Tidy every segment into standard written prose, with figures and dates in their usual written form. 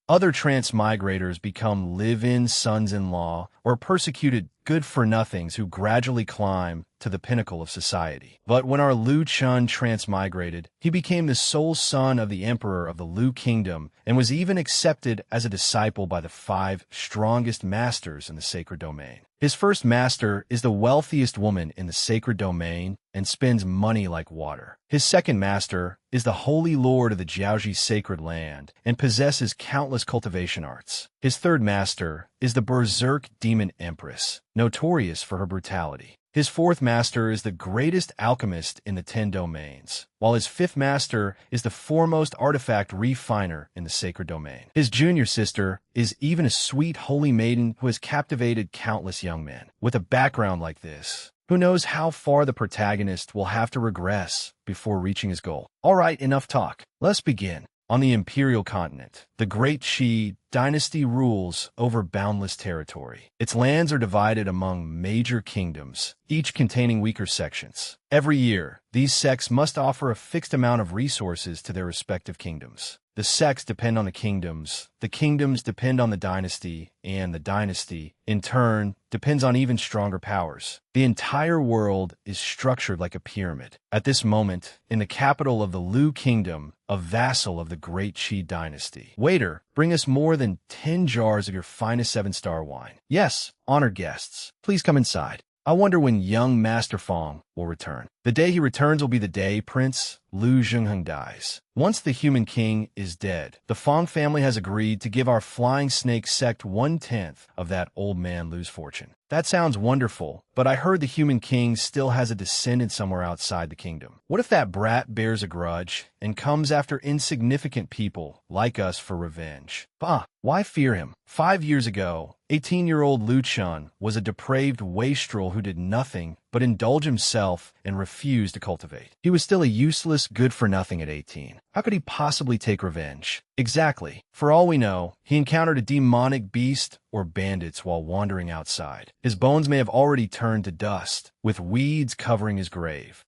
Other transmigrators become live-in sons-in-law or persecuted good-for-nothings who gradually climb to the pinnacle of society. But when our Lu Chun transmigrated, he became the sole son of the emperor of the Lu Kingdom and was even accepted as a disciple by the 5 strongest masters in the sacred domain. His first master is the wealthiest woman in the sacred domain and spends money like water. His second master is the holy lord of the Jiaoji sacred land and possesses countless cultivation arts. His third master is the berserk demon Empress, notorious for her brutality. His fourth master is the greatest alchemist in the 10 domains, while his fifth master is the foremost artifact refiner in the sacred domain. His junior sister is even a sweet holy maiden who has captivated countless young men. With a background like this, who knows how far the protagonist will have to regress before reaching his goal. All right, enough talk. Let's begin. On the imperial continent, the Great Qi dynasty rules over boundless territory. Its lands are divided among major kingdoms, each containing weaker sections. Every year, these sects must offer a fixed amount of resources to their respective kingdoms. The sects depend on the kingdoms depend on the dynasty, and the dynasty, in turn, depends on even stronger powers. The entire world is structured like a pyramid. At this moment, in the capital of the Lu Kingdom, a vassal of the Great Qi dynasty. Waiter, bring us more than 10 jars of your finest 7-star wine. Yes, honored guests, please come inside. I wonder when young Master Fong will return. The day he returns will be the day Prince Lu Zhengheng dies. Once the human king is dead, the Fong family has agreed to give our flying snake sect 1/10 of that old man Lu's fortune. That sounds wonderful, but I heard the human king still has a descendant somewhere outside the kingdom. What if that brat bears a grudge and comes after insignificant people like us for revenge? Bah, why fear him? 5 years ago, 18-year-old Lu Chun was a depraved wastrel who did nothing but indulge himself and refuse to cultivate. He was still a useless good-for-nothing at 18. How could he possibly take revenge? Exactly. For all we know, he encountered a demonic beast or bandits while wandering outside. His bones may have already turned to dust, with weeds covering his grave.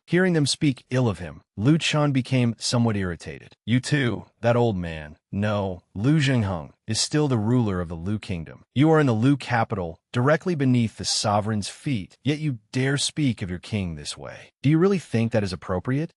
Hearing them speak ill of him, Lu Chun became somewhat irritated. You too, that old man. No, Lu Zhengheng is still the ruler of the Lu Kingdom. You are in the Lu capital, directly beneath the sovereign's feet, yet you dare speak of your king this way. Do you really think that is appropriate?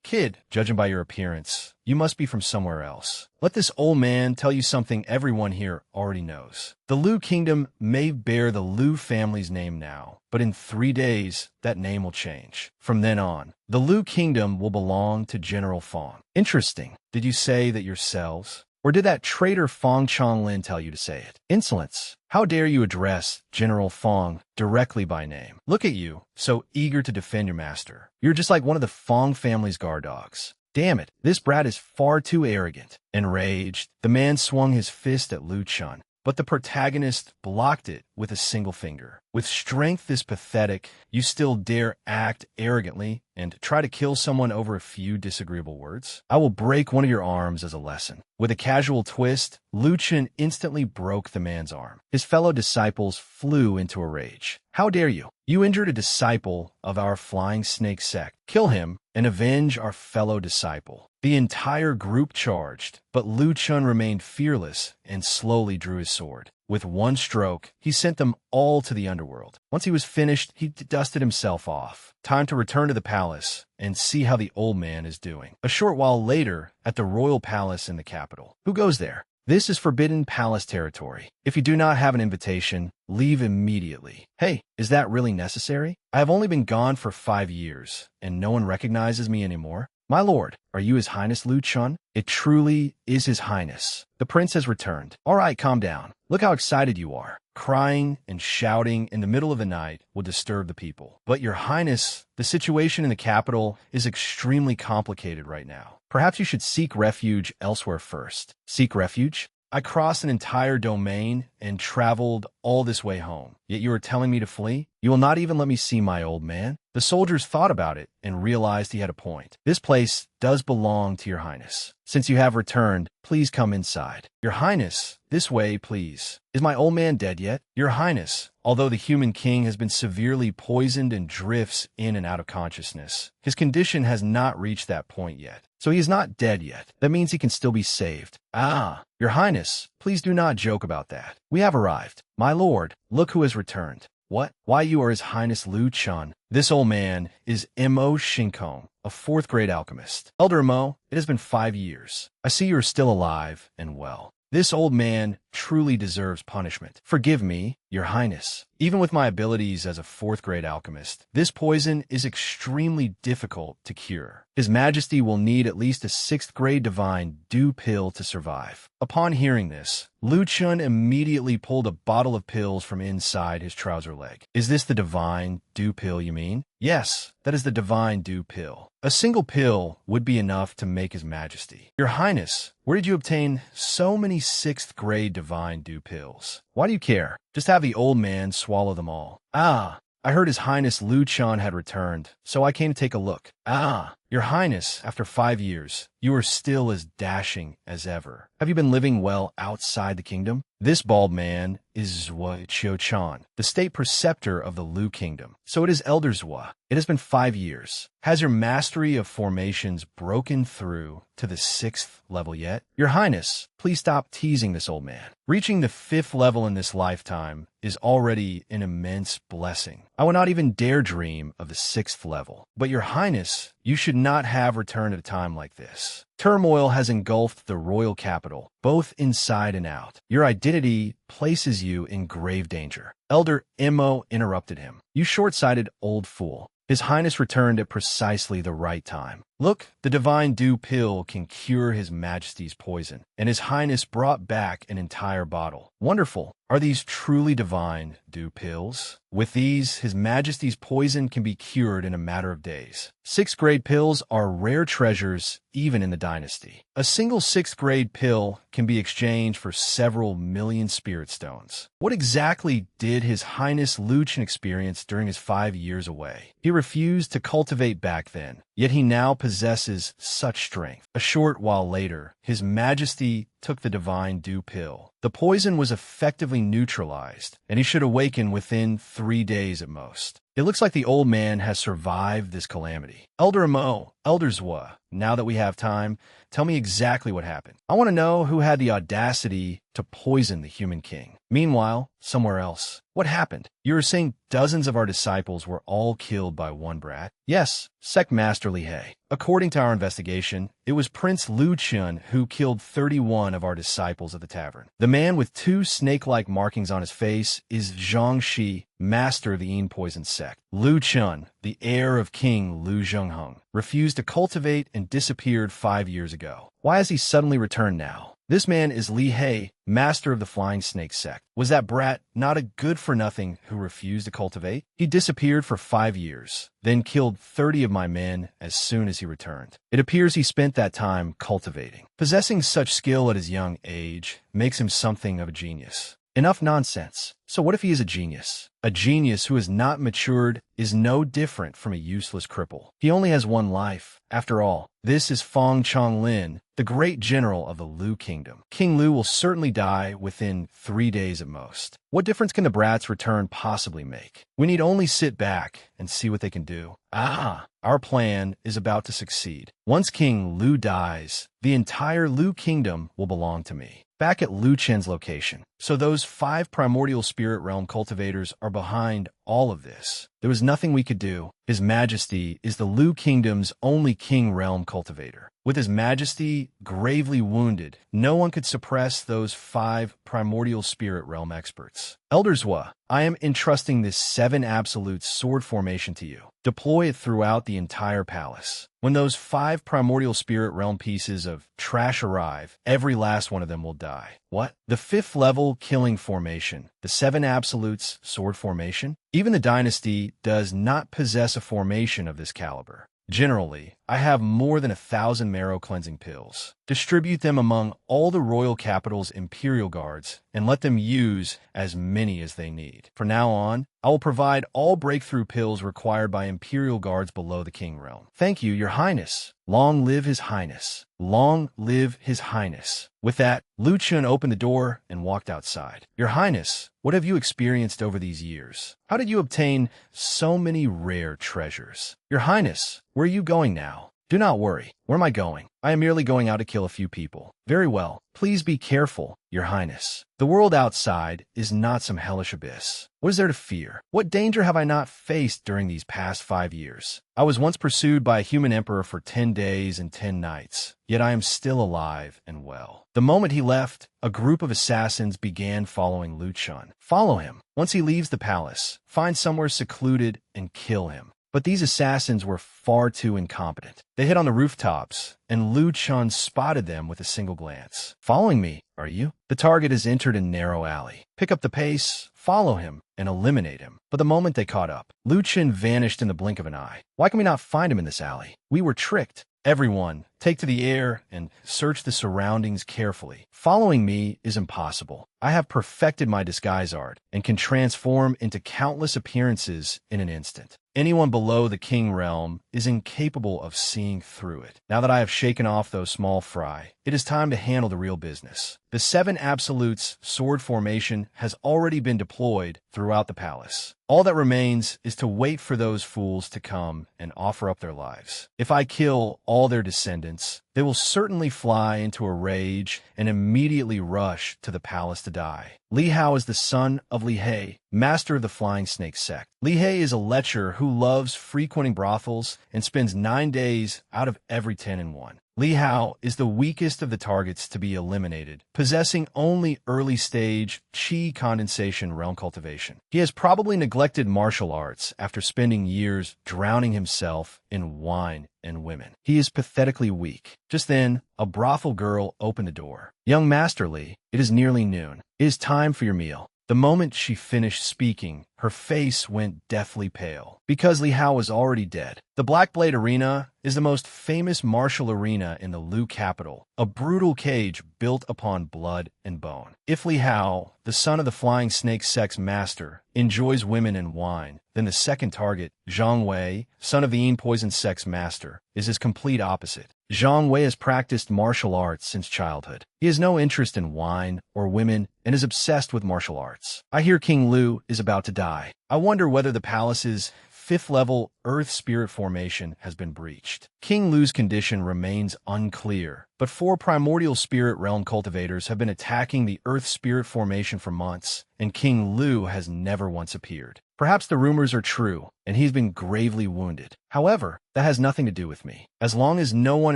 Kid, judging by your appearance, you must be from somewhere else. Let this old man tell you something everyone here already knows. The Lu Kingdom may bear the Lu family's name now, but in 3 days, that name will change. From then on, the Lu Kingdom will belong to General Fong. Interesting. Did you say that yourselves? Or did that traitor Fong Chonglin tell you to say it? Insolence. How dare you address General Fong directly by name? Look at you, so eager to defend your master. You're just like one of the Fong family's guard dogs. Damn it, this brat is far too arrogant. Enraged, the man swung his fist at Lu Chun, but the protagonist blocked it with a single finger. With strength this pathetic, you still dare act arrogantly and try to kill someone over a few disagreeable words? I will break one of your arms as a lesson. With a casual twist, Lu Chun instantly broke the man's arm. His fellow disciples flew into a rage. How dare you? You injured a disciple of our flying snake sect. Kill him and avenge our fellow disciple. The entire group charged, but Lu Chun remained fearless and slowly drew his sword. With one stroke, he sent them all to the underworld. Once he was finished, he dusted himself off. Time to return to the palace and see how the old man is doing. A short while later, at the royal palace in the capital. Who goes there? This is Forbidden Palace territory. If you do not have an invitation, leave immediately. Hey, is that really necessary? I have only been gone for 5 years, and no one recognizes me anymore. My lord, are you His Highness Lu Chun? It truly is His Highness. The prince has returned. All right, calm down. Look how excited you are. Crying and shouting in the middle of the night will disturb the people. But your highness, the situation in the capital is extremely complicated right now. Perhaps you should seek refuge elsewhere first. Seek refuge? I crossed an entire domain and traveled all this way home. Yet you are telling me to flee? You will not even let me see my old man? The soldiers thought about it and realized he had a point. This place does belong to your highness. Since you have returned, please come inside. Your highness, this way, please. Is my old man dead yet? Your highness, although the human king has been severely poisoned and drifts in and out of consciousness, his condition has not reached that point yet. So he is not dead yet. That means he can still be saved. Ah, Your Highness, please do not joke about that. We have arrived. My lord, look who has returned. What? Why, you are His Highness Lu Chun. This old man is Mo Shinkong, a fourth-grade alchemist. Elder Mo, it has been 5 years. I see you are still alive and well. This old man truly deserves punishment. Forgive me, Your Highness. Even with my abilities as a fourth-grade alchemist, this poison is extremely difficult to cure. His Majesty will need at least a 6th-grade divine dew pill to survive. Upon hearing this, Lu Chun immediately pulled a bottle of pills from inside his trouser leg. Is this the divine dew pill you mean? Yes, that is the divine dew pill. A single pill would be enough to make His Majesty. Your Highness, where did you obtain so many 6th-grade divine dew pills? Why do you care? Just have the old man swallow them all. Ah, I heard His Highness Lu Chun had returned, so I came to take a look. Ah, Your Highness, after 5 years, you are still as dashing as ever. Have you been living well outside the kingdom? This bald man is Zhua Qiuchan, the state preceptor of the Lu Kingdom. So it is Elder Zhua. It has been 5 years. Has your mastery of formations broken through to the 6th level yet? Your Highness, please stop teasing this old man. Reaching the 5th level in this lifetime is already an immense blessing. I would not even dare dream of the 6th level. But Your Highness, you should not have returned at a time like this. Turmoil has engulfed the royal capital, both inside and out. Your identity places you in grave danger. Elder Mo interrupted him. You short-sighted old fool. His Highness returned at precisely the right time. Look, the divine dew pill can cure His Majesty's poison, and His Highness brought back an entire bottle. Wonderful. Are these truly divine dew pills? With these, His Majesty's poison can be cured in a matter of days. 6th-grade pills are rare treasures even in the dynasty. A single 6th-grade pill can be exchanged for several million spirit stones. What exactly did His Highness Lu Chun experience during his 5 years away? He refused to cultivate back then, yet he now possesses such strength. A short while later, His Majesty took the divine dew pill. The poison was effectively neutralized, and he should awaken within 3 days at most. It looks like the old man has survived this calamity. Elder Mo, Elder Zhua, now that we have time, tell me exactly what happened. I want to know who had the audacity to poison the human king. Meanwhile, somewhere else, what happened? You were saying dozens of our disciples were all killed by one brat? Yes, Sect Master Li He. According to our investigation, it was Prince Lu Chun who killed 31 of our disciples at the tavern. The man with 2 snake-like markings on his face is Zhang Shi, master of the Yin Poison sect. Lu Chun, the heir of King Lu Zhengheng, refused to cultivate and disappeared 5 years ago. Why has he suddenly returned now? This man is Li He, master of the Flying Snake sect. Was that brat not a good-for-nothing who refused to cultivate? He disappeared for 5 years, then killed 30 of my men as soon as he returned. It appears he spent that time cultivating. Possessing such skill at his young age makes him something of a genius. Enough nonsense. So what if he is a genius? A genius who has not matured is no different from a useless cripple. He only has one life. After all, this is Feng Changlin, the great general of the Lu Kingdom. King Lu will certainly die within 3 days at most. What difference can the brat's return possibly make? We need only sit back and see what they can do. Ah, our plan is about to succeed. Once King Lu dies, the entire Lu Kingdom will belong to me. Back at Lu Chen's location. So those 5 primordial spirit realm cultivators are behind all of this. There was nothing we could do. His Majesty is the Lu Kingdom's only king realm cultivator. With His Majesty gravely wounded, no one could suppress those 5 primordial spirit realm experts. Elder Zhua, I am entrusting this 7 absolute sword formation to you. Deploy it throughout the entire palace. When those 5 primordial spirit realm pieces of trash arrive, every last one of them will die. What? The 5th level killing formation, the 7 absolutes sword formation? Even the dynasty does not possess a formation of this caliber. Generally, I have more than 1,000 marrow cleansing pills. Distribute them among all the royal capital's imperial guards and let them use as many as they need. From now on, I will provide all breakthrough pills required by imperial guards below the king realm. Thank you, Your Highness. Long live His Highness. Long live His Highness. With that, Lu Chun opened the door and walked outside. Your Highness, what have you experienced over these years? How did you obtain so many rare treasures? Your Highness, where are you going now? Do not worry. Where am I going? I am merely going out to kill a few people. Very well. Please be careful, Your Highness. The world outside is not some hellish abyss. What is there to fear? What danger have I not faced during these past 5 years? I was once pursued by a human emperor for 10 days and 10 nights, yet I am still alive and well. The moment he left, a group of assassins began following Lu Chun. Follow him. Once he leaves the palace, find somewhere secluded and kill him. But these assassins were far too incompetent. They hid on the rooftops, and Lu Chun spotted them with a single glance. Following me, are you? The target has entered a narrow alley. Pick up the pace, follow him, and eliminate him. But the moment they caught up, Lu Chun vanished in the blink of an eye. Why can we not find him in this alley? We were tricked. Everyone, take to the air and search the surroundings carefully. Following me is impossible. I have perfected my disguise art and can transform into countless appearances in an instant. Anyone below the king realm is incapable of seeing through it. Now that I have shaken off those small fry, it is time to handle the real business. The 7 Absolutes sword formation has already been deployed throughout the palace. All that remains is to wait for those fools to come and offer up their lives. If I kill all their descendants, they will certainly fly into a rage and immediately rush to the palace to die. Li Hao is the son of Li He, master of the Flying Snake sect. Li He is a lecher who loves frequenting brothels and spends 9 days out of every 10 in one. Li Hao is the weakest of the targets to be eliminated, possessing only early-stage qi condensation realm cultivation. He has probably neglected martial arts after spending years drowning himself in wine and women. He is pathetically weak. Just then, a brothel girl opened the door. Young Master Li, it is nearly noon. It is time for your meal. The moment she finished speaking, her face went deathly pale, because Li Hao was already dead. The Black Blade Arena is the most famous martial arena in the Lu capital, a brutal cage built upon blood and bone. If Li Hao, the son of the Flying Snake sect's master, enjoys women and wine, then the second target, Zhang Wei, son of the Yin Poison sect's master, is his complete opposite. Zhang Wei has practiced martial arts since childhood. He has no interest in wine or women and is obsessed with martial arts. I hear King Lu is about to die. I wonder whether the palace's 5th level Earth Spirit formation has been breached. King Lu's condition remains unclear, but 4 primordial spirit realm cultivators have been attacking the Earth Spirit formation for months, and King Lu has never once appeared. Perhaps the rumors are true, and he's been gravely wounded. However, that has nothing to do with me. As long as no one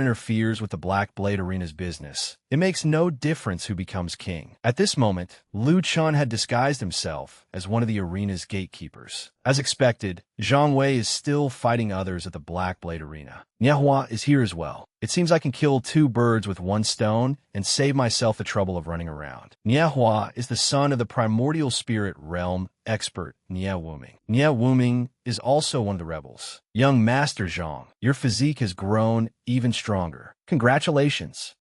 interferes with the Black Blade Arena's business, it makes no difference who becomes king. At this moment, Lu Chun had disguised himself as one of the arena's gatekeepers. As expected, Zhang Wei is still fighting others at the Black Blade Arena. Manhwa is here as well. It seems I can kill 2 birds with 1 stone and save myself the trouble of running around. Manhwa is the son of the primordial spirit realm expert Nie Wuming. Nie Wuming is also one of the rebels. Young Master Zhang, your physique has grown even stronger. Congratulations.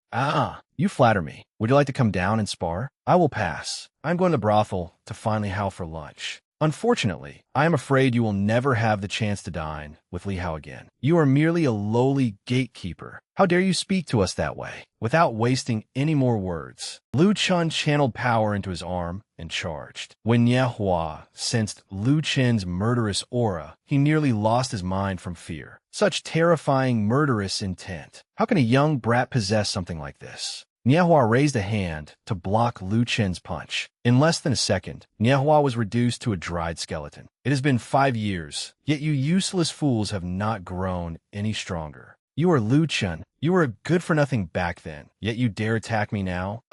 You flatter me. Would you like to come down and spar? I will pass. I'm going to the brothel to find Li Hao for lunch. Unfortunately, I am afraid you will never have the chance to dine with Li Hao again. You are merely a lowly gatekeeper. How dare you speak to us that way? Without wasting any more words, Lu Chun channeled power into his arm and charged. When Manhwa sensed Lu Chun's murderous aura, he nearly lost his mind from fear. Such terrifying, murderous intent. How can a young brat possess something like this? Manhwa raised a hand to block Lu Chun's punch. In less than a second, Manhwa was reduced to a dried skeleton. It has been 5 years, yet you useless fools have not grown any stronger. You are Lu Chun. You were a good-for-nothing back then, yet you dare attack me now?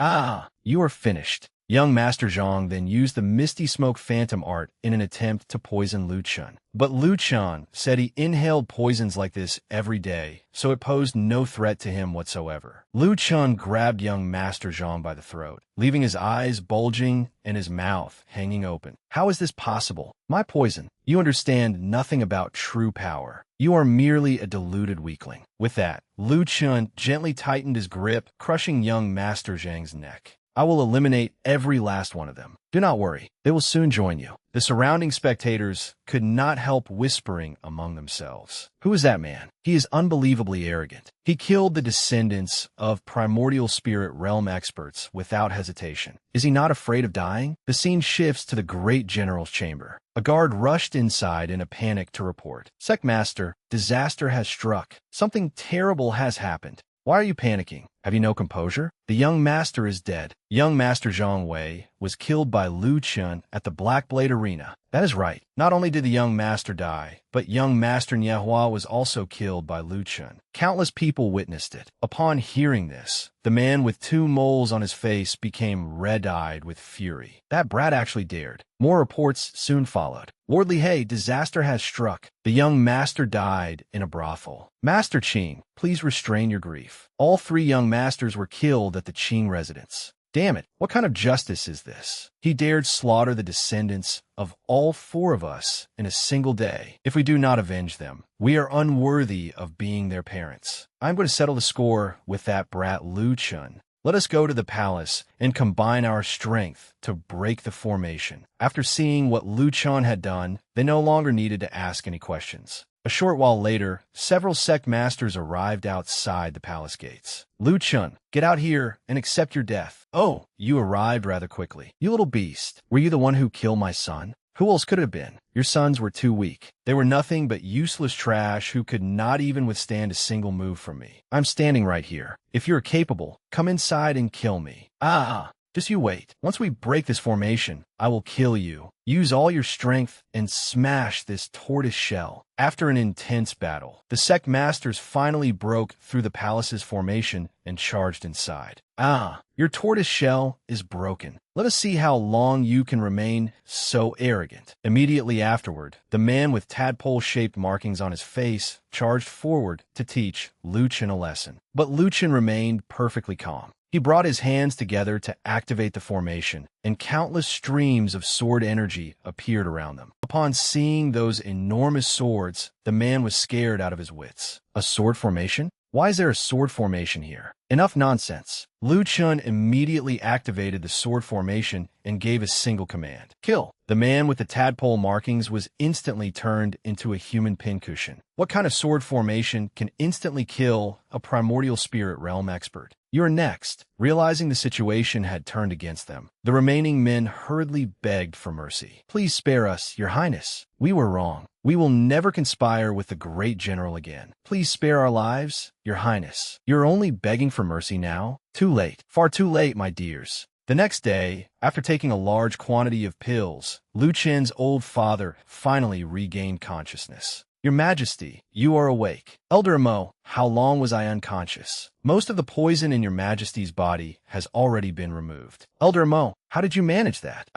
You are finished. Young Master Zhang then used the Misty Smoke Phantom art in an attempt to poison Lu Chun. But Lu Chun said he inhaled poisons like this every day, so it posed no threat to him whatsoever. Lu Chun grabbed young Master Zhang by the throat, leaving his eyes bulging and his mouth hanging open. How is this possible? My poison. You understand nothing about true power. You are merely a deluded weakling. With that, Lu Chun gently tightened his grip, crushing young Master Zhang's neck. I will eliminate every last one of them. Do not worry, they will soon join you." The surrounding spectators could not help whispering among themselves. Who is that man? He is unbelievably arrogant. He killed the descendants of primordial spirit realm experts without hesitation. Is he not afraid of dying? The scene shifts to the great general's chamber. A guard rushed inside in a panic to report. "Sectmaster, disaster has struck. Something terrible has happened. Why are you panicking? Have you no composure? The young master is dead. Young Master Zhang Wei was killed by Lu Chun at the Black Blade Arena." That is right. Not only did the young master die, but young Master Manhwa was also killed by Lu Chun. Countless people witnessed it. Upon hearing this, the man with 2 moles on his face became red-eyed with fury. That brat actually dared. More reports soon followed. "Lord Li Hei, disaster has struck. The young master died in a brothel." "Master Qing, please restrain your grief. All 3 young masters were killed at the Qing residence." Damn it, what kind of justice is this? He dared slaughter the descendants of all 4 of us in a single day. If we do not avenge them, we are unworthy of being their parents. I'm going to settle the score with that brat Lu Chun. Let us go to the palace and combine our strength to break the formation. After seeing what Lu Chun had done, they no longer needed to ask any questions. A short while later, several sect masters arrived outside the palace gates. "Lu Chun, get out here and accept your death." "Oh, you arrived rather quickly. You little beast. Were you the one who killed my son?" "Who else could it have been? Your sons were too weak. They were nothing but useless trash who could not even withstand a single move from me. I'm standing right here. If you're capable, come inside and kill me." Just you wait. Once we break this formation, I will kill you. Use all your strength and smash this tortoise shell. After an intense battle, the sect masters finally broke through the palace's formation and charged inside. Your tortoise shell is broken. Let us see how long you can remain so arrogant. Immediately afterward, the man with tadpole-shaped markings on his face charged forward to teach Lu Chun a lesson. But Lu Chun remained perfectly calm. He brought his hands together to activate the formation, and countless streams of sword energy appeared around them. Upon seeing those enormous swords, the man was scared out of his wits. A sword formation? Why is there a sword formation here? Enough nonsense. Lu Chun immediately activated the sword formation and gave a single command. "Kill." The man with the tadpole markings was instantly turned into a human pincushion. What kind of sword formation can instantly kill a primordial spirit realm expert? "You're next." Realizing the situation had turned against them, the remaining men hurriedly begged for mercy. "Please spare us, Your Highness. We were wrong. We will never conspire with the great general again. Please spare our lives, Your Highness." "You're only begging for mercy now? Too late. Far too late, my dears." The next day, after taking a large quantity of pills, Lu Chen's old father finally regained consciousness. "Your Majesty, you are awake." "Elder Mo, how long was I unconscious?" "Most of the poison in Your Majesty's body has already been removed." "Elder Mo, how did you manage that?"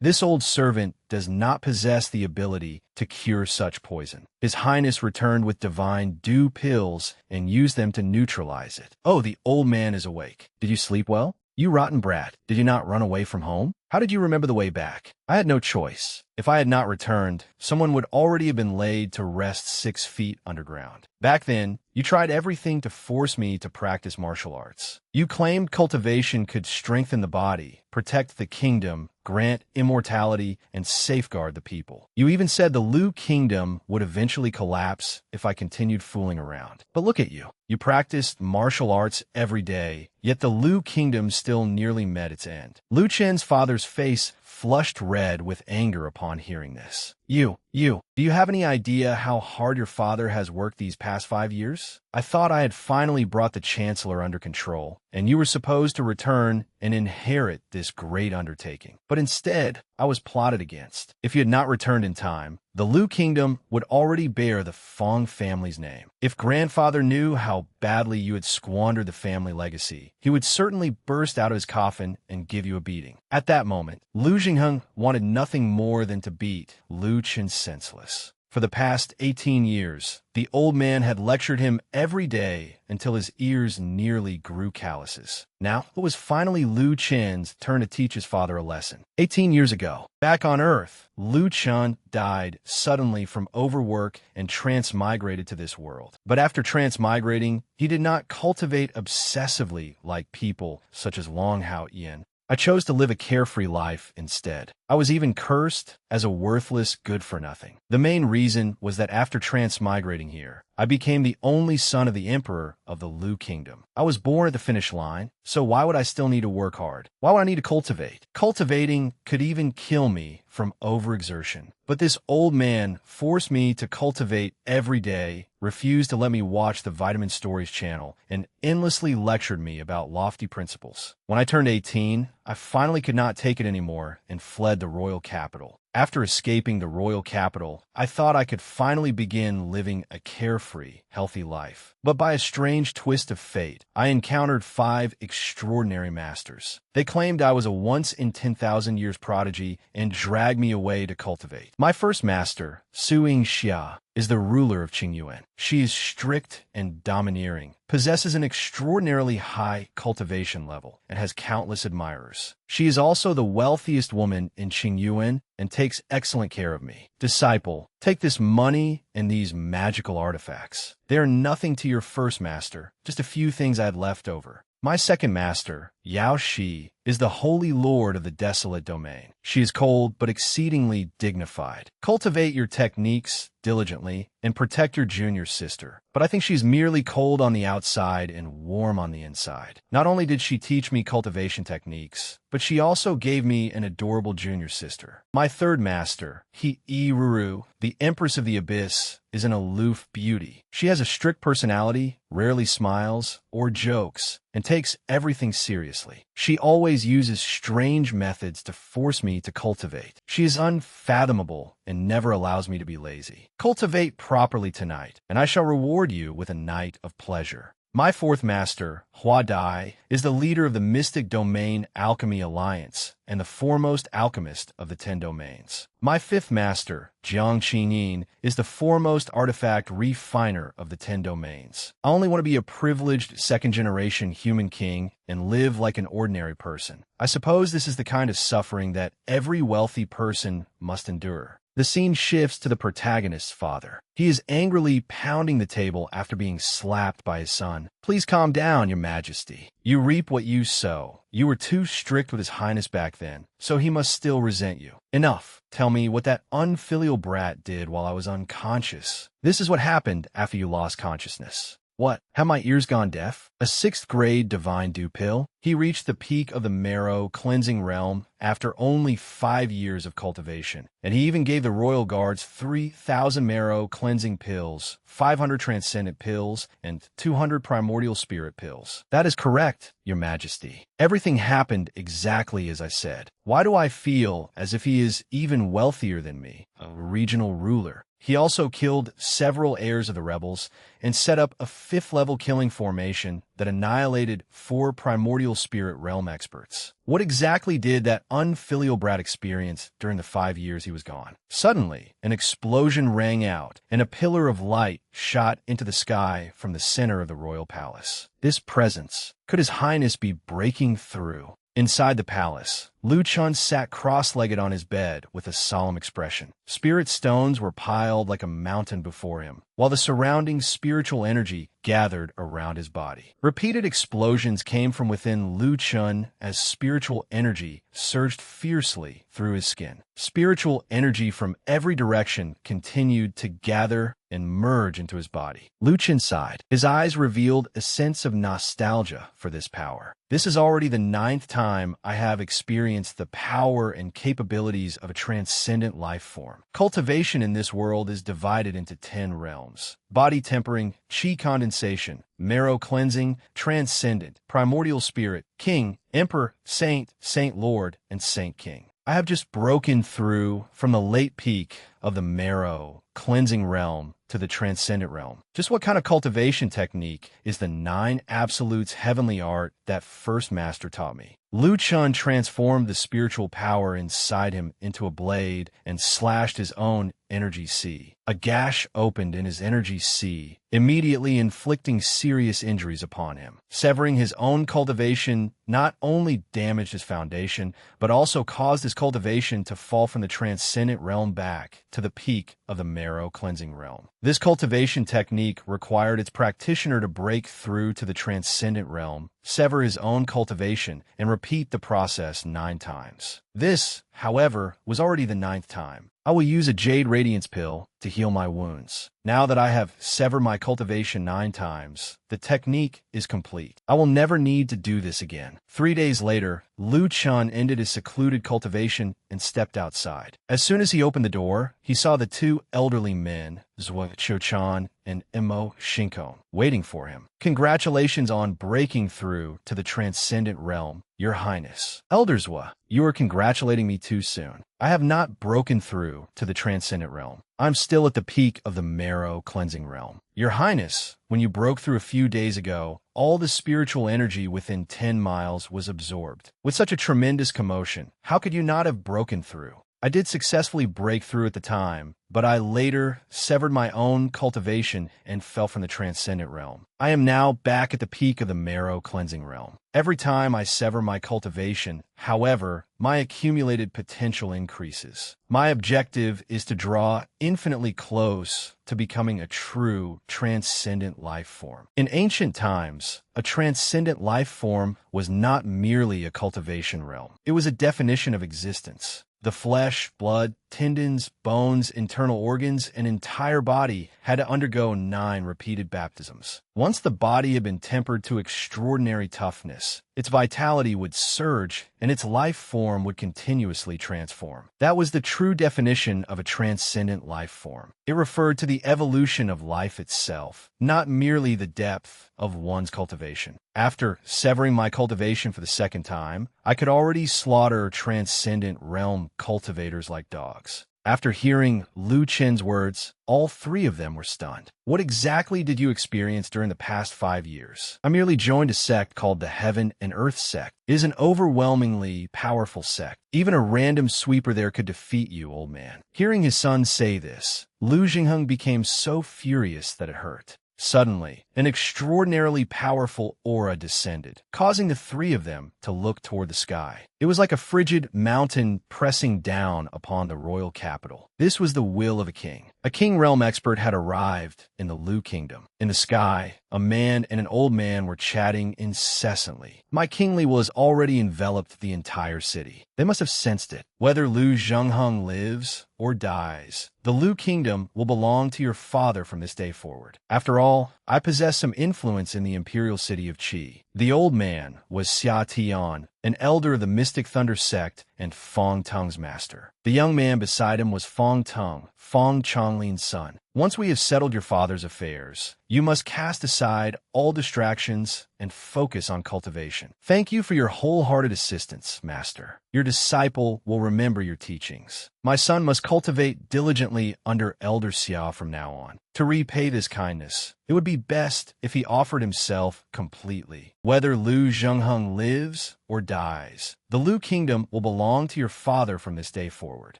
This old servant does not possess the ability to cure such poison. His Highness returned with divine dew pills and used them to neutralize it." "Oh, the old man is awake. Did you sleep well? You rotten brat, did you not run away from home? How did you remember the way back?" "I had no choice. If I had not returned, someone would already have been laid to rest 6 feet underground. Back then, you tried everything to force me to practice martial arts. You claimed cultivation could strengthen the body, protect the kingdom, grant immortality, and safeguard the people. You even said the Lu kingdom would eventually collapse if I continued fooling around. But look at you. You practiced martial arts every day, yet the Lu kingdom still nearly met its end." Lu Chen's father's face flushed red with anger upon hearing this. Do you have any idea how hard your father has worked these past 5 years? I thought I had finally brought the Chancellor under control, and you were supposed to return and inherit this great undertaking. But instead, I was plotted against. If you had not returned in time, the Lu kingdom would already bear the Fong family's name. If grandfather knew how badly you had squandered the family legacy, he would certainly burst out of his coffin and give you a beating. At that moment, Lu Jingheng wanted nothing more than to beat Lu Chen senseless. For the past 18 years, the old man had lectured him every day until his ears nearly grew calluses. Now, it was finally Lu Chen's turn to teach his father a lesson. 18 years ago, back on Earth, Lu Chen died suddenly from overwork and transmigrated to this world. But after transmigrating, he did not cultivate obsessively like people such as Long Hao Yin. I chose to live a carefree life instead. I was even cursed as a worthless good-for-nothing. The main reason was that after transmigrating here, I became the only son of the emperor of the Lu Kingdom. I was born at the finish line, so why would I still need to work hard? Why would I need to cultivate? Cultivating could even kill me from overexertion. But this old man forced me to cultivate every day, refused to let me watch the Vitamin Stories channel, and endlessly lectured me about lofty principles. When I turned 18, I finally could not take it anymore and fled the royal capital. After escaping the royal capital, I thought I could finally begin living a carefree, healthy life. But by a strange twist of fate, I encountered 5 extraordinary masters. They claimed I was a once-in-10,000 years prodigy and dragged me away to cultivate. My first master, Suing Xia, is the ruler of Qingyuan. She is strict and domineering, possesses an extraordinarily high cultivation level, and has countless admirers. She is also the wealthiest woman in Qingyuan and takes excellent care of me. Disciple, take this money and these magical artifacts. They are nothing to your first master, just a few things I had left over. My second master, Yao Shi, is the holy lord of the desolate domain. She is cold but exceedingly dignified. Cultivate your techniques diligently and protect your junior sister. But I think she's merely cold on the outside and warm on the inside. Not only did she teach me cultivation techniques, but she also gave me an adorable junior sister. My third master, Ruru, the Empress of the Abyss, is an aloof beauty. She has a strict personality, rarely smiles or jokes, and takes everything seriously. She always uses strange methods to force me to cultivate. She is unfathomable and never allows me to be lazy. Cultivate properly tonight, and I shall reward you with a night of pleasure. My fourth master, Hua Dai, is the leader of the Mystic Domain Alchemy Alliance and the foremost alchemist of the 10 domains. My fifth master, Jiang Qinyin, is the foremost artifact refiner of the 10 domains. I only want to be a privileged second-generation human king and live like an ordinary person. I suppose this is the kind of suffering that every wealthy person must endure. The scene shifts to the protagonist's father. He is angrily pounding the table after being slapped by his son. Please calm down, your majesty. You reap what you sow. You were too strict with his highness back then, so he must still resent you. Enough. Tell me what that unfilial brat did while I was unconscious. This is what happened after you lost consciousness. What? Have my ears gone deaf? A 6th grade divine dew pill? He reached the peak of the marrow cleansing realm after only 5 years of cultivation. And he even gave the royal guards 3,000 marrow cleansing pills, 500 transcendent pills, and 200 primordial spirit pills. That is correct, your majesty. Everything happened exactly as I said. Why do I feel as if he is even wealthier than me, a regional ruler? He also killed several heirs of the rebels and set up a 5th-level killing formation that annihilated 4 primordial spirit realm experts. What exactly did that unfilial brat experience during the 5 years he was gone? Suddenly, an explosion rang out, and a pillar of light shot into the sky from the center of the royal palace. This presence, could His Highness be breaking through? Inside the palace, Lu Chun sat cross-legged on his bed with a solemn expression. Spirit stones were piled like a mountain before him, while the surrounding spiritual energy gathered around his body. Repeated explosions came from within Lu Chun as spiritual energy surged fiercely through his skin. Spiritual energy from every direction continued to gather and merge into his body. Lu Chun sighed. His eyes revealed a sense of nostalgia for this power. This is already the 9th time I have experienced the power and capabilities of a transcendent life form. Cultivation in this world is divided into 10 realms. Body tempering, chi condensation, marrow cleansing, transcendent, primordial spirit, king, emperor, saint, saint lord, and saint king. I have just broken through from the late peak of the marrow cleansing realm to the transcendent realm. Just what kind of cultivation technique is the 9 absolutes heavenly art that first master taught me? Lu Chun transformed the spiritual power inside him into a blade and slashed his own energy sea. A gash opened in his energy sea, immediately inflicting serious injuries upon him. Severing his own cultivation not only damaged his foundation, but also caused his cultivation to fall from the transcendent realm back to the peak of the marrow cleansing realm. This cultivation technique required its practitioner to break through to the transcendent realm, sever his own cultivation, and repeat the process 9 times. This, however, was already the 9th time. I will use a Jade Radiance pill to heal my wounds. Now that I have severed my cultivation 9 times, the technique is complete. I will never need to do this again. 3 days later, Lu Chun ended his secluded cultivation and stepped outside. As soon as he opened the door, he saw the 2 elderly men, Zhuo Qiuchan and Imo Shinkong, waiting for him. Congratulations on breaking through to the transcendent realm, Your Highness. Elder Zhuo, you are congratulating me too soon. I have not broken through to the transcendent realm. I'm still at the peak of the marrow cleansing realm. Your Highness, when you broke through a few days ago, all the spiritual energy within 10 miles was absorbed. With such a tremendous commotion, how could you not have broken through? I did successfully break through at the time, but I later severed my own cultivation and fell from the transcendent realm. I am now back at the peak of the marrow cleansing realm. Every time I sever my cultivation, however, my accumulated potential increases. My objective is to draw infinitely close to becoming a true transcendent life form. In ancient times, a transcendent life form was not merely a cultivation realm. It was a definition of existence. The flesh, blood, tendons, bones, internal organs, and entire body had to undergo 9 repeated baptisms. Once the body had been tempered to extraordinary toughness, its vitality would surge and its life form would continuously transform. That was the true definition of a transcendent life form. It referred to the evolution of life itself, not merely the depth of one's cultivation. After severing my cultivation for the 2nd time, I could already slaughter transcendent realm cultivators like dogs. After hearing Lu Chen's words, all 3 of them were stunned. What exactly did you experience during the past 5 years? I merely joined a sect called the Heaven and Earth sect. It is an overwhelmingly powerful sect. Even a random sweeper there could defeat you, old man. Hearing his son say this, Lu Jingheng became so furious that it hurt. Suddenly, an extraordinarily powerful aura descended, causing the 3 of them to look toward the sky. It was like a frigid mountain pressing down upon the royal capital. This was the will of a king. A king realm expert had arrived in the Lu Kingdom. In the sky, a man and an old man were chatting incessantly. My kingly will has already enveloped the entire city. They must have sensed it. Whether Lu Zhengheng lives or dies, the Lu Kingdom will belong to your father from this day forward. After all, I possess some influence in the imperial city of Qi. The old man was Xia Tian, an elder of the Mystic Thunder sect and Fong Tung's master. The young man beside him was Fong Tung, Fong Chonglin's son. Once we have settled your father's affairs, you must cast aside all distractions and focus on cultivation. Thank you for your wholehearted assistance, master. Your disciple will remember your teachings. My son must cultivate diligently under Elder Xia from now on. To repay this kindness, it would be best if he offered himself completely. Whether Lu Zhengheng lives or dies, the Lu Kingdom will belong to your father from this day forward.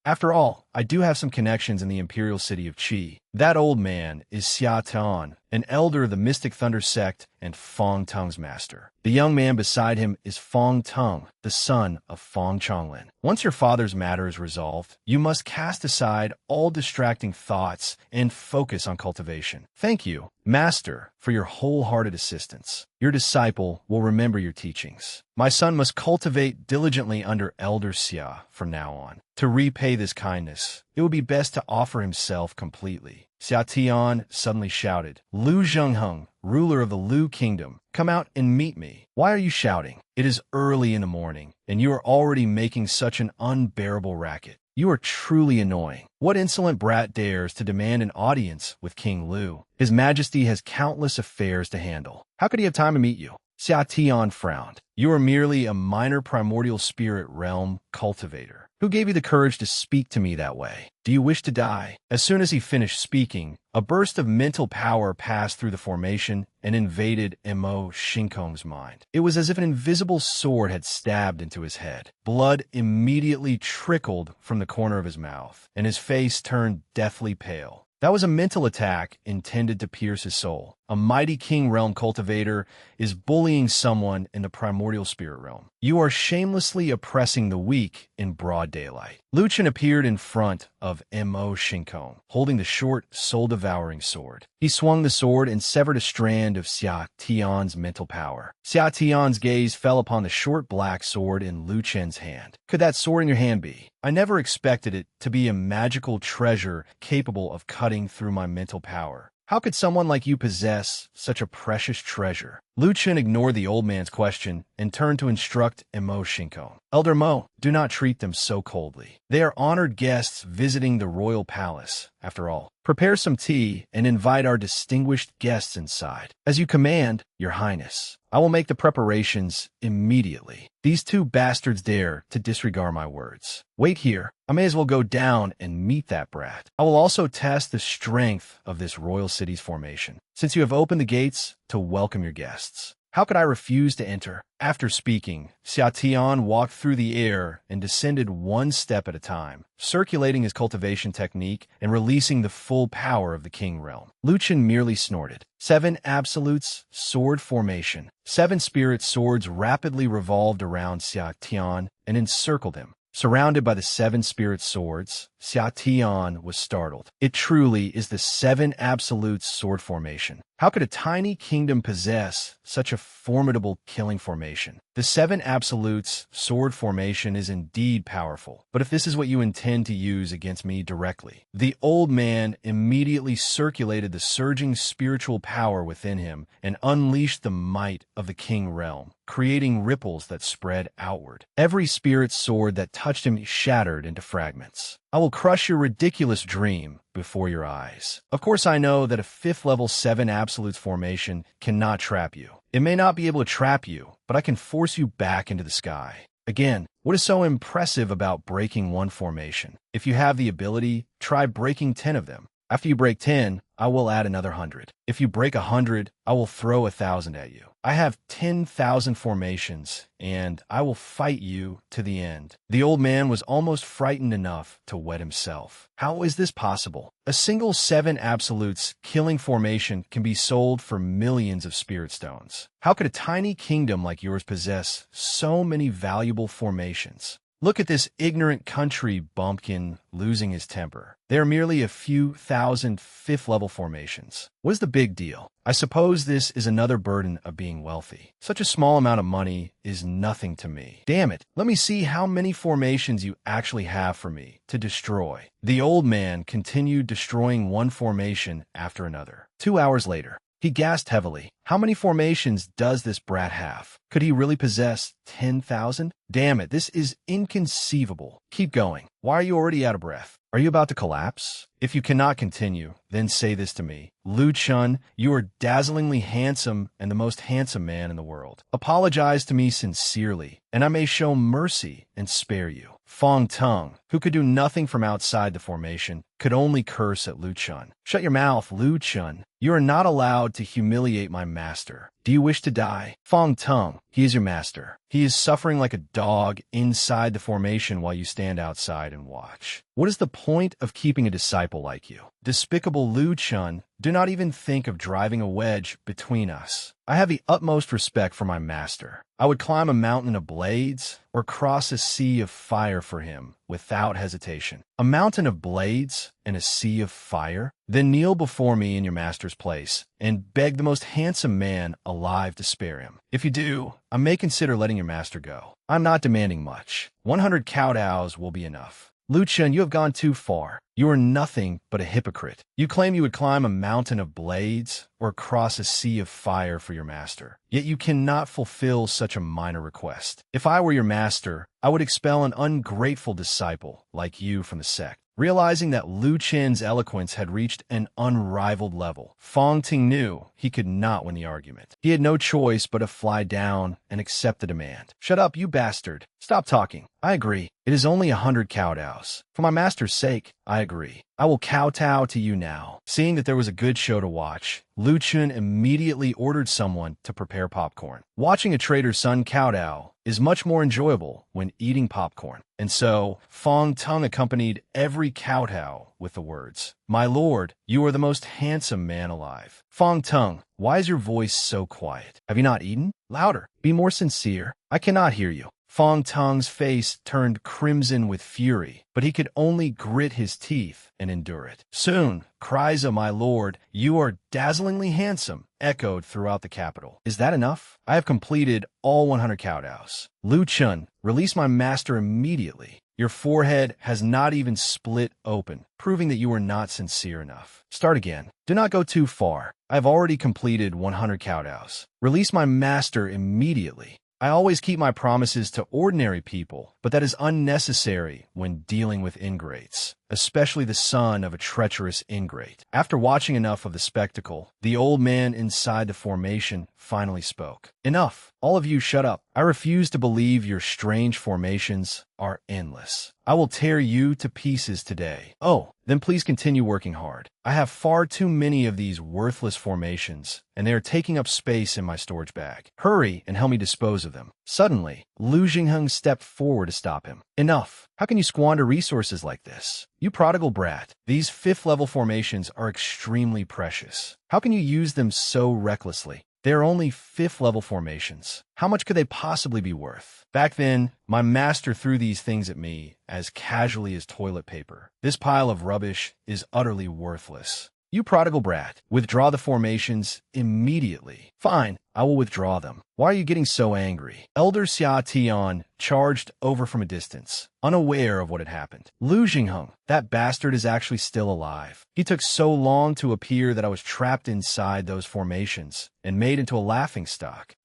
After all, I do have some connections in the imperial city of Qi. That old man is Xia Tian, an elder of the Mystic Thunder sect and Fong Tung's master. The young man beside him is Fong Tung, the son of Fong Chonglin. Once your father's matter is resolved, you must cast aside all distracting thoughts and focus on cultivation. Thank you, master, for your wholehearted assistance. Your disciple will remember your teachings. My son must cultivate diligently under Elder Xia from now on. To repay this kindness, it would be best to offer himself completely. Xia Tian suddenly shouted, Lu Zhengheng, ruler of the Lu Kingdom, come out and meet me. Why are you shouting? It is early in the morning, and you are already making such an unbearable racket. You are truly annoying. What insolent brat dares to demand an audience with King Lu? His Majesty has countless affairs to handle. How could he have time to meet you? Xia Tian frowned. You are merely a minor primordial spirit realm cultivator. Who gave you the courage to speak to me that way? Do you wish to die? As soon as he finished speaking, a burst of mental power passed through the formation and invaded Imo Shinkong's mind. It was as if an invisible sword had stabbed into his head. Blood immediately trickled from the corner of his mouth, and his face turned deathly pale. That was a mental attack intended to pierce his soul. A mighty king realm cultivator is bullying someone in the primordial spirit realm. You are shamelessly oppressing the weak in broad daylight. Luchin appeared in front of Mo Shinkong, holding the short, soul-devouring sword. He swung the sword and severed a strand of Xia Tian's mental power. Xia Tian's gaze fell upon the short black sword in Luchin's hand. Could that sword in your hand be? I never expected it to be a magical treasure capable of cutting through my mental power. How could someone like you possess such a precious treasure? Lu Chen ignored the old man's question and turned to instruct Mo Shinkong. Elder Mo, do not treat them so coldly. They are honored guests visiting the royal palace, after all. Prepare some tea and invite our distinguished guests inside. As you command, Your Highness. I will make the preparations immediately. These two bastards dare to disregard my words. Wait here. I may as well go down and meet that brat. I will also test the strength of this royal city's formation, since you have opened the gates to welcome your guests. How could I refuse to enter? After speaking, Xia Tian walked through the air and descended one step at a time, circulating his cultivation technique and releasing the full power of the king realm. Lu Chen merely snorted. 7 absolutes, sword formation. 7 spirit swords rapidly revolved around Xia Tian and encircled him. Surrounded by the 7 spirit swords, Xia Tian was startled. It truly is the 7 absolutes sword formation. How could a tiny kingdom possess such a formidable killing formation? The 7 absolutes sword formation is indeed powerful, but if this is what you intend to use against me directly, the old man immediately circulated the surging spiritual power within him and unleashed the might of the king realm, creating ripples that spread outward. Every spirit sword that touched him shattered into fragments. I will crush your ridiculous dream before your eyes. Of course, I know that a 5th level 7 absolutes formation cannot trap you. It may not be able to trap you, but I can force you back into the sky. Again, what is so impressive about breaking 1 formation? If you have the ability, try breaking 10 of them. After you break 10, I will add another 100. If you break 100, I will throw 1,000 at you. I have 10,000 formations, and I will fight you to the end. The old man was almost frightened enough to wet himself. How is this possible? A single 7 absolutes killing formation can be sold for millions of spirit stones. How could a tiny kingdom like yours possess so many valuable formations? Look at this ignorant country bumpkin losing his temper. They are merely a few thousand 5th level formations. What is the big deal? I suppose this is another burden of being wealthy. Such a small amount of money is nothing to me. Damn it, let me see how many formations you actually have for me to destroy. The old man continued destroying one formation after another. 2 hours later, he gasped heavily. How many formations does this brat have? Could he really possess 10,000? Damn it, this is inconceivable. Keep going. Why are you already out of breath? Are you about to collapse? If you cannot continue, then say this to me. Lu Chun, you are dazzlingly handsome and the most handsome man in the world. Apologize to me sincerely, and I may show mercy and spare you. Fong Tung, who could do nothing from outside the formation, could only curse at Lu Chun. Shut your mouth, Lu Chun. You are not allowed to humiliate my master. Do you wish to die? Fong Tung, he is your master. He is suffering like a dog inside the formation while you stand outside and watch. What is the point of keeping a disciple like you? Despicable Lu Chun, do not even think of driving a wedge between us. I have the utmost respect for my master. I would climb a mountain of blades or cross a sea of fire for him without hesitation. A mountain of blades and a sea of fire? Then kneel before me in your master's place and beg the most handsome man alive to spare him. If you do, I may consider letting your master go. I'm not demanding much. 100 kowtows will be enough. Lu Chun, you have gone too far. You are nothing but a hypocrite. You claim you would climb a mountain of blades or cross a sea of fire for your master, yet you cannot fulfill such a minor request. If I were your master, I would expel an ungrateful disciple like you from the sect. Realizing that Lu Chen's eloquence had reached an unrivaled level, Fong Ting knew he could not win the argument. He had no choice but to fly down and accept the demand. Shut up, you bastard. Stop talking. I agree. It is only 100 kowtows. For my master's sake, I agree. I will kowtow to you now. Seeing that there was a good show to watch, Lu Chun immediately ordered someone to prepare popcorn. Watching a trader's son kowtow is much more enjoyable when eating popcorn. And so, Fong Tung accompanied every kowtow with the words, "My lord, you are the most handsome man alive." Fong Tung, why is your voice so quiet? Have you not eaten? Louder. Be more sincere. I cannot hear you. Fong Tung's face turned crimson with fury, but he could only grit his teeth and endure it. Soon, cries of "My lord, you are dazzlingly handsome," echoed throughout the capital. Is that enough? I have completed all 100 kowtows. Lu Chun, release my master immediately. Your forehead has not even split open, proving that you are not sincere enough. Start again. Do not go too far. I have already completed 100 kowtows. Release my master immediately. I always keep my promises to ordinary people, but that is unnecessary when dealing with ingrates, especially the son of a treacherous ingrate. After watching enough of the spectacle, the old man inside the formation finally spoke. Enough. All of you shut up. I refuse to believe your strange formations are endless. I will tear you to pieces today. Oh, then please continue working hard. I have far too many of these worthless formations, and they are taking up space in my storage bag. Hurry and help me dispose of them. Suddenly, Lu Jingheng stepped forward to stop him. Enough. How can you squander resources like this? You prodigal brat. These 5th-level formations are extremely precious. How can you use them so recklessly? They are only 5th-level formations. How much could they possibly be worth? Back then, my master threw these things at me as casually as toilet paper. This pile of rubbish is utterly worthless. You prodigal brat, withdraw the formations immediately. Fine, I will withdraw them. Why are you getting so angry? Elder Xia Tian charged over from a distance, unaware of what had happened. Lu Jingheng, that bastard is actually still alive. He took so long to appear that I was trapped inside those formations and made into a laughingstock.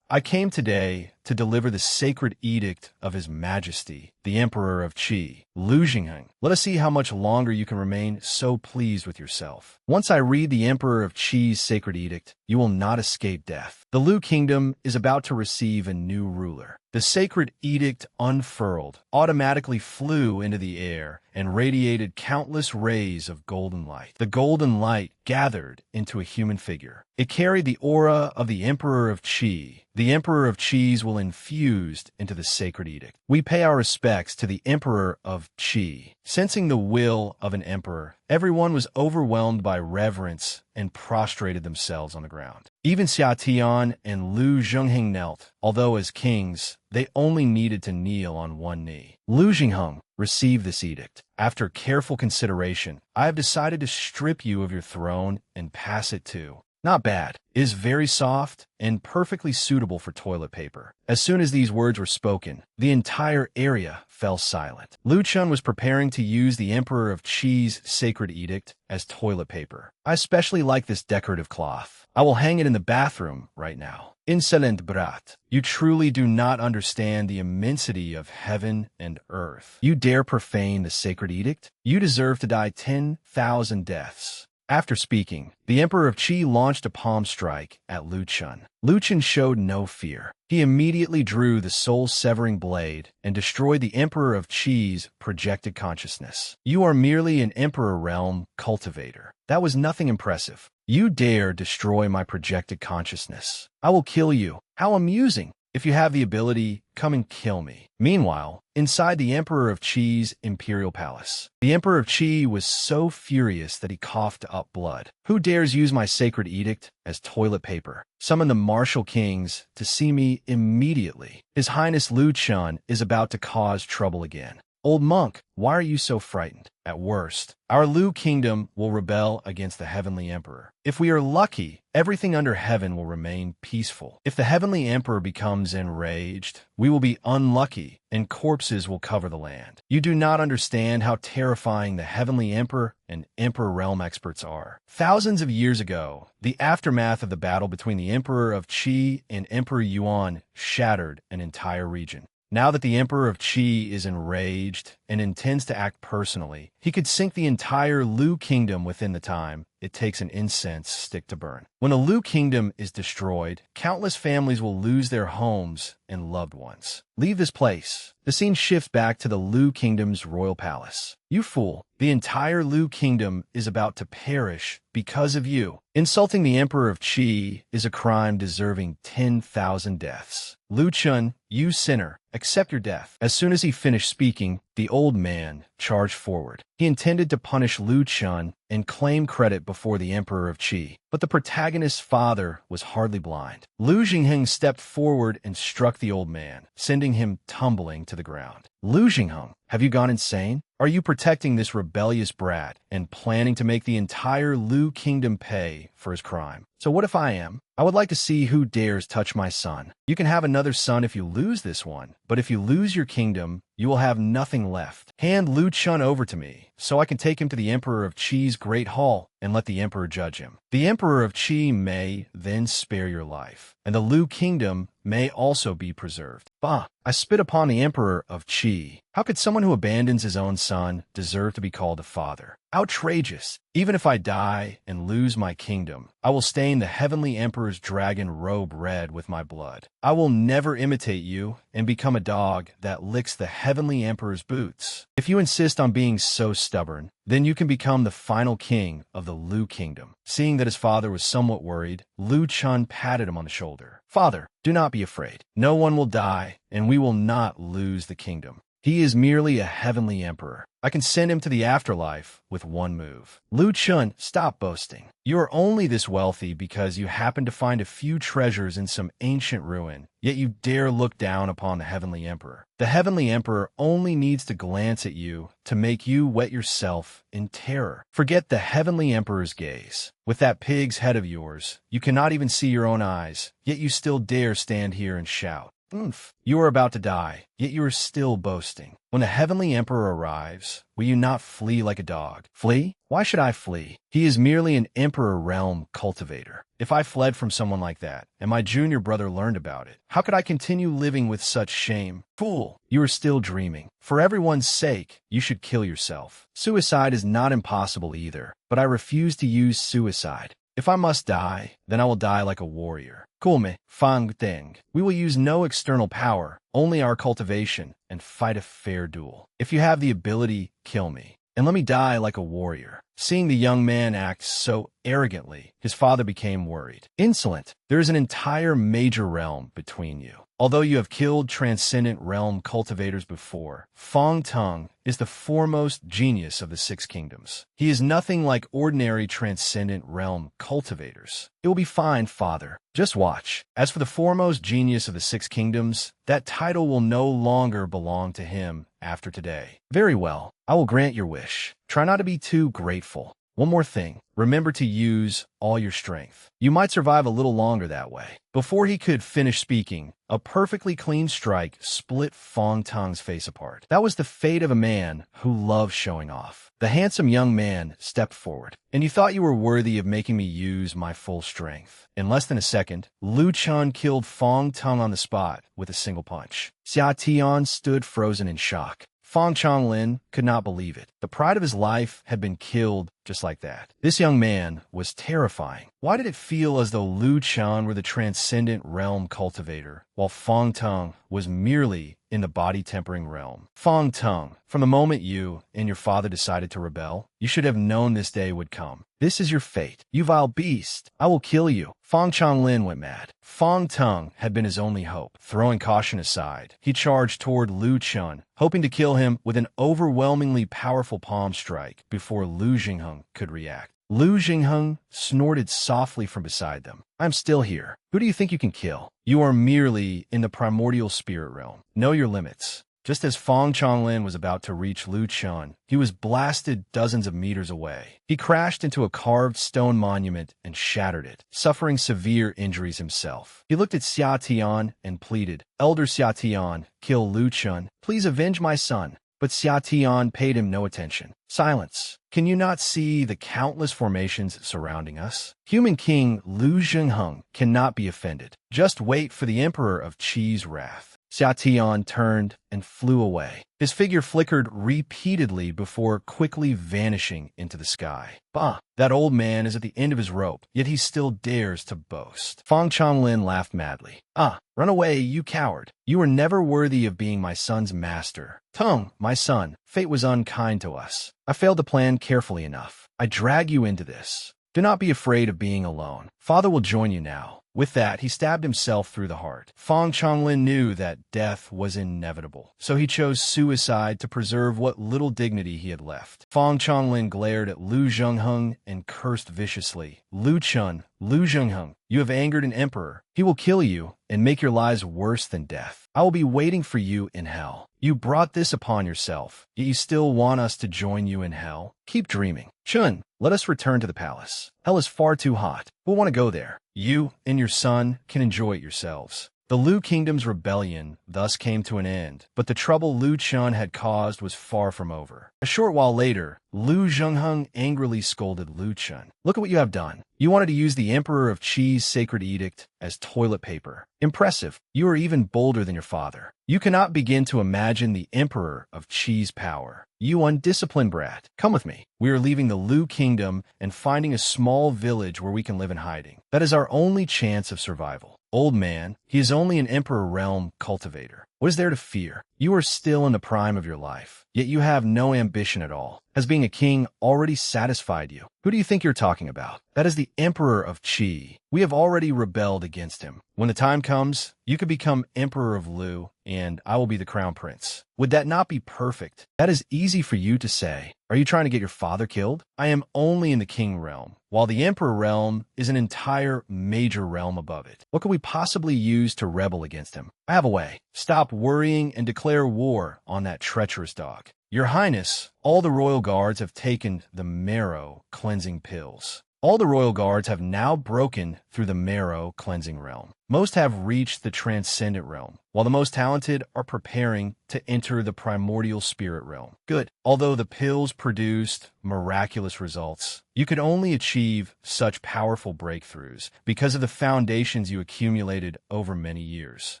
I came today to deliver the sacred edict of His Majesty, the Emperor of Qi. Lu Jingheng, let us see how much longer you can remain so pleased with yourself. Once I read the Emperor of Qi's sacred edict, you will not escape death. The Lu Kingdom is about to receive a new ruler. The sacred edict unfurled, automatically flew into the air, and radiated countless rays of golden light. The golden light gathered into a human figure. It carried the aura of the Emperor of Qi. The Emperor of Qi's will infused into the sacred edict. We pay our respects to the Emperor of Qi. Sensing the will of an emperor, everyone was overwhelmed by reverence and prostrated themselves on the ground. Even Xia Tian and Lu Jingheng knelt, although as kings, they only needed to kneel on one knee. Lu Jingheng, receive this edict. After careful consideration, I have decided to strip you of your throne and pass it to. Not bad. It is very soft and perfectly suitable for toilet paper. As soon as these words were spoken, the entire area fell silent. Lu Chun was preparing to use the Emperor of Qi's sacred edict as toilet paper. I especially like this decorative cloth. I will hang it in the bathroom right now. Insolent brat, you truly do not understand the immensity of heaven and earth. You dare profane the sacred edict? You deserve to die 10,000 deaths. After speaking, the Emperor of Qi launched a palm strike at Lu Chun. Lu Chun showed no fear. He immediately drew the soul-severing blade and destroyed the Emperor of Qi's projected consciousness. You are merely an Emperor realm cultivator. That was nothing impressive. You dare destroy my projected consciousness. I will kill you. How amusing. If you have the ability, come and kill me. Meanwhile, inside the Emperor of Qi's imperial palace, the Emperor of Qi was so furious that he coughed up blood. Who dares use my sacred edict as toilet paper? Summon the martial kings to see me immediately. His Highness Lu Chun is about to cause trouble again. Old monk, why are you so frightened? At worst, our Lu Kingdom will rebel against the Heavenly Emperor. If we are lucky, everything under heaven will remain peaceful. If the Heavenly Emperor becomes enraged, we will be unlucky, and corpses will cover the land. You do not understand how terrifying the Heavenly Emperor and Emperor Realm experts are. Thousands of years ago, the aftermath of the battle between the Emperor of Qi and Emperor Yuan shattered an entire region. Now that the Emperor of Qi is enraged and intends to act personally, he could sink the entire Lu Kingdom within the time it takes an incense stick to burn. When a Lu kingdom is destroyed, countless families will lose their homes and loved ones. Leave this place. The scene shifts back to the Lu kingdom's royal palace. You fool. The entire Lu kingdom is about to perish because of you. Insulting the Emperor of Qi is a crime deserving 10,000 deaths. Lu Chun, you sinner, accept your death. As soon as he finished speaking, the old man charged forward. He intended to punish Lu Chun and claim credit before the Emperor of Qi. But the protagonist's father was hardly blind. Lu Jingheng stepped forward and struck the old man, sending him tumbling to the ground. Lu Jingheng, have you gone insane? Are you protecting this rebellious brat and planning to make the entire Lu kingdom pay for his crime? So what if I am? I would like to see who dares touch my son. You can have another son if you lose this one, but if you lose your kingdom, you will have nothing left. Hand Lu Chun over to me, so I can take him to the Emperor of Qi's great hall and let the Emperor judge him. The Emperor of Qi may then spare your life, and the Lu kingdom may also be preserved. Bah! I spit upon the Emperor of Qi. How could someone who abandons his own son deserve to be called a father? Outrageous! Even if I die and lose my kingdom, I will stain the heavenly emperor's dragon robe red with my blood. I will never imitate you and become a dog that licks the heavenly emperor's boots. If you insist on being so stubborn, then you can become the final king of the Lu kingdom. Seeing that his father was somewhat worried, Lu Chun patted him on the shoulder. Father, do not be afraid. No one will die, and we will not lose the kingdom. He is merely a heavenly emperor. I can send him to the afterlife with one move. Lu Chun, stop boasting. You are only this wealthy because you happen to find a few treasures in some ancient ruin, yet you dare look down upon the heavenly emperor. The heavenly emperor only needs to glance at you to make you wet yourself in terror. Forget the heavenly emperor's gaze. With that pig's head of yours, you cannot even see your own eyes, yet you still dare stand here and shout. Oomph. You are about to die, yet you are still boasting. When the heavenly emperor arrives, will you not flee like a dog? Flee? Why should I flee? He is merely an emperor realm cultivator. If I fled from someone like that, and my junior brother learned about it, how could I continue living with such shame? Fool, you are still dreaming. For everyone's sake, you should kill yourself. Suicide is not impossible either, but I refuse to use suicide. If I must die, then I will die like a warrior. Kulme, Fang Deng. We will use no external power, only our cultivation, and fight a fair duel. If you have the ability, kill me, and let me die like a warrior. Seeing the young man act so arrogantly, his father became worried. Insolent, there is an entire major realm between you. Although you have killed transcendent realm cultivators before, Fang Tung is the foremost genius of the Six Kingdoms. He is nothing like ordinary transcendent realm cultivators. It will be fine, father. Just watch. As for the foremost genius of the Six Kingdoms, that title will no longer belong to him after today. Very well. I will grant your wish. Try not to be too grateful. One more thing. Remember to use all your strength. You might survive a little longer that way. Before he could finish speaking, a perfectly clean strike split Fang Tung's face apart. That was the fate of a man who loves showing off. The handsome young man stepped forward. And you thought you were worthy of making me use my full strength. In less than a second, Lu Chun killed Fang Tung on the spot with a single punch. Xia Tian stood frozen in shock. Fang Changlin could not believe it. The pride of his life had been killed just like that. This young man was terrifying. Why did it feel as though Lu Chun were the transcendent realm cultivator, while Fang Tung was merely in the body-tempering realm? Fang Tung, from the moment you and your father decided to rebel, you should have known this day would come. This is your fate. You vile beast. I will kill you. Fang Changlin went mad. Fang Tung had been his only hope. Throwing caution aside, he charged toward Lu Chun, hoping to kill him with an overwhelmingly powerful palm strike before Lu Jingheng could react. Lu Jingheng snorted softly from beside them. I'm still here. Who do you think you can kill? You are merely in the primordial spirit realm. Know your limits. Just as Fang Changlin was about to reach Lu Chun, he was blasted dozens of meters away. He crashed into a carved stone monument and shattered it, suffering severe injuries himself. He looked at Xia Tian and pleaded, Elder Xia Tian, kill Lu Chun. Please avenge my son. But Xia Tian paid him no attention. Silence. Can you not see the countless formations surrounding us? Human King Lu Jingheng cannot be offended. Just wait for the Emperor of Qi's wrath. Xia Tian turned and flew away. His figure flickered repeatedly before quickly vanishing into the sky. Bah, that old man is at the end of his rope, yet he still dares to boast. Fang Changlin laughed madly. Ah, run away, you coward. You were never worthy of being my son's master. Tung, my son, fate was unkind to us. I failed to plan carefully enough. I drag you into this. Do not be afraid of being alone. Father will join you now. With that, he stabbed himself through the heart. Fang Changlin knew that death was inevitable, so he chose suicide to preserve what little dignity he had left. Fang Changlin glared at Lu Zhengheng and cursed viciously. Lu Zhengheng, you have angered an emperor. He will kill you and make your lives worse than death. I will be waiting for you in hell. You brought this upon yourself, yet you still want us to join you in hell? Keep dreaming. Chun, let us return to the palace. Hell is far too hot. We'll want to go there. You and your son can enjoy it yourselves. The Lu Kingdom's rebellion thus came to an end, but the trouble Lu Chun had caused was far from over. A short while later, Lu Zhengheng angrily scolded Lu Chun. Look at what you have done. You wanted to use the Emperor of Qi's sacred edict as toilet paper. Impressive. You are even bolder than your father. You cannot begin to imagine the Emperor of Qi's power. You undisciplined brat. Come with me. We are leaving the Lu Kingdom and finding a small village where we can live in hiding. That is our only chance of survival. Old man, he is only an Emperor realm cultivator. What is there to fear? You are still in the prime of your life, yet you have no ambition at all. Has being a king already satisfied you? Who do you think you're talking about? That is the Emperor of Qi. We have already rebelled against him. When the time comes, you could become Emperor of Lu, and I will be the crown prince. Would that not be perfect? That is easy for you to say. Are you trying to get your father killed? I am only in the king realm, while the emperor realm is an entire major realm above it. What could we possibly use to rebel against him? I have a way. Stop worrying and declare war on that treacherous dog. Your Highness, all the royal guards have taken the marrow cleansing pills. All the royal guards have now broken through the marrow cleansing realm. Most have reached the transcendent realm, while the most talented are preparing to enter the primordial spirit realm. Good. Although the pills produced miraculous results, you could only achieve such powerful breakthroughs because of the foundations you accumulated over many years.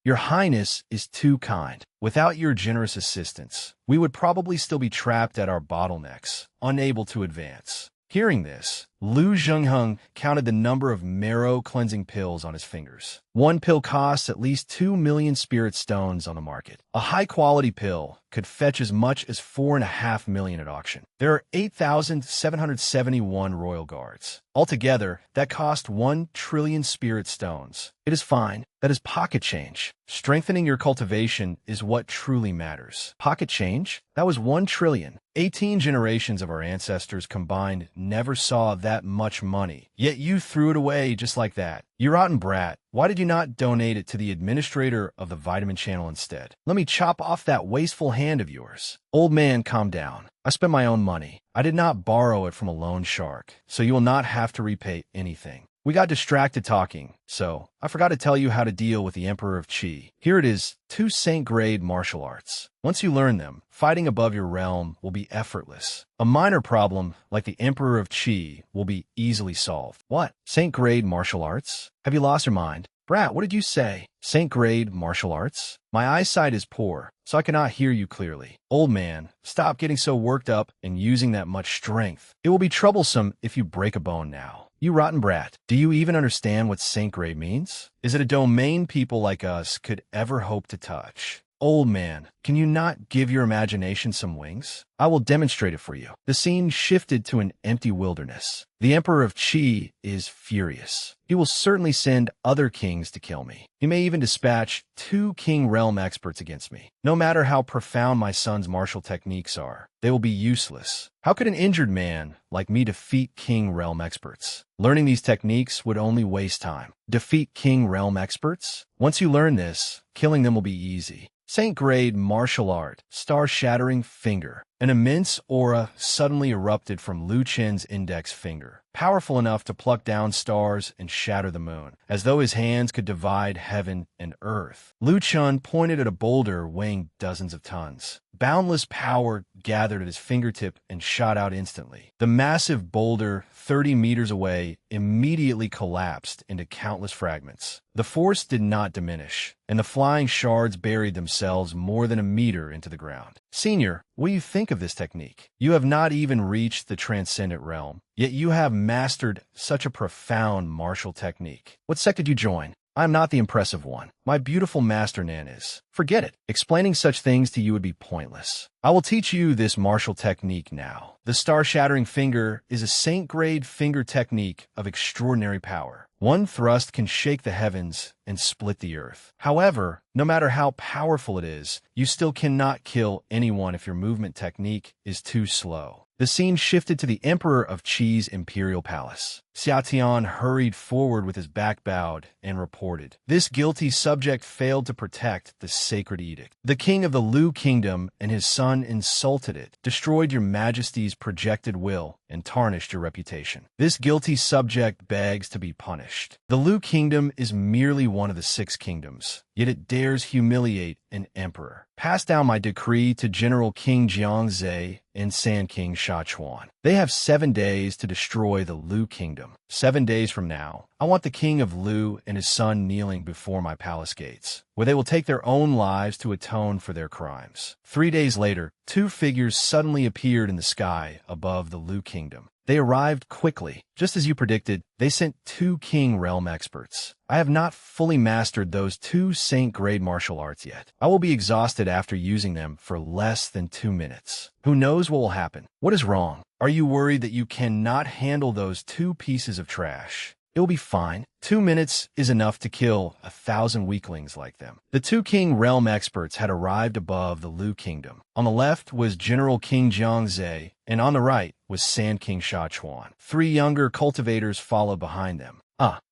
Your Highness is too kind. Without your generous assistance, we would probably still be trapped at our bottlenecks, unable to advance. Hearing this, Lu Zhengheng counted the number of marrow-cleansing pills on his fingers. One pill costs at least 2 million spirit stones on the market. A high-quality pill could fetch as much as 4.5 million at auction. There are 8,771 royal guards. Altogether, that cost 1 trillion spirit stones. It is fine. That is pocket change. Strengthening your cultivation is what truly matters. Pocket change? That was 1 trillion. 18 generations of our ancestors combined never saw that much money. Yet you threw it away just like that. You rotten brat. Why did you not donate it to the administrator of the vitamin channel instead? Let me chop off that wasteful hand of yours. Old man, calm down. I spent my own money. I did not borrow it from a loan shark, so you will not have to repay anything. We got distracted talking, so I forgot to tell you how to deal with the Emperor of Qi. Here it is, 2 Saint-grade martial arts. Once you learn them, fighting above your realm will be effortless. A minor problem, like the Emperor of Qi, will be easily solved. What? Saint-grade martial arts? Have you lost your mind? Brat, what did you say? Saint-grade martial arts? My eyesight is poor, so I cannot hear you clearly. Old man, stop getting so worked up and using that much strength. It will be troublesome if you break a bone now. You rotten brat, do you even understand what Saint Grade means? Is it a domain people like us could ever hope to touch? Old man, can you not give your imagination some wings? I will demonstrate it for you. The scene shifted to an empty wilderness. The Emperor of Qi is furious. He will certainly send other kings to kill me. He may even dispatch 2 king realm experts against me. No matter how profound my son's martial techniques are, they will be useless. How could an injured man like me defeat king realm experts? Learning these techniques would only waste time. Defeat king realm experts? Once you learn this, killing them will be easy. Saint-grade martial art, star-shattering finger. An immense aura suddenly erupted from Lu Chen's index finger. powerful enough to pluck down stars and shatter the moon, as though his hands could divide heaven and earth. Lu Chun pointed at a boulder weighing dozens of tons. Boundless power gathered at his fingertip and shot out instantly. The massive boulder, 30 meters away, immediately collapsed into countless fragments. The force did not diminish, and the flying shards buried themselves more than a meter into the ground. Senior, what do you think of this technique? You have not even reached the transcendent realm, yet you have mastered such a profound martial technique. What sect did you join? I am not the impressive one. My beautiful master Nan is. Forget it. Explaining such things to you would be pointless. I will teach you this martial technique now. The star-shattering finger is a saint-grade finger technique of extraordinary power. One thrust can shake the heavens and split the earth. However, no matter how powerful it is, you still cannot kill anyone if your movement technique is too slow. The scene shifted to the Emperor of Qi's imperial palace. Xia Tian hurried forward with his back bowed and reported, "This guilty subject failed to protect the sacred edict. The king of the Lu kingdom and his son insulted it, destroyed your majesty's projected will, and tarnished your reputation. This guilty subject begs to be punished. The Lu kingdom is merely one of the 6 kingdoms, yet it dares humiliate an emperor. Pass down my decree to General King Jiangze and Sand King Sha Chuan. They have 7 days to destroy the Lu kingdom. 7 days from now, I want the king of Lu and his son kneeling before my palace gates, where they will take their own lives to atone for their crimes." 3 days later, 2 figures suddenly appeared in the sky above the Lu kingdom. They arrived quickly. Just as you predicted, they sent 2 king realm experts. I have not fully mastered those 2 saint-grade martial arts yet. I will be exhausted after using them for less than 2 minutes. Who knows what will happen? What is wrong? Are you worried that you cannot handle those 2 pieces of trash? It will be fine. 2 minutes is enough to kill 1,000 weaklings like them. The 2 king realm experts had arrived above the Lu kingdom. On the left was General King Jiangze, and on the right was Sand King Sha Chuan. 3 younger cultivators followed behind them.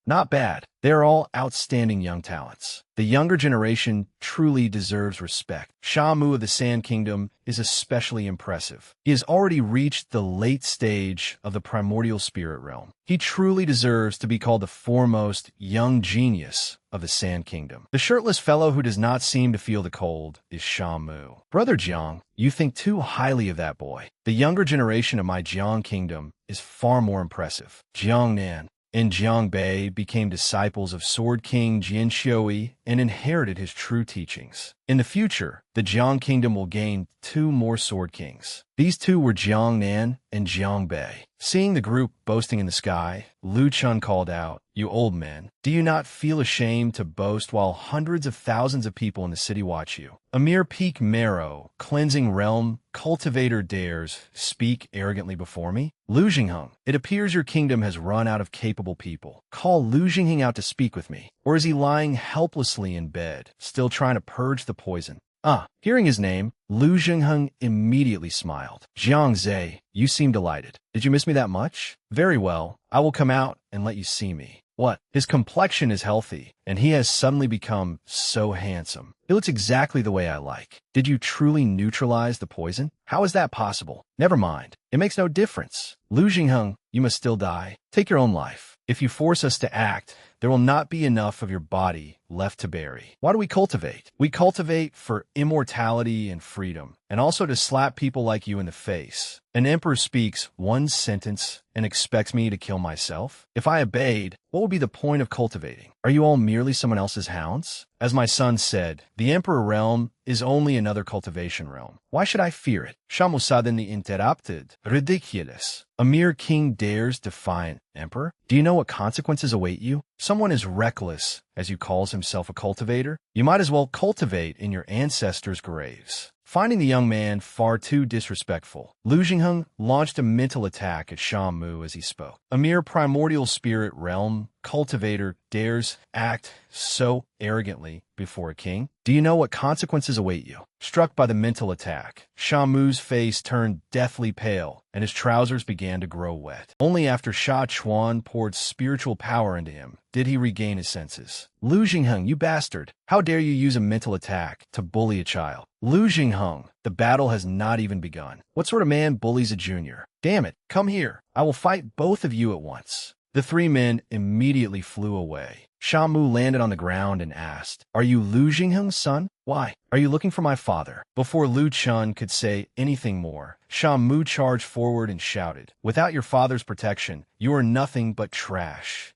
Not bad. They are all outstanding young talents. The younger generation truly deserves respect. Sha Mu of the Sand Kingdom is especially impressive. He has already reached the late stage of the primordial spirit realm. He truly deserves to be called the foremost young genius of the Sand Kingdom. The shirtless fellow who does not seem to feel the cold is Sha Mu. Brother Jiang, you think too highly of that boy. The younger generation of my Jiang Kingdom is far more impressive. Jiang Nan and Jiang Bei became disciples of Sword King Jian Xiui and inherited his true teachings. In the future, the Jiang Kingdom will gain 2 more Sword Kings. These 2 were Jiang Nan and Jiang Bei. Seeing the group boasting in the sky, Lu Chun called out, "You old men, do you not feel ashamed to boast while hundreds of thousands of people in the city watch you? A mere peak marrow, cleansing realm, cultivator dares speak arrogantly before me? Lu Jingheng, it appears your kingdom has run out of capable people. Call Lu Jingheng out to speak with me. Or is he lying helplessly in bed, still trying to purge the poison?" Hearing his name, Lu Jingheng immediately smiled. "Jiangze, you seem delighted. Did you miss me that much? Very well, I will come out and let you see me." What? His complexion is healthy, and he has suddenly become so handsome. He looks exactly the way I like. Did you truly neutralize the poison? How is that possible? Never mind. It makes no difference. Lu Jingheng, you must still die. Take your own life. If you force us to act, there will not be enough of your body left to bury. Why do we cultivate? We cultivate for immortality and freedom, and also to slap people like you in the face. An emperor speaks one sentence and expects me to kill myself? If I obeyed, what would be the point of cultivating? Are you all merely someone else's hounds? As my son said, the emperor realm is only another cultivation realm. Why should I fear it? Shamu suddenly interrupted. Ridiculous. A mere king dares defy an emperor? Do you know what consequences await you? Someone as reckless as you calls himself a cultivator? You might as well cultivate in your ancestors' graves. Finding the young man far too disrespectful, Lu Jingheng launched a mental attack at Sha Mu as he spoke. A mere primordial spirit realm cultivator dares act so arrogantly before a king? Do you know what consequences await you? Struck by the mental attack, Shamu's face turned deathly pale, and his trousers began to grow wet. Only after Sha Chuan poured spiritual power into him did he regain his senses. Lu Jingheng, you bastard! How dare you use a mental attack to bully a child? Lu Jingheng, the battle has not even begun. What sort of man bullies a junior? Damn it, come here. I will fight both of you at once. The three men immediately flew away. Shamu landed on the ground and asked, "Are you Lu Jingheng's son? Why? Are you looking for my father?" Before Lu Chun could say anything more, Shamu charged forward and shouted, "Without your father's protection, you are nothing but trash."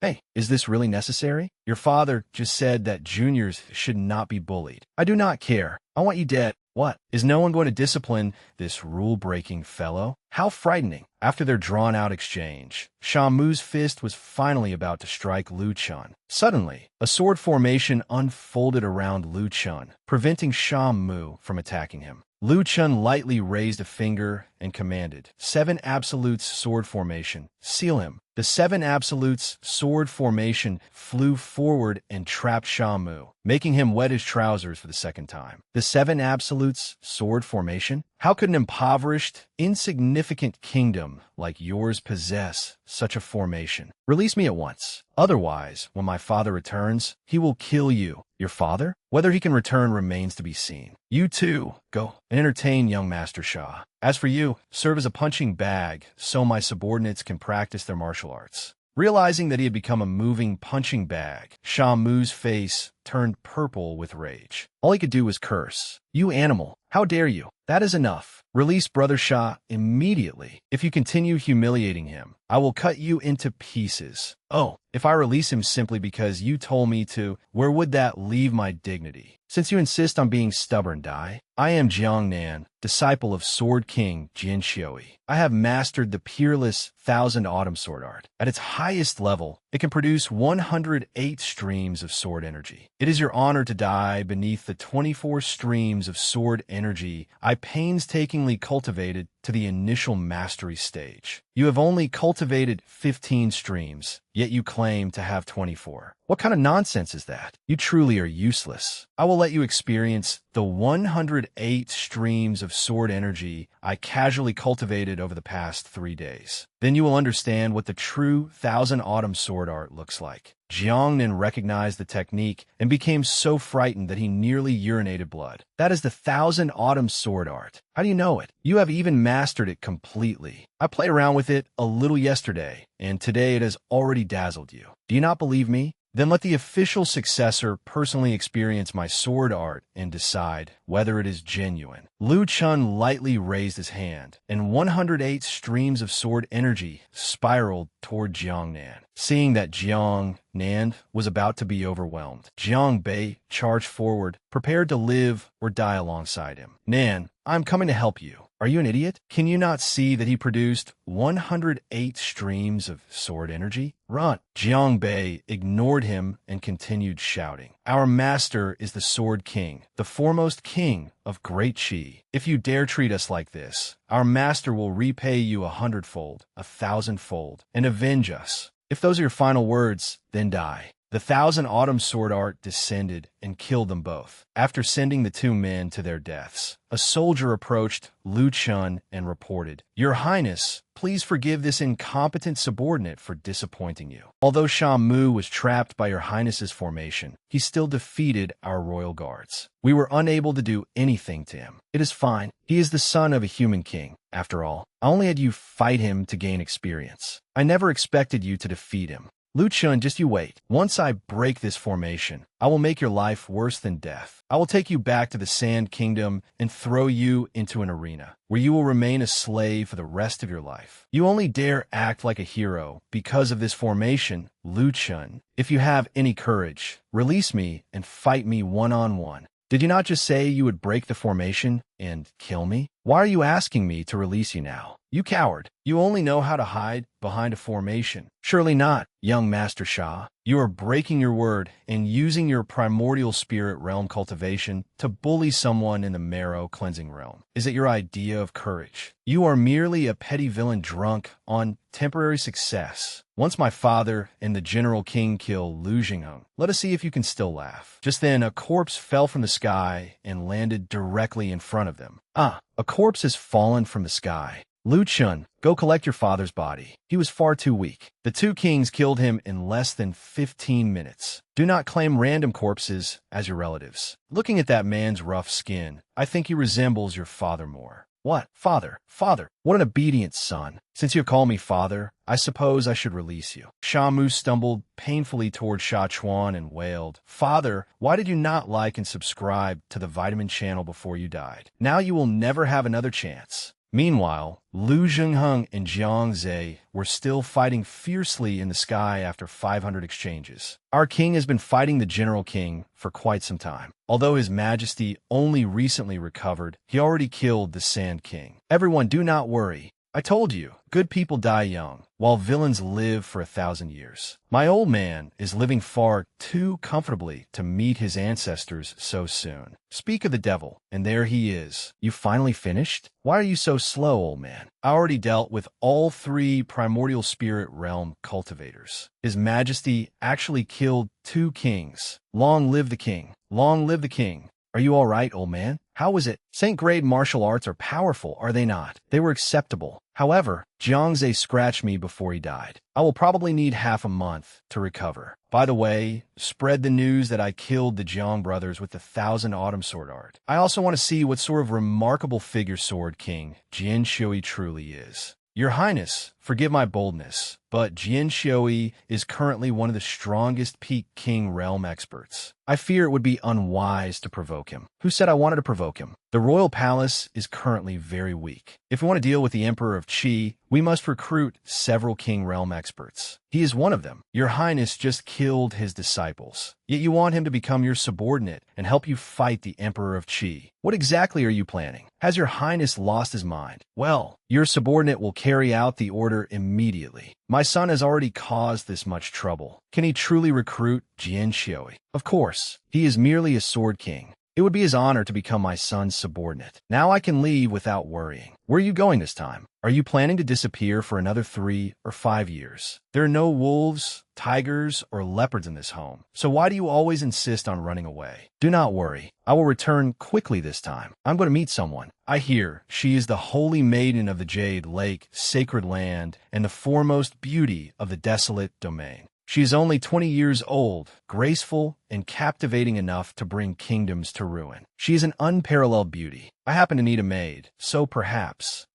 Hey, is this really necessary? Your father just said that juniors should not be bullied. I do not care. I want you dead. What? Is no one going to discipline this rule-breaking fellow? How frightening. After their drawn-out exchange, Shamu's fist was finally about to strike Lu Chun. Suddenly, a sword formation unfolded around Lu Chun, preventing Shamu from attacking him. Lu Chun lightly raised a finger and commanded, "Seven Absolutes Sword Formation. Seal him." The Seven Absolutes Sword Formation flew forward and trapped Shamu, making him wet his trousers for the second time. The Seven Absolutes Sword Formation? How could an impoverished, insignificant kingdom like yours possess such a formation? Release me at once. Otherwise, when my father returns, he will kill you. Your father? Whether he can return remains to be seen. You too, go and entertain young Master Sha. As for you, serve as a punching bag so my subordinates can practice their martial arts. Realizing that he had become a moving punching bag, Shamu's face turned purple with rage. All he could do was curse. "You animal! How dare you! That is enough. Release Brother Sha immediately. If you continue humiliating him, I will cut you into pieces. Oh, if I release him simply because you told me to, where would that leave my dignity? Since you insist on being stubborn, Dai, I am Jiangnan, disciple of Sword King Jin Xiui. I have mastered the peerless Thousand Autumn Sword Art. At its highest level, it can produce 108 streams of sword energy. It is your honor to die beneath the 24 streams of sword energy I painstakingly cultivated to the initial mastery stage. You have only cultivated 15 streams, yet you claim to have 24. What kind of nonsense is that? You truly are useless. I will let you experience the 108 streams of sword energy I casually cultivated over the past 3 days. Then you will understand what the true Thousand Autumn Sword Art looks like. Jiangnan recognized the technique and became so frightened that he nearly urinated blood. That is the Thousand Autumn Sword Art. How do you know it? You have even mastered it completely. I played around with it a little yesterday, and today it has already dazzled you. Do you not believe me? Then let the official successor personally experience my sword art and decide whether it is genuine. Lu Chun lightly raised his hand, and 108 streams of sword energy spiraled toward Jiangnan. Seeing that Jiangnan was about to be overwhelmed, Jiang Bei charged forward, prepared to live or die alongside him. "Nan, I'm coming to help you. Are you an idiot? Can you not see that he produced 108 streams of sword energy? Run!" Jiang Bei ignored him and continued shouting, "Our master is the Sword King, the foremost king of Great Qi. If you dare treat us like this, our master will repay you 100-fold, 1,000-fold, and avenge us. If those are your final words, then die." The Thousand Autumn Sword Art descended and killed them both. After sending the two men to their deaths, a soldier approached Lu Chun and reported, "Your Highness, please forgive this incompetent subordinate for disappointing you. Although Shamu was trapped by your Highness's formation, he still defeated our royal guards. We were unable to do anything to him. It is fine. He is the son of a human king. After all, I only had you fight him to gain experience. I never expected you to defeat him. Lu Chun, just you wait. Once I break this formation, I will make your life worse than death. I will take you back to the Sand Kingdom and throw you into an arena, where you will remain a slave for the rest of your life. You only dare act like a hero because of this formation, Lu Chun. If you have any courage, release me and fight me one-on-one. Did you not just say you would break the formation and kill me? Why are you asking me to release you now? You coward! You only know how to hide behind a formation. Surely not, young Master Shah. You are breaking your word and using your primordial spirit realm cultivation to bully someone in the marrow cleansing realm. Is it your idea of courage? You are merely a petty villain drunk on temporary success. Once my father and the General King kill Lu Jingheng, let us see if you can still laugh. Just then, a corpse fell from the sky and landed directly in front of them. Ah, a corpse has fallen from the sky. Lu Chun, go collect your father's body. He was far too weak. The two kings killed him in less than 15 minutes. Do not claim random corpses as your relatives. Looking at that man's rough skin, I think he resembles your father more. What? Father? Father? What an obedient son. Since you have called me father, I suppose I should release you. Sha Mu stumbled painfully toward Sha Chuan and wailed, Father, why did you not like and subscribe to the vitamin channel before you died? Now you will never have another chance. Meanwhile, Lu Jingheng and Jiang Zhe were still fighting fiercely in the sky after 500 exchanges. Our king has been fighting the General King for quite some time. Although His Majesty only recently recovered, he already killed the Sand King. Everyone, do not worry. I told you, good people die young, while villains live for 1,000 years. My old man is living far too comfortably to meet his ancestors so soon. Speak of the devil, and there he is. You finally finished? Why are you so slow, old man? I already dealt with all 3 primordial spirit realm cultivators. His Majesty actually killed 2 kings. Long live the king! Long live the king! Are you all right, old man? How was it? Saint-grade martial arts are powerful, are they not? They were acceptable. However, Jiangze scratched me before he died. I will probably need half a month to recover. By the way, spread the news that I killed the Jiang brothers with the 1,000 Autumn Sword Art. I also want to see what sort of remarkable figure Sword King Jian Shui truly is. Your Highness, forgive my boldness, but Jian Shui is currently one of the strongest Peak King realm experts. I fear it would be unwise to provoke him. Who said I wanted to provoke him? The royal palace is currently very weak. If we want to deal with the Emperor of Qi, we must recruit several King realm experts. He is one of them. Your Highness just killed his disciples. Yet you want him to become your subordinate and help you fight the Emperor of Qi. What exactly are you planning? Has your Highness lost his mind? Well, your subordinate will carry out the order immediately. My son has already caused this much trouble. Can he truly recruit Jian Shui? Of course, he is merely a sword king. It would be his honor to become my son's subordinate. Now I can leave without worrying. Where are you going this time? Are you planning to disappear for another 3 or 5 years? There are no wolves, tigers, or leopards in this home, so why do you always insist on running away? Do not worry. I will return quickly this time. I'm going to meet someone. I hear she is the holy maiden of the Jade Lake, sacred land, and the foremost beauty of the desolate domain. She is only 20 years old, graceful, and captivating enough to bring kingdoms to ruin. She is an unparalleled beauty. I happen to need a maid, so perhaps...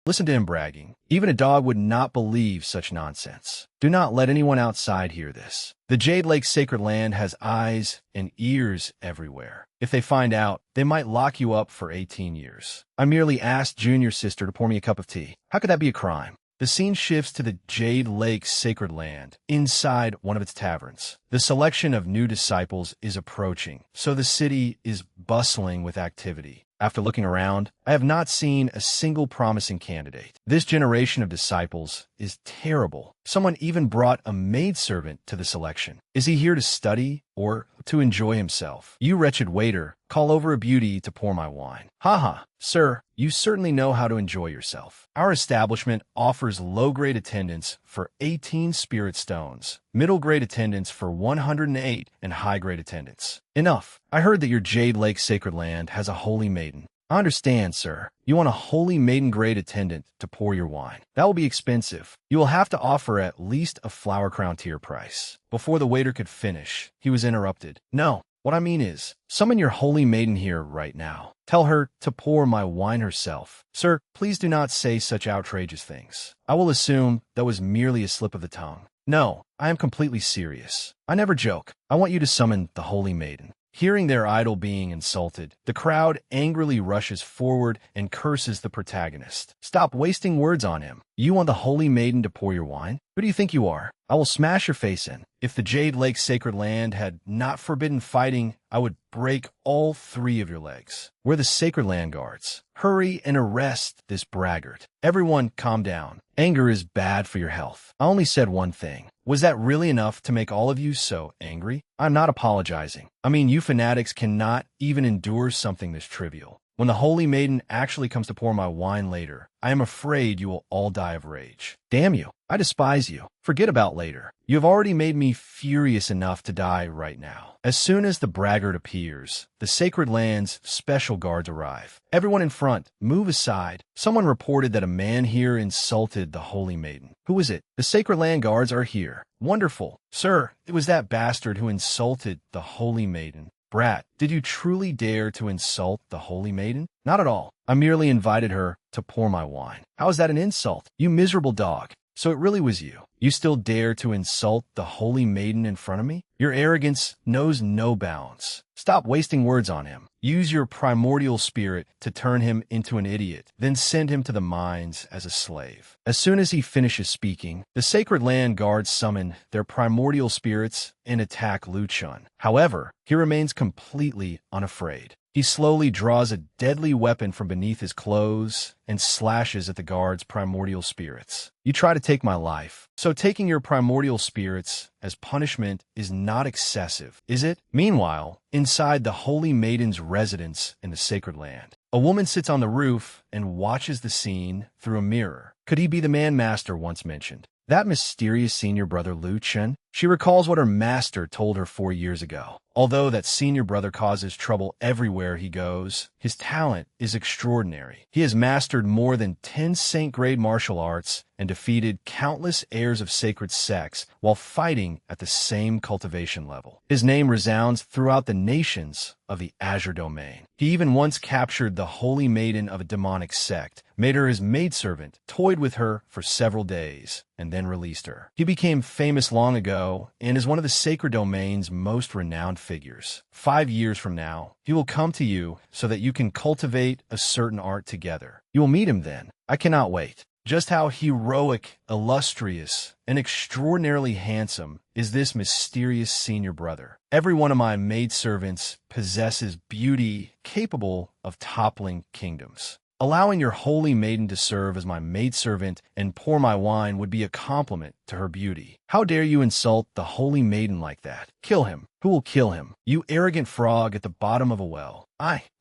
Listen to him bragging. Even a dog would not believe such nonsense. Do not let anyone outside hear this. The Jade Lake Sacred Land has eyes and ears everywhere. If they find out, they might lock you up for 18 years. I merely asked Junior Sister to pour me a cup of tea. How could that be a crime? The scene shifts to the Jade Lake Sacred Land, inside one of its taverns. The selection of new disciples is approaching, so the city is bustling with activity. After looking around, I have not seen a single promising candidate. This generation of disciples is terrible. Someone even brought a maidservant to the selection. Is he here to study or to enjoy himself? You wretched waiter, call over a beauty to pour my wine. Haha, sir, you certainly know how to enjoy yourself. Our establishment offers low-grade attendance for 18 spirit stones, middle-grade attendance for 108, and high-grade attendance. Enough. I heard that your Jade Lake Sacred Land has a holy maiden. I understand, sir. You want a holy maiden-grade attendant to pour your wine. That will be expensive. You will have to offer at least a flower crown tier price. Before the waiter could finish, he was interrupted. No, what I mean is, summon your holy maiden here right now. Tell her to pour my wine herself. Sir, please do not say such outrageous things. I will assume that was merely a slip of the tongue. No, I am completely serious. I never joke. I want you to summon the holy maiden. Hearing their idol being insulted, the crowd angrily rushes forward and curses the protagonist. Stop wasting words on him. You want the holy maiden to pour your wine? Who do you think you are? I will smash your face in. If the Jade Lake sacred land had not forbidden fighting, I would break all 3 of your legs. We're the sacred land guards. Hurry and arrest this braggart. Everyone calm down. Anger is bad for your health. I only said one thing. Was that really enough to make all of you so angry? I'm not apologizing. I mean, you fanatics cannot even endure something this trivial. When the holy maiden actually comes to pour my wine later, I am afraid you will all die of rage. Damn you. I despise you. Forget about later. You have already made me furious enough to die right now. As soon as the braggart appears, the sacred land's special guards arrive. Everyone in front, move aside. Someone reported that a man here insulted the holy maiden. Who is it? The sacred land guards are here. Wonderful. Sir, it was that bastard who insulted the holy maiden. Brat, did you truly dare to insult the holy maiden? Not at all. I merely invited her to pour my wine. How is that an insult? You miserable dog. So it really was you. You still dare to insult the holy maiden in front of me? Your arrogance knows no bounds. Stop wasting words on him. Use your primordial spirit to turn him into an idiot, then send him to the mines as a slave. As soon as he finishes speaking, the sacred land guards summon their primordial spirits and attack Lu Chun. However, he remains completely unafraid. He slowly draws a deadly weapon from beneath his clothes and slashes at the guard's primordial spirits. You try to take my life, so taking your primordial spirits as punishment is not excessive, is it? Meanwhile, inside the holy maiden's residence in the sacred land, a woman sits on the roof and watches the scene through a mirror. Could he be the man master once mentioned? That mysterious senior brother Lu Chen? She recalls what her master told her 4 years ago. Although that senior brother causes trouble everywhere he goes, his talent is extraordinary. He has mastered more than 10 Saint-grade martial arts and defeated countless heirs of sacred sects while fighting at the same cultivation level. His name resounds throughout the nations of the Azure Domain. He even once captured the holy maiden of a demonic sect, made her his maidservant, toyed with her for several days, and then released her. He became famous long ago and is one of the sacred domain's most renowned figures. 5 years from now, he will come to you so that you can cultivate a certain art together. You will meet him then. I cannot wait. Just how heroic, illustrious, and extraordinarily handsome is this mysterious senior brother. Every one of my maidservants possesses beauty capable of toppling kingdoms. Allowing your holy maiden to serve as my maidservant and pour my wine would be a compliment to her beauty. How dare you insult the holy maiden like that? Kill him. Who will kill him? You arrogant frog at the bottom of a well.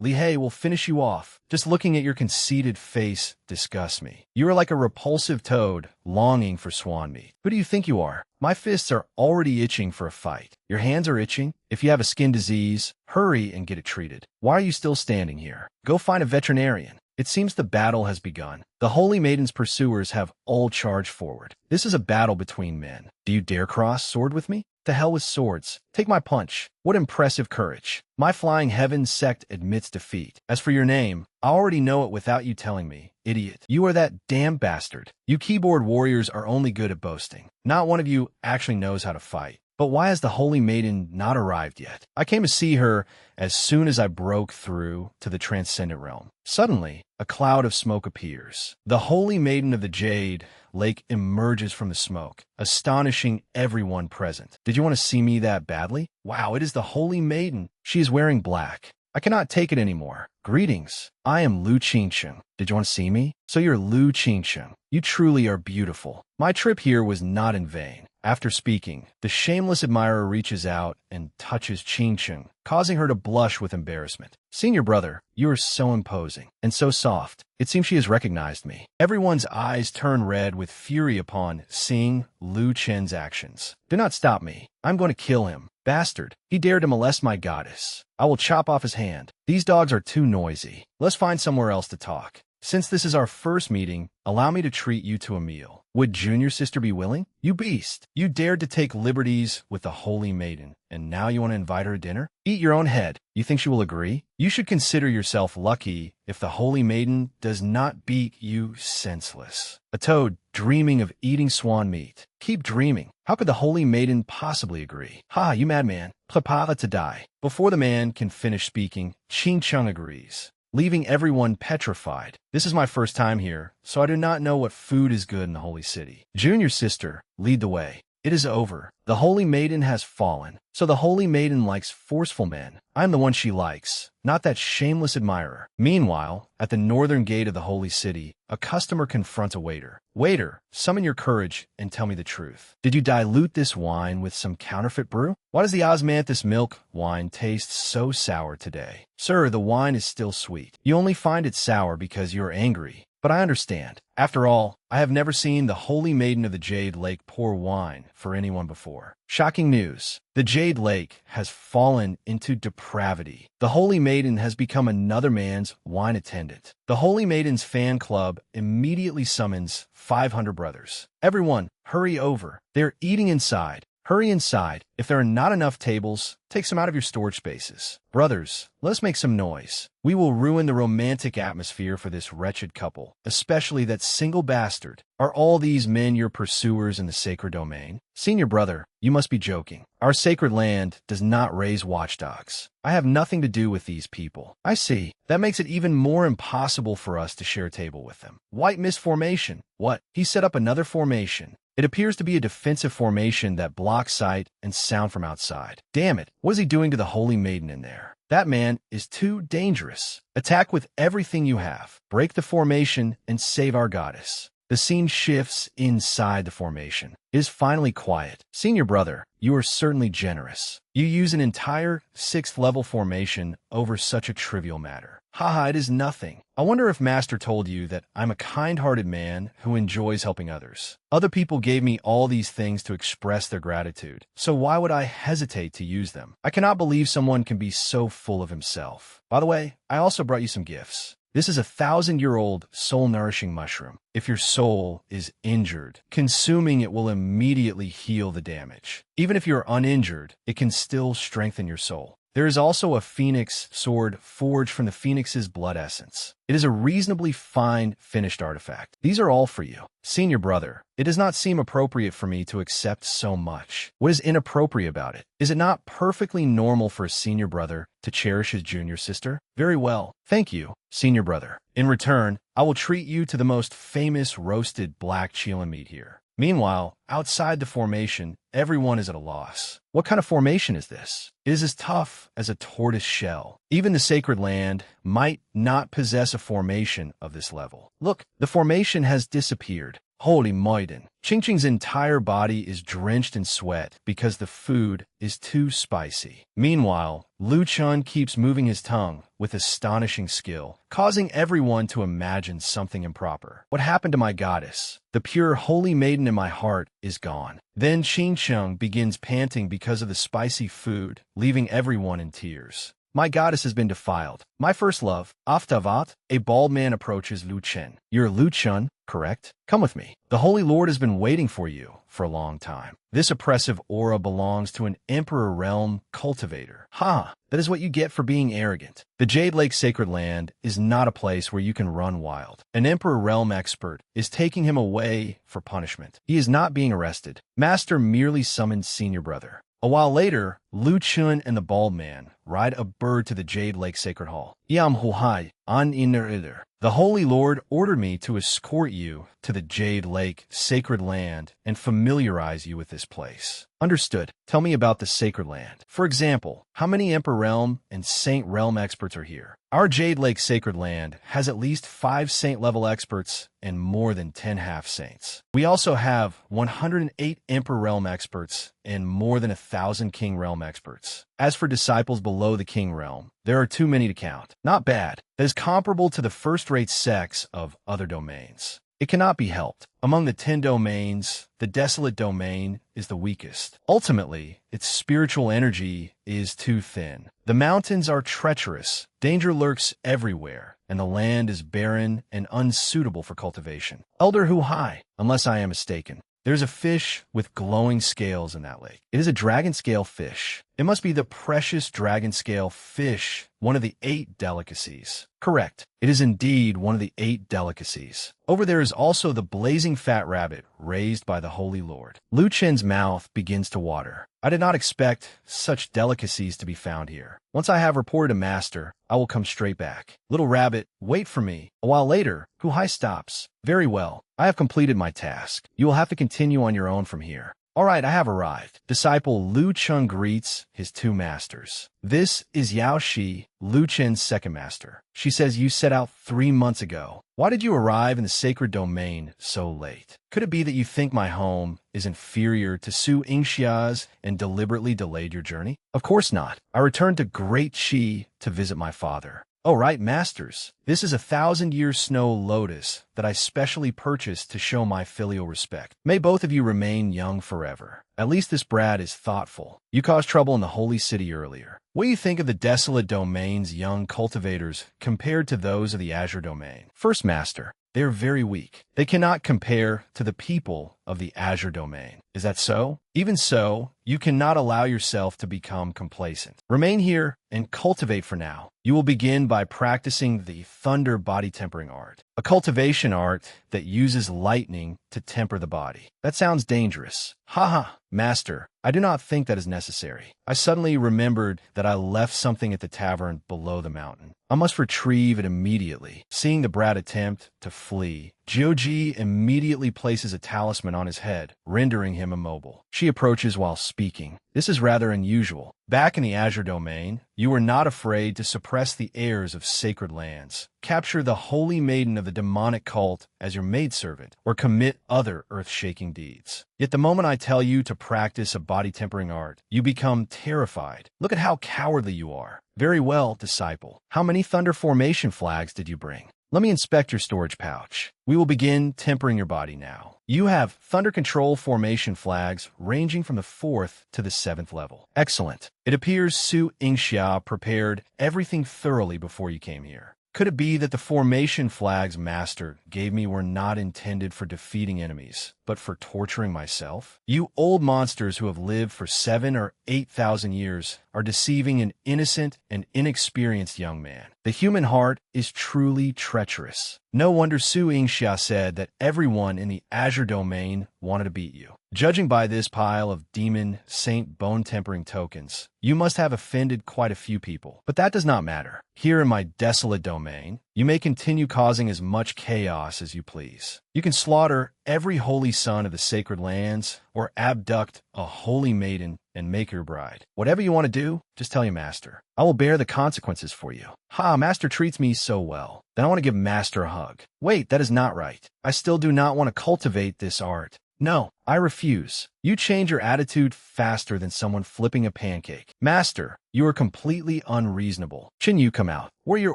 Li Hei will finish you off. Just looking at your conceited face disgusts me. You are like a repulsive toad longing for swan meat. Who do you think you are? My fists are already itching for a fight. Your hands are itching. If you have a skin disease, hurry and get it treated. Why are you still standing here? Go find a veterinarian. It seems the battle has begun. The holy maiden's pursuers have all charged forward. This is a battle between men. Do you dare cross sword with me? To hell with swords. Take my punch. What impressive courage. My flying heaven sect admits defeat. As for your name, I already know it without you telling me. Idiot. You are that damn bastard. You keyboard warriors are only good at boasting. Not one of you actually knows how to fight. But why has the holy maiden not arrived yet? I came to see her as soon as I broke through to the transcendent realm. Suddenly, a cloud of smoke appears. The holy maiden of the Jade Lake emerges from the smoke, astonishing everyone present. Did you want to see me that badly? Wow, it is the holy maiden. She is wearing black. I cannot take it anymore. Greetings. I am Lu Qingsheng. Did you want to see me? So you're Lu Qingsheng. You truly are beautiful. My trip here was not in vain. After speaking, the shameless admirer reaches out and touches Qingsheng, causing her to blush with embarrassment. Senior brother, you are so imposing and so soft. It seems she has recognized me. Everyone's eyes turn red with fury upon seeing Lu Chen's actions. Do not stop me. I'm going to kill him. Bastard. He dared to molest my goddess. I will chop off his hand. These dogs are too noisy. Let's find somewhere else to talk. Since this is our first meeting, allow me to treat you to a meal. Would junior sister be willing? You beast! You dared to take liberties with the holy maiden, and now you want to invite her to dinner? Eat your own head. You think she will agree? You should consider yourself lucky if the holy maiden does not beat you senseless. A toad dreaming of eating swan meat. Keep dreaming. How could the holy maiden possibly agree? Ha, you madman. Prepare to die. Before the man can finish speaking, Ching Chung agrees, leaving everyone petrified. This is my first time here, so I do not know what food is good in the holy city. Junior sister, lead the way. It is over. The holy maiden has fallen. So the holy maiden likes forceful men. I'm the one she likes, not that shameless admirer. Meanwhile, at the northern gate of the holy city, a customer confronts a waiter. Waiter, summon your courage and tell me the truth. Did you dilute this wine with some counterfeit brew? Why does the osmanthus milk wine taste so sour today? Sir, the wine is still sweet. You only find it sour because you're angry. But I understand. After all, I have never seen the Holy Maiden of the Jade Lake pour wine for anyone before. Shocking news. The Jade Lake has fallen into depravity. The Holy Maiden has become another man's wine attendant. The Holy Maiden's fan club immediately summons 500 brothers. Everyone, hurry over. They're eating inside. Hurry inside. If there are not enough tables, take some out of your storage spaces. Brothers, let us make some noise. We will ruin the romantic atmosphere for this wretched couple, especially that single bastard. Are all these men your pursuers in the sacred domain? Senior brother, you must be joking. Our sacred land does not raise watchdogs. I have nothing to do with these people. I see. That makes it even more impossible for us to share a table with them. White mist formation. What? He set up another formation. It appears to be a defensive formation that blocks sight and sound from outside. Damn it, what is he doing to the Holy Maiden in there? That man is too dangerous. Attack with everything you have. Break the formation and save our goddess. The scene shifts inside the formation. It is finally quiet. Senior brother, you are certainly generous. You use an entire 6th level formation over such a trivial matter. Haha, it is nothing. I wonder if Master told you that I'm a kind-hearted man who enjoys helping others. Other people gave me all these things to express their gratitude, so why would I hesitate to use them? I cannot believe someone can be so full of himself. By the way, I also brought you some gifts. This is a 1,000-year-old soul-nourishing mushroom. If your soul is injured, consuming it will immediately heal the damage. Even if you're uninjured, it can still strengthen your soul. There is also a phoenix sword forged from the phoenix's blood essence. It is a reasonably fine, finished artifact. These are all for you. Senior brother, it does not seem appropriate for me to accept so much. What is inappropriate about it? Is it not perfectly normal for a senior brother to cherish his junior sister? Very well. Thank you, senior brother. In return, I will treat you to the most famous roasted black chila meat here. Meanwhile, outside the formation, everyone is at a loss. What kind of formation is this? It is as tough as a tortoise shell. Even the sacred land might not possess a formation of this level. Look, the formation has disappeared. Holy Maiden. Ching Ching's entire body is drenched in sweat because the food is too spicy. Meanwhile, Lu Chun keeps moving his tongue with astonishing skill, causing everyone to imagine something improper. What happened to my goddess? The pure holy maiden in my heart is gone. Then Ching Chung begins panting because of the spicy food, leaving everyone in tears. My goddess has been defiled. My first love, Aftavat, a bald man approaches Lu Chen. You're Lu Chun, correct? Come with me. The Holy Lord has been waiting for you for a long time. This oppressive aura belongs to an Emperor Realm cultivator. Ha! That is what you get for being arrogant. The Jade Lake Sacred Land is not a place where you can run wild. An Emperor Realm expert is taking him away for punishment. He is not being arrested. Master merely summoned Senior Brother. A while later, Lu Chun and the bald man ride a bird to the Jade Lake Sacred Hall. Yam Huhai, an Inner. The Holy Lord ordered me to escort you to the Jade Lake Sacred Land and familiarize you with this place. Understood. Tell me about the Sacred Land. For example, how many Emperor Realm and Saint Realm experts are here? Our Jade Lake Sacred Land has at least 5 Saint-level experts and more than 10 half-saints. We also have 108 Emperor Realm experts and more than 1,000 King Realm experts. As for disciples below the King Realm, there are too many to count. Not bad. That is comparable to the first-rate sex of other domains. It cannot be helped. Among the 10 domains, the desolate domain is the weakest. Ultimately, its spiritual energy is too thin. The mountains are treacherous. Danger lurks everywhere, and the land is barren and unsuitable for cultivation. Elder Hu Hai, unless I am mistaken. There's a fish with glowing scales in that lake. It is a dragon scale fish. It must be the precious dragon scale fish, one of the 8 delicacies. Correct. It is indeed one of the 8 delicacies. Over there is also the blazing fat rabbit raised by the Holy Lord. Lu Chen's mouth begins to water. I did not expect such delicacies to be found here. Once I have reported a master, I will come straight back. Little rabbit, wait for me. A while later, Hu Hai stops. Very well. I have completed my task. You will have to continue on your own from here. All right, I have arrived. Disciple Lu Chun greets his 2 masters. This is Yao Shi, Lu Chen's second master. She says you set out 3 months ago. Why did you arrive in the sacred domain so late? Could it be that you think my home is inferior to Su Yingxia's and deliberately delayed your journey? Of course not. I returned to Great Qi to visit my father. Oh, right, masters. This is a 1,000-year snow lotus that I specially purchased to show my filial respect. May both of you remain young forever. At least this brat is thoughtful. You caused trouble in the holy city earlier. What do you think of the desolate domain's young cultivators compared to those of the Azure domain? First master, they are very weak. They cannot compare to the people of the Azure domain. Is that so? Even so, you cannot allow yourself to become complacent. Remain here and cultivate for now. You will begin by practicing the thunder body tempering art, a cultivation art that uses lightning to temper the body. That sounds dangerous. Haha, master, I do not think that is necessary. I suddenly remembered that I left something at the tavern below the mountain. I must retrieve it immediately. Seeing the brat attempt to flee, Jiuji immediately places a talisman on his head, rendering him immobile. She approaches while speaking. This is rather unusual. Back in the Azure domain, you were not afraid to suppress the heirs of sacred lands, capture the holy maiden of the demonic cult as your maidservant, or commit other earth-shaking deeds. Yet the moment I tell you to practice a body-tempering art, you become terrified. Look at how cowardly you are. Very well, disciple. How many thunder formation flags did you bring? Let me inspect your storage pouch. We will begin tempering your body now. You have thunder control formation flags ranging from the 4th to the 7th level. Excellent. It appears Su Yingxia prepared everything thoroughly before you came here. Could it be that the formation flags Master gave me were not intended for defeating enemies, but for torturing myself? You old monsters who have lived for 7,000 or 8,000 years are deceiving an innocent and inexperienced young man. The human heart is truly treacherous. No wonder Su Yingxia said that everyone in the Azure domain wanted to beat you. Judging by this pile of demon saint bone-tempering tokens, you must have offended quite a few people. But that does not matter. Here in my desolate domain, you may continue causing as much chaos as you please. You can slaughter every holy son of the sacred lands, or abduct a holy maiden and make her bride. Whatever you want to do, just tell your master. I will bear the consequences for you. Ha, master treats me so well. Then I want to give master a hug. Wait, that is not right. I still do not want to cultivate this art. No, I refuse. You change your attitude faster than someone flipping a pancake. Master, you are completely unreasonable. Chinyu, come out. What are your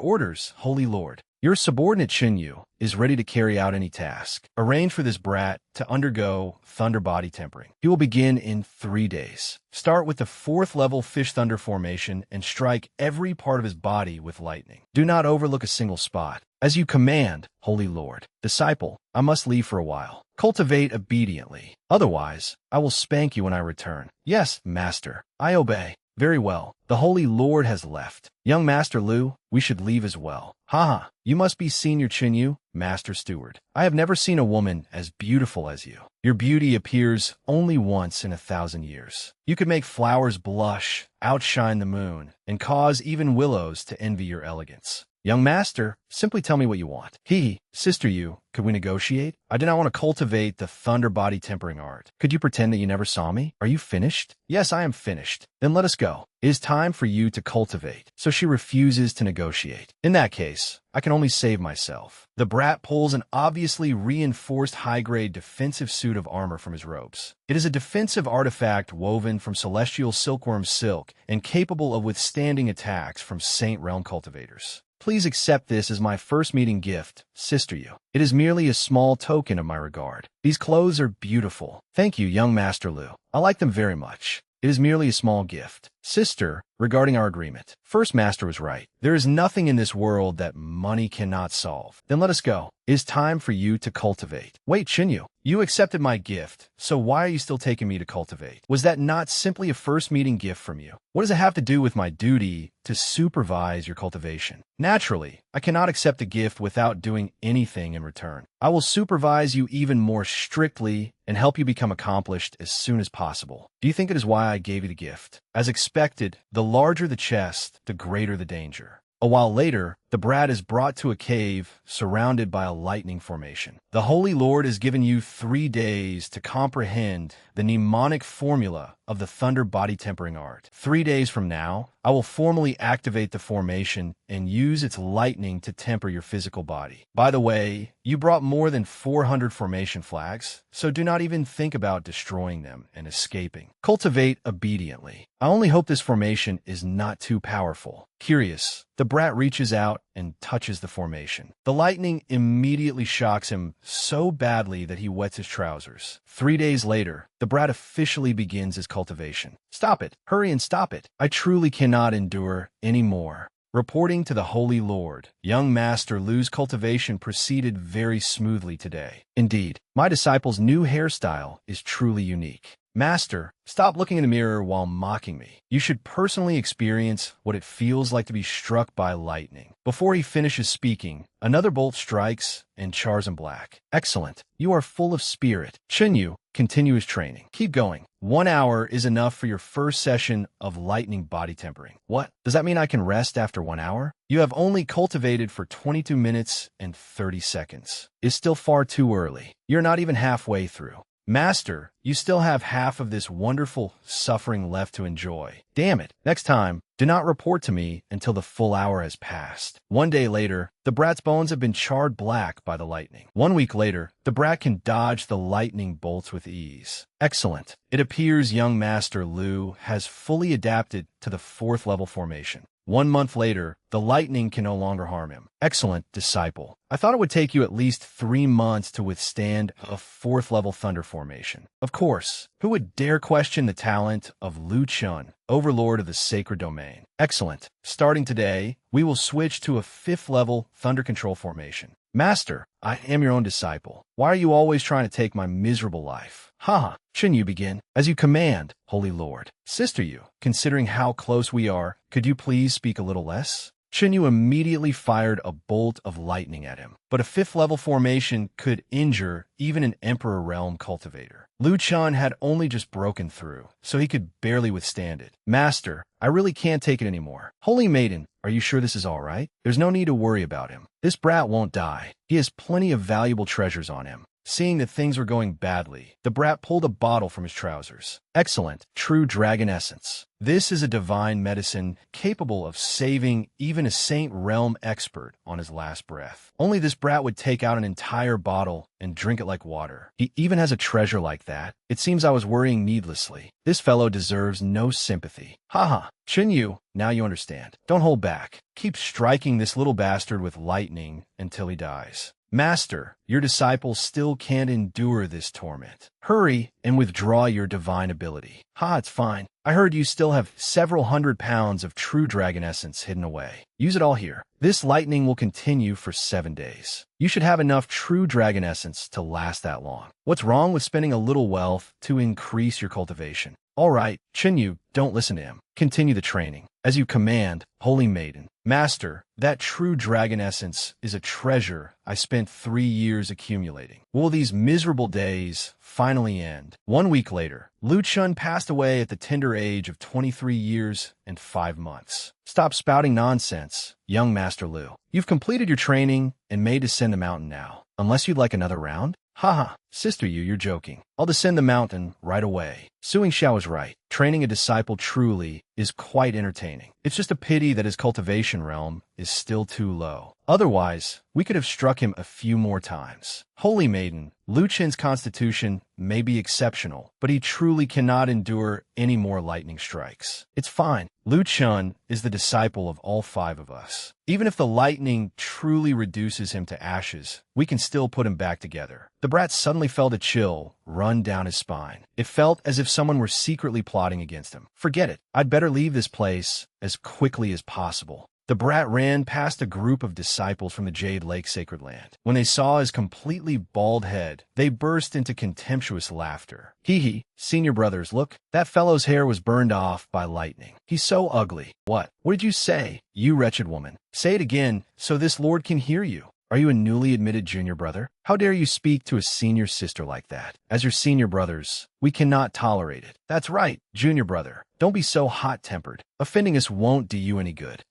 orders, Holy Lord? Your subordinate Chinyu is ready to carry out any task. Arrange for this brat to undergo thunder body tempering. He will begin in 3 days. Start with the 4th level fish thunder formation and strike every part of his body with lightning. Do not overlook a single spot. As you command, Holy Lord. Disciple, I must leave for a while. Cultivate obediently. Otherwise, I will spank you when I return. Yes, master. I obey. Very well. The Holy Lord has left. Young Master Lu, we should leave as well. Haha, you must be Senior Chinyu, Master Steward. I have never seen a woman as beautiful as you. Your beauty appears only once in 1,000 years. You could make flowers blush, outshine the moon, and cause even willows to envy your elegance. Young master, simply tell me what you want. Sister Yu, could we negotiate? I do not want to cultivate the thunder body tempering art. Could you pretend that you never saw me? Are you finished? Yes, I am finished. Then let us go. It is time for you to cultivate. So she refuses to negotiate. In that case, I can only save myself. The brat pulls an obviously reinforced high-grade defensive suit of armor from his robes. It is a defensive artifact woven from celestial silkworm silk and capable of withstanding attacks from Saint Realm cultivators. Please accept this as my first meeting gift, Sister Yu. It is merely a small token of my regard. These clothes are beautiful. Thank you, young Master Lu. I like them very much. It is merely a small gift. Sister, regarding our agreement. First Master was right. There is nothing in this world that money cannot solve. Then let us go. It is time for you to cultivate. Wait, Shinyu. You accepted my gift, so why are you still taking me to cultivate? Was that not simply a first meeting gift from you? What does it have to do with my duty to supervise your cultivation? Naturally, I cannot accept a gift without doing anything in return. I will supervise you even more strictly and help you become accomplished as soon as possible. Do you think it is why I gave you the gift? As expected, the larger the chest, the greater the danger. A while later, the brat is brought to a cave surrounded by a lightning formation. The Holy Lord has given you 3 days to comprehend the mnemonic formula of the thunder body tempering art. 3 days from now, I will formally activate the formation and use its lightning to temper your physical body. By the way, you brought more than 400 formation flags, so do not even think about destroying them and escaping. Cultivate obediently. I only hope this formation is not too powerful. Curious, the brat reaches out and touches the formation. The lightning immediately shocks him so badly that he wets his trousers. 3 days later, the brat officially begins his cultivation. Stop it! Hurry and stop it! I truly cannot endure any more. Reporting to the Holy Lord, young Master Lu's cultivation proceeded very smoothly today. Indeed, my disciple's new hairstyle is truly unique. Master, stop looking in the mirror while mocking me. You should personally experience what it feels like to be struck by lightning. Before he finishes speaking, another bolt strikes and chars him black. Excellent. You are full of spirit. Shinyu, continue his training. Keep going. 1 hour is enough for your first session of lightning body tempering. What? Does that mean I can rest after 1 hour? You have only cultivated for 22 minutes and 30 seconds. It's still far too early. You're not even halfway through. Master, you still have half of this wonderful suffering left to enjoy. Damn it. Next time, do not report to me until the full hour has passed. 1 day later, the brat's bones have been charred black by the lightning. 1 week later, the brat can dodge the lightning bolts with ease. Excellent. It appears young Master Lu has fully adapted to the 4th level formation. 1 month later, the lightning can no longer harm him. Excellent, disciple. I thought it would take you at least 3 months to withstand a 4th level thunder formation. Of course, who would dare question the talent of Lu Chun, overlord of the sacred domain? Excellent. Starting today, we will switch to a 5th level thunder control formation. Master, I am your own disciple. Why are you always trying to take my miserable life? Haha, shouldn't you begin? As you command, Holy Lord. Sister Yu, considering how close we are, could you please speak a little less? Shinyu immediately fired a bolt of lightning at him, but a 5th level formation could injure even an Emperor Realm cultivator. Lu Chun had only just broken through, so he could barely withstand it. Master, I really can't take it anymore. Holy Maiden, are you sure this is all right? There's no need to worry about him. This brat won't die. He has plenty of valuable treasures on him. Seeing that things were going badly, the brat pulled a bottle from his trousers. Excellent, true dragon essence. This is a divine medicine capable of saving even a Saint Realm expert on his last breath. Only this brat would take out an entire bottle and drink it like water. He even has a treasure like that. It seems I was worrying needlessly. This fellow deserves no sympathy. Haha, Shinyu, now you understand. Don't hold back. Keep striking this little bastard with lightning until he dies. Master, your disciple still can't endure this torment. Hurry and withdraw your divine ability. It's fine. I heard you still have several 100 pounds of true dragon essence hidden away. Use it all here. This lightning will continue for 7 days. You should have enough true dragon essence to last that long. What's wrong with spending a little wealth to increase your cultivation? All right, Shinyu, don't listen to him. Continue the training. As you command, Holy Maiden. Master, that true dragon essence is a treasure I spent 3 years accumulating. Will these miserable days finally end? 1 week later, Lu Chun passed away at the tender age of 23 years and 5 months. Stop spouting nonsense, young Master Lu. You've completed your training and may descend the mountain now. Unless you'd like another round? Haha, Sister Yu, you're joking. I'll descend the mountain right away. Suing Xiao is right. Training a disciple truly is quite entertaining. It's just a pity that his cultivation realm is still too low. Otherwise, we could have struck him a few more times. Holy Maiden, Lu Chen's constitution may be exceptional, but he truly cannot endure any more lightning strikes. It's fine. Lu Chun is the disciple of all 5 of us. Even if the lightning truly reduces him to ashes, we can still put him back together. The brat suddenly felt a chill run run down his spine. It felt as if someone were secretly plotting against him. Forget it. I'd better leave this place as quickly as possible. The brat ran past a group of disciples from the Jade Lake Sacred Land. When they saw his completely bald head, they burst into contemptuous laughter. Hee hee, senior brothers, look, that fellow's hair was burned off by lightning. He's so ugly. What? What did you say, you wretched woman? Say it again, so this lord can hear you. Are you a newly admitted junior brother? How dare you speak to a senior sister like that? As your senior brothers, we cannot tolerate it. That's right, junior brother. Don't be so hot-tempered. Offending us won't do you any good.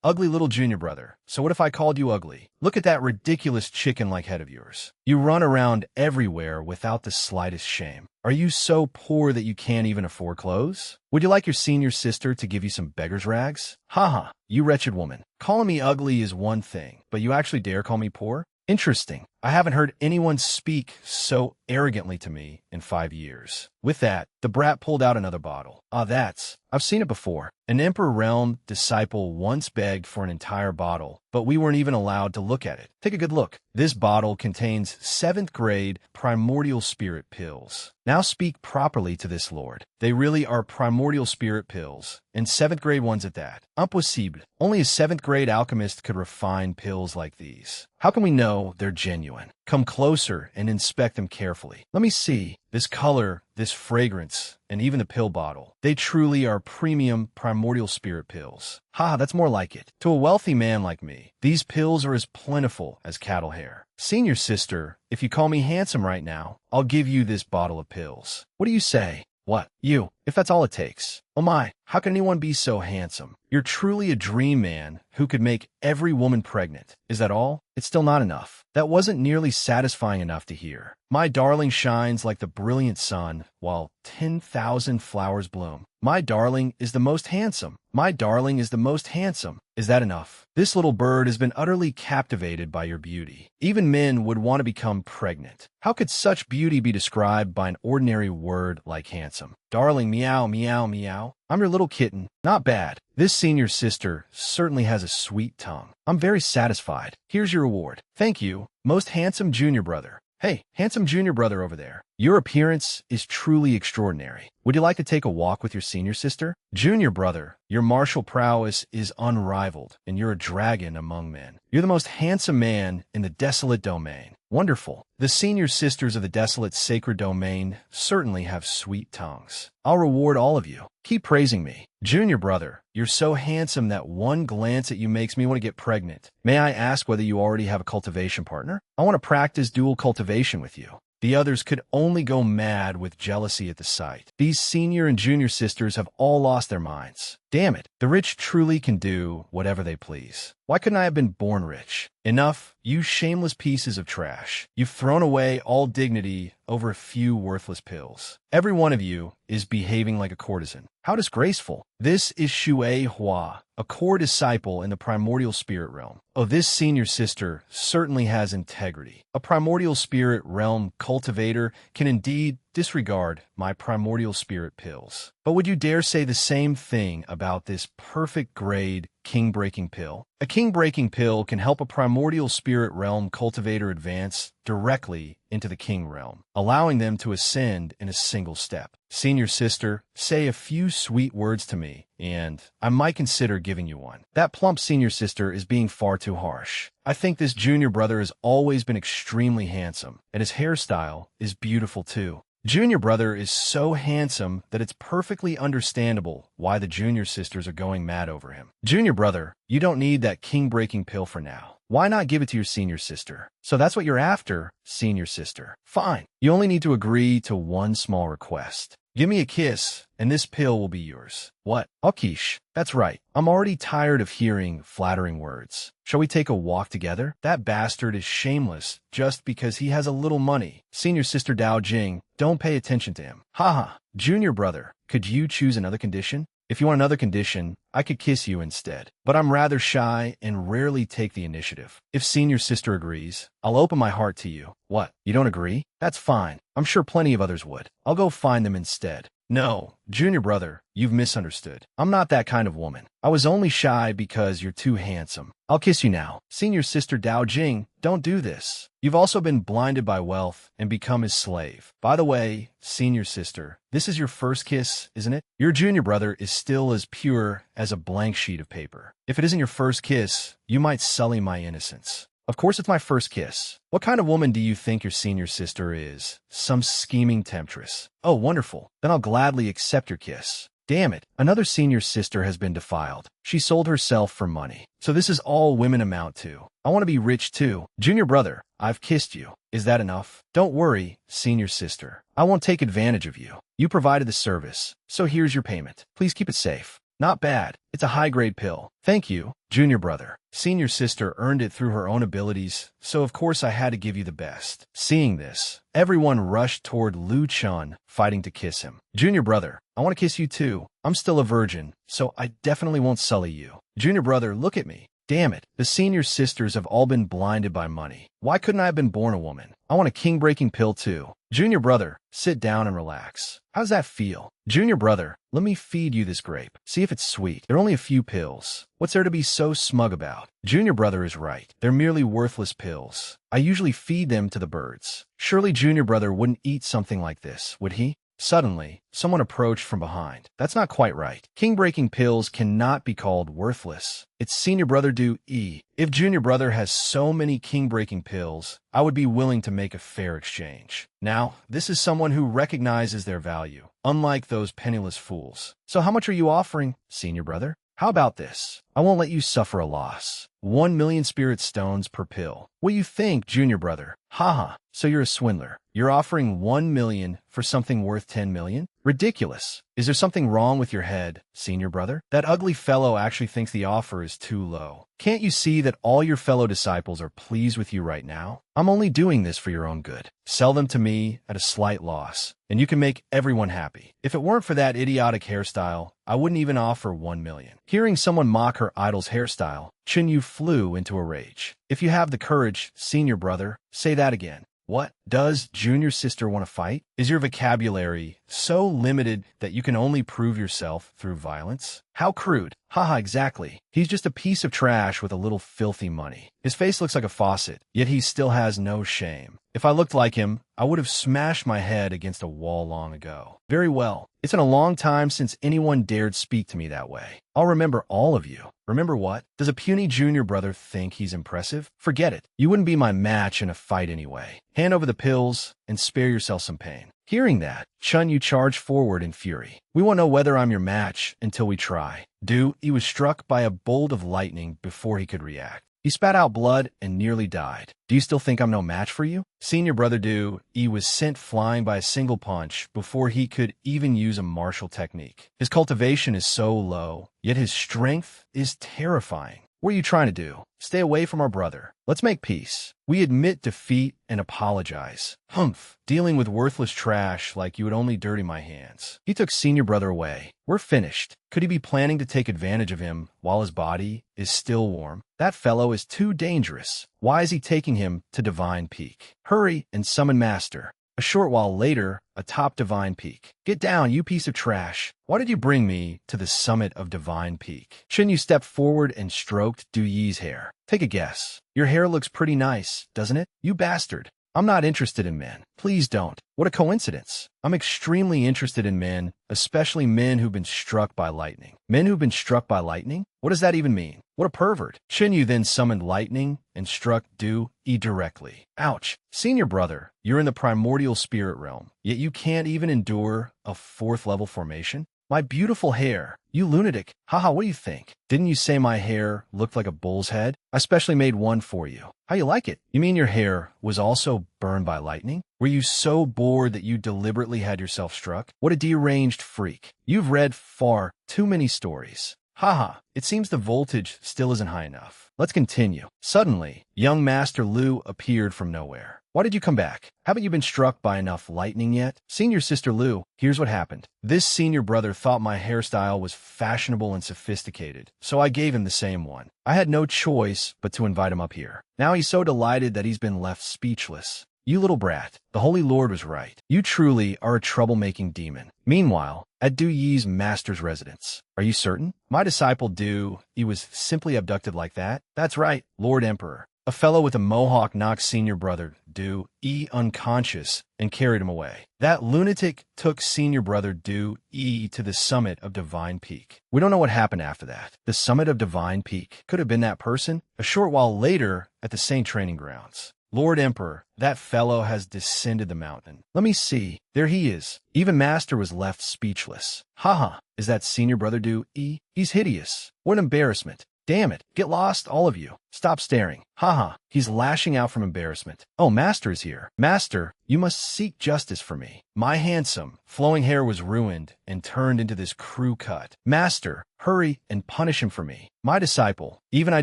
Ugly little junior brother. So what if I called you ugly? Look at that ridiculous chicken-like head of yours. You run around everywhere without the slightest shame. Are you so poor that you can't even afford clothes? Would you like your senior sister to give you some beggar's rags? Haha, you wretched woman. Calling me ugly is one thing, but you actually dare call me poor? Interesting. I haven't heard anyone speak so arrogantly to me in 5 years. With that, the brat pulled out another bottle. I've seen it before. An Emperor Realm disciple once begged for an entire bottle, but we weren't even allowed to look at it. Take a good look. This bottle contains 7th grade primordial spirit pills. Now speak properly to this lord. They really are primordial spirit pills, and 7th grade ones at that. Impossible. Only a 7th grade alchemist could refine pills like these. How can we know they're genuine? Come closer and inspect them carefully. Let me see. This color, this fragrance, and even the pill bottle. They truly are premium primordial spirit pills. That's more like it. To a wealthy man like me, these pills are as plentiful as cattle hair. Senior sister, if you call me handsome right now, I'll give you this bottle of pills. What do you say? What? You, if that's all it takes. Oh my, how can anyone be so handsome? You're truly a dream man who could make every woman pregnant. Is that all? It's still not enough. That wasn't nearly satisfying enough to hear. My darling shines like the brilliant sun while 10,000 flowers bloom. My darling is the most handsome. My darling is the most handsome. Is that enough? This little bird has been utterly captivated by your beauty. Even men would want to become pregnant. How could such beauty be described by an ordinary word like handsome? Darling, meow, meow, meow. I'm your little kitten. Not bad. This senior sister certainly has a sweet tongue. I'm very satisfied. Here's your reward. Thank you, most handsome junior brother. Hey, handsome junior brother over there. Your appearance is truly extraordinary. Would you like to take a walk with your senior sister? Junior brother, your martial prowess is unrivaled, and you're a dragon among men. You're the most handsome man in the desolate domain. Wonderful. The senior sisters of the desolate sacred domain certainly have sweet tongues. I'll reward all of you. Keep praising me. Junior brother, you're so handsome that one glance at you makes me want to get pregnant. May I ask whether you already have a cultivation partner? I want to practice dual cultivation with you. The others could only go mad with jealousy at the sight. These senior and junior sisters have all lost their minds. Damn it, the rich truly can do whatever they please. Why couldn't I have been born rich? Enough, you shameless pieces of trash. You've thrown away all dignity over a few worthless pills. Every one of you is behaving like a courtesan. How disgraceful. This is Shui Hua, a core disciple in the primordial spirit realm. Oh, this senior sister certainly has integrity. A primordial spirit realm cultivator can indeed disregard my primordial spirit pills. But would you dare say the same thing about this perfect grade king-breaking pill? A king-breaking pill can help a primordial spirit realm cultivator advance directly into the king realm, allowing them to ascend in a single step. Senior sister, say a few sweet words to me, and I might consider giving you one. That plump senior sister is being far too harsh. I think this junior brother has always been extremely handsome, and his hairstyle is beautiful too. Junior brother is so handsome that it's perfectly understandable why the junior sisters are going mad over him. Junior brother, you don't need that king-breaking pill for now. Why not give it to your senior sister? So that's what you're after, senior sister. Fine. You only need to agree to one small request. Give me a kiss, and this pill will be yours. What? Akish. That's right. I'm already tired of hearing flattering words. Shall we take a walk together? That bastard is shameless just because he has a little money. Senior sister Dao Jing, don't pay attention to him. Haha. Junior brother, could you choose another condition? If you want another condition, I could kiss you instead. But I'm rather shy and rarely take the initiative. If senior sister agrees, I'll open my heart to you. What? You don't agree? That's fine. I'm sure plenty of others would. I'll go find them instead. No, junior brother, you've misunderstood. I'm not that kind of woman. I was only shy because you're too handsome. I'll kiss you now. Senior sister Dao Jing, don't do this. You've also been blinded by wealth and become his slave. By the way, senior sister, this is your first kiss, isn't it? Your junior brother is still as pure as a blank sheet of paper. If it isn't your first kiss, you might sully my innocence. Of course it's my first kiss. What kind of woman do you think your senior sister is? Some scheming temptress. Oh, wonderful. Then I'll gladly accept your kiss. Damn it, another senior sister has been defiled. She sold herself for money. So this is all women amount to. I want to be rich too. Junior brother, I've kissed you. Is that enough? Don't worry, senior sister. I won't take advantage of you. You provided the service, so here's your payment. Please keep it safe. Not bad. It's a high-grade pill. Thank you, junior brother. Senior sister earned it through her own abilities, so of course I had to give you the best. Seeing this, everyone rushed toward Lu Chun, fighting to kiss him. Junior brother, I want to kiss you too. I'm still a virgin, so I definitely won't sully you. Junior brother, look at me. Damn it, the senior sisters have all been blinded by money. Why couldn't I have been born a woman? I want a king-breaking pill too. Junior brother, sit down and relax. How's that feel? Junior brother, let me feed you this grape. See if it's sweet. They're only a few pills. What's there to be so smug about? Junior brother is right. They're merely worthless pills. I usually feed them to the birds. Surely junior brother wouldn't eat something like this, would he? Suddenly, someone approached from behind. That's not quite right. King-breaking pills cannot be called worthless. It's senior brother Do E. If junior brother has so many king-breaking pills, I would be willing to make a fair exchange. Now, this is someone who recognizes their value, unlike those penniless fools. So how much are you offering, senior brother? How about this? I won't let you suffer a loss. 1,000,000 spirit stones per pill. What do you think, junior brother? Haha, so you're a swindler. You're offering 1,000,000 for something worth 10 million? Ridiculous. Is there something wrong with your head, senior brother? That ugly fellow actually thinks the offer is too low. Can't you see that all your fellow disciples are pleased with you right now? I'm only doing this for your own good. Sell them to me at a slight loss, and you can make everyone happy. If it weren't for that idiotic hairstyle, I wouldn't even offer 1,000,000. Hearing someone mock her idol's hairstyle, Chinyu flew into a rage. If you have the courage, senior brother, say that again. What? Does junior sister want to fight? Is your vocabulary so limited that you can only prove yourself through violence? How crude. Haha, exactly. He's just a piece of trash with a little filthy money. His face looks like a faucet, yet he still has no shame. If I looked like him, I would have smashed my head against a wall long ago. Very well. It's been a long time since anyone dared speak to me that way. I'll remember all of you. Remember what? Does a puny junior brother think he's impressive? Forget it. You wouldn't be my match in a fight anyway. Hand over the pills and spare yourself some pain. Hearing that, Chun Yu charged forward in fury. We won't know whether I'm your match until we try. He was struck by a bolt of lightning before he could react. He spat out blood and nearly died. Do you still think I'm no match for you? Senior brother he was sent flying by a single punch before he could even use a martial technique. His cultivation is so low, yet his strength is terrifying. What are you trying to do? Stay away from our brother. Let's make peace. We admit defeat and apologize. Humph. Dealing with worthless trash like you would only dirty my hands. He took senior brother away. We're finished. Could he be planning to take advantage of him while his body is still warm? That fellow is too dangerous. Why is he taking him to Divine Peak? Hurry and summon Master. A short while later, atop Divine Peak. Get down, you piece of trash. Why did you bring me to the summit of Divine Peak? Yu stepped forward and stroked Du Yi's hair. Take a guess. Your hair looks pretty nice, doesn't it? You bastard. I'm not interested in men. Please don't. What a coincidence. I'm extremely interested in men, especially men who've been struck by lightning. Men who've been struck by lightning? What does that even mean? What a pervert. Yu then summoned lightning and struck Du Yi directly. Ouch. Senior brother, you're in the primordial spirit realm, yet you can't even endure a 4th level formation? My beautiful hair. You lunatic. Haha, what do you think? Didn't you say my hair looked like a bull's head? I specially made one for you. How you like it? You mean your hair was also burned by lightning? Were you so bored that you deliberately had yourself struck? What a deranged freak. You've read far too many stories. Haha, it seems the voltage still isn't high enough. Let's continue. Suddenly, young Master Lu appeared from nowhere. Why did you come back? Haven't you been struck by enough lightning yet? Senior sister Lu, here's what happened. This senior brother thought my hairstyle was fashionable and sophisticated, so I gave him the same one. I had no choice but to invite him up here. Now he's so delighted that he's been left speechless. You little brat. The Holy Lord was right. You truly are a troublemaking demon. Meanwhile, at Du Yi's master's residence. Are you certain? My disciple Du Yi was simply abducted like that? That's right, Lord Emperor. A fellow with a mohawk knocked senior brother Du Yi unconscious and carried him away. That lunatic took senior brother Du Yi to the summit of Divine Peak. We don't know what happened after that. The summit of Divine Peak could have been that person. A short while later, at the same training grounds. Lord Emperor, that fellow has descended the mountain. Let me see. There he is. Even Master was left speechless. Haha, is that senior brother Du Yi? He's hideous. What an embarrassment. Damn it. Get lost, all of you. Stop staring. Haha, he's lashing out from embarrassment. Oh, Master is here. Master, you must seek justice for me. My handsome, flowing hair was ruined and turned into this crew cut. Master, hurry and punish him for me. My disciple, even I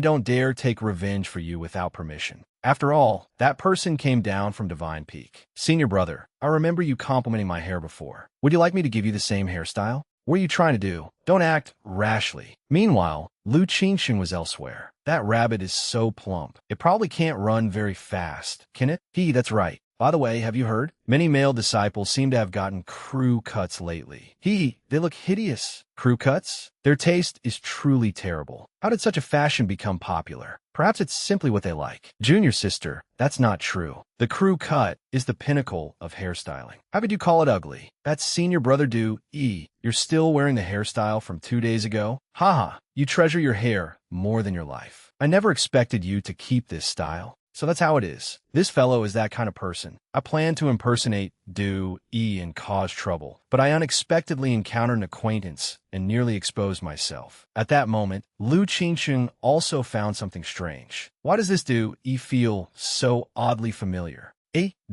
don't dare take revenge for you without permission. After all, that person came down from Divine Peak. Senior brother, I remember you complimenting my hair before. Would you like me to give you the same hairstyle? What are you trying to do? Don't act rashly. Meanwhile, Lu Qingxin was elsewhere. That rabbit is so plump. It probably can't run very fast, can it? That's right. By the way, have you heard? Many male disciples seem to have gotten crew cuts lately. They look hideous. Crew cuts? Their taste is truly terrible. How did such a fashion become popular? Perhaps it's simply what they like. Junior sister, that's not true. The crew cut is the pinnacle of hairstyling. How would you call it ugly? That's senior brother Du Yi. You're still wearing the hairstyle from 2 days ago? Haha, you treasure your hair more than your life. I never expected you to keep this style. So that's how it is. This fellow is that kind of person. I planned to impersonate Du Yi and cause trouble, but I unexpectedly encountered an acquaintance and nearly exposed myself. At that moment, Lu Qingxin also found something strange. Why does this Du Yi feel so oddly familiar?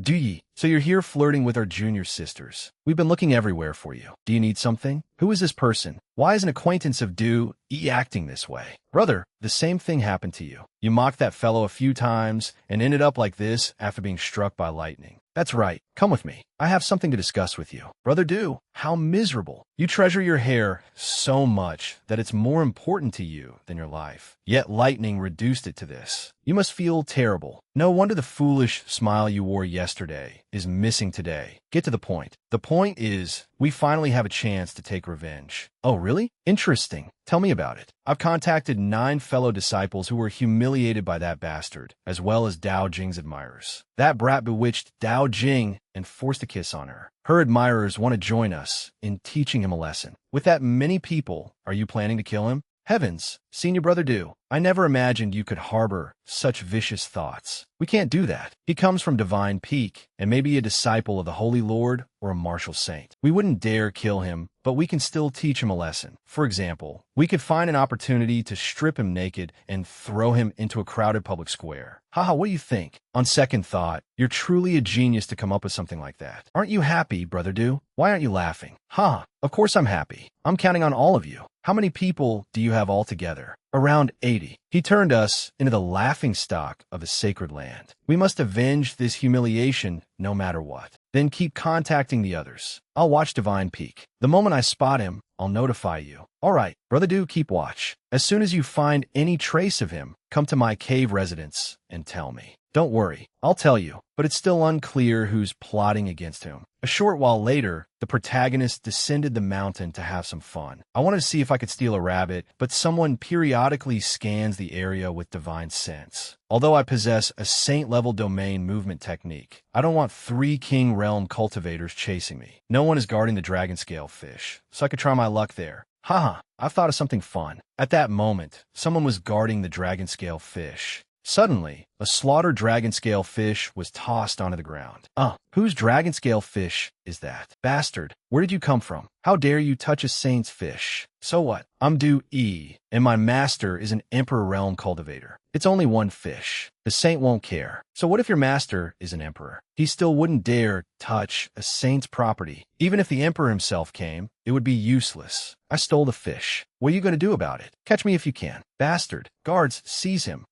Du Yi, so you're here flirting with our junior sisters. We've been looking everywhere for you. Do you need something? Who is this person? Why is an acquaintance of Du Yi acting this way? Brother, the same thing happened to you. You mocked that fellow a few times and ended up like this after being struck by lightning. That's right. Come with me. I have something to discuss with you. Brother Du, how miserable. You treasure your hair so much that it's more important to you than your life. Yet lightning reduced it to this. You must feel terrible. No wonder the foolish smile you wore yesterday is missing today. Get to the point. The point is, we finally have a chance to take revenge. Oh, really? Interesting. Tell me about it. I've contacted 9 fellow disciples who were humiliated by that bastard, as well as Dao Jing's admirers. That brat bewitched Dao Jing and forced a kiss on her. Her admirers want to join us in teaching him a lesson. With that many people, are you planning to kill him? Heavens, senior brother Du, I never imagined you could harbor such vicious thoughts. We can't do that. He comes from Divine Peak and may be a disciple of the Holy Lord or a martial saint. We wouldn't dare kill him, but we can still teach him a lesson. For example, we could find an opportunity to strip him naked and throw him into a crowded public square. Haha, what do you think? On second thought, you're truly a genius to come up with something like that. Aren't you happy, brother Du? Why aren't you laughing? Of course I'm happy. I'm counting on all of you. How many people do you have altogether? Around 80. He turned us into the laughingstock of a sacred land. We must avenge this humiliation no matter what. Then keep contacting the others. I'll watch Divine Peak. The moment I spot him, I'll notify you. All right, brother Du, keep watch. As soon as you find any trace of him, come to my cave residence and tell me. Don't worry, I'll tell you, but it's still unclear who's plotting against him. A short while later, the protagonist descended the mountain to have some fun. I wanted to see if I could steal a rabbit, but someone periodically scans the area with divine sense. Although I possess a saint-level domain movement technique, I don't want 3 king realm cultivators chasing me. No one is guarding the dragon scale fish, so I could try my luck there. I've thought of something fun. At that moment, someone was guarding the dragon scale fish. Suddenly, a slaughtered dragon scale fish was tossed onto the ground. Whose dragon scale fish is that? Bastard, where did you come from? How dare you touch a saint's fish? So what? I'm Du Yi, and my master is an emperor realm cultivator. It's only one fish. The saint won't care. So what if your master is an emperor? He still wouldn't dare touch a saint's property. Even if the emperor himself came, it would be useless. I stole the fish. What are you going to do about it? Catch me if you can. Bastard, guards, seize him.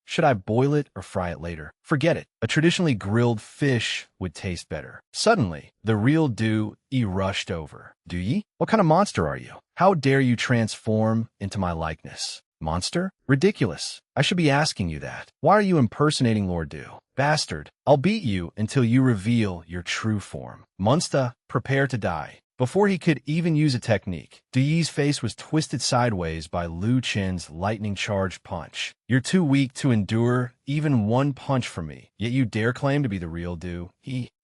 Should I boil it or fry it later? Forget it. A traditionally grilled fish would taste better. Suddenly, the real Du Yi rushed over. Du Yi? What kind of monster are you? How dare you transform into my likeness? Monster? Ridiculous. I should be asking you that. Why are you impersonating Lord Du? Bastard. I'll beat you until you reveal your true form. Monster, prepare to die. Before he could even use a technique, Du Yi's face was twisted sideways by Lu Qin's lightning-charged punch. You're too weak to endure even one punch from me, yet you dare claim to be the real Du.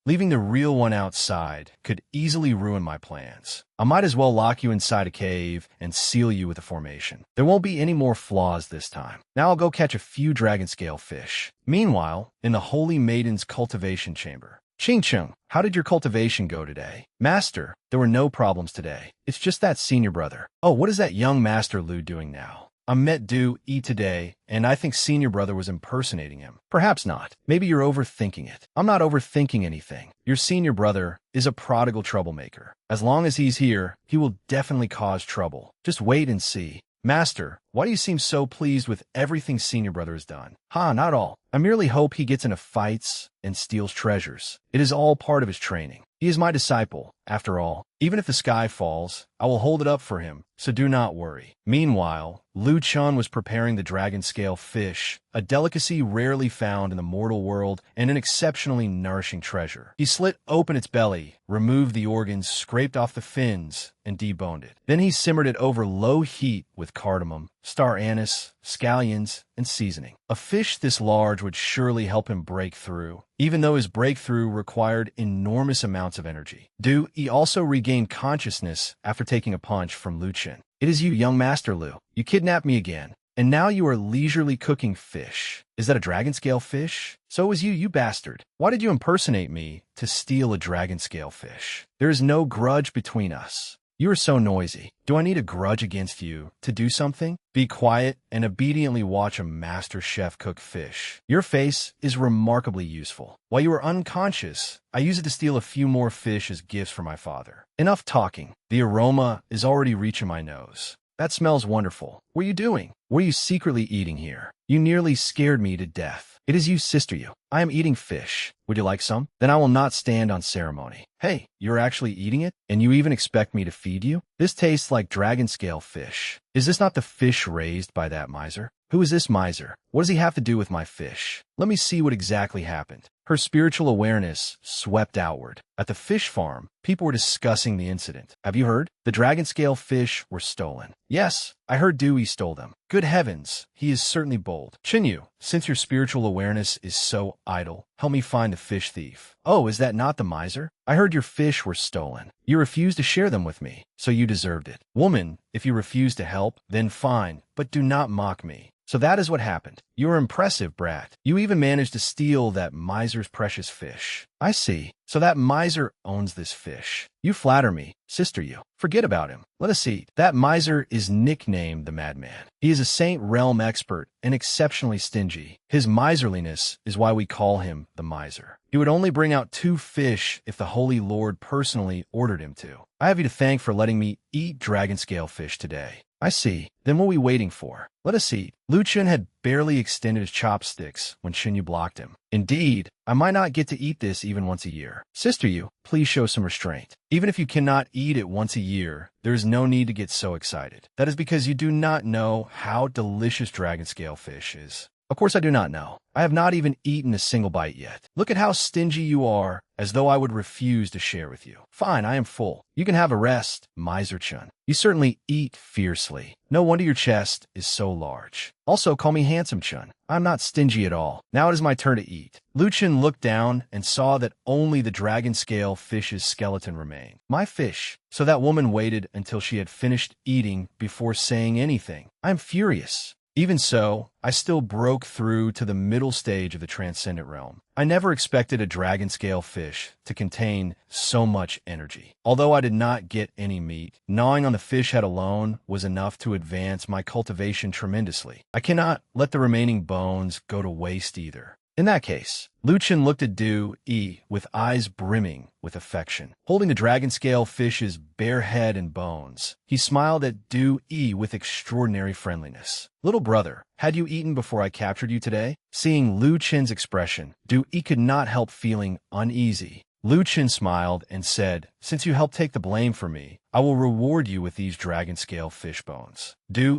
Leaving the real one outside could easily ruin my plans. I might as well lock you inside a cave and seal you with a formation. There won't be any more flaws this time. Now I'll go catch a few dragon-scale fish. Meanwhile, in the Holy Maiden's cultivation chamber. Ching-chung, how did your cultivation go today? Master, there were no problems today. It's just that senior brother. Oh, what is that young Master Lu doing now? I met Du Yi today, and I think senior brother was impersonating him. Perhaps not. Maybe you're overthinking it. I'm not overthinking anything. Your senior brother is a prodigal troublemaker. As long as he's here, he will definitely cause trouble. Just wait and see. Master, why do you seem so pleased with everything senior brother has done? Not all. I merely hope he gets into fights and steals treasures. It is all part of his training. He is my disciple, after all. Even if the sky falls, I will hold it up for him, so do not worry. Meanwhile, Lu Chun was preparing the dragon-scale fish, a delicacy rarely found in the mortal world and an exceptionally nourishing treasure. He slit open its belly, removed the organs, scraped off the fins, and deboned it. Then he simmered it over low heat with cardamom, star anise, scallions, and seasoning. A fish this large would surely help him break through, even though his breakthrough required enormous amounts of energy. Du Yi also regained consciousness after taking a punch from Lu Qin. It is you, young Master Lu. You kidnapped me again, and now you are leisurely cooking fish. Is that a dragon-scale fish? So is you bastard. Why did you impersonate me to steal a dragon-scale fish? There is no grudge between us. You are so noisy. Do I need a grudge against you to do something? Be quiet and obediently watch a master chef cook fish. Your face is remarkably useful. While you are unconscious, I use it to steal a few more fish as gifts for my father. Enough talking. The aroma is already reaching my nose. That smells wonderful. What are you doing? What are you secretly eating here? You nearly scared me to death. It is you, sister you. I am eating fish. Would you like some? Then I will not stand on ceremony. Hey, you're actually eating it? And you even expect me to feed you? This tastes like dragon-scale fish. Is this not the fish raised by that miser? Who is this miser? What does he have to do with my fish? Let me see what exactly happened. Her spiritual awareness swept outward. At the fish farm, people were discussing the incident. Have you heard? The dragon-scale fish were stolen. Yes, I heard Du Yi stole them. Good heavens, he is certainly bold. Chinyu, since your spiritual awareness is so idle, help me find the fish thief. Oh, is that not the miser? I heard your fish were stolen. You refused to share them with me, so you deserved it. Woman, if you refuse to help, then fine, but do not mock me. So that is what happened. You are impressive, brat. You even managed to steal that miser's precious fish. I see. So that miser owns this fish. You flatter me, sister you. Forget about him. Let us eat. That miser is nicknamed the Madman. He is a Saint Realm expert and exceptionally stingy. His miserliness is why we call him the miser. He would only bring out 2 fish if the Holy Lord personally ordered him to. I have you to thank for letting me eat dragon-scale fish today. I see. Then what are we waiting for? Let us eat. Lu Qin had barely extended his chopsticks when Xinyu blocked him. Indeed, I might not get to eat this even once a year. Sister you, please show some restraint. Even if you cannot eat it once a year, there is no need to get so excited. That is because you do not know how delicious dragon-scale fish is. Of course I do not know. I have not even eaten a single bite yet. Look at how stingy you are, as though I would refuse to share with you. Fine, I am full. You can have a rest, Miser-chun. You certainly eat fiercely. No wonder your chest is so large. Also, call me Handsome-chun. I'm not stingy at all. Now it is my turn to eat. Lu Qin looked down and saw that only the dragon-scale fish's skeleton remained. My fish. So that woman waited until she had finished eating before saying anything. I am furious. Even so, I still broke through to the middle stage of the transcendent realm. I never expected a dragon-scale fish to contain so much energy. Although I did not get any meat, gnawing on the fish head alone was enough to advance my cultivation tremendously. I cannot let the remaining bones go to waste either. In that case, Lu Qin looked at Du Yi with eyes brimming with affection. Holding the dragon-scale fish's bare head and bones, he smiled at Du Yi with extraordinary friendliness. Little brother, had you eaten before I captured you today? Seeing Lu Qin's expression, Du Yi could not help feeling uneasy. Lu Qin smiled and said, since you helped take the blame for me, I will reward you with these dragon scale fish bones.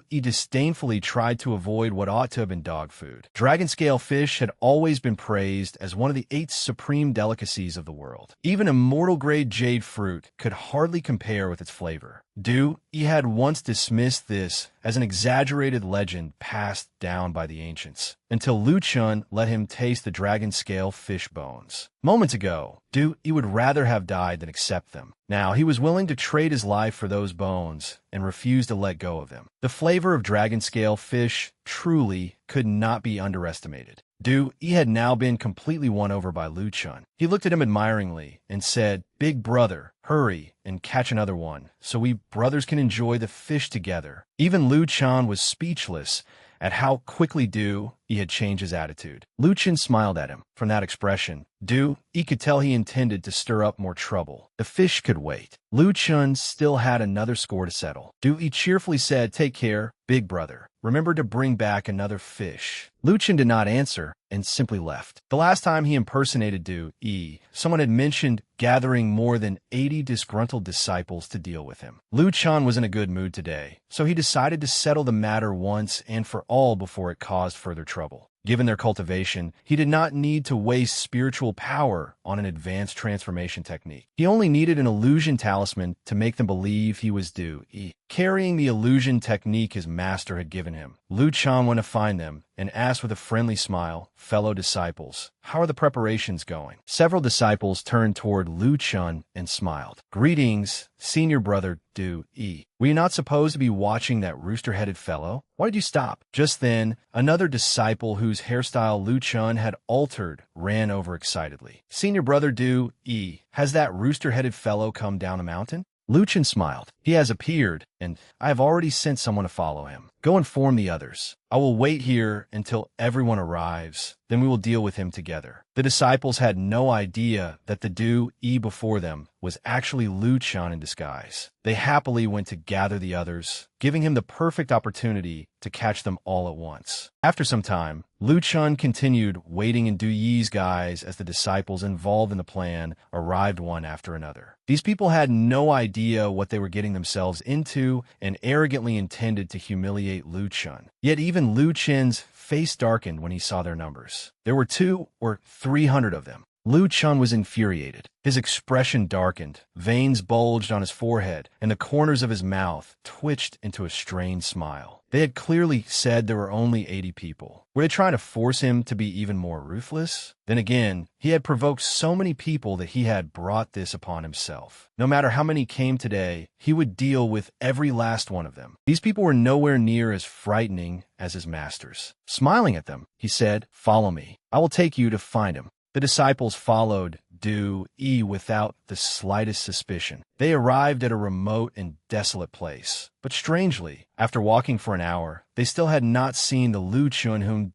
He disdainfully tried to avoid what ought to have been dog food. Dragon scale fish had always been praised as one of the 8 supreme delicacies of the world. Even immortal grade jade fruit could hardly compare with its flavor. He had once dismissed this as an exaggerated legend passed down by the ancients, until Lu Chun let him taste the dragon scale fish bones. Moments ago, he would rather have died than accept them. Now, he was willing to trade his life for those bones and refused to let go of them. The flavor of dragon scale fish truly could not be underestimated. He had now been completely won over by Lu Chun. He looked at him admiringly and said, "Big brother, hurry and catch another one, so we brothers can enjoy the fish together." Even Lu Chun was speechless at how quickly he had changed his attitude. Lu Chun smiled at him. From that expression, he could tell he intended to stir up more trouble. The fish could wait. Lu Chun still had another score to settle. He cheerfully said, "Take care, big brother. Remember to bring back another fish." Lu Chun did not answer and simply left. The last time he impersonated someone had mentioned gathering more than 80 disgruntled disciples to deal with him. Lu Chun was in a good mood today, so he decided to settle the matter once and for all before it caused further trouble. Given their cultivation, he did not need to waste spiritual power on an advanced transformation technique. He only needed an illusion talisman to make them believe he was carrying the illusion technique his master had given him. Lu Chun went to find them and asked with a friendly smile, "Fellow disciples, how are the preparations going?" Several disciples turned toward Lu Chun and smiled. "Greetings, senior brother Were you not supposed to be watching that rooster-headed fellow? Why did you stop?" Just then, another disciple whose hairstyle Lu Chun had altered ran over excitedly. "Senior brother has that rooster-headed fellow come down the mountain?" Lu Chun smiled. "He has appeared, and I have already sent someone to follow him. Go inform the others. I will wait here until everyone arrives. Then we will deal with him together." The disciples had no idea that the before them was actually Lu Chun in disguise. They happily went to gather the others, giving him the perfect opportunity to catch them all at once. After some time, Lu Chun continued waiting in Du Yi's guise as the disciples involved in the plan arrived one after another. These people had no idea what they were getting themselves into and arrogantly intended to humiliate Lu Chun. Yet even Lu Chun's face darkened when he saw their numbers. There were 200 or 300 of them. Lu Chun was infuriated. His expression darkened, veins bulged on his forehead, and the corners of his mouth twitched into a strained smile. They had clearly said there were only 80 people. Were they trying to force him to be even more ruthless? Then again, he had provoked so many people that he had brought this upon himself. No matter how many came today, he would deal with every last one of them. These people were nowhere near as frightening as his masters. Smiling at them, he said, "Follow me. I will take you to find him." The disciples followed without the slightest suspicion. They arrived at a remote and desolate place. But strangely, after walking for an hour, they still had not seen the Lu Chun whom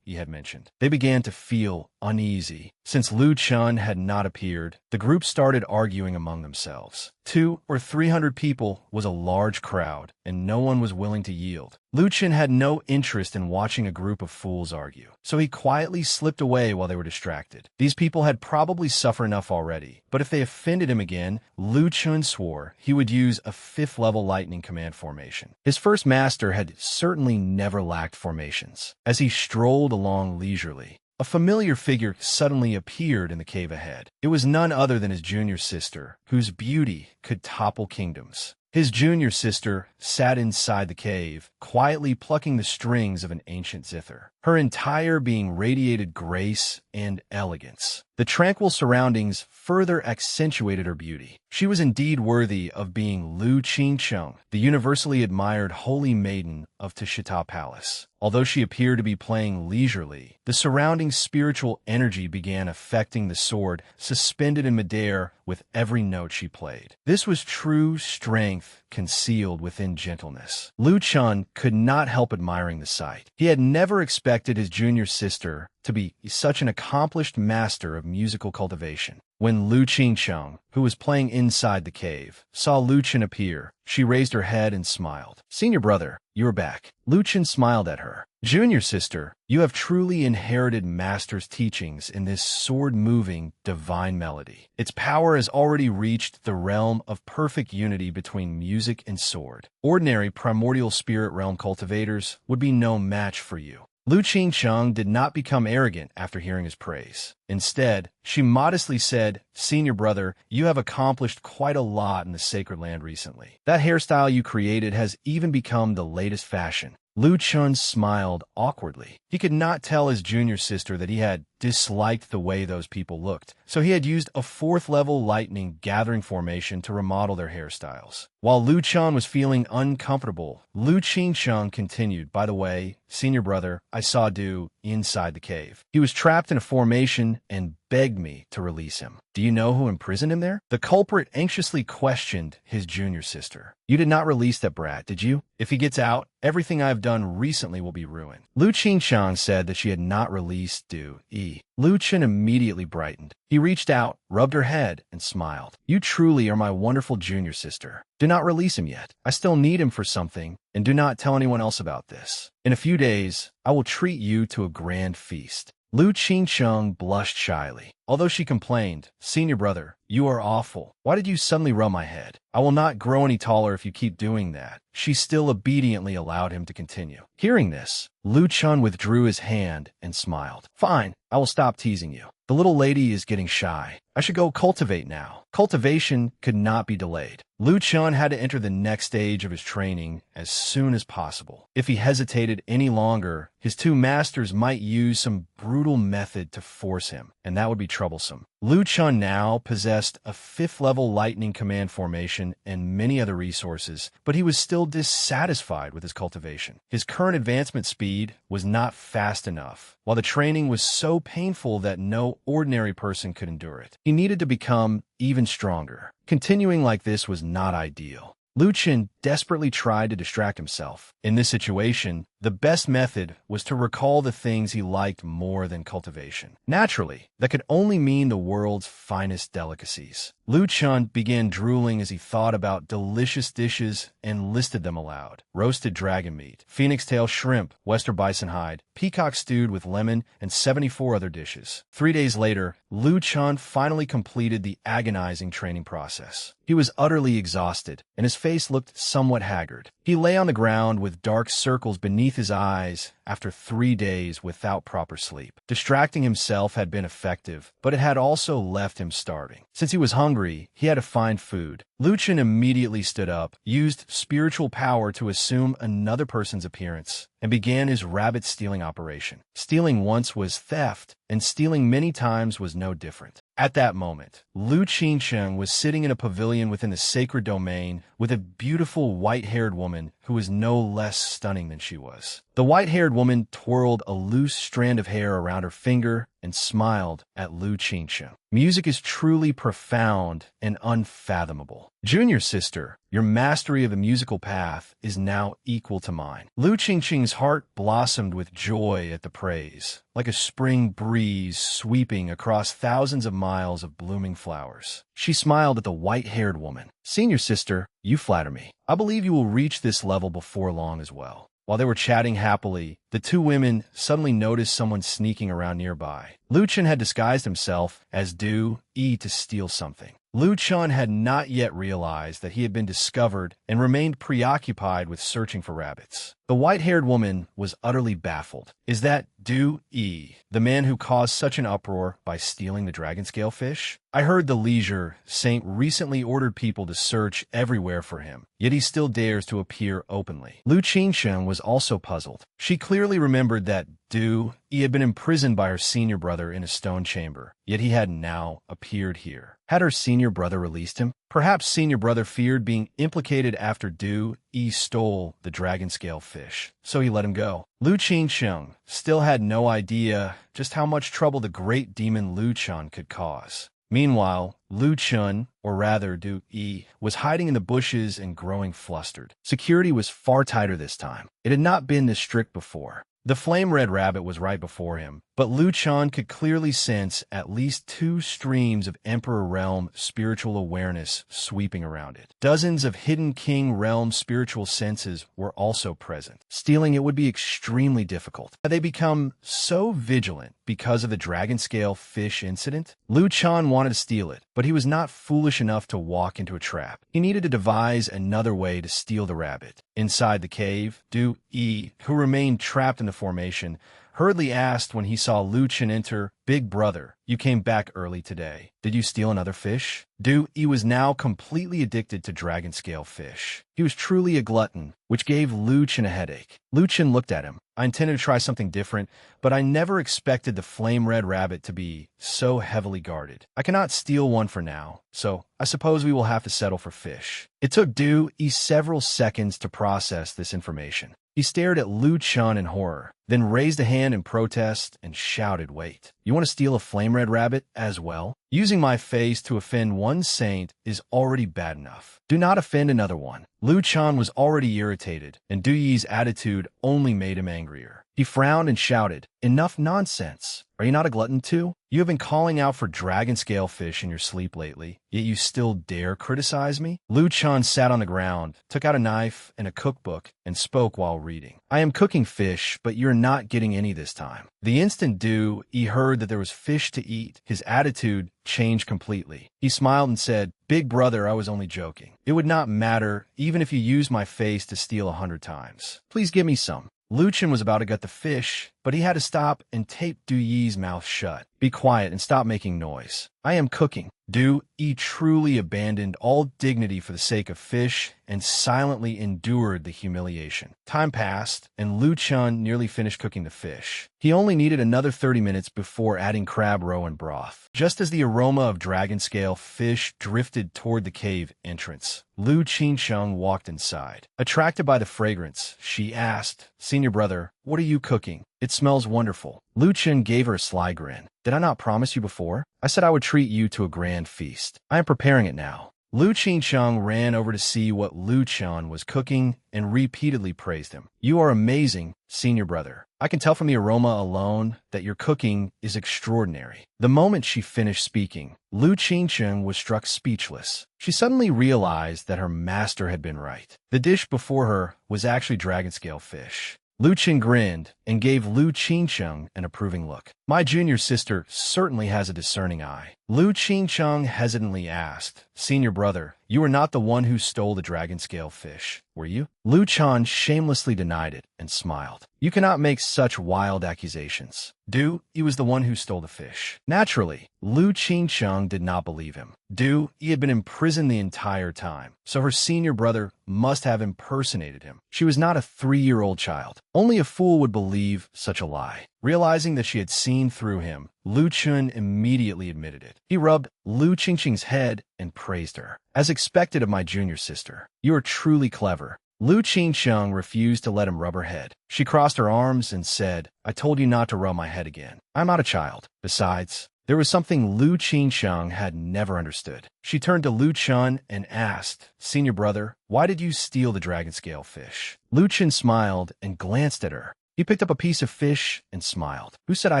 he had mentioned. They began to feel uneasy. Since Lu Chun had not appeared, the group started arguing among themselves. 200 or 300 people was a large crowd, and no one was willing to yield. Lu Chun had no interest in watching a group of fools argue, so he quietly slipped away while they were distracted. These people had probably suffered enough already, but if they offended him again, Lu Chun swore he would use a 5th-level lightning command formation. His first master had certainly never lacked formations. As he strolled along leisurely, a familiar figure suddenly appeared in the cave ahead. It was none other than his junior sister, whose beauty could topple kingdoms. His junior sister sat inside the cave, quietly plucking the strings of an ancient zither. Her entire being radiated grace and elegance. The tranquil surroundings further accentuated her beauty. She was indeed worthy of being Lu Qingcheng, the universally admired holy maiden of Tashita Palace. Although she appeared to be playing leisurely, the surrounding spiritual energy began affecting the sword suspended in midair with every note she played. This was true strength concealed within gentleness. Lu Chun could not help admiring the sight. He had never expected his junior sister to be such an accomplished master of musical cultivation. When Lu Qingcheng, who was playing inside the cave, saw Lu Chen appear, she raised her head and smiled. "Senior brother, you're back." Lu Chen smiled at her. "Junior sister, you have truly inherited master's teachings in this sword-moving, divine melody. Its power has already reached the realm of perfect unity between music and sword. Ordinary primordial spirit realm cultivators would be no match for you." Lu Qingcheng did not become arrogant after hearing his praise. Instead, she modestly said, "Senior brother, you have accomplished quite a lot in the sacred land recently. That hairstyle you created has even become the latest fashion." Lu Chun smiled awkwardly. He could not tell his junior sister that he had disliked the way those people looked, so he had used a fourth-level lightning gathering formation to remodel their hairstyles. While Lu Chun was feeling uncomfortable, Lu Qingcheng continued, "By the way, senior brother, I saw Du inside the cave. He was trapped in a formation and begged me to release him. Do you know who imprisoned him there?" The culprit anxiously questioned his junior sister. "You did not release that brat, did you? If he gets out, everything I have done recently will be ruined." Lu Qingcheng said that she had not released Du Yi. Lu Chen immediately brightened. He reached out, rubbed her head, and smiled. "You truly are my wonderful junior sister. Do not release him yet. I still need him for something, and do not tell anyone else about this. In a few days, I will treat you to a grand feast." Lu Qingcheng blushed shyly. Although she complained, "Senior brother, you are awful. Why did you suddenly rub my head? I will not grow any taller if you keep doing that." She still obediently allowed him to continue. Hearing this, Lu Chun withdrew his hand and smiled. "Fine, I will stop teasing you. The little lady is getting shy. I should go cultivate now." Cultivation could not be delayed. Lu Chun had to enter the next stage of his training as soon as possible. If he hesitated any longer, his two masters might use some brutal method to force him, and that would be troublesome. Lu Chun now possessed a fifth-level lightning command formation and many other resources, but he was still dissatisfied with his cultivation. His current advancement speed was not fast enough, while the training was so painful that no ordinary person could endure it. He needed to become even stronger. Continuing like this was not ideal. Lu Chen desperately tried to distract himself. In this situation, the best method was to recall the things he liked more than cultivation. Naturally, that could only mean the world's finest delicacies. Lu Chun began drooling as he thought about delicious dishes and listed them aloud. Roasted dragon meat, phoenix tail shrimp, western bison hide, peacock stewed with lemon, and 74 other dishes. 3 days later, Lu Chun finally completed the agonizing training process. He was utterly exhausted, and his face looked somewhat haggard. He lay on the ground with dark circles beneath his eyes after 3 days without proper sleep. Distracting himself had been effective, but it had also left him starving. Since he was hungry, he had to find food. Lu Chen immediately stood up, used spiritual power to assume another person's appearance, and began his rabbit-stealing operation. Stealing once was theft, and stealing many times was no different. At that moment, Lu Qingcheng was sitting in a pavilion within the sacred domain with a beautiful white-haired woman who was no less stunning than she was. The white-haired woman twirled a loose strand of hair around her finger and smiled at Lu Qingcheng. Music is truly profound and unfathomable. Junior sister, your mastery of the musical path is now equal to mine. Lu Qingcheng's heart blossomed with joy at the praise, like a spring breeze sweeping across thousands of miles of blooming flowers. She smiled at the white-haired woman. "Senior sister, you flatter me. I believe you will reach this level before long as well." While they were chatting happily, the two women suddenly noticed someone sneaking around nearby. Lu Chen had disguised himself as Du Yi to steal something. Lu Chun had not yet realized that he had been discovered and remained preoccupied with searching for rabbits. The white-haired woman was utterly baffled. "Is that Du Yi, the man who caused such an uproar by stealing the dragon scale fish? I heard the leisure saint recently ordered people to search everywhere for him, yet he still dares to appear openly." Lu Qingcheng was also puzzled. She clearly remembered that Du Yi had been imprisoned by her senior brother in a stone chamber, yet he had now appeared here. Had her senior brother released him? Perhaps senior brother feared being implicated after Du Yi stole the dragon scale fish, so he let him go. Lu Qingcheng still had no idea just how much trouble the great demon Lu Chun could cause. Meanwhile, Lu Chun, or rather Du Yi, was hiding in the bushes and growing flustered. Security was far tighter this time. It had not been this strict before. The flame-red rabbit was right before him, but Liu Chan could clearly sense at least 2 streams of Emperor Realm spiritual awareness sweeping around it. Dozens of hidden King Realm spiritual senses were also present. Stealing it would be extremely difficult. They become so vigilant because of the dragon scale fish incident. Liu Chan wanted to steal it, but he was not foolish enough to walk into a trap. He needed to devise another way to steal the rabbit. Inside the cave, Du Yi, who remained trapped in the formation, hurriedly asked when he saw Liu Chan enter, "Big brother, you came back early today. Did you steal another fish?" Du Yi was now completely addicted to dragon scale fish. He was truly a glutton, which gave Liu Chan a headache. Liu Chan looked at him. "I intended to try something different, but I never expected the flame-red rabbit to be so heavily guarded. I cannot steal one for now, so I suppose we will have to settle for fish." It took Du Yi several seconds to process this information. He stared at Liu Chan in horror, then raised a hand in protest and shouted, "Wait, you want to steal a flame-red rabbit as well? Using my face to offend one saint is already bad enough. Do not offend another one." Liu Chan was already irritated, and Du Yi's attitude only made him angrier. He frowned and shouted, "Enough nonsense. Are you not a glutton too? You have been calling out for dragon scale fish in your sleep lately, yet you still dare criticize me?" Liu Chan sat on the ground, took out a knife and a cookbook, and spoke while reading. "I am cooking fish, but you're not getting any this time." The instant Du Yi heard that there was fish to eat, his attitude changed completely. He smiled and said, "Big brother, I was only joking. It would not matter even if you used my face to steal 100 times. Please give me some." Liu Chan was about to gut the fish, but he had to stop and tape Du Yi's mouth shut. "Be quiet and stop making noise. I am cooking." Du Yi truly abandoned all dignity for the sake of fish and silently endured the humiliation. Time passed, and Liu Chan nearly finished cooking the fish. He only needed another 30 minutes before adding crab roe and broth. Just as the aroma of dragon scale fish drifted toward the cave entrance, Liu Qingcheng walked inside. Attracted by the fragrance, she asked, "Senior brother, what are you cooking? It smells wonderful." Liu Chen gave her a sly grin. "Did I not promise you before? I said I would treat you to a grand feast. I am preparing it now." Liu Qingcheng ran over to see what Liu Chan was cooking and repeatedly praised him. "You are amazing, senior brother. I can tell from the aroma alone that your cooking is extraordinary." The moment she finished speaking, Liu Qingcheng was struck speechless. She suddenly realized that her master had been right. The dish before her was actually dragon scale fish. Liu Chen grinned and gave Liu Qingcheng an approving look. "My junior sister certainly has a discerning eye." Liu Qingcheng hesitantly asked, "Senior brother, you were not the one who stole the dragon scale fish, were you?" Liu Chan shamelessly denied it and smiled. "You cannot make such wild accusations. Du Yi was the one who stole the fish." Naturally, Liu Qingcheng did not believe him. Du Yi had been imprisoned the entire time, so her senior brother must have impersonated him. She was not a 3-year-old child. Only a fool would believe such a lie. Realizing that she had seen through him, Liu Chen immediately admitted it. He rubbed Liu Qingcheng's head and praised her. "As expected of my junior sister, you are truly clever." Liu Qingcheng refused to let him rub her head. She crossed her arms and said, "I told you not to rub my head again. I'm not a child. Besides, there was something Liu Qingcheng had never understood." She turned to Liu Chen and asked, "Senior brother, why did you steal the dragon scale fish?" Liu Chen smiled and glanced at her. He picked up a piece of fish and smiled. "Who said I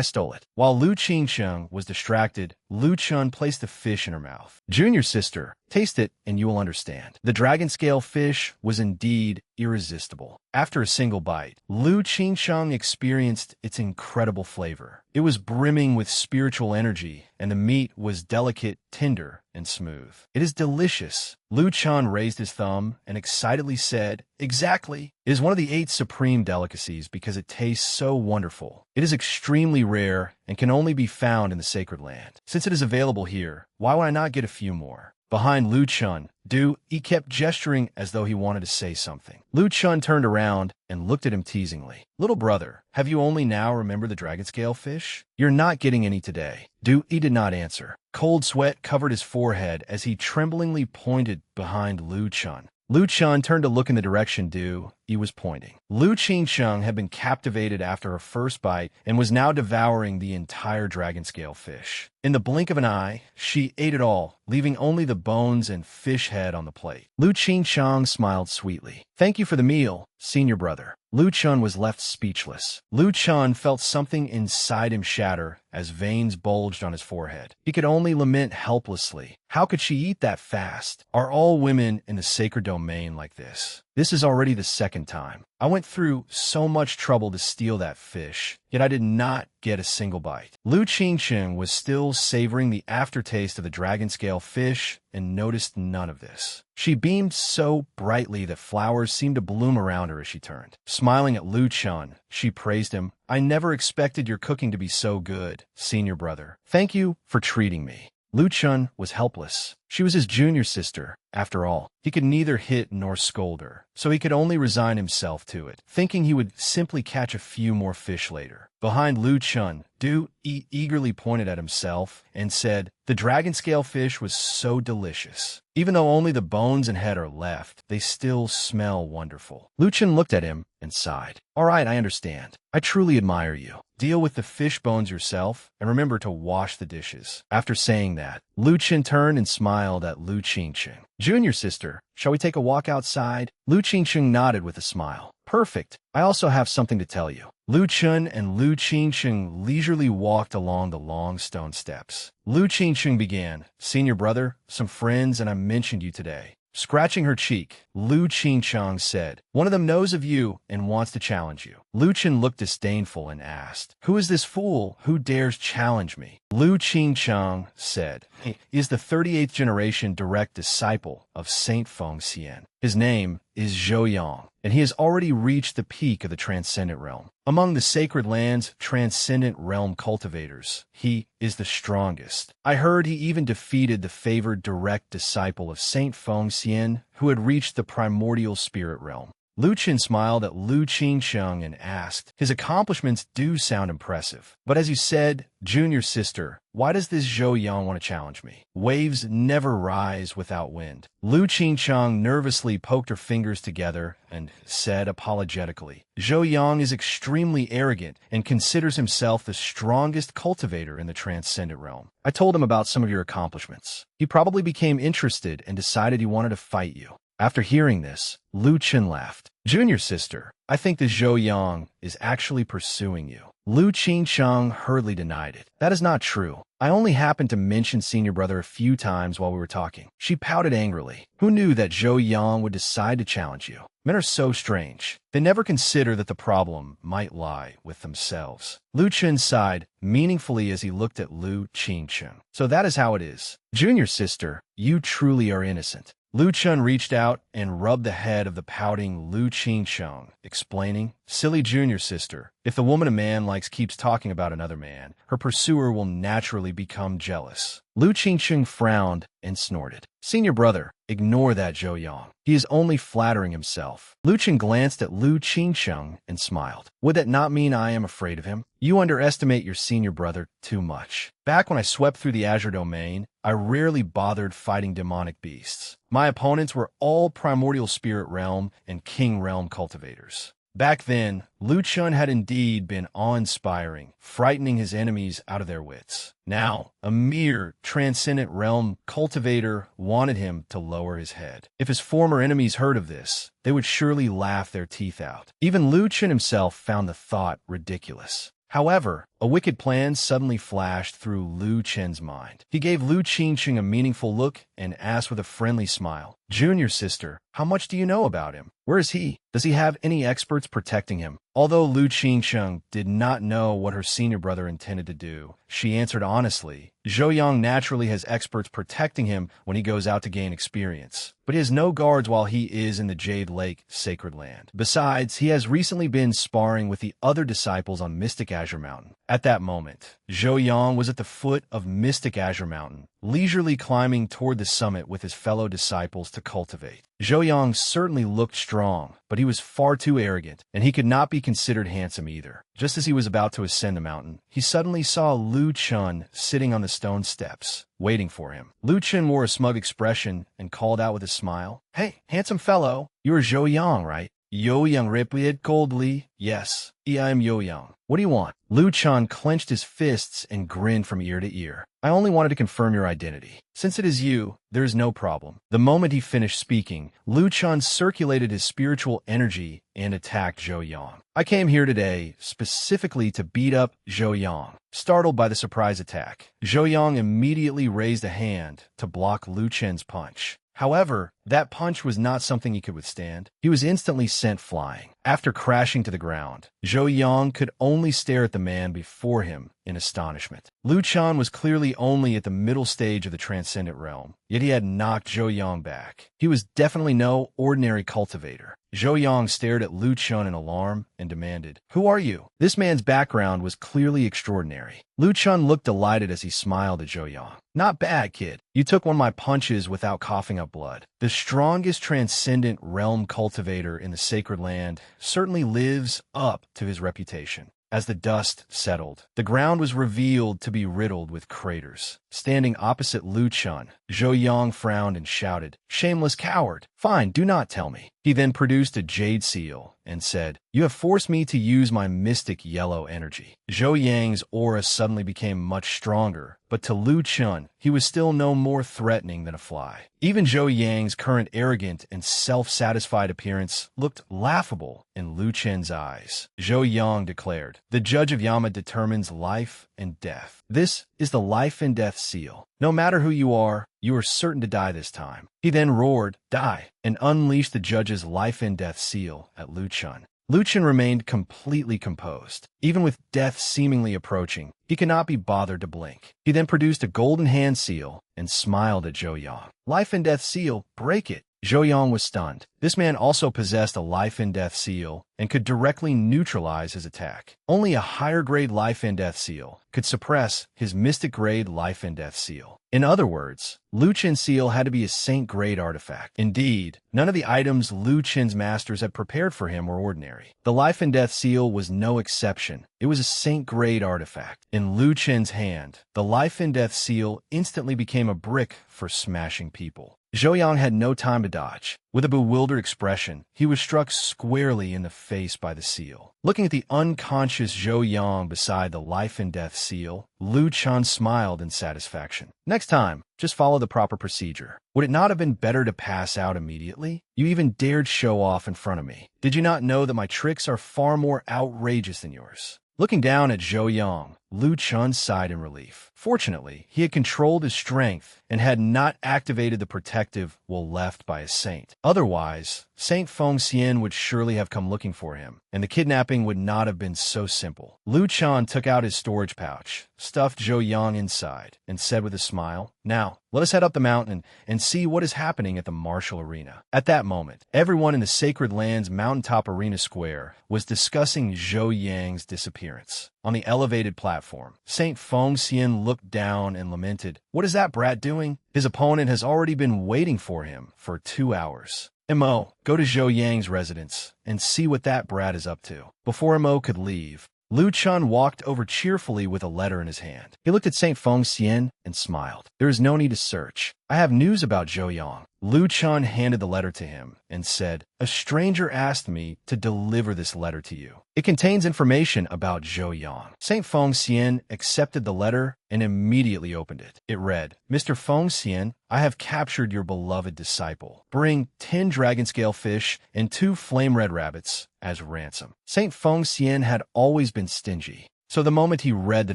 stole it?" While Liu Qingcheng was distracted, Liu Chen placed the fish in her mouth. "Junior sister, taste it and you will understand." The dragon scale fish was indeed irresistible. After a single bite, Liu Qingcheng experienced its incredible flavor. It was brimming with spiritual energy, and the meat was delicate, tender, and smooth. "It is delicious." Liu Chan raised his thumb and excitedly said, "Exactly. It is one of the 8 supreme delicacies because it tastes so wonderful. It is extremely rare and can only be found in the sacred land. Since it is available here, why would I not get a few more?" Behind Liu Chen, Du Yi kept gesturing as though he wanted to say something. Liu Chen turned around and looked at him teasingly. "Little brother, have you only now remembered the dragon scale fish? You're not getting any today." Du Yi did not answer. Cold sweat covered his forehead as he tremblingly pointed behind Liu Chen. Liu Chen turned to look in the direction Du he was pointing. Lu Qingsheng had been captivated after her first bite and was now devouring the entire dragon scale fish. In the blink of an eye, she ate it all, leaving only the bones and fish head on the plate. Lu Qingsheng smiled sweetly. "Thank you for the meal, senior brother." Lu Chun was left speechless. Lu Chun felt something inside him shatter as veins bulged on his forehead. He could only lament helplessly. How could she eat that fast? Are all women in the sacred domain like this? This is already the second time. I went through so much trouble to steal that fish, yet I did not get a single bite. Lu Qingsheng was still savoring the aftertaste of the dragon scale fish and noticed none of this. She beamed so brightly that flowers seemed to bloom around her as she turned. Smiling at Lu Chun, she praised him. "I never expected your cooking to be so good, senior brother. Thank you for treating me." Lu Chun was helpless. She was his junior sister, after all. He could neither hit nor scold her, so he could only resign himself to it, thinking he would simply catch a few more fish later. Behind Lu Chun, Du eagerly pointed at himself and said, "The dragon scale fish was so delicious. Even though only the bones and head are left, they still smell wonderful." Lu Chun looked at him and sighed. "All right, I understand. I truly admire you. Deal with the fish bones yourself, and remember to wash the dishes." After saying that, Lu Chun turned and smiled at Lu Qingsheng. "Junior sister, shall we take a walk outside?" Lu Qingsheng nodded with a smile. "Perfect. I also have something to tell you." Lu Chun and Lu Qingsheng leisurely walked along the long stone steps. Lu Qingsheng began, "Senior brother, some friends and I mentioned you today." Scratching her cheek, Lu Qingsheng said, "One of them knows of you and wants to challenge you." Lu Chun looked disdainful and asked, "Who is this fool who dares challenge me?" Lu Qingsheng said, "He is the 38th generation direct disciple of Saint Feng Xian. His name is Zhou Yang, and he has already reached the peak of the Transcendent Realm. Among the Sacred Land's Transcendent Realm cultivators, he is the strongest. I heard he even defeated the favored direct disciple of Saint Feng Xian, who had reached the Primordial Spirit Realm." Lu Chun smiled at Lu Qingsheng and asked, "His accomplishments do sound impressive. But as you said, junior sister, why does this Zhou Yang want to challenge me? Waves never rise without wind." Lu Qingsheng nervously poked her fingers together and said apologetically, "Zhou Yang is extremely arrogant and considers himself the strongest cultivator in the Transcendent Realm. I told him about some of your accomplishments. He probably became interested and decided he wanted to fight you." After hearing this, Lu Chun laughed. "Junior sister, I think the Zhou Yang is actually pursuing you." Lu Qingsheng hurriedly denied it. "That is not true. I only happened to mention senior brother a few times while we were talking." She pouted angrily. "Who knew that Zhou Yang would decide to challenge you? Men are so strange. They never consider that the problem might lie with themselves." Lu Chun sighed meaningfully as he looked at Lu Qingsheng. "So that is how it is. Junior sister, you truly are innocent." Lu Chun reached out and rubbed the head of the pouting Lu Qingsheng, explaining, "Silly junior sister, if the woman a man likes keeps talking about another man, her pursuer will naturally become jealous." Lu Qingsheng frowned and snorted. "Senior brother, ignore that Zhou Yang. He is only flattering himself." Lu Chun glanced at Lu Qingsheng and smiled. "Would that not mean I am afraid of him? You underestimate your senior brother too much. Back when I swept through the Azure Domain, I rarely bothered fighting demonic beasts. My opponents were all Primordial Spirit Realm and King Realm cultivators. Back then, Lu Chun had indeed been awe-inspiring, frightening his enemies out of their wits. Now, a mere Transcendent Realm cultivator wanted him to lower his head. If his former enemies heard of this, they would surely laugh their teeth out. Even Lu Chun himself found the thought ridiculous. However, a wicked plan suddenly flashed through Lu Chen's mind. He gave Lu Qingsheng a meaningful look and asked with a friendly smile, "Junior sister, how much do you know about him? Where is he? Does he have any experts protecting him?" Although Lu Qingsheng did not know what her senior brother intended to do, she answered honestly, "Zhou Yang naturally has experts protecting him when he goes out to gain experience, but he has no guards while he is in the Jade Lake Sacred Land. Besides, he has recently been sparring with the other disciples on Mystic Azure Mountain." At that moment, Zhou Yang was at the foot of Mystic Azure Mountain, leisurely climbing toward the summit with his fellow disciples to cultivate. Zhou Yang certainly looked strong, but he was far too arrogant, and he could not be considered handsome either. Just as he was about to ascend the mountain, he suddenly saw Lu Chun sitting on the stone steps, waiting for him. Lu Chun wore a smug expression and called out with a smile, "Hey, handsome fellow, you are Zhou Yang, right?" Yo-young replied coldly. Yes, I am Yo-young. What do you want? Liu Chan clenched his fists and grinned from ear to ear. I only wanted to confirm your identity. Since it is you, there is no problem. The moment he finished speaking, Liu Chan circulated his spiritual energy and attacked Zhou Yang. I came here today specifically to beat up Zhou Yang. Startled by the surprise attack, Zhou Yang immediately raised a hand to block Liu Chen's punch. However, that punch was not something he could withstand. He was instantly sent flying. After crashing to the ground, Zhou Yang could only stare at the man before him in astonishment. Liu Chan was clearly only at the middle stage of the transcendent realm, yet he had knocked Zhou Yang back. He was definitely no ordinary cultivator. Zhou Yang stared at Liu Chan in alarm and demanded, "Who are you?" This man's background was clearly extraordinary. Liu Chan looked delighted as he smiled at Zhou Yang. "Not bad, kid. You took one of my punches without coughing up blood." The strongest transcendent realm cultivator in the sacred land certainly lives up to his reputation. As the dust settled, the ground was revealed to be riddled with craters. Standing opposite Liu Chan, Zhou Yang frowned and shouted, "Shameless coward! Fine, do not tell me." He then produced a jade seal and said, "You have forced me to use my mystic yellow energy." Zhou Yang's aura suddenly became much stronger, but to Liu Chan, he was still no more threatening than a fly. Even Zhou Yang's current arrogant and self-satisfied appearance looked laughable in Liu Chen's eyes. Zhou Yang declared, "The judge of Yama determines life and death. This is the life and death seal. No matter who you are certain to die this time." He then roared, "Die," and unleashed the judge's life and death seal at Liu Chan. Liu Chan remained completely composed. Even with death seemingly approaching, he could not be bothered to blink. He then produced a golden hand seal and smiled at Zhou Yang. "Life and death seal, break it." Zhou Yang was stunned. This man also possessed a life and death seal and could directly neutralize his attack. Only a higher grade life and death seal could suppress his mystic grade life and death seal. In other words, Liu Chen's seal had to be a saint grade artifact. Indeed, none of the items Liu Chen's masters had prepared for him were ordinary. The life and death seal was no exception. It was a saint grade artifact. In Liu Chen's hand, the life and death seal instantly became a brick for smashing people. Zhou Yang had no time to dodge. With a bewildered expression, he was struck squarely in the face by the seal. Looking at the unconscious Zhou Yang beside the life and death seal, Liu Chan smiled in satisfaction. "Next time, just follow the proper procedure. Would it not have been better to pass out immediately? You even dared show off in front of me. Did you not know that my tricks are far more outrageous than yours?" Looking down at Zhou Yang, Liu Chan sighed in relief. Fortunately, he had controlled his strength and had not activated the protective wool left by a saint. Otherwise, Saint Feng Xian would surely have come looking for him, and the kidnapping would not have been so simple. Liu Chan took out his storage pouch, stuffed Zhou Yang inside, and said with a smile, "Now, let us head up the mountain and see what is happening at the martial arena." At that moment, everyone in the Sacred Land's mountaintop arena square was discussing Zhou Yang's disappearance. On the elevated platform, Saint Feng Xian looked down and lamented, "What is that brat doing? His opponent has already been waiting for him for 2 hours. Mo, go to Zhou Yang's residence and see what that brat is up to." Before Mo could leave, Liu Chan walked over cheerfully with a letter in his hand. He looked at Saint Feng Xian and smiled. "There is no need to search. I have news about Zhou Yang." Liu Chan handed the letter to him and said, "A stranger asked me to deliver this letter to you. It contains information about Zhou Yang." Saint Feng Xian accepted the letter and immediately opened it. It read, "Mr. Feng Xian, I have captured your beloved disciple. Bring 10 dragon scale fish and 2 flame red rabbits as ransom." Saint Feng Xian had always been stingy. So the moment he read the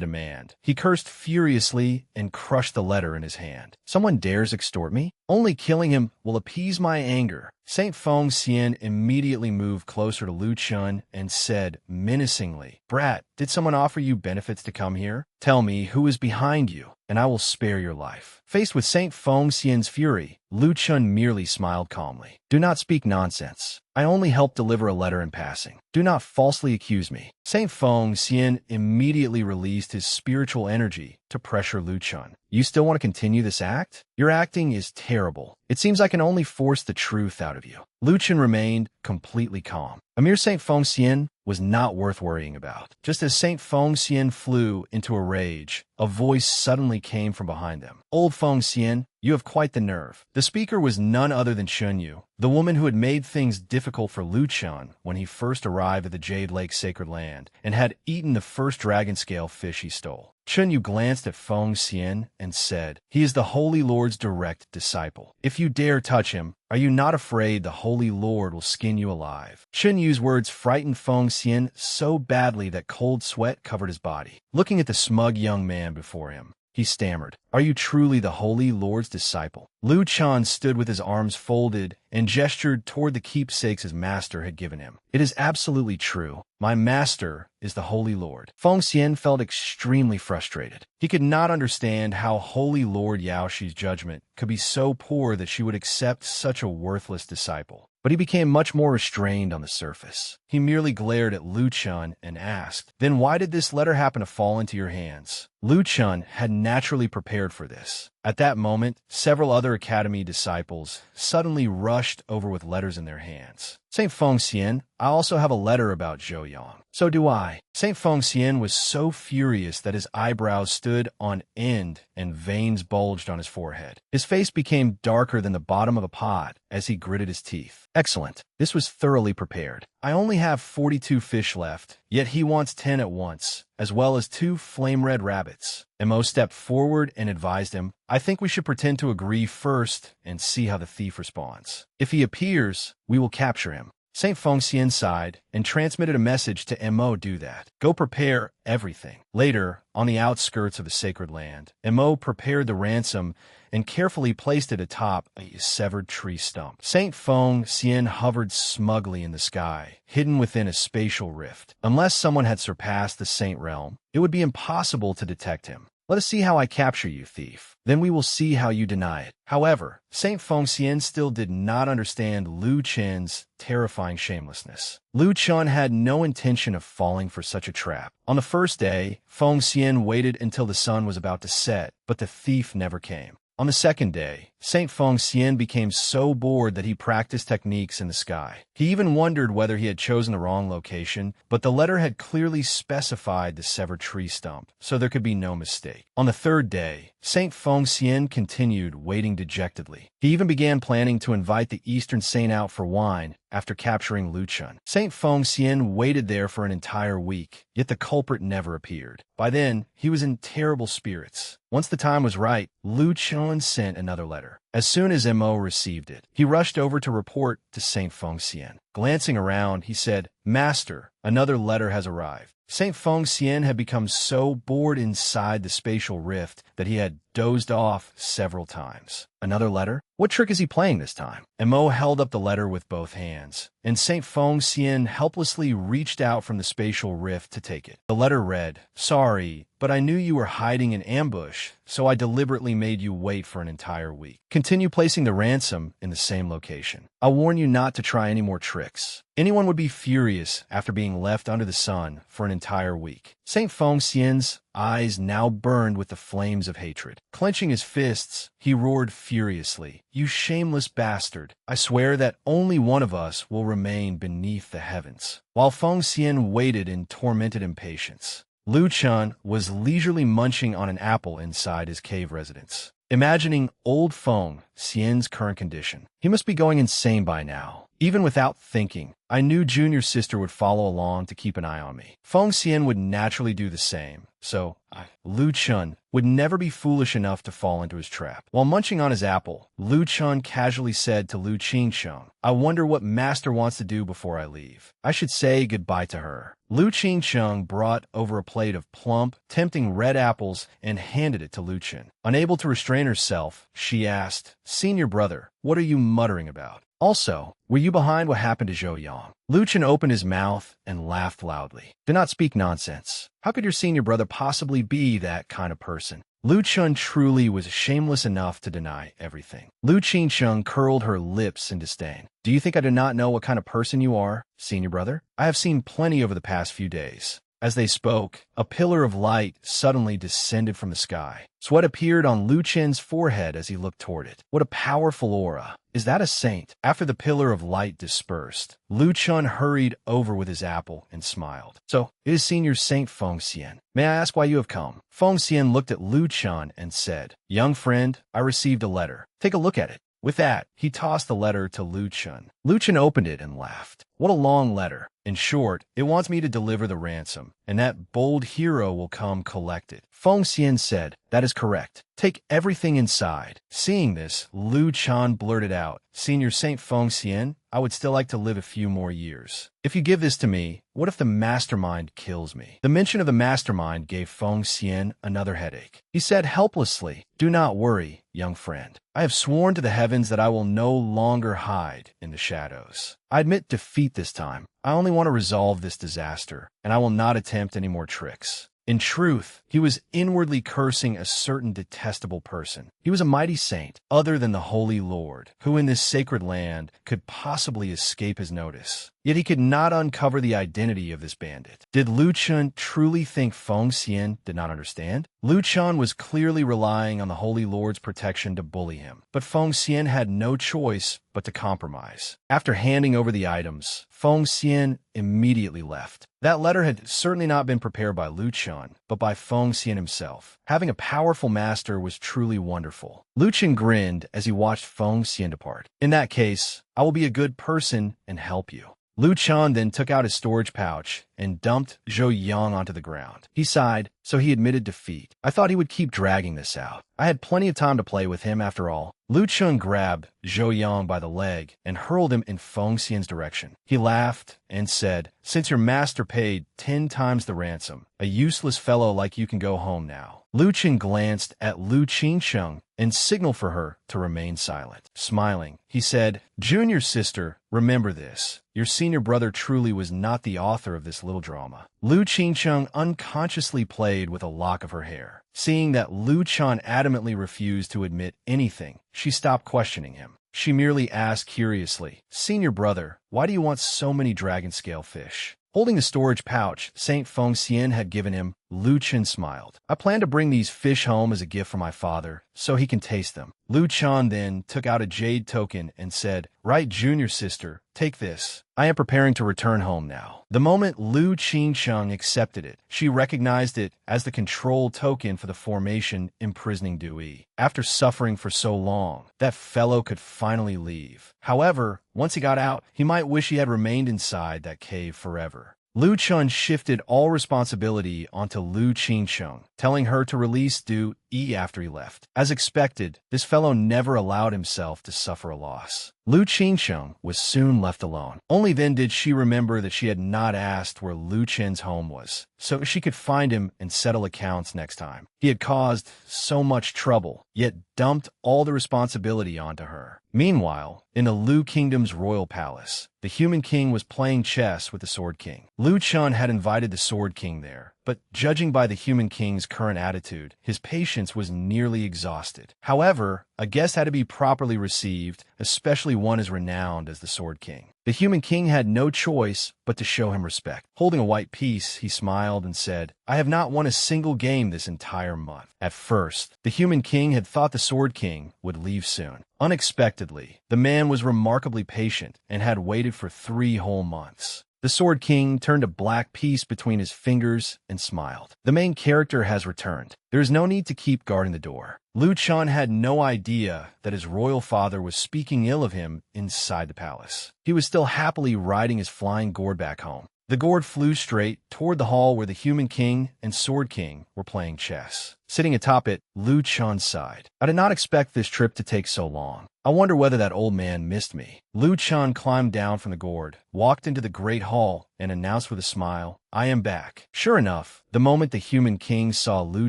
demand, he cursed furiously and crushed the letter in his hand. "Someone dares extort me? Only killing him will appease my anger." Saint Feng Xian immediately moved closer to Liu Chan and said menacingly, "Brat, did someone offer you benefits to come here? Tell me who is behind you, and I will spare your life." Faced with Saint Feng Xian's fury, Liu Chan merely smiled calmly. "Do not speak nonsense. I only helped deliver a letter in passing. Do not falsely accuse me." Saint Feng Xian immediately released his spiritual energy to pressure Liu Chan. "You still want to continue this act? Your acting is terrible. It seems I can only force the truth out of you." Liu Chan remained completely calm. A mere Saint Feng Xian was not worth worrying about. Just as Saint Feng Xian flew into a rage, a voice suddenly came from behind them. "Old Feng Xian, you have quite the nerve." The speaker was none other than Chunyu, the woman who had made things difficult for Lu Chun when he first arrived at the Jade Lake Sacred Land and had eaten the first dragon scale fish he stole. Chunyu glanced at Feng Xian and said, "He is the Holy Lord's direct disciple. If you dare touch him, are you not afraid the Holy Lord will skin you alive?" Chunyu's words frightened Feng Xian so badly that cold sweat covered his body. Looking at the smug young man before him, he stammered, "Are you truly the Holy Lord's disciple?" Lu Chan stood with his arms folded and gestured toward the keepsakes his master had given him. "It is absolutely true. My master is the Holy Lord." Feng Xian felt extremely frustrated. He could not understand how Holy Lord Yaoshi's judgment could be so poor that she would accept such a worthless disciple. But he became much more restrained on the surface. He merely glared at Lu Chun and asked, "Then why did this letter happen to fall into your hands?" Lu Chun had naturally prepared for this. At that moment, several other academy disciples suddenly rushed over with letters in their hands. "Saint Feng Xian, I also have a letter about Zhou Yang." "So do I." Saint Feng Xian was so furious that his eyebrows stood on end and veins bulged on his forehead. His face became darker than the bottom of a pot as he gritted his teeth. "Excellent. This was thoroughly prepared. I only have 42 fish left, yet he wants 10 at once, as well as 2 flame-red rabbits." Mo stepped forward and advised him, "I think we should pretend to agree first and see how the thief responds. If he appears, we will capture him." Saint Feng Xian sighed and transmitted a message to Mo, "Do that. Go prepare everything." Later, on the outskirts of the sacred land, Mo prepared the ransom and carefully placed it atop a severed tree stump. Saint Feng Xian hovered smugly in the sky, hidden within a spatial rift. Unless someone had surpassed the Saint Realm, it would be impossible to detect him. "Let us see how I capture you, thief. Then we will see how you deny it." However, Saint Feng Xian still did not understand Lu Chen's terrifying shamelessness. Lu Chun had no intention of falling for such a trap. On the first day, Feng Xian waited until the sun was about to set, but the thief never came. On the second day, Saint Feng Xian became so bored that he practiced techniques in the sky. He even wondered whether he had chosen the wrong location, but the letter had clearly specified the severed tree stump, so there could be no mistake. On the third day, Saint Feng Xian continued waiting dejectedly. He even began planning to invite the Eastern Saint out for wine after capturing Lu Chun. Saint Feng Xian waited there for an entire week, yet the culprit never appeared. By then, he was in terrible spirits. Once the time was right, Lu Chun sent another letter. As soon as Mo received it, he rushed over to report to Saint Feng Xian. Glancing around, he said, "Master, another letter has arrived." Saint Feng Xian had become so bored inside the spatial rift that he had dozed off several times. Another letter? What trick is he playing this time? Mo held up the letter with both hands, and Saint Feng Xian helplessly reached out from the spatial rift to take it. The letter read, "Sorry, but I knew you were hiding in ambush, so I deliberately made you wait for an entire week. Continue placing the ransom in the same location. I'll warn you not to try any more tricks. Anyone would be furious after being left under the sun for an entire week." Saint Feng Xian's eyes now burned with the flames of hatred. Clenching his fists, he roared furiously, "You shameless bastard! I swear that only one of us will remain beneath the heavens." While Feng Xian waited in tormented impatience, Lu Chun was leisurely munching on an apple inside his cave residence. Imagining old Feng Xian's current condition, he must be going insane by now. Even without thinking, I knew Junior's sister would follow along to keep an eye on me. Feng Xian would naturally do the same, so Lu Chun would never be foolish enough to fall into his trap. While munching on his apple, Lu Chun casually said to Lu Qingsheng, "I wonder what Master wants to do before I leave. I should say goodbye to her." Lu Qingsheng brought over a plate of plump, tempting red apples and handed it to Lu Chen. Unable to restrain herself, she asked, "Senior brother, what are you muttering about? Also, were you behind what happened to Zhou Yang?" Lu Chen opened his mouth and laughed loudly. "Do not speak nonsense. How could your senior brother possibly be that kind of person?" Lu Chun truly was shameless enough to deny everything. Lu Qingsheng curled her lips in disdain. "Do you think I do not know what kind of person you are, senior brother? I have seen plenty over the past few days." As they spoke, a pillar of light suddenly descended from the sky. Sweat appeared on Lu Chen's forehead as he looked toward it. What a powerful aura! Is that a saint? After the pillar of light dispersed, Lu Chun hurried over with his apple and smiled. So, it is Senior Saint Feng Xian. May I ask why you have come? Feng Xian looked at Lu Chun and said, Young friend, I received a letter. Take a look at it. With that, he tossed the letter to Lu Chun. Lu Chun opened it and laughed. What a long letter. In short, it wants me to deliver the ransom, and that bold hero will come collect it. Feng Xian said, That is correct. Take everything inside. Seeing this, Lu Chun blurted out, Senior Saint Feng Xian, I would still like to live a few more years. If you give this to me, what if the mastermind kills me? The mention of the mastermind gave Feng Xian another headache. He said helplessly, Do not worry, young friend. I have sworn to the heavens that I will no longer hide in the shadows. I admit defeat this time. I only want to resolve this disaster, and I will not attempt any more tricks. In truth, he was inwardly cursing a certain detestable person. He was a mighty saint, other than the Holy Lord, who in this sacred land could possibly escape his notice. Yet he could not uncover the identity of this bandit. Did Lu Chun truly think Feng Xian did not understand? Lu Chun was clearly relying on the Holy Lord's protection to bully him, but Feng Xian had no choice but to compromise. After handing over the items, Feng Xian immediately left. That letter had certainly not been prepared by Lu Chun, but by Feng Xian himself. Having a powerful master was truly wonderful. Lu Chun grinned as he watched Feng Xian depart. In that case, I will be a good person and help you. Lu Chun then took out his storage pouch and dumped Zhou Yang onto the ground. He sighed, so he admitted defeat. I thought he would keep dragging this out. I had plenty of time to play with him after all. Lu Chun grabbed Zhou Yang by the leg and hurled him in Feng Xian's direction. He laughed and said, Since your master paid 10 times the ransom, a useless fellow like you can go home now. Lu Chun glanced at Lu Qingsheng and signaled for her to remain silent. Smiling, he said, Junior sister, remember this. Your senior brother truly was not the author of this little drama. Lu Qingsheng unconsciously played with a lock of her hair. Seeing that Lu Chun adamantly refused to admit anything, she stopped questioning him. She merely asked curiously, Senior brother, why do you want so many dragon scale fish? Holding the storage pouch Saint Feng Xian had given him, Lu Chun smiled. I plan to bring these fish home as a gift for my father, so he can taste them. Lu Chun then took out a jade token and said, Right, junior sister, take this. I am preparing to return home now. The moment Lu Qingsheng accepted it, she recognized it as the control token for the formation imprisoning Dewey. After suffering for so long, that fellow could finally leave. However, once he got out, he might wish he had remained inside that cave forever. Lu Chun shifted all responsibility onto Lu Qingsheng, telling her to release Du Yi after he left. As expected, this fellow never allowed himself to suffer a loss. Lu Qingsheng was soon left alone. Only then did she remember that she had not asked where Lu Chen's home was, so she could find him and settle accounts next time. He had caused so much trouble, yet dumped all the responsibility onto her. Meanwhile, in the Lu Kingdom's royal palace, the Human King was playing chess with the Sword King. Lu Chun had invited the Sword King there, but judging by the Human King's current attitude, his patience was nearly exhausted. However, a guest had to be properly received, especially one as renowned as the Sword King. The Human King had no choice but to show him respect. Holding a white piece, he smiled and said, I have not won a single game this entire month. At first, the Human King had thought the Sword King would leave soon. Unexpectedly, the man was remarkably patient and had waited for 3 whole months. The Sword King turned a black piece between his fingers and smiled. The main character has returned. There is no need to keep guarding the door. Lu Chun had no idea that his royal father was speaking ill of him inside the palace. He was still happily riding his flying gourd back home. The gourd flew straight toward the hall where the Human King and Sword King were playing chess. Sitting atop it, Lu Chun sighed. I did not expect this trip to take so long. I wonder whether that old man missed me. Lu Chun climbed down from the gourd, walked into the great hall, and announced with a smile, I am back. Sure enough, the moment the Human King saw Lu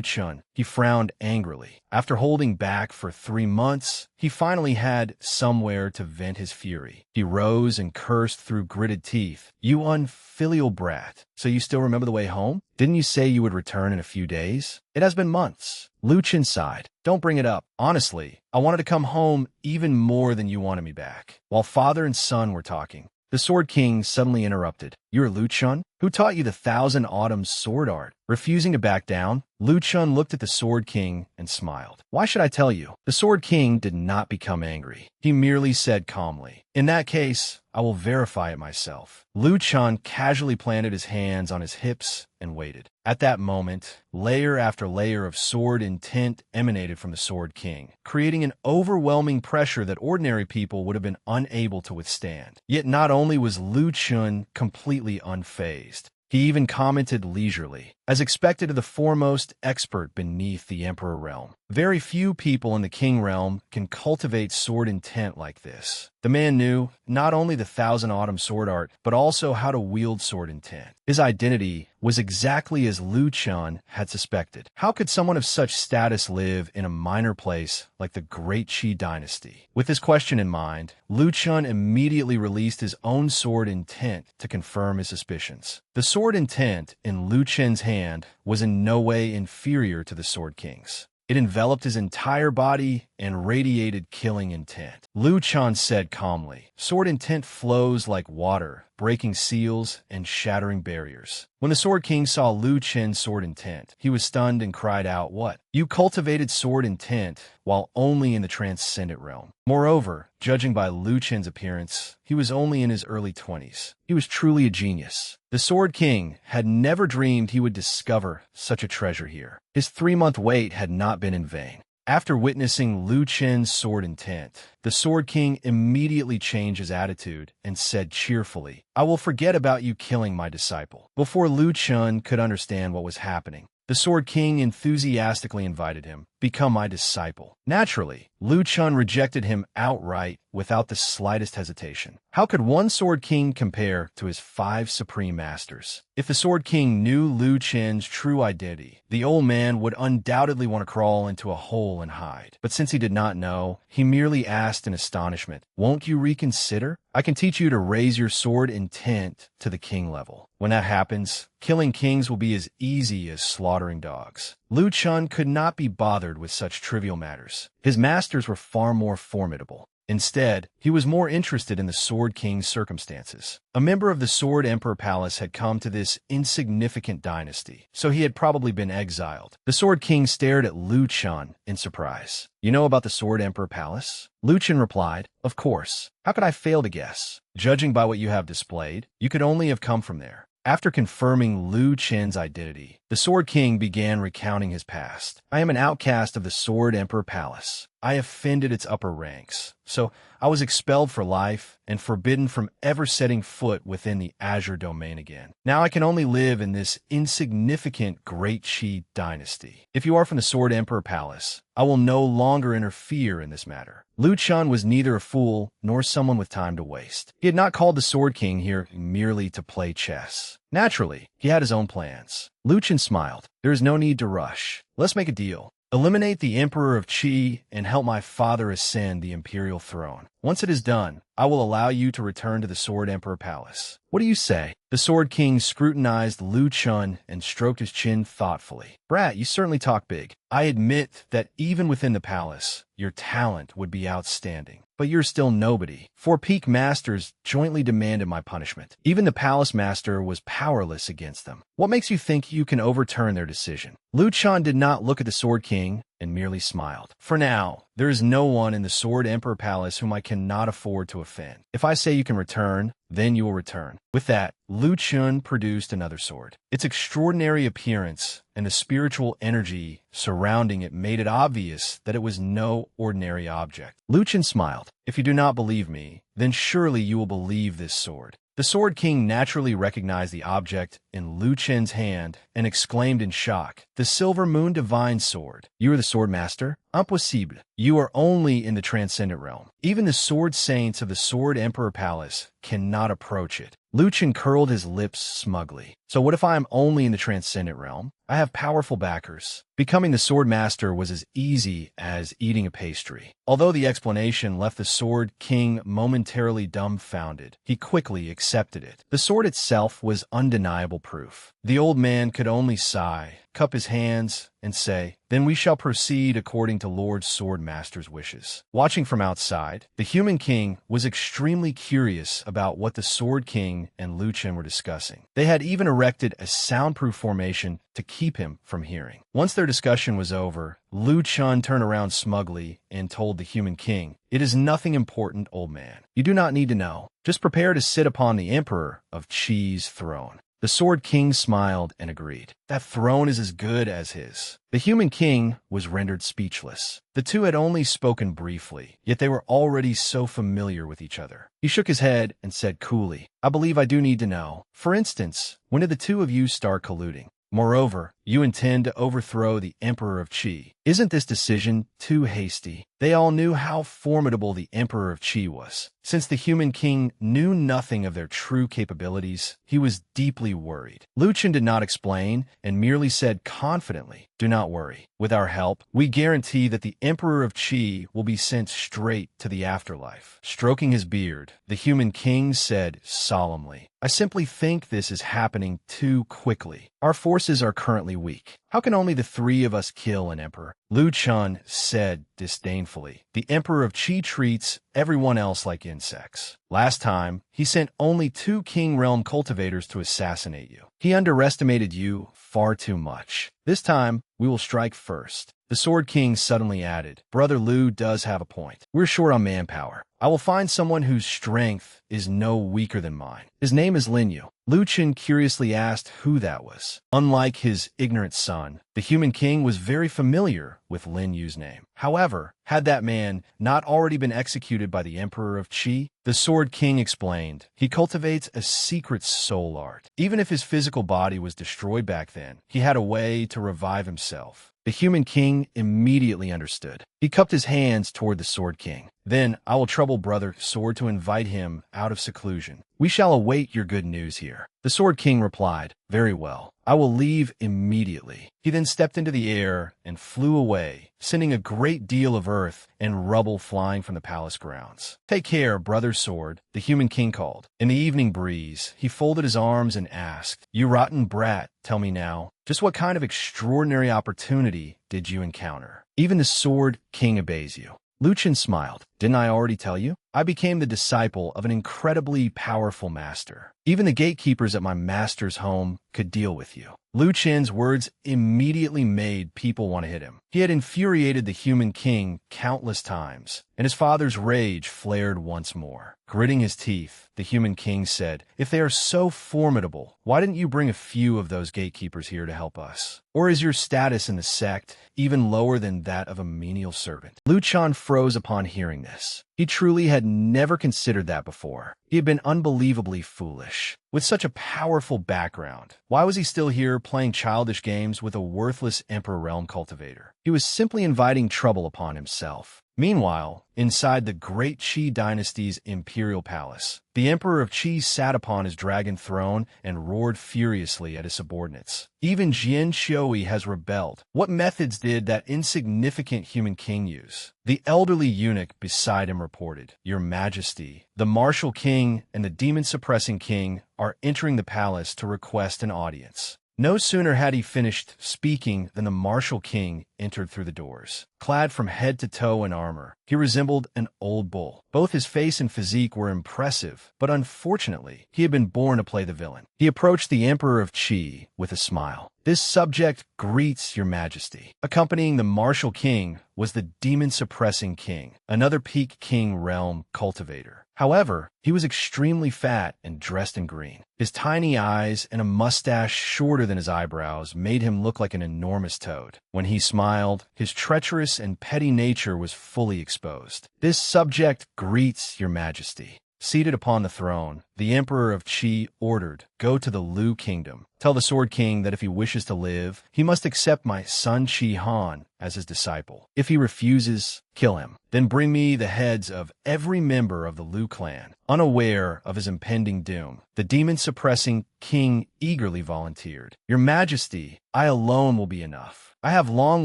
Chun, he frowned angrily. After holding back for 3 months, he finally had somewhere to vent his fury. He rose and cursed through gritted teeth. You unfilial brat. So you still remember the way home? Didn't you say you would return in a few days? It has been months. Lu Chun sighed. Don't bring it up. Honestly, I wanted to come home even more than you wanted me back. While father and son were talking, the Sword King suddenly interrupted. You're Lu Chun? Who taught you the Thousand Autumns sword art? Refusing to back down, Lu Chun looked at the Sword King and smiled. Why should I tell you? The Sword King did not become angry. He merely said calmly, in that case, I will verify it myself. Lu Chun casually planted his hands on his hips and waited. At that moment, layer after layer of sword intent emanated from the Sword King, creating an overwhelming pressure that ordinary people would have been unable to withstand. Yet not only was Lu Chun completely unfazed, he even commented leisurely, as expected of the foremost expert beneath the Emperor realm. Very few people in the King realm can cultivate sword intent like this. The man knew not only the Thousand Autumn sword art, but also how to wield sword intent. His identity was exactly as Lu Chun had suspected. How could someone of such status live in a minor place like the Great Qi dynasty? With this question in mind, Lu Chun immediately released his own sword intent to confirm his suspicions. The sword intent in Lu Chun's hand was in no way inferior to the Sword King's. It enveloped his entire body and radiated killing intent. Lu Chun said calmly, sword intent flows like water, breaking seals and shattering barriers. When the Sword King saw Lu Chun's sword intent, he was stunned and cried out, what? You cultivated sword intent while only in the transcendent realm. Moreover, judging by Lu Chun's appearance, he was only in his early 20s. He was truly a genius. The Sword King had never dreamed he would discover such a treasure here. His 3-month wait had not been in vain. After witnessing Lu Chun's sword intent, the Sword King immediately changed his attitude and said cheerfully, I will forget about you killing my disciple. Before Lu Chun could understand what was happening, the Sword King enthusiastically invited him, become my disciple. Naturally, Lu Chun rejected him outright without the slightest hesitation. How could one Sword King compare to his 5 supreme masters? If the Sword King knew Lu Chun's true identity, the old man would undoubtedly want to crawl into a hole and hide. But since he did not know, he merely asked in astonishment, won't you reconsider? I can teach you to raise your sword intent to the king level. When that happens, killing kings will be as easy as slaughtering dogs. Lu Chun could not be bothered with such trivial matters. His masters were far more formidable. Instead, he was more interested in the Sword King's circumstances. A member of the Sword Emperor Palace had come to this insignificant dynasty, so he had probably been exiled. The Sword King stared at Lu Chun in surprise. You know about the Sword Emperor Palace? Lu Chun replied, of course. How could I fail to guess? Judging by what you have displayed, you could only have come from there. After confirming Lu Chun's identity, the Sword King began recounting his past. I am an outcast of the Sword Emperor Palace. I offended its upper ranks, so I was expelled for life and forbidden from ever setting foot within the Azure domain again. Now I can only live in this insignificant Great Qi dynasty. If you are from the Sword Emperor Palace, I will no longer interfere in this matter. Lu Chun was neither a fool nor someone with time to waste. He had not called the Sword King here merely to play chess. Naturally, he had his own plans. Lu Chun smiled. There is no need to rush. Let's make a deal. Eliminate the Emperor of Qi and help my father ascend the imperial throne. Once it is done, I will allow you to return to the Sword Emperor Palace. What do you say? The Sword King scrutinized Lu Chun and stroked his chin thoughtfully. Brat, you certainly talk big. I admit that even within the palace, your talent would be outstanding. But you're still nobody. 4 peak masters jointly demanded my punishment. Even the palace master was powerless against them. What makes you think you can overturn their decision? Lu Chun did not look at the Sword King and merely smiled. For now, there is no one in the Sword Emperor Palace whom I cannot afford to offend. If I say you can return, then you will return. With that, Lu Chun produced another sword. Its extraordinary appearance and the spiritual energy surrounding it made it obvious that it was no ordinary object. Lu Chun smiled. If you do not believe me, then surely you will believe this sword. The Sword King naturally recognized the object in Lu Chun's hand and exclaimed in shock, the Silver Moon Divine Sword. You are the Sword Master? Impossible. You are only in the Transcendent Realm. Even the Sword Saints of the Sword Emperor Palace cannot approach it. Lu Chun curled his lips smugly. So what if I am only in the Transcendent Realm? I have powerful backers. Becoming the Sword Master was as easy as eating a pastry. Although the explanation left the Sword King momentarily dumbfounded, he quickly accepted it. The sword itself was undeniable proof. The old man could only sigh, cup his hands, and say, "Then we shall proceed according to Lord Swordmaster's wishes." Watching from outside, the human king was extremely curious about what the Sword King and Lu Chen were discussing. They had even erected a soundproof formation to keep him from hearing. Once their discussion was over, Lu Chen turned around smugly and told the human king, "It is nothing important, old man. You do not need to know. Just prepare to sit upon the Emperor of Qi's throne." The Sword King smiled and agreed. That throne is as good as his. The human king was rendered speechless. The two had only spoken briefly, yet they were already so familiar with each other. He shook his head and said coolly, "I believe I do need to know. For instance, when did the two of you start colluding? Moreover, you intend to overthrow the Emperor of Qi. Isn't this decision too hasty?" They all knew how formidable the Emperor of Qi was. Since the human king knew nothing of their true capabilities, he was deeply worried. Lu Chen did not explain and merely said confidently, "Do not worry. With our help, we guarantee that the Emperor of Qi will be sent straight to the afterlife." Stroking his beard, the human king said solemnly, "I simply think this is happening too quickly. Our forces are currently weak. How can only the three of us kill an emperor?" Lu Chen said disdainfully, "The Emperor of Qi treats everyone else like insects. Last time, he sent only 2 King Realm cultivators to assassinate you. He underestimated you far too much. This time, we will strike first." The Sword King suddenly added, "Brother Lu does have a point. We're short on manpower. I will find someone whose strength is no weaker than mine. His name is Lin Yu." Lu Chen curiously asked who that was. Unlike his ignorant son, the human king was very familiar with Lin Yu's name. However, had that man not already been executed by the Emperor of Qi? The Sword King explained, "He cultivates a secret soul art. Even if his physical body was destroyed back then, he had a way to revive himself." The human king immediately understood. He cupped his hands toward the Sword King. "Then I will trouble Brother Sword to invite him out of seclusion. We shall await your good news here." The Sword King replied, "Very well. I will leave immediately." He then stepped into the air and flew away, sending a great deal of earth and rubble flying from the palace grounds. "Take care, Brother Sword," the human king called. In the evening breeze, he folded his arms and asked, "You rotten brat, tell me now, just what kind of extraordinary opportunity did you encounter? Even the Sword King obeys you." Lu Chen smiled. "Didn't I already tell you? I became the disciple of an incredibly powerful master. Even the gatekeepers at my master's home could deal with you." Lu Chen's words immediately made people want to hit him. He had infuriated the human king countless times, and his father's rage flared once more. Gritting his teeth, the human king said, "If they are so formidable, why didn't you bring a few of those gatekeepers here to help us? Or is your status in the sect even lower than that of a menial servant?" Lu Chen froze upon hearing this. He truly had never considered that before. He had been unbelievably foolish. With such a powerful background, why was he still here playing childish games with a worthless Emperor Realm cultivator? He was simply inviting trouble upon himself. Meanwhile, inside the Great Qi dynasty's imperial palace, the Emperor of Qi sat upon his dragon throne and roared furiously at his subordinates. Even Jian Xiui has rebelled. What methods did that insignificant human king use? The elderly eunuch beside him reported, "Your Majesty, the martial king and the demon-suppressing king are entering the palace to request an audience." No sooner had he finished speaking than the martial king entered through the doors. Clad from head to toe in armor, he resembled an old bull. Both his face and physique were impressive, but unfortunately, he had been born to play the villain. He approached the Emperor of Qi with a smile. "This subject greets your Majesty." Accompanying the martial king was the demon-suppressing king, another Peak King Realm cultivator. However, he was extremely fat and dressed in green. His tiny eyes and a mustache shorter than his eyebrows made him look like an enormous toad. When he smiled, his treacherous and petty nature was fully exposed. "This subject greets your Majesty." Seated upon the throne, the Emperor of Qi ordered, "Go to the Lu Kingdom. Tell the Sword King that if he wishes to live, he must accept my son Qi Han as his disciple. If he refuses, kill him. Then bring me the heads of every member of the Lu clan." Unaware of his impending doom, the demon-suppressing king eagerly volunteered. "Your Majesty, I alone will be enough. I have long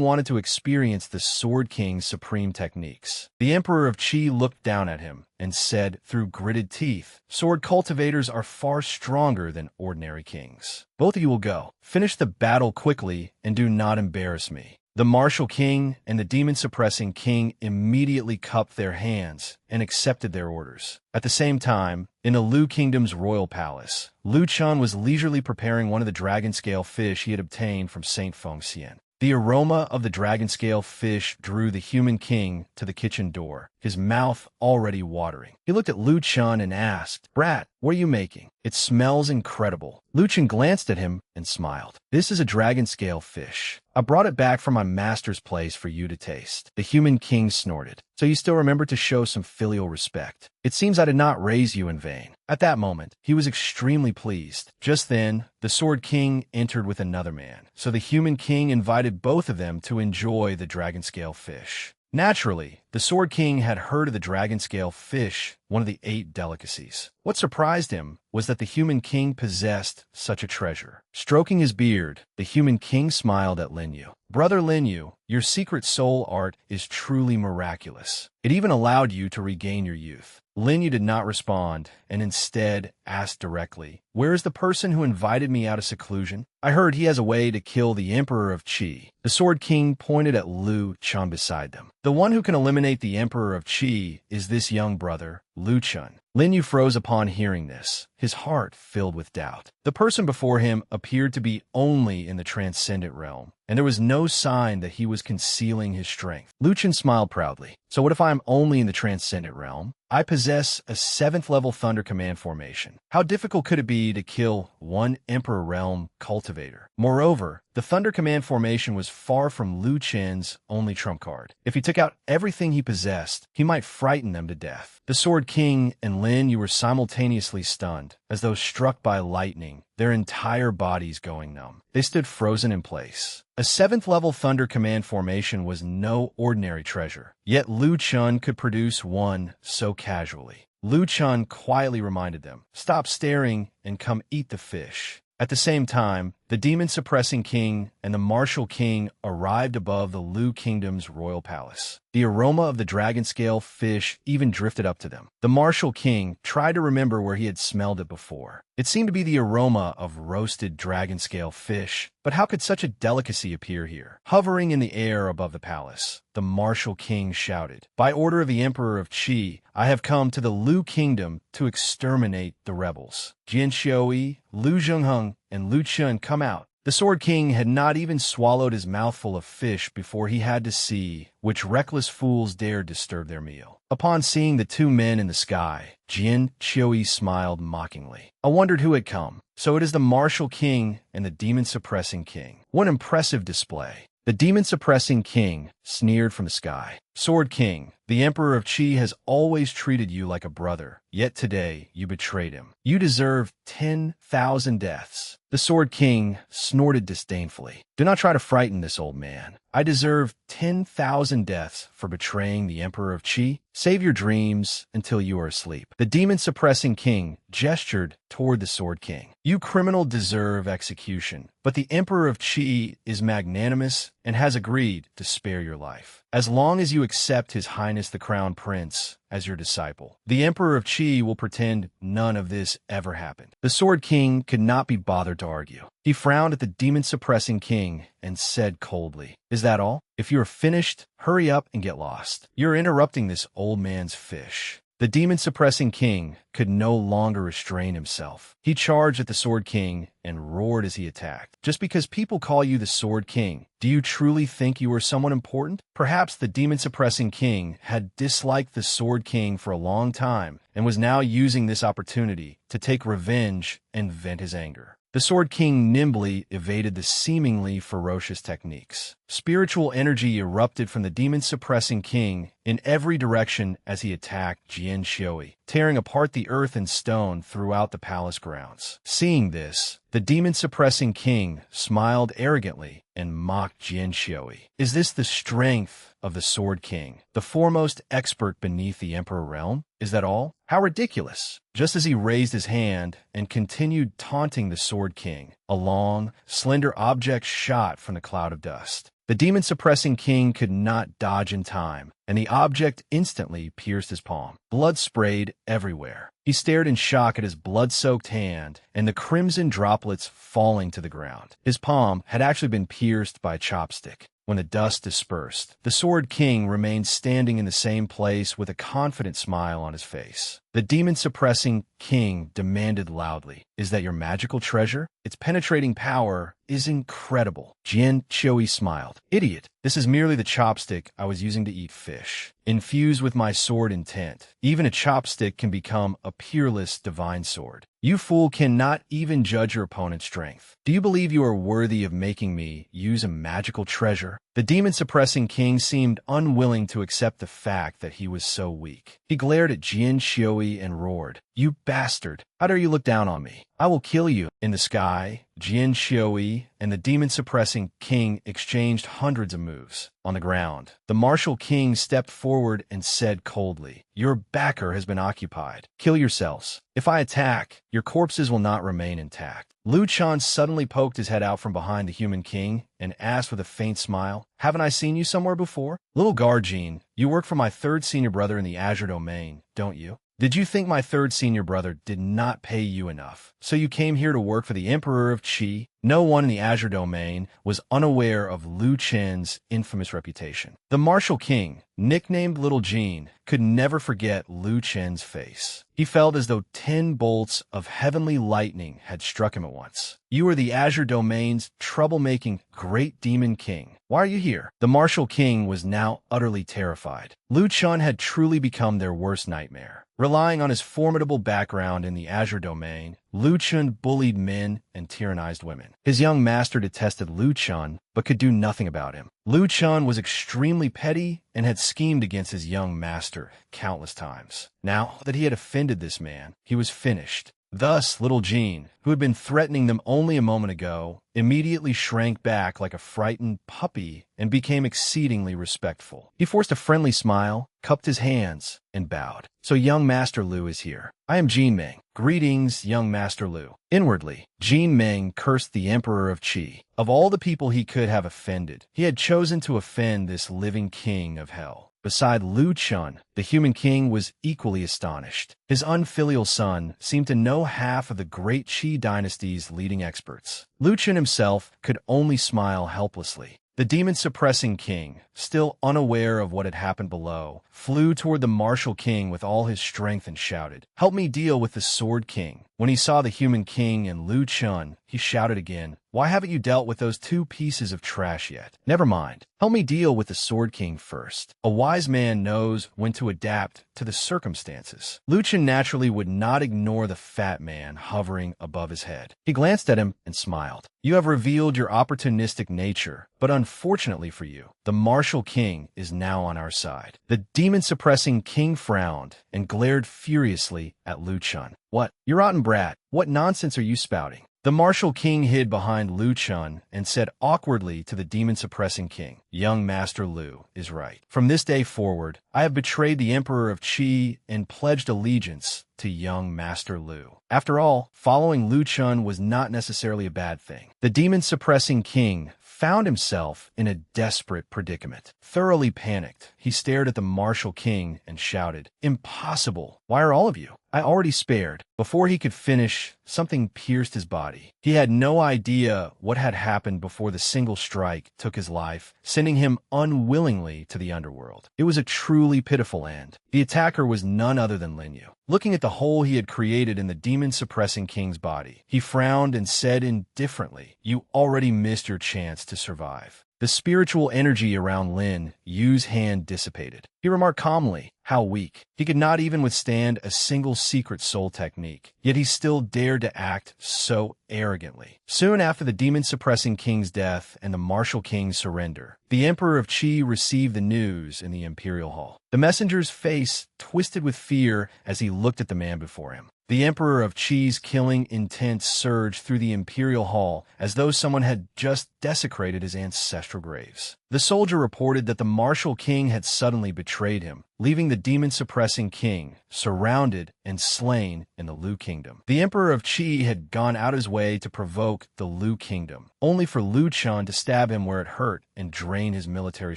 wanted to experience the Sword King's supreme techniques." The Emperor of Qi looked down at him, and said through gritted teeth, "Sword cultivators are far stronger than ordinary kings. Both of you will go. Finish the battle quickly and do not embarrass me." The martial king and the demon-suppressing king immediately cupped their hands and accepted their orders. At the same time, in the Lu Kingdom's royal palace, Lu Chun was leisurely preparing one of the dragon-scale fish he had obtained from Saint Fengxian. The aroma of the dragon-scale fish drew the human king to the kitchen door, his mouth already watering. He looked at Lu Chun and asked, "Brat, what are you making? It smells incredible." Lu Chun glanced at him and smiled. "This is a dragon-scale fish. I brought it back from my master's place for you to taste." The human king snorted. "So you still remember to show some filial respect. It seems I did not raise you in vain." At that moment, he was extremely pleased. Just then, the Sword King entered with another man, so the human king invited both of them to enjoy the dragon-scale fish. Naturally, the Sword King had heard of the dragon-scale fish, one of the 8 delicacies. What surprised him was that the human king possessed such a treasure. Stroking his beard, the human king smiled at Lin Yu. "Brother Lin Yu, your secret soul art is truly miraculous. It even allowed you to regain your youth." Lin Yu did not respond, and instead asked directly, "Where is the person who invited me out of seclusion? I heard he has a way to kill the Emperor of Qi." The Sword King pointed at Lu Chun beside them. "The one who can eliminate the Emperor of Qi is this young brother, Lu Chun." Lin Yu froze upon hearing this, his heart filled with doubt. The person before him appeared to be only in the transcendent realm, and there was no sign that he was concealing his strength. Lu Chun smiled proudly. "So what if I am only in the transcendent realm? I possess a 7th level Thunder Command formation. How difficult could it be to kill one Emperor Realm cultivator?" Moreover, the Thunder Command formation was far from Lu Chen's only trump card. If he took out everything he possessed, he might frighten them to death. The Sword King and Lin Yu were simultaneously stunned, as though struck by lightning, their entire bodies going numb. They stood frozen in place. A 7th level Thunder Command formation was no ordinary treasure, yet Lu Chun could produce one so casually. Lu Chun quietly reminded them, "Stop staring and come eat the fish." At the same time, the demon-suppressing king and the martial king arrived above the Lu Kingdom's royal palace. The aroma of the dragon-scale fish even drifted up to them. The martial king tried to remember where he had smelled it before. It seemed to be the aroma of roasted dragon-scale fish, but how could such a delicacy appear here? Hovering in the air above the palace, the martial king shouted, "By order of the Emperor of Qi, I have come to the Lu Kingdom to exterminate the rebels. Jian Xiaoyi, Lu Zhengheng, and Lu Chun, come out." The Sword King had not even swallowed his mouthful of fish before he had to see which reckless fools dared disturb their meal. Upon seeing the 2 men in the sky, Jian Qiuyi smiled mockingly. I wondered who had come. So it is the martial king and the demon-suppressing king. What impressive display. The demon-suppressing king sneered from the sky. "Sword King, the Emperor of Qi has always treated you like a brother, yet today you betrayed him. You deserve 10,000 deaths." The Sword King snorted disdainfully. "Do not try to frighten this old man. I deserve 10,000 deaths for betraying the Emperor of Qi. Save your dreams until you are asleep." The demon-suppressing king gestured toward the Sword King. "You criminal deserve execution, but the Emperor of Qi is magnanimous and has agreed to spare your life, as long as you accept His Highness the Crown Prince as your disciple. The Emperor of Qi will pretend none of this ever happened." The Sword King could not be bothered to argue. He frowned at the demon-suppressing king and said coldly, "Is that all? If you are finished, hurry up and get lost. You're interrupting this old man's fish." The demon-suppressing king could no longer restrain himself. He charged at the Sword King and roared as he attacked. "Just because people call you the Sword King, do you truly think you are someone important?" Perhaps the demon-suppressing king had disliked the Sword King for a long time and was now using this opportunity to take revenge and vent his anger. The Sword King nimbly evaded the seemingly ferocious techniques. Spiritual energy erupted from the demon-suppressing king in every direction as he attacked Jian Xiuyi, tearing apart the earth and stone throughout the palace grounds. Seeing this, the demon-suppressing king smiled arrogantly and mocked Jian Xiuyi. "Is this the strength of the Sword King, the foremost expert beneath the Emperor realm? Is that all? How ridiculous!" Just as he raised his hand and continued taunting the Sword King, a long, slender object shot from the cloud of dust. The demon-suppressing king could not dodge in time, and the object instantly pierced his palm. Blood sprayed everywhere. He stared in shock at his blood-soaked hand and the crimson droplets falling to the ground. His palm had actually been pierced by a chopstick. When the dust dispersed, the Sword King remained standing in the same place with a confident smile on his face. The demon-suppressing king demanded loudly, "Is that your magical treasure? Its penetrating power is incredible." Jian Qiui smiled. "Idiot, this is merely the chopstick I was using to eat fish, infused with my sword intent. Even a chopstick can become a peerless divine sword. You fool cannot even judge your opponent's strength. Do you believe you are worthy of making me use a magical treasure?" The demon-suppressing king seemed unwilling to accept the fact that he was so weak. He glared at Jian Qiui and roared, "You bastard! How dare you look down on me? I will kill you!" In the sky, Jian Qiui and the demon-suppressing king exchanged hundreds of moves. On the ground, the martial king stepped forward and said coldly, "Your backer has been occupied. Kill yourselves. If I attack, your corpses will not remain intact." Lu Chan suddenly poked his head out from behind the human king and asked with a faint smile, "Haven't I seen you somewhere before?" "Little Garjean, you work for my third senior brother in the Azure Domain, don't you? Did you think my third senior brother did not pay you enough, so you came here to work for the Emperor of Qi?" No one in the Azure Domain was unaware of Lu Chen's infamous reputation. The martial king, nicknamed Little Jean, could never forget Lu Chen's face. He felt as though 10 bolts of heavenly lightning had struck him at once. "You are the Azure Domain's troublemaking great demon king. Why are you here?" The martial king was now utterly terrified. Lu Chen had truly become their worst nightmare. Relying on his formidable background in the Azure Domain, Lu Chen bullied men and tyrannized women. His young master detested Lu Chen, but could do nothing about him. Lu Chen was extremely petty and had schemed against his young master countless times. Now that he had offended this man, he was finished. Thus, Little Jean, who had been threatening them only a moment ago, immediately shrank back like a frightened puppy and became exceedingly respectful. He forced a friendly smile, cupped his hands, and bowed. "So young Master Lu is here. I am Jin Meng. Greetings, young Master Lu." Inwardly, Jin Meng cursed the Emperor of Qi. Of all the people he could have offended, he had chosen to offend this living king of hell. Beside Lu Chen, the human king was equally astonished. His unfilial son seemed to know half of the great Qi dynasty's leading experts. Lu Chen himself could only smile helplessly. The demon-suppressing king, still unaware of what had happened below, flew toward the martial king with all his strength and shouted, "Help me deal with the Sword King." When he saw the human king and Lu Chen, he shouted again, "Why haven't you dealt with those 2 pieces of trash yet? Never mind. Help me deal with the Sword King first." A wise man knows when to adapt to the circumstances. Lu Chen naturally would not ignore the fat man hovering above his head. He glanced at him and smiled. "You have revealed your opportunistic nature, but unfortunately for you, the martial king is now on our side." The demon-suppressing king frowned and glared furiously at Lu Chen. "What? You rotten brat. What nonsense are you spouting?" The martial king hid behind Lu Chen and said awkwardly to the demon-suppressing king, "Young Master Lu is right. From this day forward, I have betrayed the Emperor of Qi and pledged allegiance to young Master Lu." After all, following Lu Chen was not necessarily a bad thing. The demon-suppressing king found himself in a desperate predicament. Thoroughly panicked, he stared at the martial king and shouted, "Impossible! Why are all of you? I already spared." Before he could finish, something pierced his body. He had no idea what had happened before the single strike took his life, sending him unwillingly to the underworld. It was a truly pitiful end. The attacker was none other than Lin Yu. Looking at the hole he had created in the demon-suppressing king's body, he frowned and said indifferently, "You already missed your chance to survive." The spiritual energy around Lin Yu's hand dissipated. He remarked calmly, "How weak. He could not even withstand a single secret soul technique, yet he still dared to act so arrogantly." Soon after the demon-suppressing king's death and the martial king's surrender, the Emperor of Qi received the news in the Imperial Hall. The messenger's face twisted with fear as he looked at the man before him. The Emperor of Qi's killing intent surged through the Imperial Hall as though someone had just desecrated his ancestral graves. The soldier reported that the martial king had suddenly betrayed him, leaving the demon-suppressing king surrounded and slain in the Lu Kingdom. The Emperor of Qi had gone out his way to provoke the Lu Kingdom, only for Lu Chun to stab him where it hurt and drain his military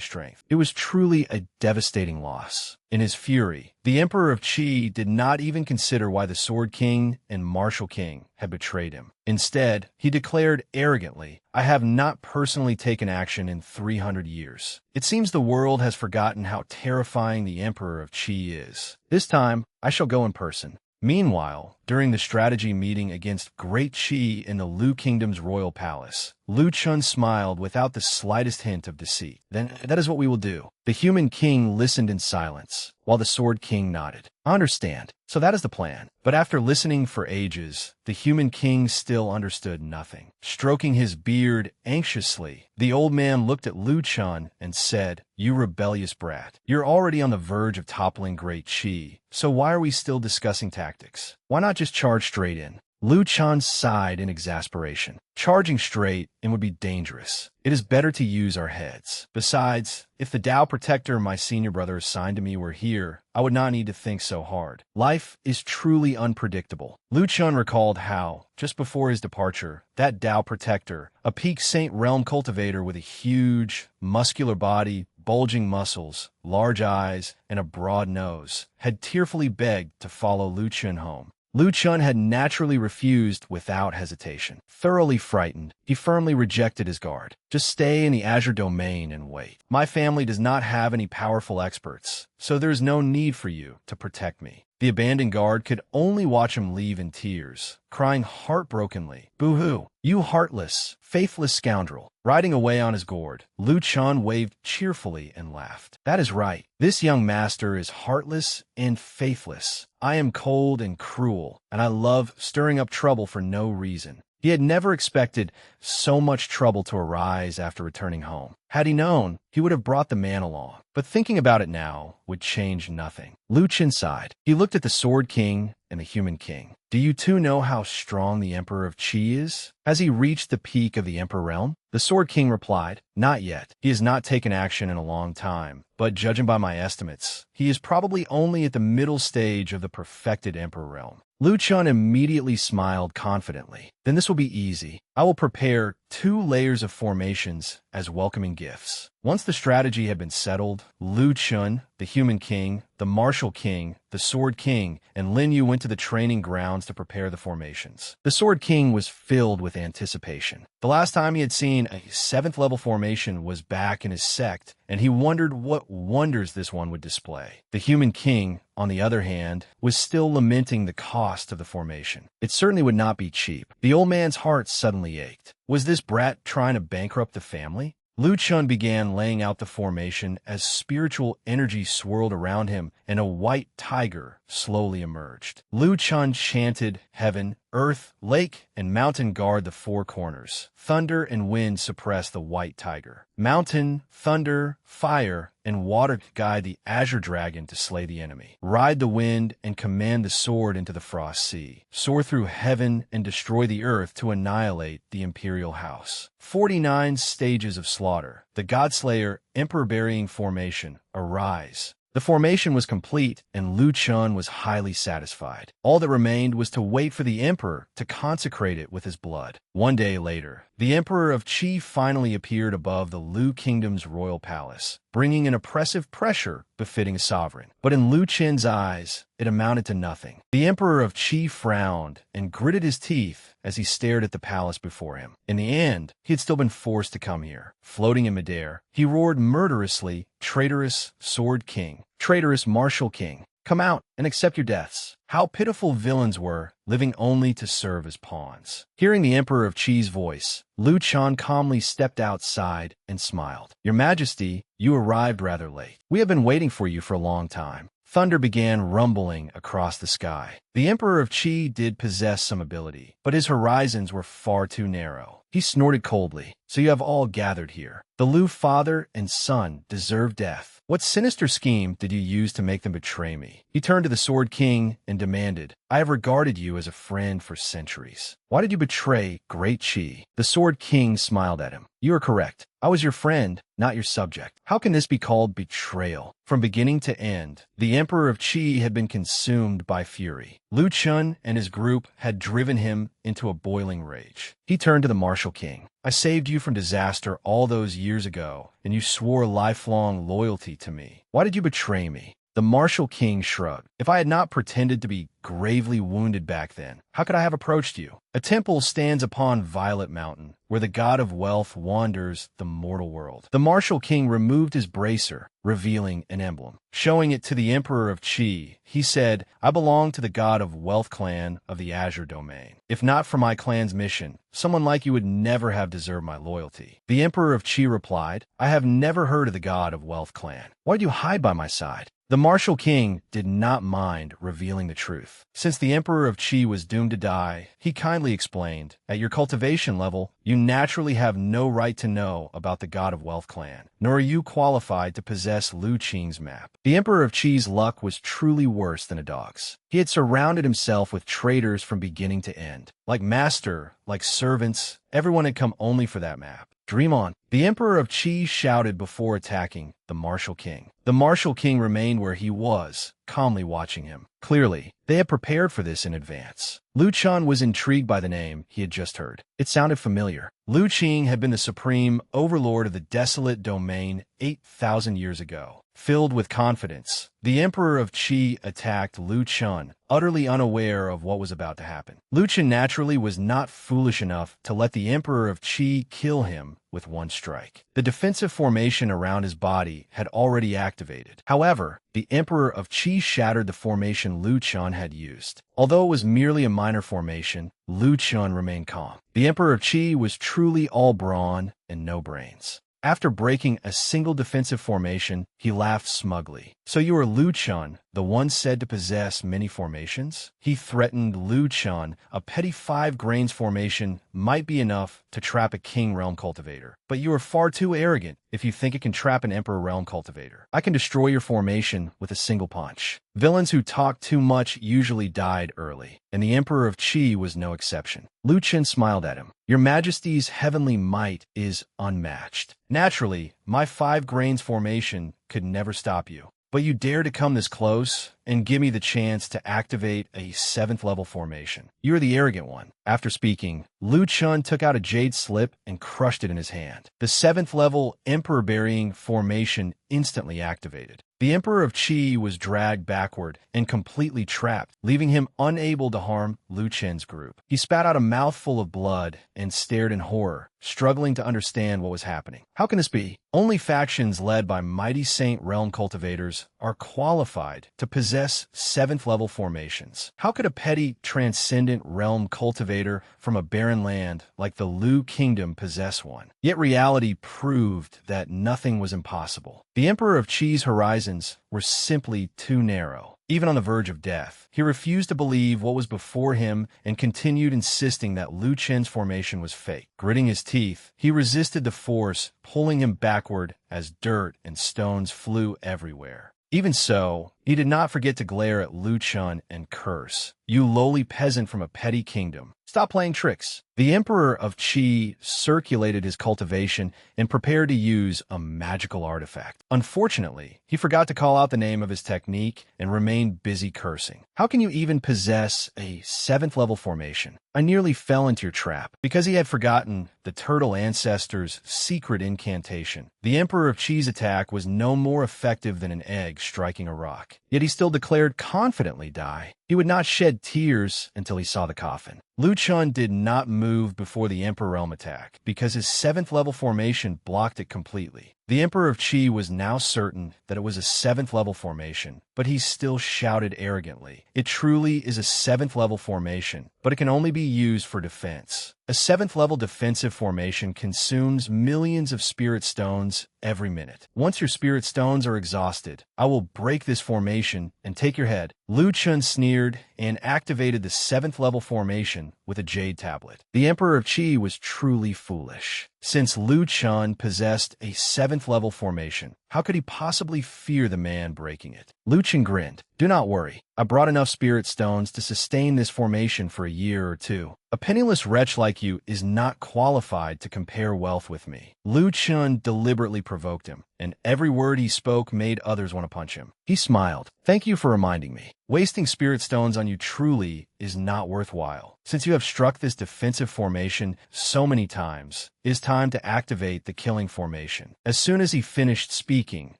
strength. It was truly a devastating loss. In his fury, the Emperor of Qi did not even consider why the Sword King and Martial King had betrayed him. Instead, he declared arrogantly, "I have not personally taken action in 300 years. It seems the world has forgotten how terrifying the Emperor of Qi is. This time, I shall go in person." Meanwhile, during the strategy meeting against Great Qi in the Lu Kingdom's royal palace, Lu Chun smiled without the slightest hint of deceit. "Then that is what we will do." The human king listened in silence, while the Sword King nodded. "I understand. So that is the plan." But after listening for ages, the human king still understood nothing. Stroking his beard anxiously, the old man looked at Lu Chun and said, "You rebellious brat. You're already on the verge of toppling Great Qi, so why are we still discussing tactics? Why not just charge straight in?" Lu Chun sighed in exasperation. Charging straight in would be dangerous. It is better to use our heads. Besides, if the Tao Protector my senior brother assigned to me were here, I would not need to think so hard. Life is truly unpredictable. Lu Chun recalled how, just before his departure, that Tao Protector, a peak Saint Realm cultivator with a huge, muscular body, bulging muscles, large eyes, and a broad nose, had tearfully begged to follow Lu Chun home. Lu Chun had naturally refused without hesitation. Thoroughly frightened, he firmly rejected his guard. "Just stay in the Azure Domain and wait. My family does not have any powerful experts, so there is no need for you to protect me." The abandoned guard could only watch him leave in tears, crying heartbrokenly, "Boo-hoo, you heartless, faithless scoundrel." Riding away on his gourd, Lu Chun waved cheerfully and laughed. "That is right. This young master is heartless and faithless. I am cold and cruel, and I love stirring up trouble for no reason." He had never expected so much trouble to arise after returning home. Had he known, he would have brought the man along. But thinking about it now would change nothing. Lu Chun sighed. He looked at the Sword King and the Human King. "Do you two know how strong the Emperor of Qi is? Has he reached the peak of the Emperor realm?" The Sword King replied, "Not yet. He has not taken action in a long time, but judging by my estimates, he is probably only at the middle stage of the perfected Emperor realm." Lu Chun immediately smiled confidently. "Then this will be easy. I will prepare 2 layers of formations as welcoming gifts." Once the strategy had been settled, Lu Chun, the Human King, the Martial King, the Sword King, and Lin Yu went to the training grounds to prepare the formations. The Sword King was filled with anticipation. The last time he had seen a 7th-level formation was back in his sect, and he wondered what wonders this one would display. The Human King, on the other hand, was still lamenting the cost of the formation. It certainly would not be cheap. The old man's heart suddenly ached. Was this brat trying to bankrupt the family? Lu Chun began laying out the formation as spiritual energy swirled around him and a white tiger slowly emerged. Lu Chun chanted, "Heaven, earth, lake, and mountain guard the 4 corners. Thunder and wind suppress the white tiger. Mountain, thunder, fire, and water guide the azure dragon to slay the enemy. Ride the wind and command the sword into the frost sea. Soar through heaven and destroy the earth to annihilate the imperial house." 49 stages of slaughter. The Godslayer Emperor-burying formation, arise. The formation was complete, and Lu Chun was highly satisfied. All that remained was to wait for the emperor to consecrate it with his blood. One day later, the Emperor of Qi finally appeared above the Lu Kingdom's royal palace, bringing an oppressive pressure befitting a sovereign. But in Lu Chun's eyes, it amounted to nothing. The Emperor of Qi frowned and gritted his teeth as he stared at the palace before him. In the end, he had still been forced to come here. Floating in midair, he roared murderously, "Traitorous Sword King, traitorous Martial King, come out and accept your deaths." How pitiful villains were, living only to serve as pawns. Hearing the Emperor of Qi's voice, Lu Chun calmly stepped outside and smiled. "Your Majesty, you arrived rather late. We have been waiting for you for a long time." Thunder began rumbling across the sky. The Emperor of Qi did possess some ability, but his horizons were far too narrow. He snorted coldly. "So you have all gathered here. The Lu father and son deserve death. What sinister scheme did you use to make them betray me?" He turned to the Sword King and demanded, "I have regarded you as a friend for centuries. Why did you betray Great Qi?" The Sword King smiled at him. "You are correct. I was your friend, not your subject. How can this be called betrayal?" From beginning to end, the Emperor of Qi had been consumed by fury. Lu Chun and his group had driven him into a boiling rage. He turned to the martial king. I saved you from disaster all those years ago, and you swore lifelong loyalty to me. Why did you betray me? The martial king shrugged. If I had not pretended to be gravely wounded back then, how could I have approached you? A temple stands upon Violet Mountain, where the god of wealth wanders the mortal world. The martial king removed his bracer, revealing an emblem. Showing it to the Emperor of Qi, he said, I belong to the god of wealth clan of the Azure Domain. If not for my clan's mission, someone like you would never have deserved my loyalty. The Emperor of Qi replied, I have never heard of the god of wealth clan. Why do you hide by my side? The martial king did not mind revealing the truth. Since the Emperor of Qi was doomed to die, he kindly explained, at your cultivation level, you naturally have no right to know about the God of Wealth clan, nor are you qualified to possess Lu Qing's map. The Emperor of Qi's luck was truly worse than a dog's. He had surrounded himself with traitors from beginning to end. Like master, like servants, everyone had come only for that map. Dream on. The Emperor of Qi shouted before attacking the martial king. The martial king remained where he was, calmly watching him. Clearly, they had prepared for this in advance. Lu Chun was intrigued by the name he had just heard. It sounded familiar. Lu Qing had been the supreme overlord of the desolate domain 8,000 years ago. Filled with confidence, the Emperor of Qi attacked Lu Chun, utterly unaware of what was about to happen. Lu Chun naturally was not foolish enough to let the Emperor of Qi kill him with one strike. The defensive formation around his body had already activated. However, the Emperor of Qi shattered the formation Lu Chun had used. Although it was merely a minor formation, Lu Chun remained calm. The Emperor of Qi was truly all brawn and no brains. After breaking a single defensive formation, he laughed smugly. So you are Lu Chun, the one said to possess many formations? He threatened Lu Chun. A petty 5 grains formation might be enough to trap a king realm cultivator. But you are far too arrogant if you think it can trap an emperor realm cultivator. I can destroy your formation with a single punch. Villains who talk too much usually died early, and the Emperor of Qi was no exception. Lu Chun smiled at him. Your Majesty's heavenly might is unmatched. Naturally, my 5 grains formation could never stop you. But you dare to come this close and give me the chance to activate a 7th level formation. You are the arrogant one. After speaking, Lu Chun took out a jade slip and crushed it in his hand. The 7th level emperor-bearing formation instantly activated. The Emperor of Qi was dragged backward and completely trapped, leaving him unable to harm Lu Chun's group. He spat out a mouthful of blood and stared in horror, struggling to understand what was happening. How can this be? Only factions led by mighty Saint Realm cultivators are qualified to possess 7th level formations. How could a petty transcendent realm cultivator from a barren land like the Lu Kingdom possess one? Yet reality proved that nothing was impossible. The Emperor of Qi's horizons were simply too narrow. Even on the verge of death, he refused to believe what was before him and continued insisting that Lu Chun's formation was fake. Gritting his teeth, he resisted the force, pulling him backward as dirt and stones flew everywhere. Even so, he did not forget to glare at Lu Chun and curse. You lowly peasant from a petty kingdom. Stop playing tricks. The Emperor of Qi circulated his cultivation and prepared to use a magical artifact. Unfortunately, he forgot to call out the name of his technique and remained busy cursing. How can you even possess a 7th level formation? I nearly fell into your trap. Because he had forgotten the turtle ancestor's secret incantation, the Emperor of Qi's attack was no more effective than an egg striking a rock. Yet he still declared confidently die. He would not shed tears until he saw the coffin. Lu Chun did not move before the Emperor Realm attack because his 7th level formation blocked it completely. The Emperor of Qi was now certain that it was a 7th level formation, but he still shouted arrogantly. It truly is a 7th level formation, but it can only be used for defense. A 7th level defensive formation consumes millions of spirit stones every minute. Once your spirit stones are exhausted, I will break this formation and take your head. Lu Chun sneered and activated the 7th level formation with a jade tablet. The Emperor of Qi was truly foolish. Since Lu Chun possessed a 7th level formation, How could he possibly fear the man breaking it? Lu Chen grinned. Do not worry. I brought enough spirit stones to sustain this formation for a year or two. A penniless wretch like you is not qualified to compare wealth with me. Lu Chun deliberately provoked him, and every word he spoke made others want to punch him. He smiled. Thank you for reminding me. Wasting spirit stones on you truly is not worthwhile. Since you have struck this defensive formation so many times, it is time to activate the killing formation. As soon as he finished speaking,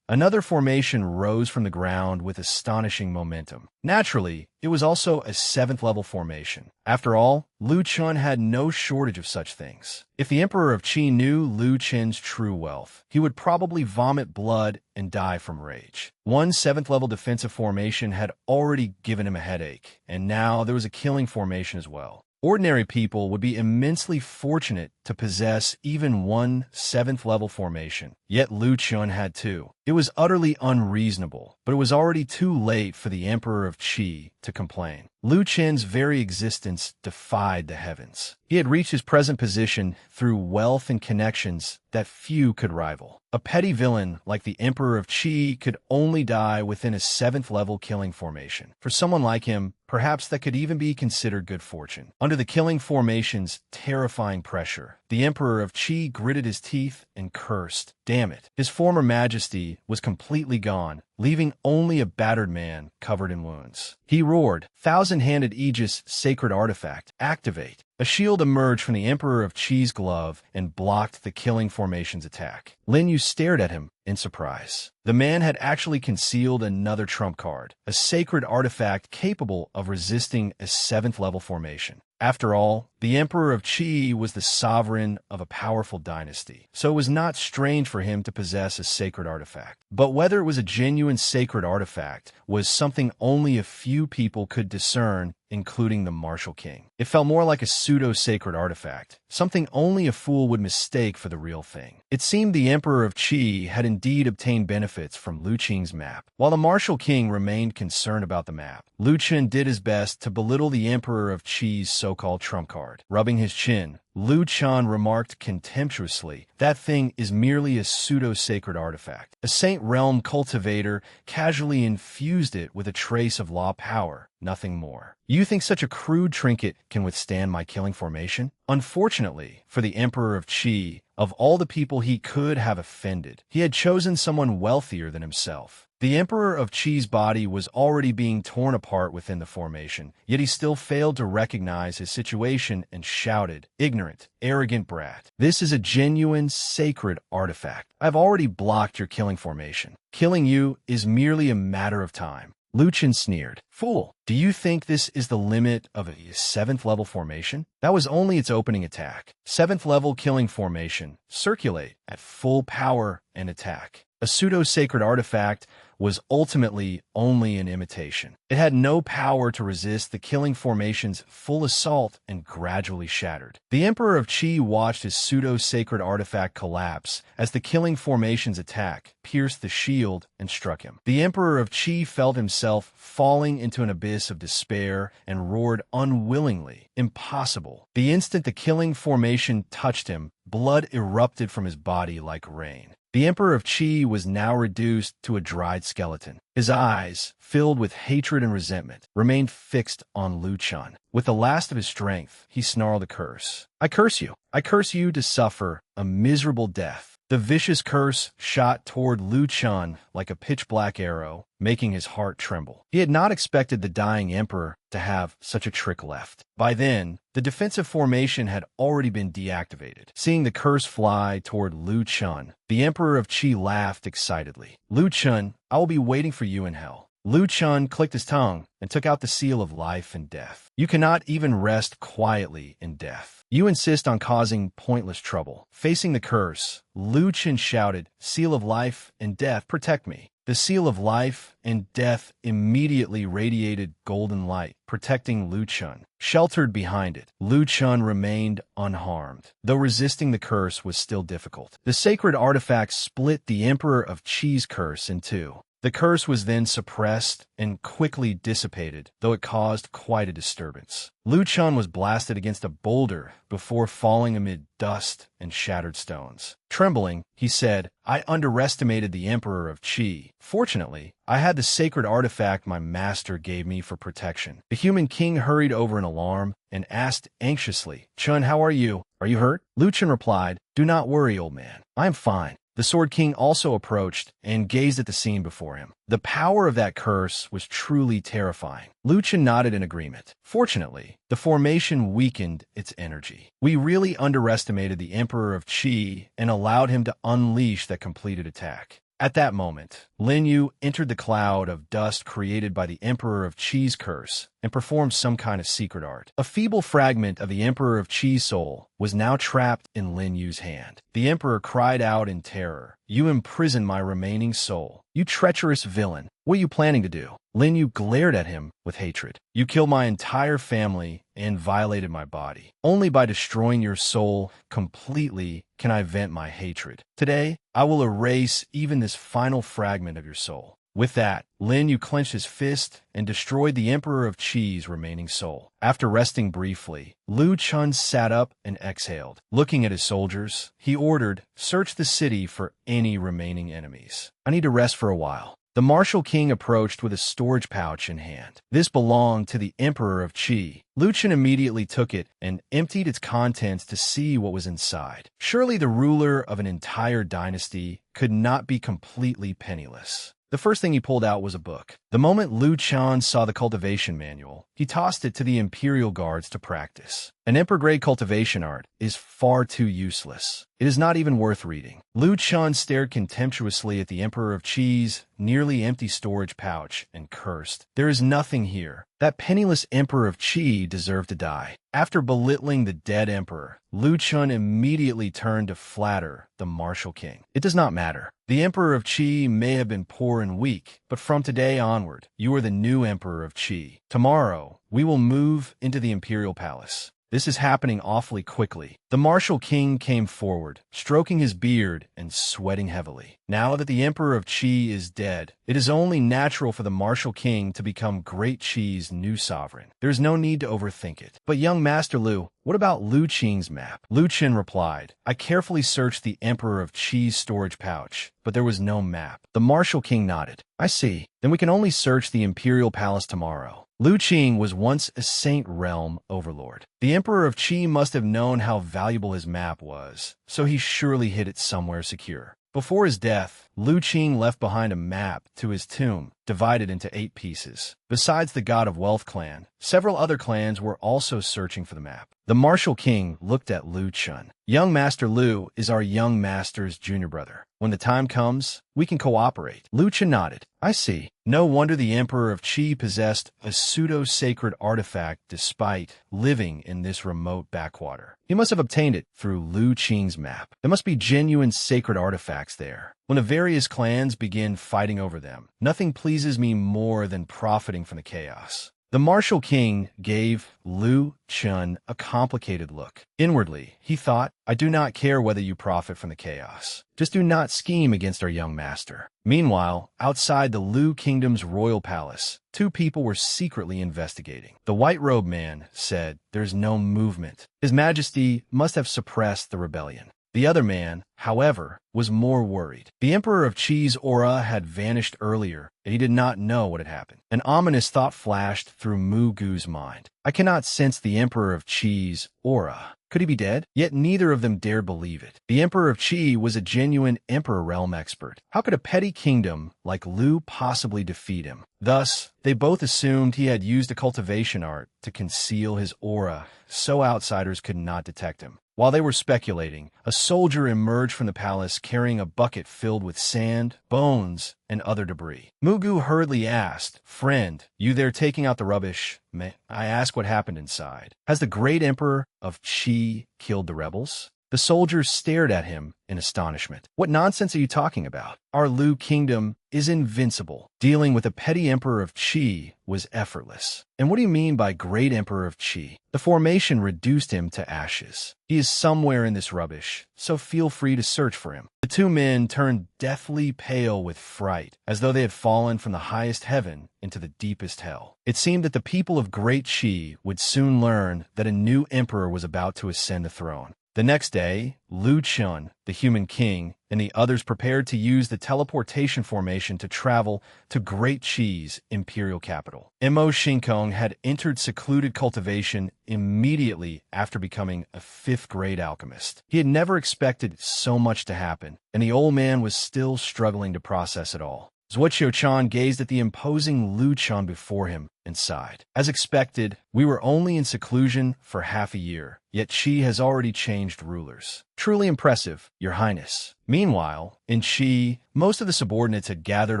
another formation rose from the ground with astonishing momentum. Naturally, it was also a 7th level formation. After all, Lu Chun had no shortage of such things. If the Emperor of Qi knew Lu Chen's true wealth, he would probably vomit blood and die from rage. One 7th level defensive formation had already given him a headache, and now there was a killing formation as well. Ordinary people would be immensely fortunate to possess even one 7th level formation, yet Lu Chun had two. It was utterly unreasonable, but it was already too late for the Emperor of Qi to complain. Lu Chen's very existence defied the heavens. He had reached his present position through wealth and connections that few could rival. A petty villain like the Emperor of Qi could only die within a 7th level killing formation. For someone like him, perhaps that could even be considered good fortune. Under the killing formation's terrifying pressure, the Emperor of Qi gritted his teeth and cursed. Damn it. His former majesty was completely gone, leaving only a battered man covered in wounds. He roared, "Thousand-handed Aegis sacred artifact, activate." A shield emerged from the Emperor of Qi's glove and blocked the killing formation's attack. Lin Yu stared at him in surprise. The man had actually concealed another trump card, a sacred artifact capable of resisting a 7th level formation. After all, the Emperor of Qi was the sovereign of a powerful dynasty, so it was not strange for him to possess a sacred artifact. But whether it was a genuine sacred artifact was something only a few people could discern, including the Martial King. It felt more like a pseudo-sacred artifact, something only a fool would mistake for the real thing. It seemed the Emperor of Qi had indeed obtained benefits from Lu Qing's map. While the Martial King remained concerned about the map, Lu Chen did his best to belittle the Emperor of Qi's so-called trump card. Rubbing his chin, Lu Chen remarked contemptuously, "That thing is merely a pseudo-sacred artifact. A Saint Realm cultivator casually infused it with a trace of law power, nothing more. You think such a crude trinket can withstand my killing formation?" Unfortunately, for the Emperor of Qi, of all the people he could have offended, he had chosen someone wealthier than himself. The Emperor of Qi's body was already being torn apart within the formation, yet he still failed to recognize his situation and shouted, "Ignorant, arrogant brat. This is a genuine, sacred artifact. I've already blocked your killing formation. Killing you is merely a matter of time." Lu Chen sneered. "Fool, do you think this is the limit of a 7th level formation? That was only its opening attack. 7th level killing formation. Circulate at full power and attack." A pseudo-sacred artifact was ultimately only an imitation. It had no power to resist the killing formation's full assault and gradually shattered. The Emperor of Qi watched his pseudo-sacred artifact collapse as the killing formation's attack pierced the shield and struck him. The Emperor of Qi felt himself falling into an abyss of despair and roared unwillingly, "Impossible." The instant the killing formation touched him, blood erupted from his body like rain. The Emperor of Qi was now reduced to a dried skeleton. His eyes, filled with hatred and resentment, remained fixed on Lu Chen. With the last of his strength, he snarled a curse. "I curse you. I curse you to suffer a miserable death." The vicious curse shot toward Lu Chen like a pitch-black arrow, making his heart tremble. He had not expected the dying emperor to have such a trick left. By then, the defensive formation had already been deactivated. Seeing the curse fly toward Lu Chen, the Emperor of Qi laughed excitedly. "Lu Chen, I will be waiting for you in hell." Lu Chen clicked his tongue and took out the seal of life and death. "You cannot even rest quietly in death. You insist on causing pointless trouble." Facing the curse, Lu Chen shouted, "Seal of life and death, protect me." The seal of life and death immediately radiated golden light, protecting Lu Chen. Sheltered behind it, Lu Chen remained unharmed, though resisting the curse was still difficult. The sacred artifact split the Emperor of Qi's curse in two. The curse was then suppressed and quickly dissipated, though it caused quite a disturbance. Lu Chun was blasted against a boulder before falling amid dust and shattered stones. Trembling, he said, "I underestimated the Emperor of Qi. Fortunately, I had the sacred artifact my master gave me for protection." The human king hurried over in alarm and asked anxiously, "Chun, how are you? Are you hurt?" Lu Chun replied, "Do not worry, old man. I am fine." The Sword King also approached and gazed at the scene before him. The power of that curse was truly terrifying. Lu Chun nodded in agreement. Fortunately, the formation weakened its energy. We really underestimated the Emperor of Qi and allowed him to unleash that completed attack. At that moment, Lin Yu entered the cloud of dust created by the Emperor of Qi's curse and performed some kind of secret art. A feeble fragment of the Emperor of Qi's soul was now trapped in Lin Yu's hand. The Emperor cried out in terror, "You imprisoned my remaining soul. You treacherous villain. What are you planning to do?" Lin Yu glared at him with hatred. "You killed my entire family and violated my body. Only by destroying your soul completely can I vent my hatred. Today, I will erase even this final fragment of your soul." With that, Lin Yu clenched his fist and destroyed the Emperor of Qi's remaining soul. After resting briefly, Lu Chun sat up and exhaled. Looking at his soldiers, he ordered, "Search the city for any remaining enemies. I need to rest for a while." The martial king approached with a storage pouch in hand. This belonged to the Emperor of Qi. Lu Chun immediately took it and emptied its contents to see what was inside. Surely the ruler of an entire dynasty could not be completely penniless. The first thing he pulled out was a book. The moment Lu Chun saw the cultivation manual, he tossed it to the Imperial Guards to practice. An Emperor-grade cultivation art is far too useless. It is not even worth reading. Lu Chun stared contemptuously at the Emperor of Qi's nearly empty storage pouch and cursed, "There is nothing here. That penniless Emperor of Qi deserved to die." After belittling the dead emperor, Lu Chun immediately turned to flatter the martial king. "It does not matter. The Emperor of Qi may have been poor and weak, but from today onward, you are the new Emperor of Qi. Tomorrow, we will move into the Imperial Palace. This is happening awfully quickly." The martial king came forward, stroking his beard and sweating heavily. Now that the Emperor of Qi is dead, it is only natural for the martial king to become Great Qi's new sovereign. There is no need to overthink it. "But young Master Lu, what about Lu Qing's map?" Lu Qin replied, "I carefully searched the Emperor of Qi's storage pouch, but there was no map." The martial king nodded. "I see. Then we can only search the Imperial Palace tomorrow." Lu Qing was once a Saint Realm overlord. The Emperor of Qi must have known how valuable his map was, so he surely hid it somewhere secure. Before his death, Lu Qing left behind a map to his tomb, divided into 8 pieces. Besides the God of Wealth clan, several other clans were also searching for the map. The martial king looked at Lu Chun. "Young Master Lu is our young master's junior brother. When the time comes, we can cooperate." Lu Chun nodded. "I see. No wonder the Emperor of Qi possessed a pseudo-sacred artifact despite living in this remote backwater. He must have obtained it through Lu Qing's map. There must be genuine sacred artifacts there. When the various clans begin fighting over them, nothing pleases me more than profiting from the chaos." The martial king gave Lu Chun a complicated look. Inwardly, he thought, "I do not care whether you profit from the chaos. Just do not scheme against our young master." Meanwhile, outside the Lu Kingdom's royal palace, 2 people were secretly investigating. The white-robed man said, "There's no movement. His Majesty must have suppressed the rebellion." The other man, however, was more worried. The Emperor of Qi's aura had vanished earlier, and he did not know what had happened. An ominous thought flashed through Mu Gu's mind. "I cannot sense the Emperor of Qi's aura. Could he be dead?" Yet neither of them dared believe it. The Emperor of Qi was a genuine Emperor realm expert. How could a petty kingdom like Lu possibly defeat him? Thus, they both assumed he had used a cultivation art to conceal his aura, so outsiders could not detect him. While they were speculating, a soldier emerged from the palace carrying a bucket filled with sand, bones, and other debris. Mu Gu hurriedly asked, "Friend, you there taking out the rubbish? May I ask what happened inside? Has the great Emperor of Qi killed the rebels?" The soldiers stared at him in astonishment. What nonsense are you talking about? Our Lu kingdom is invincible. Dealing with a petty emperor of Qi was effortless. And what do you mean by great emperor of Qi? The formation reduced him to ashes. He is somewhere in this rubbish, so feel free to search for him. The two men turned deathly pale with fright, as though they had fallen from the highest heaven into the deepest hell. It seemed that the people of Great Qi would soon learn that a new emperor was about to ascend the throne. The next day, Lu Chun, the human king, and the others prepared to use the teleportation formation to travel to Great Qi's imperial capital. Mo Shinkong had entered secluded cultivation immediately after becoming a fifth-grade alchemist. He had never expected so much to happen, and the old man was still struggling to process it all. Zhuo Qiuchan gazed at the imposing Lu Chun before him and sighed. As expected, we were only in seclusion for half a year, yet Qi has already changed rulers. Truly impressive, Your Highness. Meanwhile, in Qi, most of the subordinates had gathered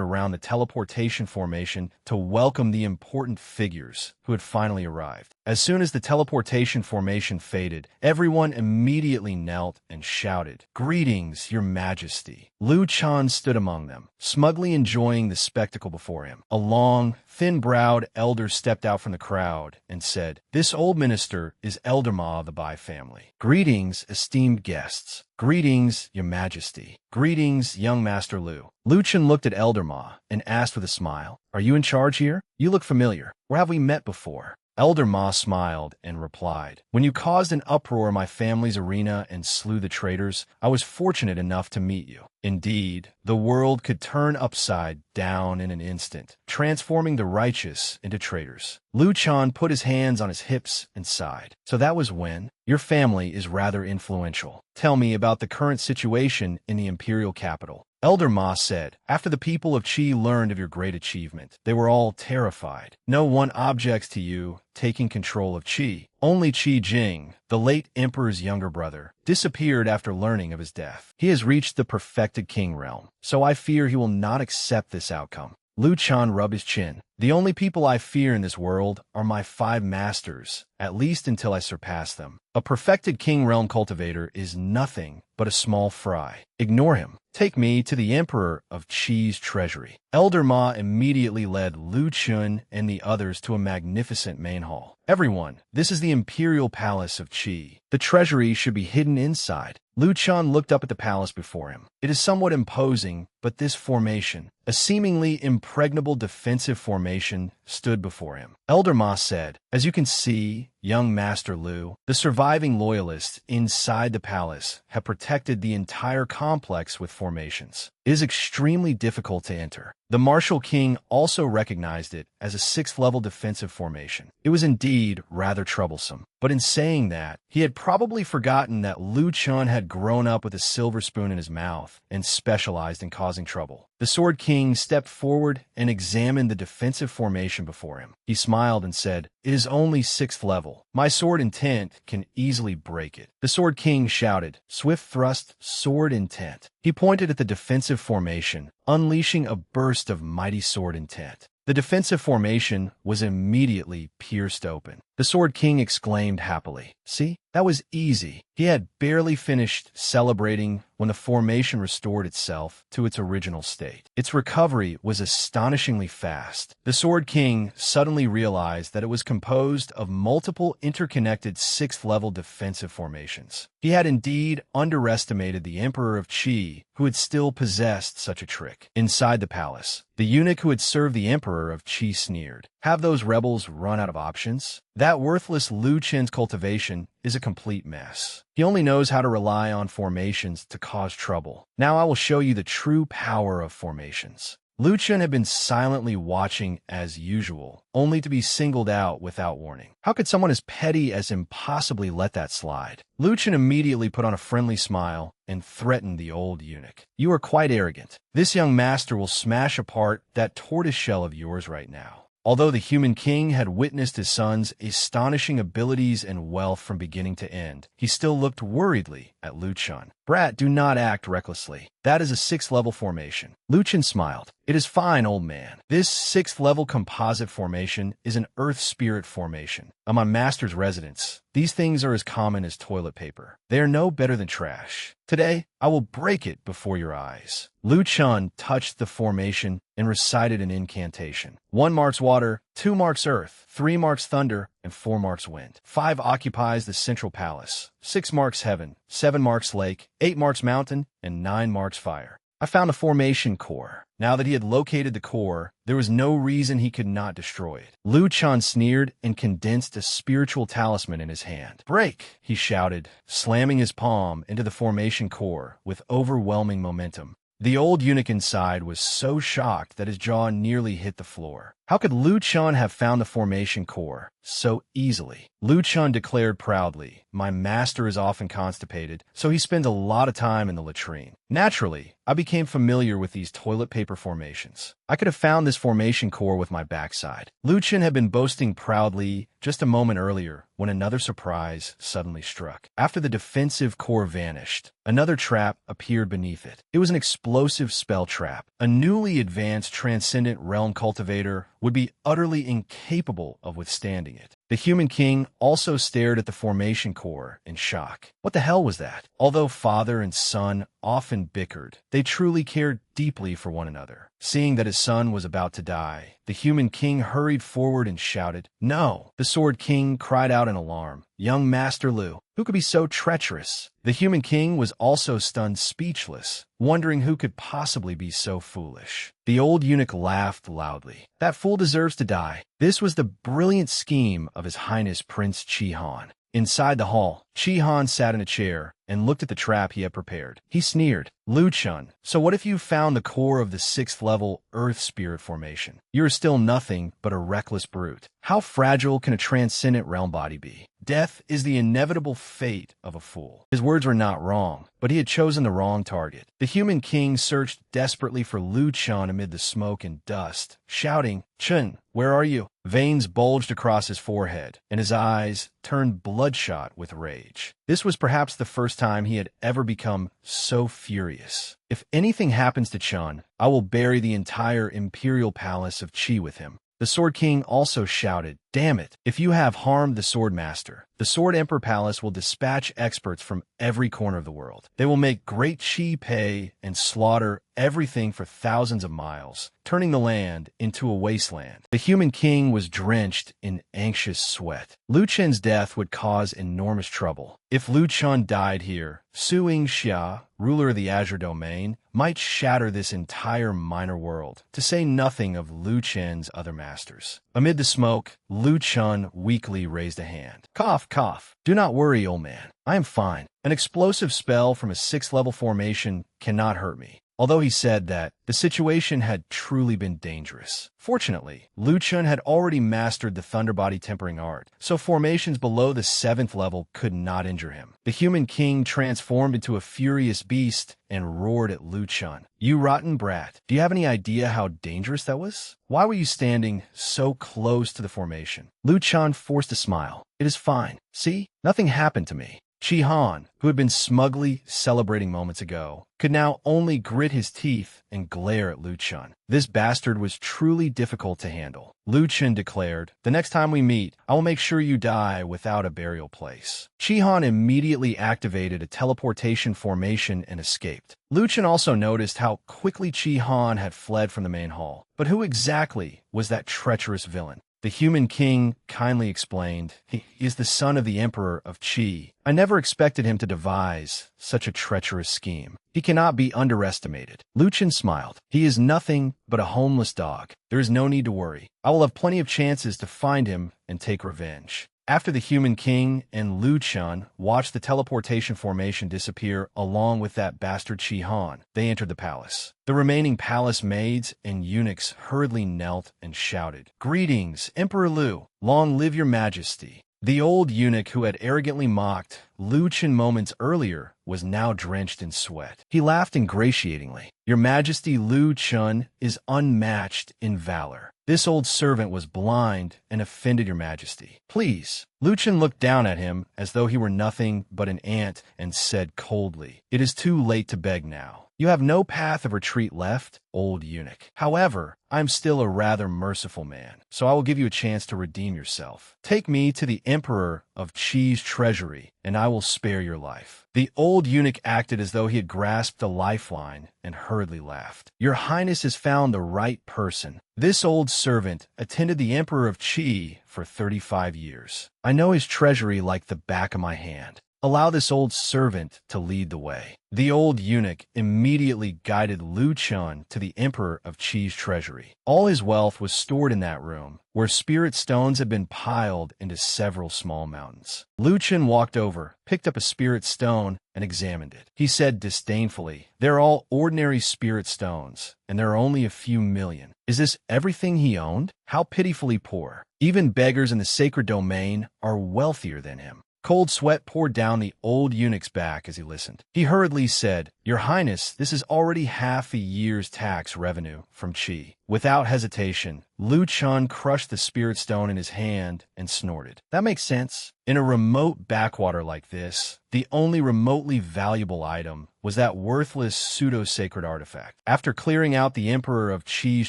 around the teleportation formation to welcome the important figures who had finally arrived. As soon as the teleportation formation faded, everyone immediately knelt and shouted, "Greetings, Your Majesty." Lu Chun stood among them, smugly enjoying the spectacle before him. A long, thin-browed elder stepped out from the crowd and said, "This old minister is Elder Ma of the Bai family. Greetings, esteemed guests. Greetings, Your Majesty. Greetings, young Master Lu." Lu Chun looked at Elder Ma and asked with a smile, "Are you in charge here? You look familiar. Where have we met before?" Elder Ma smiled and replied, "When you caused an uproar in my family's arena and slew the traitors, I was fortunate enough to meet you. Indeed, the world could turn upside down in an instant, transforming the righteous into traitors." Lu Chun put his hands on his hips and sighed. "So that was when? Your family is rather influential. Tell me about the current situation in the imperial capital." Elder Ma said, "After the people of Qi learned of your great achievement, they were all terrified. No one objects to you taking control of Qi. Only Qi Jing, the late emperor's younger brother, disappeared after learning of his death. He has reached the perfected king realm, so I fear he will not accept this outcome." Lu Chun rubbed his chin. "The only people I fear in this world are my 5 masters, at least until I surpass them. A perfected king realm cultivator is nothing but a small fry. Ignore him. Take me to the emperor of Qi's treasury." Elder Ma immediately led Lu Chun and the others to a magnificent main hall. "Everyone, this is the imperial palace of Qi. The treasury should be hidden inside." Lu Chun looked up at the palace before him. It is somewhat imposing, but this formation, a seemingly impregnable defensive formation, stood before him. Elder Ma said, "As you can see, young Master Lu, the surviving loyalists inside the palace have protected the entire complex with formations. It is extremely difficult to enter." The Martial King also recognized it as a 6th-level defensive formation. It was indeed rather troublesome. But in saying that, he had probably forgotten that Lu Chun had grown up with a silver spoon in his mouth and specialized in causing trouble. The Sword King stepped forward and examined the defensive formation before him. He smiled and said, "It is only 6th level. My sword intent can easily break it." The Sword King shouted, "Swift thrust, sword intent." He pointed at the defensive formation, unleashing a burst of mighty sword intent. The defensive formation was immediately pierced open. The Sword King exclaimed happily, "See, that was easy." He had barely finished celebrating when the formation restored itself to its original state. Its recovery was astonishingly fast. The Sword King suddenly realized that it was composed of multiple interconnected 6th-level defensive formations. He had indeed underestimated the Emperor of Qi, who had still possessed such a trick. Inside the palace, the eunuch who had served the Emperor of Qi sneered, "Have those rebels run out of options? That worthless Lu Chen's cultivation is a complete mess. He only knows how to rely on formations to cause trouble. Now I will show you the true power of formations." Lu Chen had been silently watching as usual, only to be singled out without warning. How could someone as petty as him possibly let that slide? Lu Chen immediately put on a friendly smile and threatened the old eunuch. "You are quite arrogant. This young master will smash apart that tortoise shell of yours right now." Although the human king had witnessed his son's astonishing abilities and wealth from beginning to end, he still looked worriedly at Lu Chun. "Brat, do not act recklessly. That is a 6th-level formation." Lu Chun smiled. "It is fine, old man. This 6th-level composite formation is an earth spirit formation. I'm on Master's residence. These things are as common as toilet paper. They are no better than trash. Today, I will break it before your eyes. Lu Chun touched the formation and recited an incantation. 1 marks water, 2 marks earth, 3 marks thunder, and 4 marks wind. 5 occupies the central palace. 6 marks heaven, 7 marks lake, 8 marks mountain, and 9 marks fire. I found a formation core. Now that he had located the core, there was no reason he could not destroy it. Lu Chun sneered and condensed a spiritual talisman in his hand. "Break!" he shouted, slamming his palm into the formation core with overwhelming momentum. The old eunuch inside was so shocked that his jaw nearly hit the floor. How could Lu Chun have found the formation core so easily? Lu Chun declared proudly, "My master is often constipated, so he spends a lot of time in the latrine. Naturally, I became familiar with these toilet paper formations. I could have found this formation core with my backside." Lu Chun had been boasting proudly just a moment earlier when another surprise suddenly struck. After the defensive core vanished, another trap appeared beneath it. It was an explosive spell trap. A newly advanced transcendent realm cultivator would be utterly incapable of withstanding it. The human king also stared at the formation core in shock. What the hell was that? Although father and son often bickered, they truly cared deeply for one another. Seeing that his son was about to die, the human king hurried forward and shouted, "No!" The sword king cried out in alarm. "Young Master Lu, who could be so treacherous?" The human king was also stunned speechless, wondering who could possibly be so foolish. The old eunuch laughed loudly. "That fool deserves to die." This was the brilliant scheme of His Highness Prince Chi Han. Inside the hall, Chi Han sat in a chair and looked at the trap he had prepared. He sneered, "Lu Chun, so what if you found the core of the 6th level Earth Spirit formation? You are still nothing but a reckless brute. How fragile can a transcendent realm body be? Death is the inevitable fate of a fool." His words were not wrong, but he had chosen the wrong target. The human king searched desperately for Lu Chun amid the smoke and dust, shouting, "Chun, where are you?" Veins bulged across his forehead, and his eyes turned bloodshot with rage. This was perhaps the first time he had ever become so furious. "If anything happens to Chun, I will bury the entire imperial palace of Qi with him." The Sword King also shouted, "Damn it! If you have harmed the Sword Master, the Sword Emperor Palace will dispatch experts from every corner of the world. They will make great Qi pay and slaughter everything for thousands of miles, turning the land into a wasteland." The human king was drenched in anxious sweat. Lu Chun's death would cause enormous trouble. If Lu Chun died here, Suing Xia, ruler of the Azure Domain, might shatter this entire minor world, to say nothing of Lu Chun's other masters. Amid the smoke, Lu Chun weakly raised a hand. "Cough, cough. Do not worry, old man. I am fine. An explosive spell from a 6th level formation cannot hurt me." Although he said that, the situation had truly been dangerous. Fortunately, Lu Chun had already mastered the Thunder Body tempering art, so formations below the 7th level could not injure him. The human king transformed into a furious beast and roared at Lu Chun. "You rotten brat, do you have any idea how dangerous that was? Why were you standing so close to the formation?" Lu Chun forced a smile. "It is fine. See? Nothing happened to me." Chi Han, who had been smugly celebrating moments ago, could now only grit his teeth and glare at Lu Chun. This bastard was truly difficult to handle. Lu Chun declared, "The next time we meet, I will make sure you die without a burial place." Chi Han immediately activated a teleportation formation and escaped. Lu Chun also noticed how quickly Chi Han had fled from the main hall. But who exactly was that treacherous villain? The human king kindly explained, "He is the son of the Emperor of Qi. I never expected him to devise such a treacherous scheme. He cannot be underestimated." Lu Chun smiled. "He is nothing but a homeless dog. There is no need to worry. I will have plenty of chances to find him and take revenge." After the human king and Lu Chun watched the teleportation formation disappear along with that bastard Chi Han, they entered the palace. The remaining palace maids and eunuchs hurriedly knelt and shouted, "Greetings, Emperor Lu! Long live your majesty!" The old eunuch who had arrogantly mocked Lu Chun moments earlier was now drenched in sweat. He laughed ingratiatingly. "Your Majesty Lu Chun is unmatched in valor. This old servant was blind and offended your majesty. Please." Lu Chun looked down at him as though he were nothing but an ant and said coldly, "It is too late to beg now. You have no path of retreat left, old eunuch. However, I am still a rather merciful man, so I will give you a chance to redeem yourself. Take me to the Emperor of Qi's treasury, and I will spare your life." The old eunuch acted as though he had grasped a lifeline and hurriedly laughed. "Your Highness has found the right person. This old servant attended the Emperor of Qi for 35 years. I know his treasury like the back of my hand. Allow this old servant to lead the way." The old eunuch immediately guided Lu Chun to the Emperor of Qi's treasury. All his wealth was stored in that room, where spirit stones had been piled into several small mountains. Lu Chun walked over, picked up a spirit stone, and examined it. He said disdainfully, "They're all ordinary spirit stones, and there are only a few million. Is this everything he owned? How pitifully poor. Even beggars in the sacred domain are wealthier than him." Cold sweat poured down the old eunuch's back as he listened. He hurriedly said, "Your Highness, this is already half a year's tax revenue from Qi." Without hesitation, Lu Chun crushed the spirit stone in his hand and snorted. "That makes sense. In a remote backwater like this, the only remotely valuable item was that worthless pseudo-sacred artifact." After clearing out the Emperor of Qi's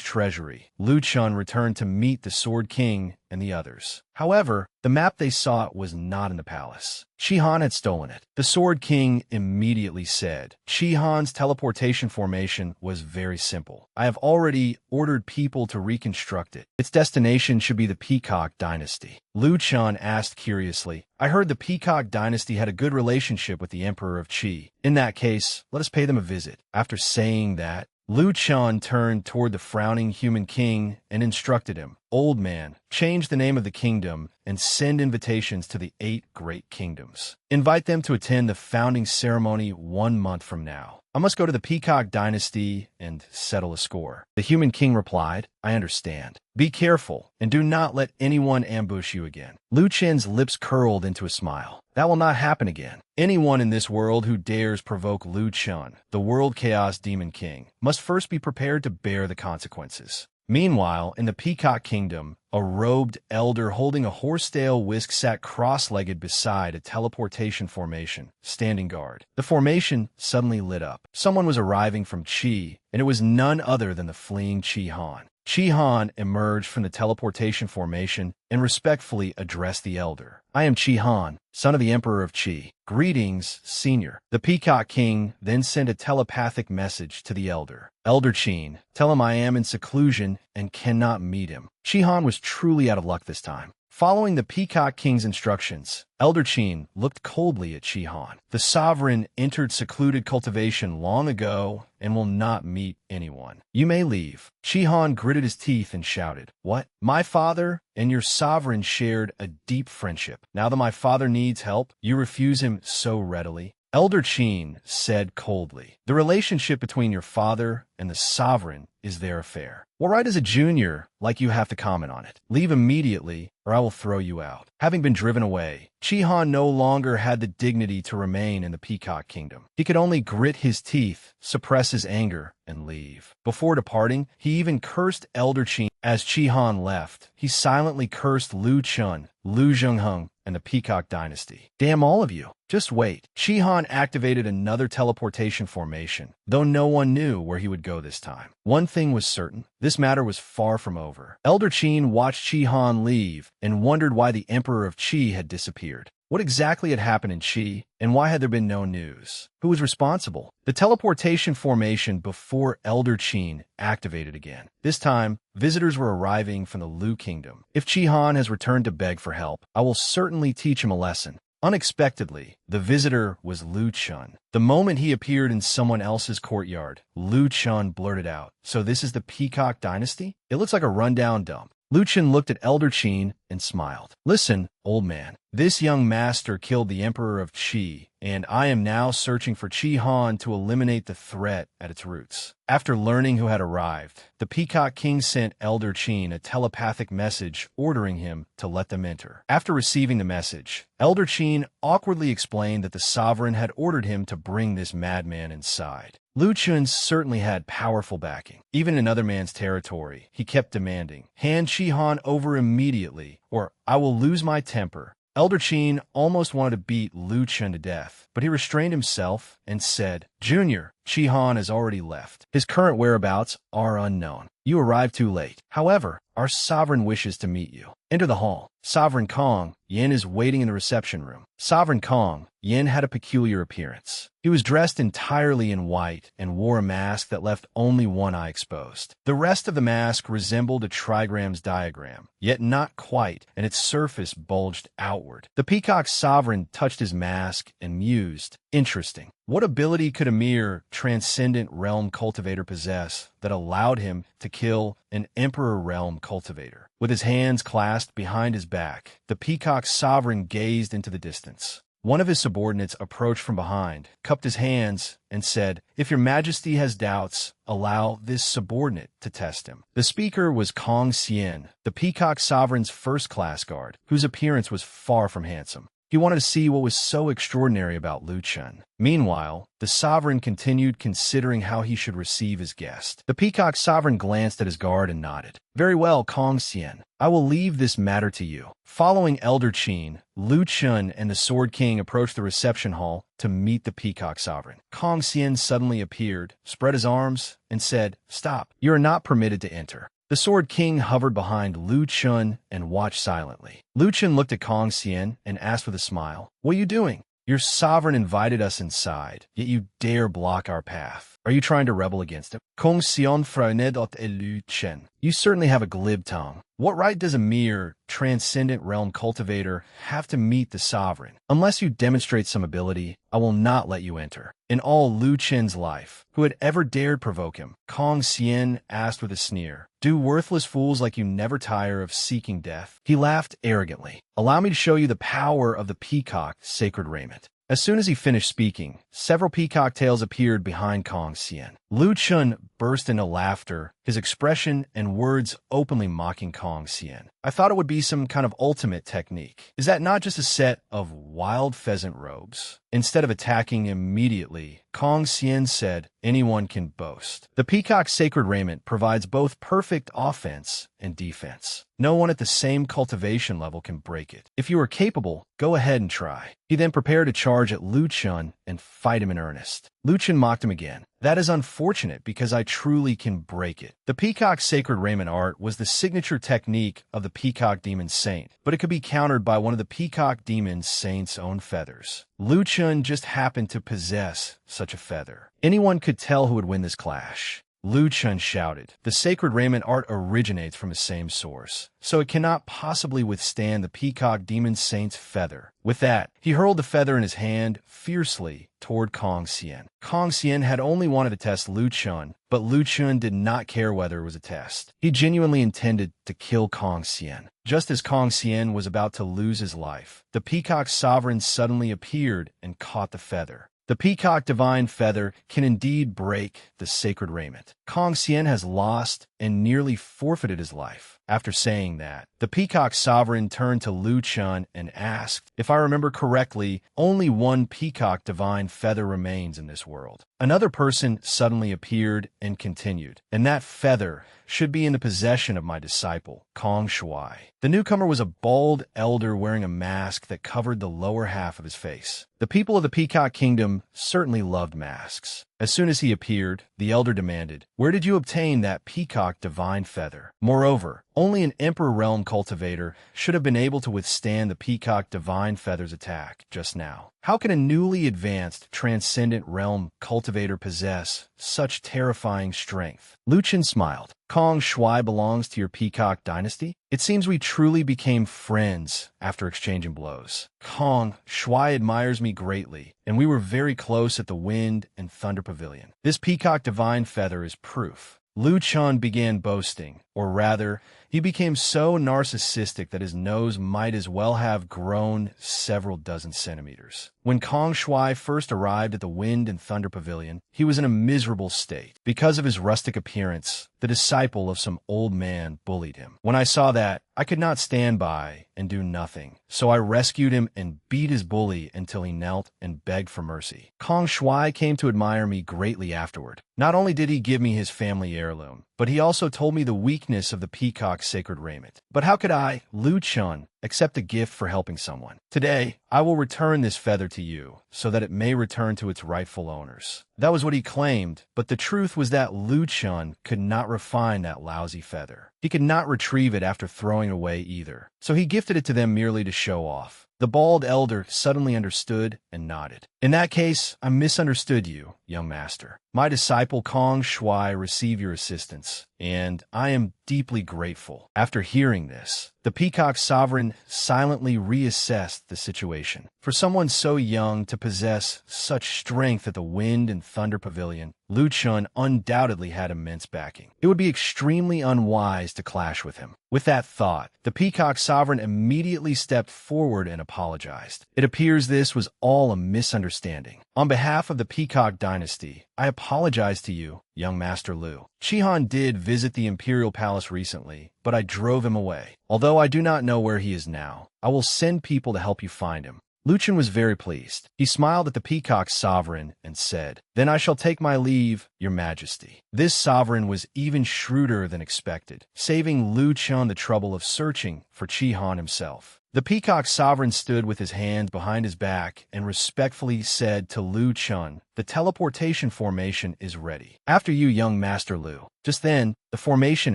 treasury, Lu Chun returned to meet the Sword King and the others. However, the map they sought was not in the palace. Qi Han had stolen it. The Sword King immediately said, "Qi Han's teleportation formation was very simple. I have already ordered people to reconstruct it. Its destination should be the Peacock Dynasty." Lu Chun asked curiously, "I heard the Peacock Dynasty had a good relationship with the Emperor of Qi. In that case, let us pay them a visit." After saying that, Lu Chun turned toward the frowning human king and instructed him, "Old man, change the name of the kingdom and send invitations to the 8 great kingdoms. Invite them to attend the founding ceremony 1 month from now. I must go to the Peacock Dynasty and settle a score." The human king replied, "I understand. Be careful, and do not let anyone ambush you again." Lu Chen's lips curled into a smile. That will not happen again. Anyone in this world who dares provoke Lu Chun, the World Chaos Demon King, must first be prepared to bear the consequences. Meanwhile, in the Peacock Kingdom, a robed elder holding a horse-tail whisk sat cross-legged beside a teleportation formation, standing guard. The formation suddenly lit up. Someone was arriving from Qi, and it was none other than the fleeing Qi Han. Qi Han emerged from the teleportation formation and respectfully addressed the elder. "I am Qi Han, son of the Emperor of Qi. Greetings, senior." The Peacock King then sent a telepathic message to the elder. "Elder Qin, tell him I am in seclusion and cannot meet him." Qi Han was truly out of luck this time. Following the Peacock King's instructions, Elder Qin looked coldly at Qi Han. "The sovereign entered secluded cultivation long ago and will not meet anyone. You may leave." Qi Han gritted his teeth and shouted, "What? My father and your sovereign shared a deep friendship. Now that my father needs help, you refuse him so readily?" Elder Qin said coldly, "The relationship between your father and the sovereign is their affair. What right as a junior like you have to comment on it? Leave immediately, or I will throw you out." Having been driven away, Qi Han no longer had the dignity to remain in the Peacock Kingdom. He could only grit his teeth, suppress his anger, and leave. Before departing, he even cursed Elder Qin. As Qi Han left, he silently cursed Lu Chun, Lu Zhengheng, and the Peacock Dynasty. "Damn all of you. Just wait." Qi Han activated another teleportation formation, though no one knew where he would go this time. One thing was certain, this matter was far from over. Elder Qin watched Qi Han leave and wondered why the Emperor of Qi had disappeared. What exactly had happened in Qi, and why had there been no news? Who was responsible? The teleportation formation before Elder Qin activated again. This time, visitors were arriving from the Lu Kingdom. If Qi Han has returned to beg for help, I will certainly teach him a lesson. Unexpectedly, the visitor was Lu Chun. The moment he appeared in someone else's courtyard, Lu Chun blurted out, "So this is the Peacock Dynasty? It looks like a rundown dump." Lu Chun looked at Elder Qin and smiled. "Listen, old man, this young master killed the Emperor of Qi, and I am now searching for Qi Han to eliminate the threat at its roots." After learning who had arrived, the Peacock King sent Elder Qin a telepathic message ordering him to let them enter. After receiving the message, Elder Qin awkwardly explained that the sovereign had ordered him to bring this madman inside. Lu Chun certainly had powerful backing. Even in another man's territory, he kept demanding, "Hand Qi Han over immediately, or I will lose my temper." Elder Qin almost wanted to beat Lu Chen to death, but he restrained himself and said, Junior, Chi Han has already left. His current whereabouts are unknown. You arrived too late. However, our sovereign wishes to meet you. Enter the hall. Sovereign Kong, Yin is waiting in the reception room. Sovereign Kong, Yin had a peculiar appearance. He was dressed entirely in white and wore a mask that left only one eye exposed. The rest of the mask resembled a trigram's diagram, yet not quite, and its surface bulged outward. The peacock's sovereign touched his mask and mused, interesting. What ability could a mere transcendent realm cultivator possess that allowed him to kill an Emperor realm cultivator? With his hands clasped behind his back, the peacock's sovereign gazed into the distance. One of his subordinates approached from behind, cupped his hands, and said, If your majesty has doubts, allow this subordinate to test him. The speaker was Kong Xian, the peacock sovereign's first-class guard, whose appearance was far from handsome. He wanted to see what was so extraordinary about Lu Chen. Meanwhile, the sovereign continued considering how he should receive his guest. The peacock sovereign glanced at his guard and nodded. Very well, Kong Xian. I will leave this matter to you. Following Elder Qin, Lu Chen and the Sword King approached the reception hall to meet the peacock sovereign. Kong Xian suddenly appeared, spread his arms, and said, Stop. You are not permitted to enter. The Sword King hovered behind Lu Chen and watched silently. Lu Chen looked at Kong Xian and asked with a smile, What are you doing? Your sovereign invited us inside, yet you dare block our path. Are you trying to rebel against him? Kong Xian frowned at Lu Chen. You certainly have a glib tongue. What right does a mere transcendent realm cultivator have to meet the sovereign? Unless you demonstrate some ability, I will not let you enter. In all Lu Chen's life, who had ever dared provoke him? Kong Xian asked with a sneer. Do worthless fools like you never tire of seeking death? He laughed arrogantly. Allow me to show you the power of the peacock sacred raiment. As soon as he finished speaking, several peacock tails appeared behind Kong Xian. Lu Chen burst into laughter, his expression and words openly mocking Kong Xian. I thought it would be some kind of ultimate technique. Is that not just a set of wild pheasant robes? Instead of attacking immediately, Kong Xian said, Anyone can boast. The peacock's sacred raiment provides both perfect offense and defense. No one at the same cultivation level can break it. If you are capable, go ahead and try. He then prepared to charge at Lu Chen and fight him in earnest. Lu Chen mocked him again. That is unfortunate because I truly can break it. The peacock's sacred raiment art was the signature technique of the peacock demon saint, but it could be countered by one of the peacock demon saint's own feathers. Lu Chen just happened to possess such a feather. Anyone could tell who would win this clash. Lu Chen shouted. The sacred raiment art originates from the same source, so it cannot possibly withstand the peacock demon saint's feather. With that, he hurled the feather in his hand fiercely toward Kong Xian. Kong Xian had only wanted to test Lu Chen, but Lu Chen did not care whether it was a test. He genuinely intended to kill Kong Xian. Just as Kong Xian was about to lose his life, the peacock sovereign suddenly appeared and caught the feather. The peacock divine feather can indeed break the sacred raiment. Kong Xian has lost and nearly forfeited his life. After saying that, the peacock sovereign turned to Lu Chen and asked, If I remember correctly, only one peacock divine feather remains in this world. Another person suddenly appeared and continued, and that feather should be in the possession of my disciple, Kong Shuai. The newcomer was a bald elder wearing a mask that covered the lower half of his face. The people of the Peacock Kingdom certainly loved masks. As soon as he appeared, the elder demanded, Where did you obtain that peacock divine feather? Moreover, only an Emperor Realm cultivator should have been able to withstand the peacock divine feather's attack just now. How can a newly advanced transcendent realm cultivator possess such terrifying strength? Lu Chen smiled. Kong Shuai belongs to your peacock dynasty? It seems we truly became friends after exchanging blows. Kong Shuai admires me greatly, and we were very close at the Wind and Thunder Pavilion. This peacock divine feather is proof. Lu Chen began boasting, or rather, he became so narcissistic that his nose might as well have grown several dozen centimeters. When Kong Shuai first arrived at the Wind and Thunder Pavilion, he was in a miserable state. Because of his rustic appearance, the disciple of some old man bullied him. When I saw that, I could not stand by and do nothing, so I rescued him and beat his bully until he knelt and begged for mercy. Kong Shuai came to admire me greatly afterward. Not only did he give me his family heirloom, but he also told me the weakness of the peacock's sacred raiment. But how could I, Lu Chen, accept a gift for helping someone. Today, I will return this feather to you, so that it may return to its rightful owners." That was what he claimed, but the truth was that Lu Chun could not refine that lousy feather. He could not retrieve it after throwing it away either, so he gifted it to them merely to show off. The bald elder suddenly understood and nodded. "In that case, I misunderstood you, young master. My disciple Kong Shui received your assistance, and I am deeply grateful." After hearing this, the Peacock Sovereign silently reassessed the situation. For someone so young to possess such strength at the Wind and Thunder Pavilion, Lu Chun undoubtedly had immense backing. It would be extremely unwise to clash with him. With that thought, the Peacock Sovereign immediately stepped forward and apologized. "It appears this was all a misunderstanding. On behalf of the Peacock Dynasty, I apologize to you, young Master Lu. Chihan did visit the Imperial Palace recently, but I drove him away. Although I do not know where he is now, I will send people to help you find him." Lu Chun was very pleased. He smiled at the Peacock Sovereign and said, "Then I shall take my leave, your majesty." This sovereign was even shrewder than expected, saving Lu Chun the trouble of searching for Chihan himself. The Peacock Sovereign stood with his hands behind his back and respectfully said to Lu Chun, "The teleportation formation is ready. After you, young Master Lu." Just then, the formation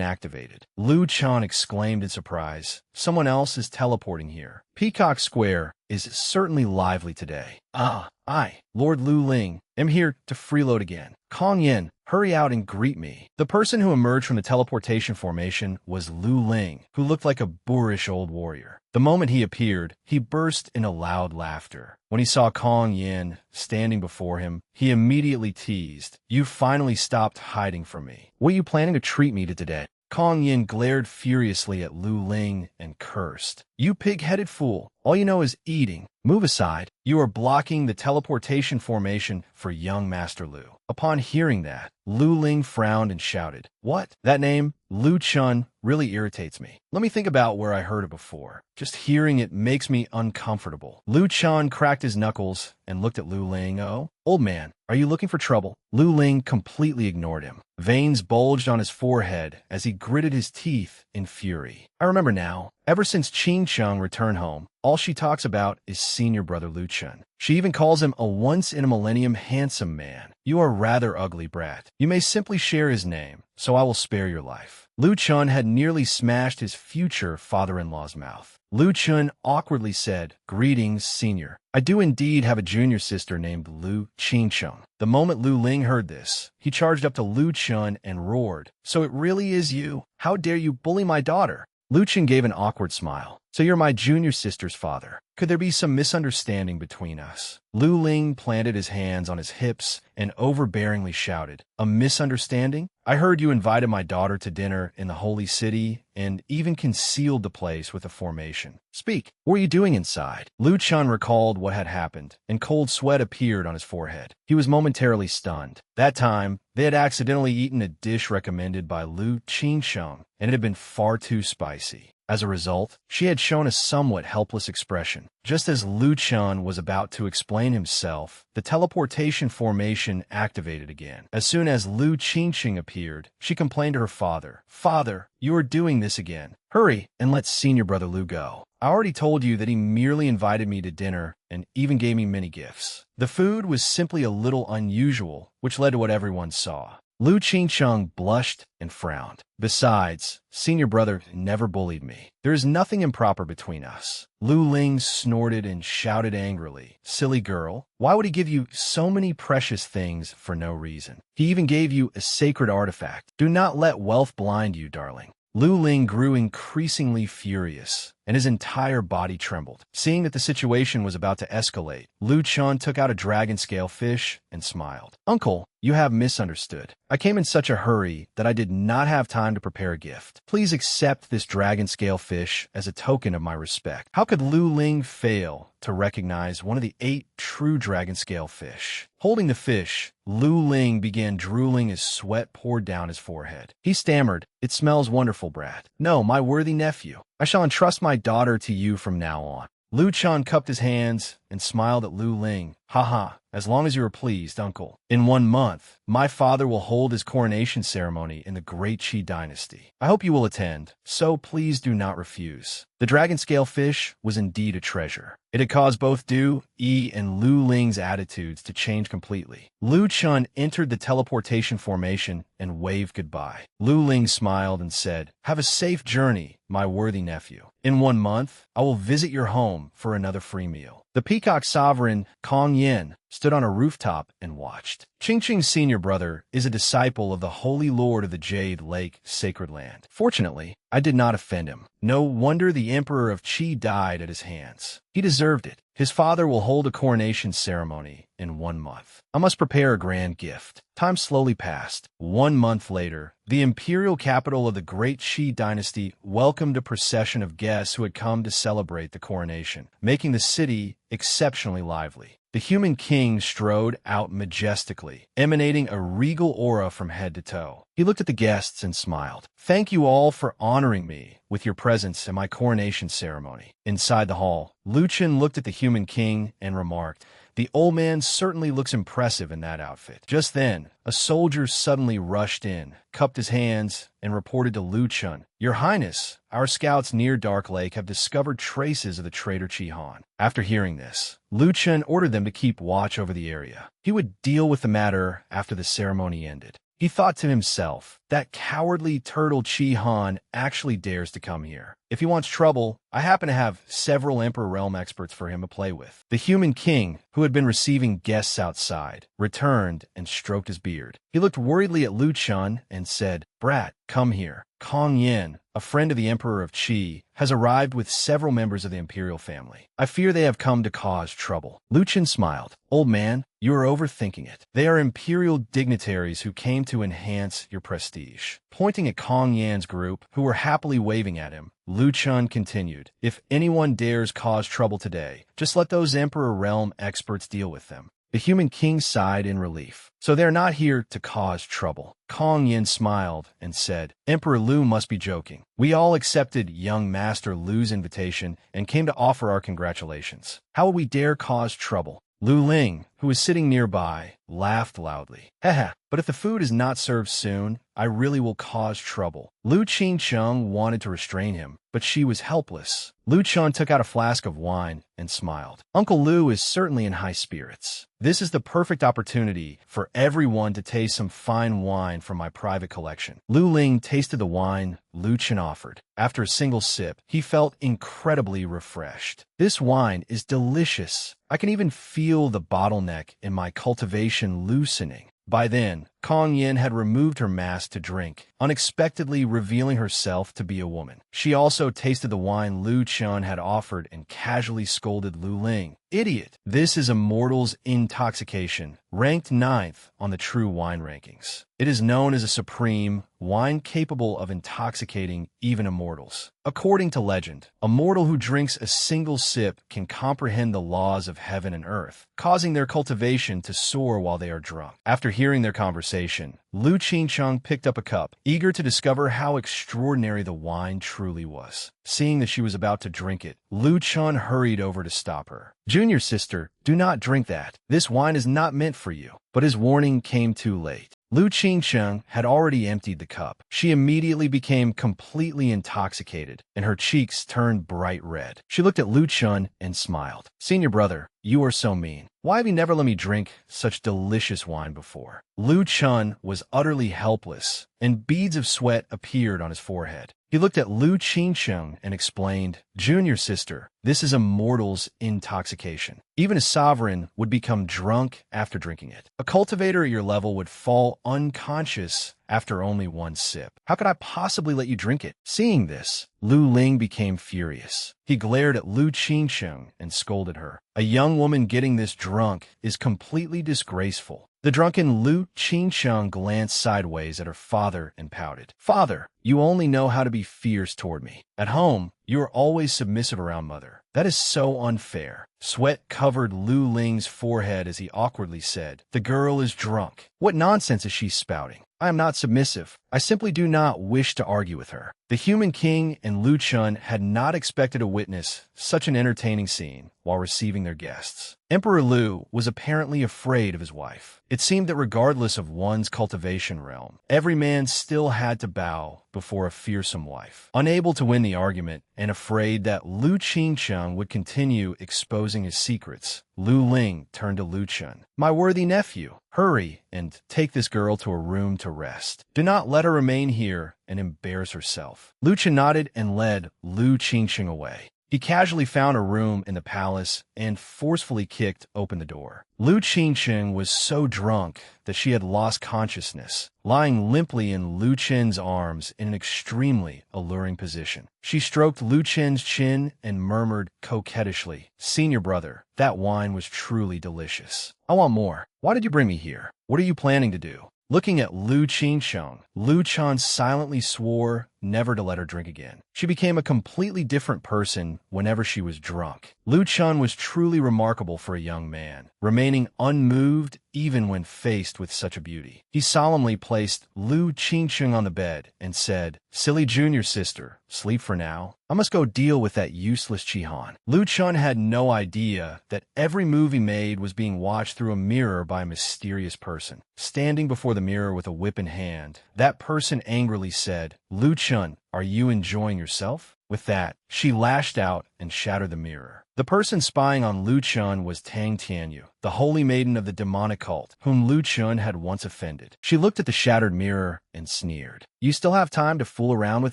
activated. Lu Chun exclaimed in surprise, "Someone else is teleporting here. Peacock Square is certainly lively today." "Ah, I, Lord Lu Ling, am here to freeload again. Kong Yin, hurry out and greet me." The person who emerged from the teleportation formation was Lu Ling, who looked like a boorish old warrior. The moment he appeared, he burst into loud laughter. When he saw Kong Yin standing before him, he immediately teased, "You finally stopped hiding from me. What are you planning to treat me to today?" Kong Yin glared furiously at Lu Ling and cursed, "You pig-headed fool. All you know is eating. Move aside. You are blocking the teleportation formation for young Master Lu." Upon hearing that, Lu Ling frowned and shouted, "What? That name, Lu Chun, really irritates me. Let me think about where I heard it before. Just hearing it makes me uncomfortable." Lu Chun cracked his knuckles and looked at Lu Ling. "Oh, old man, are you looking for trouble?" Lu Ling completely ignored him. Veins bulged on his forehead as he gritted his teeth in fury. "I remember now. Ever since Ching Chung returned home, all she talks about is senior brother Lu Chun. She even calls him a once-in-a-millennium handsome man. You are a rather ugly brat. You may simply share his name, so I will spare your life." Lu Chun had nearly smashed his future father-in-law's mouth. Lu Chun awkwardly said, "Greetings, senior. I do indeed have a junior sister named Lu Ching-chung." The moment Lu Ling heard this, he charged up to Lu Chun and roared, "So it really is you? How dare you bully my daughter?" Lu Chun gave an awkward smile. "So you're my junior sister's father. Could there be some misunderstanding between us?" Lu Ling planted his hands on his hips and overbearingly shouted, "A misunderstanding? I heard you invited my daughter to dinner in the holy city and even concealed the place with a formation. Speak, what were you doing inside?" Lu Chun recalled what had happened, and cold sweat appeared on his forehead. He was momentarily stunned. That time, they had accidentally eaten a dish recommended by Lu Ching-chung, and it had been far too spicy. As a result, she had shown a somewhat helpless expression. Just as Lu Chun was about to explain himself, the teleportation formation activated again. As soon as Lu Qingqing appeared, she complained to her father, "Father, you are doing this again. Hurry and let senior brother Lu go. I already told you that he merely invited me to dinner and even gave me many gifts." The food was simply a little unusual, which led to what everyone saw. Lu Qingqing blushed and frowned. "Besides, senior brother never bullied me. There is nothing improper between us." Lu Ling snorted and shouted angrily, "Silly girl, why would he give you so many precious things for no reason? He even gave you a sacred artifact. Do not let wealth blind you, darling." Lu Ling grew increasingly furious, and his entire body trembled. Seeing that the situation was about to escalate, Lu Chun took out a dragon scale fish and smiled. "Uncle, you have misunderstood. I came in such a hurry that I did not have time to prepare a gift. Please accept this dragon scale fish as a token of my respect." How could Lu Ling fail to recognize one of the 8 true dragon scale fish? Holding the fish, Lu Ling began drooling as sweat poured down his forehead. He stammered, "It smells wonderful, brat. No, my worthy nephew. I shall entrust my daughter to you from now on." Lu Chun cupped his hands and smiled at Lu Ling, Haha, as long as you are pleased, uncle. In 1 month, my father will hold his coronation ceremony in the Great Qi dynasty. I hope you will attend, so please do not refuse. The dragon scale fish was indeed a treasure. It had caused both Du, Yi, and Lu Ling's attitudes to change completely. Lu Chun entered the teleportation formation and waved goodbye. Lu Ling smiled and said, "Have a safe journey, my worthy nephew. In 1 month, I will visit your home for another free meal." The peacock sovereign, Kong Yin, stood on a rooftop and watched. Ching Ching's senior brother is a disciple of the Holy Lord of the Jade Lake Sacred Land. Fortunately, I did not offend him. No wonder the Emperor of Qi died at his hands. He deserved it. His father will hold a coronation ceremony in 1 month. I must prepare a grand gift. Time slowly passed. 1 month later, the imperial capital of the Great Qi dynasty welcomed a procession of guests who had come to celebrate the coronation, making the city exceptionally lively. The human king strode out majestically, emanating a regal aura from head to toe. He looked at the guests and smiled. "Thank you all for honoring me with your presence at my coronation ceremony." Inside the hall, Lu Chen looked at the human king and remarked, "The old man certainly looks impressive in that outfit." Just then, a soldier suddenly rushed in, cupped his hands, and reported to Lu Chun, "Your Highness, our scouts near Dark Lake have discovered traces of the traitor Chi Han." After hearing this, Lu Chun ordered them to keep watch over the area. He would deal with the matter after the ceremony ended. He thought to himself, that cowardly turtle Chi Han actually dares to come here. If he wants trouble, I happen to have several Emperor Realm experts for him to play with. The human king, who had been receiving guests outside, returned and stroked his beard. He looked worriedly at Lu Chun and said, "Brat, come here. Kong Yin, a friend of the Emperor of Qi, has arrived with several members of the imperial family. I fear they have come to cause trouble." Lu Chen smiled. "Old man, you are overthinking it. They are imperial dignitaries who came to enhance your prestige." Pointing at Kong Yan's group, who were happily waving at him, Lu Chun continued, "If anyone dares cause trouble today, just let those Emperor Realm experts deal with them." The human king sighed in relief. "So they're not here to cause trouble." Kong Yin smiled and said, "Emperor Lu must be joking. We all accepted young Master Lu's invitation and came to offer our congratulations. How would we dare cause trouble?" Lu Ling, who was sitting nearby, laughed loudly. "Haha, but if the food is not served soon, I really will cause trouble." Lu Qingcheng wanted to restrain him, but she was helpless. Lu Chun took out a flask of wine and smiled. "Uncle Lu is certainly in high spirits. This is the perfect opportunity for everyone to taste some fine wine from my private collection." Lu Ling tasted the wine Lu Chen offered. After a single sip, he felt incredibly refreshed. "This wine is delicious. I can even feel the bottleneck in my cultivation loosening." By then, Kong Yin had removed her mask to drink, unexpectedly revealing herself to be a woman. She also tasted the wine Lu Chun had offered and casually scolded Lu Ling. "Idiot! This is a mortal's intoxication, ranked 9th on the true wine rankings. It is known as a supreme wine capable of intoxicating even immortals. According to legend, a mortal who drinks a single sip can comprehend the laws of heaven and earth, causing their cultivation to soar while they are drunk." After hearing their conversation, Lu Qingcheng picked up a cup, eager to discover how extraordinary the wine truly was. Seeing that she was about to drink it, Lu Chun hurried over to stop her. "Junior sister, do not drink that. This wine is not meant for you." But his warning came too late. Lu Qingcheng had already emptied the cup. She immediately became completely intoxicated, and her cheeks turned bright red. She looked at Lu Chun and smiled. "Senior brother, you are so mean. Why have you never let me drink such delicious wine before?" Lu Chun was utterly helpless, and beads of sweat appeared on his forehead. He looked at Lu Qingcheng and explained, "Junior sister, this is a mortal's intoxication. Even a sovereign would become drunk after drinking it. A cultivator at your level would fall unconscious after only one sip. How could I possibly let you drink it?" Seeing this, Lu Ling became furious. He glared at Lu Qingcheng and scolded her. "A young woman getting this drunk is completely disgraceful." The drunken Lu Qingcheng glanced sideways at her father and pouted. "Father, you only know how to be fierce toward me. At home, you are always submissive around mother. That is so unfair." Sweat covered Lu Ling's forehead as he awkwardly said, "The girl is drunk. What nonsense is she spouting? I am not submissive. I simply do not wish to argue with her. The human king and Lu Chun had not expected to witness such an entertaining scene while receiving their guests. Emperor Lu was apparently afraid of his wife. It seemed that regardless of one's cultivation realm, every man still had to bow before a fearsome wife. Unable to win the argument and afraid that Lu Qingcheng would continue exposing his secrets, Lu Ling turned to Lu Chun. My worthy nephew, hurry and take this girl to a room to rest. Do not let her remain here and embarrass herself. Lu Chun nodded and led Lu Qingcheng away. He casually found a room in the palace and forcefully kicked open the door. Lu Qingcheng was so drunk that she had lost consciousness, lying limply in Lu Chen's arms in an extremely alluring position. She stroked Lu Chen's chin and murmured coquettishly, "Senior brother, that wine was truly delicious. I want more. Why did you bring me here? What are you planning to do?" Looking at Lu Qingcheng, Lu Chun silently swore never to let her drink again. She became a completely different person whenever she was drunk. Lu Chun was truly remarkable for a young man, remaining unmoved even when faced with such a beauty. He solemnly placed Lu Qingcheng on the bed and said, "Silly junior sister, sleep for now. I must go deal with that useless Chi-Han." Lu Chun had no idea that every move he made was being watched through a mirror by a mysterious person. Standing before the mirror with a whip in hand, that person angrily said, "Lu Chun, are you enjoying yourself?" With that, she lashed out and shattered the mirror. The person spying on Lu Chun was Tang Tianyu, the holy maiden of the demonic cult, whom Lu Chun had once offended. She looked at the shattered mirror and sneered. "You still have time to fool around with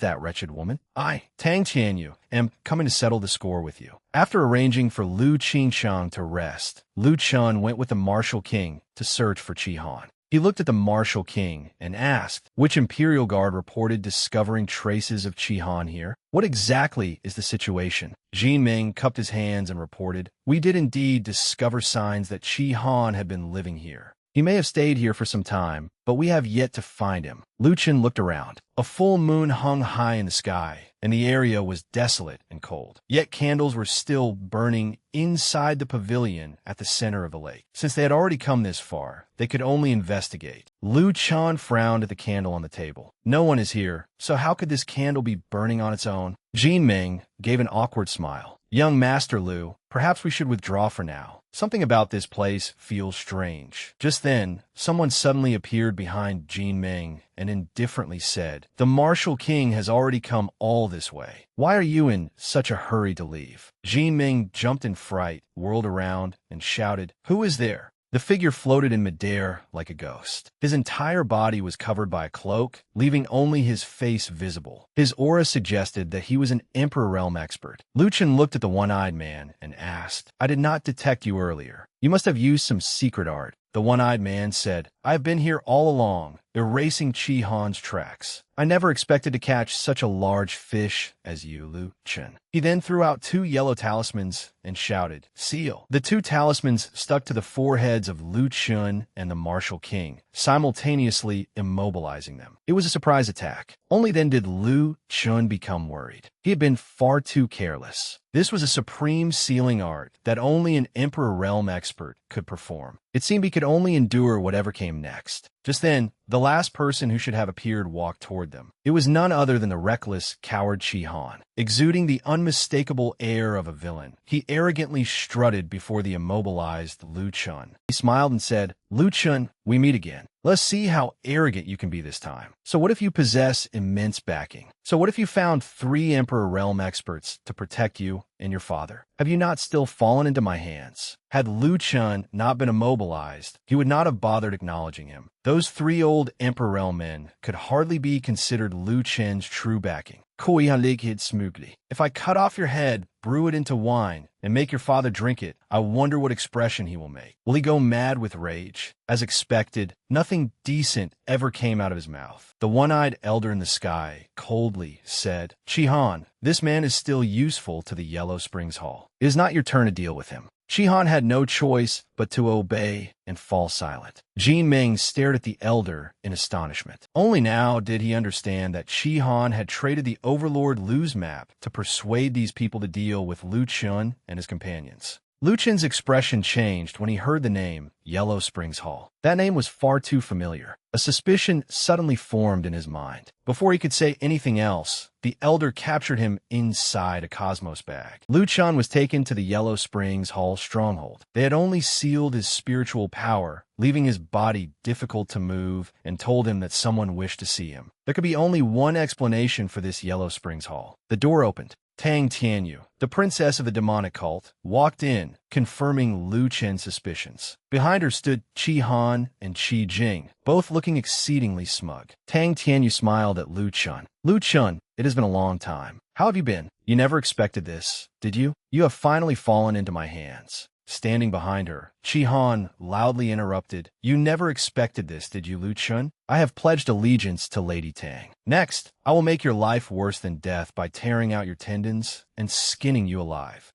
that wretched woman? I, Tang Tianyu, am coming to settle the score with you." After arranging for Lu Qingcheng to rest, Lu Chun went with the martial king to search for Chi-Han. He looked at the martial king and asked, "Which imperial guard reported discovering traces of Chi-Han here? What exactly is the situation?" Jin Ming cupped his hands and reported, "We did indeed discover signs that Chi-Han had been living here. He may have stayed here for some time, but we have yet to find him." Lu Chun looked around. A full moon hung high in the sky, and the area was desolate and cold. Yet candles were still burning inside the pavilion at the center of the lake. Since they had already come this far, they could only investigate. Lu Chun frowned at the candle on the table. No one is here, so how could this candle be burning on its own? Jin Ming gave an awkward smile. "Young Master Lu, perhaps we should withdraw for now. Something about this place feels strange." Just then, someone suddenly appeared behind Jin Ming and indifferently said, "The martial king has already come all this way. Why are you in such a hurry to leave?" Jin Ming jumped in fright, whirled around, and shouted, "Who is there?" The figure floated in midair like a ghost. His entire body was covered by a cloak, leaving only his face visible. His aura suggested that he was an Emperor Realm expert. Lu Chun looked at the one-eyed man and asked, "I did not detect you earlier. You must have used some secret art." The one-eyed man said, "I have been here all along, erasing Chi-Han's tracks. I never expected to catch such a large fish as you, Lu Chun." He then threw out 2 yellow talismans and shouted, "Seal." The 2 talismans stuck to the foreheads of Lu Chun and the martial king, simultaneously immobilizing them. It was a surprise attack. Only then did Lu Chun become worried. He had been far too careless. This was a supreme sealing art that only an Emperor Realm expert could perform. It seemed he could only endure whatever came next. Just then, the last person who should have appeared walked toward them. It was none other than the reckless, coward Chi-Han. Exuding the unmistakable air of a villain, he arrogantly strutted before the immobilized Lu Chun. He smiled and said, "Lu Chun, we meet again. Let's see how arrogant you can be this time. So what if you possess immense backing? So what if you found 3 Emperor Realm experts to protect you and your father? Have you not still fallen into my hands?" Had Lu Chun not been immobilized, he would not have bothered acknowledging him. Those 3 old Emperor Realm men could hardly be considered Lu Chen's true backing. If I cut off your head, brew it into wine, and make your father drink it, I wonder what expression he will make. Will he go mad with rage? As expected, nothing decent ever came out of his mouth. The one-eyed elder in the sky coldly said, "Chi-Han, this man is still useful to the Yellow Springs Hall. It is not your turn to deal with him." Chi-Han had no choice but to obey and fall silent. Jin Ming stared at the elder in astonishment. Only now did he understand that Chi-Han had traded the Overlord Lu's map to persuade these people to deal with Lu Chun and his companions. Lu Chen's expression changed when he heard the name Yellow Springs Hall. That name was far too familiar. A suspicion suddenly formed in his mind. Before he could say anything else, the elder captured him inside a Cosmos bag. Lu Chen was taken to the Yellow Springs Hall stronghold. They had only sealed his spiritual power, leaving his body difficult to move, and told him that someone wished to see him. There could be only one explanation for this Yellow Springs Hall. The door opened. Tang Tianyu, the princess of the demonic cult, walked in, confirming Lu Chen's suspicions. Behind her stood Qi Han and Qi Jing, both looking exceedingly smug. Tang Tianyu smiled at Lu Chen. Lu Chen, it has been a long time. How have you been? You never expected this, did you? You have finally fallen into my hands. Standing behind her, Qi Han loudly interrupted. You never expected this, did you, Lu Chen? I have pledged allegiance to Lady Tang. Next, I will make your life worse than death by tearing out your tendons and skinning you alive.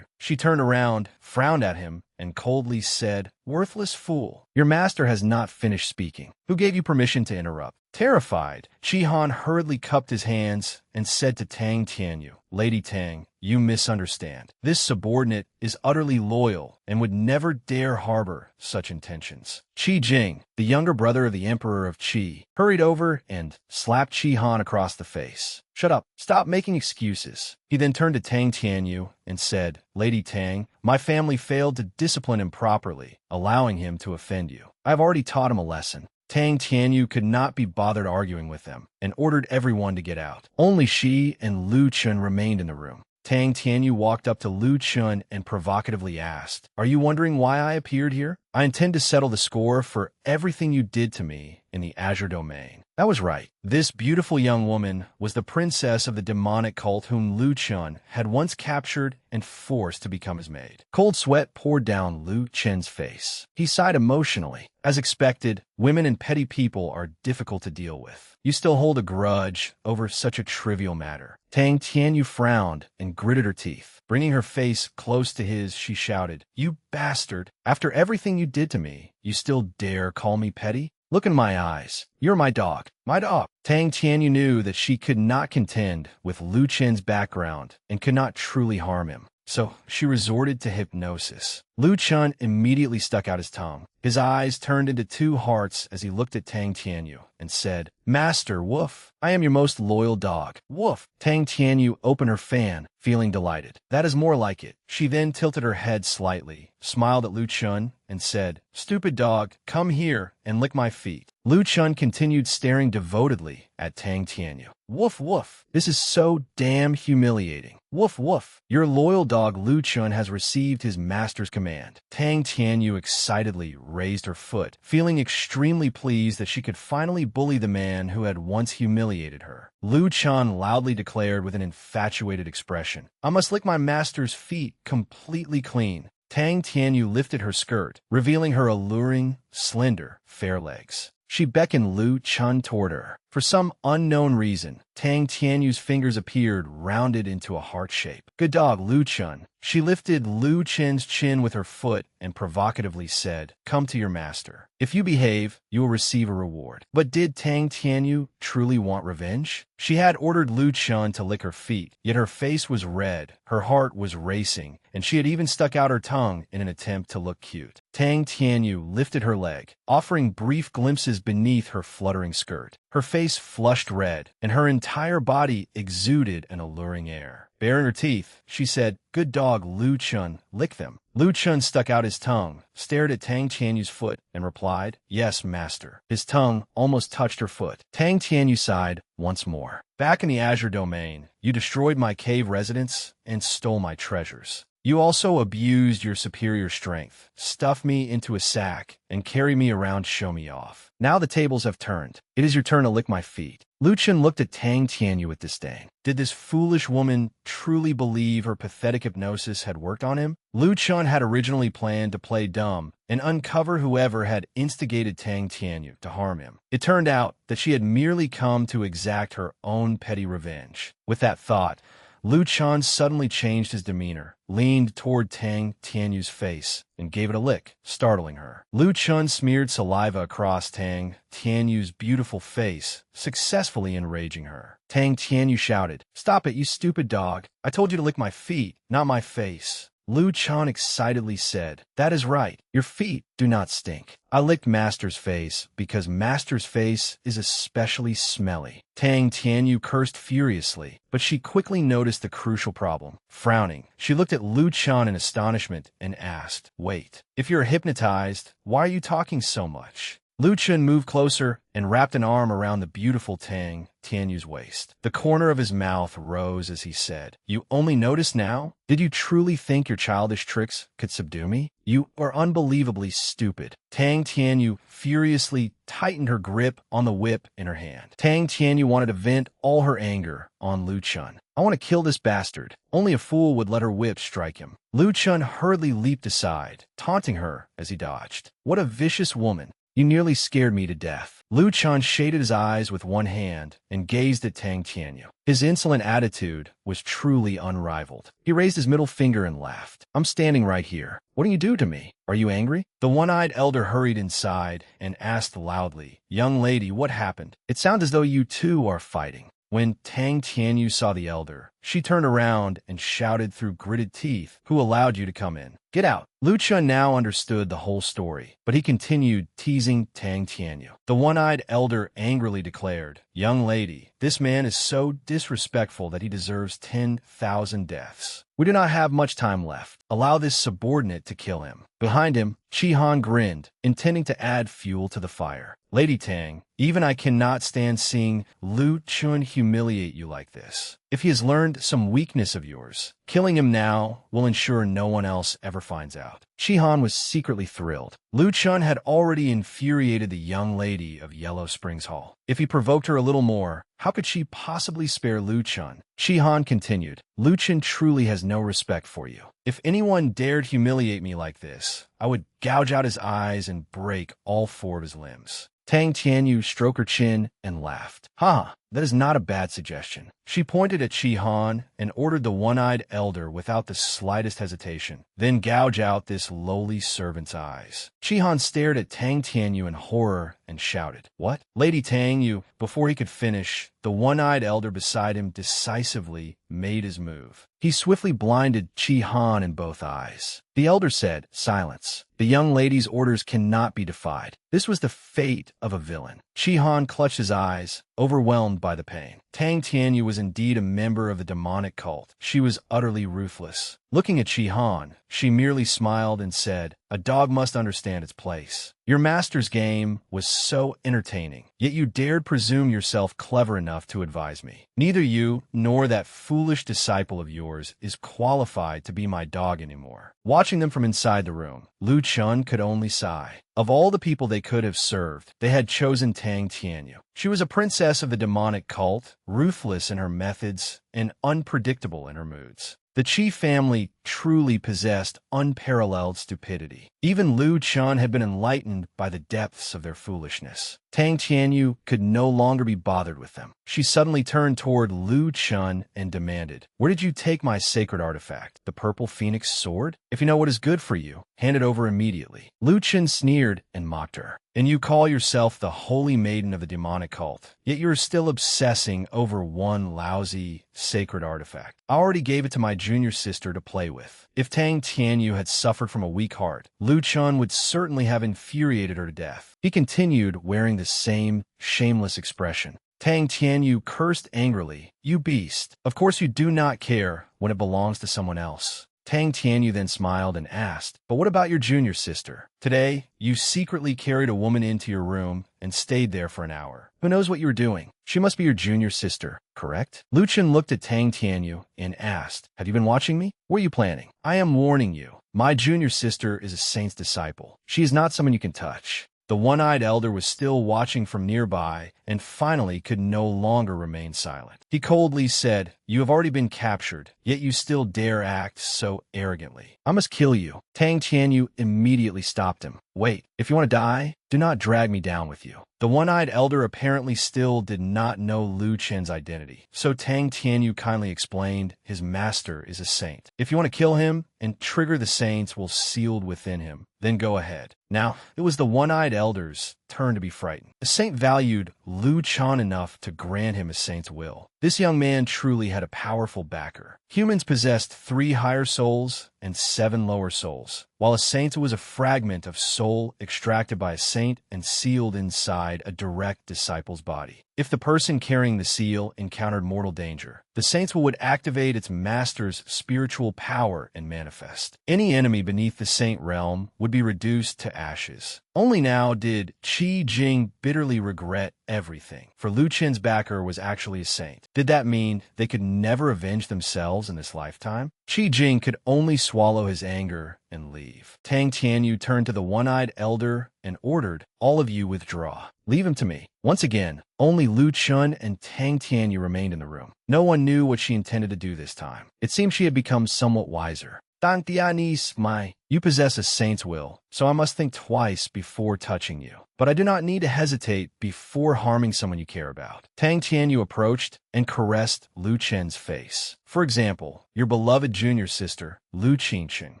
She turned around, frowned at him, and coldly said, Worthless fool. Your master has not finished speaking. Who gave you permission to interrupt? Terrified, Qi Han hurriedly cupped his hands and said to Tang Tianyu, Lady Tang, you misunderstand. This subordinate is utterly loyal and would never dare harbor such intentions. Qi Jing, the younger brother of the Emperor of Qi, hurried over and slapped Qi Han across the face. Shut up. Stop making excuses. He then turned to Tang Tianyu and said, Lady Tang, my family failed to discipline him properly, allowing him to offend you. I have already taught him a lesson. Tang Tianyu could not be bothered arguing with them and ordered everyone to get out. Only she and Lu Chen remained in the room. Tang Tianyu walked up to Lu Chen and provocatively asked, Are you wondering why I appeared here? I intend to settle the score for everything you did to me in the Azure Domain. That was right. This beautiful young woman was the princess of the demonic cult whom Lu Chen had once captured and forced to become his maid. Cold sweat poured down Lu Chen's face. He sighed emotionally. As expected, women and petty people are difficult to deal with. You still hold a grudge over such a trivial matter. Tang Tianyu frowned and gritted her teeth. Bringing her face close to his, she shouted, You bastard! After everything you did to me, you still dare call me petty? Look in my eyes. You're my dog. My dog. Tang Tianyu knew that she could not contend with Lu Chen's background and could not truly harm him. So she resorted to hypnosis. Lu Chen immediately stuck out his tongue. His eyes turned into two hearts as he looked at Tang Tianyu and said, Master, woof, I am your most loyal dog. Woof. Tang Tianyu opened her fan, feeling delighted. That is more like it. She then tilted her head slightly, smiled at Lu Chen, and said, Stupid dog, come here and lick my feet. Lu Chen continued staring devotedly at Tang Tianyu. Woof woof. This is so damn humiliating. Woof woof. Your loyal dog Lu Chen has received his master's command. Tang Tianyu excitedly raised her foot, feeling extremely pleased that she could finally bully the man who had once humiliated her. Lu Chen loudly declared with an infatuated expression, I must lick my master's feet completely clean. Tang Tianyu lifted her skirt, revealing her alluring, slender, fair legs. She beckoned Lu Chen toward her. For some unknown reason, Tang Tianyu's fingers appeared rounded into a heart shape. Good dog, Lu Chen. She lifted Lu Chen's chin with her foot and provocatively said, Come to your master. If you behave, you will receive a reward. But did Tang Tianyu truly want revenge? She had ordered Lu Chen to lick her feet, yet her face was red, her heart was racing, and she had even stuck out her tongue in an attempt to look cute. Tang Tianyu lifted her leg, offering brief glimpses beneath her fluttering skirt. Her face flushed red, and her entire body exuded an alluring air. Baring her teeth, she said, Good dog, Lu Chen, lick them. Lu Chen stuck out his tongue, stared at Tang Tianyu's foot, and replied, Yes, master. His tongue almost touched her foot. Tang Tianyu sighed once more. Back in the Azure Domain, you destroyed my cave residence and stole my treasures. You also abused your superior strength, stuffed me into a sack, and carried me around to show me off. Now the tables have turned. It is your turn to lick my feet. Lu Chen looked at Tang Tianyu with disdain. Did this foolish woman truly believe her pathetic hypnosis had worked on him? Lu Chen had originally planned to play dumb and uncover whoever had instigated Tang Tianyu to harm him. It turned out that she had merely come to exact her own petty revenge. With that thought, Lu Chan suddenly changed his demeanor, leaned toward Tang Tianyu's face, and gave it a lick, startling her. Lu Chun smeared saliva across Tang Tianyu's beautiful face, successfully enraging her. Tang Tianyu shouted, "Stop it, you stupid dog! I told you to lick my feet, not my face." Lu Chan excitedly said, "That is right. Your feet do not stink. I licked Master's face because Master's face is especially smelly." Tang Tianyu cursed furiously, but she quickly noticed the crucial problem. Frowning, she looked at Lu Chan in astonishment and asked, "Wait, if you're hypnotized, why are you talking so much?" Lu Chen moved closer and wrapped an arm around the beautiful Tang Tianyu's waist. The corner of his mouth rose as he said, "You only notice now? Did you truly think your childish tricks could subdue me? You are unbelievably stupid." Tang Tianyu furiously tightened her grip on the whip in her hand. Tang Tianyu wanted to vent all her anger on Lu Chun. "I want to kill this bastard. Only a fool would let her whip strike him." Lu Chun hurriedly leaped aside, taunting her as he dodged. "What a vicious woman. You nearly scared me to death." Lu Chan shaded his eyes with one hand and gazed at Tang Tianyu. His insolent attitude was truly unrivaled. He raised his middle finger and laughed. "I'm standing right here. What do you do to me? Are you angry?" The one-eyed elder hurried inside and asked loudly, "Young lady, what happened? It sounds as though you two are fighting." When Tang Tianyu saw the elder, she turned around and shouted through gritted teeth, "Who allowed you to come in? Get out." Lu Chun now understood the whole story, but he continued teasing Tang Tianyu. The one-eyed elder angrily declared, "Young lady, this man is so disrespectful that he deserves 10,000 deaths. We do not have much time left. Allow this subordinate to kill him." Behind him, Chi Han grinned, intending to add fuel to the fire. "Lady Tang, even I cannot stand seeing Lu Chun humiliate you like this. If he has learned some weakness of yours, killing him now will ensure no one else ever finds out." Chi Han was secretly thrilled. Lu Chun had already infuriated the young lady of Yellow Springs Hall. If he provoked her a little more, how could she possibly spare Lu Chun? Chi Han continued, "Lu Chun truly has no respect for you. If anyone dared humiliate me like this, I would gouge out his eyes and break all 4 of his limbs." Tang Tianyu stroked her chin and laughed. That is not a bad suggestion." She pointed at Chi Han and ordered the one-eyed elder without the slightest hesitation, "Then gouge out this lowly servant's eyes." Chi Han stared at Tang Tianyu in horror and shouted, "What?" "Lady Tang, you..." Before he could finish, the one-eyed elder beside him decisively made his move. He swiftly blinded Chi Han in both eyes. The elder said, "Silence. The young lady's orders cannot be defied." This was the fate of a villain. Chi Han clutched his eyes, overwhelmed by the pain. Tang Tianyu was indeed a member of the demonic cult. She was utterly ruthless. Looking at Chi Han, she merely smiled and said, "A dog must understand its place. Your master's game was so entertaining, yet you dared presume yourself clever enough to advise me. Neither you nor that foolish disciple of yours is qualified to be my dog anymore." Watching them from inside the room, Lu Chun could only sigh. Of all the people they could have served, they had chosen Tang Tianyu. She was a princess of the demonic cult, ruthless in her methods and unpredictable in her moods. The Qi family truly possessed unparalleled stupidity. Even Lu Chun had been enlightened by the depths of their foolishness. Tang Tianyu could no longer be bothered with them. She suddenly turned toward Lu Chun and demanded, "Where did you take my sacred artifact, the purple phoenix sword? If you know what is good for you, hand it over immediately." Lu Chun sneered and mocked her. "And you call yourself the holy maiden of the demonic cult, yet you're still obsessing over one lousy sacred artifact. I already gave it to my junior sister to play with." If Tang Tianyu had suffered from a weak heart, Lu Chun would certainly have infuriated her to death. He continued wearing the same shameless expression. Tang Tianyu cursed angrily, "You beast! Of course you do not care when it belongs to someone else." Tang Tianyu then smiled and asked, "But what about your junior sister? Today, you secretly carried a woman into your room and stayed there for an hour. Who knows what you were doing? She must be your junior sister, correct?" Lu Chen looked at Tang Tianyu and asked, "Have you been watching me? What are you planning?" "I am warning you. My junior sister is a saint's disciple. She is not someone you can touch." The one-eyed elder was still watching from nearby and finally could no longer remain silent. He coldly said, "You have already been captured, yet you still dare act so arrogantly. I must kill you." Tang Tianyu immediately stopped him. "Wait, if you want to die, do not drag me down with you." The The one-eyed elder apparently still did not know Lu Chen's identity, so Tang Tianyu kindly explained his master is a saint. If you want to kill him and trigger the saints will sealed within him, then go ahead. Now, it was the one-eyed elder's turn to be frightened. The saint valued Lu Chen enough to grant him a saint's will. This young man truly had a powerful backer. Humans possessed 3 higher souls and 7 lower souls, while a saint was a fragment of soul extracted by a saint and sealed inside a direct disciple's body. If the person carrying the seal encountered mortal danger, the saint's will would activate its master's spiritual power and manifest. Any enemy beneath the saint realm would be reduced to ashes. Only now did Qi Jing bitterly regret everything, for Lu Chen's backer was actually a saint. Did that mean they could never avenge themselves in this lifetime? Qi Jing could only swallow his anger and leave. Tang Tianyu turned to the one-eyed elder and ordered, "All of you withdraw. Leave him to me." Once again, only Lu Chen and Tang Tianyu remained in the room. No one knew what she intended to do this time. It seemed she had become somewhat wiser. Tang Tianyi, you possess a saint's will, so I must think twice before touching you. But I do not need to hesitate before harming someone you care about. Tang Tianyu approached and caressed Lu Chen's face. For example, your beloved junior sister, Lu Qingqing.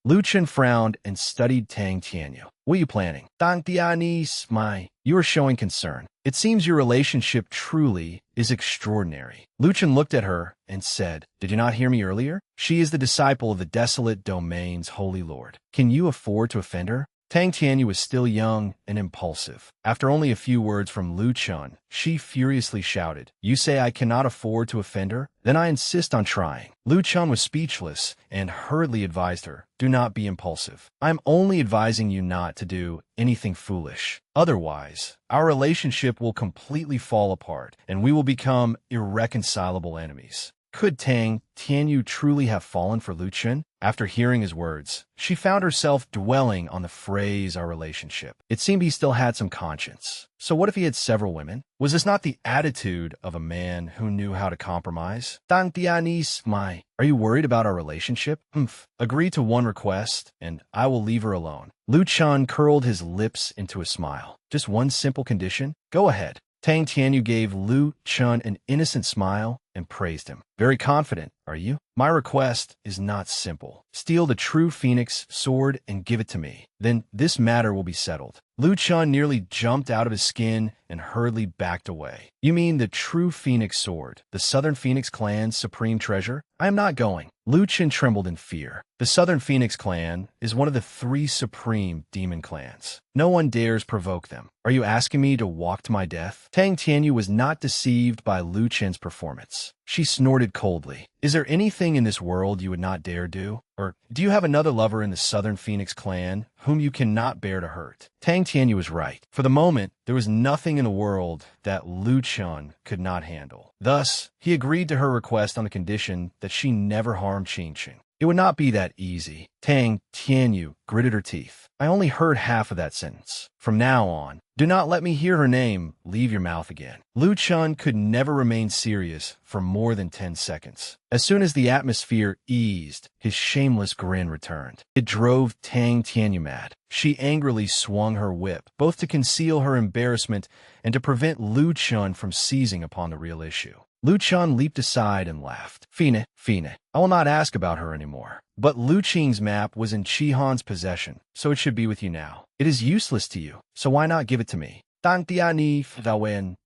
Lu Chen frowned and studied Tang Tianyu. What are you planning? Tang Tianyi, you are showing concern. It seems your relationship truly is extraordinary. Lu Chen looked at her and said, "Did you not hear me earlier? She is the disciple of the desolate domain's holy lord. Can you afford to offend her?" Tang Tianyu was still young and impulsive. After only a few words from Lu Chen, she furiously shouted, "You say I cannot afford to offend her? Then I insist on trying." Lu Chen was speechless and hurriedly advised her, "Do not be impulsive. I am only advising you not to do anything foolish. Otherwise, our relationship will completely fall apart and we will become irreconcilable enemies." Could Tang Tianyu truly have fallen for Lu Chen? After hearing his words, she found herself dwelling on the phrase "our relationship." It seemed he still had some conscience. So what if he had several women? Was this not the attitude of a man who knew how to compromise? Tang Tianyi, are you worried about our relationship? Agree to one request, and I will leave her alone. Lu Chen curled his lips into a smile. Just one simple condition? Go ahead. Tang Tianyu gave Lu Chen an innocent smile and praised him. Very confident, are you? My request is not simple. Steal the true phoenix sword and give it to me. Then this matter will be settled. Lu Chen nearly jumped out of his skin and hurriedly backed away. You mean the true phoenix sword, the Southern Phoenix clan's supreme treasure? I am not going. Lu Chen trembled in fear. The Southern Phoenix clan is one of the 3 supreme demon clans. No one dares provoke them. Are you asking me to walk to my death? Tang Tianyu was not deceived by Lu Chen's performance. She snorted coldly. Is there anything in this world you would not dare do? Or do you have another lover in the Southern Phoenix clan whom you cannot bear to hurt? Tang Tianyu was right. For the moment, there was nothing in the world that Lu Chen could not handle. Thus, he agreed to her request on the condition that she never harm Qingqing. It would not be that easy. Tang Tianyu gritted her teeth. I only heard half of that sentence. From now on, do not let me hear her name leave your mouth again. Lu Chen could never remain serious for more than 10 seconds. As soon as the atmosphere eased, his shameless grin returned. It drove Tang Tianyu mad. She angrily swung her whip, both to conceal her embarrassment and to prevent Lu Chen from seizing upon the real issue. Lu Chen leaped aside and laughed. Fine, I will not ask about her anymore. But Lu Qing's map was in Qi Han's possession, so it should be with you now. It is useless to you, so why not give it to me? Tang Tianyi,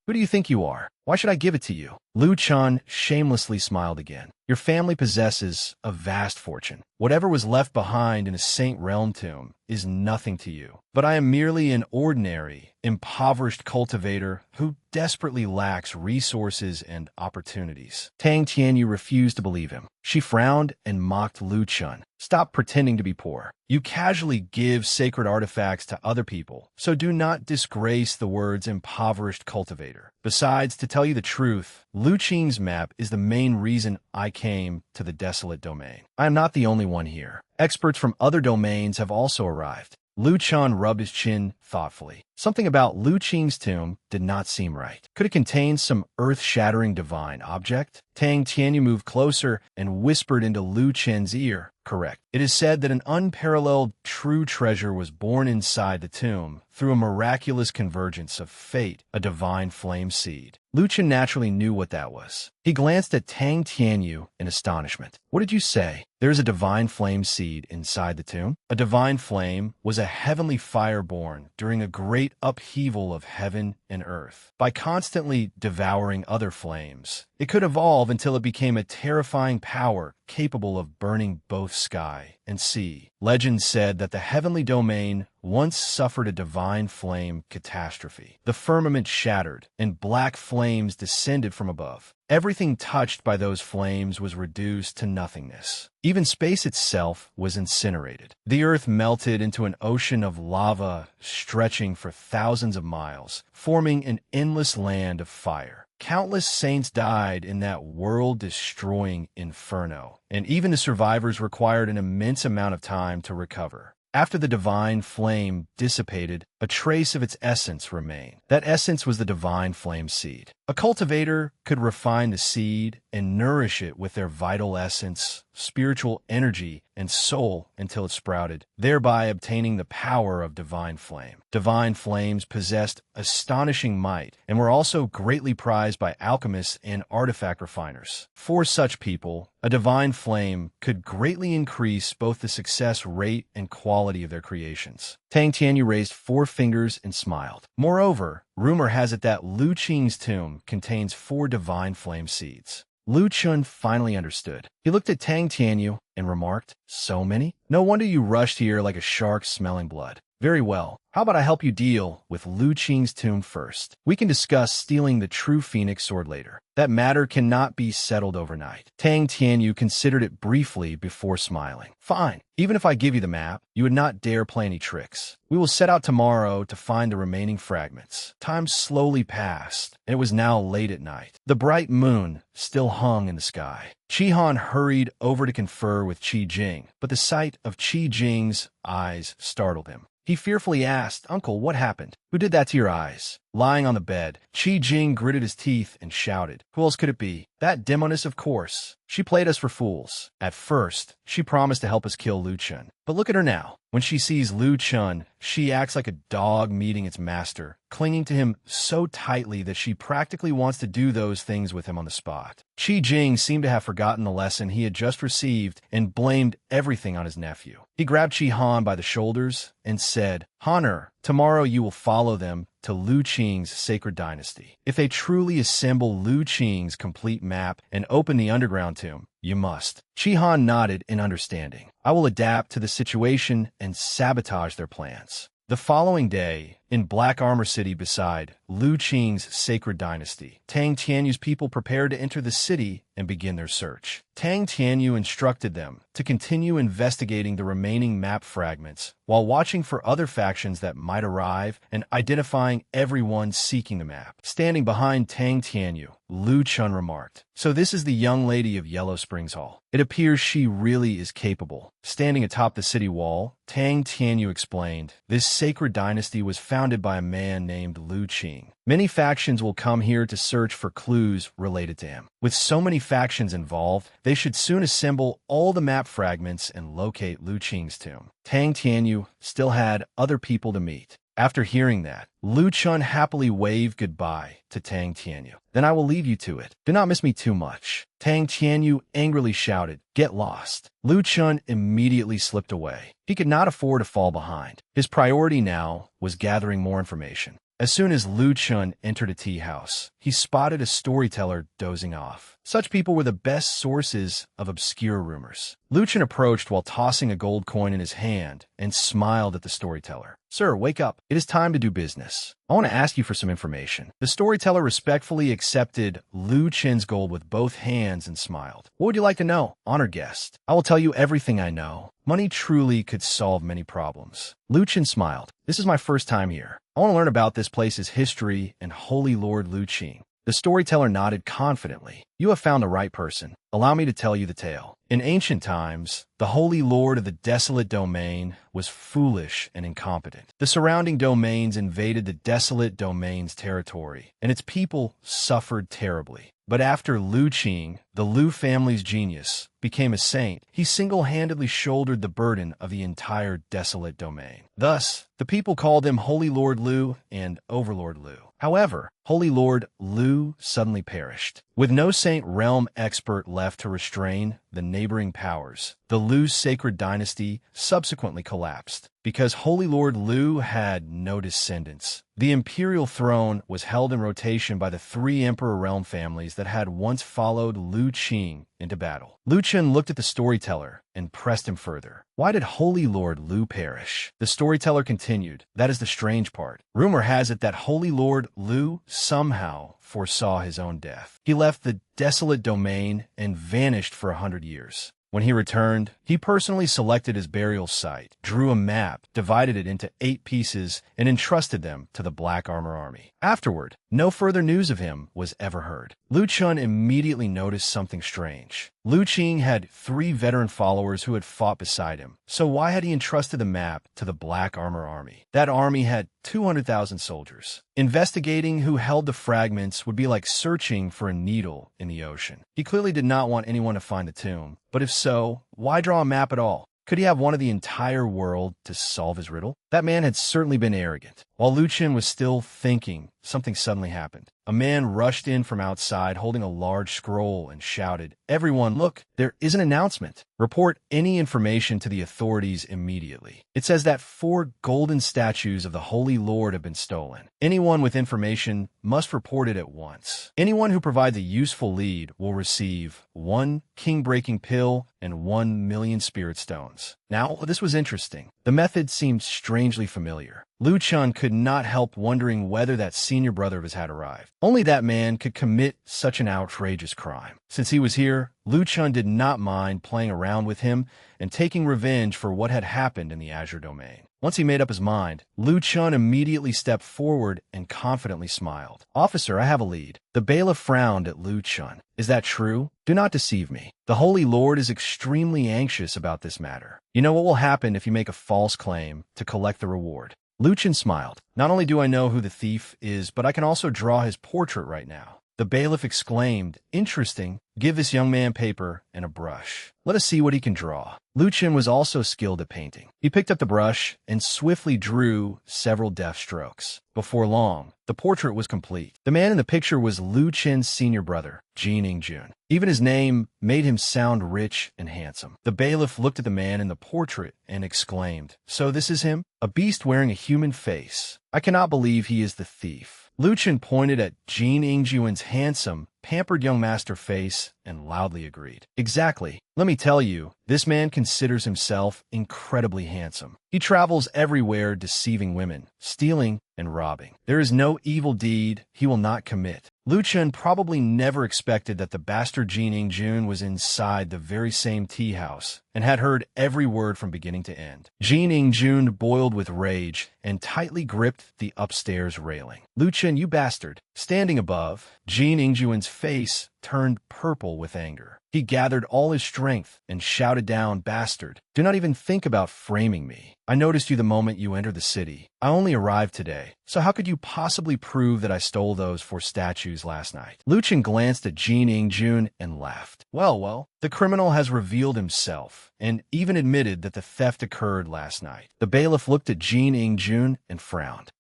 who do you think you are? Why should I give it to you? Lu Chen shamelessly smiled again. Your family possesses a vast fortune. Whatever was left behind in a Saint Realm tomb is nothing to you. But I am merely an ordinary, impoverished cultivator who desperately lacks resources and opportunities. Tang Tianyu refused to believe him. She frowned and mocked Lu Chen. Stop pretending to be poor. You casually give sacred artifacts to other people, so do not disgrace the words impoverished cultivator. Besides, to tell you the truth, Lu Qing's map is the main reason I came to the desolate domain. I am not the only one here. Experts from other domains have also arrived. Lu Chen rubbed his chin thoughtfully. Something about Lu Qing's tomb did not seem right. Could it contain some earth-shattering divine object? Tang Tianyu moved closer and whispered into Lu Chen's ear. Correct. It is said that an unparalleled true treasure was born inside the tomb through a miraculous convergence of fate, a divine flame seed. Lu Chen naturally knew what that was. He glanced at Tang Tianyu in astonishment. What did you say? There's a divine flame seed inside the tomb? A divine flame was a heavenly fire born during a great upheaval of heaven and earth. By constantly devouring other flames, it could evolve until it became a terrifying power capable of burning both sky and sea. Legend said that the heavenly domain once suffered a divine flame catastrophe. The firmament shattered, and black flames descended from above. Everything touched by those flames was reduced to nothingness. Even space itself was incinerated. The earth melted into an ocean of lava stretching for thousands of miles, forming an endless land of fire. Countless saints died in that world-destroying inferno, and even the survivors required an immense amount of time to recover. After the divine flame dissipated, a trace of its essence remained. That essence was the divine flame seed. A cultivator could refine the seed and nourish it with their vital essence, spiritual energy, and soul until it sprouted, thereby obtaining the power of divine flame. Divine flames possessed astonishing might and were also greatly prized by alchemists and artifact refiners. For such people, a divine flame could greatly increase both the success rate and quality of their creations. Tang Tianyu raised 4 fingers and smiled. Moreover, rumor has it that Lu Qing's tomb contains 4 divine flame seeds. Lu Chun finally understood. He looked at Tang Tianyu and remarked, "So many? No wonder you rushed here like a shark smelling blood. Very well. How about I help you deal with Lu Qing's tomb first? We can discuss stealing the true Phoenix sword later. That matter cannot be settled overnight." Tang Tianyu considered it briefly before smiling. "Fine. Even if I give you the map, you would not dare play any tricks. We will set out tomorrow to find the remaining fragments." Time slowly passed, and it was now late at night. The bright moon still hung in the sky. Qi Han hurried over to confer with Qi Jing, but the sight of Qi Jing's eyes startled him. He fearfully asked, "Uncle, what happened? Who did that to your eyes?" Lying on the bed, Qi Jing gritted his teeth and shouted, "Who else could it be? That demoness, of course. She played us for fools. At first, she promised to help us kill Lu Chun. But look at her now. When she sees Lu Chun, she acts like a dog meeting its master, clinging to him so tightly that she practically wants to do those things with him on the spot." Qi Jing seemed to have forgotten the lesson he had just received and blamed everything on his nephew. He grabbed Qi Han by the shoulders and said, "Honor, tomorrow you will follow them to Lu Qing's sacred dynasty. If they truly assemble Lu Qing's complete map and open the underground tomb, you must." Qi Han nodded in understanding. "I will adapt to the situation and sabotage their plans." The following day, in Black Armor City beside Lu Qing's sacred dynasty, Tang Tianyu's people prepared to enter the city and begin their search. Tang Tianyu instructed them to continue investigating the remaining map fragments while watching for other factions that might arrive and identifying everyone seeking the map. Standing behind Tang Tianyu, Lu Chun remarked, "So this is the young lady of Yellow Springs Hall. It appears she really is capable." Standing atop the city wall, Tang Tianyu explained, "This sacred dynasty was founded by a man named Lu Qing. Many factions will come here to search for clues related to him. With so many factions involved, they should soon assemble all the map fragments and locate Lu Qing's tomb." Tang Tianyu still had other people to meet. After hearing that, Lu Chun happily waved goodbye to Tang Tianyu. "Then I will leave you to it. Do not miss me too much." Tang Tianyu angrily shouted, "Get lost." Lu Chun immediately slipped away. He could not afford to fall behind. His priority now was gathering more information. As soon as Lu Chun entered a tea house, he spotted a storyteller dozing off. Such people were the best sources of obscure rumors. Lu Chun approached while tossing a gold coin in his hand and smiled at the storyteller. "Sir, wake up. It is time to do business. I want to ask you for some information." The storyteller respectfully accepted Lu Chen's gold with both hands and smiled. "What would you like to know, honored guest?" "I will tell you everything I know. Money truly could solve many problems." Lu Chen smiled. "This is my first time here. I want to learn about this place's history and Holy Lord Lu Qing." The storyteller nodded confidently. "You have found the right person. Allow me to tell you the tale. In ancient times, the Holy Lord of the desolate domain was foolish and incompetent. The surrounding domains invaded the desolate domain's territory, and its people suffered terribly. But after Lu Qing, the Liu family's genius, became a saint, he single-handedly shouldered the burden of the entire desolate domain. Thus, the people called him Holy Lord Liu and Overlord Liu. However, Holy Lord Liu suddenly perished. With no saint realm expert left to restrain the neighboring powers, the Liu sacred dynasty subsequently collapsed. Because Holy Lord Liu had no descendants, the imperial throne was held in rotation by the three emperor realm families that had once followed Liu Qing into battle. Liu Chen looked at the storyteller and pressed him further. Why did Holy Lord Liu perish? The storyteller continued. That is the strange part. Rumor has it that Holy Lord Liu somehow foresaw his own death. He left the desolate domain and vanished for 100 years. When he returned, he personally selected his burial site, drew a map, divided it into 8 pieces, and entrusted them to the Black Armor Army. Afterward, no further news of him was ever heard. Liu Chun immediately noticed something strange. Liu Qing had 3 veteran followers who had fought beside him, so why had he entrusted the map to the Black Armor Army? That army had 200,000 soldiers. Investigating who held the fragments would be like searching for a needle in the ocean. He clearly did not want anyone to find the tomb, but if so, why draw a map at all? Could he have wanted the entire world to solve his riddle? That man had certainly been arrogant. While Liu Chen was still thinking, something suddenly happened. A man rushed in from outside holding a large scroll and shouted, "Everyone, look, there is an announcement. Report any information to the authorities immediately. It says that 4 golden statues of the Holy Lord have been stolen. Anyone with information must report it at once. Anyone who provides a useful lead will receive 1 king-breaking pill and 1 million spirit stones." Now, this was interesting. The method seemed strangely familiar. Liu Chun could not help wondering whether that senior brother of his had arrived. Only that man could commit such an outrageous crime. Since he was here, Liu Chun did not mind playing around with him and taking revenge for what had happened in the Azure Domain. Once he made up his mind, Liu Chun immediately stepped forward and confidently smiled. "Officer, I have a lead." The bailiff frowned at Liu Chun. "Is that true? Do not deceive me. The Holy Lord is extremely anxious about this matter. You know what will happen if you make a false claim to collect the reward." Liu Chun smiled. "Not only do I know who the thief is, but I can also draw his portrait right now." The bailiff exclaimed, "Interesting. Give this young man paper and a brush. Let us see what he can draw." Liu Chen was also skilled at painting. He picked up the brush and swiftly drew several deft strokes. Before long, the portrait was complete. The man in the picture was Liu Chen's senior brother, Jin Ingjun. Even his name made him sound rich and handsome. The bailiff looked at the man in the portrait and exclaimed, "So this is him? A beast wearing a human face. I cannot believe he is the thief." Liu Chen pointed at Jin Ingjuan's handsome, pampered young master face and loudly agreed. "Exactly. Let me tell you, this man considers himself incredibly handsome. He travels everywhere deceiving women, stealing, and robbing. There is no evil deed he will not commit." Liu Chen probably never expected that the bastard Jin Ingjun was inside the very same tea house and had heard every word from beginning to end. Jin Ingjun boiled with rage and tightly gripped the upstairs railing. "Liu Chen, you bastard!" Standing above, Jin Ingjuan's face turned purple with anger. He gathered all his strength and shouted down, "Bastard, do not even think about framing me. I noticed you the moment you entered the city. I only arrived today, so how could you possibly prove that I stole those 4 statues last night?" Liu Chen glanced at Jin Ingjun and laughed. Well, the criminal has revealed himself and even admitted that the theft occurred last night." The bailiff looked at Jin Ingjun and frowned.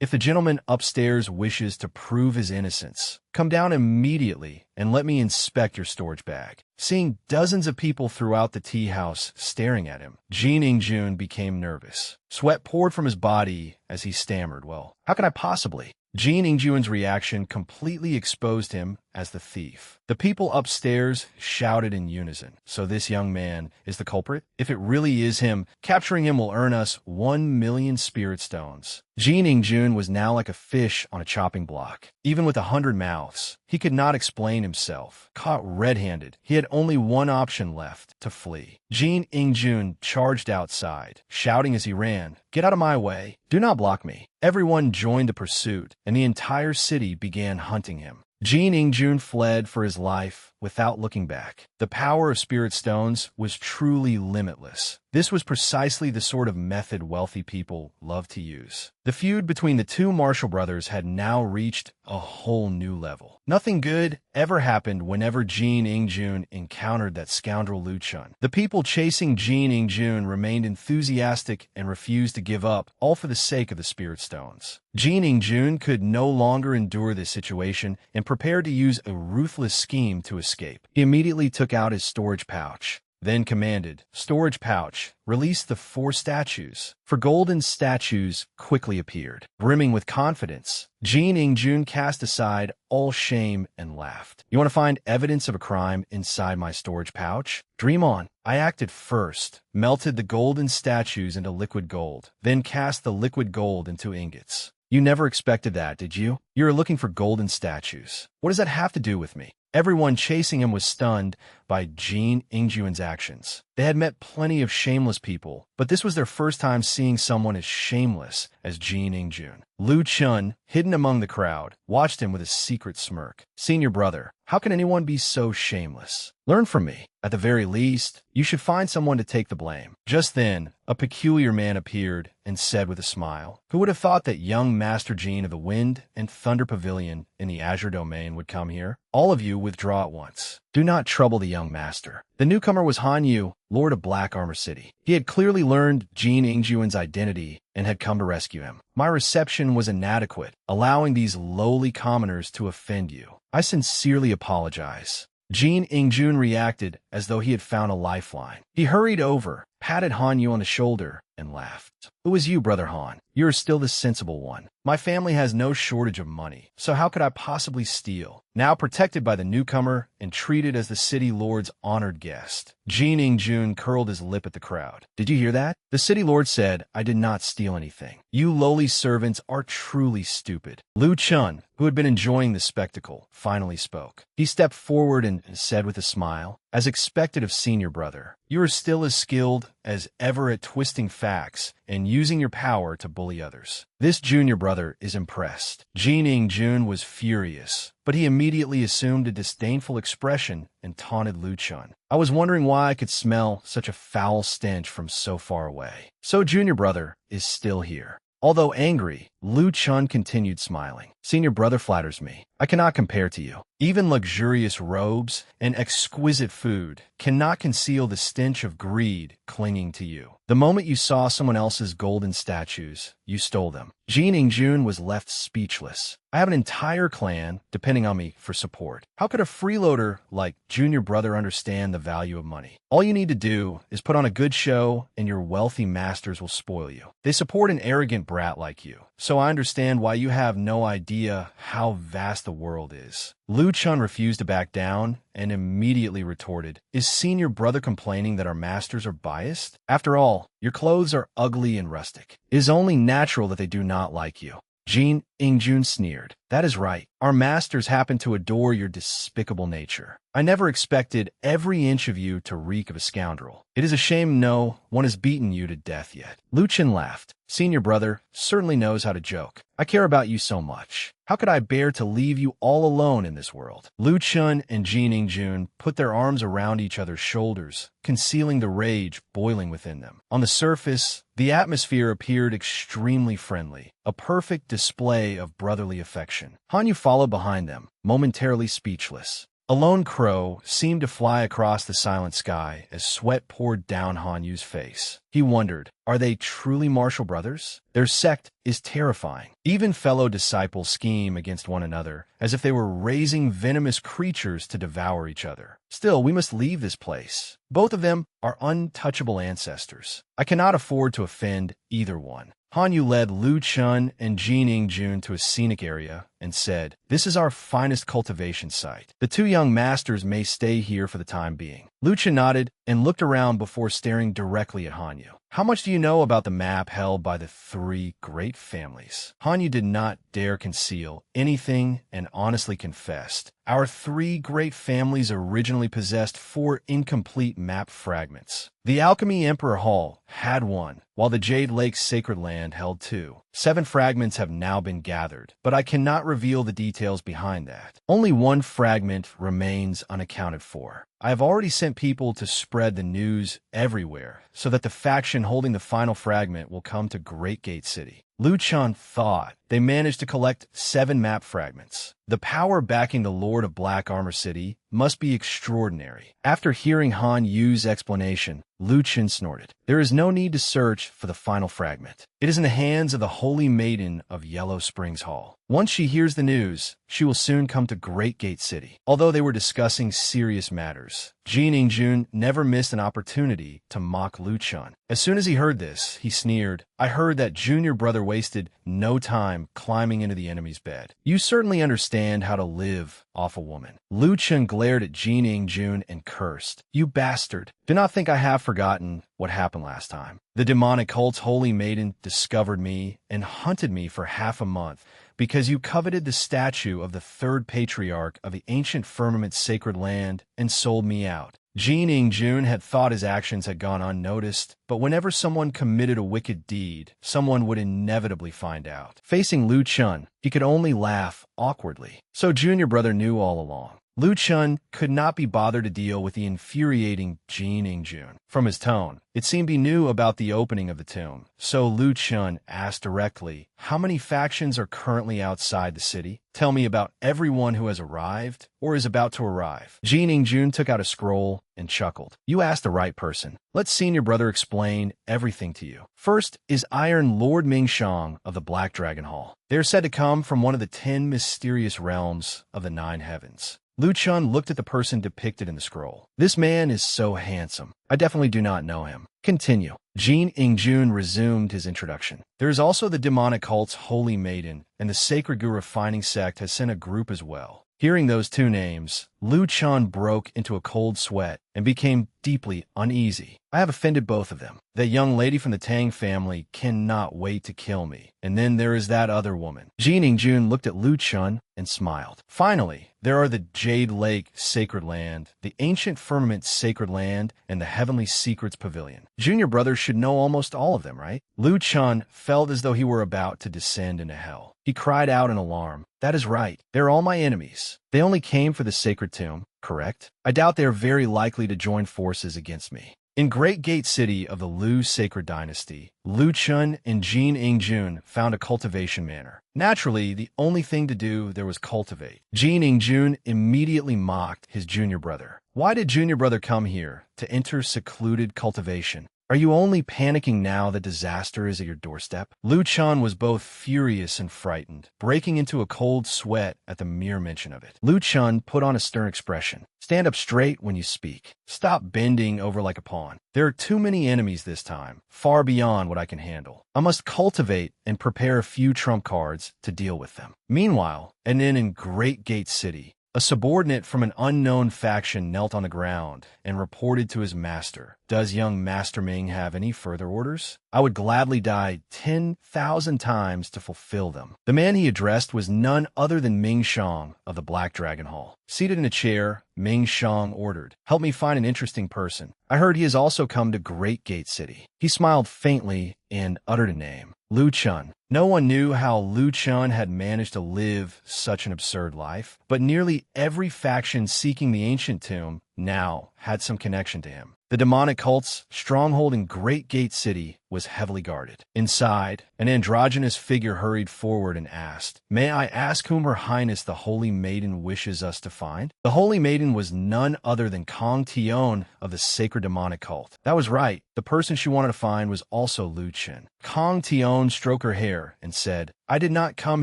If the gentleman upstairs wishes to prove his innocence, come down immediately and let me inspect your storage bag." Seeing dozens of people throughout the tea house staring at him, Jin Ingjun became nervous. Sweat poured from his body as he stammered, "Well, how can I possibly?" Jin Ingjuan's reaction completely exposed him as the thief. The people upstairs shouted in unison, "So this young man is the culprit? If it really is him, capturing him will earn us 1 million spirit stones." Jin Ingjun was now like a fish on a chopping block. Even with 100 mouths, he could not explain himself. Caught red-handed, he had only one option left: to flee. Jin Ingjun charged outside, shouting as he ran, "Get out of my way! Do not block me!" Everyone joined the pursuit, and the entire city began hunting him. Jin Ingjun fled for his life without looking back. The power of spirit stones was truly limitless. This was precisely the sort of method wealthy people love to use. The feud between the two Marshall brothers had now reached a whole new level. Nothing good ever happened whenever Jin Ingjun encountered that scoundrel Lu Chun. The people chasing Jin Ingjun remained enthusiastic and refused to give up, all for the sake of the spirit stones. Jin Ingjun could no longer endure this situation and prepared to use a ruthless scheme to escape. He immediately took out his storage pouch, then commanded, "Storage pouch, release the 4 statues." 4 golden statues quickly appeared. Brimming with confidence, Jin Ingjun cast aside all shame and laughed. "You want to find evidence of a crime inside my storage pouch? Dream on." I acted first, melted the golden statues into liquid gold, then cast the liquid gold into ingots. You never expected that, did you? You were looking for golden statues. What does that have to do with me? Everyone chasing him was stunned by Jin Ingjun's actions. They had met plenty of shameless people, but this was their first time seeing someone as shameless as Jin Ingjun. Lu Chun, hidden among the crowd, watched him with a secret smirk. "Senior brother, how can anyone be so shameless? Learn from me. At the very least, you should find someone to take the blame." Just then, a peculiar man appeared and said with a smile, "Who would have thought that young Master Jin of the Wind and Thunder Pavilion in the Azure Domain would come here? All of you withdraw at once. Do not trouble the young master." The newcomer was Han Yu, Lord of Black Armor City. He had clearly learned Jin Ingjun's identity and had come to rescue him. "My reception was inadequate, allowing these lowly commoners to offend you. I sincerely apologize." Jin Ingjun reacted as though he had found a lifeline. He hurried over, patted Han Yu on the shoulder, and laughed. "Who is you, Brother Han? You are still the sensible one. My family has no shortage of money, so how could I possibly steal?" Now protected by the newcomer and treated as the city lord's honored guest, Jin Ingjun curled his lip at the crowd. "Did you hear that? The city lord said I did not steal anything. You lowly servants are truly stupid." Lu Chun, who had been enjoying the spectacle, finally spoke. He stepped forward and said with a smile, "As expected of senior brother, you are still as skilled as ever at twisting facts and using your power to bully others. This junior brother is impressed." Jin Ingjun was furious, but he immediately assumed a disdainful expression and taunted Lu Chun. "I was wondering why I could smell such a foul stench from so far away. So junior brother is still here." Although angry, Lu Chun continued smiling. "Senior brother flatters me. I cannot compare to you. Even luxurious robes and exquisite food cannot conceal the stench of greed clinging to you. The moment you saw someone else's golden statues, you stole them." Jin Ingjun was left speechless. "I have an entire clan depending on me for support. How could a freeloader like junior brother understand the value of money? All you need to do is put on a good show and your wealthy masters will spoil you. They support an arrogant brat like you, so I understand why you have no idea how vast the world is." Lu Chun refused to back down and immediately retorted, "Is senior brother complaining that our masters are biased? After all, your clothes are ugly and rustic. It is only natural that they do not like you." Jin Ingjun sneered. "That is right. Our masters happen to adore your despicable nature. I never expected every inch of you to reek of a scoundrel. It is a shame no one has beaten you to death yet." Lu Chun laughed. "Senior brother certainly knows how to joke. I care about you so much. How could I bear to leave you all alone in this world?" Lu Chun and Jin Ingjun put their arms around each other's shoulders, concealing the rage boiling within them. On the surface, the atmosphere appeared extremely friendly, a perfect display of brotherly affection. Han Yu followed behind them, momentarily speechless. A lone crow seemed to fly across the silent sky as sweat poured down Han Yu's face. He wondered, are they truly martial brothers? Their sect is terrifying. Even fellow disciples scheme against one another, as if they were raising venomous creatures to devour each other. Still, we must leave this place. Both of them are untouchable ancestors. I cannot afford to offend either one. Han Yu led Lu Chun and Jin Ingjun to a scenic area and said, "This is our finest cultivation site. The two young masters may stay here for the time being." Lu Chun nodded and looked around before staring directly at Han Yu. "How much do you know about the map held by the three great families?" Han Yu did not dare conceal anything and honestly confessed, "Our three great families originally possessed 4 incomplete map fragments. The Alchemy Emperor Hall had one, while the Jade Lake Sacred Land held 2. 7 fragments have now been gathered, but I cannot reveal the details behind that. Only 1 fragment remains unaccounted for. I have already sent people to spread the news everywhere so that the faction holding the final fragment will come to Great Gate City. Liu Chun thought they managed to collect 7 map fragments. The power backing the Lord of Black Armor City must be extraordinary. After hearing Han Yu's explanation, Liu Chun snorted. There is no need to search for the final fragment. It is in the hands of the Holy Maiden of Yellow Springs Hall. Once she hears the news, she will soon come to Great Gate City. Although they were discussing serious matters, Jin Ingjun never missed an opportunity to mock Liu Chun. As soon as he heard this, he sneered, "I heard that junior brother wasted no time climbing into the enemy's bed. You certainly understand how to live off a woman." Liu Chun glared at Jin Ingjun and cursed, "You bastard. Do not think I have forgotten what happened last time. The demonic cult's holy maiden discovered me and hunted me for half a month because you coveted the statue of the 3rd patriarch of the ancient firmament's sacred land and sold me out." Jin Ingjun had thought his actions had gone unnoticed, but whenever someone committed a wicked deed, someone would inevitably find out. Facing Liu Chun, he could only laugh awkwardly. So junior brother knew all along. Liu Chun could not be bothered to deal with the infuriating Jin Ingjun. From his tone, it seemed he knew about the opening of the tomb. So Liu Chun asked directly, "How many factions are currently outside the city? Tell me about everyone who has arrived or is about to arrive." Jin Ingjun took out a scroll and chuckled. "You asked the right person. Let senior brother explain everything to you. First is Iron Lord Mingshang of the Black Dragon Hall. They are said to come from one of the 10 mysterious realms of the 9 heavens." Liu Chun looked at the person depicted in the scroll. "This man is so handsome. I definitely do not know him. Continue." Jin Ingjun resumed his introduction. "There is also the demonic cult's holy maiden, and the sacred gu refining sect has sent a group as well." Hearing those 2 names, Liu Chun broke into a cold sweat and became deeply uneasy. "I have offended both of them. That young lady from the Tang family cannot wait to kill me. And then there is that other woman." Jin Ingjun looked at Liu Chun and smiled. "Finally, there are the Jade Lake Sacred Land, the Ancient Firmament Sacred Land, and the Heavenly Secrets Pavilion. Junior brother should know almost all of them, right?" Liu Chun felt as though he were about to descend into hell. He cried out in alarm, "That is right. They are all my enemies. They only came for the sacred tomb, correct? I doubt they are very likely to join forces against me." In Great Gate City of the Liu Sacred Dynasty, Liu Chun and Jin Ingjun found a cultivation manor. Naturally, the only thing to do there was cultivate. Jin Ingjun immediately mocked his junior brother. "Why did junior brother come here to enter secluded cultivation? Are you only panicking now that disaster is at your doorstep?" Liu Chun was both furious and frightened, breaking into a cold sweat at the mere mention of it. Liu Chun put on a stern expression. "Stand up straight when you speak. Stop bending over like a pawn. There are too many enemies this time, far beyond what I can handle. I must cultivate and prepare a few trump cards to deal with them." Meanwhile, and then in Great Gate City, a subordinate from an unknown faction knelt on the ground and reported to his master, "Does young Master Ming have any further orders? I would gladly die 10,000 times to fulfill them." The man he addressed was none other than Ming Shang of the Black Dragon Hall. Seated in a chair, Ming Shang ordered, "Help me find an interesting person. I heard he has also come to Great Gate City." He smiled faintly and uttered a name. Liu Chun. No one knew how Liu Chun had managed to live such an absurd life, but nearly every faction seeking the ancient tomb now had some connection to him. The demonic cult's stronghold in Great Gate City was heavily guarded. Inside, an androgynous figure hurried forward and asked, "May I ask whom Her Highness the Holy Maiden wishes us to find?" The Holy Maiden was none other than Kong Tion of the Sacred Demonic Cult. That was right. The person she wanted to find was also Liu Chun. Kong Tion stroked her hair and said, "I did not come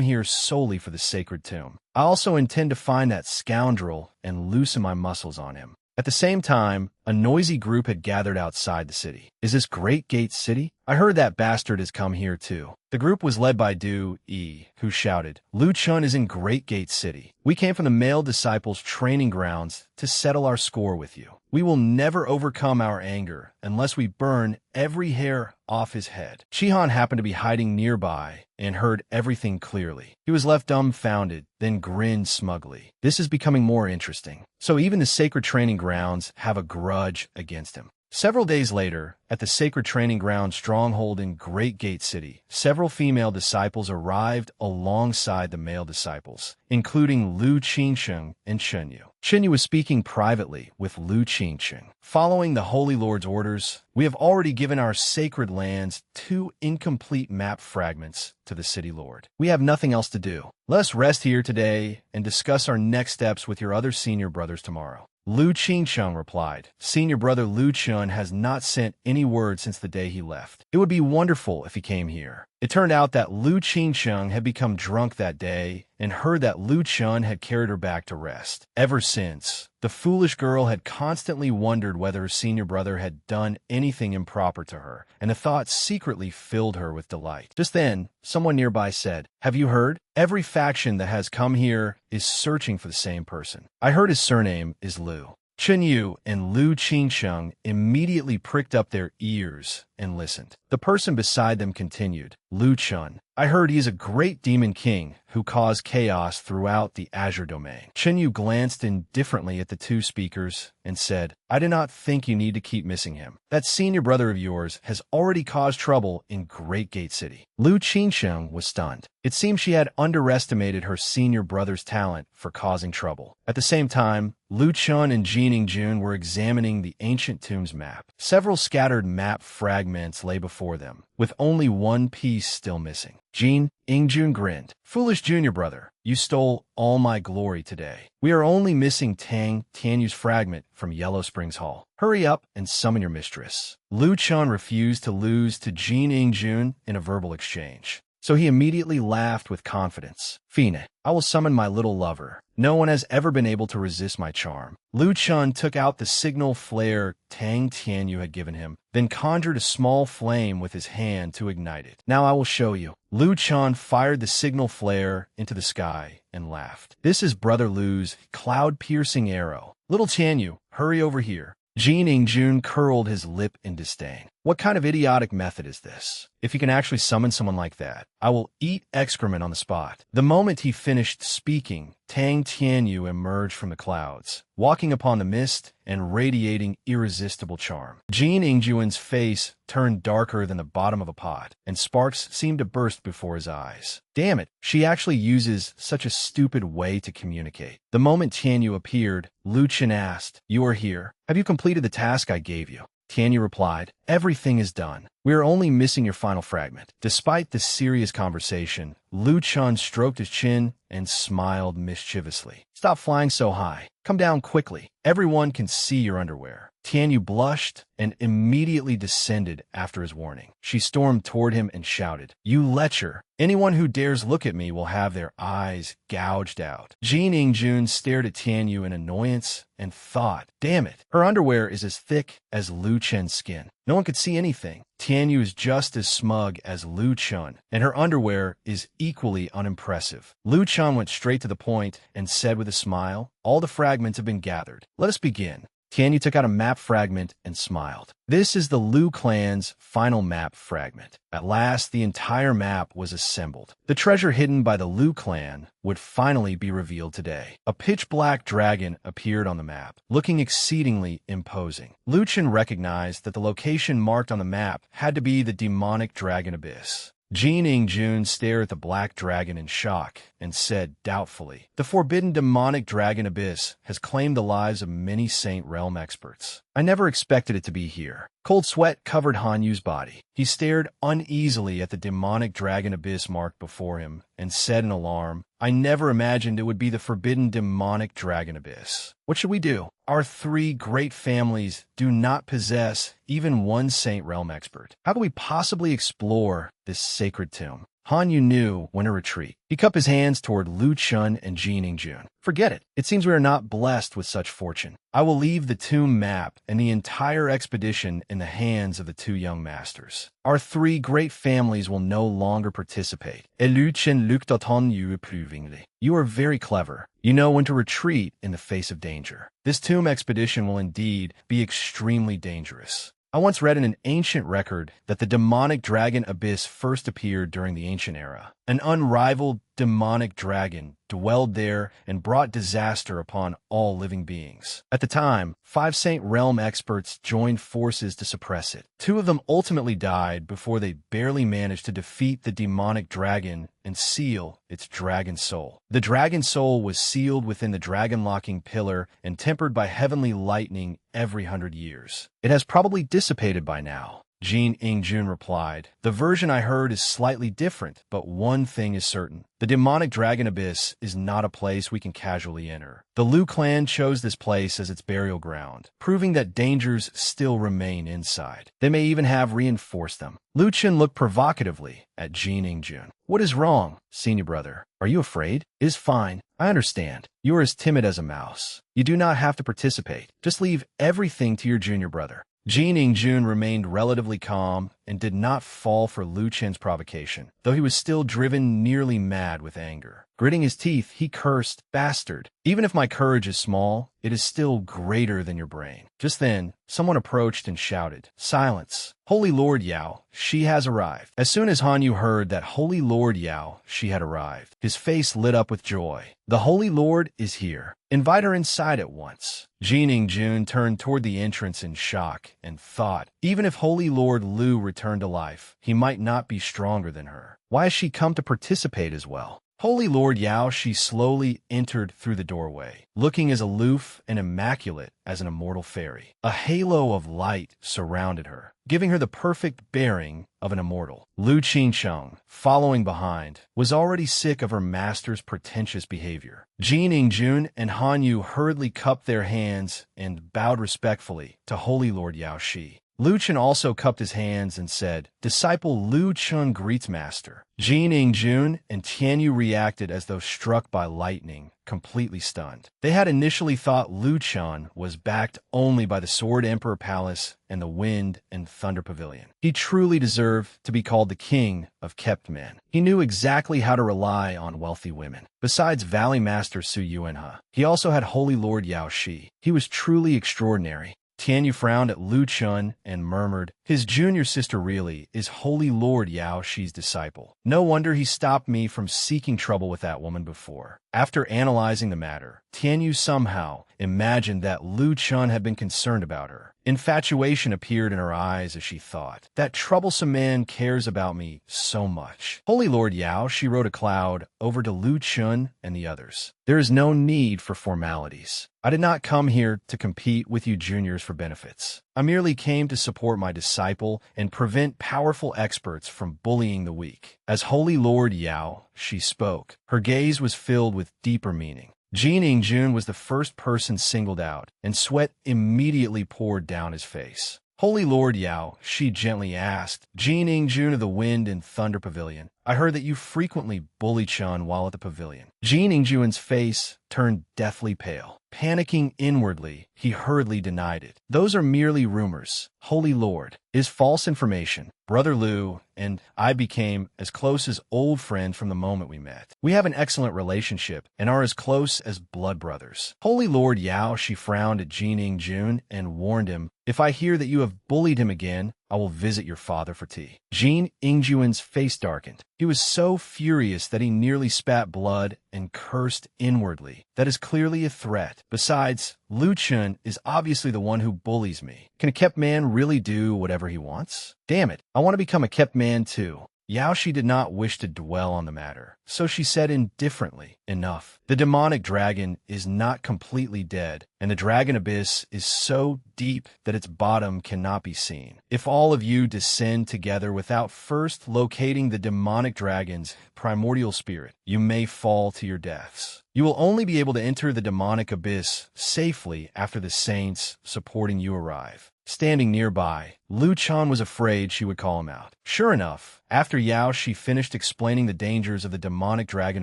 here solely for the sacred tomb. I also intend to find that scoundrel and loosen my muscles on him." At the same time, a noisy group had gathered outside the city. "Is this Great Gate City? I heard that bastard has come here too." The group was led by Du Yi, who shouted, "Liu Chun is in Great Gate City. We came from the male disciples' training grounds to settle our score with you. We will never overcome our anger unless we burn every hair off his head." Shihan happened to be hiding nearby and heard everything clearly. He was left dumbfounded, then grinned smugly. "This is becoming more interesting. So even the sacred training grounds have a grudge against him. Several days later, at the sacred training ground stronghold in Great Gate City, several female disciples arrived alongside the male disciples, including Lu Qingsheng and Chenyu. Chenyu was speaking privately with Lu Qingsheng. Following the Holy Lord's orders, we have already given our sacred lands 2 incomplete map fragments to the City Lord. We have nothing else to do. Let us rest here today and discuss our next steps with your other senior brothers tomorrow. Lu Qingsheng replied, Senior brother Lu Chun has not sent any word since the day he left. It would be wonderful if he came here. It turned out that Lu Qingsheng had become drunk that day and heard that Lu Chun had carried her back to rest. Ever since, the foolish girl had constantly wondered whether her senior brother had done anything improper to her, and the thought secretly filled her with delight. Just then, someone nearby said, Have you heard? Every faction that has come here is searching for the same person. I heard his surname is Lu. Chenyu and Lu Qingsheng immediately pricked up their ears and listened. The person beside them continued, Lu Chun, I heard he is a great demon king who caused chaos throughout the Azure domain. Chenyu glanced indifferently at the 2 speakers and said, I do not think you need to keep missing him. That senior brother of yours has already caused trouble in Great Gate City. Lu Qingsheng was stunned. It seemed she had underestimated her senior brother's talent for causing trouble. At the same time, Lu Chun and Jin Ingjun were examining the ancient tomb's map. Several scattered map fragments lay before them, with only one piece still missing. Jin Ingjun grinned. Foolish junior brother, you stole all my glory today. We are only missing Tang Tianyu's fragment from Yellow Springs Hall. Hurry up and summon your mistress. Lu Chun refused to lose to Jin Ingjun in a verbal exchange, so he immediately laughed with confidence. Fine, I will summon my little lover. No one has ever been able to resist my charm. Lu Chun took out the signal flare Tang Tianyu had given him, then conjured a small flame with his hand to ignite it. Now I will show you. Lu Chun fired the signal flare into the sky and laughed. This is Brother Lu's cloud-piercing arrow. Little Tianyu, hurry over here. Jin Ingjun curled his lip in disdain. What kind of idiotic method is this? If you can actually summon someone like that, I will eat excrement on the spot. The moment he finished speaking, Tang Tianyu emerged from the clouds, walking upon the mist and radiating irresistible charm. Jin Ingjun's face turned darker than the bottom of a pot, and sparks seemed to burst before his eyes. Damn it, she actually uses such a stupid way to communicate. The moment Tianyu appeared, Lu Chen asked, You are here. Have you completed the task I gave you? Tianyu replied, Everything is done. We are only missing your final fragment. Despite the serious conversation, Lu Chun stroked his chin and smiled mischievously. Stop flying so high. Come down quickly. Everyone can see your underwear. Tianyu blushed and immediately descended after his warning. She stormed toward him and shouted, You lecher! Anyone who dares look at me will have their eyes gouged out. Jin Ingjun stared at Tianyu in annoyance and thought, Damn it, her underwear is as thick as Lu Chen's skin. No one could see anything. Tianyu is just as smug as Lu Chun, and her underwear is equally unimpressive. Lu Chun went straight to the point and said with a smile, All the fragments have been gathered. Let us begin. Tianyu took out a map fragment and smiled. This is the Lu clan's final map fragment. At last, the entire map was assembled. The treasure hidden by the Lu clan would finally be revealed today. A pitch-black dragon appeared on the map, looking exceedingly imposing. Lu Chen recognized that the location marked on the map had to be the demonic dragon abyss. Jin Ingjun stared at the black dragon in shock and said doubtfully, The forbidden demonic dragon abyss has claimed the lives of many Saint Realm experts. I never expected it to be here. Cold sweat covered Hanyu's body. He stared uneasily at the demonic dragon abyss marked before him and said in alarm, I never imagined it would be the forbidden demonic dragon abyss. What should we do? Our 3 great families do not possess even one Saint Realm expert. How can we possibly explore this sacred tomb? Hanyu knew when to retreat. He cupped his hands toward Lu Chun and Jin Ingjun. Forget it. It seems we are not blessed with such fortune. I will leave the tomb map and the entire expedition in the hands of the 2 young masters. Our 3 great families will no longer participate. Lu Chen looked at Hanyu approvingly. You are very clever. You know when to retreat in the face of danger. This tomb expedition will indeed be extremely dangerous. I once read in an ancient record that the demonic dragon abyss first appeared during the ancient era. An unrivaled demonic dragon dwelled there and brought disaster upon all living beings. At the time, 5 Saint Realm experts joined forces to suppress it. 2 of them ultimately died before they barely managed to defeat the demonic dragon and seal its dragon soul. The dragon soul was sealed within the dragon-locking pillar and tempered by heavenly lightning every 100 years. It has probably dissipated by now. Jin Ingjun replied, "The version I heard is slightly different, but one thing is certain. The demonic dragon abyss is not a place we can casually enter. The Liu clan chose this place as its burial ground, proving that dangers still remain inside. They may even have reinforced them." Liu Chen looked provocatively at Jin Ingjun. "What is wrong, senior brother? Are you afraid?" "It is fine. I understand. You are as timid as a mouse. You do not have to participate. Just leave everything to your junior brother." Jin Ingjun remained relatively calm and did not fall for Liu Chen's provocation, though he was still driven nearly mad with anger. Gritting his teeth, he cursed, "Bastard! Even if my courage is small, it is still greater than your brain." Just then, someone approached and shouted, "Silence! Holy Lord Yao, she has arrived." As soon as Han Yu heard that Holy Lord Yao, she had arrived, his face lit up with joy. "The Holy Lord is here. Invite her inside at once." Jin Ingjun turned toward the entrance in shock and thought, even if Holy Lord Liu returned to life, he might not be stronger than her. Why has she come to participate as well? Holy Lord Yao, she slowly entered through the doorway, looking as aloof and immaculate as an immortal fairy. A halo of light surrounded her, giving her the perfect bearing of an immortal. Lu Qingcheng, following behind, was already sick of her master's pretentious behavior. Jin Ingjun and Han Yu hurriedly cupped their hands and bowed respectfully to Holy Lord Yao Shi. Liu Chen also cupped his hands and said, "Disciple Liu Chen greets master." Jin Ingjun and Tianyu reacted as though struck by lightning, completely stunned. They had initially thought Liu Chen was backed only by the Sword Emperor Palace and the Wind and Thunder Pavilion. He truly deserved to be called the king of kept men. He knew exactly how to rely on wealthy women. Besides Valley Master Su Yuanhe, he also had Holy Lord Yao Shi. He was truly extraordinary. Tianyu frowned at Liu Chen and murmured, "His junior sister really is Holy Lord Yao Shi's disciple. No wonder he stopped me from seeking trouble with that woman before." After analyzing the matter, Tianyu somehow imagined that Liu Chen had been concerned about her. Infatuation appeared in her eyes as she thought, "That troublesome man cares about me so much." Holy Lord Yao, she wrote a cloud over to Liu Chen and the others. "There is no need for formalities. I did not come here to compete with you juniors for benefits. I merely came to support my disciple and prevent powerful experts from bullying the weak." As Holy Lord Yao, she spoke. Her gaze was filled with deeper meaning. Jin Ingjun was the first person singled out, and sweat immediately poured down his face. "Holy Lord Yao," she gently asked, "Jin Ingjun of the Wind and Thunder Pavilion, I heard that you frequently bully Chun while at the pavilion." Jin Ingjun's face turned deathly pale. Panicking inwardly, he hurriedly denied it. "Those are merely rumors, Holy Lord. It is false information. Brother Liu and I became as close as old friends from the moment we met. We have an excellent relationship and are as close as blood brothers." Holy Lord Yao, she frowned at Jin Ingjun and warned him, "If I hear that you have bullied him again, I will visit your father for tea." Jin Ingjun's face darkened. He was so furious that he nearly spat blood and cursed inwardly. "That is clearly a threat. Besides, Liu Chen is obviously the one who bullies me. Can a kept man really do whatever he wants? Damn it, I want to become a kept man too." Yao Shi did not wish to dwell on the matter, so she said indifferently, "Enough. The demonic dragon is not completely dead, and the dragon abyss is so deep that its bottom cannot be seen. If all of you descend together without first locating the demonic dragon's primordial spirit, you may fall to your deaths. You will only be able to enter the demonic abyss safely after the saints supporting you arrive." Standing nearby, Liu Chen was afraid she would call him out. Sure enough, after Yao Shi finished explaining the dangers of the demonic dragon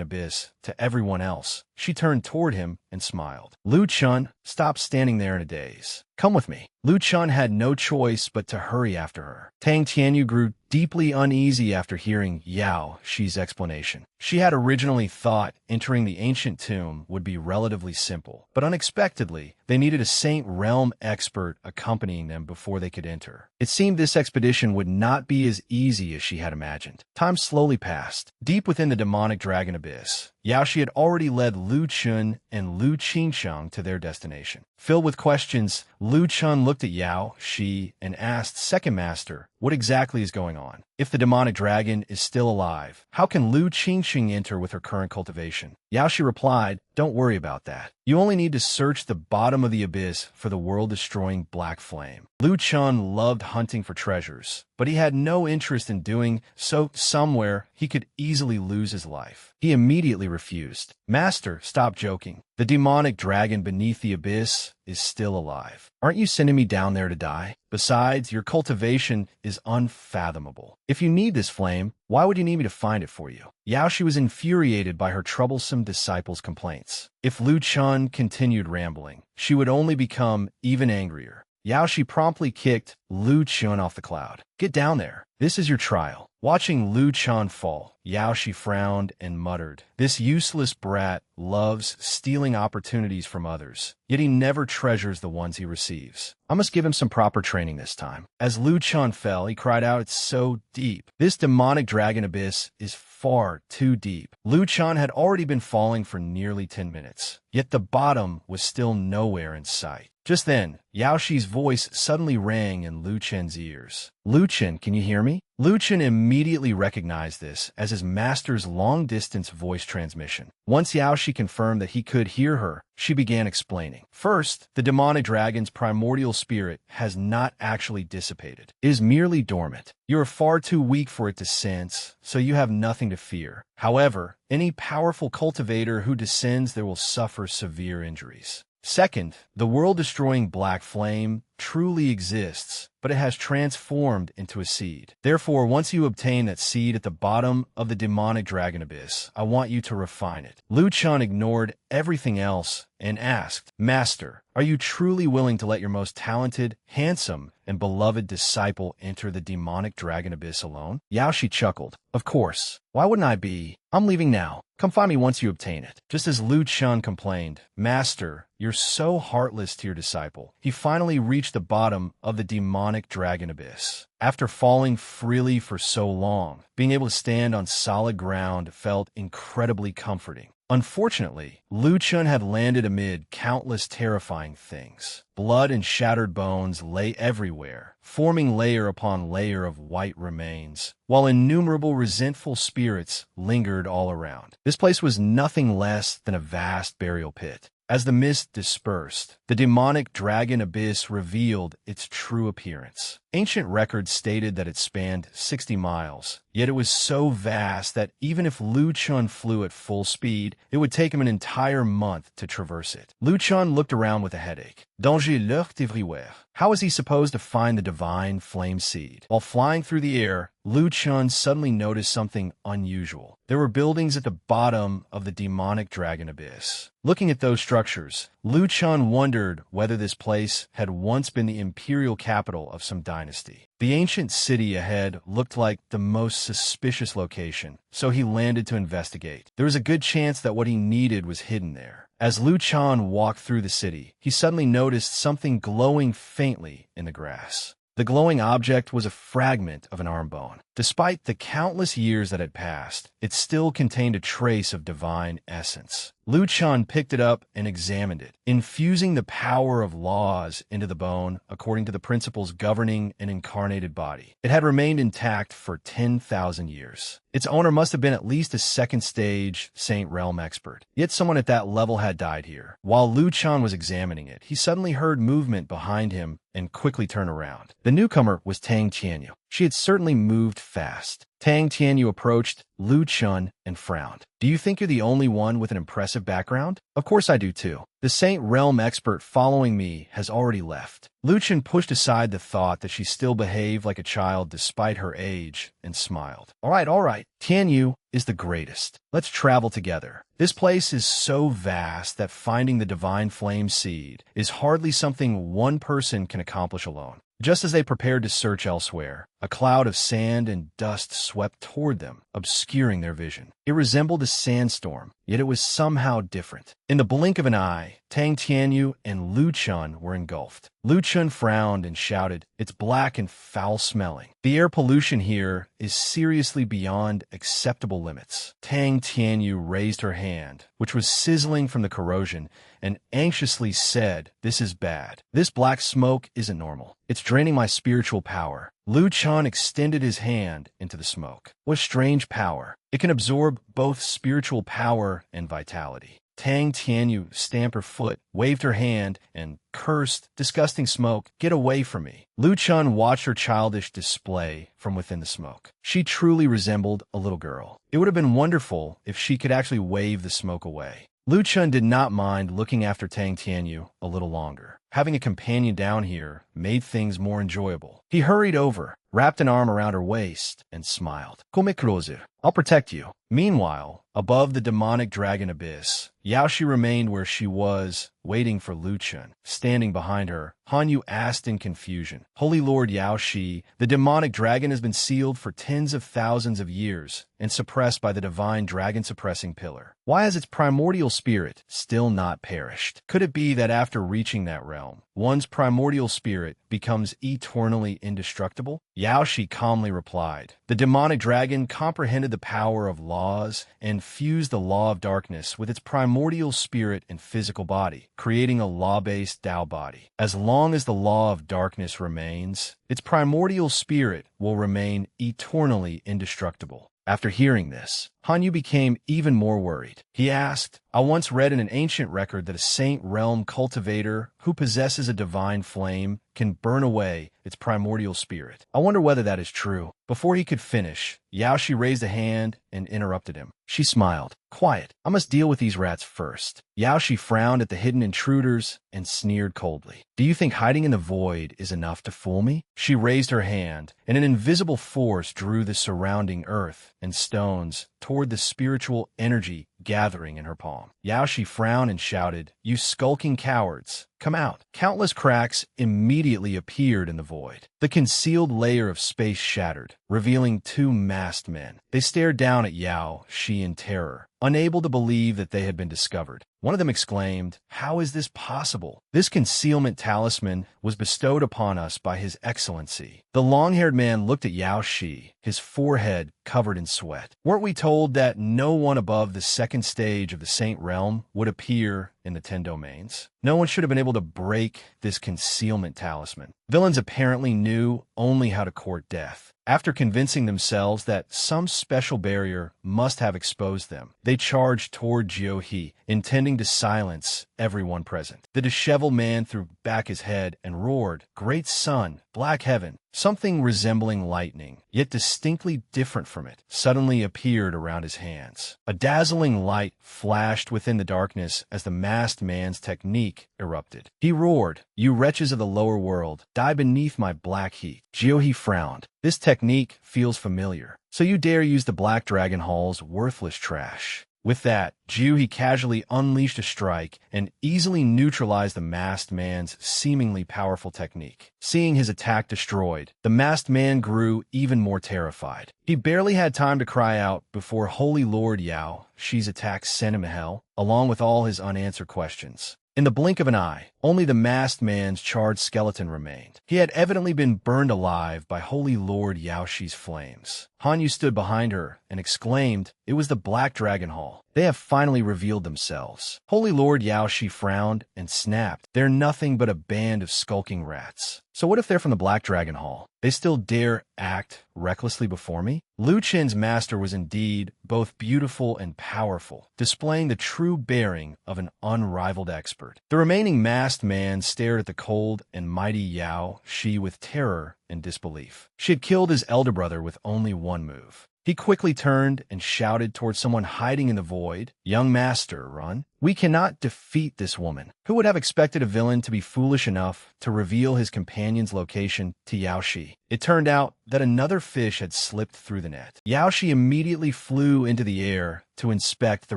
abyss to everyone else, she turned toward him and smiled. "Liu Chen, stop standing there in a daze. Come with me." Lu Chun had no choice but to hurry after her. Tang Tianyu grew deeply uneasy after hearing Yao Shi's explanation. She had originally thought entering the ancient tomb would be relatively simple, but unexpectedly, they needed a Saint Realm expert accompanying them before they could enter. It seemed this expedition would not be as easy as she had imagined. Time slowly passed. Deep within the demonic dragon abyss, Yao Shi had already led Lu Chun and Lu Qingxiang to their destination. Filled with questions, Lu Chun looked at Yao Shi and asked Second Master, what exactly is going on? If the demonic dragon is still alive, how can Lu Qingxiang enter with her current cultivation? Yao Shi replied, don't worry about that. You only need to search the bottom of the abyss for the world-destroying black flame. Lu Chun loved hunting for treasures, but he had no interest in doing so somewhere he could easily lose his life. He immediately refused. Master, stop joking. The demonic dragon beneath the abyss is still alive. Aren't you sending me down there to die? Besides, your cultivation is unfathomable. If you need this flame, why would you need me to find it for you? Yao Shi was infuriated by her troublesome disciple's complaints. If Lu Chun continued rambling, she would only become even angrier. Yao Shi promptly kicked Lu Chun off the cloud. Get down there. This is your trial. Watching Lu Chun fall, Yao Shi frowned and muttered, this useless brat loves stealing opportunities from others, yet he never treasures the ones he receives. I must give him some proper training this time. As Lu Chun fell, he cried out, it's so deep. This demonic dragon abyss is far too deep. Lu Chun had already been falling for nearly 10 minutes, yet the bottom was still nowhere in sight. Just then, Yao Shi's voice suddenly rang in Lu Chen's ears. Lu Chen, can you hear me? Lu Chen immediately recognized this as his master's long-distance voice transmission. Once Yao Shi confirmed that he could hear her, she began explaining. First, the demonic dragon's primordial spirit has not actually dissipated. It is merely dormant. You are far too weak for it to sense, so you have nothing to fear. However, any powerful cultivator who descends there will suffer severe injuries. Second, the world-destroying black flame truly exists, but it has transformed into a seed. Therefore, once you obtain that seed at the bottom of the demonic dragon abyss, I want you to refine it. Lu Chun ignored everything else and asked, Master, are you truly willing to let your most talented, handsome, and beloved disciple enter the demonic dragon abyss alone? Yao Shi chuckled. Of course. Why wouldn't I be? I'm leaving now. Come find me once you obtain it. Just as Lu Chun complained, Master, you're so heartless to your disciple. He finally reached the bottom of the demonic dragon abyss. After falling freely for so long, being able to stand on solid ground felt incredibly comforting. Unfortunately, Lu Chun had landed amid countless terrifying things. Blood and shattered bones lay everywhere, forming layer upon layer of white remains, while innumerable resentful spirits lingered all around. This place was nothing less than a vast burial pit. As the mist dispersed, the demonic dragon abyss revealed its true appearance. Ancient records stated that it spanned 60 miles, yet it was so vast that even if Lu Chun flew at full speed, it would take him an entire month to traverse it. Lu Chun looked around with a headache. Danger lurked everywhere. How was he supposed to find the divine flame seed? While flying through the air, Lu Chun suddenly noticed something unusual. There were buildings at the bottom of the demonic dragon abyss. Looking at those structures, Lu Chun wondered whether this place had once been the imperial capital of some dynasty. The ancient city ahead looked like the most suspicious location, so he landed to investigate. There was a good chance that what he needed was hidden there. As Lu Chun walked through the city, he suddenly noticed something glowing faintly in the grass. The glowing object was a fragment of an arm bone. Despite the countless years that had passed, it still contained a trace of divine essence. Lu Chun picked it up and examined it, infusing the power of laws into the bone according to the principles governing an incarnated body. It had remained intact for 10,000 years. Its owner must have been at least a second-stage Saint Realm expert. Yet someone at that level had died here. While Lu Chun was examining it, he suddenly heard movement behind him and quickly turned around. The newcomer was Tang Tianyu. She had certainly moved fast. Tang Tianyu approached Lu Chun and frowned. Do you think you're the only one with an impressive background? Of course I do too. The Saint Realm expert following me has already left. Lu Chun pushed aside the thought that she still behaved like a child despite her age and smiled. All right. Tianyu is the greatest. Let's travel together. This place is so vast that finding the divine flame seed is hardly something one person can accomplish alone. Just as they prepared to search elsewhere, a cloud of sand and dust swept toward them, obscuring their vision. It resembled a sandstorm, yet it was somehow different. In the blink of an eye, Tang Tianyu and Lu Chun were engulfed. Lu Chun frowned and shouted, "It's black and foul-smelling. The air pollution here is seriously beyond acceptable limits." Tang Tianyu raised her hand, which was sizzling from the corrosion, and anxiously said, "This is bad. This black smoke isn't normal. It's draining my spiritual power." Lu Chun extended his hand into the smoke. What strange power! It can absorb both spiritual power and vitality. Tang Tianyu stamped her foot, waved her hand, and cursed, "Disgusting smoke, get away from me." Lu Chun watched her childish display from within the smoke. She truly resembled a little girl. It would have been wonderful if she could actually wave the smoke away. Lu Chun did not mind looking after Tang Tianyu a little longer. Having a companion down here made things more enjoyable. He hurried over, wrapped an arm around her waist, and smiled. "Come closer. I'll protect you." Meanwhile, above the demonic dragon abyss, Yaoshi remained where she was, waiting for Lu Chun. Standing behind her, Hanyu asked in confusion, "Holy Lord Yaoshi, the demonic dragon has been sealed for tens of thousands of years and suppressed by the divine dragon-suppressing pillar. Why has its primordial spirit still not perished? Could it be that after reaching that realm, one's primordial spirit becomes eternally indestructible?" Yaoshi calmly replied, "The demonic dragon comprehended the power of laws and fused the law of darkness with its primordial spirit and physical body, creating a law-based Tao body. As long as the law of darkness remains, its primordial spirit will remain eternally indestructible." After hearing this, Hanyu became even more worried. He asked, "I once read in an ancient record that a Saint Realm cultivator who possesses a divine flame can burn away its primordial spirit. I wonder whether that is true." Before he could finish, Yaoshi raised a hand and interrupted him. She smiled. "Quiet. I must deal with these rats first." Yaoshi frowned at the hidden intruders and sneered coldly. "Do you think hiding in the void is enough to fool me?" She raised her hand, and an invisible force drew the surrounding earth and stones toward the spiritual energy gathering in her palm. Yaoshi frowned and shouted, "You skulking cowards, come out." Countless cracks immediately appeared in the void. The concealed layer of space shattered, revealing two masked men. They stared down at Yaoshi in terror, unable to believe that they had been discovered. One of them exclaimed, "How is this possible? This concealment talisman was bestowed upon us by His Excellency." The long-haired man looked at Yaoshi, his forehead covered in sweat. "Weren't we told that no one above the second stage of the Saint Realm would appear in the 10 domains? No one should have been able to break this concealment talisman." Villains apparently knew only how to court death. After convincing themselves that some special barrier must have exposed them, they charged toward Jiohe, intending to silence everyone present. The disheveled man threw back his head and roared, "Great sun, black heaven!" Something resembling lightning, yet distinctly different from it, suddenly appeared around his hands. A dazzling light flashed within the darkness as the masked man's technique erupted. He roared, "You wretches of the lower world, die beneath my black heat." Jiohe frowned. "This technique feels familiar. So you dare use the Black Dragon Hall's worthless trash." With that, Jiohe casually unleashed a strike and easily neutralized the masked man's seemingly powerful technique. Seeing his attack destroyed, the masked man grew even more terrified. He barely had time to cry out before Holy Lord Yaoshi's attack sent him to hell, along with all his unanswered questions. In the blink of an eye, only the masked man's charred skeleton remained. He had evidently been burned alive by Holy Lord Yaoshi's flames. Hanyu stood behind her, and exclaimed, "It was the Black Dragon Hall. They have finally revealed themselves." Holy Lord Yaoshi frowned and snapped, "They're nothing but a band of skulking rats. So what if they're from the Black Dragon Hall? They still dare act recklessly before me?" Lu Chen's master was indeed both beautiful and powerful, displaying the true bearing of an unrivaled expert. The remaining masked man stared at the cold and mighty Yao Shi with terror and disbelief. She had killed his elder brother with only one move. He quickly turned and shouted towards someone hiding in the void, "Young master, run. We cannot defeat this woman." Who would have expected a villain to be foolish enough to reveal his companion's location to Yaoshi? It turned out that another fish had slipped through the net. Yaoshi immediately flew into the air to inspect the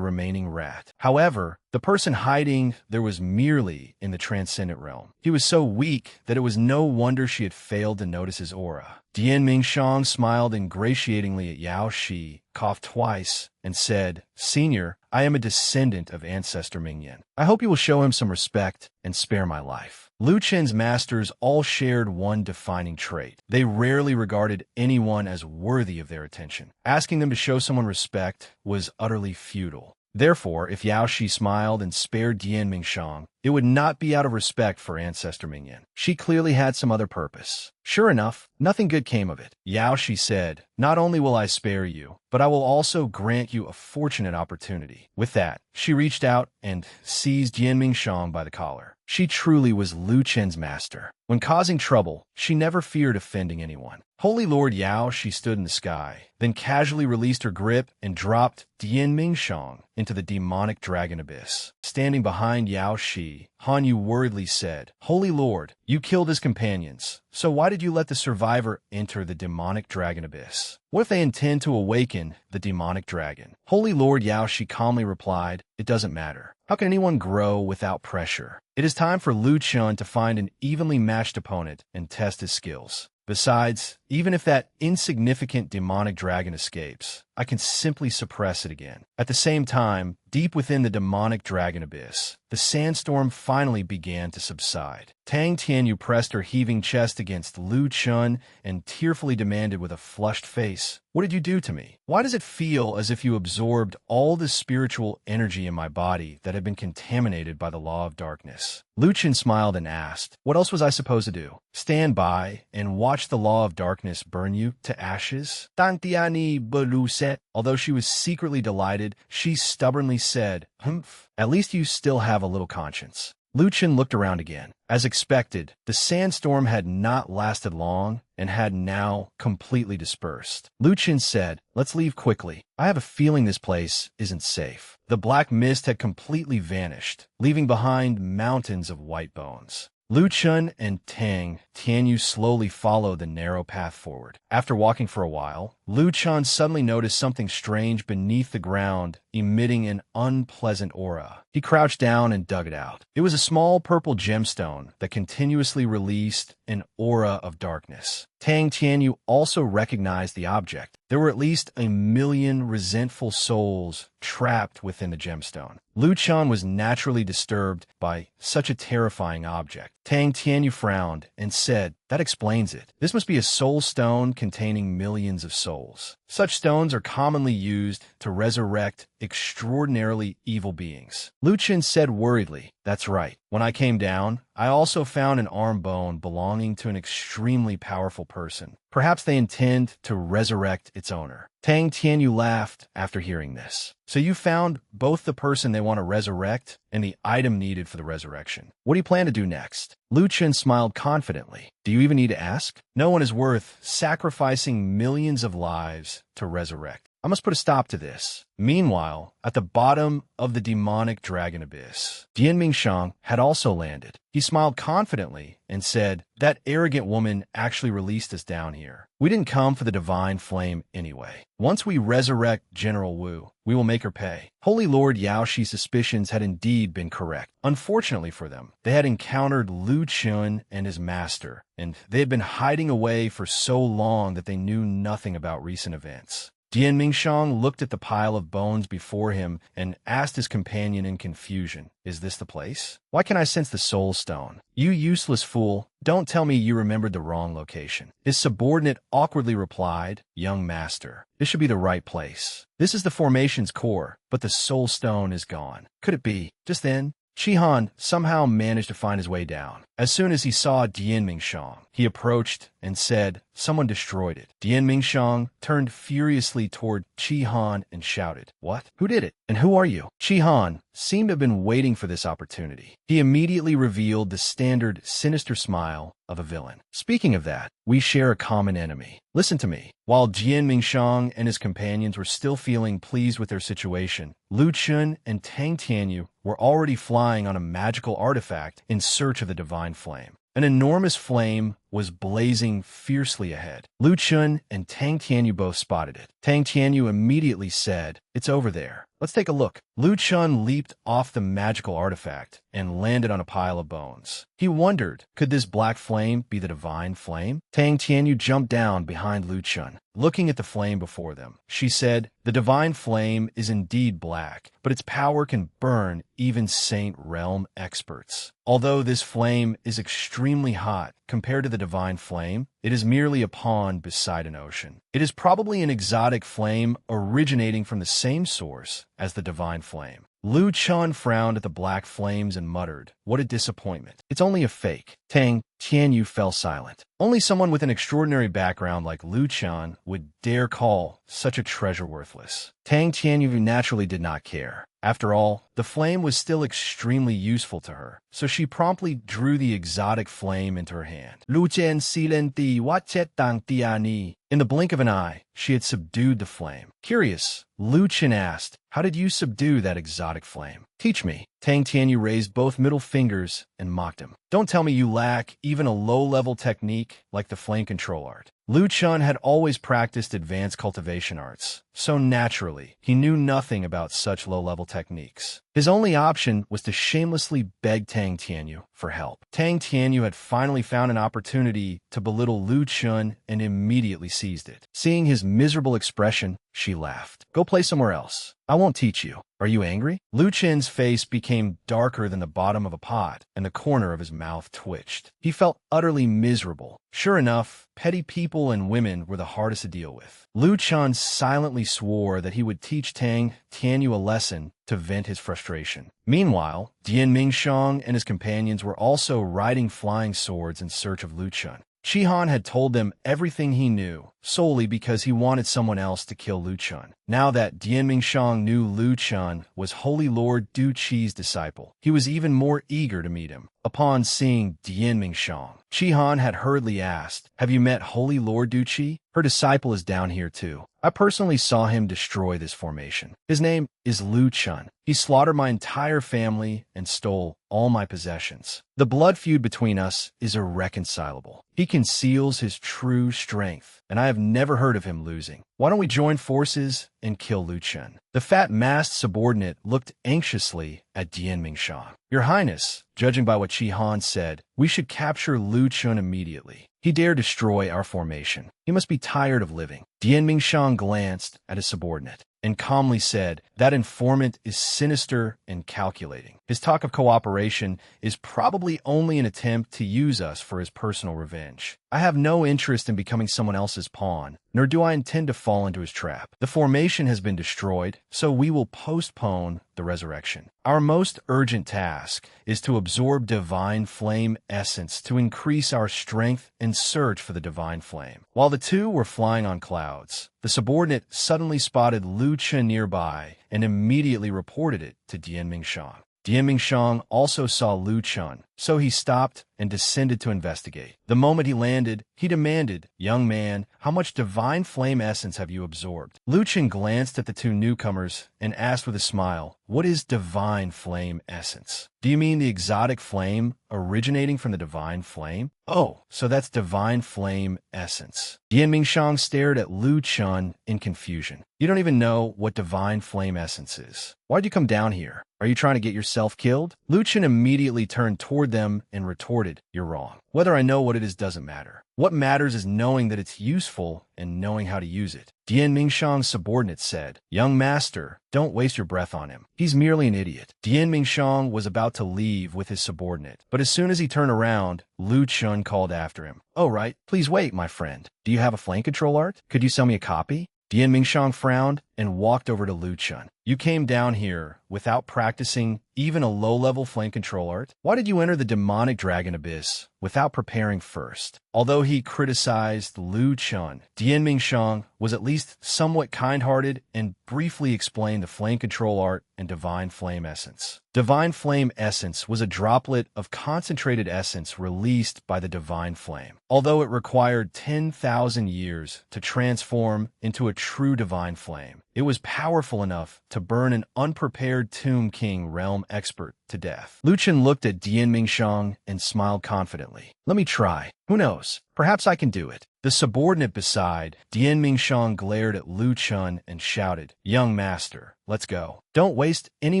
remaining rat. However, the person hiding there was merely in the transcendent realm. He was so weak that it was no wonder she had failed to notice his aura. Dian Mingshang smiled ingratiatingly at Yao Shi, coughed twice, and said, "Senior, I am a descendant of Ancestor Mingyan. I hope you will show him some respect and spare my life." Lu Chen's masters all shared one defining trait. They rarely regarded anyone as worthy of their attention. Asking them to show someone respect was utterly futile. Therefore, if Yao Shi smiled and spared Dian Mingshang, it would not be out of respect for Ancestor Mingyan. She clearly had some other purpose. Sure enough, nothing good came of it. Yao Shi said, "Not only will I spare you, but I will also grant you a fortunate opportunity." With that, she reached out and seized Dian Mingshang by the collar. She truly was Lu Chen's master. When causing trouble, she never feared offending anyone. Holy Lord Yao, she stood in the sky, then casually released her grip and dropped Dian Mingshang into the demonic dragon abyss. Standing behind Yao Shi, Han Yu worriedly said, "Holy Lord, you killed his companions, so why did you let the survivor enter the demonic dragon abyss? What if they intend to awaken the demonic dragon?" Holy Lord Yao Shi calmly replied, "It doesn't matter. How can anyone grow without pressure? It is time for Lu Chen to find an evenly matched opponent and test his skills. Besides, even if that insignificant demonic dragon escapes, I can simply suppress it again." At the same time, deep within the demonic dragon abyss, the sandstorm finally began to subside. Tang Tianyu pressed her heaving chest against Lu Chen and tearfully demanded with a flushed face, "What did you do to me? Why does it feel as if you absorbed all the spiritual energy in my body that had been contaminated by the law of darkness?" Lu Chen smiled and asked, "What else was I supposed to do? Stand by and watch the law of darkness burn you to ashes?" Tantiani Beluset. Although she was secretly delighted, she stubbornly said, "Humph, at least you still have a little conscience." Lu Chen looked around again. As expected, the sandstorm had not lasted long and had now completely dispersed. Lu Chen said, "Let's leave quickly. I have a feeling this place isn't safe." The black mist had completely vanished, leaving behind mountains of white bones. Lu Chen and Tang Tianyu slowly followed the narrow path forward. After walking for a while, Lu Chen suddenly noticed something strange beneath the ground, emitting an unpleasant aura. He crouched down and dug it out. It was a small purple gemstone that continuously released an aura of darkness. Tang Tianyu also recognized the object. There were at least 1,000,000 resentful souls trapped within the gemstone. Lu Chen was naturally disturbed by such a terrifying object. Tang Tianyu frowned and said, "That explains it. This must be a soul stone containing millions of souls. Such stones are commonly used to resurrect extraordinarily evil beings." Lu Chen said worriedly, "That's right. When I came down, I also found an arm bone belonging to an extremely powerful person. Perhaps they intend to resurrect its owner." Tang Tianyu laughed after hearing this. "So you found both the person they want to resurrect and the item needed for the resurrection. What do you plan to do next?" Lu Chen smiled confidently. "Do you even need to ask? No one is worth sacrificing millions of lives to resurrect. I must put a stop to this." Meanwhile, at the bottom of the demonic dragon abyss, Dian Mingshang had also landed. He smiled confidently and said, "That arrogant woman actually released us down here. We didn't come for the divine flame anyway. Once we resurrect General Wu, we will make her pay." Holy Lord Yao Shi's suspicions had indeed been correct. Unfortunately for them, they had encountered Lu Chen and his master, and they had been hiding away for so long that they knew nothing about recent events. Dian Mingxiang looked at the pile of bones before him and asked his companion in confusion, "Is this the place? Why can I sense the soul stone?" "You useless fool, don't tell me you remembered the wrong location." His subordinate awkwardly replied, "Young master, this should be the right place. This is the formation's core, but the soul stone is gone. Could it be?" Just then, Shihan somehow managed to find his way down. As soon as he saw Dian Mingxiang, he approached and said, "Someone destroyed it." Dian Mingxiang turned furiously toward Shihan and shouted, "What? Who did it? And who are you?" Shihan seemed to have been waiting for this opportunity. He immediately revealed the standard sinister smile of a villain. "Speaking of that, we share a common enemy. Listen to me." While Dian Mingxiang and his companions were still feeling pleased with their situation, Lu Chun and Tang Tianyu were already flying on a magical artifact in search of the divine flame. An enormous flame was blazing fiercely ahead. Lu Chun and Tang Tianyu both spotted it. Tang Tianyu immediately said, "It's over there. Let's take a look." Lu Chun leaped off the magical artifact and landed on a pile of bones. He wondered, could this black flame be the divine flame? Tang Tianyu jumped down behind Lu Chun. Looking at the flame before them, she said, "The divine flame is indeed black, but its power can burn even Saint Realm experts. Although this flame is extremely hot compared to the divine flame, it is merely a pond beside an ocean. It is probably an exotic flame originating from the same source as the divine flame." Lu Chun frowned at the black flames and muttered, "What a disappointment. It's only a fake." Tang Tianyu fell silent. Only someone with an extraordinary background like Lu Chun would dare call such a treasure worthless. Tang Tianyu naturally did not care. After all, the flame was still extremely useful to her, so she promptly drew the exotic flame into her hand. Lu Chen silenti wachet tang tiani. In the blink of an eye, she had subdued the flame. Curious, Lu Chen asked, "How did you subdue that exotic flame? Teach me." Tang Tianyu raised both middle fingers and mocked him. "Don't tell me you lack even a low-level technique like the flame control art." Lu Chun had always practiced advanced cultivation arts, so naturally, he knew nothing about such low-level techniques. His only option was to shamelessly beg Tang Tianyu for help. Tang Tianyu had finally found an opportunity to belittle Lu Chun and immediately seized it. Seeing his miserable expression, she laughed. "Go play somewhere else. I won't teach you. Are you angry?" Lu Chen's face became darker than the bottom of a pot, and the corner of his mouth twitched. He felt utterly miserable. Sure enough, petty people and women were the hardest to deal with. Lu Chun silently swore that he would teach Tang Tianyu a lesson to vent his frustration. Meanwhile, Dian Mingxiang and his companions were also riding flying swords in search of Lu Chun. Shihan had told them everything he knew, solely because he wanted someone else to kill Lu Chun. Now that Dian Mingxiang knew Lu Chun was Holy Lord Du Qi's disciple, he was even more eager to meet him. Upon seeing Dian Mingxiang, Shihan had hurriedly asked, "Have you met Holy Lord Du Qi? Her disciple is down here too. I personally saw him destroy this formation. His name is Lu Chun. He slaughtered my entire family and stole all my possessions. The blood feud between us is irreconcilable. He conceals his true strength, and I have never heard of him losing. Why don't we join forces and kill Lu Chun?" The fat masked subordinate looked anxiously at Dian Mingxiang. "Your Highness, judging by what Shihan said, we should capture Lu Chun immediately. He dare destroy our formation. He must be tired of living." Dian Mingxiang glanced at his subordinate and calmly said, "That informant is sinister and calculating. His talk of cooperation is probably only an attempt to use us for his personal revenge. I have no interest in becoming someone else's pawn, nor do I intend to fall into his trap. The formation has been destroyed, so we will postpone the resurrection. Our most urgent task is to absorb divine flame essence to increase our strength and search for the divine flame." While the two were flying on clouds, the subordinate suddenly spotted Lu Chun nearby and immediately reported it to Dian Mingxiang. Dian Mingxiang also saw Lu Chun, so he stopped and descended to investigate. The moment he landed, he demanded, "Young man, how much divine flame essence have you absorbed?" Lu Chun glanced at the two newcomers and asked with a smile, "What is divine flame essence? Do you mean the exotic flame originating from the divine flame?" "Oh, so that's divine flame essence." Dian Mingxiang stared at Lu Chun in confusion. "You don't even know what divine flame essence is. Why'd you come down here? Are you trying to get yourself killed?" Lu Chun immediately turned toward ignored them and retorted, "You're wrong. Whether I know what it is doesn't matter. What matters is knowing that it's useful and knowing how to use it." Dian Mingxiang's subordinate said, "Young master, don't waste your breath on him. He's merely an idiot." Dian Mingxiang was about to leave with his subordinate, but as soon as he turned around, Lu Chun called after him, "Oh, right. Please wait, my friend. Do you have a flame control art? Could you sell me a copy?" Dian Mingxiang frowned and walked over to Lu Chun. "You came down here without practicing even a low-level flame control art? Why did you enter the demonic dragon abyss without preparing first?" Although he criticized Lu Chun, Dian Mingxiang was at least somewhat kind-hearted and briefly explained the flame control art and divine flame essence. Divine flame essence was a droplet of concentrated essence released by the divine flame. Although it required 10,000 years to transform into a true divine flame, it was powerful enough to burn an unprepared Tomb King realm expert to death. Lu Chun looked at Dian Mingxiang and smiled confidently. "Let me try. Who knows? Perhaps I can do it." The subordinate beside Dian Mingxiang glared at Lu Chun and shouted, "Young master, let's go. Don't waste any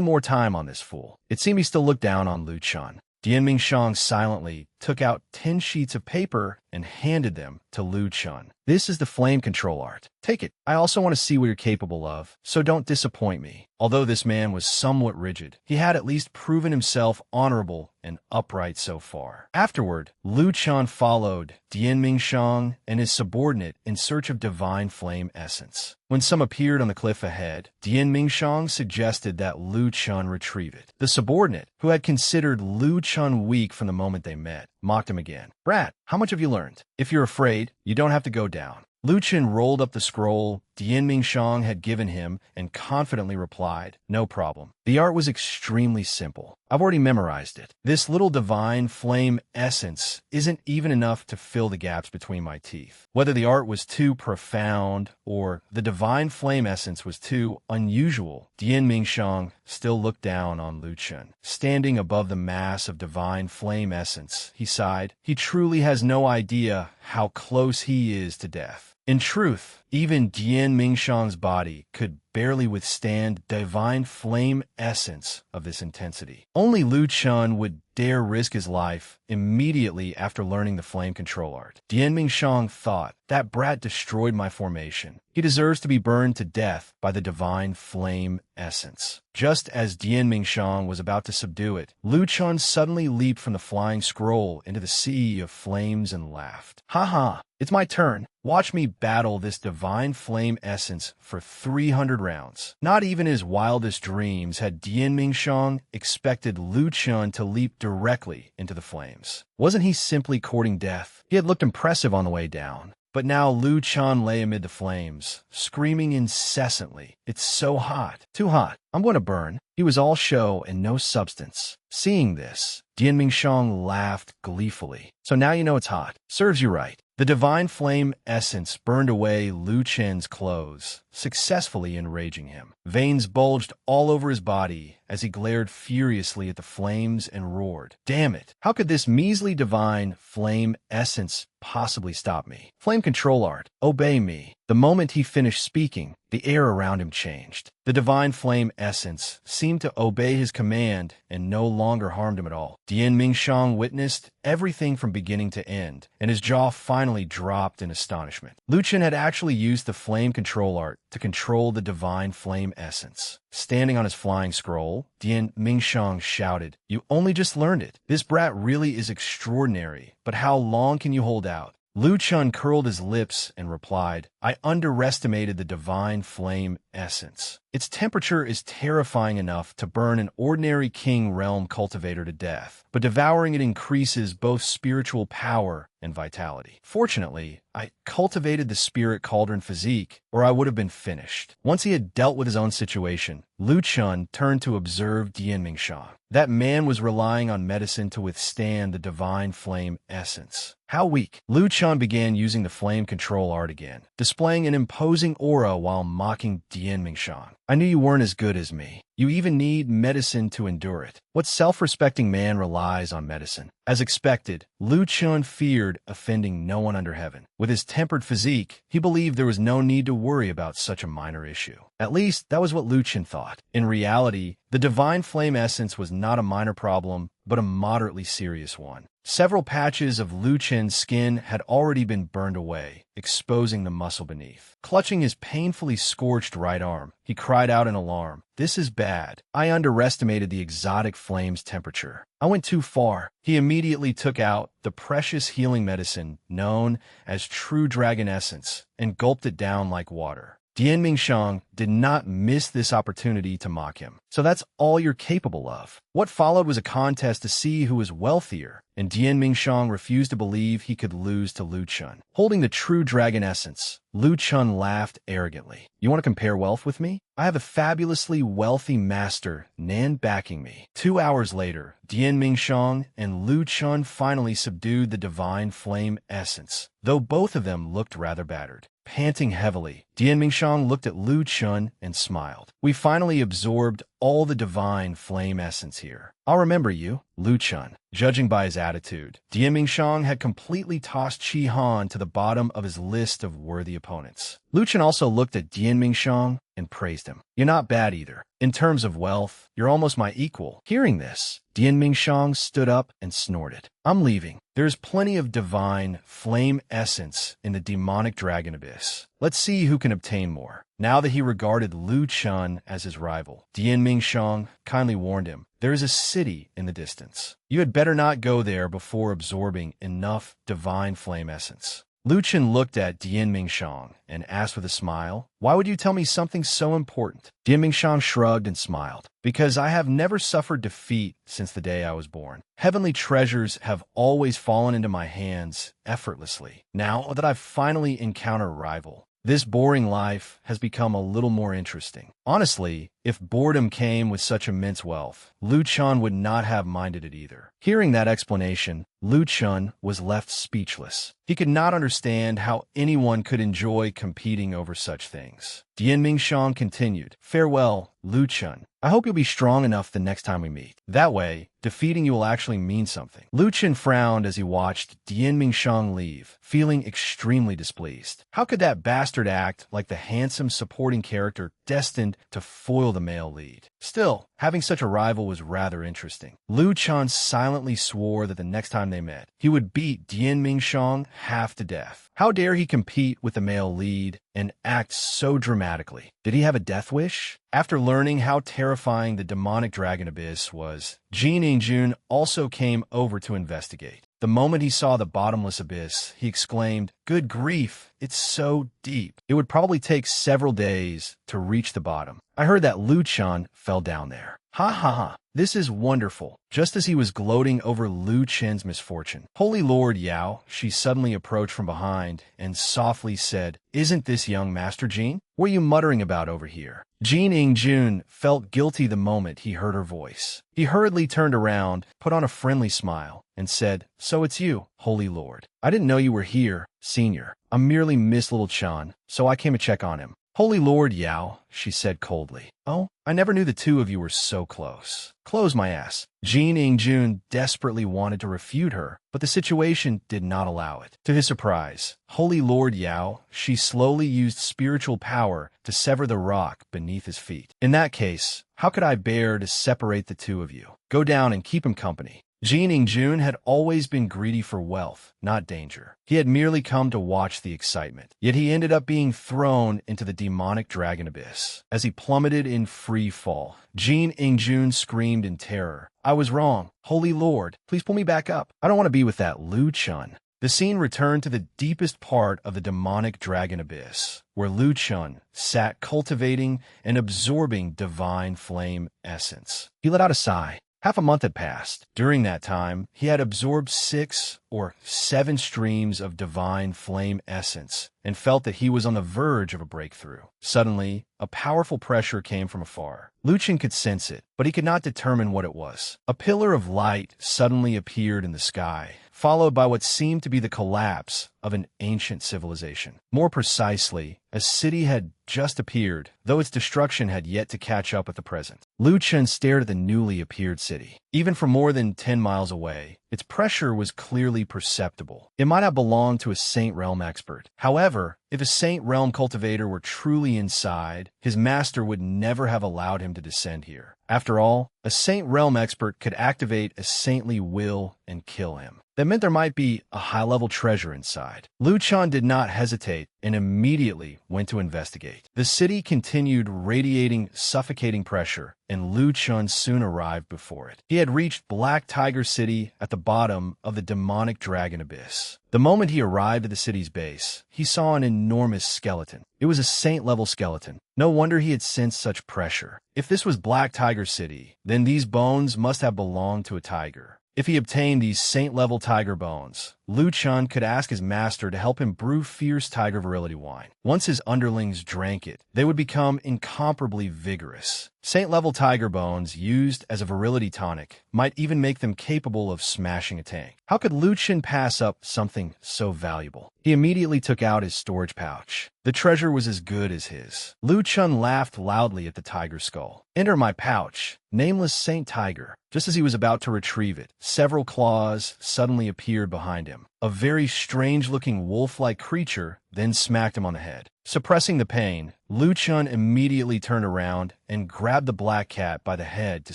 more time on this fool." It seemed he still looked down on Lu Chun. Dian Mingxiang silently took out 10 sheets of paper and handed them to Lu Chun. "This is the flame control art. Take it. I also want to see what you're capable of, so don't disappoint me." Although this man was somewhat rigid, he had at least proven himself honorable and upright so far. Afterward, Lu Chun followed Dian Mingxiang and his subordinate in search of divine flame essence. When some appeared on the cliff ahead, Dian Mingxiang suggested that Lu Chun retrieve it. The subordinate, who had considered Lu Chun weak from the moment they met, mocked him again. "Brat, how much have you learned? If you're afraid, you don't have to go down." Lu Chun rolled up the scroll Dian Mingxiang had given him and confidently replied, "No problem. The art was extremely simple. I've already memorized it. This little divine flame essence isn't even enough to fill the gaps between my teeth." Whether the art was too profound or the divine flame essence was too unusual, Dian Mingxiang still looked down on Lu Chun. Standing above the mass of divine flame essence, he sighed, "He truly has no idea how close he is to death." In truth, even Dian Mingxiang's body could barely withstand divine flame essence of this intensity. Only Lu Chun would dare risk his life immediately after learning the flame control art. Dian Mingxiang thought, "That brat destroyed my formation. He deserves to be burned to death by the divine flame essence." Just as Dian Mingxiang was about to subdue it, Lu Chun suddenly leaped from the flying scroll into the sea of flames and laughed. "Ha ha! It's my turn. Watch me battle this divine flame essence for 300 rounds." Not even in his wildest dreams had Dian Mingxiang expected Lu Chun to leap directly into the flames. Wasn't he simply courting death? He had looked impressive on the way down. But now Lu Chun lay amid the flames, screaming incessantly, "It's so hot. Too hot. I'm going to burn." He was all show and no substance. Seeing this, Dian Mingxiang laughed gleefully. "So now you know it's hot. Serves you right." The divine flame essence burned away Lu Chun's clothes, successfully enraging him. Veins bulged all over his body as he glared furiously at the flames and roared, "Damn it! How could this measly divine flame essence possibly stop me? Flame control art, obey me." The moment he finished speaking, the air around him changed. The divine flame essence seemed to obey his command and no longer harmed him at all. Dian Mingxiang witnessed everything from beginning to end, and his jaw finally dropped in astonishment. Lu Chun had actually used the flame control art to control the divine flame essence. Standing on his flying scroll, Dian Mingxiang shouted, "You only just learned it. This brat really is extraordinary, but how long can you hold out?" Lu Chun curled his lips and replied, "I underestimated the divine flame essence. Its temperature is terrifying enough to burn an ordinary king realm cultivator to death, but devouring it increases both spiritual power and vitality. Fortunately, I cultivated the spirit cauldron physique, or I would have been finished." Once he had dealt with his own situation, Lu Chun turned to observe Dian Mingxiang. That man was relying on medicine to withstand the divine flame essence. How weak! Lu Chun began using the flame control art again, displaying an imposing aura while mocking Dian Mingxiang. I knew you weren't as good as me. You even need medicine to endure it. What self-respecting man relies on medicine? As expected, Lu Chun feared offending no one under heaven. With his tempered physique, he believed there was no need to worry about such a minor issue. At least, that was what Lu Chun thought. In reality, the divine flame essence was not a minor problem, but a moderately serious one. Several patches of Lu Chen's skin had already been burned away, exposing the muscle beneath. Clutching his painfully scorched right arm, he cried out in alarm. This is bad. I underestimated the exotic flame's temperature. I went too far. He immediately took out the precious healing medicine known as True Dragon Essence and gulped it down like water. Dian Mingshang did not miss this opportunity to mock him. So that's all you're capable of. What followed was a contest to see who was wealthier, and Dian Mingshang refused to believe he could lose to Lu Chun. Holding the True Dragon Essence, Lu Chun laughed arrogantly. You want to compare wealth with me? I have a fabulously wealthy master, Nan, backing me. 2 hours later, Dian Mingshang and Lu Chun finally subdued the divine flame essence, though both of them looked rather battered. Panting heavily, Dian Mingshang looked at Lu Chun and smiled. We finally absorbed all the divine flame essence here. I'll remember you, Lu Chun. Judging by his attitude, Dian Mingshang had completely tossed Chi Han to the bottom of his list of worthy opponents. Lu Chun also looked at Dian Mingshang and praised him. You're not bad either. In terms of wealth, you're almost my equal. Hearing this, Dian Mingshang stood up and snorted. I'm leaving. There's plenty of divine flame essence in the demonic dragon abyss. Let's see who can obtain more. Now that he regarded Lu Chun as his rival, Dian Mingshang kindly warned him, there is a city in the distance. You had better not go there before absorbing enough divine flame essence. Lu Chun looked at Dian Mingshang and asked with a smile, why would you tell me something so important? Dian Mingshang shrugged and smiled. Because I have never suffered defeat since the day I was born. Heavenly treasures have always fallen into my hands effortlessly. Now that I've finally encountered a rival, this boring life has become a little more interesting. Honestly, if boredom came with such immense wealth, Lu Chun would not have minded it either. Hearing that explanation, Lu Chun was left speechless. He could not understand how anyone could enjoy competing over such things. Dian Mingshang continued, farewell, Lu Chun. I hope you'll be strong enough the next time we meet. That way, defeating you will actually mean something. Lu Chun frowned as he watched Dian Mingshang leave, feeling extremely displeased. How could that bastard act like the handsome supporting character destined to foil the male lead? Still, having such a rival was rather interesting. Lu Chun silently swore that the next time they met, he would beat Dian Mingshang half to death. How dare he compete with the male lead and act so dramatically? Did he have a death wish? After learning how terrifying the demonic dragon abyss was, Jin Ingjun also came over to investigate. The moment he saw the bottomless abyss, he exclaimed, good grief, it's so deep. It would probably take several days to reach the bottom. I heard that Lu Chun fell down there. Ha ha ha. This is wonderful. Just as he was gloating over Lu Chen's misfortune, Holy Lord Yao, she suddenly approached from behind and softly said, isn't this young Master Jin? What are you muttering about over here? Jin Ingjun felt guilty the moment he heard her voice. He hurriedly turned around, put on a friendly smile, and said, so it's you, Holy Lord. I didn't know you were here, Senior. I'm merely Miss Little Chan, so I came to check on him. Holy Lord Yao, she said coldly. Oh, I never knew the two of you were so close. Close my ass. Jin Ingjun desperately wanted to refute her, but the situation did not allow it. To his surprise, Holy Lord Yao, she slowly used spiritual power to sever the rock beneath his feet. In that case, how could I bear to separate the two of you? Go down and keep him company. Jin Ingjun had always been greedy for wealth, not danger. He had merely come to watch the excitement. Yet he ended up being thrown into the demonic dragon abyss. As he plummeted in free fall, Jin Ingjun screamed in terror. I was wrong. Holy Lord, please pull me back up. I don't want to be with that Lu Chun. The scene returned to the deepest part of the demonic dragon abyss, where Lu Chun sat cultivating and absorbing divine flame essence. He let out a sigh. Half a month had passed. During that time, he had absorbed 6 or 7 streams of divine flame essence, and felt that he was on the verge of a breakthrough. Suddenly, a powerful pressure came from afar. Lu Chen could sense it, but he could not determine what it was. A pillar of light suddenly appeared in the sky, followed by what seemed to be the collapse of an ancient civilization. More precisely, a city had just appeared, though its destruction had yet to catch up with the present. Lu Chen stared at the newly appeared city. Even from more than 10 miles away, its pressure was clearly perceptible. It might have belonged to a Saint Realm expert. However, if a Saint Realm cultivator were truly inside, his master would never have allowed him to descend here. After all, a Saint Realm expert could activate a saintly will and kill him. That meant there might be a high-level treasure inside. Lu Chen did not hesitate and immediately went to investigate. The city continued radiating suffocating pressure, and Lu Chen soon arrived before it. He had reached Black Tiger City at the bottom of the demonic dragon abyss. The moment he arrived at the city's base, he saw an enormous skeleton. It was a saint-level skeleton. No wonder he had sensed such pressure. If this was Black Tiger City, then these bones must have belonged to a tiger. If he obtained these saint-level tiger bones, Lu Chen could ask his master to help him brew fierce tiger virility wine. Once his underlings drank it, they would become incomparably vigorous. Saint-level tiger bones, used as a virility tonic, might even make them capable of smashing a tank. How could Lu Chen pass up something so valuable? He immediately took out his storage pouch. The treasure was as good as his. Lu Chen laughed loudly at the tiger skull. "Enter my pouch, nameless Saint Tiger." Just as he was about to retrieve it, several claws suddenly appeared behind him. A very strange-looking wolf-like creature then smacked him on the head. Suppressing the pain, Lu Chen immediately turned around and grabbed the black cat by the head to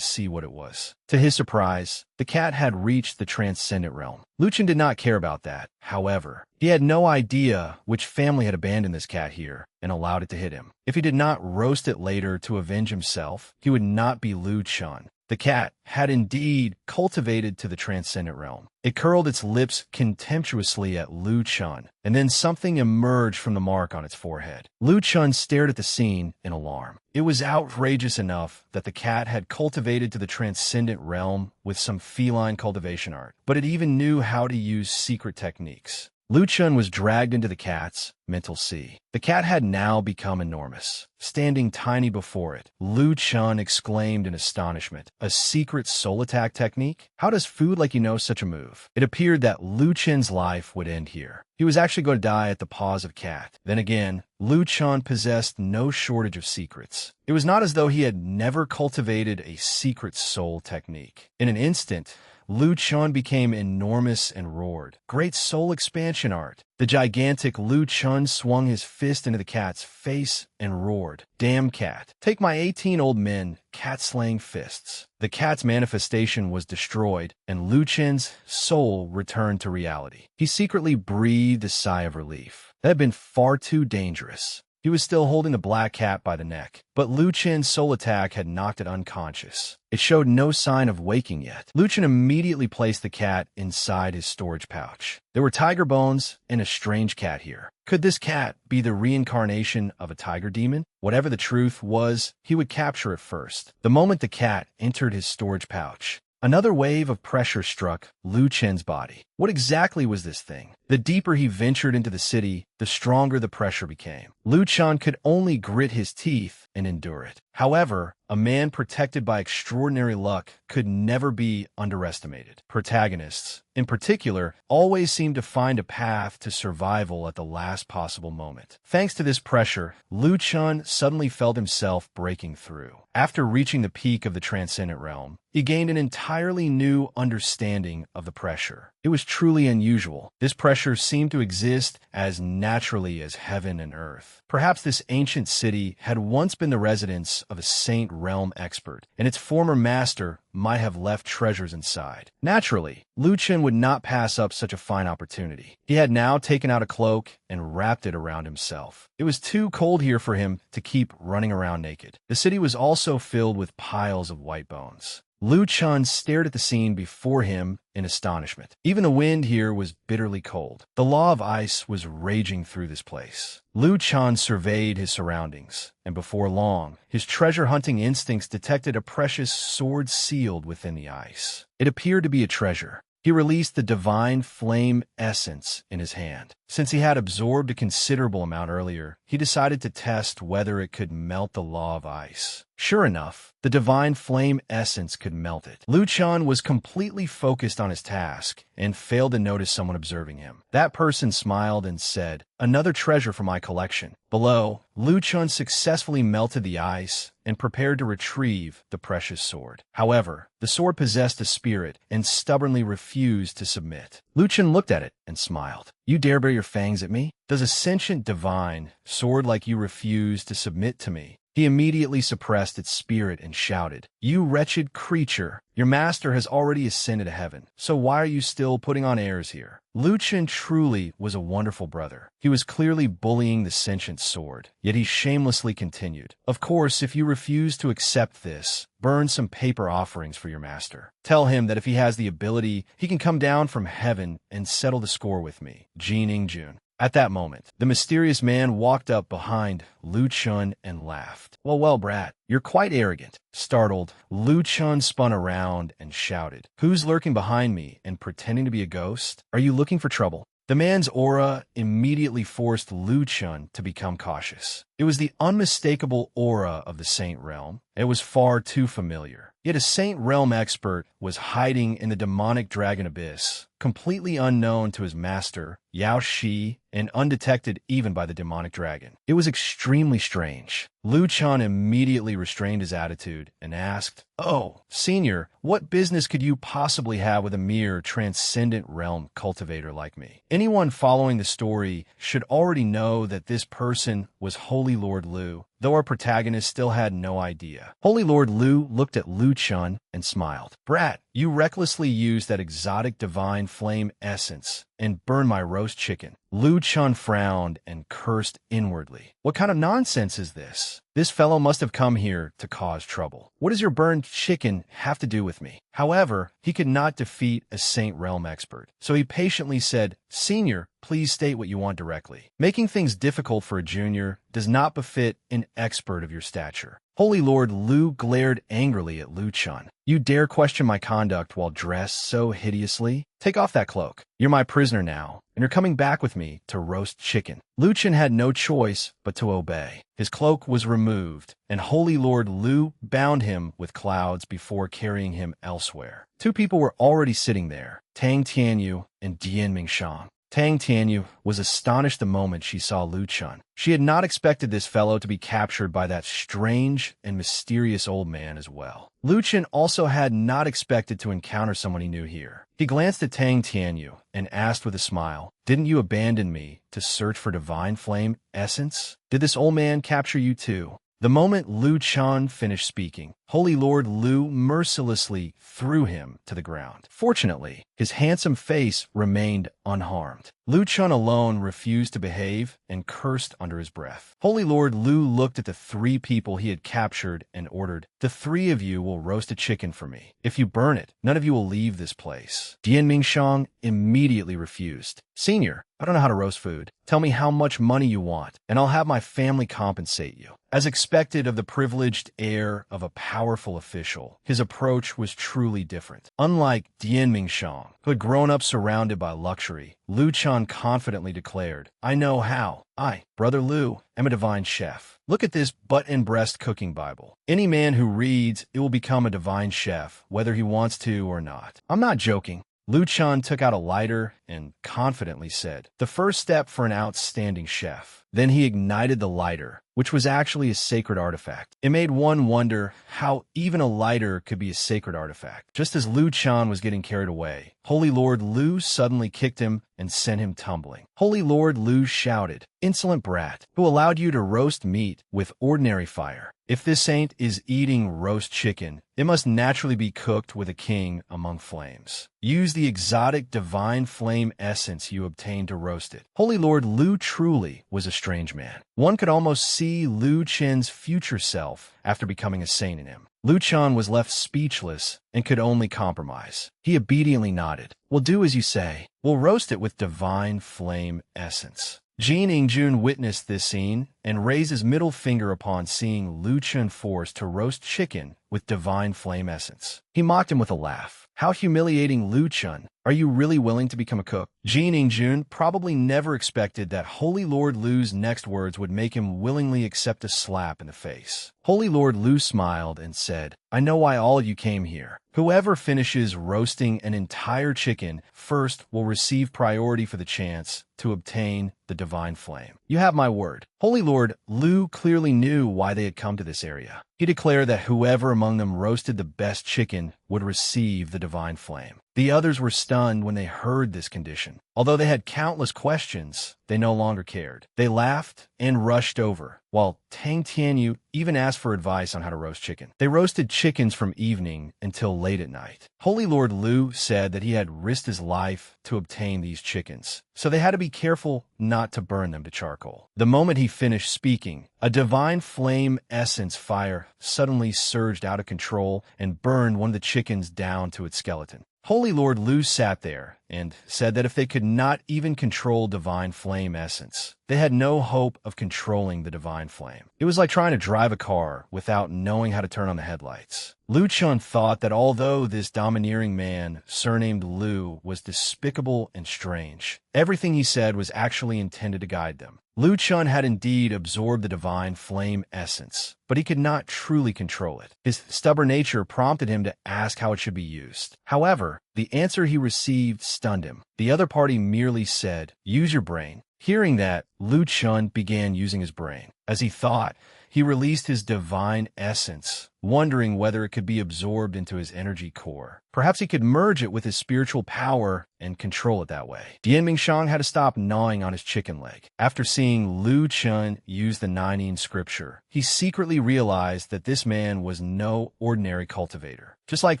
see what it was. To his surprise, the cat had reached the transcendent realm. Lu Chen did not care about that. However, he had no idea which family had abandoned this cat here and allowed it to hit him. If he did not roast it later to avenge himself, he would not be Lu Chen. The cat had indeed cultivated to the transcendent realm. It curled its lips contemptuously at Lu Chen, and then something emerged from the mark on its forehead. Lu Chen stared at the scene in alarm. It was outrageous enough that the cat had cultivated to the transcendent realm with some feline cultivation art, but it even knew how to use secret techniques. Lu Chen was dragged into the cat's mental sea. The cat had now become enormous. Standing tiny before it, Lu Chen exclaimed in astonishment, "A secret soul attack technique? How does food like you know such a move?" It appeared that Lu Chen's life would end here. He was actually going to die at the paws of cat. Then again, Lu Chen possessed no shortage of secrets. It was not as though he had never cultivated a secret soul technique. In an instant, Lu Chen became enormous and roared. "Great soul expansion art." The gigantic Lu Chen swung his fist into the cat's face and roared, "Damn cat. Take my 18 old men, cat-slaying fists." The cat's manifestation was destroyed, and Lu Chen's soul returned to reality. He secretly breathed a sigh of relief. That had been far too dangerous. He was still holding the black cat by the neck, but Lu Chen's soul attack had knocked it unconscious. It showed no sign of waking yet. Lu Chen immediately placed the cat inside his storage pouch. There were tiger bones and a strange cat here. Could this cat be the reincarnation of a tiger demon? Whatever the truth was, he would capture it first. The moment the cat entered his storage pouch, another wave of pressure struck Lu Chen's body. What exactly was this thing? The deeper he ventured into the city, the stronger the pressure became. Lu Chen could only grit his teeth and endure it. However, a man protected by extraordinary luck could never be underestimated. Protagonists, in particular, always seem to find a path to survival at the last possible moment. Thanks to this pressure, Lu Chen suddenly felt himself breaking through. After reaching the peak of the transcendent realm, he gained an entirely new understanding of the pressure. It was truly unusual. This pressure seemed to exist as naturally as heaven and earth. Perhaps this ancient city had once been the residence of a Saint Realm expert, and its former master might have left treasures inside. Naturally, Lu Chen would not pass up such a fine opportunity. He had now taken out a cloak and wrapped it around himself. It was too cold here for him to keep running around naked. The city was also filled with piles of white bones. Lu Chen stared at the scene before him in astonishment. Even the wind here was bitterly cold. The law of ice was raging through this place. Lu Chen surveyed his surroundings, and before long, his treasure-hunting instincts detected a precious sword sealed within the ice. It appeared to be a treasure. He released the divine flame essence in his hand. Since he had absorbed a considerable amount earlier, he decided to test whether it could melt the law of ice. Sure enough, the divine flame essence could melt it. Lu Chun was completely focused on his task and failed to notice someone observing him. That person smiled and said, "Another treasure for my collection." Below, Lu Chun successfully melted the ice and prepared to retrieve the precious sword. However, the sword possessed a spirit and stubbornly refused to submit. Lu Chun looked at it and smiled. "You dare bare your fangs at me? Does a sentient divine sword like you refuse to submit to me?" He immediately suppressed its spirit and shouted, "You wretched creature! Your master has already ascended to heaven, so why are you still putting on airs here?" Lu Chun truly was a wonderful brother. He was clearly bullying the sentient sword, yet he shamelessly continued, "Of course, if you refuse to accept this, burn some paper offerings for your master. Tell him that if he has the ability, he can come down from heaven and settle the score with me. Jin Jun." At that moment, the mysterious man walked up behind Lu Chun and laughed. Well, brat, you're quite arrogant." Startled, Lu Chun spun around and shouted, "Who's lurking behind me and pretending to be a ghost? Are you looking for trouble?" The man's aura immediately forced Lu Chun to become cautious. It was the unmistakable aura of the Saint Realm. It was far too familiar. Yet a Saint Realm expert was hiding in the demonic dragon abyss, completely unknown to his master, Yao Shi, and undetected even by the demonic dragon. It was extremely strange. Lu Chun immediately restrained his attitude and asked, "Oh, senior, what business could you possibly have with a mere transcendent realm cultivator like me?" Anyone following the story should already know that this person was Holy Lord Lu, though our protagonist still had no idea. Holy Lord Lu looked at Lu Chun and smiled. "Brat, you recklessly used that exotic divine flame essence and burned my roast chicken." Lu Chun frowned and cursed inwardly. "What kind of nonsense is this? This fellow must have come here to cause trouble. What does your burned chicken have to do with me?" However, he could not defeat a Saint Realm expert, so he patiently said, "Senior, please state what you want directly. Making things difficult for a junior does not befit an expert of your stature." Holy Lord Lu glared angrily at Lu Chun. "You dare question my conduct while dressed so hideously? Take off that cloak. You're my prisoner now, and you're coming back with me to roast chicken." Lu Chun had no choice but to obey. His cloak was removed, and Holy Lord Lu bound him with clouds before carrying him elsewhere. Two people were already sitting there, Tang Tianyu and Dian Mingshang. Tang Tianyu was astonished the moment she saw Lu Chun. She had not expected this fellow to be captured by that strange and mysterious old man as well. Lu Chun also had not expected to encounter someone he knew here. He glanced at Tang Tianyu and asked with a smile, "Didn't you abandon me to search for divine flame essence? Did this old man capture you too?" The moment Lu Chun finished speaking, Holy Lord Lu mercilessly threw him to the ground. Fortunately, his handsome face remained unharmed. Lu Chun alone refused to behave and cursed under his breath. Holy Lord Lu looked at the three people he had captured and ordered, "The three of you will roast a chicken for me. If you burn it, none of you will leave this place." Dian Mingshang immediately refused. "Senior, I don't know how to roast food. Tell me how much money you want, and I'll have my family compensate you." As expected of the privileged heir of a powerful official, his approach was truly different. Unlike Dian Mingshang, who had grown up surrounded by luxury, Lu Chun confidently declared, "I know how. I, Brother Lu, am a divine chef. Look at this butt and breast cooking Bible. Any man who reads it will become a divine chef, whether he wants to or not. I'm not joking." Lu Chun took out a lighter and confidently said, "The first step for an outstanding chef." Then he ignited the lighter, which was actually a sacred artifact. It made one wonder how even a lighter could be a sacred artifact. Just as Lu Chun was getting carried away, Holy Lord Lu suddenly kicked him and sent him tumbling. Holy Lord Lu shouted, "Insolent brat, who allowed you to roast meat with ordinary fire? If this saint is eating roast chicken, it must naturally be cooked with a king among flames. Use the exotic divine flame essence you obtained to roast it." Holy Lord Lu truly was a strange man. One could almost see Lu Chen's future self after becoming a saint in him. Lu Chun was left speechless and could only compromise. He obediently nodded. "We'll do as you say. We'll roast it with divine flame essence." Jin Jun witnessed this scene and raised his middle finger upon seeing Lu Chun forced to roast chicken with divine flame essence. He mocked him with a laugh. How humiliating, Lu Chun. Are you really willing to become a cook? Jin Ingjun probably never expected that Holy Lord Lu's next words would make him willingly accept a slap in the face. Holy Lord Lu smiled and said, I know why all of you came here. Whoever finishes roasting an entire chicken first will receive priority for the chance to obtain the divine flame. You have my word. Holy Lord Lu clearly knew why they had come to this area. He declared that whoever among them roasted the best chicken would receive the divine flame. The others were stunned when they heard this condition. Although they had countless questions, they no longer cared. They laughed and rushed over, while Tang Tianyu even asked for advice on how to roast chicken. They roasted chickens from evening until late at night. Holy Lord Lu said that he had risked his life to obtain these chickens, so they had to be careful not to burn them to charcoal. The moment he finished speaking, a divine flame essence fire suddenly surged out of control and burned one of the chickens down to its skeleton. Holy Lord Lu sat there and said that if they could not even control divine flame essence, they had no hope of controlling the divine flame. It was like trying to drive a car without knowing how to turn on the headlights. Lu Chun thought that although this domineering man, surnamed Lu, was despicable and strange, everything he said was actually intended to guide them. Lu Chun had indeed absorbed the divine flame essence, but he could not truly control it. His stubborn nature prompted him to ask how it should be used. However, the answer he received stunned him. The other party merely said, use your brain. Hearing that, Lu Chun began using his brain. As he thought, he released his divine essence, wondering whether it could be absorbed into his energy core. Perhaps he could merge it with his spiritual power and control it that way. Dian Mingshang had to stop gnawing on his chicken leg. After seeing Lu Chun use the Ninein scripture, he secretly realized that this man was no ordinary cultivator. Just like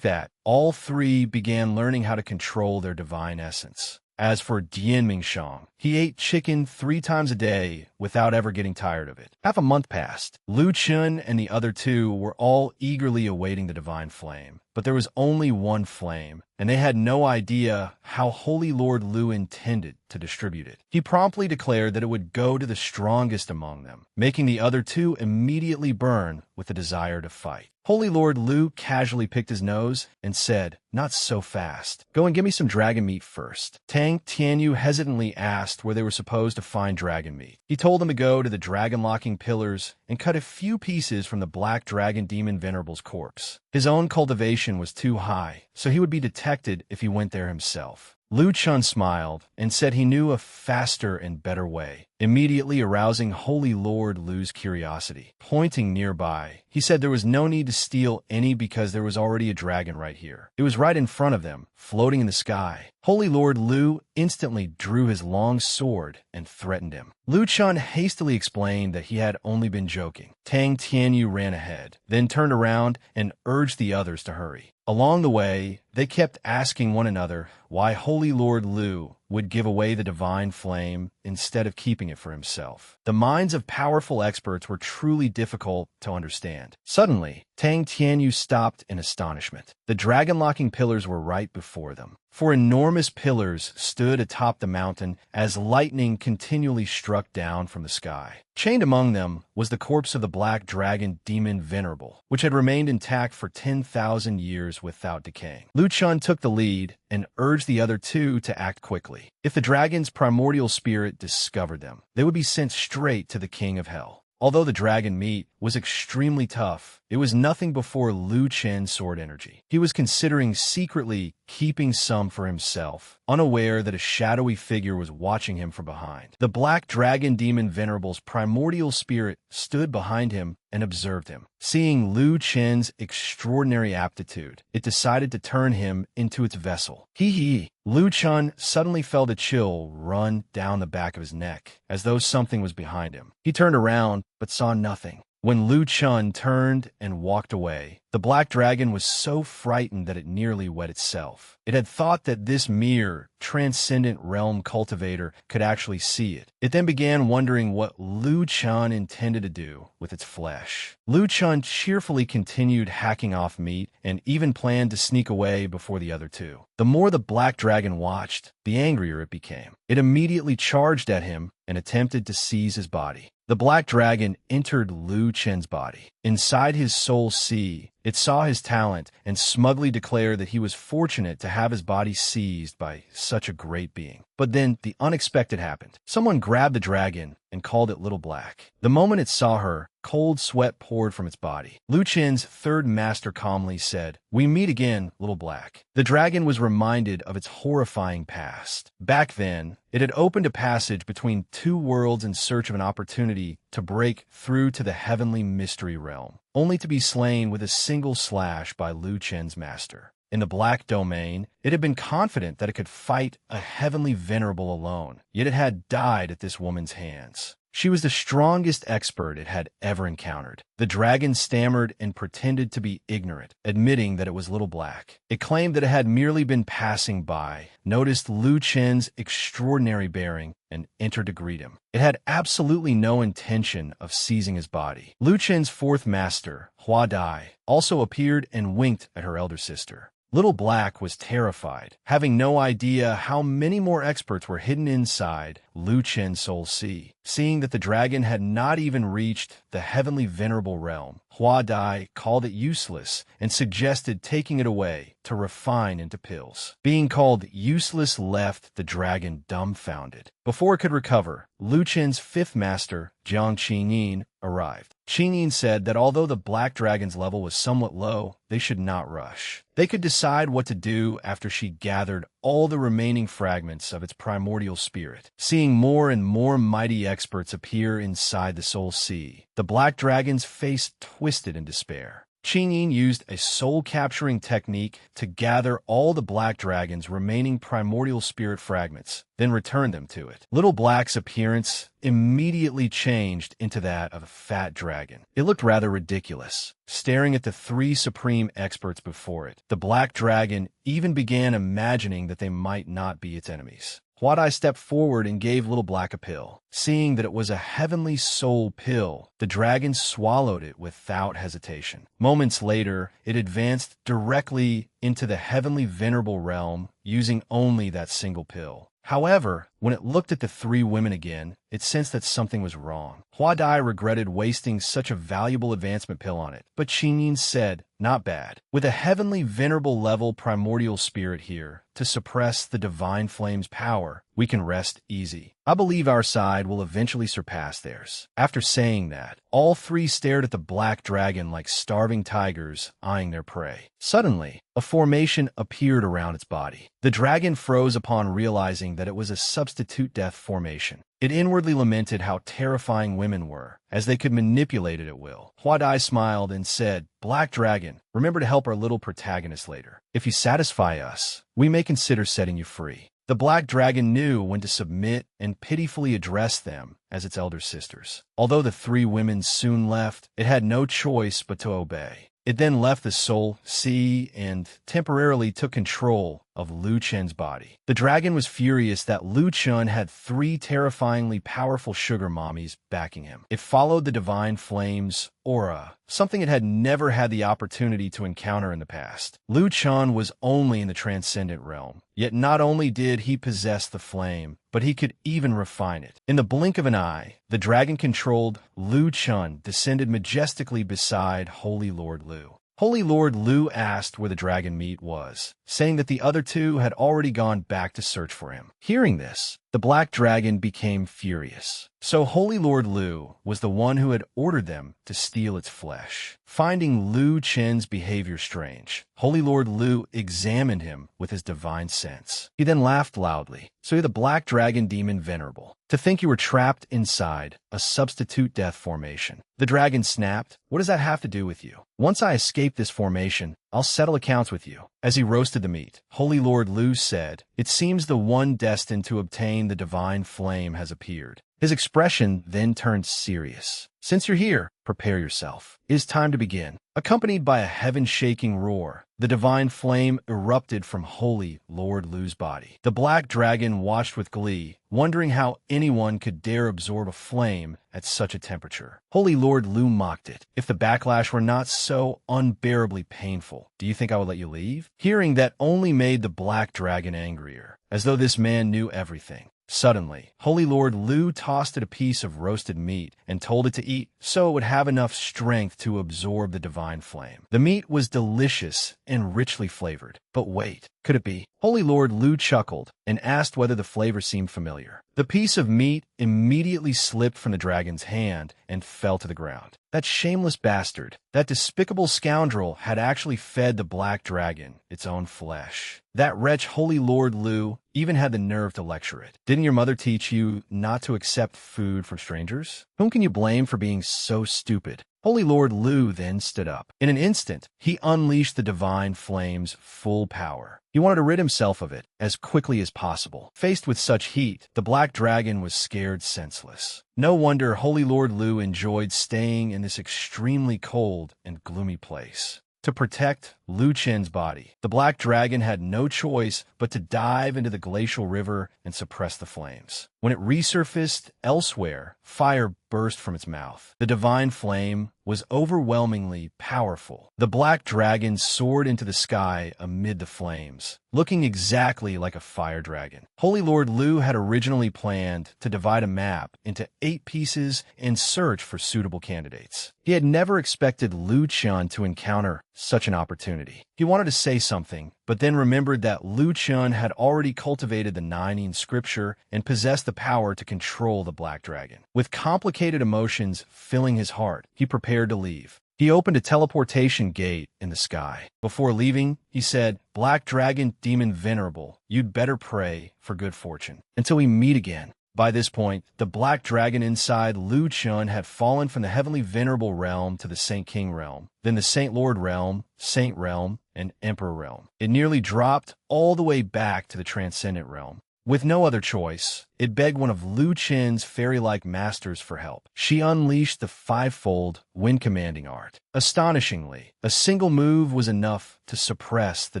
that, all three began learning how to control their divine essence. As for Dian Mingshang, he ate chicken 3 times a day without ever getting tired of it. Half a month passed. Lu Chun and the other two were all eagerly awaiting the divine flame. But there was only one flame, and they had no idea how Holy Lord Lu intended to distribute it. He promptly declared that it would go to the strongest among them, making the other two immediately burn with the desire to fight. Holy Lord Lu casually picked his nose and said, not so fast. Go and give me some dragon meat first. Tang Tianyu hesitantly asked where they were supposed to find dragon meat. He told them to go to the dragon-locking pillars and cut a few pieces from the black dragon demon venerable's corpse. His own cultivation was too high, so he would be detected if he went there himself. Lu Chun smiled and said he knew a faster and better way, immediately arousing Holy Lord Lu's curiosity. Pointing nearby, he said there was no need to steal any because there was already a dragon right here. It was right in front of them, floating in the sky. Holy Lord Lu instantly drew his long sword and threatened him. Lu Chun hastily explained that he had only been joking. Tang Tianyu ran ahead, then turned around and urged the others to hurry. Along the way, they kept asking one another why Holy Lord Lu would give away the divine flame instead of keeping it for himself. The minds of powerful experts were truly difficult to understand. Suddenly, Tang Tianyu stopped in astonishment. The dragon-locking pillars were right before them. 4 enormous pillars stood atop the mountain as lightning continually struck down from the sky. Chained among them was the corpse of the black dragon demon venerable, which had remained intact for 10,000 years without decaying. Lu Chun took the lead and urged the other two to act quickly. If the dragon's primordial spirit discovered them, they would be sent straight to the king of hell. Although the dragon meat was extremely tough, it was nothing before Lu Chen's sword energy. He was considering secretly keeping some for himself, unaware that a shadowy figure was watching him from behind. The black dragon demon venerable's primordial spirit stood behind him and observed him. Seeing Lu Chen's extraordinary aptitude, it decided to turn him into its vessel. Hee. Lu Chun suddenly felt a chill run down the back of his neck, as though something was behind him. He turned around, but saw nothing. When Lu Chun turned and walked away, the black dragon was so frightened that it nearly wet itself. It had thought that this mere, transcendent realm cultivator could actually see it. It then began wondering what Lu Chun intended to do with its flesh. Lu Chun cheerfully continued hacking off meat and even planned to sneak away before the other two. The more the black dragon watched, the angrier it became. It immediately charged at him and attempted to seize his body. The black dragon entered Lu Chen's body. Inside his soul sea, it saw his talent and smugly declared that he was fortunate to have his body seized by such a great being. But then the unexpected happened. Someone grabbed the dragon and called it Little Black. The moment it saw her, cold sweat poured from its body. Lu Chen's third master calmly said, "We meet again, Little Black." The dragon was reminded of its horrifying past. Back then, it had opened a passage between two worlds in search of an opportunity to break through to the heavenly mystery realm, only to be slain with a single slash by Lu Chen's master. In the Black Domain, it had been confident that it could fight a heavenly venerable alone, yet it had died at this woman's hands. She was the strongest expert it had ever encountered. The dragon stammered and pretended to be ignorant, admitting that it was Little Black. It claimed that it had merely been passing by, noticed Lu Chen's extraordinary bearing, and entered to greet him. It had absolutely no intention of seizing his body. Lu Chen's fourth master, Hua Dai, also appeared and winked at her elder sister. Little Black was terrified, having no idea how many more experts were hidden inside Lu Chen's soul sea. Seeing that the dragon had not even reached the heavenly venerable realm, Hua Dai called it useless and suggested taking it away to refine into pills. Being called useless left the dragon dumbfounded. Before it could recover, Lu Chen's fifth master, Jiang Qinyin, arrived. Qinyin said that although the black dragon's level was somewhat low, they should not rush. They could decide what to do after she gathered all the remaining fragments of its primordial spirit. Seeing more and more mighty experts appear inside the soul sea, the black dragon's face twisted in despair. Qinyin used a soul-capturing technique to gather all the black dragon's remaining primordial spirit fragments, then return them to it. Little Black's appearance immediately changed into that of a fat dragon. It looked rather ridiculous, staring at the three supreme experts before it. The black dragon even began imagining that they might not be its enemies. Huadai stepped forward and gave Little Black a pill. Seeing that it was a heavenly soul pill, the dragon swallowed it without hesitation. Moments later, it advanced directly into the heavenly venerable realm, using only that single pill. However, when it looked at the three women again, it sensed that something was wrong. Huadai regretted wasting such a valuable advancement pill on it, but Qinyin said, "Not bad. With a heavenly venerable level primordial spirit here to suppress the divine flame's power, we can rest easy. I believe our side will eventually surpass theirs." After saying that, all three stared at the black dragon like starving tigers eyeing their prey. Suddenly, a formation appeared around its body. The dragon froze upon realizing that it was a substitute death formation. It inwardly lamented how terrifying women were, as they could manipulate it at will. Huadai smiled and said, "Black Dragon, remember to help our little protagonist later. If you satisfy us, we may consider setting you free." The black dragon knew when to submit and pitifully address them as its elder sisters. Although the three women soon left, it had no choice but to obey. It then left the soul sea and temporarily took control of Lu Chen's body. The dragon was furious that Lu Chen had three terrifyingly powerful sugar mommies backing him. It followed the divine flame's aura, something it had never had the opportunity to encounter in the past. Lu Chen was only in the transcendent realm, yet not only did he possess the flame, but he could even refine it. In the blink of an eye, the dragon-controlled Lu Chen descended majestically beside Holy Lord Lu. Holy Lord Lu asked where the dragon meat was, saying that the other two had already gone back to search for him. Hearing this, the black dragon became furious. So Holy Lord Lu was the one who had ordered them to steal its flesh. Finding Lu Chen's behavior strange, Holy Lord Lu examined him with his divine sense. He then laughed loudly. "So you're the black dragon demon venerable. To think you were trapped inside a substitute death formation." The dragon snapped, "What does that have to do with you? Once I escape this formation, I'll settle accounts with you." As he roasted the meat, Holy Lord Lu said, "It seems the one destined to obtain the divine flame has appeared." His expression then turned serious. "Since you're here, prepare yourself. It is time to begin." Accompanied by a heaven-shaking roar, the divine flame erupted from Holy Lord Lu's body. The black dragon watched with glee, wondering how anyone could dare absorb a flame at such a temperature. Holy Lord Lu mocked it. "If the backlash were not so unbearably painful, do you think I would let you leave?" Hearing that only made the black dragon angrier, as though this man knew everything. Suddenly, Holy Lord Lu tossed it a piece of roasted meat and told it to eat so it would have enough strength to absorb the divine flame. The meat was delicious and richly flavored. But wait, could it be? Holy Lord Lu chuckled and asked whether the flavor seemed familiar. The piece of meat immediately slipped from the dragon's hand and fell to the ground. That shameless bastard, that despicable scoundrel had actually fed the black dragon its own flesh. That wretch Holy Lord Lu even had the nerve to lecture it. Didn't your mother teach you not to accept food from strangers? Whom can you blame for being so stupid? Holy Lord Lu then stood up. In an instant, he unleashed the divine flame's full power. He wanted to rid himself of it as quickly as possible. Faced with such heat, the black dragon was scared senseless. No wonder Holy Lord Lu enjoyed staying in this extremely cold and gloomy place. To protect Lu Chen's body, the black dragon had no choice but to dive into the glacial river and suppress the flames. When it resurfaced elsewhere, fire burst from its mouth. The divine flame was overwhelmingly powerful. The black dragon soared into the sky amid the flames, looking exactly like a fire dragon. Holy Lord Lu had originally planned to divide a map into 8 pieces and search for suitable candidates. He had never expected Lu Chen to encounter such an opportunity. He wanted to say something, but then remembered that Lu Chen had already cultivated the 9 in scripture and possessed the power to control the black dragon. With complicated emotions filling his heart, he prepared to leave. He opened a teleportation gate in the sky. Before leaving, he said, "Black Dragon Demon Venerable, you'd better pray for good fortune. Until we meet again." By this point, the black dragon inside Lu Chen had fallen from the heavenly venerable realm to the Saint King realm, then the Saint Lord realm, Saint realm, and Emperor realm. It nearly dropped all the way back to the transcendent realm. With no other choice, it begged one of Lu Chen's fairy-like masters for help. She unleashed the 5-fold wind commanding art. Astonishingly, a single move was enough to suppress the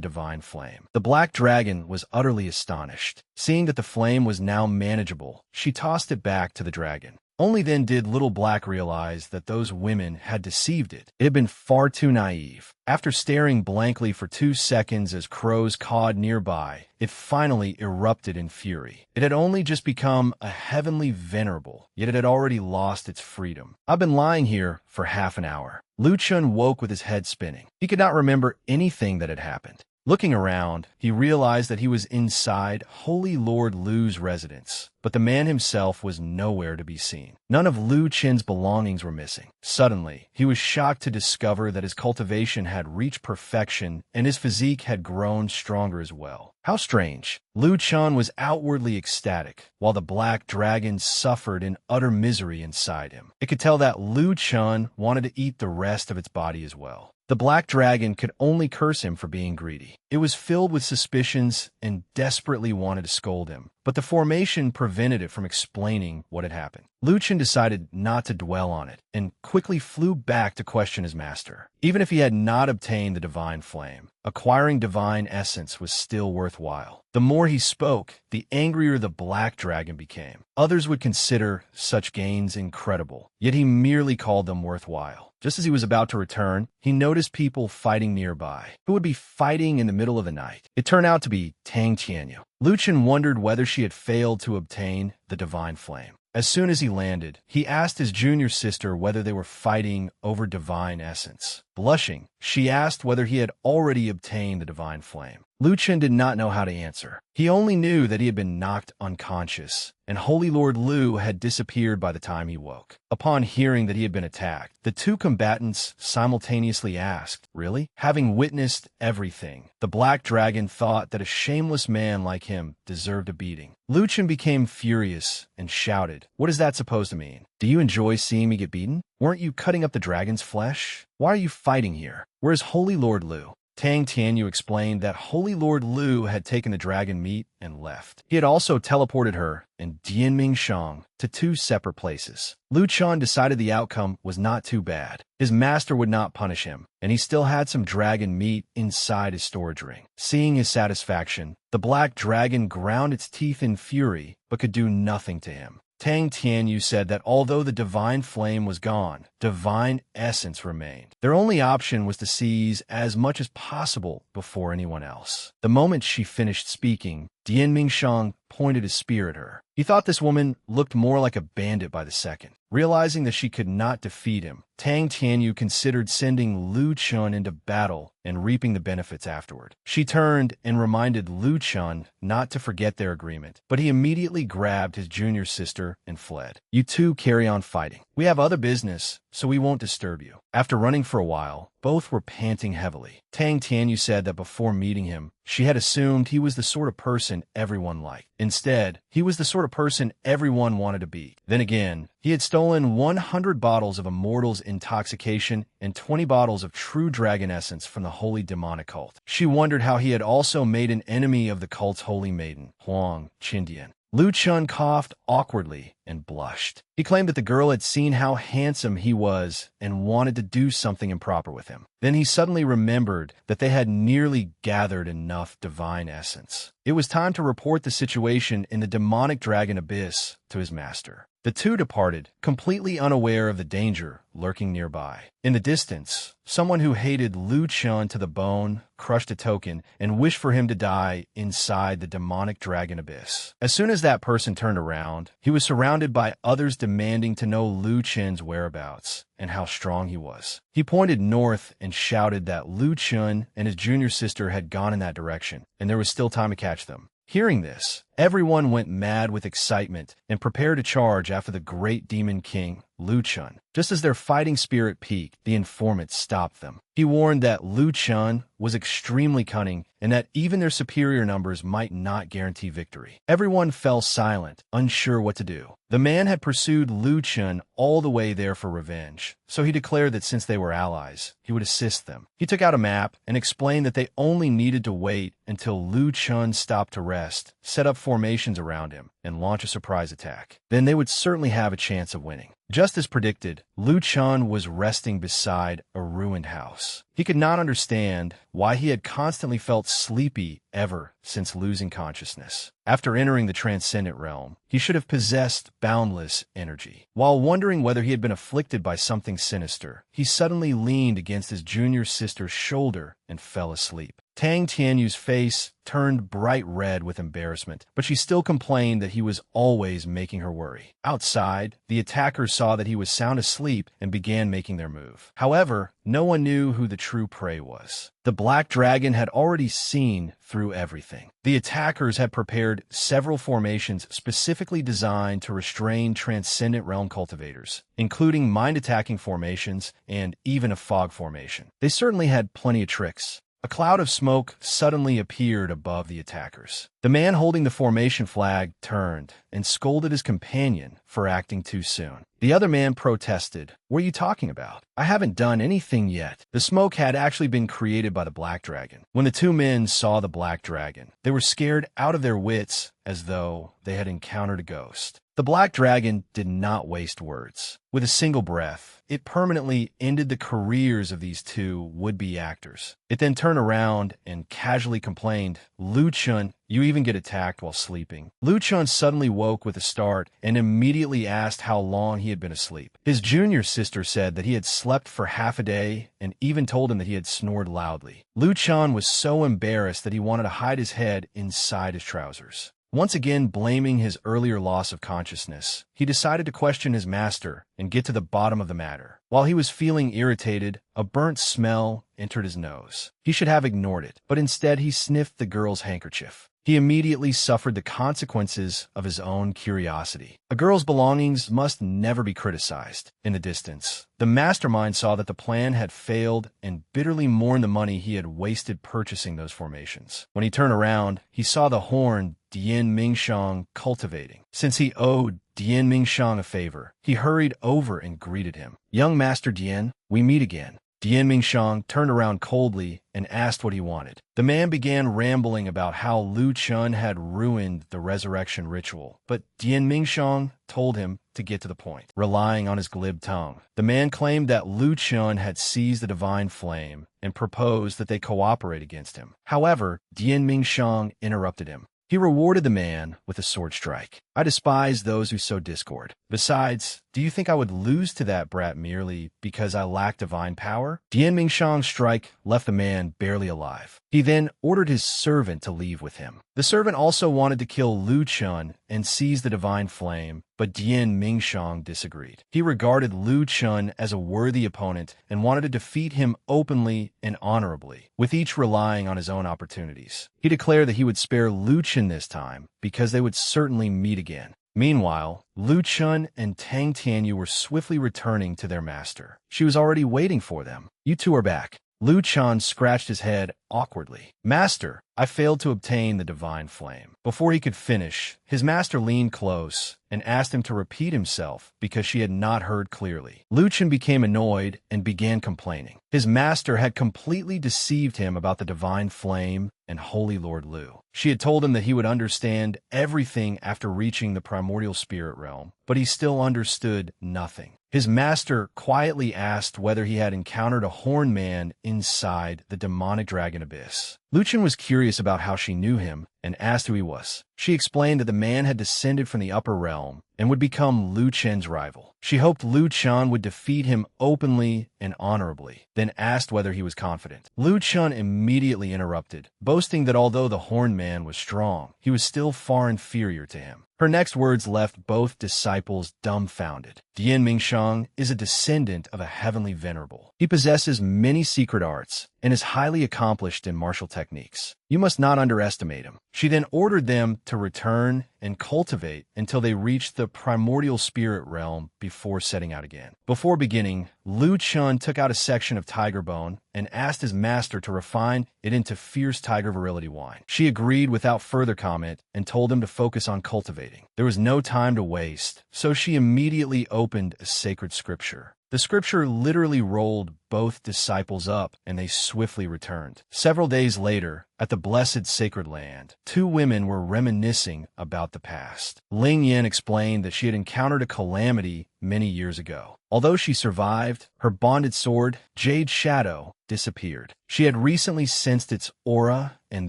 divine flame. The black dragon was utterly astonished. Seeing that the flame was now manageable, she tossed it back to the dragon. Only then did Little Black realize that those women had deceived it. It had been far too naive. After staring blankly for 2 seconds as crows cawed nearby, it finally erupted in fury. It had only just become a heavenly venerable, yet it had already lost its freedom. "I've been lying here for half an hour." Lu Chen woke with his head spinning. He could not remember anything that had happened. Looking around, he realized that he was inside Holy Lord Lu's residence, but the man himself was nowhere to be seen. None of Lu Chen's belongings were missing. Suddenly, he was shocked to discover that his cultivation had reached perfection and his physique had grown stronger as well. How strange. Lu Chen was outwardly ecstatic, while the black dragon suffered in utter misery inside him. It could tell that Lu Chen wanted to eat the rest of its body as well. The black dragon could only curse him for being greedy. It was filled with suspicions and desperately wanted to scold him, but the formation prevented it from explaining what had happened. Lu Chen decided not to dwell on it and quickly flew back to question his master. Even if he had not obtained the divine flame, acquiring divine essence was still worthwhile. The more he spoke, the angrier the black dragon became. Others would consider such gains incredible, yet he merely called them worthwhile. Just as he was about to return, he noticed people fighting nearby. Who would be fighting in the middle of the night? It turned out to be Tang Tianyu. Lu Chen wondered whether she had failed to obtain the divine flame. As soon as he landed, he asked his junior sister whether they were fighting over divine essence. Blushing, she asked whether he had already obtained the divine flame. Lu Chen did not know how to answer. He only knew that he had been knocked unconscious, and Holy Lord Lu had disappeared by the time he woke. Upon hearing that he had been attacked, the 2 combatants simultaneously asked, "Really?" Having witnessed everything, the black dragon thought that a shameless man like him deserved a beating. Lu Chen became furious and shouted, "What is that supposed to mean? Do you enjoy seeing me get beaten? Weren't you cutting up the dragon's flesh? Why are you fighting here? Where is Holy Lord Lu?" Tang Tianyu explained that Holy Lord Lu had taken the dragon meat and left. He had also teleported her and Dianming Shang to 2 separate places. Lu Chen decided the outcome was not too bad. His master would not punish him, and he still had some dragon meat inside his storage ring. Seeing his satisfaction, the black dragon ground its teeth in fury, but could do nothing to him. Tang Tianyu said that although the divine flame was gone, divine essence remained. Their only option was to seize as much as possible before anyone else. The moment she finished speaking, Dianming Shang pointed his spear at her. He thought this woman looked more like a bandit by the second. Realizing that she could not defeat him, Tang Tianyu considered sending Lu Chun into battle and reaping the benefits afterward. She turned and reminded Lu Chun not to forget their agreement, but he immediately grabbed his junior sister and fled. "You two carry on fighting. We have other business, so we won't disturb you." After running for a while, both were panting heavily. Tang Tianyu said that before meeting him, she had assumed he was the sort of person everyone liked. Instead, he was the sort of person everyone wanted to be. Then again, he had stolen 100 bottles of Immortal's intoxication and 20 bottles of true dragon essence from the holy demonic cult. She wondered how he had also made an enemy of the cult's holy maiden, Huang Qindian. Lu Chun coughed awkwardly and blushed. He claimed that the girl had seen how handsome he was and wanted to do something improper with him. Then he suddenly remembered that they had nearly gathered enough divine essence. It was time to report the situation in the demonic dragon abyss to his master. The two departed, completely unaware of the danger lurking nearby. In the distance, someone who hated Lu Chun to the bone crushed a token and wished for him to die inside the demonic dragon abyss. As soon as that person turned around, he was surrounded by others demanding to know Lu Chun's whereabouts and how strong he was. He pointed north and shouted that Lu Chun and his junior sister had gone in that direction, and there was still time to catch them. Hearing this, everyone went mad with excitement and prepared to charge after the great demon king, Lu Chun. Just as their fighting spirit peaked, the informant stopped them. He warned that Lu Chun was extremely cunning and that even their superior numbers might not guarantee victory. Everyone fell silent, unsure what to do. The man had pursued Lu Chun all the way there for revenge, so he declared that since they were allies, he would assist them. He took out a map and explained that they only needed to wait until Lu Chun stopped to rest, set up formations around him, and launch a surprise attack. Then they would certainly have a chance of winning. Just as predicted, Lu Chun was resting beside a ruined house. He could not understand why he had constantly felt sleepy ever since losing consciousness. After entering the transcendent realm, he should have possessed boundless energy. While wondering whether he had been afflicted by something sinister, he suddenly leaned against his junior sister's shoulder and fell asleep. Tang Tianyu's face turned bright red with embarrassment, but she still complained that he was always making her worry. Outside, the attackers saw that he was sound asleep and began making their move. However, no one knew who the true prey was. The black dragon had already seen through everything. The attackers had prepared several formations specifically designed to restrain transcendent realm cultivators, including mind-attacking formations and even a fog formation. They certainly had plenty of tricks. A cloud of smoke suddenly appeared above the attackers. The man holding the formation flag turned and scolded his companion for acting too soon. The other man protested, "What are you talking about? I haven't done anything yet." The smoke had actually been created by the black dragon. When the two men saw the black dragon, they were scared out of their wits as though they had encountered a ghost. The black dragon did not waste words. With a single breath, it permanently ended the careers of these two would-be actors. It then turned around and casually complained, "Lu Chun, you even get attacked while sleeping." Lu Chun suddenly woke with a start and immediately asked how long he had been asleep. His junior sister said that he had slept for half a day and even told him that he had snored loudly. Lu Chun was so embarrassed that he wanted to hide his head inside his trousers. Once again blaming his earlier loss of consciousness, he decided to question his master and get to the bottom of the matter. While he was feeling irritated, a burnt smell entered his nose. He should have ignored it, but instead he sniffed the girl's handkerchief. He immediately suffered the consequences of his own curiosity. A girl's belongings must never be criticized. In the distance, the mastermind saw that the plan had failed and bitterly mourned the money he had wasted purchasing those formations. When he turned around, he saw the horn Dian Mingshang cultivating. Since he owed Dian Mingshang a favor, he hurried over and greeted him. "Young Master Dian, we meet again." Dian Mingshang turned around coldly and asked what he wanted. The man began rambling about how Lu Chun had ruined the resurrection ritual, but Dian Mingshang told him to get to the point, relying on his glib tongue. The man claimed that Lu Chun had seized the divine flame and proposed that they cooperate against him. However, Dian Mingshang interrupted him. He rewarded the man with a sword strike. "I despise those who sow discord. Besides, Do you think I would lose to that brat merely because I lack divine power? Dian Mingxiang's strike left the man barely alive. He then ordered his servant to leave with him. The servant also wanted to kill Lu Chun and seize the divine flame, but Dian Mingxiang disagreed. He regarded Lu Chun as a worthy opponent and wanted to defeat him openly and honorably, with each relying on his own opportunities. He declared that he would spare Lu Chun this time because they would certainly meet again. Meanwhile, Lu Chun and Tang Tianyu were swiftly returning to their master. She was already waiting for them. "You two are back." Lu Chun scratched his head awkwardly. "Master, I failed to obtain the divine flame." Before he could finish, his master leaned close and asked him to repeat himself because she had not heard clearly. Lu Chun became annoyed and began complaining. His master had completely deceived him about the divine flame and Holy Lord Lu. She had told him that he would understand everything after reaching the primordial spirit realm, but he still understood nothing. His master quietly asked whether he had encountered a horned man inside the demonic dragon abyss. Lu Chun was curious about how she knew him and asked who he was. She explained that the man had descended from the upper realm and would become Lu Chen's rival. She hoped Lu Chun would defeat him openly and honorably, then asked whether he was confident. Lu Chun immediately interrupted, boasting that although the horned man was strong, he was still far inferior to him. Her next words left both disciples dumbfounded. Dian Mingxiang is a descendant of a heavenly venerable. He possesses many secret arts and is highly accomplished in martial techniques. You must not underestimate him. She then ordered them to return and cultivate until they reached the primordial spirit realm before setting out again. Before beginning, Lu Chun took out a section of tiger bone and asked his master to refine it into fierce tiger virility wine. She agreed without further comment and told him to focus on cultivating. There was no time to waste, so she immediately opened a sacred scripture. The scripture literally rolled both disciples up, and they swiftly returned. Several days later, at the blessed sacred land, two women were reminiscing about the past. Ling Yin explained that she had encountered a calamity many years ago. Although she survived, her bonded sword, Jade Shadow, disappeared. She had recently sensed its aura and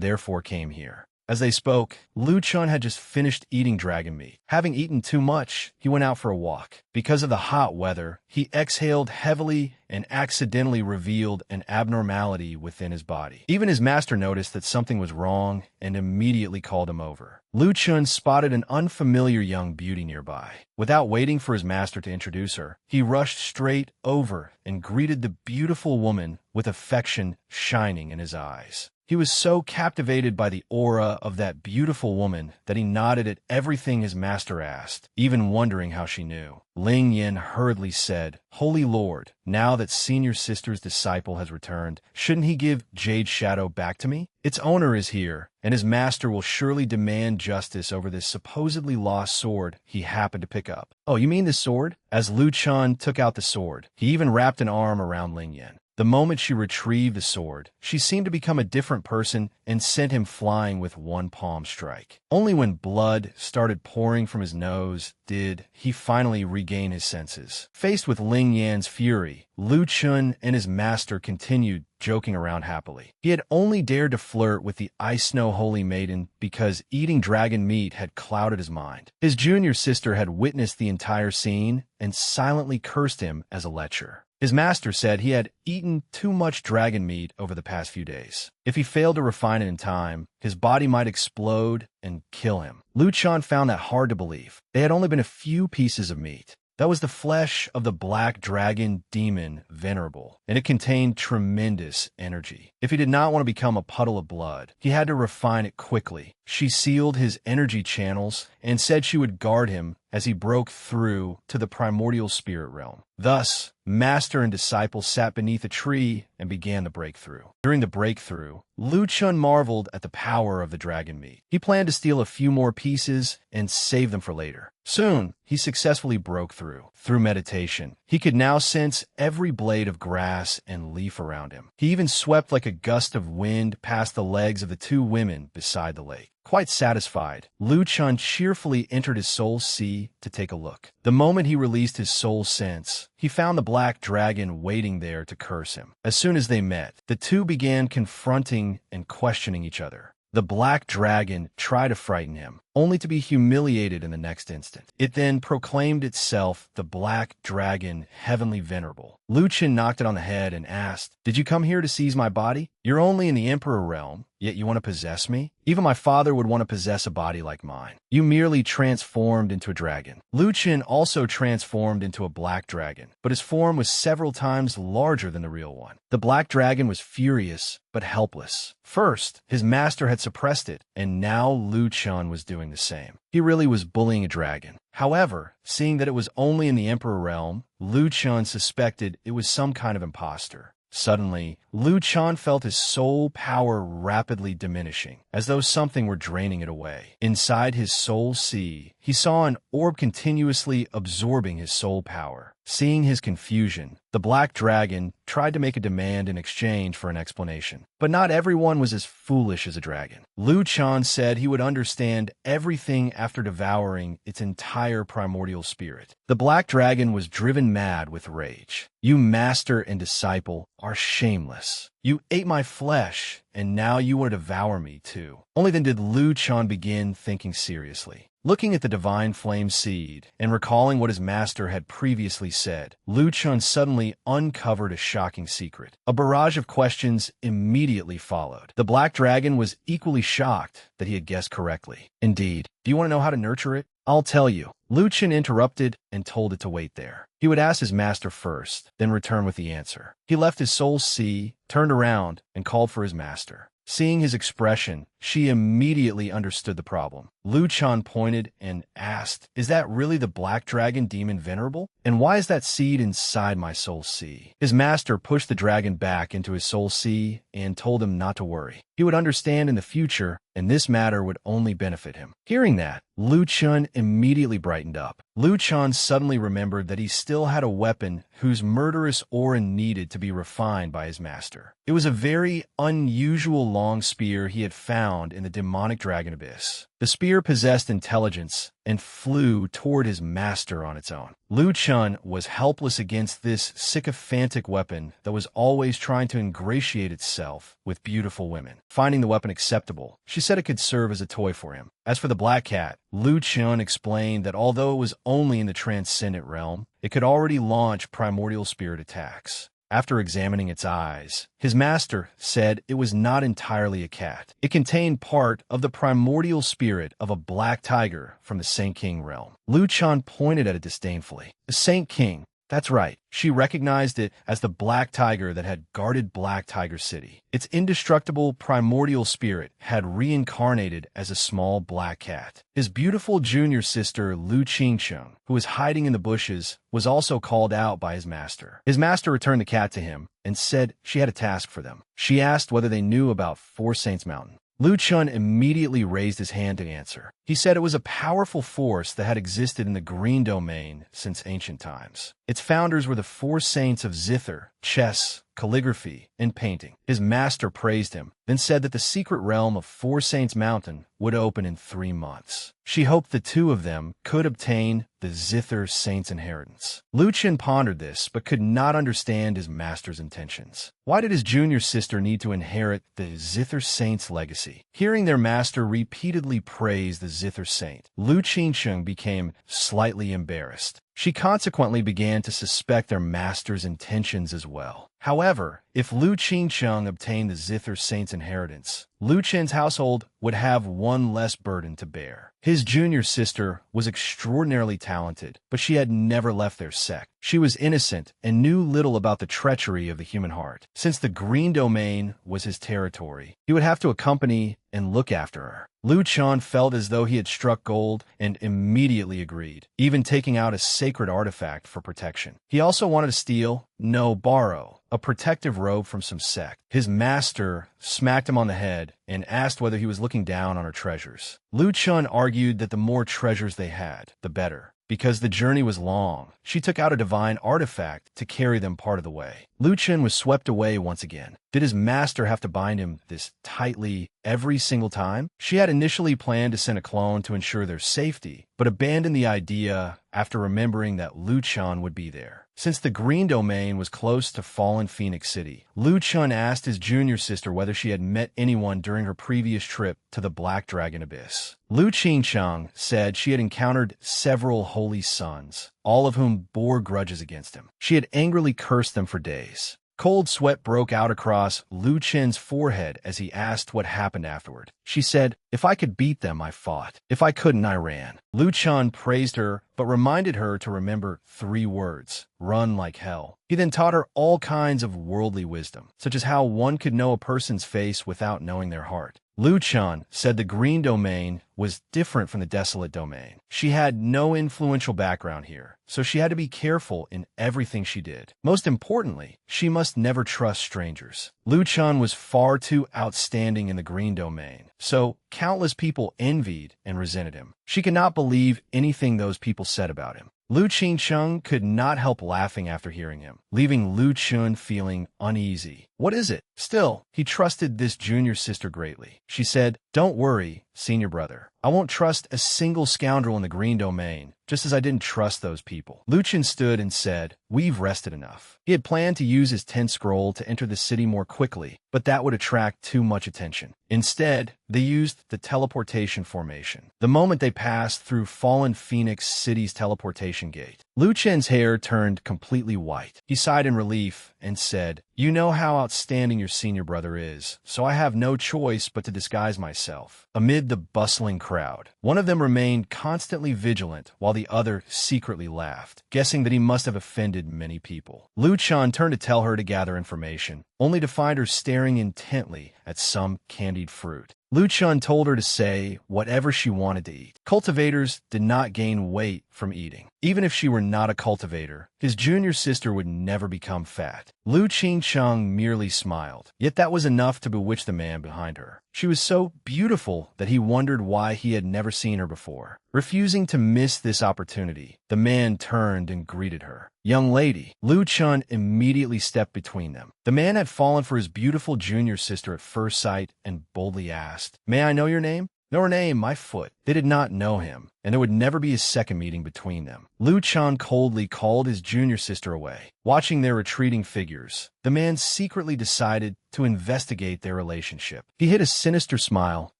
therefore came here. As they spoke, Lu Chun had just finished eating dragon meat. Having eaten too much, he went out for a walk. Because of the hot weather, he exhaled heavily and accidentally revealed an abnormality within his body. Even his master noticed that something was wrong and immediately called him over. Lu Chun spotted an unfamiliar young beauty nearby. Without waiting for his master to introduce her, he rushed straight over and greeted the beautiful woman with affection shining in his eyes. He was so captivated by the aura of that beautiful woman that he nodded at everything his master asked, even wondering how she knew. Ling Yin hurriedly said, "Holy Lord, now that senior sister's disciple has returned, shouldn't he give Jade Shadow back to me? Its owner is here, and his master will surely demand justice over this supposedly lost sword he happened to pick up." "Oh, you mean this sword?" As Lu Chun took out the sword, he even wrapped an arm around Ling Yin. The moment she retrieved the sword, she seemed to become a different person and sent him flying with one palm strike. Only when blood started pouring from his nose did he finally regain his senses. Faced with Ling Yan's fury, Lu Chun and his master continued joking around happily. He had only dared to flirt with the Ice Snow Holy Maiden because eating dragon meat had clouded his mind. His junior sister had witnessed the entire scene and silently cursed him as a lecher. His master said he had eaten too much dragon meat over the past few days. If he failed to refine it in time, his body might explode and kill him. Lu Chun found that hard to believe. They had only been a few pieces of meat. That was the flesh of the black dragon demon Venerable, and it contained tremendous energy. If he did not want to become a puddle of blood, he had to refine it quickly. She sealed his energy channels and said she would guard him as he broke through to the primordial spirit realm. Thus, master and disciple sat beneath a tree and began the breakthrough. During the breakthrough, Lu Chun marveled at the power of the dragon meat. He planned to steal a few more pieces and save them for later. Soon, he successfully broke through. Through meditation, he could now sense every blade of grass and leaf around him. He even swept like a gust of wind past the legs of the two women beside the lake. Quite satisfied, Lu Chun cheerfully entered his soul sea to take a look. The moment he released his soul sense, he found the black dragon waiting there to curse him. As soon as they met, the two began confronting and questioning each other. The black dragon tried to frighten him, only to be humiliated in the next instant. It then proclaimed itself the Black Dragon, Heavenly Venerable. Lu Chen knocked it on the head and asked, "Did you come here to seize my body? You're only in the Emperor realm, yet you want to possess me? Even my father would want to possess a body like mine. You merely transformed into a dragon." Lu Chen also transformed into a black dragon, but his form was several times larger than the real one. The black dragon was furious, but helpless. First, his master had suppressed it, and now Lu Chen was doing the same. He really was bullying a dragon. However, seeing that it was only in the Emperor realm, Lu Chen suspected it was some kind of imposter. Suddenly, Lu Chen felt his soul power rapidly diminishing, as though something were draining it away. Inside his soul sea, he saw an orb continuously absorbing his soul power. Seeing his confusion, the black dragon tried to make a demand in exchange for an explanation. But not everyone was as foolish as a dragon. Lu Chen said he would understand everything after devouring its entire primordial spirit. The black dragon was driven mad with rage. "You master and disciple are shameless. You ate my flesh, and now you want to devour me too." Only then did Lu Chen begin thinking seriously. Looking at the divine flame seed and recalling what his master had previously said, Lu Chen suddenly uncovered a shocking secret. A barrage of questions immediately followed. The black dragon was equally shocked that he had guessed correctly. "Indeed. Do you want to know how to nurture it? I'll tell you." Lu Chen interrupted and told it to wait there. He would ask his master first, then return with the answer. He left his soul sea, turned around, and called for his master. Seeing his expression, she immediately understood the problem. Lu Chen pointed and asked, "Is that really the black dragon demon venerable? And why is that seed inside my soul sea?" His master pushed the dragon back into his soul sea and told him not to worry. He would understand in the future, and this matter would only benefit him. Hearing that, Lu Chen immediately brightened up. Lu Chen suddenly remembered that he still had a weapon whose murderous aura needed to be refined by his master. It was a very unusual long spear he had found in the demonic dragon abyss. The spear possessed intelligence and flew toward his master on its own. Lu Chen was helpless against this sycophantic weapon that was always trying to ingratiate itself with beautiful women. Finding the weapon acceptable, she said it could serve as a toy for him. As for the black cat, Lu Chen explained that although it was only in the transcendent realm, it could already launch primordial spirit attacks. After examining its eyes, his master said it was not entirely a cat. It contained part of the primordial spirit of a black tiger from the Saint King realm. Lu Chen pointed at it disdainfully. The Saint King. That's right. She recognized it as the black tiger that had guarded Black Tiger City. Its indestructible primordial spirit had reincarnated as a small black cat. His beautiful junior sister, Lu Qingcheng, who was hiding in the bushes, was also called out by his master. His master returned the cat to him and said she had a task for them. She asked whether they knew about Four Saints Mountain. Lu Chen immediately raised his hand to answer. He said it was a powerful force that had existed in the Green Domain since ancient times. Its founders were the four saints of zither, chess, calligraphy, and painting. His master praised him, then said that the secret realm of Four Saints Mountain would open in 3 months. She hoped the two of them could obtain the Zither Saint's inheritance. Lu Chen pondered this, but could not understand his master's intentions. Why did his junior sister need to inherit the Zither Saint's legacy? Hearing their master repeatedly praise the Zither Saint, Lu Qingcheng became slightly embarrassed. She consequently began to suspect their master's intentions as well. However, if Lu Qingcheng obtained the Zither Saint's inheritance, Lu Chen's household would have one less burden to bear. His junior sister was extraordinarily talented, but she had never left their sect. She was innocent and knew little about the treachery of the human heart. Since the Green Domain was his territory, he would have to accompany and look after her. Lu Chen felt as though he had struck gold and immediately agreed, even taking out a sacred artifact for protection. He also wanted to steal, no, borrow, a protective robe from some sect. His master smacked him on the head and asked whether he was looking down on her treasures. Lu Chen argued that the more treasures they had, the better. Because the journey was long, she took out a divine artifact to carry them part of the way. Lu Chen was swept away once again. Did his master have to bind him this tightly every single time? She had initially planned to send a clone to ensure their safety, but abandoned the idea after remembering that Lu Chen would be there. Since the Green Domain was close to fallen Phoenix City, Lu Chun asked his junior sister whether she had met anyone during her previous trip to the Black Dragon Abyss. Lu Qingchang said she had encountered several holy sons, all of whom bore grudges against him. She had angrily cursed them for days. Cold sweat broke out across Lu Chen's forehead as he asked what happened afterward. She said, "If I could beat them, I fought. If I couldn't, I ran." Lu Chun praised her, but reminded her to remember 3 words: run like hell. He then taught her all kinds of worldly wisdom, such as how one could know a person's face without knowing their heart. Lu Chun said the Green Domain was different from the Desolate Domain. She had no influential background here, so she had to be careful in everything she did. Most importantly, she must never trust strangers. Lu Chun was far too outstanding in the Green Domain, so countless people envied and resented him. She could not believe anything those people said about him. Lu Qingcheng could not help laughing after hearing him, leaving Lu Chun feeling uneasy. What is it? Still, he trusted this junior sister greatly. She said, "Don't worry, senior brother. I won't trust a single scoundrel in the Green Domain, just as I didn't trust those people." Lu Chun stood and said, "We've rested enough." He had planned to use his 10th scroll to enter the city more quickly, but that would attract too much attention. Instead, they used the teleportation formation. The moment they passed through Fallen Phoenix City's teleportation gate, Lu Chen's hair turned completely white. He sighed in relief and said, "You know how outstanding your senior brother is, so I have no choice but to disguise myself." Amid the bustling crowd, one of them remained constantly vigilant while the other secretly laughed, guessing that he must have offended many people. Lu Chun turned to tell her to gather information, only to find her staring intently at some candied fruit. Lu Chun told her to say whatever she wanted to eat. Cultivators did not gain weight from eating. Even if she were not a cultivator, his junior sister would never become fat. Lu Qingcheng merely smiled, yet that was enough to bewitch the man behind her. She was so beautiful that he wondered why he had never seen her before. Refusing to miss this opportunity, the man turned and greeted her. "Young lady." Lu Chun immediately stepped between them. The man had fallen for his beautiful junior sister at first sight and boldly asked, "May I know your name?" "No, her name, my foot." They did not know him, and there would never be a second meeting between them. Lu Chun coldly called his junior sister away. Watching their retreating figures, the man secretly decided to investigate their relationship. He hid a sinister smile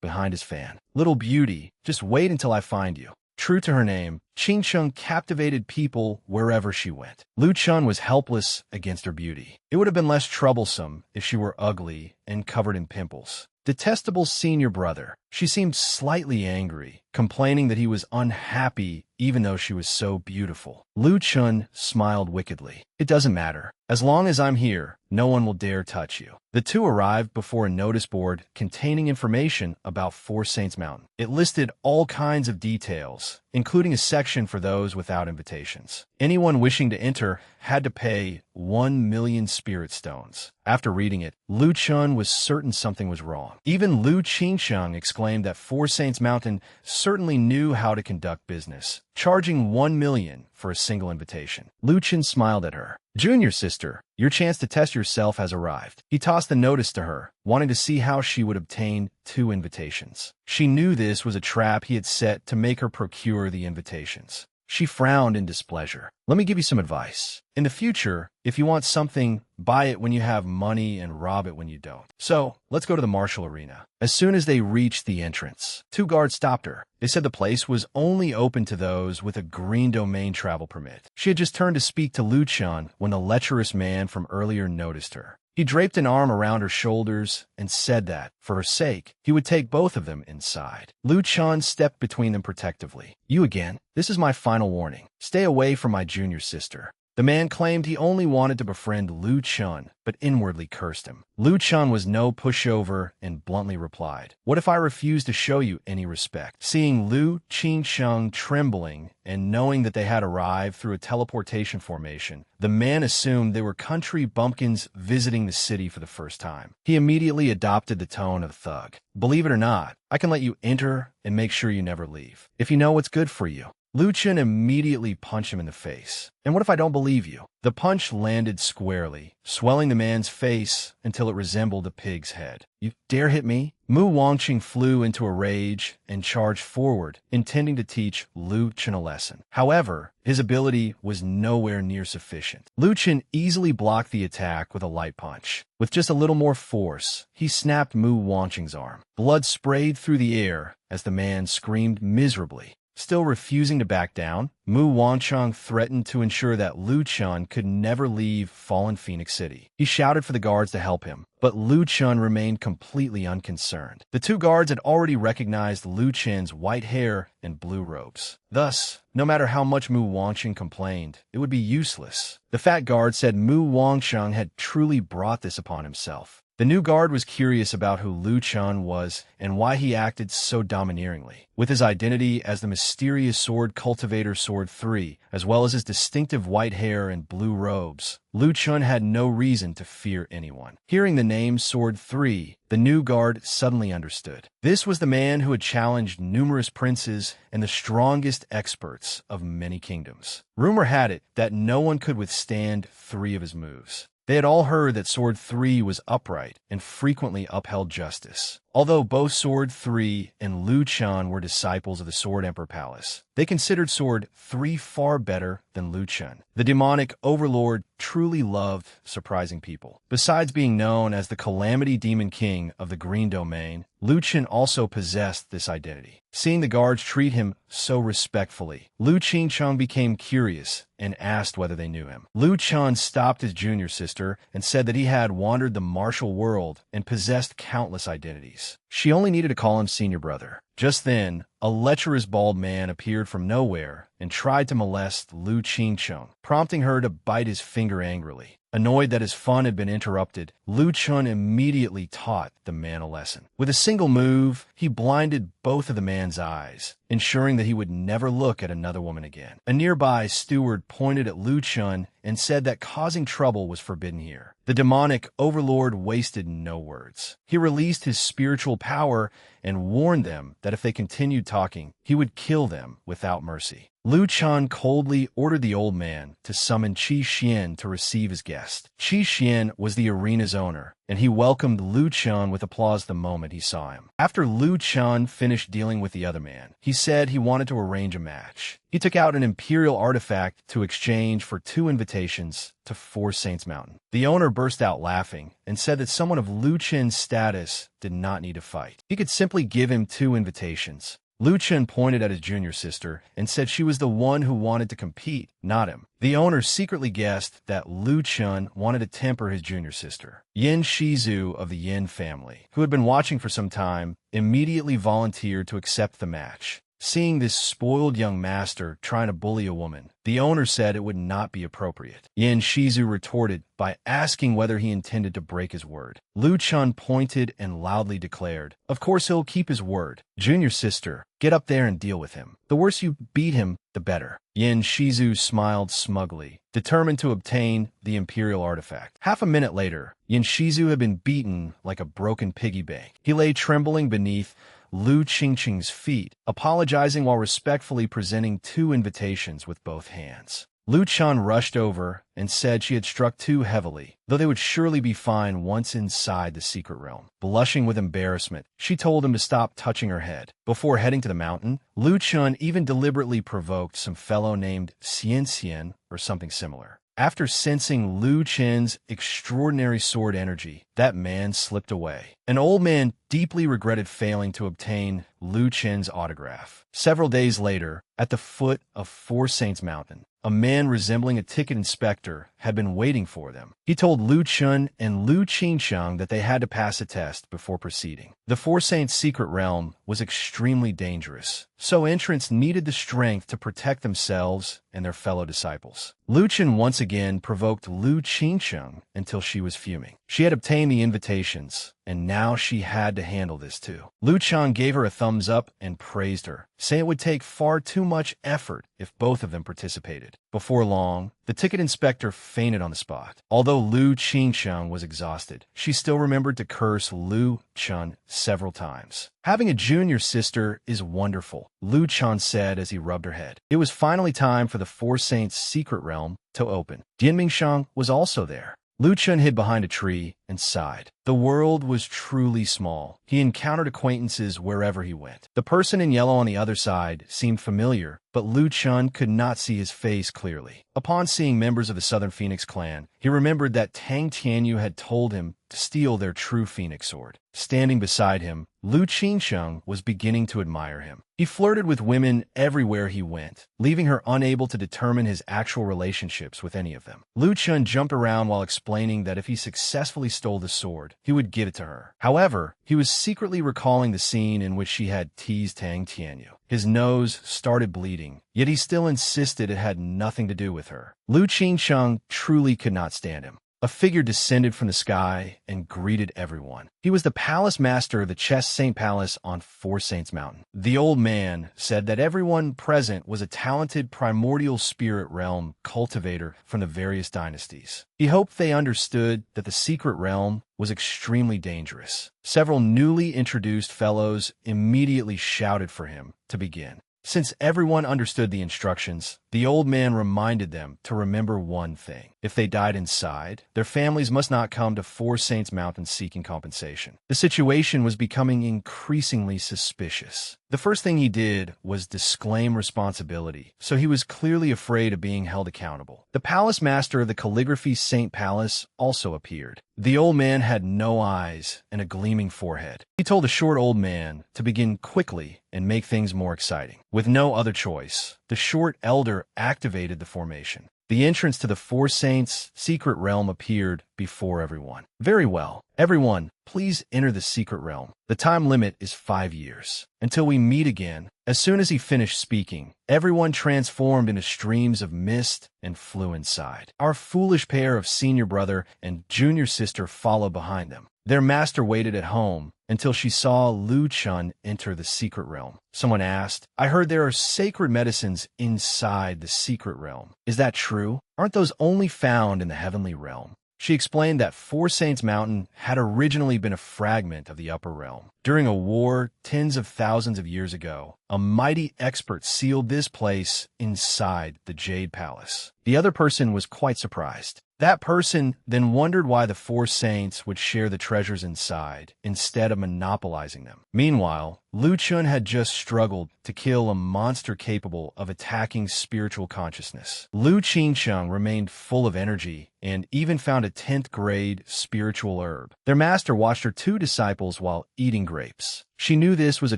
behind his fan. "Little beauty, just wait until I find you." True to her name, Qingcheng captivated people wherever she went. Lu Chun was helpless against her beauty. It would have been less troublesome if she were ugly and covered in pimples. Detestable senior brother. She seemed slightly angry, complaining that he was unhappy even though she was so beautiful. Lu Chun smiled wickedly. "It doesn't matter. As long as I'm here, no one will dare touch you." The two arrived before a notice board containing information about Four Saints Mountain. It listed all kinds of details, including a section for those without invitations. Anyone wishing to enter had to pay 1,000,000 spirit stones. After reading it, Lu Chun was certain something was wrong. Even Lu Qingcheng exclaimed that Four Saints Mountain certainly knew how to conduct business, charging 1,000,000 for a single invitation. Lu Chun smiled at her. "Junior sister, your chance to test yourself has arrived." He tossed the notice to her, wanting to see how she would obtain 2 invitations. She knew this was a trap he had set to make her procure the invitations. She frowned in displeasure. "Let me give you some advice. In the future, if you want something, buy it when you have money and rob it when you don't. So, let's go to the martial arena." As soon as they reached the entrance, 2 guards stopped her. They said the place was only open to those with a Green Domain travel permit. She had just turned to speak to Lu Chun when the lecherous man from earlier noticed her. He draped an arm around her shoulders and said that, for her sake, he would take both of them inside. Lu Chun stepped between them protectively. "You again? This is my final warning. Stay away from my junior sister." The man claimed he only wanted to befriend Lu Chun, but inwardly cursed him. Lu Chun was no pushover and bluntly replied, "What if I refuse to show you any respect?" Seeing Lu Qingcheng trembling and knowing that they had arrived through a teleportation formation, the man assumed they were country bumpkins visiting the city for the first time. He immediately adopted the tone of a thug. "Believe it or not, I can let you enter and make sure you never leave, if you know what's good for you." Lu Chen immediately punched him in the face. And what if I don't believe you? The punch landed squarely, swelling the man's face until it resembled a pig's head. You dare hit me? Mu Wangqing flew into a rage and charged forward, intending to teach Lu Chen a lesson. However, his ability was nowhere near sufficient. Lu Chen easily blocked the attack with a light punch. With just a little more force, he snapped Mu Wangqing's arm. Blood sprayed through the air as the man screamed miserably. Still refusing to back down, Mu Wangqing threatened to ensure that Lu Chen could never leave Fallen Phoenix City. He shouted for the guards to help him, but Lu Chen remained completely unconcerned. The two guards had already recognized Lu Chen's white hair and blue robes. Thus, no matter how much Mu Wangqing complained, it would be useless. The fat guard said Mu Wangqing had truly brought this upon himself. The new guard was curious about who Lu Chen was and why he acted so domineeringly. With his identity as the mysterious sword cultivator Sword 3, as well as his distinctive white hair and blue robes, Lu Chen had no reason to fear anyone. Hearing the name Sword 3, the new guard suddenly understood. This was the man who had challenged numerous princes and the strongest experts of many kingdoms. Rumor had it that no one could withstand 3 of his moves. They had all heard that Sword 3 was upright and frequently upheld justice. Although both Sword 3 and Lu Chen were disciples of the Sword Emperor Palace, they considered Sword 3 far better than Lu Chen. The demonic overlord truly loved surprising people. Besides being known as the Calamity Demon King of the Green Domain, Lu Chen also possessed this identity. Seeing the guards treat him so respectfully, Lu Qingcheng became curious and asked whether they knew him. Lu Chen stopped his junior sister and said that he had wandered the martial world and possessed countless identities. She only needed to call him senior brother. Just then, a lecherous bald man appeared from nowhere and tried to molest Lu Qingcheng, prompting her to bite his finger angrily. Annoyed that his fun had been interrupted, Lu Chen immediately taught the man a lesson. With a single move, he blinded both of the man's eyes, ensuring that he would never look at another woman again. A nearby steward pointed at Lu Chen and said that causing trouble was forbidden here. The demonic overlord wasted no words. He released his spiritual power and warned them that if they continued talking, he would kill them without mercy. Lu Chen coldly ordered the old man to summon Qi Xian to receive his guest. Qi Xian was the arena's owner, and he welcomed Lu Chen with applause the moment he saw him. After Lu Chen finished dealing with the other man, he said he wanted to arrange a match. He took out an imperial artifact to exchange for 2 invitations to Four Saints Mountain. The owner burst out laughing and said that someone of Lu Chen's status did not need to fight. He could simply give him 2 invitations. Lu Chen pointed at his junior sister and said she was the one who wanted to compete, not him. The owner secretly guessed that Lu Chen wanted to temper his junior sister. Yin Shizu of the Yin family, who had been watching for some time, immediately volunteered to accept the match. Seeing this spoiled young master trying to bully a woman, the owner said it would not be appropriate. Yin Shizu retorted by asking whether he intended to break his word. Lu Chen pointed and loudly declared, "Of course he'll keep his word. Junior sister, get up there and deal with him. The worse you beat him, the better." Yin Shizu smiled smugly, determined to obtain the imperial artifact. Half a minute later, Yin Shizu had been beaten like a broken piggy bank. He lay trembling beneath Lu Qingcheng's feet, apologizing while respectfully presenting 2 invitations with both hands. Lu Chen rushed over and said she had struck too heavily, though they would surely be fine once inside the secret realm. Blushing with embarrassment, she told him to stop touching her head. Before heading to the mountain, Lu Chen even deliberately provoked some fellow named Xian Xian or something similar. After sensing Lu Chen's extraordinary sword energy, that man slipped away. An old man deeply regretted failing to obtain Lu Chen's autograph. Several days later, at the foot of Four Saints Mountain, a man resembling a ticket inspector had been waiting for them. He told Lu Chen and Lu Qingcheng that they had to pass a test before proceeding. The Four Saints' secret realm was extremely dangerous, so entrants needed the strength to protect themselves and their fellow disciples. Lu Chen once again provoked Lu Qingcheng until she was fuming. She had obtained the invitations, and now she had to handle this too. Lu Chun gave her a thumbs up and praised her, saying it would take far too much effort if both of them participated. Before long, the ticket inspector fainted on the spot. Although Lu Qingsheng was exhausted, she still remembered to curse Lu Chun several times. Having a junior sister is wonderful, Lu Chun said as he rubbed her head. It was finally time for the Four Saints' secret realm to open. Dian Mingsheng was also there. Lu Chun hid behind a tree and sighed. The world was truly small. He encountered acquaintances wherever he went. The person in yellow on the other side seemed familiar, but Lu Chun could not see his face clearly. Upon seeing members of the Southern Phoenix clan, he remembered that Tang Tianyu had told him to steal their true phoenix sword. Standing beside him, Lu Qingsheng was beginning to admire him. He flirted with women everywhere he went, leaving her unable to determine his actual relationships with any of them. Lu Chun jumped around while explaining that if he successfully stole the sword, he would give it to her. However, he was secretly recalling the scene in which she had teased Tang Tianyu. His nose started bleeding, yet he still insisted it had nothing to do with her. Lu Qingsheng truly could not stand him. A figure descended from the sky and greeted everyone. He was the palace master of the Chess Saint Palace on Four Saints Mountain. The old man said that everyone present was a talented primordial spirit realm cultivator from the various dynasties. He hoped they understood that the secret realm was extremely dangerous. Several newly introduced fellows immediately shouted for him to begin. Since everyone understood the instructions, the old man reminded them to remember one thing. If they died inside, their families must not come to Four Saints Mountain seeking compensation. The situation was becoming increasingly suspicious. The first thing he did was disclaim responsibility, so he was clearly afraid of being held accountable. The palace master of the Calligraphy Saint Palace also appeared. The old man had no eyes and a gleaming forehead. He told the short old man to begin quickly and make things more exciting. With no other choice, the short elder activated the formation. The entrance to the Four Saints' secret realm appeared before everyone. Very well. Everyone, please enter the secret realm. The time limit is 5 years. Until we meet again. As soon as he finished speaking, everyone transformed into streams of mist and flew inside. Our foolish pair of senior brother and junior sister followed behind them. Their master waited at home until she saw Lu Chun enter the secret realm. Someone asked, "I heard there are sacred medicines inside the secret realm. Is that true? Aren't those only found in the heavenly realm?" She explained that Four Saints Mountain had originally been a fragment of the upper realm. During a war tens of thousands of years ago, a mighty expert sealed this place inside the Jade Palace. The other person was quite surprised. That person then wondered why the Four Saints would share the treasures inside instead of monopolizing them. Meanwhile, Lu Chun had just struggled to kill a monster capable of attacking spiritual consciousness. Lu Qingsheng remained full of energy and even found a 10th grade spiritual herb. Their master watched her 2 disciples while eating grapes. She knew this was a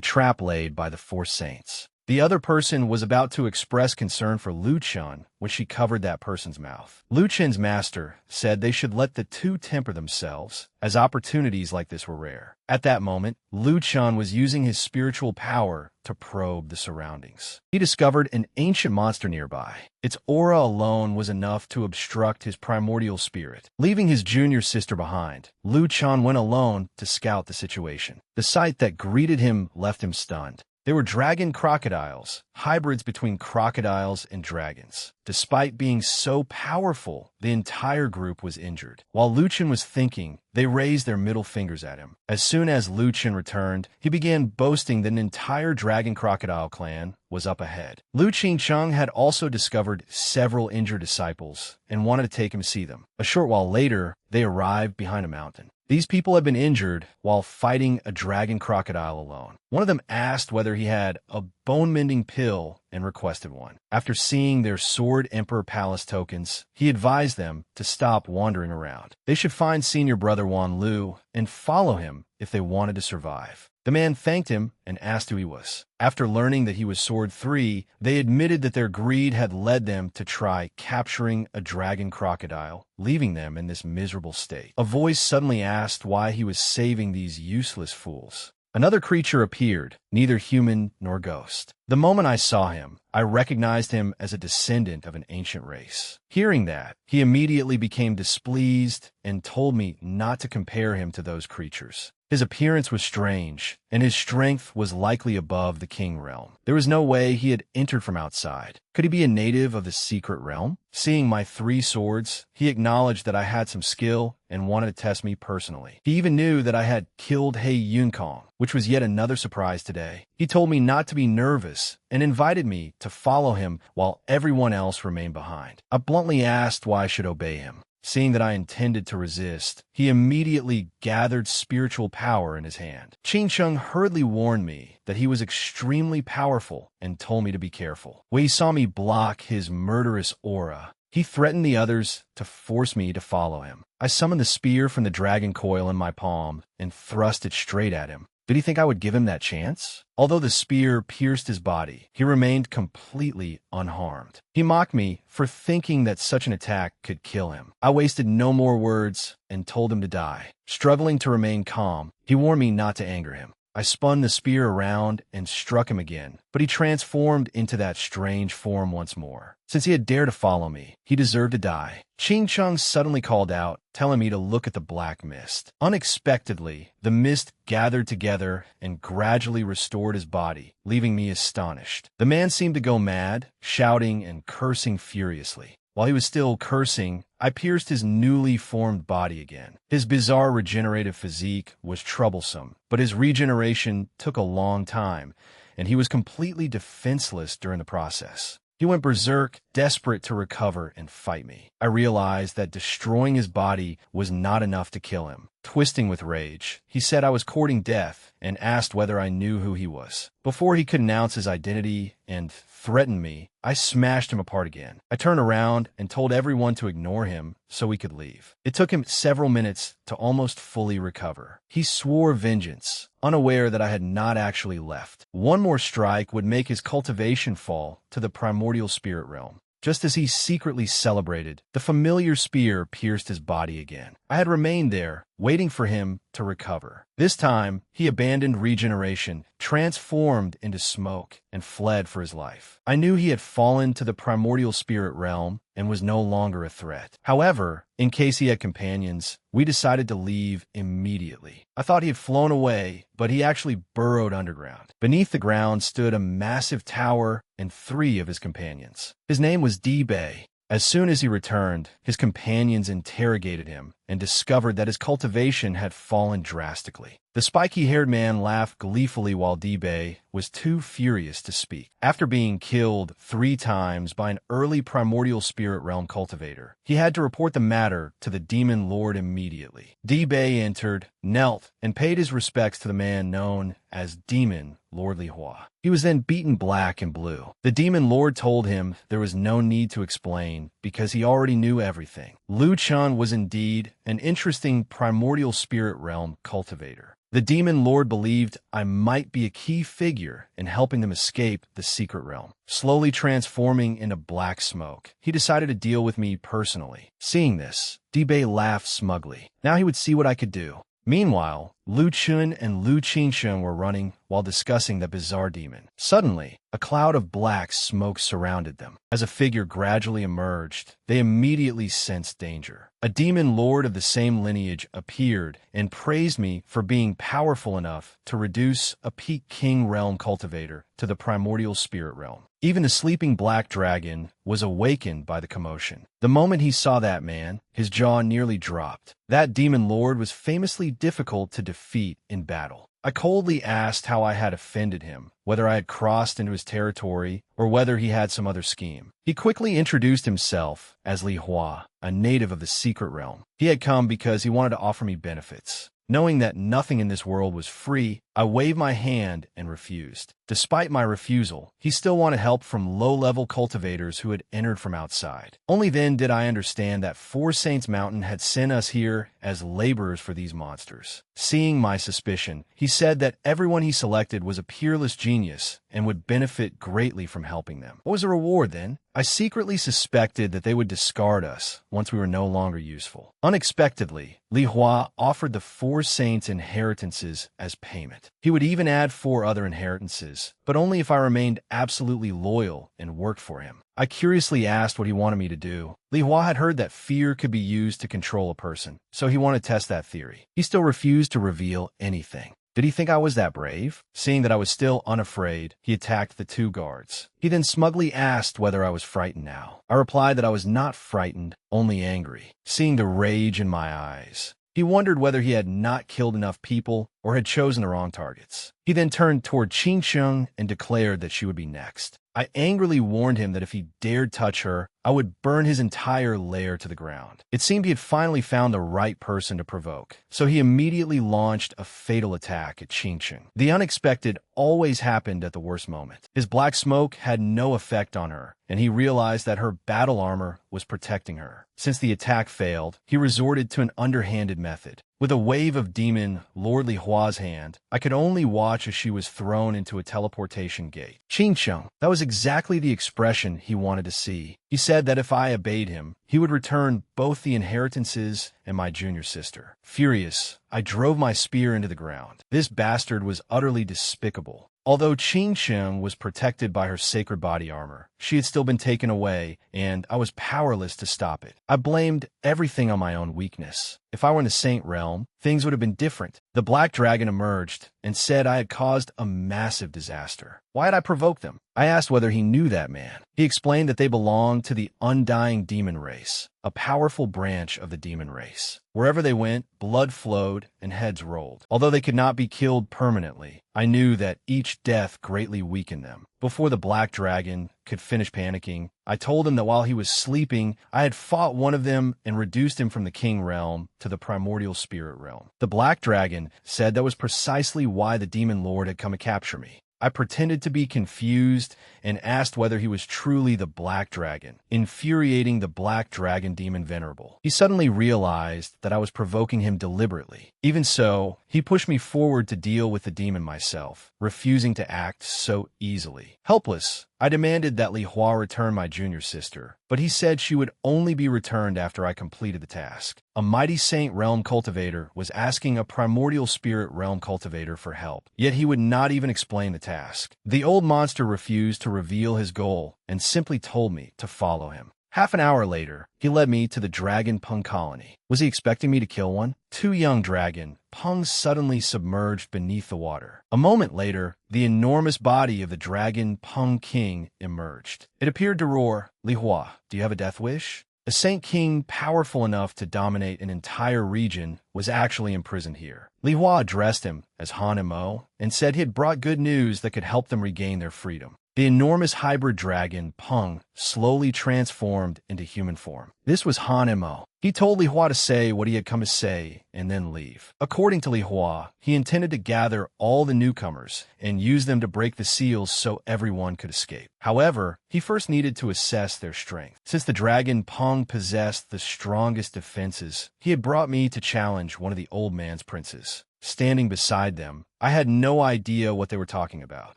trap laid by the Four Saints. The other person was about to express concern for Lu Chun when she covered that person's mouth. Lu Chun's master said they should let the 2 temper themselves, as opportunities like this were rare. At that moment, Lu Chun was using his spiritual power to probe the surroundings. He discovered an ancient monster nearby. Its aura alone was enough to obstruct his primordial spirit. Leaving his junior sister behind, Lu Chun went alone to scout the situation. The sight that greeted him left him stunned. They were dragon crocodiles, hybrids between crocodiles and dragons. Despite being so powerful, the entire group was injured. While Lu Chun was thinking, they raised their middle fingers at him. As soon as Lu Chun returned, he began boasting that an entire dragon crocodile clan was up ahead. Lu Qingsheng had also discovered several injured disciples and wanted to take him to see them. A short while later, they arrived behind a mountain. These people had been injured while fighting a dragon crocodile alone. One of them asked whether he had a bone-mending pill and requested one. After seeing their Sword Emperor Palace tokens, he advised them to stop wandering around. They should find senior brother Wan Lu and follow him if they wanted to survive. The man thanked him and asked who he was. After learning that he was Sword 3, they admitted that their greed had led them to try capturing a dragon crocodile, leaving them in this miserable state. A voice suddenly asked why he was saving these useless fools. Another creature appeared, neither human nor ghost. The moment I saw him, I recognized him as a descendant of an ancient race. Hearing that, he immediately became displeased and told me not to compare him to those creatures. His appearance was strange, and his strength was likely above the king realm. There was no way he had entered from outside. Could he be a native of the secret realm? Seeing my 3 swords, he acknowledged that I had some skill and wanted to test me personally. He even knew that I had killed Hei Yunkong, which was yet another surprise today. He told me not to be nervous and invited me to follow him while everyone else remained behind. I bluntly asked why I should obey him. Seeing that I intended to resist, he immediately gathered spiritual power in his hand. Qin Sheng hurriedly warned me that he was extremely powerful and told me to be careful. When he saw me block his murderous aura, he threatened the others to force me to follow him. I summoned the spear from the dragon coil in my palm and thrust it straight at him. Did he think I would give him that chance? Although the spear pierced his body, he remained completely unharmed. He mocked me for thinking that such an attack could kill him. I wasted no more words and told him to die. Struggling to remain calm, he warned me not to anger him. I spun the spear around and struck him again, but he transformed into that strange form once more. Since he had dared to follow me, he deserved to die. Qin Sheng suddenly called out, telling me to look at the black mist. Unexpectedly, the mist gathered together and gradually restored his body, leaving me astonished. The man seemed to go mad, shouting and cursing furiously. While he was still cursing, I pierced his newly formed body again. His bizarre regenerative physique was troublesome, but his regeneration took a long time, and he was completely defenseless during the process. He went berserk, desperate to recover and fight me. I realized that destroying his body was not enough to kill him. Twisting with rage, he said I was courting death and asked whether I knew who he was. Before he could announce his identity and threaten me, I smashed him apart again. I turned around and told everyone to ignore him so we could leave. It took him several minutes to almost fully recover. He swore vengeance, unaware that I had not actually left. One more strike would make his cultivation fall to the primordial spirit realm. Just as he secretly celebrated, the familiar spear pierced his body again. I had remained there, waiting for him to recover. This time, he abandoned regeneration, transformed into smoke, and fled for his life. I knew he had fallen to the primordial spirit realm and was no longer a threat. However, in case he had companions, we decided to leave immediately. I thought he had flown away, but he actually burrowed underground. Beneath the ground stood a massive tower and 3 of his companions. His name was D-Bei. As soon as he returned, his companions interrogated him and discovered that his cultivation had fallen drastically. The spiky-haired man laughed gleefully while D-Bei was too furious to speak. After being killed 3 times by an early primordial spirit realm cultivator, he had to report the matter to the demon lord immediately. D-Bei entered, knelt, and paid his respects to the man known as Demon Lord Lihua. He was then beaten black and blue. The demon lord told him there was no need to explain because he already knew everything. Liu Chun was indeed an interesting primordial spirit realm cultivator. The demon lord believed I might be a key figure in helping them escape the secret realm. Slowly transforming into black smoke, he decided to deal with me personally. Seeing this, D-Bei laughed smugly. Now he would see what I could do. Meanwhile, Lu Chun and Lu Qinsheng were running while discussing the bizarre demon. Suddenly, a cloud of black smoke surrounded them. As a figure gradually emerged, they immediately sensed danger. A demon lord of the same lineage appeared and praised me for being powerful enough to reduce a peak king realm cultivator to the primordial spirit realm. Even the sleeping black dragon was awakened by the commotion. The moment he saw that man, his jaw nearly dropped. That demon lord was famously difficult to defeat in battle. I coldly asked how I had offended him, whether I had crossed into his territory, or whether he had some other scheme. He quickly introduced himself as Li Hua, a native of the secret realm. He had come because he wanted to offer me benefits. Knowing that nothing in this world was free, I waved my hand and refused. Despite my refusal, he still wanted help from low-level cultivators who had entered from outside. Only then did I understand that Four Saints Mountain had sent us here as laborers for these monsters. Seeing my suspicion, he said that everyone he selected was a peerless genius and would benefit greatly from helping them. What was the reward then? I secretly suspected that they would discard us once we were no longer useful. Unexpectedly, Li Hua offered the Four Saints inheritances as payment. gift. He would even add 4 other inheritances, but only if I remained absolutely loyal and worked for him. I curiously asked what he wanted me to do. Li Hua had heard that fear could be used to control a person, so he wanted to test that theory. He still refused to reveal anything. Did he think I was that brave? Seeing that I was still unafraid, he attacked the 2 guards. He then smugly asked whether I was frightened now. I replied that I was not frightened, only angry, seeing the rage in my eyes. He wondered whether he had not killed enough people or had chosen the wrong targets. He then turned toward Qingsheng and declared that she would be next. I angrily warned him that if he dared touch her, I would burn his entire lair to the ground. It seemed he had finally found the right person to provoke, so he immediately launched a fatal attack at Qingsheng. The unexpected always happened at the worst moment. His black smoke had no effect on her, and he realized that her battle armor was protecting her. Since the attack failed, he resorted to an underhanded method. With a wave of demon Lord Li Hua's hand, I could only watch as she was thrown into a teleportation gate. Qingsheng, that was exactly the expression he wanted to see. He said that if I obeyed him, he would return both the inheritances and my junior sister. Furious, I drove my spear into the ground. This bastard was utterly despicable. Although Qingsheng was protected by her sacred body armor, she had still been taken away, and I was powerless to stop it. I blamed everything on my own weakness. If I were in the Saint Realm, things would have been different. The Black Dragon emerged and said I had caused a massive disaster. Why had I provoked them? I asked whether he knew that man. He explained that they belonged to the Undying Demon Race, a powerful branch of the demon race. Wherever they went, blood flowed and heads rolled. Although they could not be killed permanently, I knew that each death greatly weakened them. Before the Black Dragon could finish panicking, I told him that while he was sleeping, I had fought one of them and reduced him from the King Realm to the Primordial Spirit Realm. The Black Dragon said that was precisely why the Demon Lord had come to capture me. I pretended to be confused and asked whether he was truly the Black Dragon, infuriating the Black Dragon Demon Venerable. He suddenly realized that I was provoking him deliberately. Even so, he pushed me forward to deal with the demon myself, refusing to act so easily. Helpless, I demanded that Li Hua return my junior sister, but he said she would only be returned after I completed the task. A mighty Saint Realm cultivator was asking a Primordial Spirit Realm cultivator for help, yet he would not even explain the task. The old monster refused to reveal his goal and simply told me to follow him. Half an hour later, he led me to the Dragon Pung colony. Was he expecting me to kill one? 2 young dragon Pungs suddenly submerged beneath the water. A moment later, the enormous body of the Dragon Pung King emerged. It appeared to roar, "Li Hua, do you have a death wish?" A Saint King powerful enough to dominate an entire region was actually imprisoned here. Li Hua addressed him as Han Mo and said he had brought good news that could help them regain their freedom. The enormous hybrid dragon, Peng, slowly transformed into human form. This was Han Mo. He told Li Hua to say what he had come to say and then leave. According to Li Hua, he intended to gather all the newcomers and use them to break the seals so everyone could escape. However, he first needed to assess their strength. Since the dragon Peng possessed the strongest defenses, he had brought me to challenge one of the old man's princes. Standing beside them, I had no idea what they were talking about.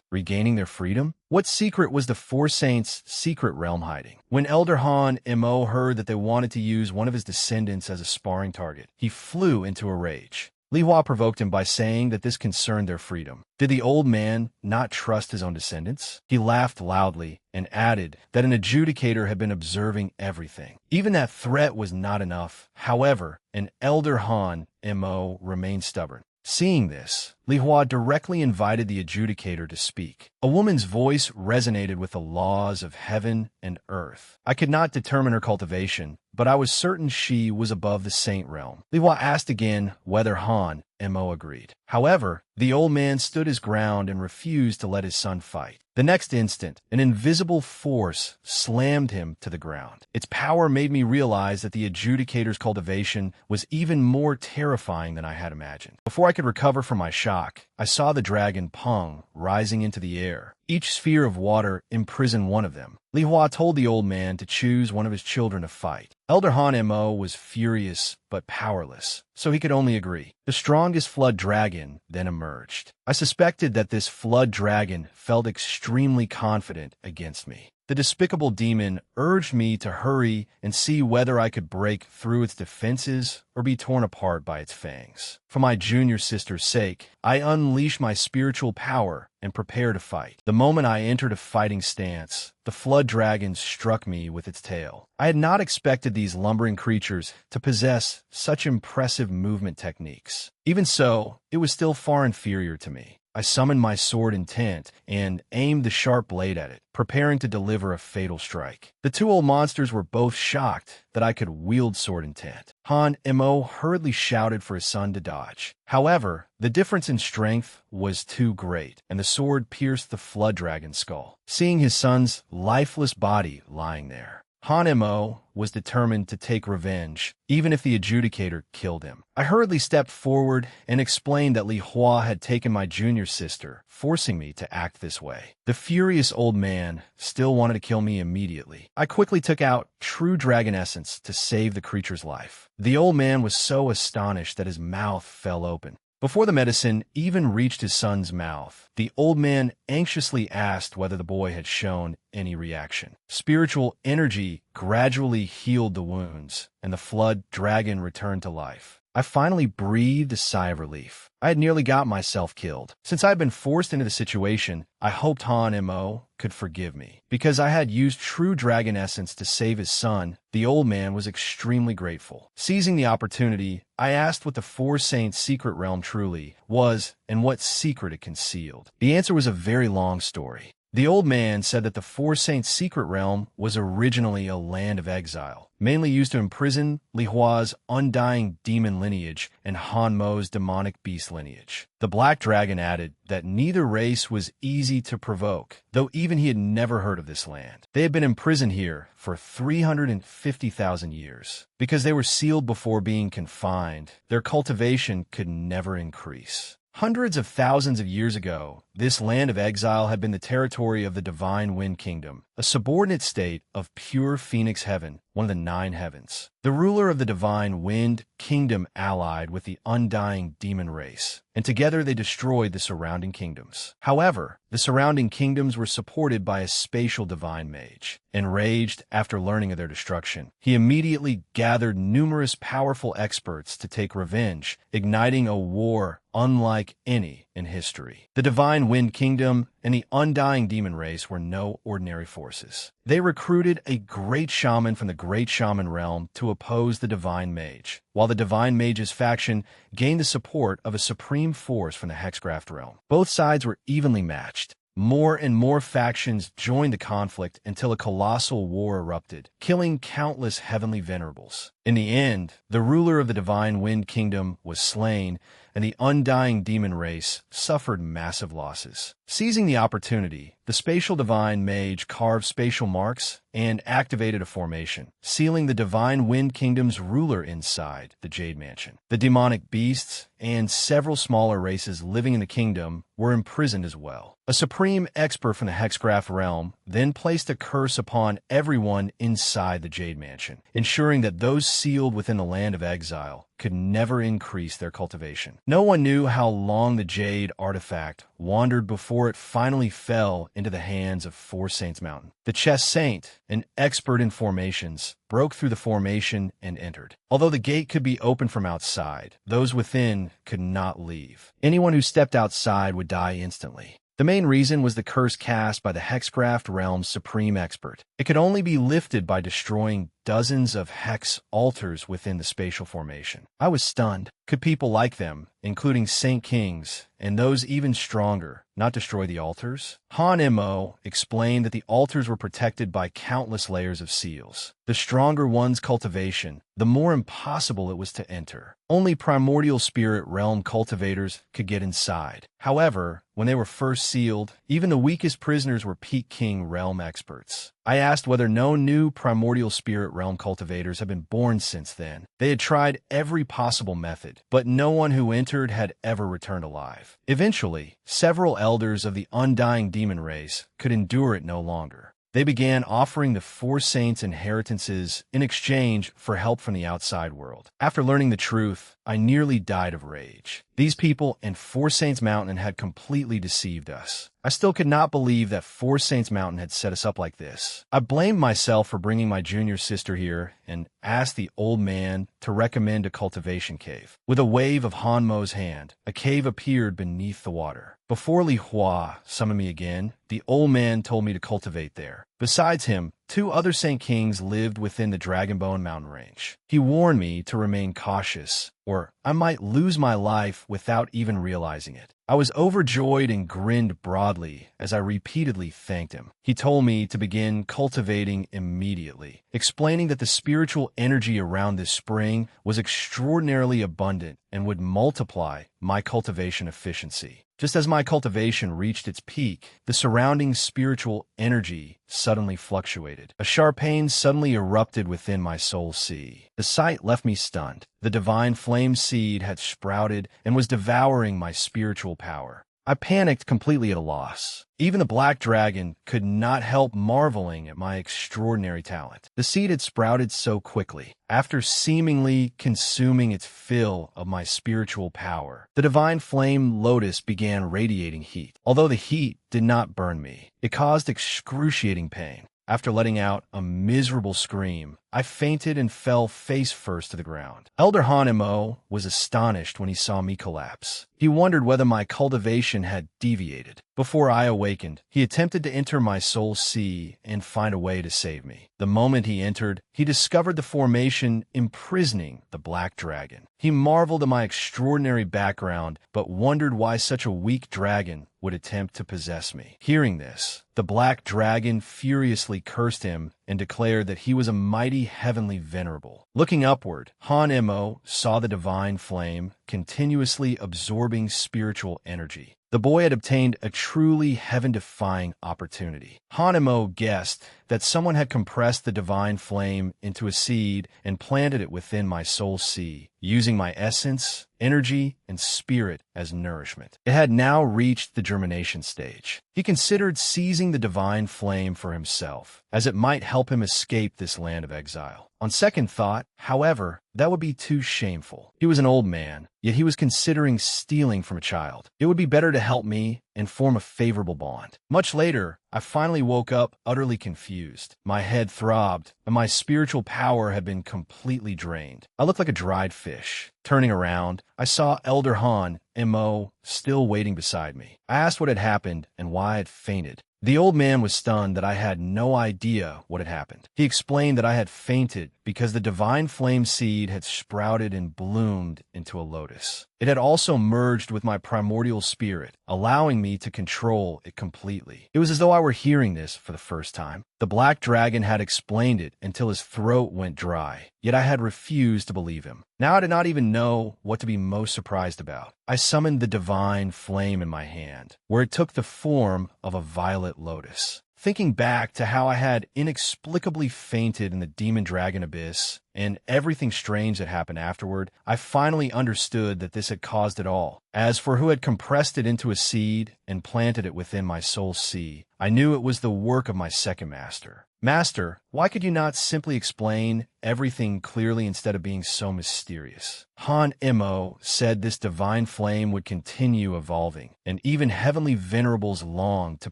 Regaining their freedom? What secret was the 4 saints' secret realm hiding? When Elder Han Mo heard that they wanted to use one of his descendants as a sparring target, he flew into a rage. Li Hua provoked him by saying that this concerned their freedom. Did the old man not trust his own descendants? He laughed loudly and added that an adjudicator had been observing everything. Even that threat was not enough. However, an Elder Han Mo remained stubborn. Seeing this, Li Hua directly invited the adjudicator to speak. A woman's voice resonated with the laws of heaven and earth. I could not determine her cultivation, but I was certain she was above the saint realm. Li Hua asked again whether Han Mo agreed. However, the old man stood his ground and refused to let his son fight. The next instant, an invisible force slammed him to the ground. Its power made me realize that the adjudicator's cultivation was even more terrifying than I had imagined. Before I could recover from my shock, I saw the dragon Peng rising into the air. Each sphere of water imprisoned one of them. Li Hua told the old man to choose one of his children to fight. Elder Han Mo was furious but powerless, so he could only agree. The strongest flood dragon then emerged. I suspected that this flood dragon felt extremely confident against me. The despicable demon urged me to hurry and see whether I could break through its defenses or be torn apart by its fangs. For my junior sister's sake, I unleashed my spiritual power and prepared to fight. The moment I entered a fighting stance, the flood dragon struck me with its tail. I had not expected these lumbering creatures to possess such impressive movement techniques. Even so, it was still far inferior to me. I summoned my sword intent and aimed the sharp blade at it, preparing to deliver a fatal strike. The two old monsters were both shocked that I could wield sword intent. Han Mo hurriedly shouted for his son to dodge. However, the difference in strength was too great, and the sword pierced the flood dragon's skull. Seeing his son's lifeless body lying there, Han Mo was determined to take revenge, even if the adjudicator killed him. I hurriedly stepped forward and explained that Li Hua had taken my junior sister, forcing me to act this way. The furious old man still wanted to kill me immediately. I quickly took out true dragon essence to save the creature's life. The old man was so astonished that his mouth fell open. Before the medicine even reached his son's mouth, the old man anxiously asked whether the boy had shown any reaction. Spiritual energy gradually healed the wounds, and the flood dragon returned to life. I finally breathed a sigh of relief. I had nearly got myself killed. Since I had been forced into the situation, I hoped Han Mo could forgive me. Because I had used true dragon essence to save his son, the old man was extremely grateful. Seizing the opportunity, I asked what the Four Saints' secret realm truly was and what secret it concealed. The answer was a very long story. The old man said that the Four Saints' secret realm was originally a land of exile, mainly used to imprison Li Hua's undying demon lineage and Han Mo's demonic beast lineage. The Black Dragon added that neither race was easy to provoke, though even he had never heard of this land. They had been imprisoned here for 350,000 years. Because they were sealed before being confined, their cultivation could never increase. Hundreds of thousands of years ago, this land of exile had been the territory of the Divine Wind Kingdom, a subordinate state of pure Phoenix Heaven, one of the 9 heavens. The ruler of the Divine Wind Kingdom allied with the undying demon race, and together they destroyed the surrounding kingdoms. However, the surrounding kingdoms were supported by a spatial divine mage. Enraged after learning of their destruction, he immediately gathered numerous powerful experts to take revenge, igniting a war unlike any in history. The Divine Wind Kingdom and the undying demon race were no ordinary forces. They recruited a great shaman from the Great Shaman realm to oppose the Divine Mage, while the Divine Mage's faction gained the support of a supreme force from the Hexcraft realm. Both sides were evenly matched. More and more factions joined the conflict until a colossal war erupted, killing countless heavenly venerables. In the end, the ruler of the Divine Wind Kingdom was slain, and the undying demon race suffered massive losses. Seizing the opportunity, the spatial divine mage carved spatial marks and activated a formation, sealing the Divine Wind Kingdom's ruler inside the Jade Mansion. The demonic beasts and several smaller races living in the kingdom were imprisoned as well. A supreme expert from the Hexcraft realm then placed a curse upon everyone inside the Jade Mansion, ensuring that those sealed within the land of exile could never increase their cultivation. No one knew how long the Jade artifact wandered before it finally fell into the hands of Four Saints Mountain. The Chess Saint, an expert in formations, broke through the formation and entered. Although the gate could be opened from outside, those within could not leave. Anyone who stepped outside would die instantly. The main reason was the curse cast by the Hexcraft realm's supreme expert. It could only be lifted by destroying dozens of hex altars within the spatial formation. I was stunned. Could people like them, including Saint Kings, and those even stronger, not destroy the altars? Han Mo explained that the altars were protected by countless layers of seals. The stronger one's cultivation, the more impossible it was to enter. Only primordial spirit realm cultivators could get inside. However, when they were first sealed, even the weakest prisoners were Peak King realm experts. I asked whether no new primordial spirit realm cultivators had been born since then. They had tried every possible method, but no one who entered had ever returned alive. Eventually, several elders of the undying demon race could endure it no longer. They began offering the Four Saints inheritances in exchange for help from the outside world. After learning the truth, I nearly died of rage. These people and Four Saints Mountain had completely deceived us. I still could not believe that Four Saints Mountain had set us up like this. I blamed myself for bringing my junior sister here and asked the old man to recommend a cultivation cave. With a wave of Hanmo's hand, a cave appeared beneath the water. Before Li Hua summoned me again, the old man told me to cultivate there. Besides him, 2 other Saint Kings lived within the Dragonbone mountain range. He warned me to remain cautious, or I might lose my life without even realizing it. I was overjoyed and grinned broadly as I repeatedly thanked him. He told me to begin cultivating immediately, explaining that the spiritual energy around this spring was extraordinarily abundant and would multiply my cultivation efficiency. Just as my cultivation reached its peak, the surrounding spiritual energy suddenly fluctuated. A sharp pain suddenly erupted within my soul sea. The sight left me stunned. The divine flame seed had sprouted and was devouring my spiritual power. I panicked, completely at a loss. Even the black dragon could not help marveling at my extraordinary talent. The seed had sprouted so quickly. After seemingly consuming its fill of my spiritual power, the divine flame lotus began radiating heat. Although the heat did not burn me, it caused excruciating pain. After letting out a miserable scream, I fainted and fell face first to the ground. Elder Hanmo was astonished when he saw me collapse. He wondered whether my cultivation had deviated. Before I awakened, he attempted to enter my soul sea and find a way to save me. The moment he entered, he discovered the formation imprisoning the black dragon. He marveled at my extraordinary background, but wondered why such a weak dragon would attempt to possess me. Hearing this, the black dragon furiously cursed him and declared that he was a mighty heavenly venerable. Looking upward, Hanmo saw the divine flame continuously absorbing spiritual energy. The boy had obtained a truly heaven-defying opportunity. Hanmo guessed that someone had compressed the divine flame into a seed and planted it within my soul sea, using my essence, energy, and spirit as nourishment. It had now reached the germination stage. He considered seizing the divine flame for himself, as it might help him escape this land of exile. On second thought, however, that would be too shameful. He was an old man, yet he was considering stealing from a child. It would be better to help me and form a favorable bond. Much later, I finally woke up utterly confused. My head throbbed, and my spiritual power had been completely drained. I looked like a dried fish. Turning around, I saw Elder Hanmo still waiting beside me. I asked what had happened and why I had fainted. The old man was stunned that I had no idea what had happened. He explained that I had fainted because the divine flame seed had sprouted and bloomed into a lotus. It had also merged with my primordial spirit, allowing me to control it completely. It was as though I were hearing this for the first time. The black dragon had explained it until his throat went dry, yet I had refused to believe him. Now I did not even know what to be most surprised about. I summoned the divine flame in my hand, where it took the form of a violet lotus. Thinking back to how I had inexplicably fainted in the demon dragon abyss and everything strange that happened afterward, I finally understood that this had caused it all. As for who had compressed it into a seed and planted it within my soul sea, I knew it was the work of my second master. Master, why could you not simply explain everything clearly instead of being so mysterious? Hanmo said this divine flame would continue evolving, and even heavenly venerables longed to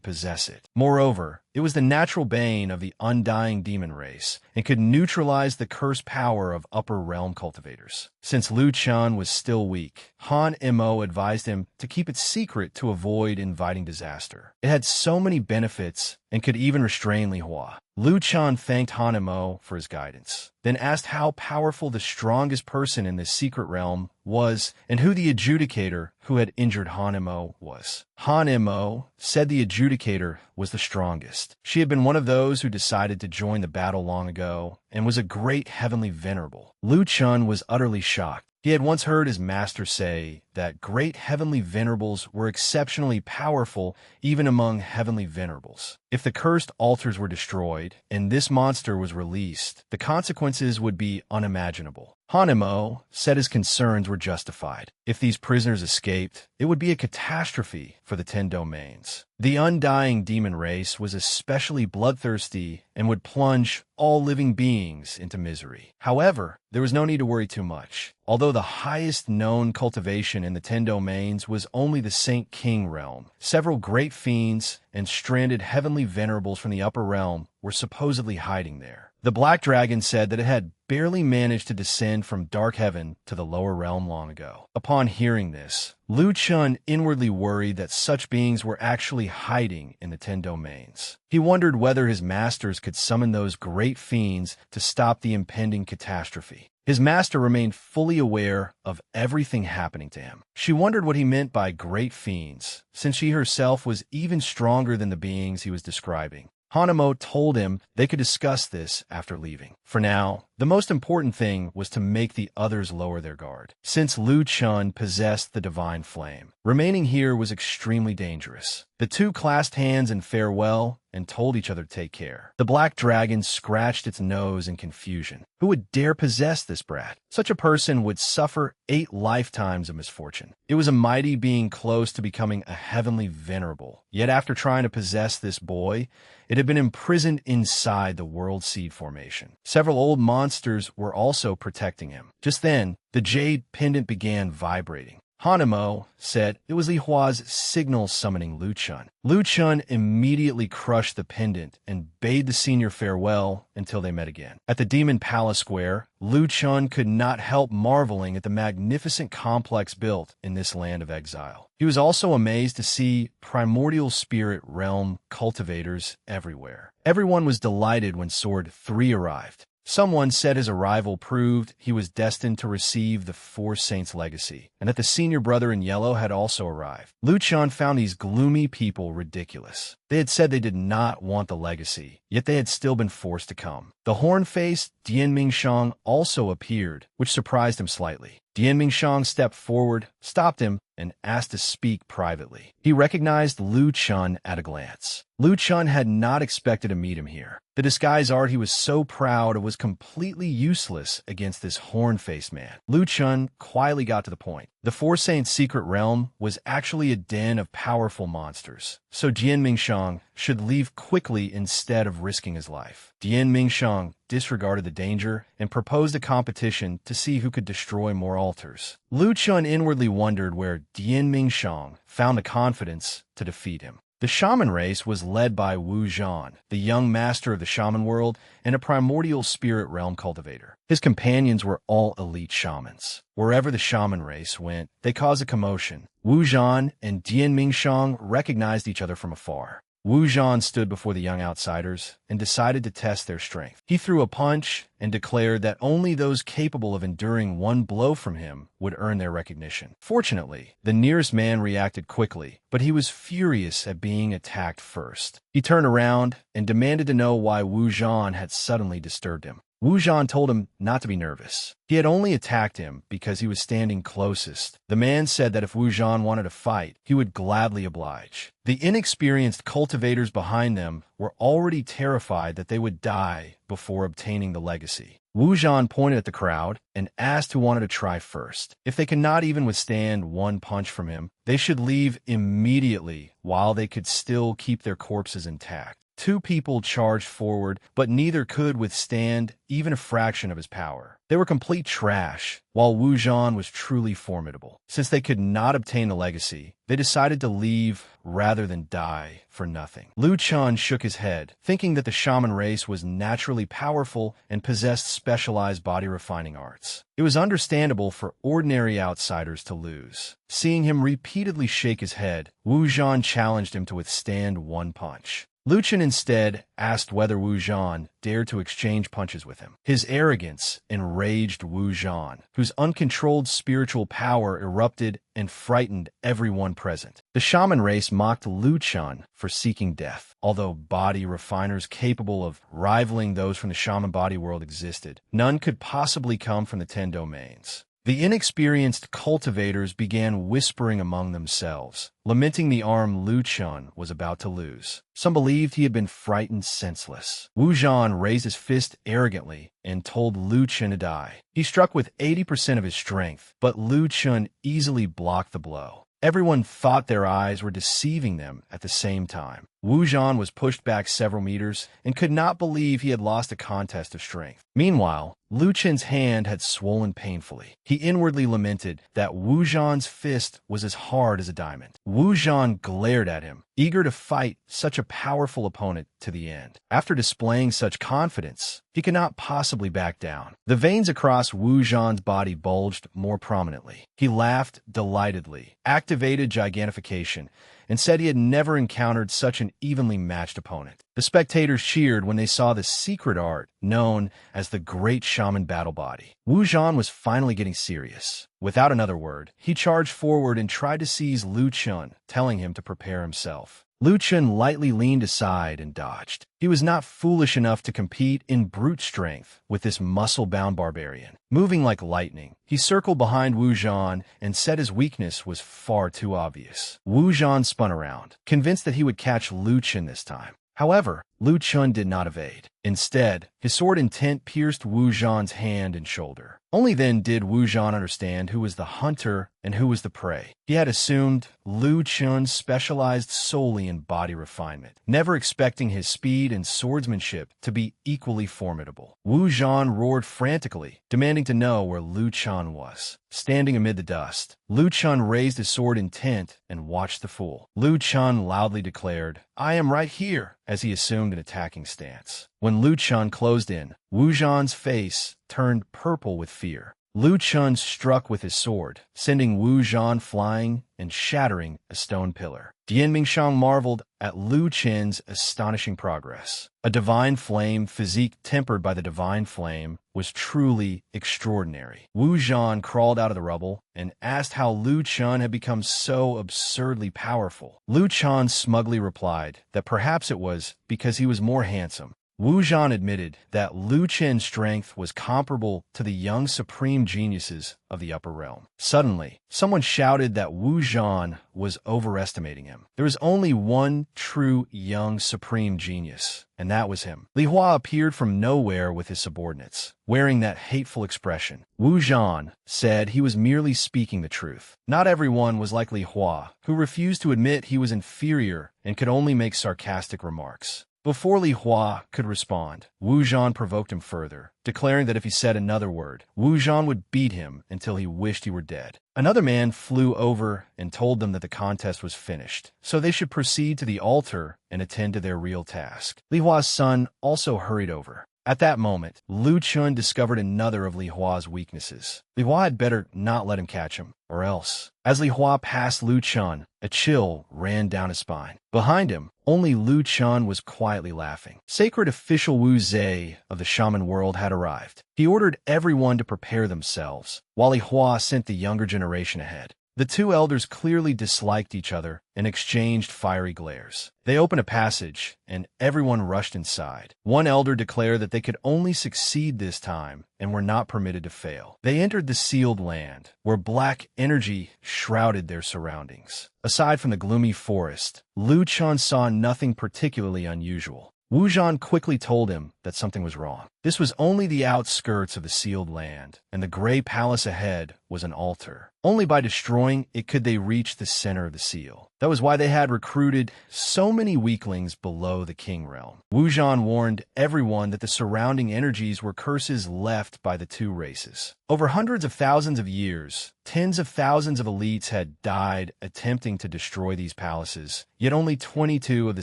possess it. Moreover, it was the natural bane of the undying demon race, and could neutralize the cursed power of upper realm cultivators. Since Liu Chun was still weak, Hanmo advised him to keep it secret to avoid inviting disaster. It had so many benefits and could even restrain Li Hua. Liu Chun thanked Hanmo for his guidance, then asked how powerful the strongest person in this secret realm was and who the adjudicator who had injured Hanmo was. Hanmo said the adjudicator was the strongest. She had been one of those who decided to join the battle long ago and was a great heavenly venerable. Liu Chun was utterly shocked. He had once heard his master say that great heavenly venerables were exceptionally powerful even among heavenly venerables. If the cursed altars were destroyed and this monster was released, the consequences would be unimaginable. Hanemo said his concerns were justified. If these prisoners escaped, it would be a catastrophe for the 10 domains. The undying demon race was especially bloodthirsty and would plunge all living beings into misery. However, there was no need to worry too much. Although the highest known cultivation in the 10 domains was only the Saint King realm, several great fiends and stranded heavenly venerables from the upper realm were supposedly hiding there. The Black Dragon said that it had barely managed to descend from dark heaven to the lower realm long ago. Upon hearing this, Lu Chun inwardly worried that such beings were actually hiding in the 10 domains. He wondered whether his masters could summon those great fiends to stop the impending catastrophe. His master remained fully aware of everything happening to him. She wondered what he meant by great fiends, since she herself was even stronger than the beings he was describing. Hanemo told him they could discuss this after leaving. For now, the most important thing was to make the others lower their guard, since Lu Chun possessed the divine flame. Remaining here was extremely dangerous. The two clasped hands in farewell and told each other to take care. The Black Dragon scratched its nose in confusion. Who would dare possess this brat? Such a person would suffer 8 lifetimes of misfortune. It was a mighty being close to becoming a heavenly venerable. Yet after trying to possess this boy, it had been imprisoned inside the World Seed Formation. Several old monsters were also protecting him. Just then, the jade pendant began vibrating. Hanemo said it was Li Hua's signal summoning Lu Chun. Lu Chun immediately crushed the pendant and bade the senior farewell until they met again. At the Demon Palace Square, Lu Chun could not help marveling at the magnificent complex built in this land of exile. He was also amazed to see primordial spirit realm cultivators everywhere. Everyone was delighted when Sword 3 arrived. Someone said his arrival proved he was destined to receive the Four Saints' legacy, and that the senior brother in yellow had also arrived. Lu Chun found these gloomy people ridiculous. They had said they did not want the legacy, yet they had still been forced to come. The horn-faced Dian Mingshang also appeared, which surprised him slightly. Dian Mingshang stepped forward, stopped him, and asked to speak privately. He recognized Lu Chun at a glance. Lu Chun had not expected to meet him here. The disguise art he was so proud of was completely useless against this horn-faced man. Lu Chun quietly got to the point. The Four Saints' secret realm was actually a den of powerful monsters, so Dian Mingshang should leave quickly instead of risking his life. Dian Mingshang disregarded the danger and proposed a competition to see who could destroy more altars. Lu Chun inwardly wondered where Dian Mingshang found the confidence to defeat him. The shaman race was led by Wu Zhan, the young master of the shaman world and a primordial spirit realm cultivator. His companions were all elite shamans. Wherever the shaman race went, they caused a commotion. Wu Zhan and Dian Mingshang recognized each other from afar. Wu Zhan stood before the young outsiders and decided to test their strength. He threw a punch and declared that only those capable of enduring one blow from him would earn their recognition. Fortunately, the nearest man reacted quickly, but he was furious at being attacked first. He turned around and demanded to know why Wu Zhan had suddenly disturbed him. Wu Zhan told him not to be nervous. He had only attacked him because he was standing closest. The man said that if Wu Zhan wanted to fight, he would gladly oblige. The inexperienced cultivators behind them were already terrified that they would die before obtaining the legacy. Wu Zhan pointed at the crowd and asked who wanted to try first. If they could not even withstand one punch from him, they should leave immediately while they could still keep their corpses intact. 2 people charged forward, but neither could withstand even a fraction of his power. They were complete trash, while Wu Zhan was truly formidable. Since they could not obtain the legacy, they decided to leave rather than die for nothing. Lu Chun shook his head, thinking that the shaman race was naturally powerful and possessed specialized body refining arts. It was understandable for ordinary outsiders to lose. Seeing him repeatedly shake his head, Wu Zhan challenged him to withstand one punch. Lu Chun instead asked whether Wu Zhan dared to exchange punches with him. His arrogance enraged Wu Zhan, whose uncontrolled spiritual power erupted and frightened everyone present. The shaman race mocked Lu Chun for seeking death. Although body refiners capable of rivaling those from the shaman body world existed, none could possibly come from the 10 domains. The inexperienced cultivators began whispering among themselves, lamenting the arm Lu Chun was about to lose. Some believed he had been frightened senseless. Wu Zhan raised his fist arrogantly and told Lu Chun to die. He struck with 80% of his strength, but Lu Chun easily blocked the blow. Everyone thought their eyes were deceiving them at the same time. Wu Zhan was pushed back several meters and could not believe he had lost a contest of strength. Meanwhile, Lu Chen's hand had swollen painfully. He inwardly lamented that Wu Zhan's fist was as hard as a diamond. Wu Zhan glared at him, eager to fight such a powerful opponent to the end. After displaying such confidence, he could not possibly back down. The veins across Wu Zhan's body bulged more prominently. He laughed delightedly, activated gigantification, and said he had never encountered such an evenly matched opponent. The spectators cheered when they saw the secret art known as the Great Shaman Battle Body. Wu Zhan was finally getting serious. Without another word, he charged forward and tried to seize Lu Chun, telling him to prepare himself. Lu Chun lightly leaned aside and dodged. He was not foolish enough to compete in brute strength with this muscle-bound barbarian. Moving like lightning, he circled behind Wu Zhan and said his weakness was far too obvious. Wu Zhan spun around, convinced that he would catch Lu Chun this time. However, Lu Chun did not evade. Instead, his sword intent pierced Wu Zhan's hand and shoulder. Only then did Wu Zhan understand who was the hunter and who was the prey. He had assumed Lu Chun specialized solely in body refinement, never expecting his speed and swordsmanship to be equally formidable. Wu Zhan roared frantically, demanding to know where Lu Chun was. Standing amid the dust, Lu Chun raised his sword intent and watched the fool. Lu Chun loudly declared, "I am right here," as he assumed an attacking stance. When Lu Chun closed in, Wu Zhan's face turned purple with fear. Lu Chun struck with his sword, sending Wu Zhan flying and shattering a stone pillar. Dian Mingshang marveled at Lu Chen's astonishing progress. A divine flame, physique tempered by the divine flame, was truly extraordinary. Wu Zhan crawled out of the rubble and asked how Lu Chun had become so absurdly powerful. Lu Chun smugly replied that perhaps it was because he was more handsome. Wu Zhan admitted that Lu Chen's strength was comparable to the young supreme geniuses of the upper realm. Suddenly, someone shouted that Wu Zhan was overestimating him. There was only one true young supreme genius, and that was him. Li Hua appeared from nowhere with his subordinates, wearing that hateful expression. Wu Zhan said he was merely speaking the truth. Not everyone was like Li Hua, who refused to admit he was inferior and could only make sarcastic remarks. Before Li Hua could respond, Wu Zhan provoked him further, declaring that if he said another word, Wu Zhan would beat him until he wished he were dead. Another man flew over and told them that the contest was finished, so they should proceed to the altar and attend to their real task. Li Hua's son also hurried over. At that moment, Lu Chun discovered another of Li Hua's weaknesses. Li Hua had better not let him catch him, or else. As Li Hua passed Lu Chun, a chill ran down his spine. Behind him, only Lu Chun was quietly laughing. Sacred official Wu Zhe of the shaman world had arrived. He ordered everyone to prepare themselves, while Li Hua sent the younger generation ahead. The two elders clearly disliked each other and exchanged fiery glares. They opened a passage, and everyone rushed inside. One elder declared that they could only succeed this time and were not permitted to fail. They entered the sealed land, where black energy shrouded their surroundings. Aside from the gloomy forest, Lu Chun saw nothing particularly unusual. Wu Zhan quickly told him that something was wrong. This was only the outskirts of the sealed land, and the gray palace ahead was an altar. Only by destroying it could they reach the center of the seal. That was why they had recruited so many weaklings below the king realm. Wu Zhan warned everyone that the surrounding energies were curses left by the two races. Over hundreds of thousands of years, tens of thousands of elites had died attempting to destroy these palaces, yet only 22 of the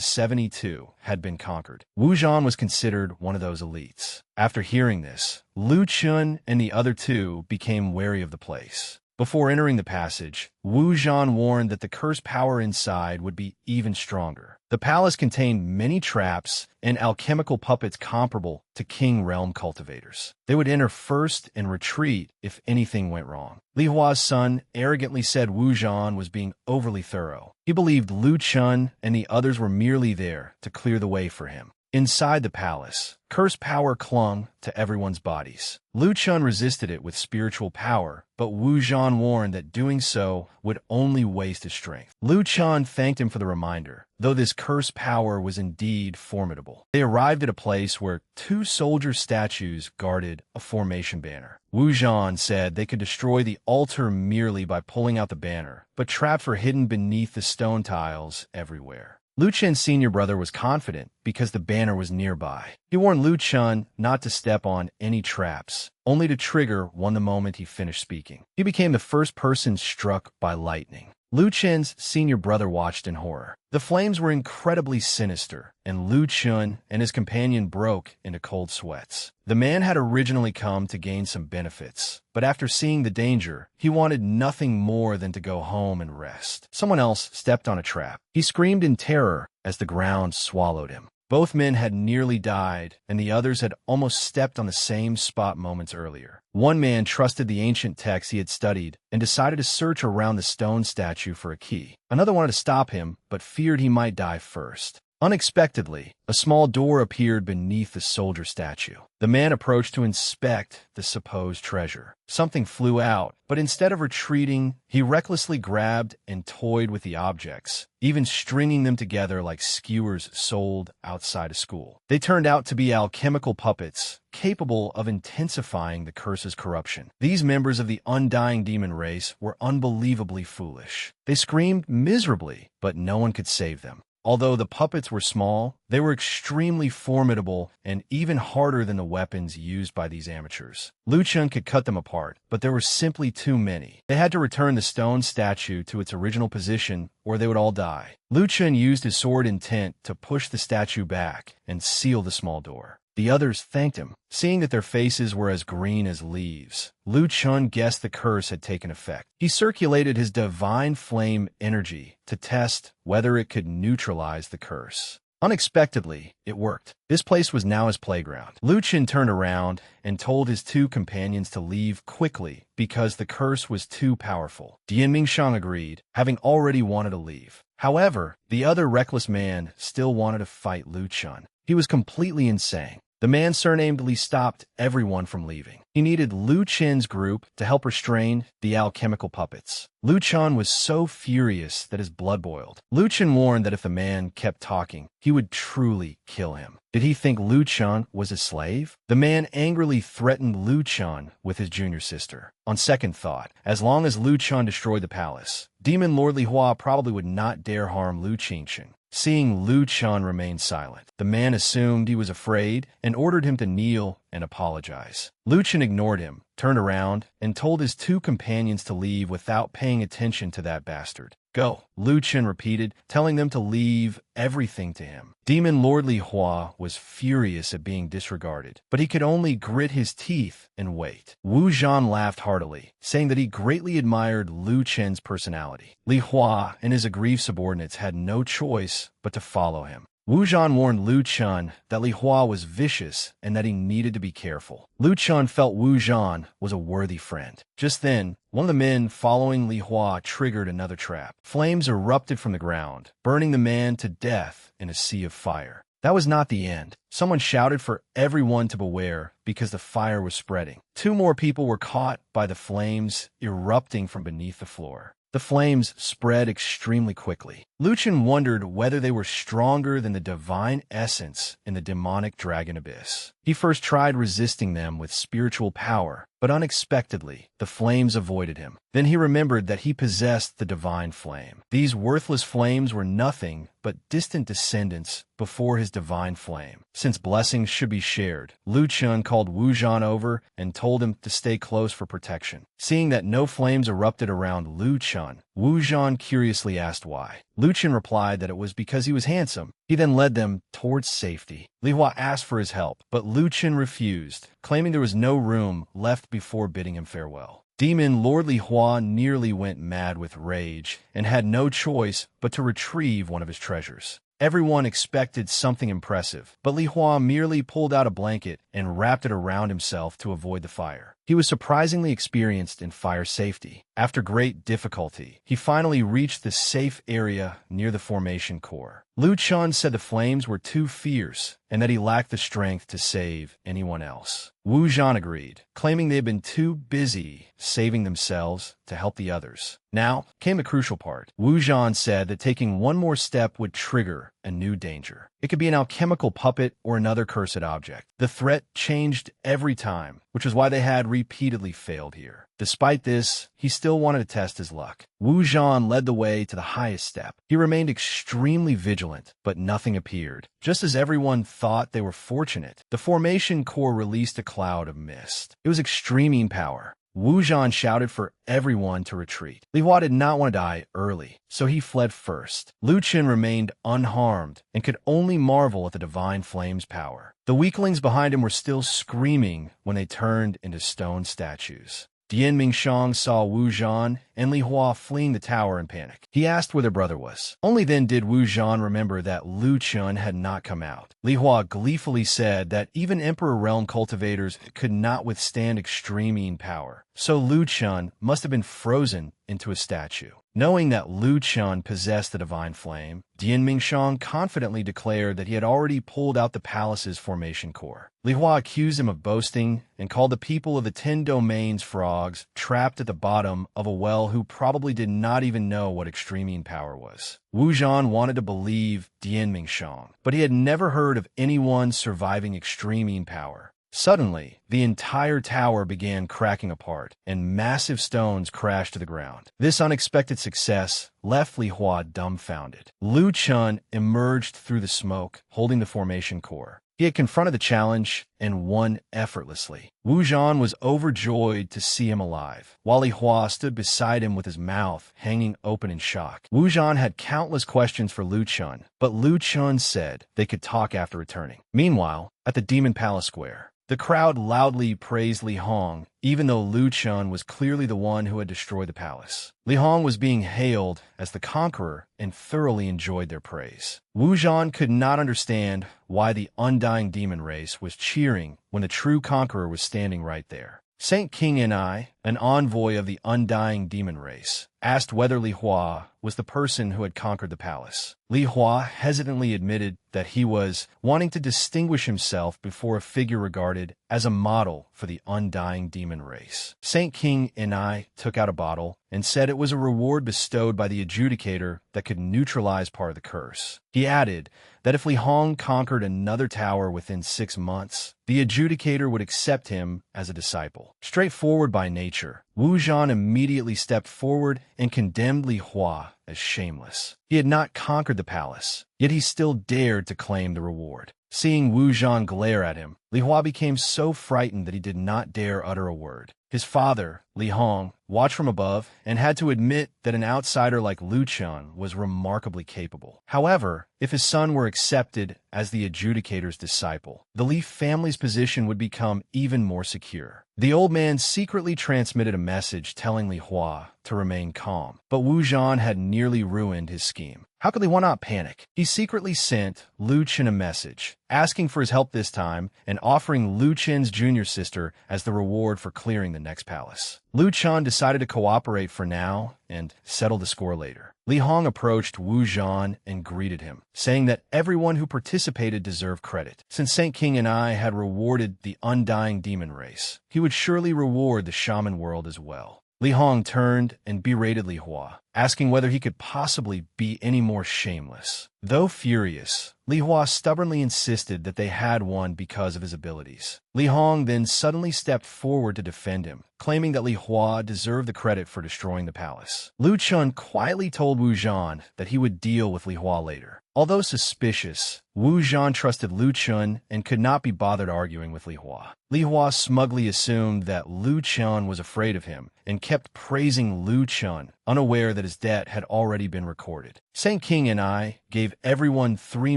72 had been conquered. Wu Zhan was considered one of those elites. After hearing this, Lu Chun and the other two became wary of the place. Before entering the passage, Wu Zhan warned that the cursed power inside would be even stronger. The palace contained many traps and alchemical puppets comparable to King Realm cultivators. They would enter first and retreat if anything went wrong. Li Hua's son arrogantly said Wu Zhan was being overly thorough. He believed Lu Chun and the others were merely there to clear the way for him. Inside the palace, Curse power clung to everyone's bodies. Lu Chun resisted it with spiritual power, but Wu Zhan warned that doing so would only waste his strength. Lu Chun thanked him for the reminder, though this curse power was indeed formidable. They arrived at a place where 2 soldier statues guarded a formation banner. Wu Zhan said they could destroy the altar merely by pulling out the banner, but traps were hidden beneath the stone tiles everywhere. Lu Chun's senior brother was confident because the banner was nearby. He warned Lu Chun not to step on any traps, only to trigger one the moment he finished speaking. He became the first person struck by lightning. Lu Chun's senior brother watched in horror. The flames were incredibly sinister, and Lu Chun and his companion broke into cold sweats. The man had originally come to gain some benefits, but after seeing the danger, he wanted nothing more than to go home and rest. Someone else stepped on a trap. He screamed in terror as the ground swallowed him. Both men had nearly died, and the others had almost stepped on the same spot moments earlier. One man trusted the ancient texts he had studied and decided to search around the stone statue for a key. Another wanted to stop him, but feared he might die first. Unexpectedly, a small door appeared beneath the soldier statue. The man approached to inspect the supposed treasure. Something flew out, but instead of retreating, he recklessly grabbed and toyed with the objects, even stringing them together like skewers sold outside a school. They turned out to be alchemical puppets, capable of intensifying the curse's corruption. These members of the undying demon race were unbelievably foolish. They screamed miserably, but no one could save them. Although the puppets were small, they were extremely formidable and even harder than the weapons used by these amateurs. Lu Chun could cut them apart, but there were simply too many. They had to return the stone statue to its original position or they would all die. Lu Chun used his sword intent to push the statue back and seal the small door. The others thanked him. Seeing that their faces were as green as leaves, Lu Chun guessed the curse had taken effect. He circulated his divine flame energy to test whether it could neutralize the curse. Unexpectedly, it worked. This place was now his playground. Lu Chun turned around and told his 2 companions to leave quickly because the curse was too powerful. Dian Mingshang agreed, having already wanted to leave. However, the other reckless man still wanted to fight Lu Chun. He was completely insane. The man surnamed Li stopped everyone from leaving. He needed Lu Chun's group to help restrain the alchemical puppets. Lu Chun was so furious that his blood boiled. Lu Chun warned that if the man kept talking, he would truly kill him. Did he think Lu Chun was a slave? The man angrily threatened Lu Chun with his junior sister. On second thought, as long as Lu Chun destroyed the palace, Demon Lord Li Hua probably would not dare harm Lu Qingchen. Seeing Lu Chun remain silent, the man assumed he was afraid and ordered him to kneel and apologize. Lu Chun ignored him, turned around, and told his 2 companions to leave without paying attention to that bastard. Go, Lu Chun repeated, telling them to leave everything to him. Demon Lord Li Hua was furious at being disregarded, but he could only grit his teeth and wait. Wu Zhan laughed heartily, saying that he greatly admired Lu Chun's personality. Li Hua and his aggrieved subordinates had no choice but to follow him. Wu Zhan warned Lu Chun that Li Hua was vicious and that he needed to be careful. Lu Chun felt Wu Zhan was a worthy friend. Just then, one of the men following Li Hua triggered another trap. Flames erupted from the ground, burning the man to death in a sea of fire. That was not the end. Someone shouted for everyone to beware because the fire was spreading. 2 more people were caught by the flames erupting from beneath the floor. The flames spread extremely quickly. Lu Chun wondered whether they were stronger than the divine essence in the demonic dragon abyss. He first tried resisting them with spiritual power, but unexpectedly, the flames avoided him. Then he remembered that he possessed the divine flame. These worthless flames were nothing but distant descendants before his divine flame. Since blessings should be shared, Lu Chun called Wu Zhan over and told him to stay close for protection. Seeing that no flames erupted around Lu Chun, Wu Zhan curiously asked why. Lu Chun replied that it was because he was handsome. He then led them towards safety. Li Hua asked for his help, but Lu Chun refused, claiming there was no room left before bidding him farewell. Demon Lord Li Hua nearly went mad with rage and had no choice but to retrieve one of his treasures. Everyone expected something impressive, but Li Hua merely pulled out a blanket and wrapped it around himself to avoid the fire. He was surprisingly experienced in fire safety. After great difficulty, he finally reached the safe area near the formation core. Lu Chun said the flames were too fierce and that he lacked the strength to save anyone else. Wu Zhan agreed, claiming they had been too busy saving themselves to help the others. Now came the crucial part. Wu Zhan said that taking one more step would trigger a new danger. It could be an alchemical puppet or another cursed object. The threat changed every time, which is why they had repeatedly failed here. Despite this, he still wanted to test his luck. Wu Zhan led the way to the highest step. He remained extremely vigilant, but nothing appeared. Just as everyone thought they were fortunate, the formation core released a cloud of mist. It was extreme power. Wu Zhan shouted for everyone to retreat. Li Hua did not want to die early, so he fled first. Lu Qin remained unharmed and could only marvel at the divine flame's power. The weaklings behind him were still screaming when they turned into stone statues. Dian Mingxiang saw Wu Zhan and Li Hua fleeing the tower in panic. He asked where their brother was. Only then did Wu Zhan remember that Lu Chun had not come out. Li Hua gleefully said that even Emperor Realm cultivators could not withstand extreme power, so Lu Chun must have been frozen into a statue. Knowing that Lu Chun possessed the divine flame, Dian Mingxiang confidently declared that he had already pulled out the palace's formation core. Li Hua accused him of boasting and called the people of the 10 domains frogs trapped at the bottom of a well who probably did not even know what extreme power was. Wu Zhan wanted to believe Dian Mingxiang, but he had never heard of anyone surviving extreme power. Suddenly, the entire tower began cracking apart, and massive stones crashed to the ground. This unexpected success left Li Hua dumbfounded. Lu Chun emerged through the smoke, holding the formation core. He had confronted the challenge and won effortlessly. Wu Zhan was overjoyed to see him alive, while Li Hua stood beside him with his mouth hanging open in shock. Wu Zhan had countless questions for Lu Chun, but Lu Chun said they could talk after returning. Meanwhile, at the Demon Palace Square, the crowd loudly praised Li Hong, even though Lu Chun was clearly the one who had destroyed the palace. Li Hong was being hailed as the conqueror and thoroughly enjoyed their praise. Wu Zhan could not understand why the undying demon race was cheering when the true conqueror was standing right there. Saint King and I, an envoy of the undying demon race, asked whether Li Hua was the person who had conquered the palace. Li Hua hesitantly admitted that he was wanting to distinguish himself before a figure regarded as a model for the undying demon race. Saint King and I took out a bottle and said it was a reward bestowed by the adjudicator that could neutralize part of the curse. He added that if Li Hong conquered another tower within 6 months, the adjudicator would accept him as a disciple. Straightforward by nature, Wu Zhan immediately stepped forward and condemned Li Hua as shameless. He had not conquered the palace, yet he still dared to claim the reward. Seeing Wu Zhan glare at him, Li Hua became so frightened that he did not dare utter a word. His father, Li Hong, watched from above and had to admit that an outsider like Lu Chun was remarkably capable. However, if his son were accepted as the adjudicator's disciple, the Li family's position would become even more secure. The old man secretly transmitted a message telling Li Hua to remain calm, but Wu Zhan had nearly ruined his scheme. How could Li Hua not panic? He secretly sent Lu Qin a message, asking for his help this time and offering Lu Qin's junior sister as the reward for clearing the next palace. Lu Chun decided to cooperate for now and settle the score later. Li Hong approached Wu Zhan and greeted him, saying that everyone who participated deserved credit. Since Saint King and I had rewarded the undying demon race, he would surely reward the shaman world as well. Li Hong turned and berated Li Hua, asking whether he could possibly be any more shameless. Though furious, Li Hua stubbornly insisted that they had won because of his abilities. Li Hong then suddenly stepped forward to defend him, claiming that Li Hua deserved the credit for destroying the palace. Lu Chun quietly told Wu Zhan that he would deal with Li Hua later. Although suspicious, Wu Zhan trusted Lu Chun and could not be bothered arguing with Li Hua. Li Hua smugly assumed that Lu Chun was afraid of him and kept praising Lu Chun, unaware that his debt had already been recorded. Saint King and I gave everyone 3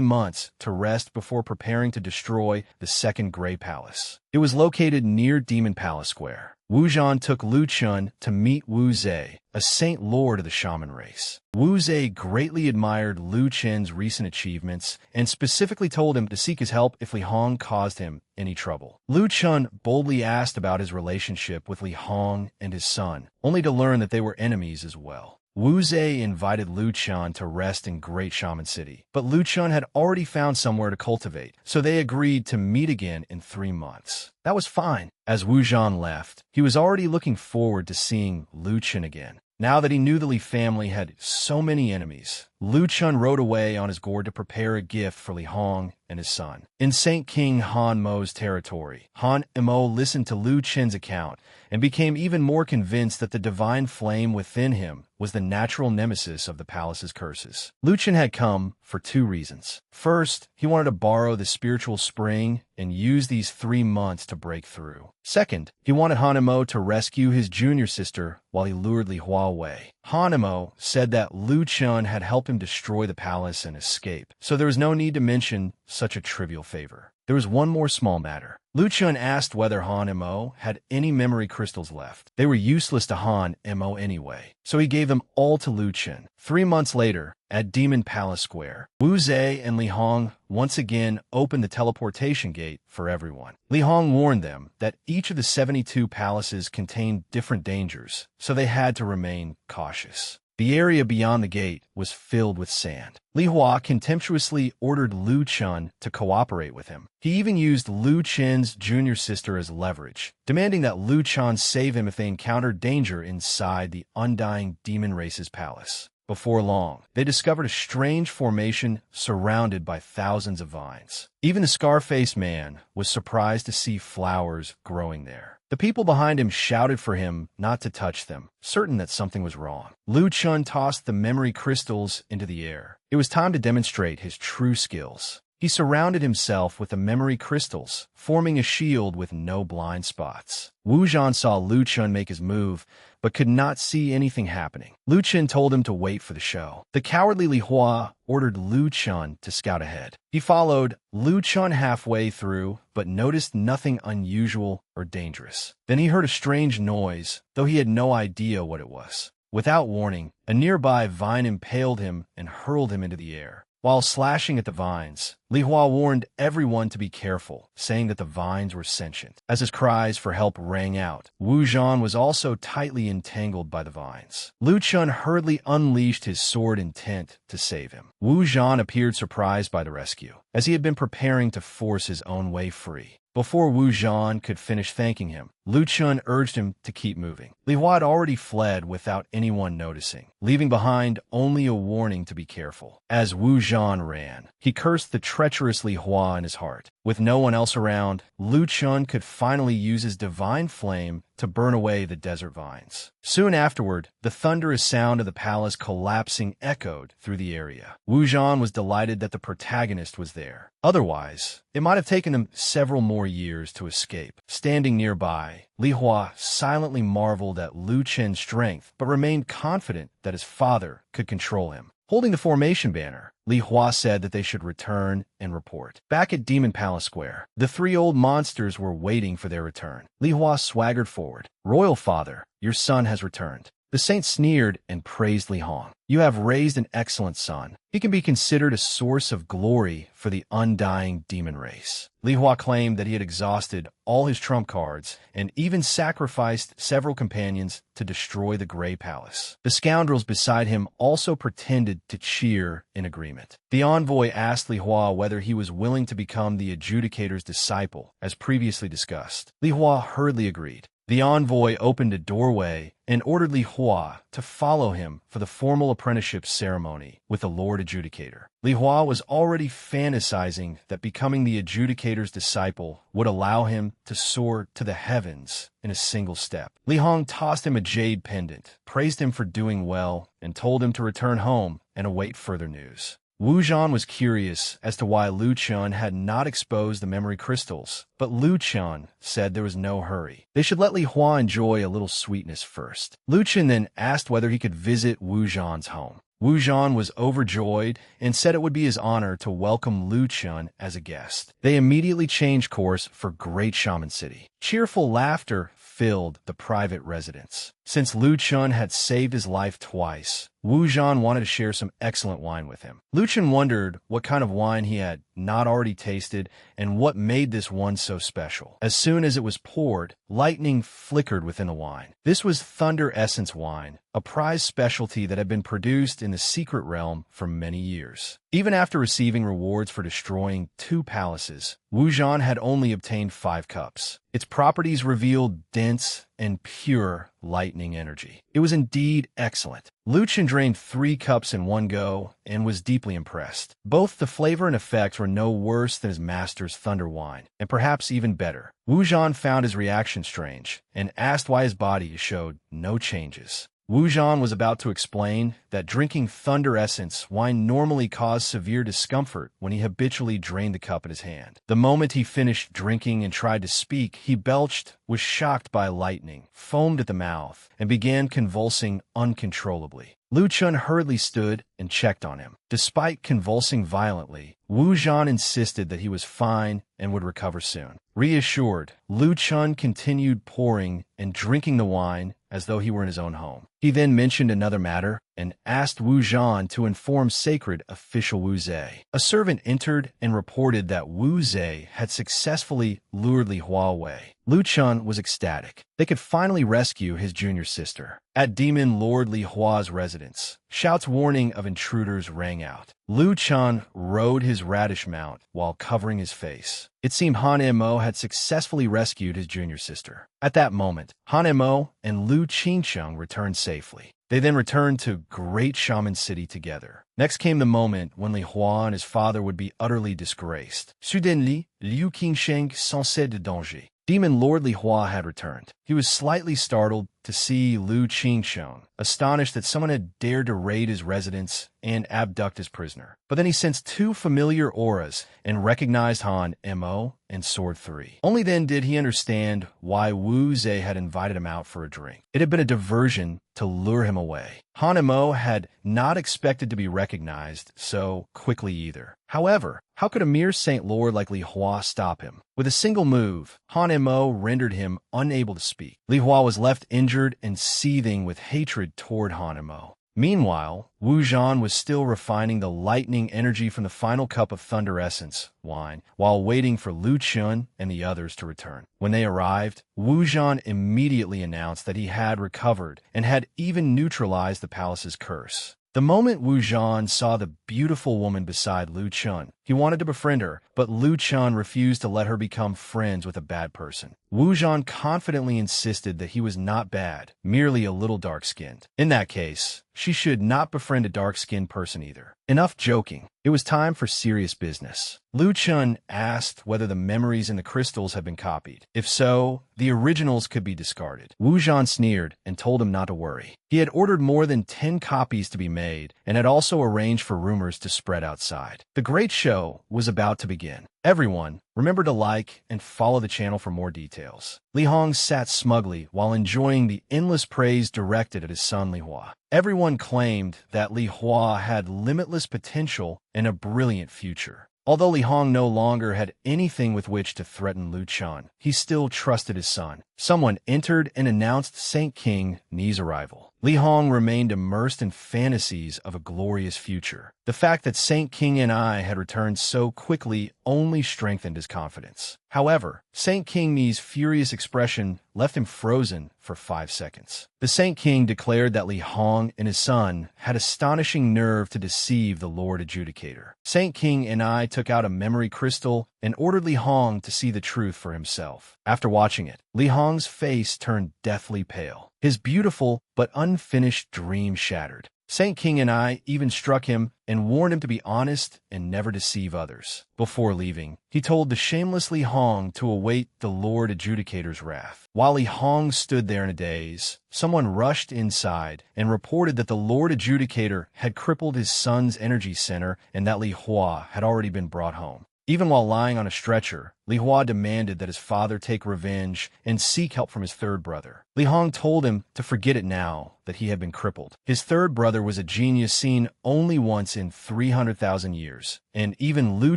months to rest before preparing to destroy the second Grey Palace. Palace. It was located near Demon Palace Square. Wu Zhan took Lu Chun to meet Wu Zhe, a saint lord of the shaman race. Wu Zhe greatly admired Lu Chun's recent achievements and specifically told him to seek his help if Li Hong caused him any trouble. Lu Chun boldly asked about his relationship with Li Hong and his son, only to learn that they were enemies as well. Wu Zhe invited Lu Chun to rest in Great Shaman City, but Lu Chun had already found somewhere to cultivate, so they agreed to meet again in 3 months. That was fine. As Wu Zhan left, he was already looking forward to seeing Lu Chun again. Now that he knew the Li family had so many enemies, Lu Chun rode away on his gourd to prepare a gift for Li Hong and his son. In Saint King Han Mo's territory, Han Mo listened to Lu Chun's account and became even more convinced that the divine flame within him was the natural nemesis of the palace's curses. Lu Chun had come for 2 reasons. First, he wanted to borrow the spiritual spring and use these 3 months to break through. Second, he wanted Han Mo to rescue his junior sister while he lured Li Hua away. Han Mo said that Lu Chun had helped him destroy the palace and escape, so there was no need to mention such a trivial favor. There was one more small matter. Lu Chun asked whether Han Mo had any memory crystals left. They were useless to Han Mo anyway, so he gave them all to Lu Chun. 3 months later, at Demon Palace Square, Wu Zhe and Li Hong once again opened the teleportation gate for everyone. Li Hong warned them that each of the 72 palaces contained different dangers, so they had to remain cautious. The area beyond the gate was filled with sand. Li Hua contemptuously ordered Lu Chun to cooperate with him. He even used Lu Chun's junior sister as leverage, demanding that Lu Chun save him if they encountered danger inside the undying demon race's palace. Before long, they discovered a strange formation surrounded by thousands of vines. Even the scar-faced man was surprised to see flowers growing there. The people behind him shouted for him not to touch them, certain that something was wrong. Lu Chun tossed the memory crystals into the air. It was time to demonstrate his true skills. He surrounded himself with the memory crystals, forming a shield with no blind spots. Wu Zhan saw Lu Chun make his move, but could not see anything happening. Lu Chun told him to wait for the show. The cowardly Li Hua ordered Lu Chun to scout ahead. He followed Lu Chun halfway through, but noticed nothing unusual or dangerous. Then he heard a strange noise, though he had no idea what it was. Without warning, a nearby vine impaled him and hurled him into the air. While slashing at the vines, Li Hua warned everyone to be careful, saying that the vines were sentient. As his cries for help rang out, Wu Zhan was also tightly entangled by the vines. Lu Chun hurriedly unleashed his sword intent to save him. Wu Zhan appeared surprised by the rescue, as he had been preparing to force his own way free. Before Wu Zhan could finish thanking him, Lu Chun urged him to keep moving. Li Hua had already fled without anyone noticing, leaving behind only a warning to be careful. As Wu Zhan ran, he cursed the treacherous Li Hua in his heart. With no one else around, Lu Chun could finally use his divine flame to burn away the desert vines. Soon afterward, the thunderous sound of the palace collapsing echoed through the area. Wu Zhan was delighted that the protagonist was there. Otherwise, it might have taken him several more years to escape. Standing nearby, Li Hua silently marveled at Lu Chun's strength, but remained confident that his father could control him. Holding the formation banner, Li Hua said that they should return and report. Back at Demon Palace Square, the 3 old monsters were waiting for their return. Li Hua swaggered forward. "Royal father, your son has returned." The saint sneered and praised Li Hong. "You have raised an excellent son. He can be considered a source of glory for the undying demon race." Li Hua claimed that he had exhausted all his trump cards and even sacrificed several companions to destroy the Grey Palace. The scoundrels beside him also pretended to cheer in agreement. The envoy asked Li Hua whether he was willing to become the adjudicator's disciple, as previously discussed. Li Hua hurriedly agreed. The envoy opened a doorway and ordered Li Hua to follow him for the formal apprenticeship ceremony with the Lord Adjudicator. Li Hua was already fantasizing that becoming the adjudicator's disciple would allow him to soar to the heavens in a single step. Li Hong tossed him a jade pendant, praised him for doing well, and told him to return home and await further news. Wu Zhan was curious as to why Lu Chun had not exposed the memory crystals, but Lu Chun said there was no hurry. They should let Li Hua enjoy a little sweetness first. Lu Chun then asked whether he could visit Wu Zhan's home. Wu Zhan was overjoyed and said it would be his honor to welcome Lu Chun as a guest. They immediately changed course for Great Shaman City. Cheerful laughter filled the private residence. Since Lu Chun had saved his life twice, Wu Zhan wanted to share some excellent wine with him. Lu Chun wondered what kind of wine he had not already tasted and what made this one so special. As soon as it was poured, lightning flickered within the wine. This was Thunder Essence wine, a prized specialty that had been produced in the secret realm for many years. Even after receiving rewards for destroying 2 palaces, Wu Zhan had only obtained 5 cups. Its properties revealed dense and pure lightning energy. It was indeed excellent. Lu Chun drained 3 cups in one go and was deeply impressed. Both the flavor and effects were no worse than his master's thunder wine, and perhaps even better. Wu Zhan found his reaction strange and asked why his body showed no changes. Wu Zhan was about to explain that drinking Thunder Essence wine normally caused severe discomfort when he habitually drained the cup in his hand. The moment he finished drinking and tried to speak, he belched, was shocked by lightning, foamed at the mouth, and began convulsing uncontrollably. Lu Chun hurriedly stood and checked on him. Despite convulsing violently, Wu Zhan insisted that he was fine and would recover soon. Reassured, Lu Chun continued pouring and drinking the wine as though he were in his own home. He then mentioned another matter and asked Wu Zhan to inform sacred official Wu Zhe. A servant entered and reported that Wu Zhe had successfully lured Li Hua away. Lu Chun was ecstatic. They could finally rescue his junior sister. At Demon Lord Li Hua's residence, shouts warning of intruders rang out. Lu Chun rode his radish mount while covering his face. It seemed Han Mo had successfully rescued his junior sister. At that moment, Han Mo and Lu Qingcheng returned safely. They then returned to Great Shaman City together. Next came the moment when Li Hua and his father would be utterly disgraced. Suddenly, Liu Qingsheng sensait de danger. Demon Lord Li Hua had returned. He was slightly startled to see Lu Qingsheng, astonished that someone had dared to raid his residence and abduct his prisoner. But then he sensed 2 familiar auras and recognized Han Mo and Sword 3. Only then did he understand why Wu Zhe had invited him out for a drink. It had been a diversion to lure him away. Han Mo had not expected to be recognized so quickly either. However, how could a mere Saint Lord like Li Hua stop him? With a single move, Han Mo rendered him unable to speak. Li Hua was left injured and seething with hatred toward Han Mo. Meanwhile, Wu Zhan was still refining the lightning energy from the final cup of Thunder Essence wine while waiting for Lu Chun and the others to return. When they arrived, Wu Zhan immediately announced that he had recovered and had even neutralized the palace's curse. The moment Wu Zhan saw the beautiful woman beside Lu Chun, he wanted to befriend her, but Lu Chun refused to let her become friends with a bad person. Wu Zhan confidently insisted that he was not bad, merely a little dark-skinned. In that case, she should not befriend a dark-skinned person either. Enough joking. It was time for serious business. Lu Chun asked whether the memories in the crystals had been copied. If so, the originals could be discarded. Wu Zhan sneered and told him not to worry. He had ordered more than 10 copies to be made and had also arranged for rumors to spread outside. The great show was about to begin. Everyone, remember to like and follow the channel for more details. Li Hong sat smugly while enjoying the endless praise directed at his son Li Hua. Everyone claimed that Li Hua had limitless potential and a brilliant future. Although Li Hong no longer had anything with which to threaten Lu Chun, he still trusted his son. Someone entered and announced Saint King Ni's arrival. Li Hong remained immersed in fantasies of a glorious future. The fact that Saint King Ni had returned so quickly only strengthened his confidence. However, Saint King Ni's furious expression left him frozen for 5 seconds. The Saint King declared that Li Hong and his son had astonishing nerve to deceive the Lord Adjudicator. Saint King Ni took out a memory crystal and ordered Li Hong to see the truth for himself. After watching it, Li Hong's face turned deathly pale. His beautiful but unfinished dream shattered. Saint King and I even struck him and warned him to be honest and never deceive others. Before leaving, he told the shameless Li Hong to await the Lord Adjudicator's wrath. While Li Hong stood there in a daze, someone rushed inside and reported that the Lord Adjudicator had crippled his son's energy center and that Li Hua had already been brought home. Even while lying on a stretcher, Li Hua demanded that his father take revenge and seek help from his third brother. Li Hong told him to forget it now that he had been crippled. His third brother was a genius seen only once in 300,000 years, and even Lu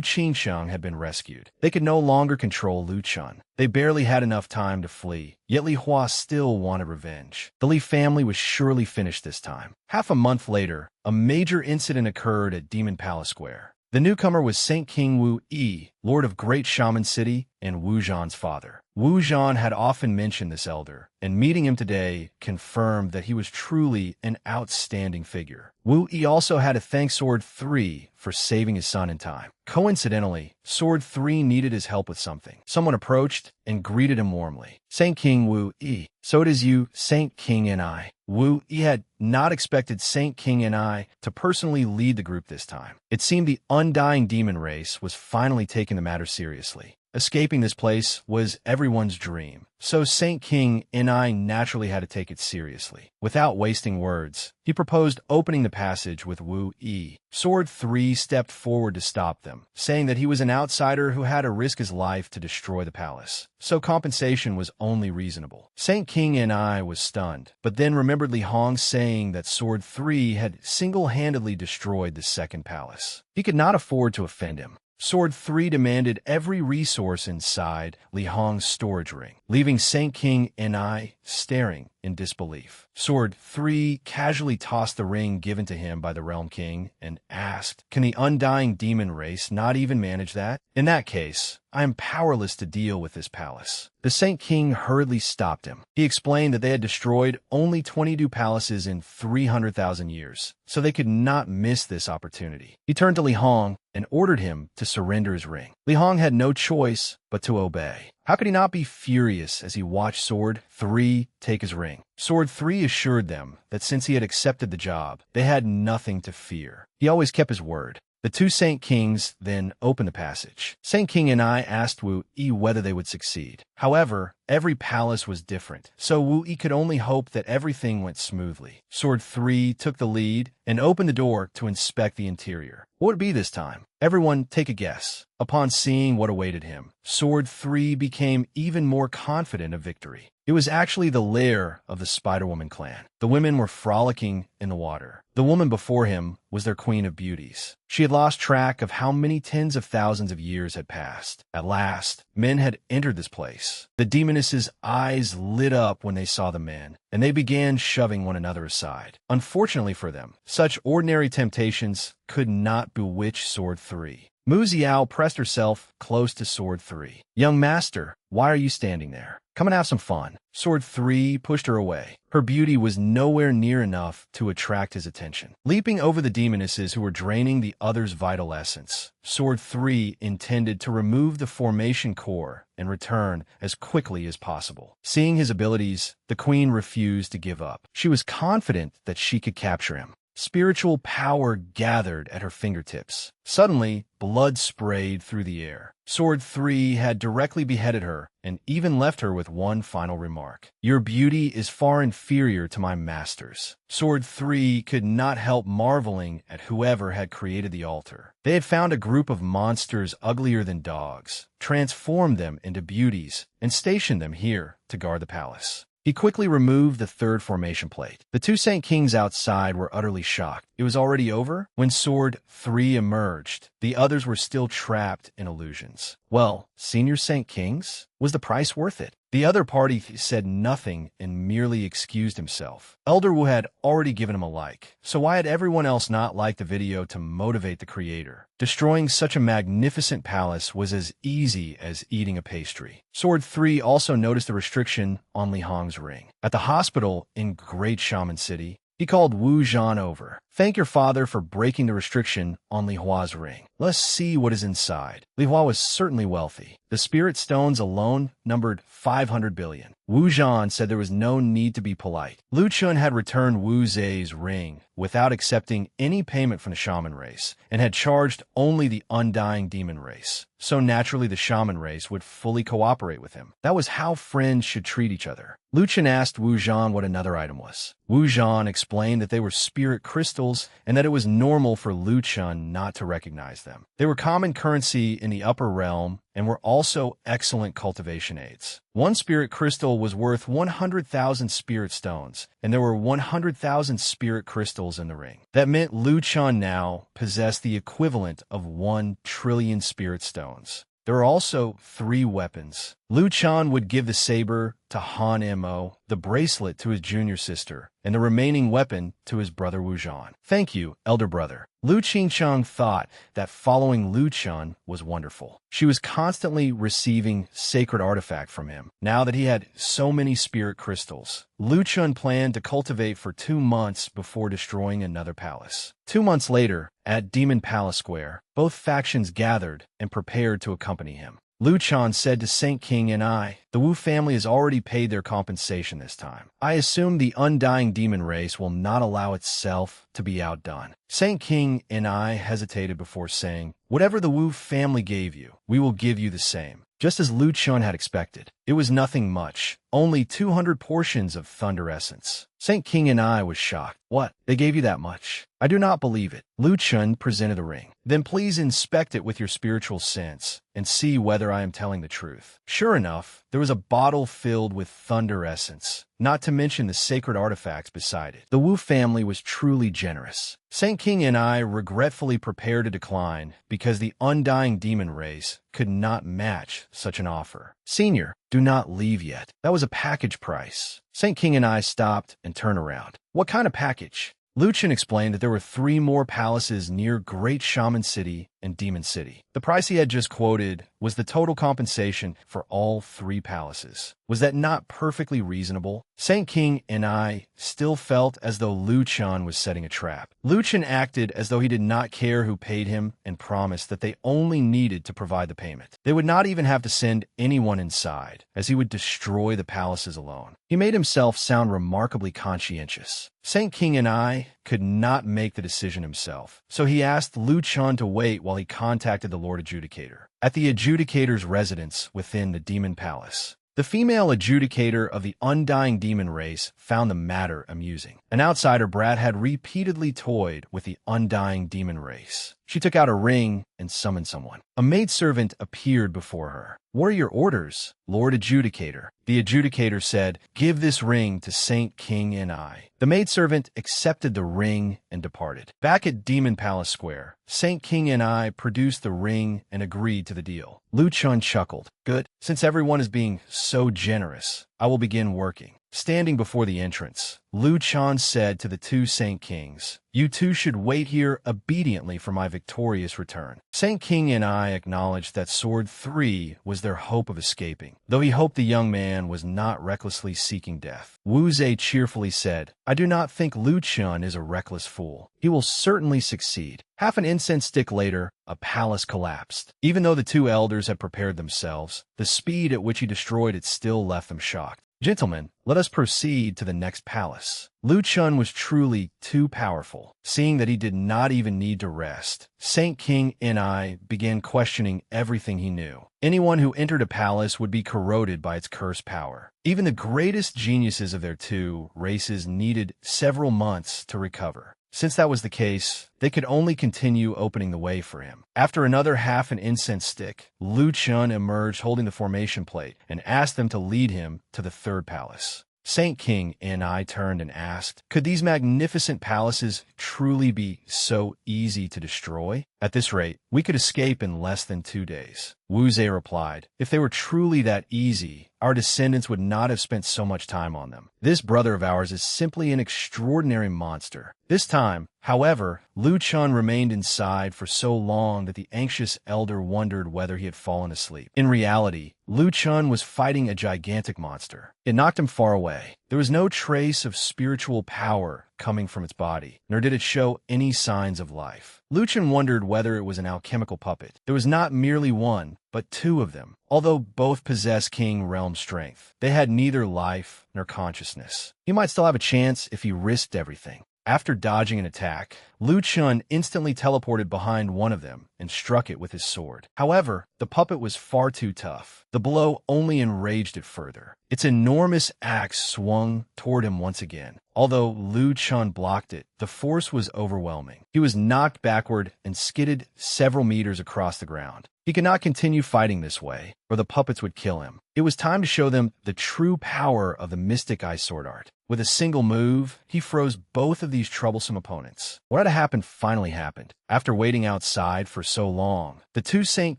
Qingxiang had been rescued. They could no longer control Lu Chun. They barely had enough time to flee, yet Li Hua still wanted revenge. The Li family was surely finished this time. Half a month later, a major incident occurred at Demon Palace Square. The newcomer was Saint King Wu Yi, Lord of Great Shaman City and Wu Zhan's father. Wu Zhan had often mentioned this elder, and meeting him today confirmed that he was truly an outstanding figure. Wu Yi also had to thank Sword 3 for saving his son in time. Coincidentally, Sword 3 needed his help with something. Someone approached and greeted him warmly. Saint King Wu Yi. So it is you, Saint King and I. Wu Yi had not expected Saint King and I to personally lead the group this time. It seemed the undying demon race was finally taking the matter seriously. Escaping this place was everyone's dream, so Saint King and I naturally had to take it seriously. Without wasting words, he proposed opening the passage with Wu Yi. Sword 3 stepped forward to stop them, saying that he was an outsider who had to risk his life to destroy the palace, so compensation was only reasonable. Saint King and I was stunned, but then remembered Li Hong saying that Sword 3 had single-handedly destroyed the second palace. He could not afford to offend him. Sword 3 demanded every resource inside Li Hong's storage ring, leaving Saint King and I staring in disbelief. Sword 3 casually tossed the ring given to him by the Realm King and asked, "Can the undying demon race not even manage that? In that case, I am powerless to deal with this palace." The Saint King hurriedly stopped him. He explained that they had destroyed only 22 palaces in 300,000 years, so they could not miss this opportunity. He turned to Li Hong and ordered him to surrender his ring. Li Hong had no choice but to obey. How could he not be furious as he watched Sword 3 take his ring? Sword 3 assured them that since he had accepted the job, they had nothing to fear. He always kept his word. The two Saint Kings then opened the passage. Saint King and I asked Wu Yi whether they would succeed. However, every palace was different, so Wu Yi could only hope that everything went smoothly. Sword 3 took the lead and opened the door to inspect the interior. What would it be this time? Everyone take a guess. Upon seeing what awaited him, Sword 3 became even more confident of victory. It was actually the lair of the Spider-Woman clan. The women were frolicking in the water. The woman before him was their queen of beauties. She had lost track of how many tens of thousands of years had passed. At last, men had entered this place. The demoness's eyes lit up when they saw the men, and they began shoving one another aside. Unfortunately for them, such ordinary temptations could not bewitch Sword 3. Mu Xiao pressed herself close to Sword 3. "Young master, why are you standing there? Come and have some fun." Sword 3 pushed her away. Her beauty was nowhere near enough to attract his attention. Leaping over the demonesses who were draining the other's vital essence, Sword 3 intended to remove the formation core and return as quickly as possible. Seeing his abilities, the queen refused to give up. She was confident that she could capture him. Spiritual power gathered at her fingertips. Suddenly, blood sprayed through the air. Sword 3 had directly beheaded her and even left her with one final remark. "Your beauty is far inferior to my master's." Sword 3 could not help marveling at whoever had created the altar. They had found a group of monsters uglier than dogs, transformed them into beauties, and stationed them here to guard the palace. He quickly removed the third formation plate. The two Saint Kings outside were utterly shocked. It was already over? When Sword 3 emerged, the others were still trapped in illusions. Well, Senior Saint Kings? Was the price worth it? The other party said nothing and merely excused himself. Elder Wu had already given him a like, so why had everyone else not liked the video to motivate the creator? Destroying such a magnificent palace was as easy as eating a pastry. Sword 3 also noticed the restriction on Li Hong's ring. At the hospital in Great Shaman City, he called Wu Zhan over. "Thank your father for breaking the restriction on Li Hua's ring. Let's see what is inside." Li Hua was certainly wealthy. The spirit stones alone numbered 500 billion. Wu Zhan said there was no need to be polite. Lu Chun had returned Wu Zei's ring without accepting any payment from the shaman race, and had charged only the undying demon race. So naturally the shaman race would fully cooperate with him. That was how friends should treat each other. Lu Chun asked Wu Zhan what another item was. Wu Zhan explained that they were spirit crystals crystals and that it was normal for Lu Chun not to recognize them. They were common currency in the upper realm and were also excellent cultivation aids. One spirit crystal was worth 100,000 spirit stones, and there were 100,000 spirit crystals in the ring. That meant Lu Chun now possessed the equivalent of 1 trillion spirit stones. There are also 3 weapons. Lu Chun would give the saber to Han Mo, the bracelet to his junior sister, and the remaining weapon to his brother Wu Zhan. Thank you, elder brother. Lu Qingcheng thought that following Lu Chun was wonderful. She was constantly receiving sacred artifact from him. Now that he had so many spirit crystals, Lu Chun planned to cultivate for 2 months before destroying another palace. 2 months later, at Demon Palace Square, both factions gathered and prepared to accompany him. Lu Chun said to Saint King and I, "The Wu family has already paid their compensation this time. I assume the undying demon race will not allow itself to be outdone." Saint King and I hesitated before saying, "Whatever the Wu family gave you, we will give you the same." Just as Lu Chun had expected, it was nothing much, only 200 portions of Thunder Essence. Saint King and I was shocked. "What? They gave you that much? I do not believe it." Lu Chun presented a ring. "Then please inspect it with your spiritual sense and see whether I am telling the truth." Sure enough, there was a bottle filled with Thunder Essence, not to mention the sacred artifacts beside it. The Wu family was truly generous. Saint King and I regretfully prepared to decline because the undying demon race could not match such an offer. "Senior, do not leave yet. That was a package price." Saint King and I stopped and turned around. "What kind of package?" Lu Chun explained that there were 3 more palaces near Great Shaman City and Demon City. The price he had just quoted was the total compensation for all 3 palaces. Was that not perfectly reasonable? Saint King and I still felt as though Lu Chun was setting a trap. Lu Chun acted as though he did not care who paid him and promised that they only needed to provide the payment. They would not even have to send anyone inside, as he would destroy the palaces alone. He made himself sound remarkably conscientious. Saint King and I could not make the decision himself, so he asked Lu Chun to wait while he contacted the Lord Adjudicator. At the Adjudicator's residence within the Demon Palace, the female adjudicator of the undying demon race found the matter amusing. An outsider brat had repeatedly toyed with the undying demon race. She took out a ring and summoned someone. A maidservant appeared before her. "What are your orders, Lord Adjudicator?" The adjudicator said, "Give this ring to Saint King and I." The maidservant accepted the ring and departed. Back at Demon Palace Square, Saint King and I produced the ring and agreed to the deal. Lu Chun chuckled. "Good. Since everyone is being so generous, I will begin working." Standing before the entrance, Lu Chun said to the 2 Saint Kings, "You 2 should wait here obediently for my victorious return." Saint King and I acknowledged that Sword 3 was their hope of escaping, though he hoped the young man was not recklessly seeking death. Wu Zhe cheerfully said, "I do not think Lu Chun is a reckless fool. He will certainly succeed." Half an incense stick later, a palace collapsed. Even though the 2 elders had prepared themselves, the speed at which he destroyed it still left them shocked. "Gentlemen, let us proceed to the next palace." Lu Chun was truly too powerful. Seeing that he did not even need to rest, Saint King and I began questioning everything he knew. Anyone who entered a palace would be corroded by its cursed power. Even the greatest geniuses of their 2 races needed several months to recover. Since that was the case, they could only continue opening the way for him. After another half an incense stick, Lu Chun emerged holding the formation plate and asked them to lead him to the 3rd palace. Saint King and I turned and asked, "Could these magnificent palaces truly be so easy to destroy? At this rate, we could escape in less than 2 days." Wu Zhe replied, "If they were truly that easy, our descendants would not have spent so much time on them. This brother of ours is simply an extraordinary monster." This time, however, Lu Chun remained inside for so long that the anxious elder wondered whether he had fallen asleep. In reality, Lu Chun was fighting a gigantic monster. It knocked him far away. There was no trace of spiritual power coming from its body, nor did it show any signs of life. Lu Chun wondered whether it was an alchemical puppet. There was not merely one, but 2 of them. Although both possessed King Realm strength, they had neither life nor consciousness. He might still have a chance if he risked everything. After dodging an attack, Lu Chun instantly teleported behind one of them and struck it with his sword. However, the puppet was far too tough. The blow only enraged it further. Its enormous axe swung toward him once again. Although Lu Chun blocked it, the force was overwhelming. He was knocked backward and skidded several meters across the ground. He could not continue fighting this way, or the puppets would kill him. It was time to show them the true power of the mystic ice sword art. With a single move, he froze both of these troublesome opponents. What had to happen finally happened. After waiting outside for so long, the two Saint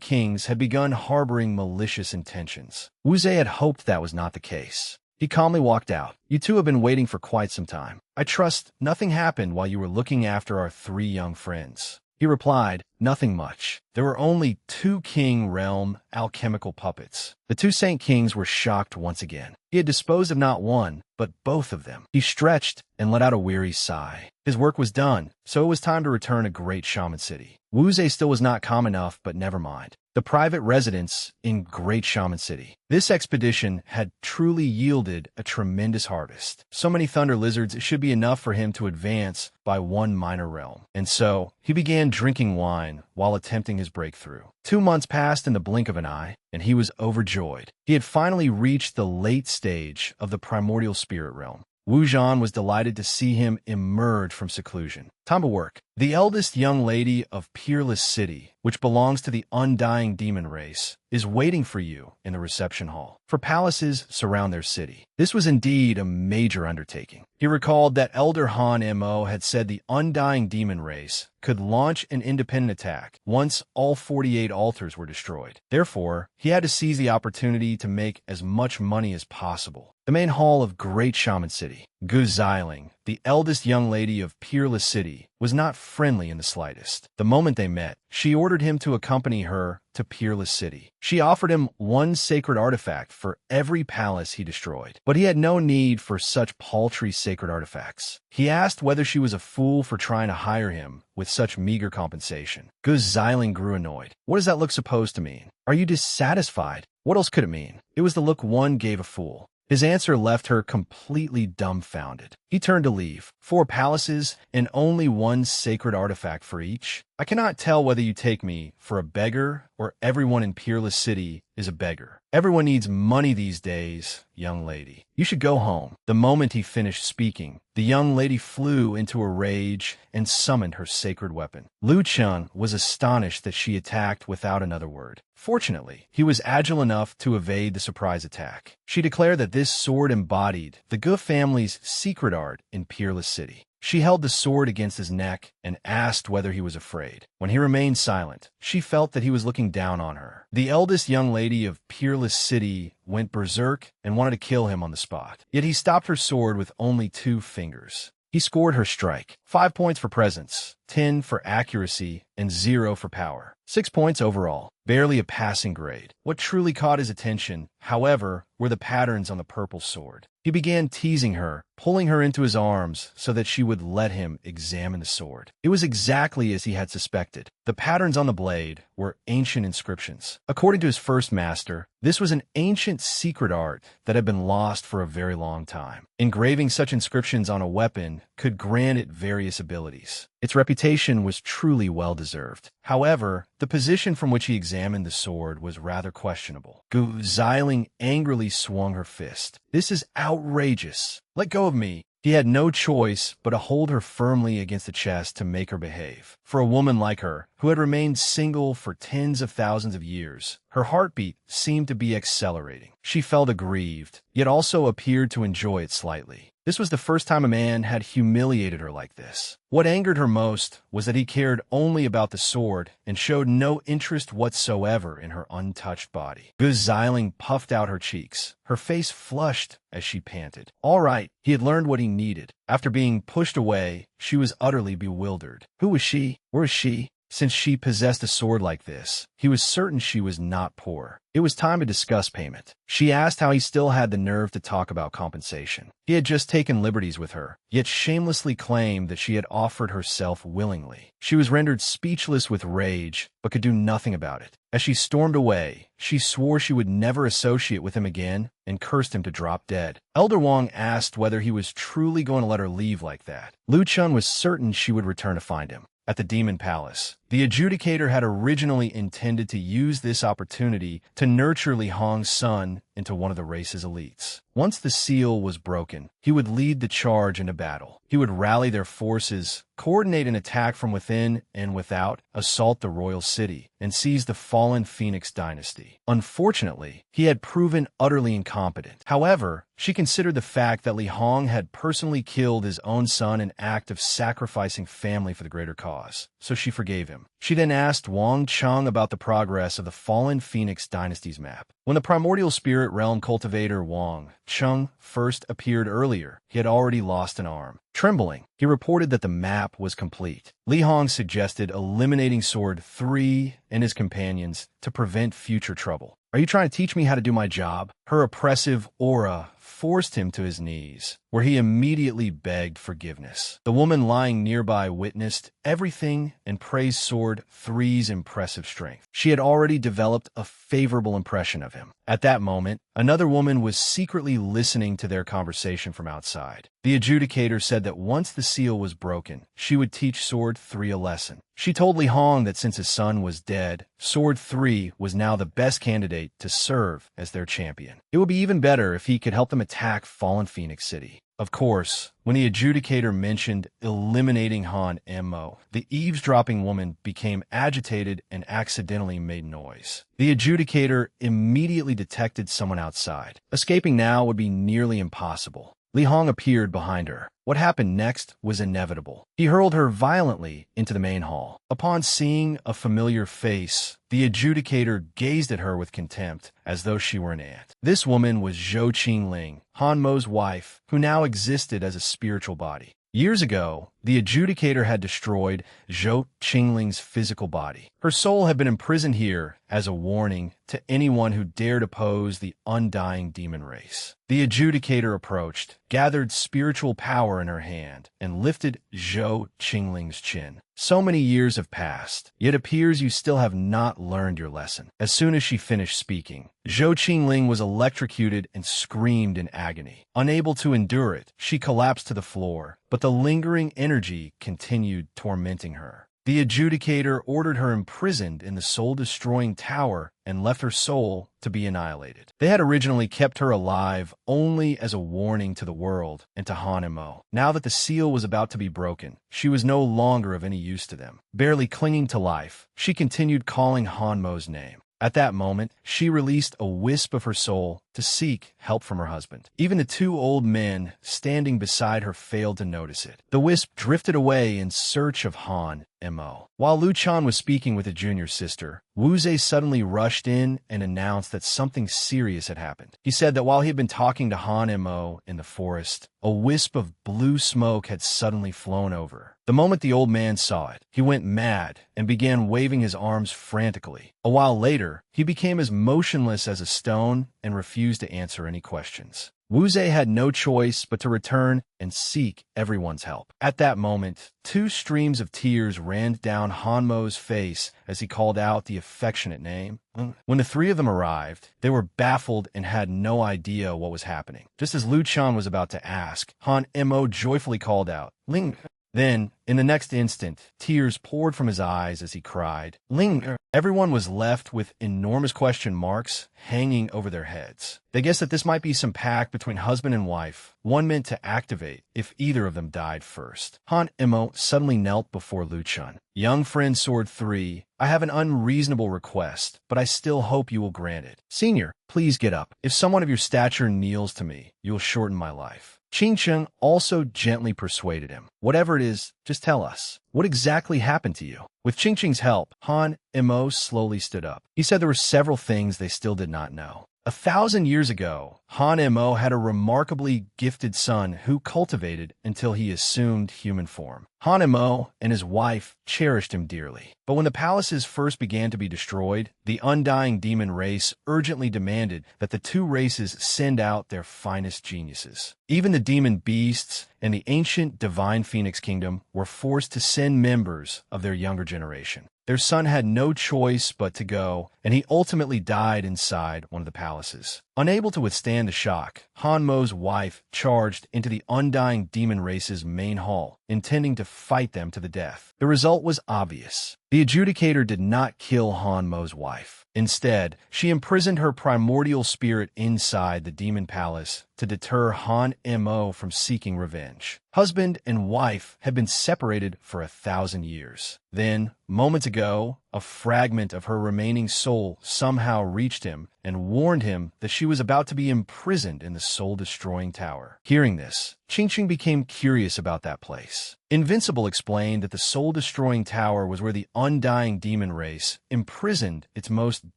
Kings had begun harboring malicious intentions. Wu Zhe had hoped that was not the case. He calmly walked out. You two have been waiting for quite some time. I trust nothing happened while you were looking after our three young friends. He replied, nothing much. There were only two King Realm alchemical puppets. The two Saint Kings were shocked once again. He had disposed of not one, but both of them. He stretched and let out a weary sigh. His work was done, so it was time to return to Great Shaman City. Wu Zhe still was not calm enough, but never mind. The private residence in Great Shaman City. This expedition had truly yielded a tremendous harvest. So many thunder lizards, it should be enough for him to advance by one minor realm. And so, he began drinking wine while attempting his breakthrough. 2 months passed in the blink of an eye, and he was overjoyed. He had finally reached the late stage of the primordial spirit realm. Wu Zhan was delighted to see him emerge from seclusion. Time to work. The eldest young lady of Peerless City, which belongs to the undying demon race, is waiting for you in the reception hall. For palaces surround their city. This was indeed a major undertaking. He recalled that Elder Han Mo had said the undying demon race could launch an independent attack once all 48 altars were destroyed. Therefore, he had to seize the opportunity to make as much money as possible. The main hall of Great Shaman City. Gu Xiling, the eldest young lady of Peerless City, was not friendly in the slightest. The moment they met, she ordered him to accompany her to Peerless City. She offered him one sacred artifact for every palace he destroyed, but he had no need for such paltry sacred artifacts. He asked whether she was a fool for trying to hire him with such meager compensation. Gu Xiling grew annoyed. What does that look supposed to mean? Are you dissatisfied? What else could it mean? It was the look one gave a fool. His answer left her completely dumbfounded. He turned to leave. 4 palaces and only one sacred artifact for each? I cannot tell whether you take me for a beggar or everyone in Peerless City is a beggar. Everyone needs money these days, young lady. You should go home. The moment he finished speaking, the young lady flew into a rage and summoned her sacred weapon. Lu Chun was astonished that she attacked without another word. Fortunately, he was agile enough to evade the surprise attack. She declared that this sword embodied the Gu family's secret art in Peerless City. She held the sword against his neck and asked whether he was afraid. When he remained silent, she felt that he was looking down on her. The eldest young lady of Peerless City went berserk and wanted to kill him on the spot. Yet he stopped her sword with only 2 fingers. He scored her strike. 5 points for presence, 10 for accuracy, and 0 for power. 6 points overall. Barely a passing grade. What truly caught his attention, however, were the patterns on the purple sword. He began teasing her, pulling her into his arms so that she would let him examine the sword. It was exactly as he had suspected. The patterns on the blade were ancient inscriptions. According to his first master, this was an ancient secret art that had been lost for a very long time. Engraving such inscriptions on a weapon could grant it various abilities. Its reputation was truly well-deserved. However, the position from which he examined the sword was rather questionable. Gu Xiling angrily swung her fist. This is outrageous. Let go of me. He had no choice but to hold her firmly against the chest to make her behave. For a woman like her, who had remained single for tens of thousands of years, her heartbeat seemed to be accelerating. She felt aggrieved, yet also appeared to enjoy it slightly. This was the first time a man had humiliated her like this. What angered her most was that he cared only about the sword and showed no interest whatsoever in her untouched body. Gu Xiling puffed out her cheeks. Her face flushed as she panted. All right, he had learned what he needed. After being pushed away, she was utterly bewildered. Who was she? Where was she? Since she possessed a sword like this, he was certain she was not poor. It was time to discuss payment. She asked how he still had the nerve to talk about compensation. He had just taken liberties with her, yet shamelessly claimed that she had offered herself willingly. She was rendered speechless with rage, but could do nothing about it. As she stormed away, she swore she would never associate with him again and cursed him to drop dead. Elder Wang asked whether he was truly going to let her leave like that. Lu Chun was certain she would return to find him. At the Demon Palace, The adjudicator had originally intended to use this opportunity to nurture Li Hong's son into one of the race's elites. Once the seal was broken, he would lead the charge into battle. He would rally their forces, coordinate an attack from within and without, assault the royal city, and seize the fallen Phoenix dynasty. Unfortunately, he had proven utterly incompetent. However, she considered the fact that Li Hong had personally killed his own son an act of sacrificing family for the greater cause, so she forgave him. She then asked Wang Cheng about the progress of the fallen Phoenix dynasty's map. When the primordial spirit realm cultivator Wang Cheng first appeared earlier, he had already lost an arm. Trembling, he reported that the map was complete. Li Hong suggested eliminating Sword 3 and his companions to prevent future trouble. "Are you trying to teach me how to do my job?" Her oppressive aura forced him to his knees, where he immediately begged forgiveness. The woman lying nearby witnessed everything and praised Sword 3's impressive strength. She had already developed a favorable impression of him. At that moment, another woman was secretly listening to their conversation from outside. The adjudicator said that once the seal was broken, she would teach Sword 3 a lesson. She told Li Hong that since his son was dead, Sword 3 was now the best candidate to serve as their champion. It would be even better if he could help them attack fallen Phoenix City. Of course, when the adjudicator mentioned eliminating Han Mo, the eavesdropping woman became agitated and accidentally made noise. The adjudicator immediately detected someone outside. Escaping now would be nearly impossible. Li Hong appeared behind her. What happened next was inevitable. He hurled her violently into the main hall. Upon seeing a familiar face, the adjudicator gazed at her with contempt, as though she were an ant. This woman was Zhou Qingling, Han Mo's wife, who now existed as a spiritual body. Years ago, the adjudicator had destroyed Zhou Qingling's physical body. Her soul had been imprisoned here as a warning to anyone who dared oppose the undying demon race. The adjudicator approached, gathered spiritual power in her hand, and lifted Zhou Qingling's chin. So many years have passed, yet it appears you still have not learned your lesson. As soon as she finished speaking, Zhou Qingling was electrocuted and screamed in agony. Unable to endure it, she collapsed to the floor, but the lingering energy continued tormenting her. The adjudicator ordered her imprisoned in the soul-destroying tower and left her soul to be annihilated. They had originally kept her alive only as a warning to the world and to Han Mo. Now that the seal was about to be broken, she was no longer of any use to them. Barely clinging to life, she continued calling Han Mo's name. At that moment, she released a wisp of her soul to seek help from her husband. Even the two old men standing beside her failed to notice it. The wisp drifted away in search of Han Mo. While Lu Chan was speaking with a junior sister, Wu Zhe suddenly rushed in and announced that something serious had happened. He said that while he had been talking to Han Mo in the forest, a wisp of blue smoke had suddenly flown over. The moment the old man saw it, he went mad and began waving his arms frantically. A while later, he became as motionless as a stone and refused to answer any questions. Wu Zhe had no choice but to return and seek everyone's help. At that moment, two streams of tears ran down Han Mo's face as he called out the affectionate name. When the three of them arrived, they were baffled and had no idea what was happening. Just as Lu Chan was about to ask, Han Mo joyfully called out, "Ling." Then, in the next instant, tears poured from his eyes as he cried, "Ling." Everyone was left with enormous question marks hanging over their heads. They guessed that this might be some pact between husband and wife, one meant to activate if either of them died first. Han Mo suddenly knelt before Lu Chun. "Young friend Sword 3, I have an unreasonable request, but I still hope you will grant it. Senior, please get up. If someone of your stature kneels to me, you will shorten my life." Qing Cheng also gently persuaded him. "Whatever it is, just tell us. What exactly happened to you?" With Qing Cheng's help, Han Mo slowly stood up. He said there were several things they still did not know. 1,000 years ago, Han Mo had a remarkably gifted son who cultivated until he assumed human form. Han Mo and his wife cherished him dearly. But when the palaces first began to be destroyed, the undying demon race urgently demanded that the two races send out their finest geniuses. Even the demon beasts and the ancient divine Phoenix Kingdom were forced to send members of their younger generation. Their son had no choice but to go, and he ultimately died inside one of the palaces. Unable to withstand the shock, Hanmo's wife charged into the undying demon race's main hall, intending to fight them to the death. The result was obvious. The adjudicator did not kill Hanmo's wife. Instead, she imprisoned her primordial spirit inside the demon palace to deter Han Mo from seeking revenge. Husband and wife had been separated for 1,000 years. Then, moments ago, a fragment of her remaining soul somehow reached him and warned him that she was about to be imprisoned in the soul-destroying tower. Hearing this, Qingqing became curious about that place. Invincible explained that the soul-destroying tower was where the undying demon race imprisoned its most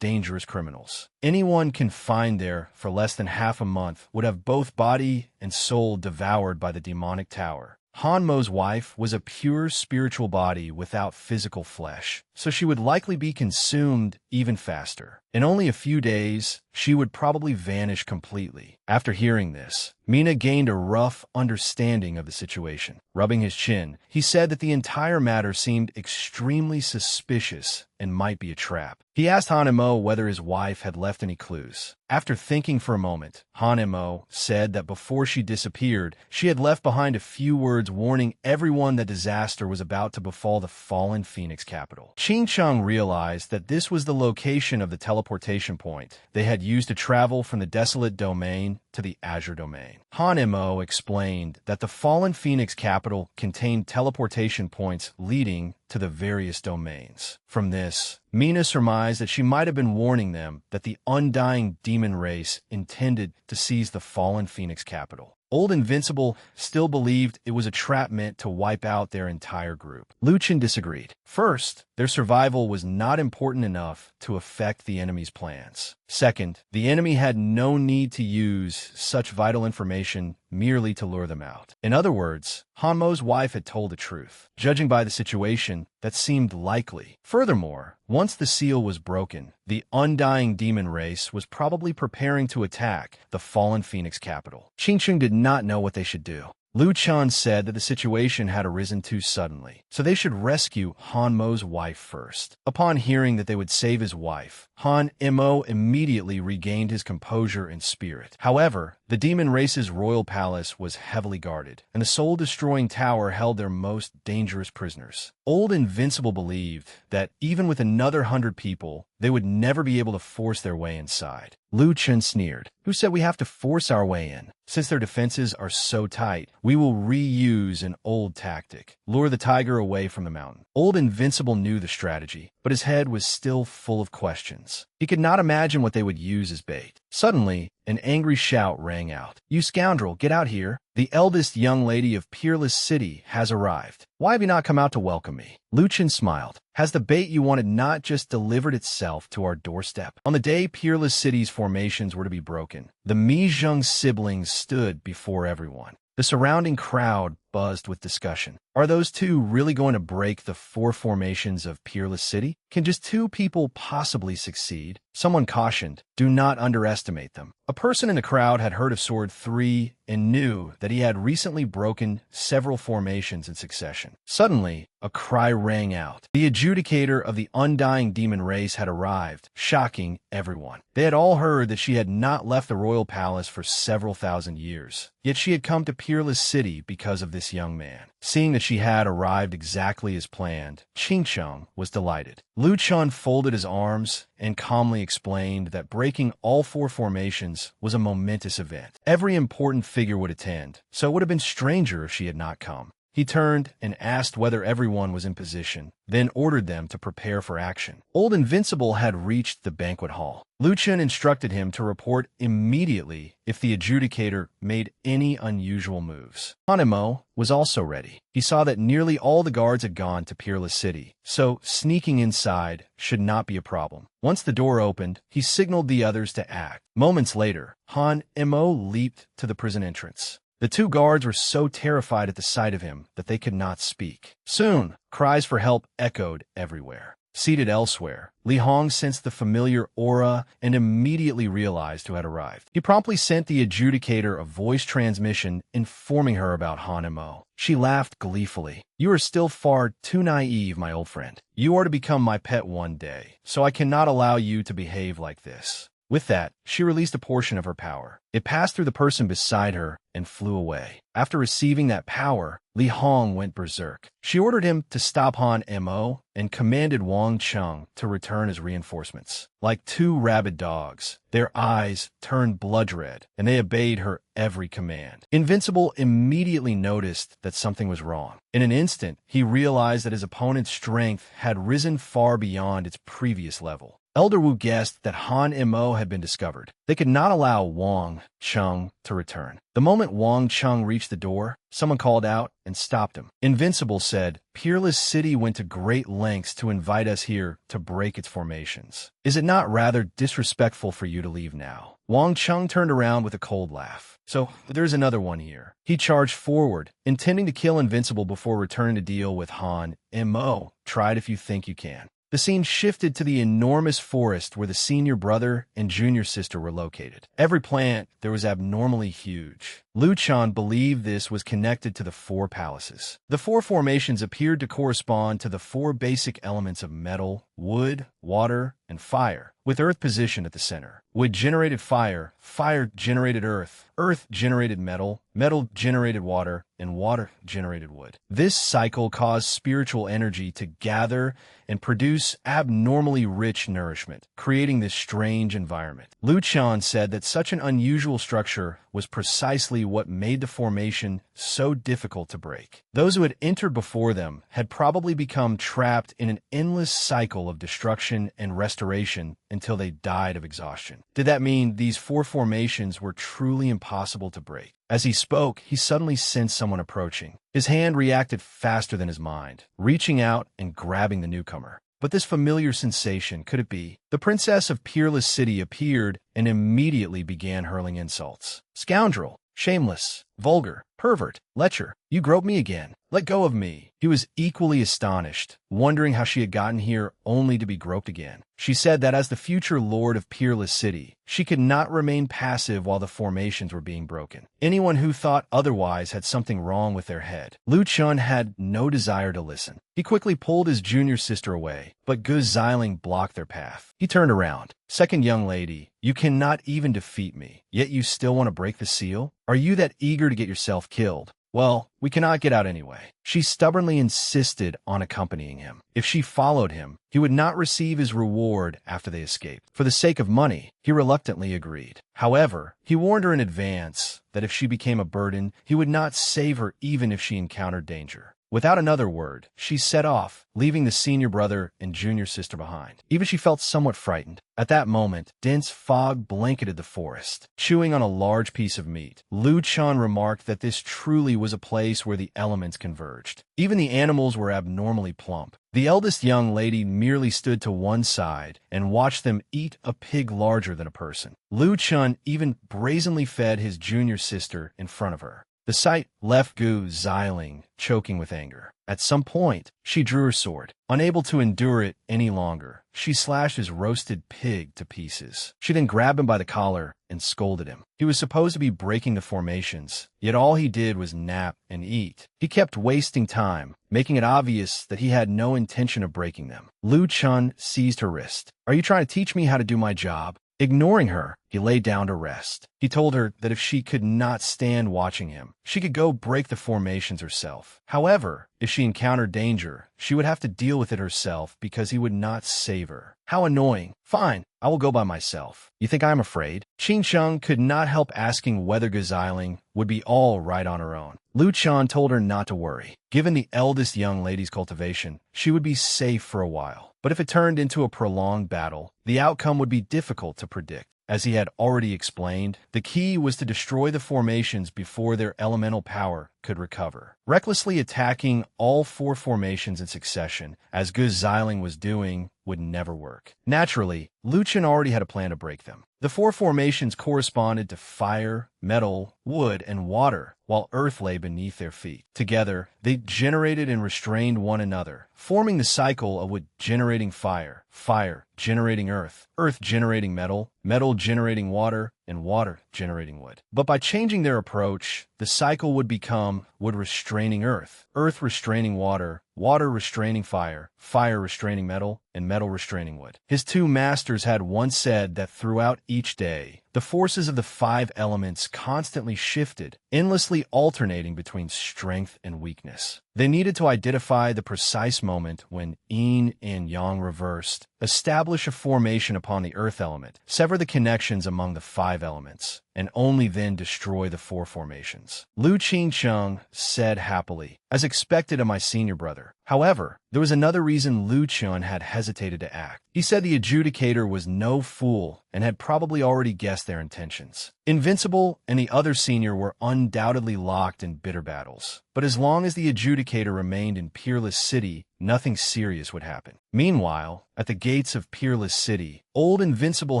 dangerous criminals. Anyone confined there for less than half a month would have both body and soul devoured by the demonic tower. Hanmo's wife was a pure spiritual body without physical flesh, so she would likely be consumed even faster. In only a few days, she would probably vanish completely. After hearing this, Mina gained a rough understanding of the situation. Rubbing his chin, he said that the entire matter seemed extremely suspicious and might be a trap. He asked Han Mo whether his wife had left any clues. After thinking for a moment, Han Mo said that before she disappeared, she had left behind a few words warning everyone that disaster was about to befall the fallen Phoenix capital. Qingqiang realized that this was the location of the teleportation point they had used to travel from the desolate domain to the Azure domain. Han Mo explained that the fallen Phoenix capital contained teleportation points leading to the various domains. From this, Mina surmised that she might have been warning them that the undying demon race intended to seize the fallen Phoenix capital. Old Invincible still believed it was a trap meant to wipe out their entire group. Lu Chen disagreed. First, their survival was not important enough to affect the enemy's plans. Second, the enemy had no need to use such vital information merely to lure them out. In other words, Hanmo's wife had told the truth. Judging by the situation, that seemed likely. Furthermore, once the seal was broken, the undying demon race was probably preparing to attack the fallen Phoenix capital. Qingqing did not know what they should do. Lu Chan said that the situation had arisen too suddenly, so they should rescue Han Mo's wife first. Upon hearing that they would save his wife, Han Mo immediately regained his composure and spirit. However, the demon race's royal palace was heavily guarded, and the soul-destroying tower held their most dangerous prisoners. Old Invincible believed that even with another 100 people, they would never be able to force their way inside. Lu Chen sneered. Who said we have to force our way in? Since their defenses are so tight, we will reuse an old tactic. Lure the tiger away from the mountain. Old Invincible knew the strategy, but his head was still full of questions. He could not imagine what they would use as bait. Suddenly, an angry shout rang out. You scoundrel, get out here. The eldest young lady of Peerless City has arrived. Why have you not come out to welcome me? Lu Chen smiled. Has the bait you wanted not just delivered itself to our doorstep? On the day Peerless City's formations were to be broken, the Mi Zheng siblings stood before everyone. The surrounding crowd buzzed with discussion. Are those two really going to break the 4 formations of Peerless City? Can just 2 people possibly succeed? Someone cautioned, do not underestimate them. A person in the crowd had heard of Sword 3 and knew that he had recently broken several formations in succession. Suddenly, a cry rang out. The adjudicator of the undying demon race had arrived, shocking everyone. They had all heard that she had not left the royal palace for several thousand years. Yet she had come to Peerless City because of this young man. Seeing that she had arrived exactly as planned, Qingqiang was delighted. Lu Chun folded his arms and calmly explained that breaking all 4 formations was a momentous event. Every important figure would attend, so it would have been stranger if she had not come. He turned and asked whether everyone was in position, then ordered them to prepare for action. Old Invincible had reached the banquet hall. Lu Chen instructed him to report immediately if the adjudicator made any unusual moves. Hanemo was also ready. He saw that nearly all the guards had gone to Peerless City, so sneaking inside should not be a problem. Once the door opened, he signaled the others to act. Moments later, Han Mo leaped to the prison entrance. The 2 guards were so terrified at the sight of him that they could not speak. Soon, cries for help echoed everywhere. Seated elsewhere, Li Hong sensed the familiar aura and immediately realized who had arrived. He promptly sent the adjudicator a voice transmission informing her about Han and Mo. She laughed gleefully. "You are still far too naive, my old friend. You are to become my pet one day, so I cannot allow you to behave like this." With that, she released a portion of her power. It passed through the person beside her and flew away. After receiving that power, Li Hong went berserk. She ordered him to stop Han Mo and commanded Wang Chung to return as reinforcements. Like two rabid dogs, their eyes turned blood red, and they obeyed her every command. Invincible immediately noticed that something was wrong. In an instant, he realized that his opponent's strength had risen far beyond its previous level. Elder Wu guessed that Han Mo had been discovered. They could not allow Wang Chung to return. The moment Wang Chung reached the door, someone called out and stopped him. Invincible said, "Peerless City went to great lengths to invite us here to break its formations. Is it not rather disrespectful for you to leave now?" Wang Chung turned around with a cold laugh. "So, there's another one here." He charged forward, intending to kill Invincible before returning to deal with Han Mo. "Try it if you think you can." The scene shifted to the enormous forest where the senior brother and junior sister were located. Every plant there was abnormally huge. Liu Chan believed this was connected to the four palaces. The four formations appeared to correspond to the four basic elements of metal, wood, water, and fire, with earth positioned at the center. Wood generated fire, fire generated earth, earth generated metal, metal generated water, and water generated wood. This cycle caused spiritual energy to gather and produce abnormally rich nourishment, creating this strange environment. Liu Chan said that such an unusual structure was precisely what made the formation so difficult to break. Those who had entered before them had probably become trapped in an endless cycle of destruction and restoration until they died of exhaustion. Did that mean these four formations were truly impossible to break? As he spoke, he suddenly sensed someone approaching. His hand reacted faster than his mind, reaching out and grabbing the newcomer. But this familiar sensation, could it be? The princess of Peerless City appeared and immediately began hurling insults. "Scoundrel! Shameless! Vulgar! Pervert! Lecher! You groped me again! Let go of me!" He was equally astonished, wondering how she had gotten here only to be groped again. She said that as the future lord of Peerless City, she could not remain passive while the formations were being broken. Anyone who thought otherwise had something wrong with their head. Liu Chun had no desire to listen. He quickly pulled his junior sister away, but Gu Xiling blocked their path. He turned around. "Second young lady, you cannot even defeat me, yet you still want to break the seal? Are you that eager to get yourself killed? Well, we cannot get out anyway." She stubbornly insisted on accompanying him. If she followed him, he would not receive his reward after they escaped. For the sake of money, he reluctantly agreed. However, he warned her in advance that if she became a burden, he would not save her even if she encountered danger. Without another word, she set off, leaving the senior brother and junior sister behind. Even she felt somewhat frightened. At that moment, dense fog blanketed the forest. Chewing on a large piece of meat, Liu Chan remarked that this truly was a place where the elements converged. Even the animals were abnormally plump. The eldest young lady merely stood to one side and watched them eat a pig larger than a person. Liu Chun even brazenly fed his junior sister in front of her. The sight left Gu Xiling choking with anger. At some point, she drew her sword. Unable to endure it any longer, she slashed his roasted pig to pieces. She then grabbed him by the collar and scolded him. He was supposed to be breaking the formations, yet all he did was nap and eat. He kept wasting time, making it obvious that he had no intention of breaking them. Liu Chun seized her wrist. "Are you trying to teach me how to do my job?" Ignoring her, he lay down to rest. He told her that if she could not stand watching him, she could go break the formations herself. However, if she encountered danger, she would have to deal with it herself because he would not save her. How annoying. "Fine, I will go by myself. You think I'm afraid?" Qin Sheng could not help asking whether Gu Xiling would be all right on her own. Liu Chan told her not to worry. Given the eldest young lady's cultivation, she would be safe for a while. But if it turned into a prolonged battle, the outcome would be difficult to predict. As he had already explained, the key was to destroy the formations before their elemental power could recover. Recklessly attacking all 4 formations in succession, as Gu Xiling was doing, would never work. Naturally, Lu Chen already had a plan to break them. The 4 formations corresponded to fire, metal, wood, and water, while earth lay beneath their feet. Together, they generated and restrained one another, forming the cycle of wood generating fire, fire generating earth, earth generating metal, metal generating water, and water generating wood. But by changing their approach, the cycle would become wood restraining earth, earth restraining water, water restraining fire, fire restraining metal, and metal restraining wood. His 2 masters had once said that throughout each day, the forces of the 5 elements constantly shifted, endlessly alternating between strength and weakness. They needed to identify the precise moment when yin and yang reversed, establish a formation upon the earth element, sever the connections among the 5 elements, and only then destroy the 4 formations. Lu Qingcheng said happily, as expected of my senior brother. However, there was another reason Lu Chun had hesitated to act. He said the adjudicator was no fool and had probably already guessed their intentions. Invincible and the other senior were undoubtedly locked in bitter battles. But as long as the adjudicator remained in Peerless City, nothing serious would happen. Meanwhile, at the gates of Peerless City, old Invincible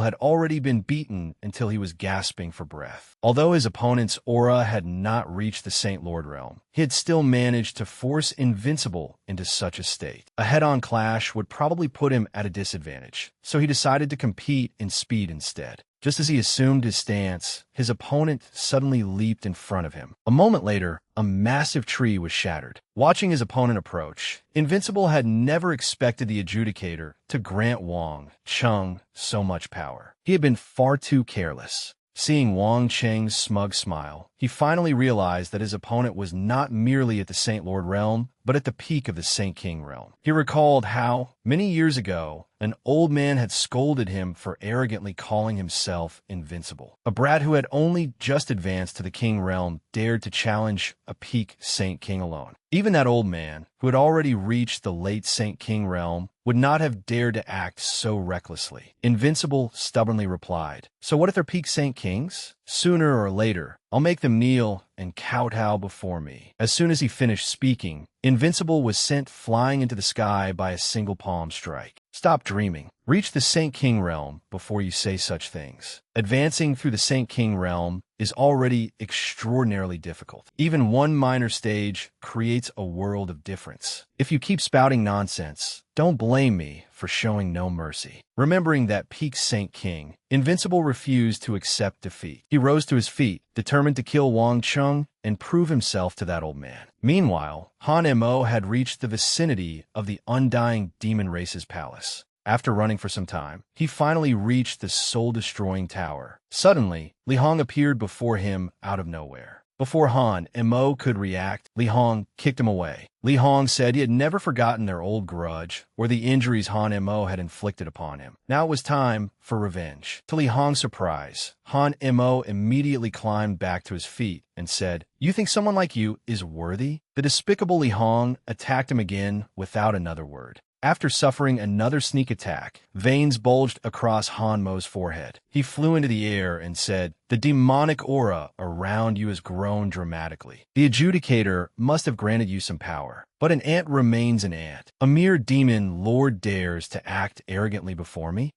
had already been beaten until he was gasping for breath. Although his opponent's aura had not reached the Saint Lord realm, he had still managed to force Invincible into such a state. A head-on clash would probably put him at a disadvantage, so he decided to compete in speed instead. Just as he assumed his stance, his opponent suddenly leaped in front of him. A moment later, a massive tree was shattered. Watching his opponent approach, Invincible had never expected the adjudicator to grant Wang Cheng so much power. He had been far too careless. Seeing Wang Cheng's smug smile, he finally realized that his opponent was not merely at the Saint Lord realm, but at the peak of the Saint King realm. He recalled how, many years ago, an old man had scolded him for arrogantly calling himself invincible. A brat who had only just advanced to the King realm dared to challenge a peak Saint King alone. Even that old man, who had already reached the late Saint King realm, would not have dared to act so recklessly. Invincible stubbornly replied, "So what if they're peak Saint Kings? Sooner or later, I'll make them kneel and kowtow before me." As soon as he finished speaking, Invincible was sent flying into the sky by a single palm strike. Stop dreaming. Reach the Saint King realm before you say such things. Advancing through the Saint King realm is already extraordinarily difficult. Even one minor stage creates a world of difference. If you keep spouting nonsense, don't blame me for showing no mercy. Remembering that peak Saint King, Invincible refused to accept defeat. He rose to his feet, determined to kill Wang Cheng and prove himself to that old man. Meanwhile, Han Mo had reached the vicinity of the undying demon race's palace. After running for some time, he finally reached the soul-destroying tower. Suddenly, Li Hong appeared before him out of nowhere. Before Han Mo could react, Li Hong kicked him away. Li Hong said he had never forgotten their old grudge or the injuries Han Mo had inflicted upon him. Now it was time for revenge. To Li Hong's surprise, Han Mo immediately climbed back to his feet and said, "You think someone like you is worthy?" The despicable Li Hong attacked him again without another word. After suffering another sneak attack, veins bulged across Han Mo's forehead. He flew into the air and said, "The demonic aura around you has grown dramatically. The adjudicator must have granted you some power. But an ant remains an ant. A mere demon lord dares to act arrogantly before me?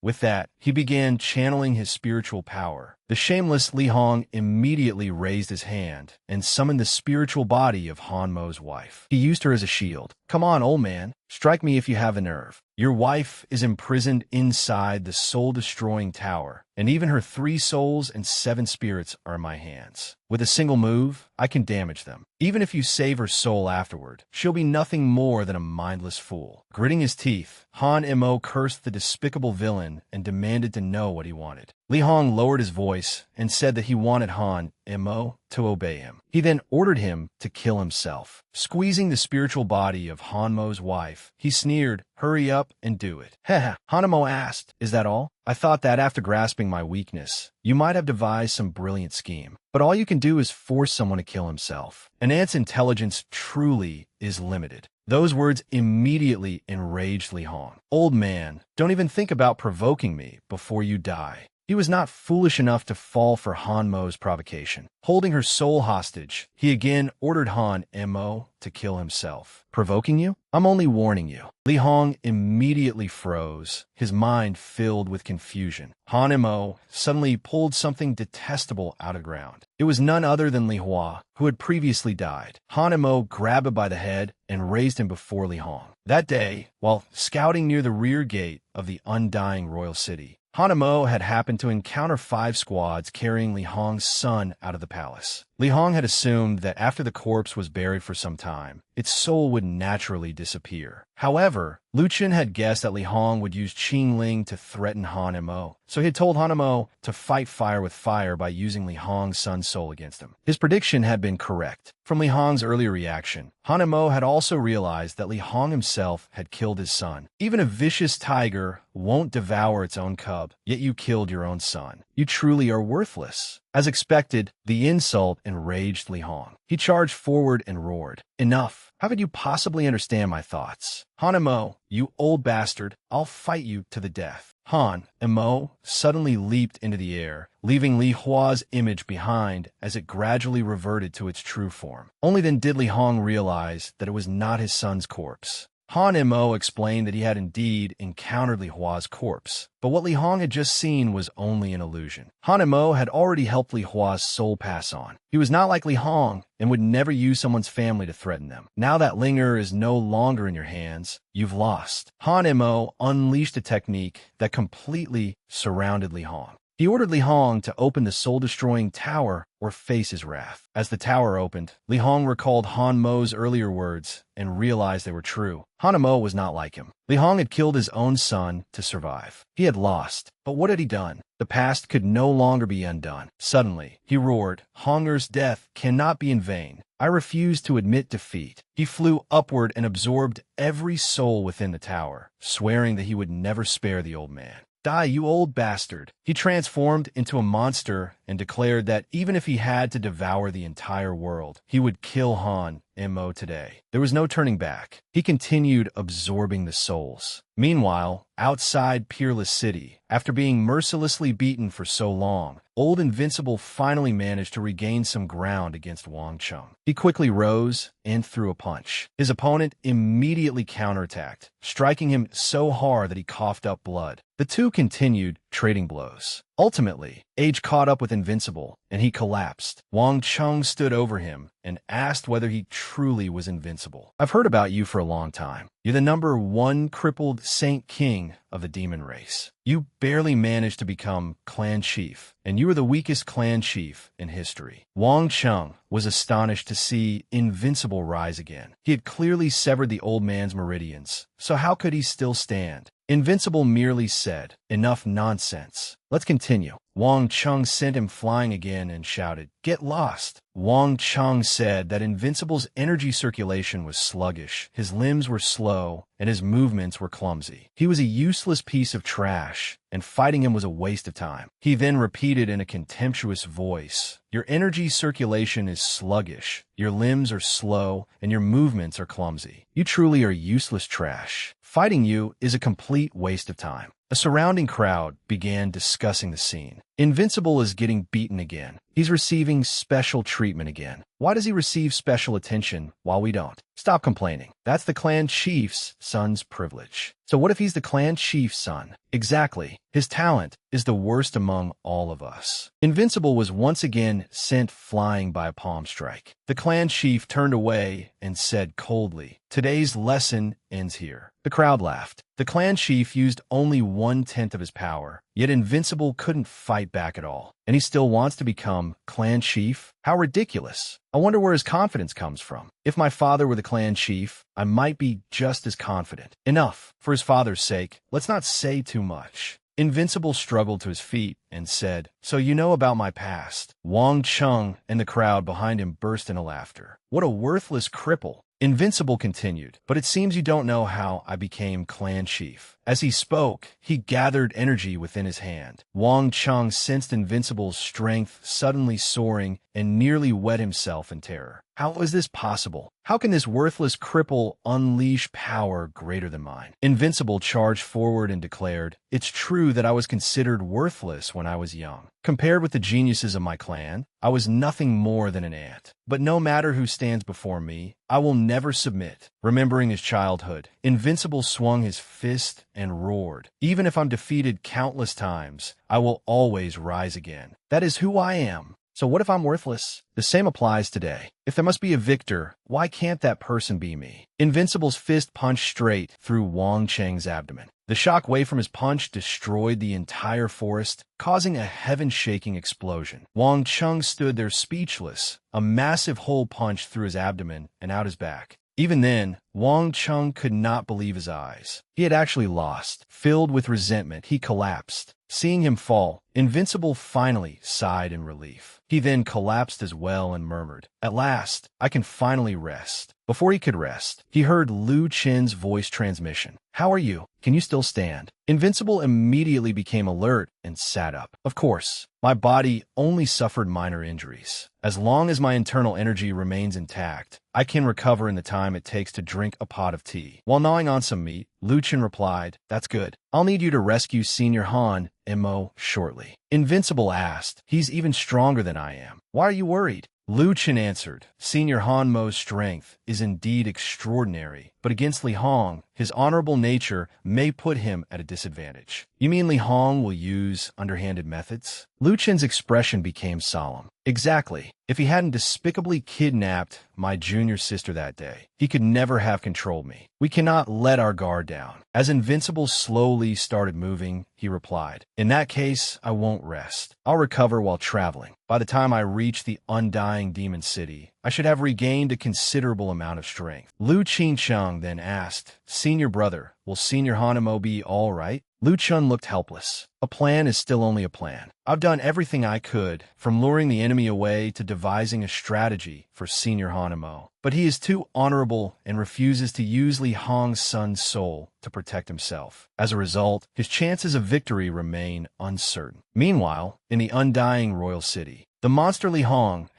With that, he began channeling his spiritual power. The shameless Li Hong immediately raised his hand and summoned the spiritual body of Han Mo's wife. He used her as a shield. "Come on, old man. Strike me if you have the nerve. Your wife is imprisoned inside the soul-destroying tower, and even her 3 souls and 7 spirits are in my hands. With a single move, I can damage them. Even if you save her soul afterward, she'll be nothing more than a mindless fool." Gritting his teeth, Han Mo cursed the despicable villain and demanded to know what he wanted. Li Hong lowered his voice and said that he wanted Han Mo to obey him. He then ordered him to kill himself. Squeezing the spiritual body of Han Mo's wife, he sneered, "Hurry up and do it." "Heh." Han Mo asked, "Is that all? I thought that after grasping my weakness, you might have devised some brilliant scheme. But all you can do is force someone to kill himself. An ant's intelligence truly is limited." Those words immediately enraged Li Hong. "Old man, don't even think about provoking me before you die. He was not foolish enough to fall for Han Mo's provocation. Holding her soul hostage, he again ordered Han Mo to kill himself. Provoking you? I'm only warning you. Li Hong immediately froze, his mind filled with confusion. Han Mo suddenly pulled something detestable out of the ground. It was none other than Li Hua, who had previously died. Han Mo grabbed him by the head and raised him before Li Hong. That day, while scouting near the rear gate of the undying royal city, Han Mo had happened to encounter 5 squads carrying Li Hong's son out of the palace. Li Hong had assumed that after the corpse was buried for some time, its soul would naturally disappear. However, Lu Chen had guessed that Li Hong would use Qing Ling to threaten Han Mo, so he had told Han Mo to fight fire with fire by using Li Hong's son's soul against him. His prediction had been correct. From Li Hong's earlier reaction, Han Mo had also realized that Li Hong himself had killed his son. Even a vicious tiger won't devour its own cub, yet you killed your own son. You truly are worthless. As expected, the insult enraged Li Hong. He charged forward and roared, "Enough! How could you possibly understand my thoughts? Han Mo, you old bastard, I'll fight you to the death." Han Mo suddenly leaped into the air, leaving Li Hua's image behind as it gradually reverted to its true form. Only then did Li Hong realize that it was not his son's corpse. Han Mo explained that he had indeed encountered Li Hua's corpse, but what Li Hong had just seen was only an illusion. Han Mo had already helped Li Hua's soul pass on. He was not like Li Hong and would never use someone's family to threaten them. Now that Linger is no longer in your hands, you've lost. Han Mo unleashed a technique that completely surrounded Li Hong. He ordered Li Hong to open the soul-destroying tower or face his wrath. As the tower opened, Li Hong recalled Han Mo's earlier words and realized they were true. Han Mo was not like him. Li Hong had killed his own son to survive. He had lost, but what had he done? The past could no longer be undone. Suddenly, he roared, "Honger's death cannot be in vain. I refuse to admit defeat." He flew upward and absorbed every soul within the tower, swearing that he would never spare the old man. "Die, you old bastard." He transformed into a monster and declared that even if he had to devour the entire world, he would kill Han Mo today. There was no turning back. He continued absorbing the souls. Meanwhile, outside Peerless City, after being mercilessly beaten for so long, Old Invincible finally managed to regain some ground against Wang Chung. He quickly rose and threw a punch. His opponent immediately counterattacked, striking him so hard that he coughed up blood. The two continued trading blows. Ultimately, age caught up with Invincible, and he collapsed. Wang Chung stood over him and asked whether he truly was invincible. "I've heard about you for a long time. You're the #1 crippled Saint King of the demon race. You barely managed to become clan chief, and you were the weakest clan chief in history." Wang Chung was astonished to see Invincible rise again. He had clearly severed the old man's meridians, so how could he still stand? Invincible merely said, "Enough nonsense. Let's continue." Wang Chung sent him flying again and shouted, "Get lost." Wang Chung said that Invincible's energy circulation was sluggish, his limbs were slow, and his movements were clumsy. He was a useless piece of trash, and fighting him was a waste of time. He then repeated in a contemptuous voice, "Your energy circulation is sluggish, your limbs are slow, and your movements are clumsy. You truly are useless trash. Fighting you is a complete waste of time." A surrounding crowd began discussing the scene. Invincible is getting beaten again. He's receiving special treatment again. Why does he receive special attention while we don't? Stop complaining. That's the clan chief's son's privilege. So what if he's the clan chief's son? Exactly. His talent is the worst among all of us. Invincible was once again sent flying by a palm strike. The clan chief turned away and said coldly, "Today's lesson ends here." The crowd laughed. The clan chief used only 1/10 of his power, yet Invincible couldn't fight back at all. And he still wants to become clan chief? How ridiculous. I wonder where his confidence comes from. If my father were the clan chief, I might be just as confident. Enough. For his father's sake, let's not say too much. Invincible struggled to his feet and said, "So you know about my past." Wang Chung and the crowd behind him burst into laughter. "What a worthless cripple." Invincible continued, "But it seems you don't know how I became clan chief. As he spoke, he gathered energy within his hand. Wang Chung sensed Invincible's strength suddenly soaring and nearly wet himself in terror. How is this possible? How can this worthless cripple unleash power greater than mine? Invincible charged forward and declared, "It's true that I was considered worthless when I was young. Compared with the geniuses of my clan, I was nothing more than an ant. But no matter who stands before me, I will never submit." Remembering his childhood, Invincible swung his fist and roared, "Even if I'm defeated countless times, I will always rise again. That is who I am. So what if I'm worthless? The same applies today. If there must be a victor, why can't that person be me?" Invincible's fist punched straight through Wang Cheng's abdomen. The shock wave from his punch destroyed the entire forest, causing a heaven-shaking explosion. Wang Chung stood there speechless, a massive hole punched through his abdomen and out his back. Even then, Wang Chung could not believe his eyes. He had actually lost. Filled with resentment, he collapsed. Seeing him fall, Invincible finally sighed in relief. He then collapsed as well and murmured, "At last, I can finally rest." Before he could rest, he heard Lu Chen's voice transmission. "How are you? Can you still stand?" Invincible immediately became alert and sat up. "Of course, my body only suffered minor injuries. As long as my internal energy remains intact, I can recover in the time it takes to drink a pot of tea." While gnawing on some meat, Lu Chen replied, "That's good. I'll need you to rescue Senior Han Mo shortly." Invincible asked, "He's even stronger than I am. Why are you worried?" Lu Chen answered, "Senior Han Mo's strength is indeed extraordinary, but against Li Hong, his honorable nature may put him at a disadvantage." "You mean Li Hong will use underhanded methods?" Lu Chen's expression became solemn. "Exactly. If he hadn't despicably kidnapped my junior sister that day, he could never have controlled me. We cannot let our guard down." As Invincible slowly started moving, he replied, "In that case, I won't rest. I'll recover while traveling. By the time I reach the undying demon city, I should have regained a considerable amount of strength." Lu Qingcheng then asked, "Senior brother, will Senior Hanamo be all right?" Lu Chun looked helpless. "A plan is still only a plan. I've done everything I could, from luring the enemy away to devising a strategy for Senior Hanamo. But he is too honorable and refuses to use Li Hong's son's soul to protect himself. As a result, his chances of victory remain uncertain." Meanwhile, in the undying royal city, the monster Li Hong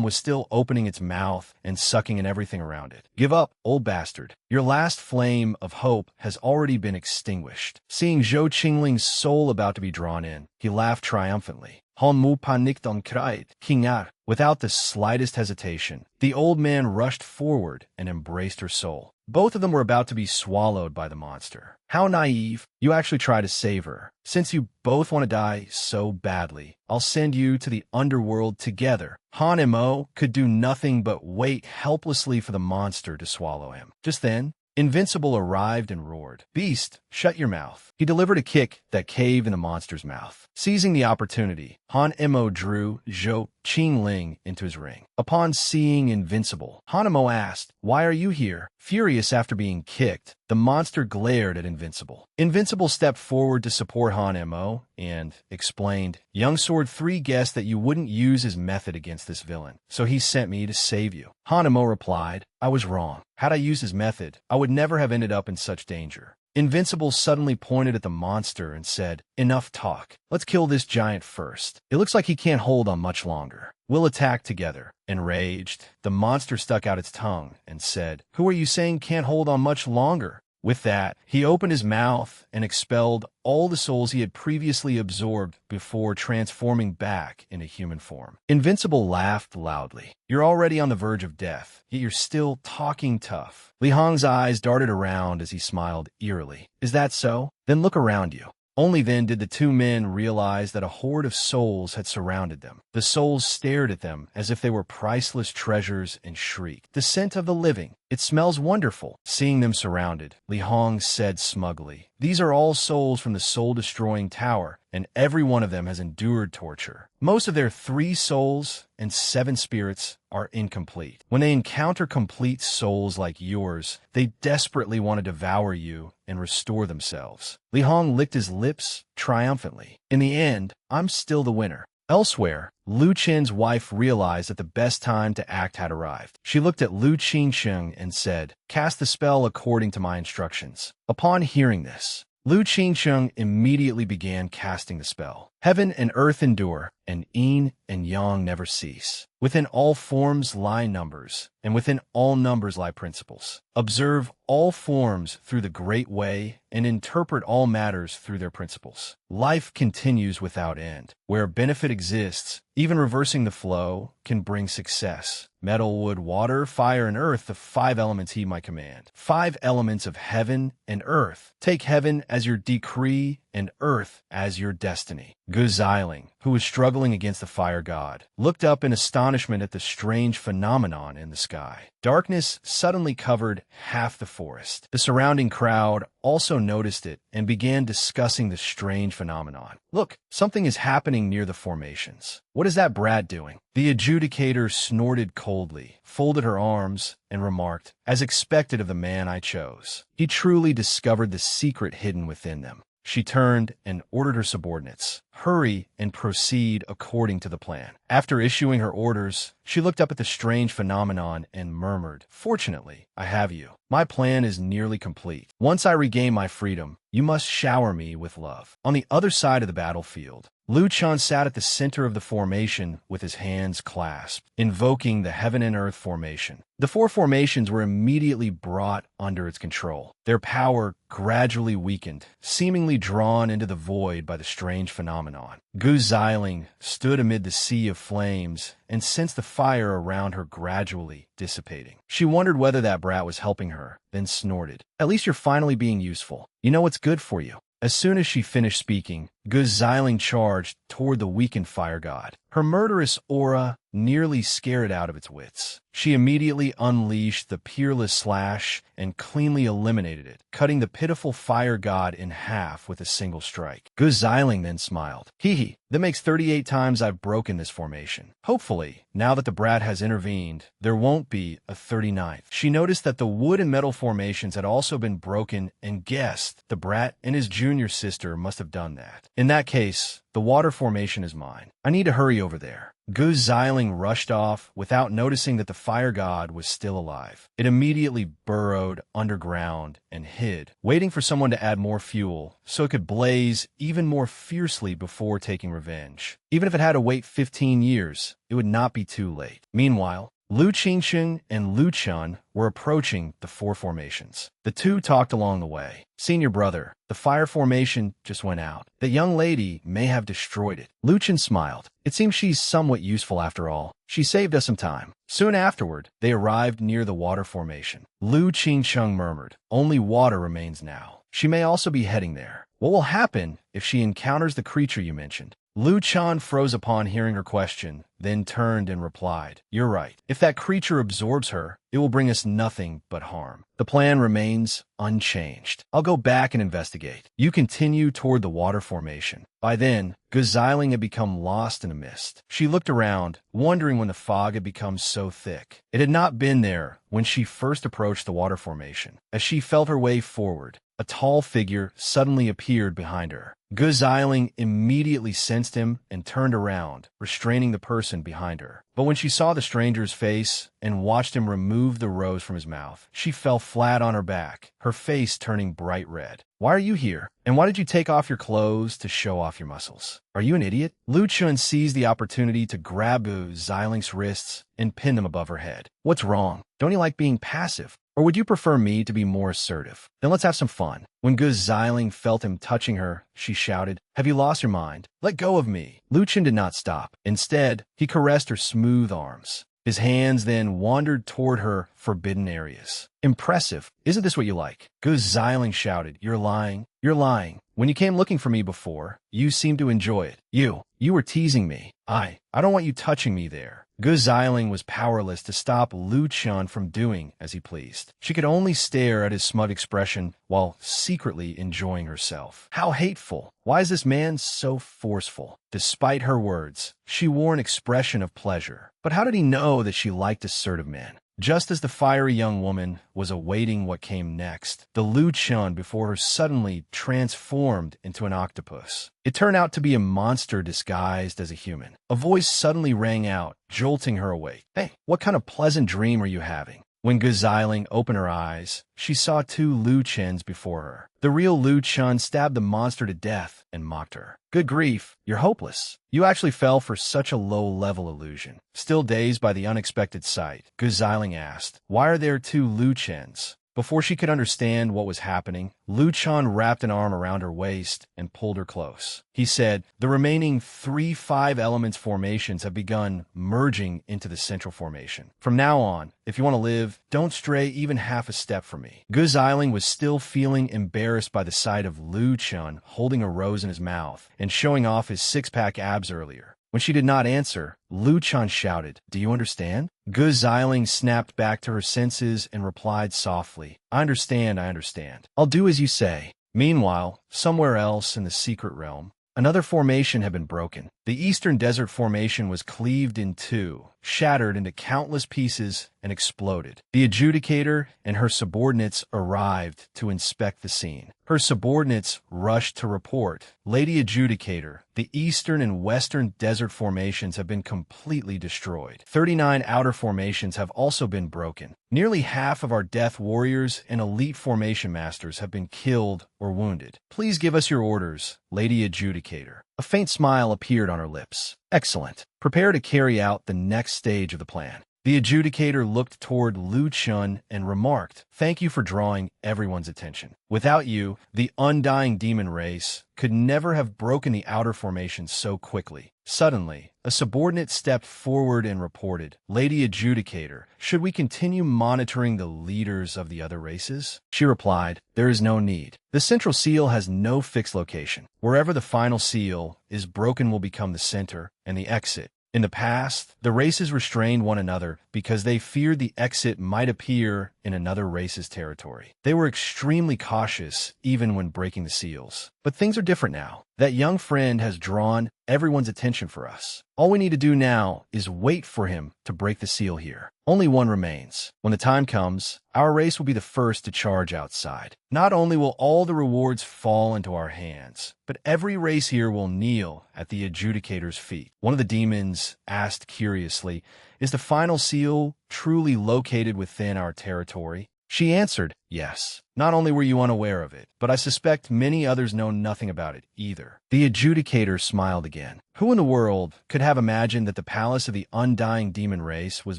was still opening its mouth and sucking in everything around it. "Give up, old bastard. Your last flame of hope has already been extinguished." Seeing Zhou Qingling's soul about to be drawn in, he laughed triumphantly. "Han mu panik don kreit, kingar." Without the slightest hesitation, the old man rushed forward and embraced her soul. Both of them were about to be swallowed by the monster. "How naive. You actually try to save her. Since you both want to die so badly, I'll send you to the underworld together." Han Mo could do nothing but wait helplessly for the monster to swallow him. Just then, Invincible arrived and roared, "Beast, shut your mouth." He delivered a kick that caved in the monster's mouth. Seizing the opportunity, Han Mo drew Zhou Qingling into his ring. Upon seeing Invincible, Han Mo asked, "Why are you here?" Furious after being kicked, the monster glared at Invincible. Invincible stepped forward to support Han Mo and explained, "Young Sword 3 guessed that you wouldn't use his method against this villain, so he sent me to save you." Han Mo replied, "I was wrong. Had I used his method, I would never have ended up in such danger." Invincible suddenly pointed at the monster and said, "Enough talk. Let's kill this giant first. It looks like he can't hold on much longer. We'll attack together." Enraged, the monster stuck out its tongue and said, "Who are you saying can't hold on much longer?" With that, he opened his mouth and expelled all the souls he had previously absorbed before transforming back into human form. Invincible laughed loudly. "You're already on the verge of death, yet you're still talking tough." Li Hong's eyes darted around as he smiled eerily. "Is that so? Then look around you." Only then did the two men realize that a horde of souls had surrounded them. The souls stared at them as if they were priceless treasures and shrieked, "The scent of the living. It smells wonderful." Seeing them surrounded, Li Hong said smugly, "These are all souls from the soul-destroying tower, and every one of them has endured torture. Most of their 3 souls and 7 spirits are incomplete. When they encounter complete souls like yours, they desperately want to devour you and restore themselves." Li Hong licked his lips triumphantly. "In the end, I'm still the winner." Elsewhere, Lu Chen's wife realized that the best time to act had arrived. She looked at Lu Qingsheng and said, "Cast the spell according to my instructions." Upon hearing this, Lu Qingsheng immediately began casting the spell. Heaven and earth endure, and yin and yang never cease. Within all forms lie numbers, and within all numbers lie principles. Observe all forms through the great way, and interpret all matters through their principles. Life continues without end. Where benefit exists, even reversing the flow can bring success. Metal, wood, water, fire, and earth, the 5 elements heed my command. 5 elements of heaven and earth. Take heaven as your decree and earth as your destiny. Gu Xiling, who was struggling against the fire god, looked up in astonishment at the strange phenomenon in the sky. Darkness suddenly covered half the forest. The surrounding crowd also noticed it and began discussing the strange phenomenon. Look, something is happening near the formations. What is that brat doing? The adjudicator snorted coldly, folded her arms, and remarked, as expected of the man I chose. He truly discovered the secret hidden within them. She turned and ordered her subordinates, hurry and proceed according to the plan. After issuing her orders, she looked up at the strange phenomenon and murmured, fortunately, I have you. My plan is nearly complete. Once I regain my freedom, you must shower me with love. On the other side of the battlefield, Lu Chan sat at the center of the formation with his hands clasped, invoking the heaven and earth formation. The 4 formations were immediately brought under its control. Their power gradually weakened, seemingly drawn into the void by the strange phenomenon. Gu Xiling stood amid the sea of flames and sensed the fire around her gradually dissipating. She wondered whether that brat was helping her, then snorted. At least you're finally being useful. You know what's good for you. As soon as she finished speaking, Gu Xiling charged toward the weakened fire god. Her murderous aura nearly scared it out of its wits. She immediately unleashed the peerless slash and cleanly eliminated it, cutting the pitiful fire god in half with a single strike. Gu Xiling then smiled. Hee, that makes 38 times I've broken this formation. Hopefully, now that the brat has intervened, there won't be a 39th. She noticed that the wood and metal formations had also been broken and guessed the brat and his junior sister must have done that. In that case, the water formation is mine. I need to hurry over there. Gu Xiling rushed off without noticing that the fire god was still alive. It immediately burrowed underground and hid, waiting for someone to add more fuel so it could blaze even more fiercely before taking revenge. Even if it had to wait 15 years, it would not be too late. Meanwhile, Lu Qingsheng and Lu Chun were approaching the 4 formations. The two talked along the way. Senior brother, the fire formation just went out. The young lady may have destroyed it. Lu Chun smiled. It seems she's somewhat useful after all. She saved us some time. Soon afterward, they arrived near the water formation. Lu Qingsheng murmured, only water remains now. She may also be heading there. What will happen if she encounters the creature you mentioned? Lu Chan froze upon hearing her question, then turned and replied, you're right. If that creature absorbs her, it will bring us nothing but harm. The plan remains unchanged. I'll go back and investigate. You continue toward the water formation. By then, Gu Xiling had become lost in a mist. She looked around, wondering when the fog had become so thick. It had not been there when she first approached the water formation. As she felt her way forward, a tall figure suddenly appeared behind her. Gu Xiling immediately sensed him and turned around, restraining the person behind her. But when she saw the stranger's face and watched him remove the rose from his mouth, she fell flat on her back, her face turning bright red. Why are you here? And why did you take off your clothes to show off your muscles? Are you an idiot? Lu Chun seized the opportunity to grab Gu Xiling's wrists and pin them above her head. What's wrong? Don't you like being passive? Or would you prefer me to be more assertive? Then let's have some fun. When Gu Xiling felt him touching her, she shouted, have you lost your mind? Let go of me. Lu Chun did not stop. Instead, he caressed her smooth arms. His hands then wandered toward her forbidden areas. Impressive. Isn't this what you like? Gu Xiling shouted, you're lying. You're lying. When you came looking for me before, you seemed to enjoy it. You were teasing me. I don't want you touching me there. Gu Xiling was powerless to stop Lu Chun from doing as he pleased. She could only stare at his smug expression while secretly enjoying herself. How hateful! Why is this man so forceful? Despite her words, she wore an expression of pleasure. But how did he know that she liked assertive men? Just as the fiery young woman was awaiting what came next, the Lu Chun before her suddenly transformed into an octopus. It turned out to be a monster disguised as a human. A voice suddenly rang out, jolting her awake. Hey, what kind of pleasant dream are you having? When Gu Xiling opened her eyes, she saw two Lu Chens before her. The real Lu Chun stabbed the monster to death and mocked her. Good grief, you're hopeless. You actually fell for such a low-level illusion. Still dazed by the unexpected sight, Gu Xiling asked, why are there two Lu Chens? Before she could understand what was happening, Lu Chun wrapped an arm around her waist and pulled her close. He said, the remaining 3 5-elements formations have begun merging into the central formation. From now on, if you want to live, don't stray even half a step from me. Gu Xiling was still feeling embarrassed by the sight of Lu Chun holding a rose in his mouth and showing off his six-pack abs earlier. When she did not answer, Lu Chun shouted, do you understand? Gu Xiling snapped back to her senses and replied softly, I understand. I'll do as you say. Meanwhile, somewhere else in the secret realm, another formation had been broken. The Eastern Desert Formation was cleaved in two, shattered into countless pieces, and exploded. The adjudicator and her subordinates arrived to inspect the scene. Her subordinates rushed to report, Lady Adjudicator, the Eastern and Western Desert Formations have been completely destroyed. 39 outer formations have also been broken. Nearly half of our Death Warriors and Elite Formation Masters have been killed or wounded. Please give us your orders, Lady Adjudicator. A faint smile appeared on her lips. Excellent. Prepare to carry out the next stage of the plan. The adjudicator looked toward Lu Chun and remarked, thank you for drawing everyone's attention. Without you, the undying demon race could never have broken the outer formation so quickly. Suddenly, a subordinate stepped forward and reported, Lady Adjudicator, should we continue monitoring the leaders of the other races? She replied, there is no need. The central seal has no fixed location. Wherever the final seal is broken will become the center and the exit. In the past, the races restrained one another because they feared the exit might appear in another race's territory. They were extremely cautious even when breaking the seals. But things are different now. That young friend has drawn everyone's attention for us. All we need to do now is wait for him to break the seal here. Only one remains. When the time comes, our race will be the first to charge outside. Not only will all the rewards fall into our hands, but every race here will kneel at the adjudicator's feet. One of the demons asked curiously, is the final seal truly located within our territory? She answered, yes. Not only were you unaware of it, but I suspect many others know nothing about it either. The adjudicator smiled again. Who in the world could have imagined that the palace of the undying demon race was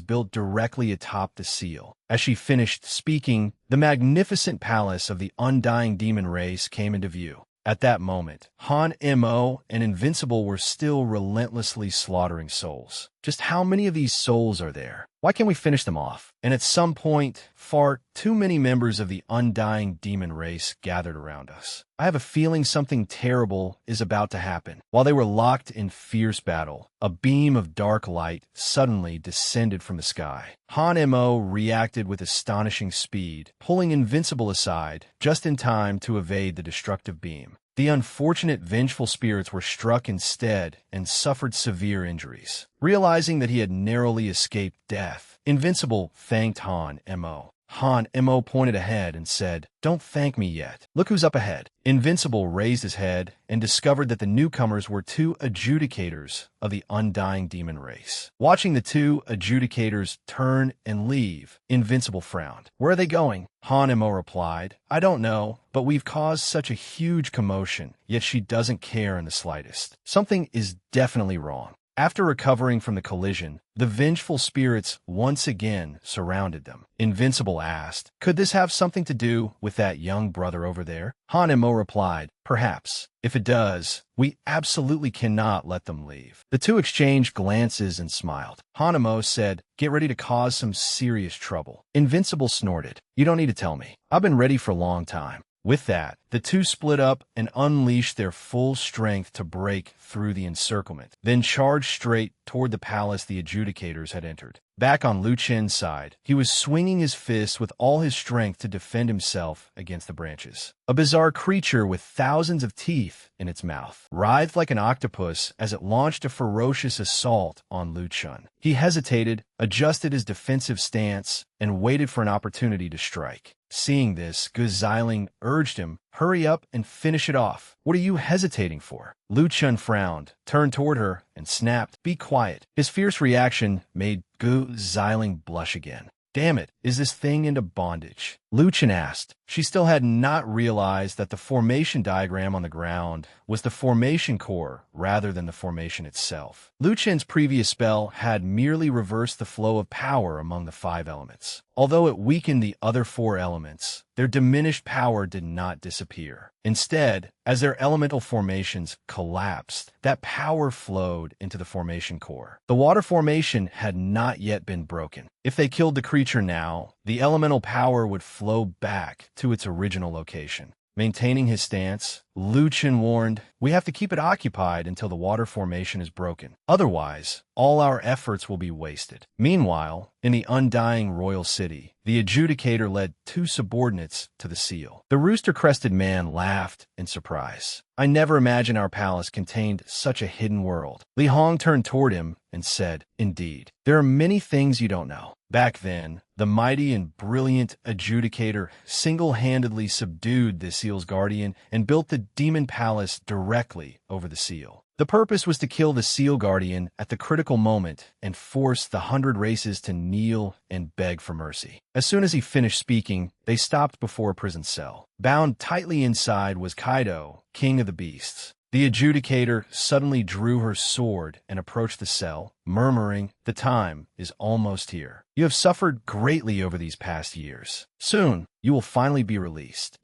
built directly atop the seal? As she finished speaking, the magnificent palace of the undying demon race came into view. At that moment, Han Mo and Invincible were still relentlessly slaughtering souls. Just how many of these souls are there? Why can't we finish them off? And at some point, far too many members of the undying demon race gathered around us. I have a feeling something terrible is about to happen. While they were locked in fierce battle, a beam of dark light suddenly descended from the sky. Han Mo reacted with astonishing speed, pulling Invincible aside just in time to evade the destructive beam. The unfortunate vengeful spirits were struck instead and suffered severe injuries. Realizing that he had narrowly escaped death, Invincible thanked Han Mo. Han Mo pointed ahead and said, don't thank me yet. Look who's up ahead. Invincible raised his head and discovered that the newcomers were two adjudicators of the undying demon race. Watching the two adjudicators turn and leave, Invincible frowned. Where are they going? Han Mo replied, I don't know, but we've caused such a huge commotion, yet she doesn't care in the slightest. Something is definitely wrong. After recovering from the collision, the vengeful spirits once again surrounded them. Invincible asked, could this have something to do with that young brother over there? Han Mo replied, perhaps. If it does, we absolutely cannot let them leave. The two exchanged glances and smiled. Han Mo said, get ready to cause some serious trouble. Invincible snorted, you don't need to tell me. I've been ready for a long time. With that, the two split up and unleashed their full strength to break through the encirclement, then charged straight toward the palace the adjudicators had entered. Back on Lu Chen's side, he was swinging his fist with all his strength to defend himself against the branches. A bizarre creature with thousands of teeth in its mouth writhed like an octopus as it launched a ferocious assault on Lu Chun. He hesitated, adjusted his defensive stance, and waited for an opportunity to strike. Seeing this, Gu Xiling urged him, hurry up and finish it off. What are you hesitating for? Lu Chun frowned, turned toward her, and snapped, be quiet. His fierce reaction made Gu Xiling blush again. Damn it, is this thing into bondage? Lu Chen asked. She still had not realized that the formation diagram on the ground was the formation core rather than the formation itself. Lu Chen's previous spell had merely reversed the flow of power among the 5 elements. Although it weakened the other 4 elements, their diminished power did not disappear. Instead, as their elemental formations collapsed, that power flowed into the formation core. The water formation had not yet been broken. If they killed the creature now, the elemental power would flow back to its original location. Maintaining his stance, Lu Chen warned, "We have to keep it occupied until the water formation is broken. Otherwise, all our efforts will be wasted." Meanwhile, in the undying royal city, the adjudicator led 2 subordinates to the seal. The rooster-crested man laughed in surprise. "I never imagined our palace contained such a hidden world." Li Hong turned toward him and said, "Indeed, there are many things you don't know." Back then, the mighty and brilliant adjudicator single-handedly subdued the seal's guardian and built the demon palace directly over the seal. The purpose was to kill the seal guardian at the critical moment and force the 100 races to kneel and beg for mercy. As soon as he finished speaking, they stopped before a prison cell. Bound tightly inside was Kaido, king of the beasts. The adjudicator suddenly drew her sword and approached the cell, murmuring, "The time is almost here. You have suffered greatly over these past years. Soon, you will finally be released."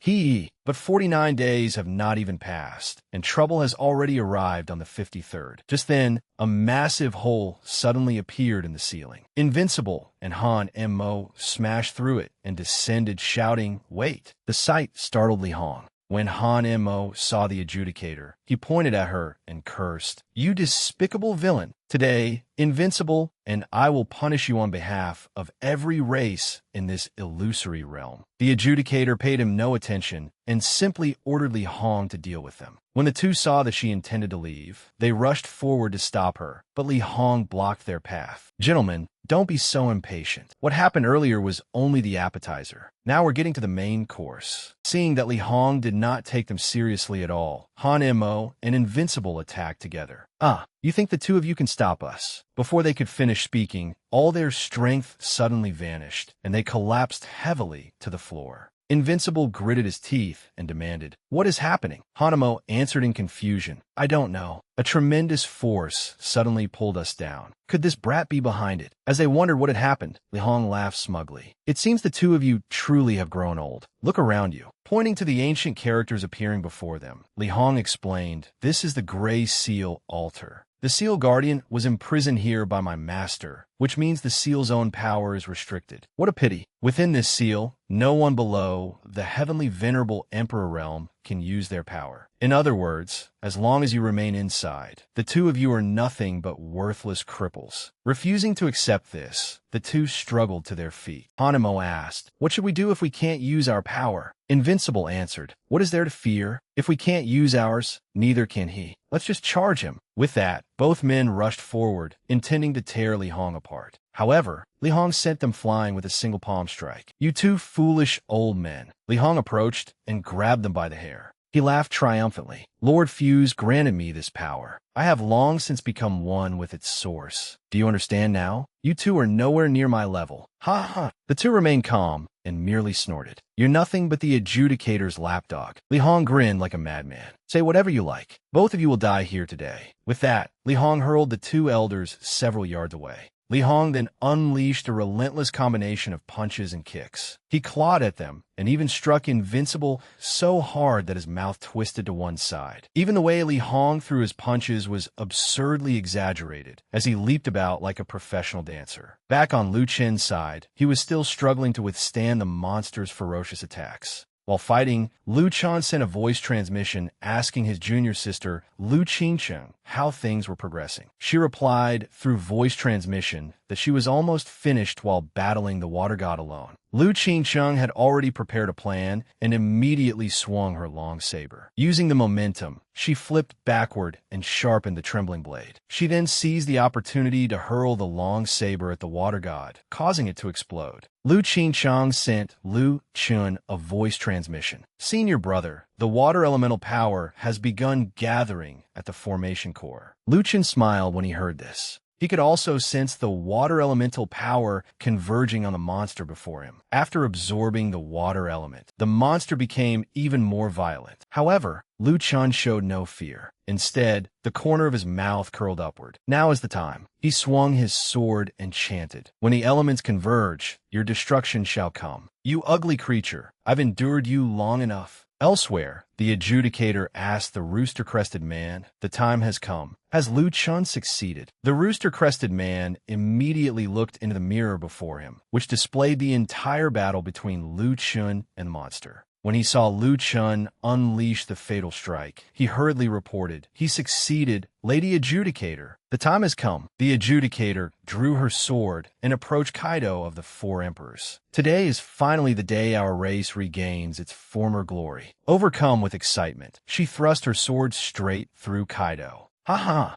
But 49 days have not even passed, and trouble has already arrived on the 53rd. Just then, a massive hole suddenly appeared in the ceiling. Invincible and Han Mo smashed through it and descended shouting, "Wait!" The sight startled Li Hong. When Han Mo saw the adjudicator, he pointed at her and cursed, "You despicable villain! Today, Invincible, and I will punish you on behalf of every race in this illusory realm." The adjudicator paid him no attention and simply ordered Li Hong to deal with them. When the 2 saw that she intended to leave, they rushed forward to stop her, but Li Hong blocked their path. "Gentlemen, don't be so impatient. What happened earlier was only the appetizer. Now we're getting to the main course." Seeing that Li Hong did not take them seriously at all, Han Mo and Invincible attacked together. You think the 2 of you can stop us?" Before they could finish speaking, all their strength suddenly vanished, and they collapsed heavily to the floor. Invincible gritted his teeth and demanded, "What is happening?" Hanamo answered in confusion, "I don't know. A tremendous force suddenly pulled us down. Could this brat be behind it?" As they wondered what had happened, Li Hong laughed smugly. "It seems the 2 of you truly have grown old. Look around you." Pointing to the ancient characters appearing before them, Li Hong explained, "This is the Gray Seal altar. The Seal Guardian was imprisoned here by my master, which means the seal's own power is restricted. What a pity. Within this seal, no one below the heavenly venerable Emperor realm can use their power. In other words, as long as you remain inside, the 2 of you are nothing but worthless cripples." Refusing to accept this, the 2 struggled to their feet. Hanamo asked, "What should we do if we can't use our power?" Invincible answered, "What is there to fear? If we can't use ours, neither can he. Let's just charge him." With that, both men rushed forward, intending to tear Li Hong apart. However, Li Hong sent them flying with a single palm strike. "You 2 foolish old men." Li Hong approached and grabbed them by the hair. He laughed triumphantly. "Lord Fuse granted me this power. I have long since become one with its source. Do you understand now? You 2 are nowhere near my level." Ha ha! The 2 remained calm and merely snorted. "You're nothing but the adjudicator's lapdog." Li Hong grinned like a madman. "Say whatever you like. Both of you will die here today." With that, Li Hong hurled the 2 elders several yards away. Li Hong then unleashed a relentless combination of punches and kicks. He clawed at them and even struck Invincible so hard that his mouth twisted to one side. Even the way Li Hong threw his punches was absurdly exaggerated, as he leaped about like a professional dancer. Back on Lu Chen's side, he was still struggling to withstand the monster's ferocious attacks. While fighting, Lu Chen sent a voice transmission asking his junior sister, Lu Qingcheng, how things were progressing. She replied through voice transmission that she was almost finished while battling the water god alone. Lu Qingcheng had already prepared a plan and immediately swung her long saber. Using the momentum, she flipped backward and sharpened the trembling blade. She then seized the opportunity to hurl the long saber at the water god, causing it to explode. Lu Qingcheng sent Lu Chun a voice transmission. Senior brother, the water elemental power has begun gathering at the formation core. Lu Chun smiled when he heard this. He could also sense the water elemental power converging on the monster before him. After absorbing the water element, the monster became even more violent. However, Lu Chun showed no fear. Instead, the corner of his mouth curled upward. Now is the time. He swung his sword and chanted, "When the elements converge, your destruction shall come. You ugly creature, I've endured you long enough." Elsewhere, the adjudicator asked the rooster-crested man, "The time has come. Has Lu Chun succeeded?" The rooster-crested man immediately looked into the mirror before him, which displayed the entire battle between Lu Chun and the monster. When he saw Lu Chun unleash the fatal strike, he hurriedly reported, "He succeeded, Lady Adjudicator. The time has come." The adjudicator drew her sword and approached Kaido of the Four Emperors. "Today is finally the day our race regains its former glory." Overcome with excitement, she thrust her sword straight through Kaido. "Ha ha!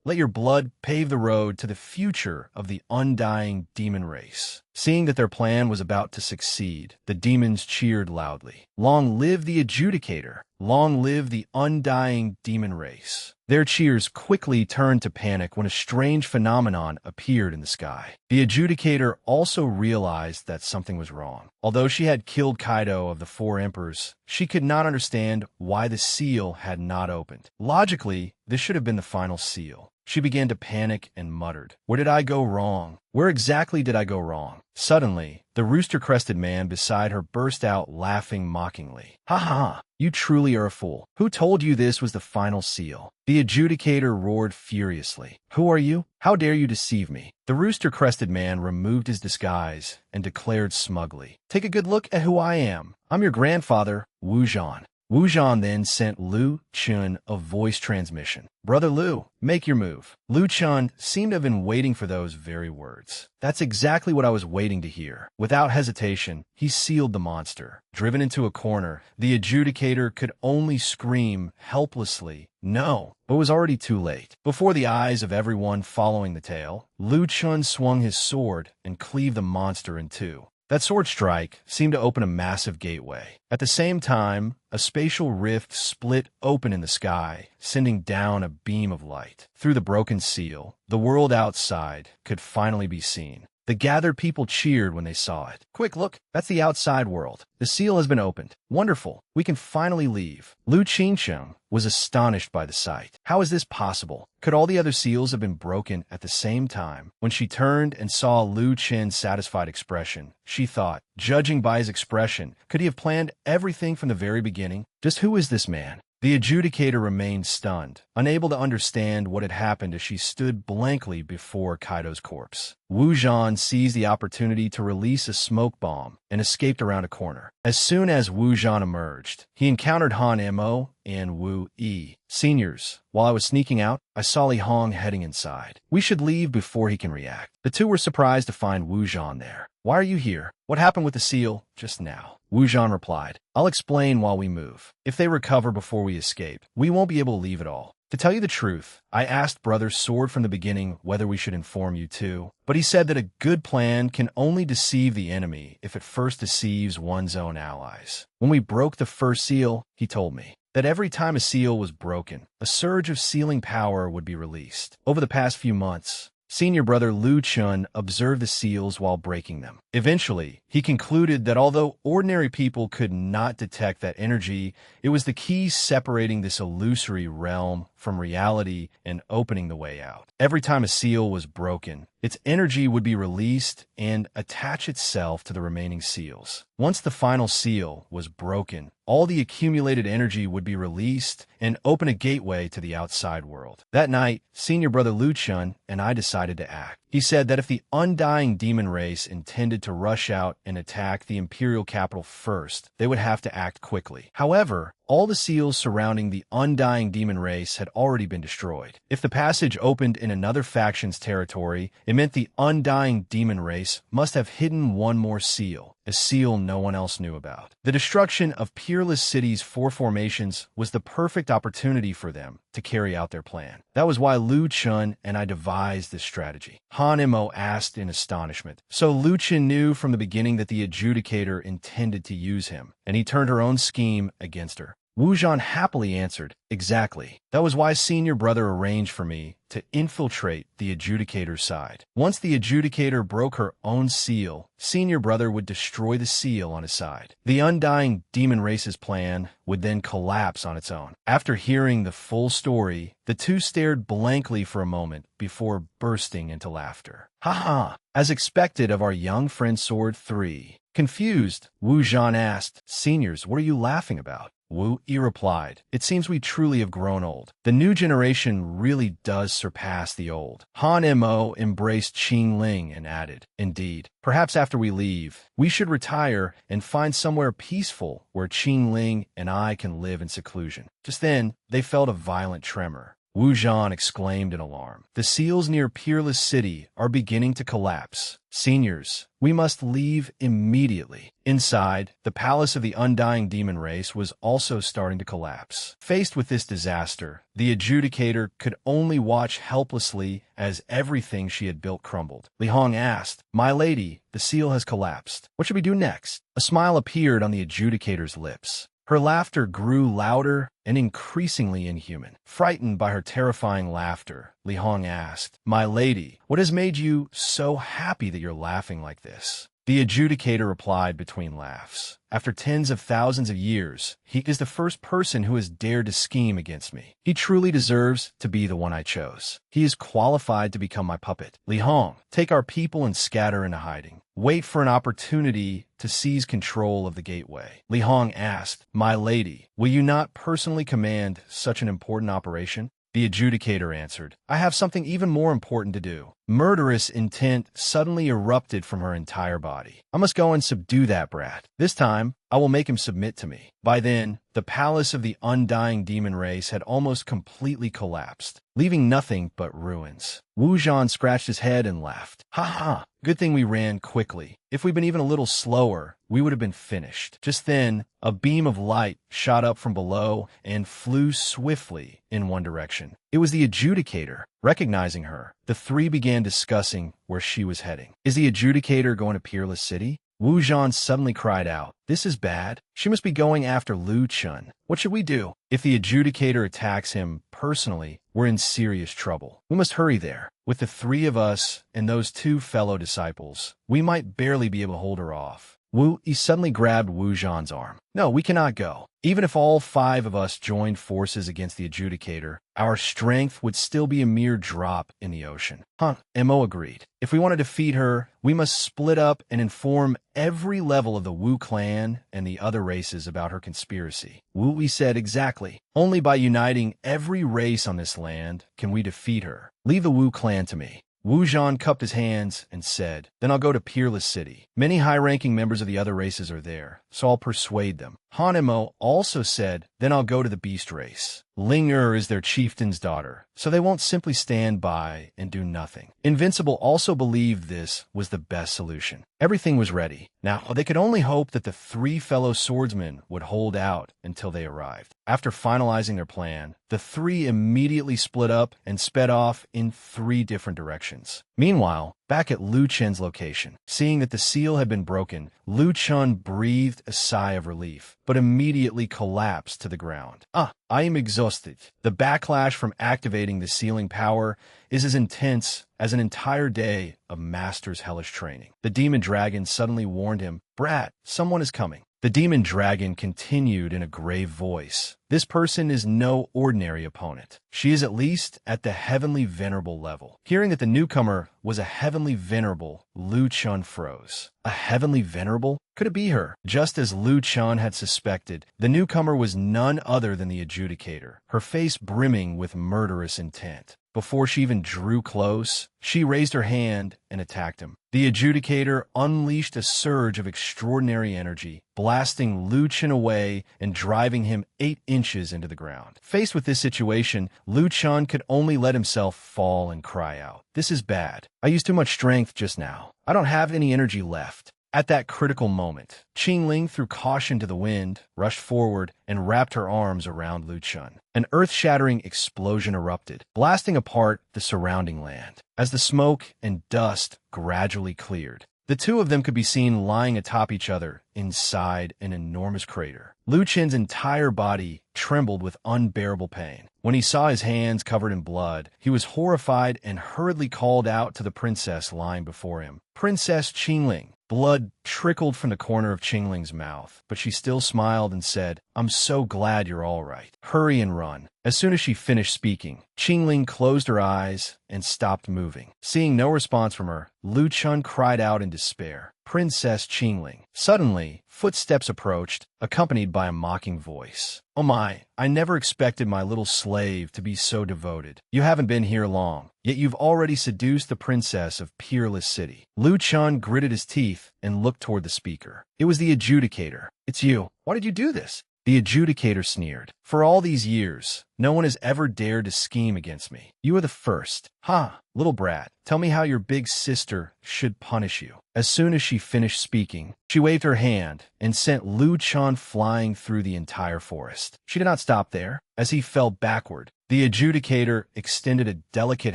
Let your blood pave the road to the future of the undying demon race." Seeing that their plan was about to succeed, the demons cheered loudly. "Long live the adjudicator! Long live the undying demon race!" Their cheers quickly turned to panic when a strange phenomenon appeared in the sky. The adjudicator also realized that something was wrong. Although she had killed Kaido of the Four Emperors, she could not understand why the seal had not opened. Logically, this should have been the final seal. She began to panic and muttered, "Where did I go wrong? Where exactly did I go wrong?" Suddenly, the rooster-crested man beside her burst out laughing mockingly. "Ha ha! You truly are a fool. Who told you this was the final seal?" The adjudicator roared furiously. "Who are you? How dare you deceive me?" The rooster-crested man removed his disguise and declared smugly, "Take a good look at who I am. I'm your grandfather, Wu Zhan." Wu Zhan then sent Lu Chun a voice transmission. "Brother Lu, make your move." Lu Chun seemed to have been waiting for those very words. "That's exactly what I was waiting to hear." Without hesitation, he sealed the monster. Driven into a corner, the adjudicator could only scream helplessly, "No!" but was already too late. Before the eyes of everyone following the tale, Lu Chun swung his sword and cleaved the monster in two. That sword strike seemed to open a massive gateway. At the same time, a spatial rift split open in the sky, sending down a beam of light. Through the broken seal, the world outside could finally be seen. The gathered people cheered when they saw it. "Quick, look, that's the outside world. The seal has been opened. Wonderful, we can finally leave." Lu Qingsheng was astonished by the sight. How is this possible? Could all the other seals have been broken at the same time? When she turned and saw Lu Qin's satisfied expression, she thought, judging by his expression, could he have planned everything from the very beginning? Just who is this man? The adjudicator remained stunned, unable to understand what had happened as she stood blankly before Kaido's corpse. Wu Zhan seized the opportunity to release a smoke bomb and escaped around a corner. As soon as Wu Zhan emerged, he encountered Han Mo and Wu Yi. "Seniors, while I was sneaking out, I saw Li Hong heading inside. We should leave before he can react." The two were surprised to find Wu Zhan there. "Why are you here? What happened with the seal just now?" Wu Zhan replied, "I'll explain while we move. If they recover before we escape, we won't be able to leave at all. To tell you the truth, I asked Brother Sword from the beginning whether we should inform you too, but he said that a good plan can only deceive the enemy if it first deceives one's own allies. When we broke the first seal, he told me that every time a seal was broken, a surge of sealing power would be released. Over the past few months, Senior Brother Lu Chun observed the seals while breaking them. Eventually, he concluded that although ordinary people could not detect that energy, it was the key separating this illusory realm from reality and opening the way out. Every time a seal was broken, its energy would be released and attach itself to the remaining seals. Once the final seal was broken, all the accumulated energy would be released and open a gateway to the outside world. That night, Senior Brother Lu Chun and I decided to act. He said that if the undying demon race intended to rush out and attack the imperial capital first, they would have to act quickly. However, all the seals surrounding the undying demon race had already been destroyed. If the passage opened in another faction's territory, it meant the undying demon race must have hidden one more seal, a seal no one else knew about. The destruction of Peerless City's four formations was the perfect opportunity for them to carry out their plan. That was why Lu Chun and I devised this strategy. Han Mo asked in astonishment. So Lu Chun knew from the beginning that the adjudicator intended to use him, and he turned her own scheme against her. Wu Zhan happily answered, exactly. That was why senior brother arranged for me to infiltrate the adjudicator's side. Once the adjudicator broke her own seal, senior brother would destroy the seal on his side. The undying demon race's plan would then collapse on its own. After hearing the full story, the two stared blankly for a moment before bursting into laughter. Ha ha! As expected of our young friend Sword 3. Confused, Wu Zhan asked, Seniors, what are you laughing about? Wu Yi replied, it seems we truly have grown old. The new generation really does surpass the old. Han Mo embraced Qing Ling and added, indeed, perhaps after we leave, we should retire and find somewhere peaceful where Qing Ling and I can live in seclusion. Just then, they felt a violent tremor. Wu Zhan exclaimed in alarm. The seals near Peerless City are beginning to collapse. Seniors, we must leave immediately. Inside, the palace of the undying demon race was also starting to collapse. Faced with this disaster, the adjudicator could only watch helplessly as everything she had built crumbled. Li Hong asked, My lady, the seal has collapsed. What should we do next? A smile appeared on the adjudicator's lips. Her laughter grew louder and increasingly inhuman. Frightened by her terrifying laughter, Li Hong asked, My lady, what has made you so happy that you're laughing like this? The adjudicator replied between laughs, After tens of thousands of years, he is the first person who has dared to scheme against me. He truly deserves to be the one I chose. He is qualified to become my puppet. Li Hong, take our people and scatter into hiding. Wait for an opportunity to seize control of the gateway. Li Hong asked, My lady, will you not personally command such an important operation? The adjudicator answered, I have something even more important to do. Murderous intent suddenly erupted from her entire body. I must go and subdue that brat. This time, I will make him submit to me. By then, the palace of the undying demon race had almost completely collapsed, leaving nothing but ruins. Wu Zhan scratched his head and laughed. Ha ha! Good thing we ran quickly. If we'd been even a little slower, we would have been finished. Just then, a beam of light shot up from below and flew swiftly in one direction. It was the adjudicator. Recognizing her, the three began discussing where she was heading. Is the adjudicator going to Peerless City? Wu Zhan suddenly cried out, This is bad. She must be going after Lu Chun. What should we do? If the adjudicator attacks him personally, we're in serious trouble. We must hurry there. With the three of us and those two fellow disciples, we might barely be able to hold her off. Wu Yi suddenly grabbed Wu Zhan's arm. No, we cannot go. Even if all five of us joined forces against the adjudicator, our strength would still be a mere drop in the ocean. Mo agreed. If we want to defeat her, we must split up and inform every level of the Wu clan and the other races about her conspiracy. Wu Yi said exactly. Only by uniting every race on this land can we defeat her. Leave the Wu clan to me. Wu Zhan cupped his hands and said, Then I'll go to Peerless City. Many high-ranking members of the other races are there, so I'll persuade them. Han Mo also said, Then I'll go to the beast race. Ling is their chieftain's daughter, so they won't simply stand by and do nothing. Invincible also believed this was the best solution. Everything was ready. Now, they could only hope that the three fellow swordsmen would hold out until they arrived. After finalizing their plan, the three immediately split up and sped off in three different directions. Meanwhile, back at Lu Chen's location, seeing that the seal had been broken, Lu Chen breathed a sigh of relief, but immediately collapsed to the ground. I am exhausted. The backlash from activating the sealing power is as intense as an entire day of Master's hellish training. The demon dragon suddenly warned him, Brat, someone is coming. The demon dragon continued in a grave voice. This person is no ordinary opponent. She is at least at the heavenly venerable level. Hearing that the newcomer was a heavenly venerable, Lu Chun froze. A heavenly venerable? Could it be her? Just as Lu Chun had suspected, the newcomer was none other than the adjudicator, her face brimming with murderous intent. Before she even drew close, she raised her hand and attacked him. The adjudicator unleashed a surge of extraordinary energy, blasting Lu Chun away and driving him 8 inches into the ground. Faced with this situation, Lu Chun could only let himself fall and cry out, This is bad. I used too much strength just now. I don't have any energy left. At that critical moment, Qing Ling threw caution to the wind, rushed forward, and wrapped her arms around Lu Chun. An earth-shattering explosion erupted, blasting apart the surrounding land. As the smoke and dust gradually cleared, The two of them could be seen lying atop each other inside an enormous crater. Lu Chen's entire body trembled with unbearable pain. When he saw his hands covered in blood, he was horrified and hurriedly called out to the princess lying before him. "Princess Qingling." Blood trickled from the corner of Qingling's mouth, but she still smiled and said, "I'm so glad you're all right. Hurry and run." As soon as she finished speaking, Qingling closed her eyes and stopped moving. Seeing no response from her, Lu Chun cried out in despair, "Princess Qingling." Suddenly, footsteps approached, accompanied by a mocking voice. "Oh my, I never expected my little slave to be so devoted. You haven't been here long, yet you've already seduced the princess of Peerless City." Lu Chun gritted his teeth and looked toward the speaker. It was the adjudicator. "It's you. Why did you do this?" The adjudicator sneered. "For all these years, no one has ever dared to scheme against me. You are the first. Ha, little brat, tell me how your big sister should punish you." As soon as she finished speaking, she waved her hand and sent Lu Chun flying through the entire forest. She did not stop there. As he fell backward, the adjudicator extended a delicate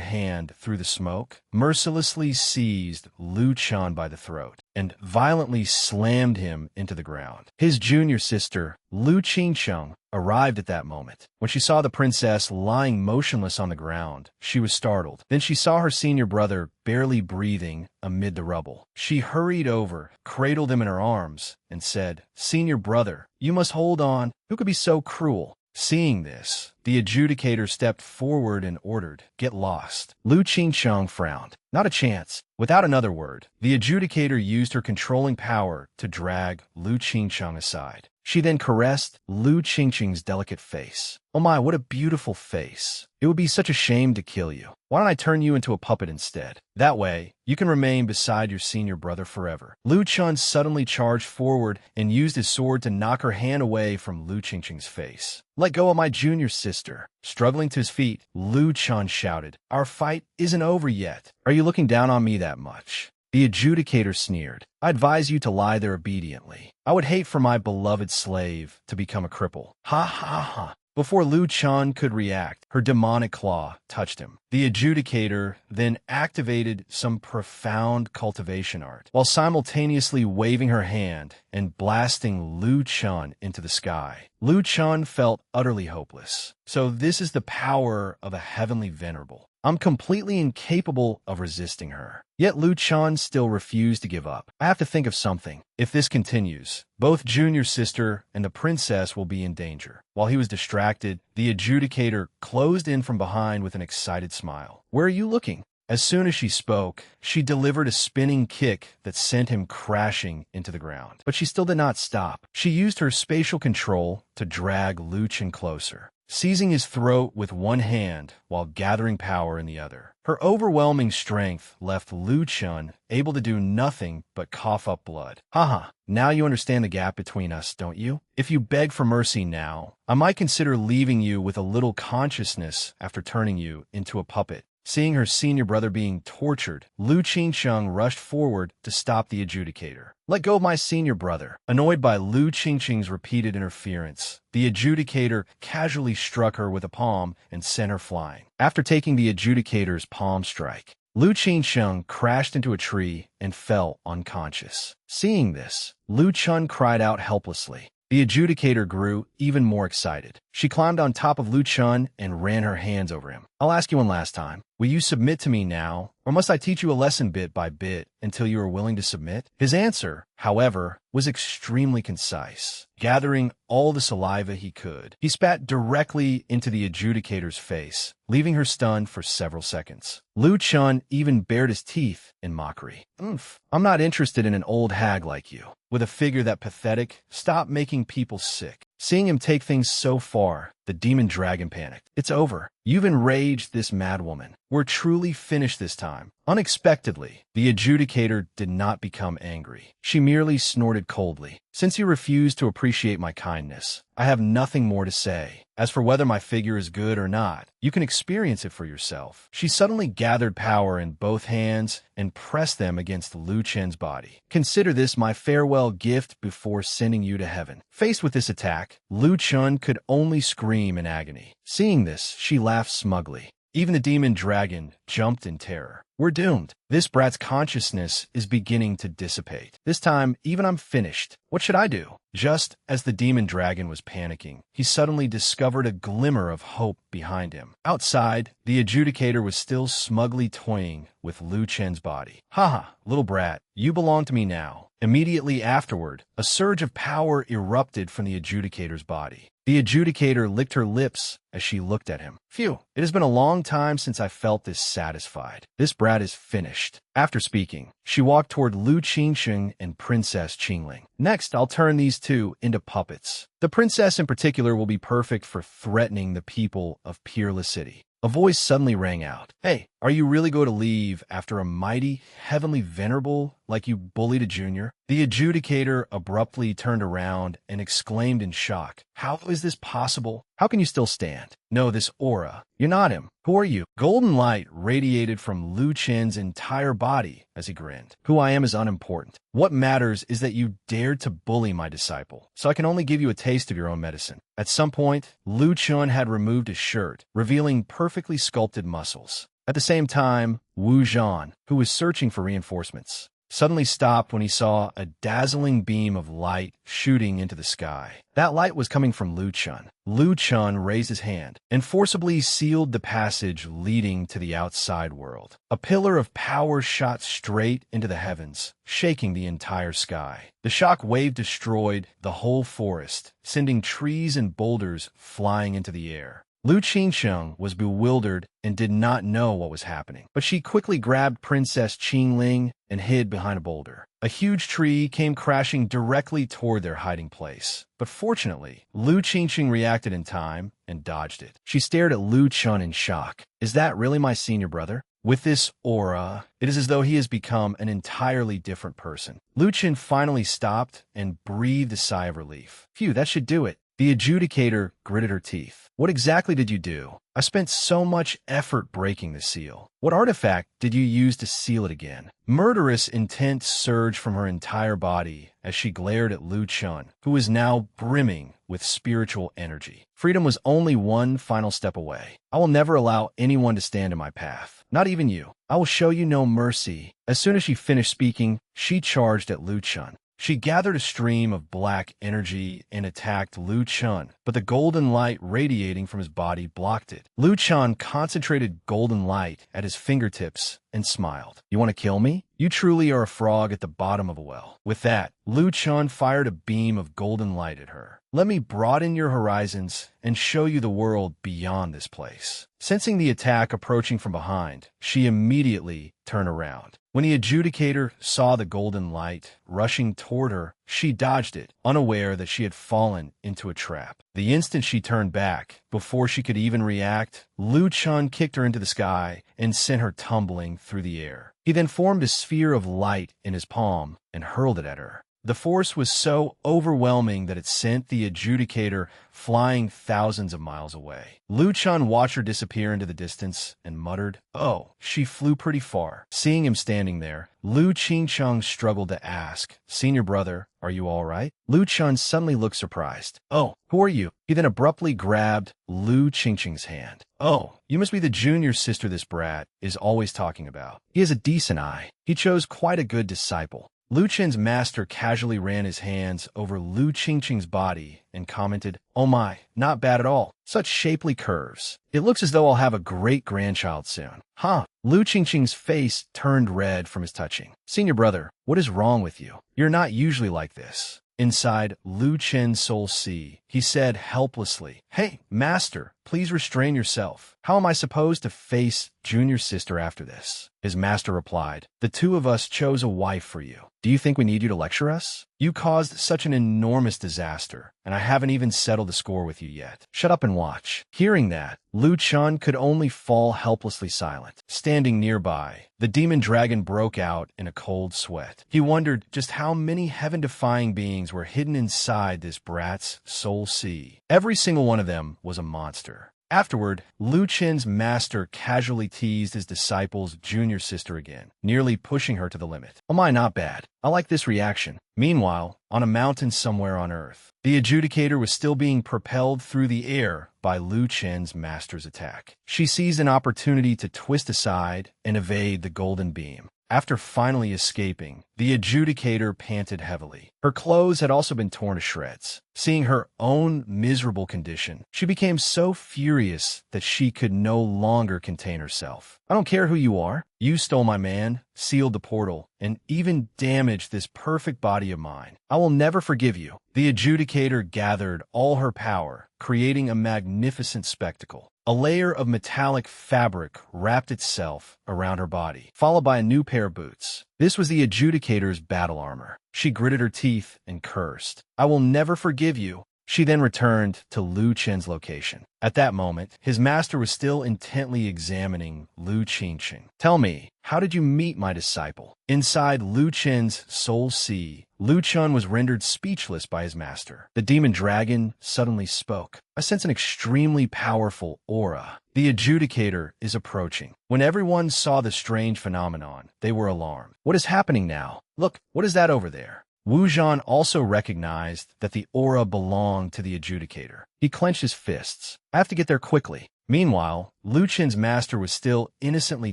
hand through the smoke, mercilessly seized Lu Chun by the throat, and violently slammed him into the ground. His junior sister, Lu Qingcheng, arrived at that moment. When she saw the princess lying motionless on the ground, she was startled. Then she saw her senior brother barely breathing amid the rubble. She hurried over, cradled him in her arms, and said, "Senior brother, you must hold on. Who could be so cruel?" Seeing this, the adjudicator stepped forward and ordered, "Get lost." Lu Qingcheng frowned. Not a chance. Without another word, the adjudicator used her controlling power to drag Lu Qingcheng aside. She then caressed Lu Qingcheng's delicate face. "Oh my, what a beautiful face. It would be such a shame to kill you. Why don't I turn you into a puppet instead? That way, you can remain beside your senior brother forever." Lu Chun suddenly charged forward and used his sword to knock her hand away from Lu Qingcheng's face. "Let go of my junior sister." Struggling to his feet, Lu Chun shouted, "Our fight isn't over yet. Are you looking down on me that much?" The adjudicator sneered. "I advise you to lie there obediently. I would hate for my beloved slave to become a cripple." Ha ha ha. Before Lu Chun could react, her demonic claw touched him. The adjudicator then activated some profound cultivation art, while simultaneously waving her hand and blasting Lu Chun into the sky. Lu Chun felt utterly hopeless. So this is the power of a heavenly venerable. I'm completely incapable of resisting her. Yet Lu Chun still refused to give up. I have to think of something. If this continues, both junior sister and the princess will be in danger. While he was distracted, the adjudicator closed in from behind with an excited smile. "Where are you looking?" As soon as she spoke, she delivered a spinning kick that sent him crashing into the ground. But she still did not stop. She used her spatial control to drag Lu Chun closer, seizing his throat with one hand while gathering power in the other. Her overwhelming strength left Lu Chun able to do nothing but cough up blood. "Haha, now you understand the gap between us, don't you? If you beg for mercy now, I might consider leaving you with a little consciousness after turning you into a puppet." Seeing her senior brother being tortured, Lu Qingcheng rushed forward to stop the adjudicator. "Let go of my senior brother." Annoyed by Lu Qingcheng's repeated interference, the adjudicator casually struck her with a palm and sent her flying. After taking the adjudicator's palm strike, Lu Qingcheng crashed into a tree and fell unconscious. Seeing this, Lu Chun cried out helplessly. The adjudicator grew even more excited. She climbed on top of Lu Chun and ran her hands over him. "I'll ask you one last time. Will you submit to me now, or must I teach you a lesson bit by bit until you are willing to submit?" His answer, however, was extremely concise. Gathering all the saliva he could, he spat directly into the adjudicator's face, leaving her stunned for several seconds. Lu Chun even bared his teeth in mockery. "I'm not interested in an old hag like you, with a figure that pathetic. Stop making people sick." Seeing him take things so far, the demon dragon panicked. "It's over. You've enraged this madwoman. We're truly finished this time." Unexpectedly, the adjudicator did not become angry. She merely snorted coldly. "Since you refuse to appreciate my kindness, I have nothing more to say. As for whether my figure is good or not, you can experience it for yourself." She suddenly gathered power in both hands and pressed them against Lu Chen's body. "Consider this my farewell gift before sending you to heaven." Faced with this attack, Lu Chun could only scream in agony. Seeing this, she laughed smugly. Even the demon dragon jumped in terror. We're doomed. This brat's consciousness is beginning to dissipate. This time, even I'm finished. What should I do? Just as the demon dragon was panicking, he suddenly discovered a glimmer of hope behind him. Outside, the adjudicator was still smugly toying with Lu Chen's body. Haha, little brat, you belong to me now. Immediately afterward, a surge of power erupted from the adjudicator's body. The adjudicator licked her lips as she looked at him. Phew, it has been a long time since I felt this satisfied. This brat is finished. After speaking, she walked toward Lu Qingsheng and Princess Qingling. Next, I'll turn these two into puppets. The princess in particular will be perfect for threatening the people of Peerless City. A voice suddenly rang out. Hey, are you really going to leave after a mighty, heavenly venerable like you bullied a junior? The adjudicator abruptly turned around and exclaimed in shock. How is this possible? How can you still stand? No, this aura. You're not him. Who are you? Golden light radiated from Lu Chen's entire body as he grinned. Who I am is unimportant. What matters is that you dared to bully my disciple, so I can only give you a taste of your own medicine. At some point, Lu Chen had removed his shirt, revealing perfectly sculpted muscles. At the same time, Wu Zhan, who was searching for reinforcements, suddenly stopped when he saw a dazzling beam of light shooting into the sky. That light was coming from Lu Chen. Lu Chen raised his hand and forcibly sealed the passage leading to the outside world. A pillar of power shot straight into the heavens, shaking the entire sky. The shock wave destroyed the whole forest, sending trees and boulders flying into the air. Lu Qingsheng was bewildered and did not know what was happening, but she quickly grabbed Princess Qingling and hid behind a boulder. A huge tree came crashing directly toward their hiding place, but fortunately, Lu Qingsheng reacted in time and dodged it. She stared at Lu Chen in shock. Is that really my senior brother? With this aura, it is as though he has become an entirely different person. Lu Chen finally stopped and breathed a sigh of relief. Phew, that should do it. The adjudicator gritted her teeth. What exactly did you do? I spent so much effort breaking the seal. What artifact did you use to seal it again? Murderous intent surged from her entire body as she glared at Lu Chen, who was now brimming with spiritual energy. Freedom was only one final step away. I will never allow anyone to stand in my path, not even you. I will show you no mercy. As soon as she finished speaking, she charged at Lu Chen. She gathered a stream of black energy and attacked Lu Chen, but the golden light radiating from his body blocked it. Lu Chen concentrated golden light at his fingertips and smiled. You want to kill me? You truly are a frog at the bottom of a well. With that, Lu Chen fired a beam of golden light at her. Let me broaden your horizons and show you the world beyond this place. Sensing the attack approaching from behind, she immediately turned around. When the adjudicator saw the golden light rushing toward her, she dodged it, unaware that she had fallen into a trap. The instant she turned back, before she could even react, Lu Chen kicked her into the sky and sent her tumbling through the air. He then formed a sphere of light in his palm and hurled it at her. The force was so overwhelming that it sent the adjudicator flying thousands of miles away. Lu Chen watched her disappear into the distance and muttered, "Oh, she flew pretty far." Seeing him standing there, Lu Qingsheng struggled to ask, "Senior brother, are you all right?" Lu Chen suddenly looked surprised. "Oh, who are you?" He then abruptly grabbed Lu Qingsheng's hand. "Oh, you must be the junior sister this brat is always talking about. He has a decent eye. He chose quite a good disciple." Lu Chen's master casually ran his hands over Lu Qingsheng's body and commented, "Oh my, not bad at all. Such shapely curves. It looks as though I'll have a great-grandchild soon." Huh. Lu Qingsheng's face turned red from his touching. "Senior brother, what is wrong with you? You're not usually like this." Inside Lu Chen's soul sea, he said helplessly, "Hey, master, please restrain yourself. How am I supposed to face junior sister after this?" His master replied, "The two of us chose a wife for you. Do you think we need you to lecture us? You caused such an enormous disaster, and I haven't even settled the score with you yet. Shut up and watch." Hearing that, Lu Chen could only fall helplessly silent. Standing nearby, the demon dragon broke out in a cold sweat. He wondered just how many heaven-defying beings were hidden inside this brat's soul sea. Every single one of them was a monster. Afterward, Lu Qin's master casually teased his disciple's junior sister again, nearly pushing her to the limit. Oh my, not bad. I like this reaction. Meanwhile, on a mountain somewhere on Earth, the adjudicator was still being propelled through the air by Lu Qin's master's attack. She seized an opportunity to twist aside and evade the golden beam. After finally escaping, the adjudicator panted heavily. Her clothes had also been torn to shreds. Seeing her own miserable condition, she became so furious that she could no longer contain herself. I don't care who you are. You stole my man, sealed the portal, and even damaged this perfect body of mine. I will never forgive you. The adjudicator gathered all her power, creating a magnificent spectacle. A layer of metallic fabric wrapped itself around her body, followed by a new pair of boots. This was the adjudicator's battle armor. She gritted her teeth and cursed. I will never forgive you. She then returned to Lu Qin's location. At that moment, his master was still intently examining Lu Qinqing. Tell me, how did you meet my disciple? Inside Lu Qin's soul sea, Lu Qin was rendered speechless by his master. The demon dragon suddenly spoke. I sense an extremely powerful aura. The adjudicator is approaching. When everyone saw the strange phenomenon, they were alarmed. What is happening now? Look, what is that over there? Wu Zhan also recognized that the aura belonged to the adjudicator. He clenched his fists. I have to get there quickly. Meanwhile, Lu Qin's master was still innocently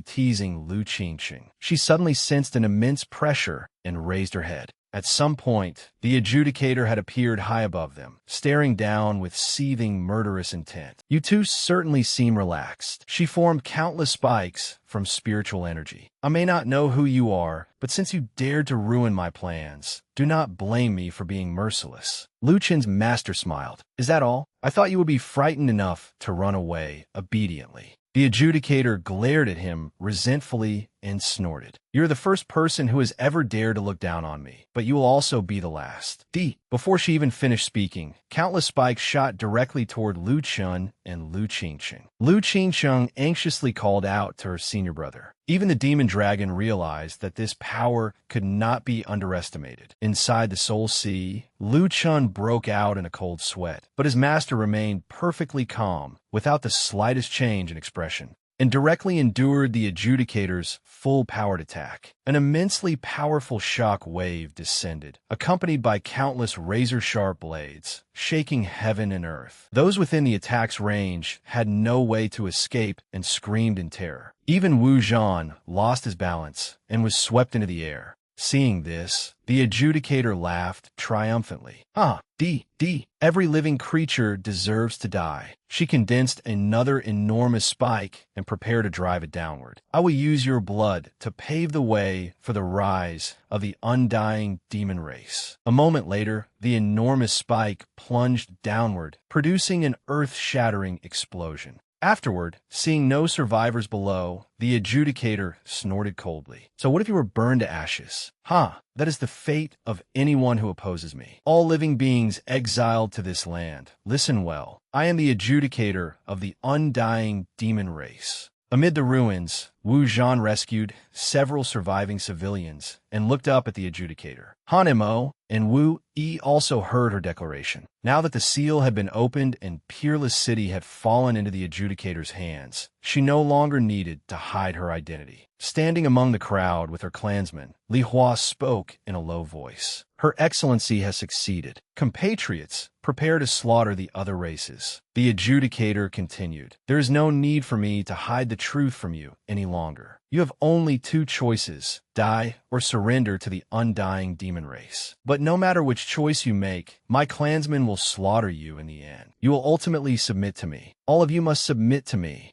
teasing Lu Qinqing. She suddenly sensed an immense pressure and raised her head. At some point, the adjudicator had appeared high above them, staring down with seething murderous intent. You two certainly seem relaxed. She formed countless spikes from spiritual energy. I may not know who you are, but since you dared to ruin my plans, do not blame me for being merciless. Lu Qin's master smiled. Is that all? I thought you would be frightened enough to run away obediently. The adjudicator glared at him resentfully and snorted. You're the first person who has ever dared to look down on me, but you will also be the last. Before she even finished speaking, countless spikes shot directly toward Lu Qin and Lu Qinqing. Lu Qinqing anxiously called out to her senior brother. Even the demon dragon realized that this power could not be underestimated. Inside the soul sea, Lu Qin broke out in a cold sweat, but his master remained perfectly calm, without the slightest change in expression, and directly endured the adjudicator's full-powered attack. An immensely powerful shock wave descended, accompanied by countless razor-sharp blades, shaking heaven and earth. Those within the attack's range had no way to escape and screamed in terror. Even Wu Zhan lost his balance and was swept into the air. Seeing this, the adjudicator laughed triumphantly. Every living creature deserves to die. She condensed another enormous spike and prepared to drive it downward. I will use your blood to pave the way for the rise of the undying demon race. A moment later, the enormous spike plunged downward, producing an earth-shattering explosion. Afterward, seeing no survivors below, the adjudicator snorted coldly. So what if you were burned to ashes? That is the fate of anyone who opposes me. All living beings exiled to this land. Listen well. I am the adjudicator of the undying demon race. Amid the ruins, Wu Zhan rescued several surviving civilians and looked up at the adjudicator. Han Mo and Wu Yi also heard her declaration. Now that the seal had been opened and Peerless City had fallen into the adjudicator's hands, she no longer needed to hide her identity. Standing among the crowd with her clansmen, Li Hua spoke in a low voice. Her Excellency has succeeded. Compatriots, prepare to slaughter the other races. The adjudicator continued. There is no need for me to hide the truth from you any longer. You have only two choices, die or surrender to the undying demon race. But no matter which choice you make, my clansmen will slaughter you in the end. You will ultimately submit to me. All of you must submit to me.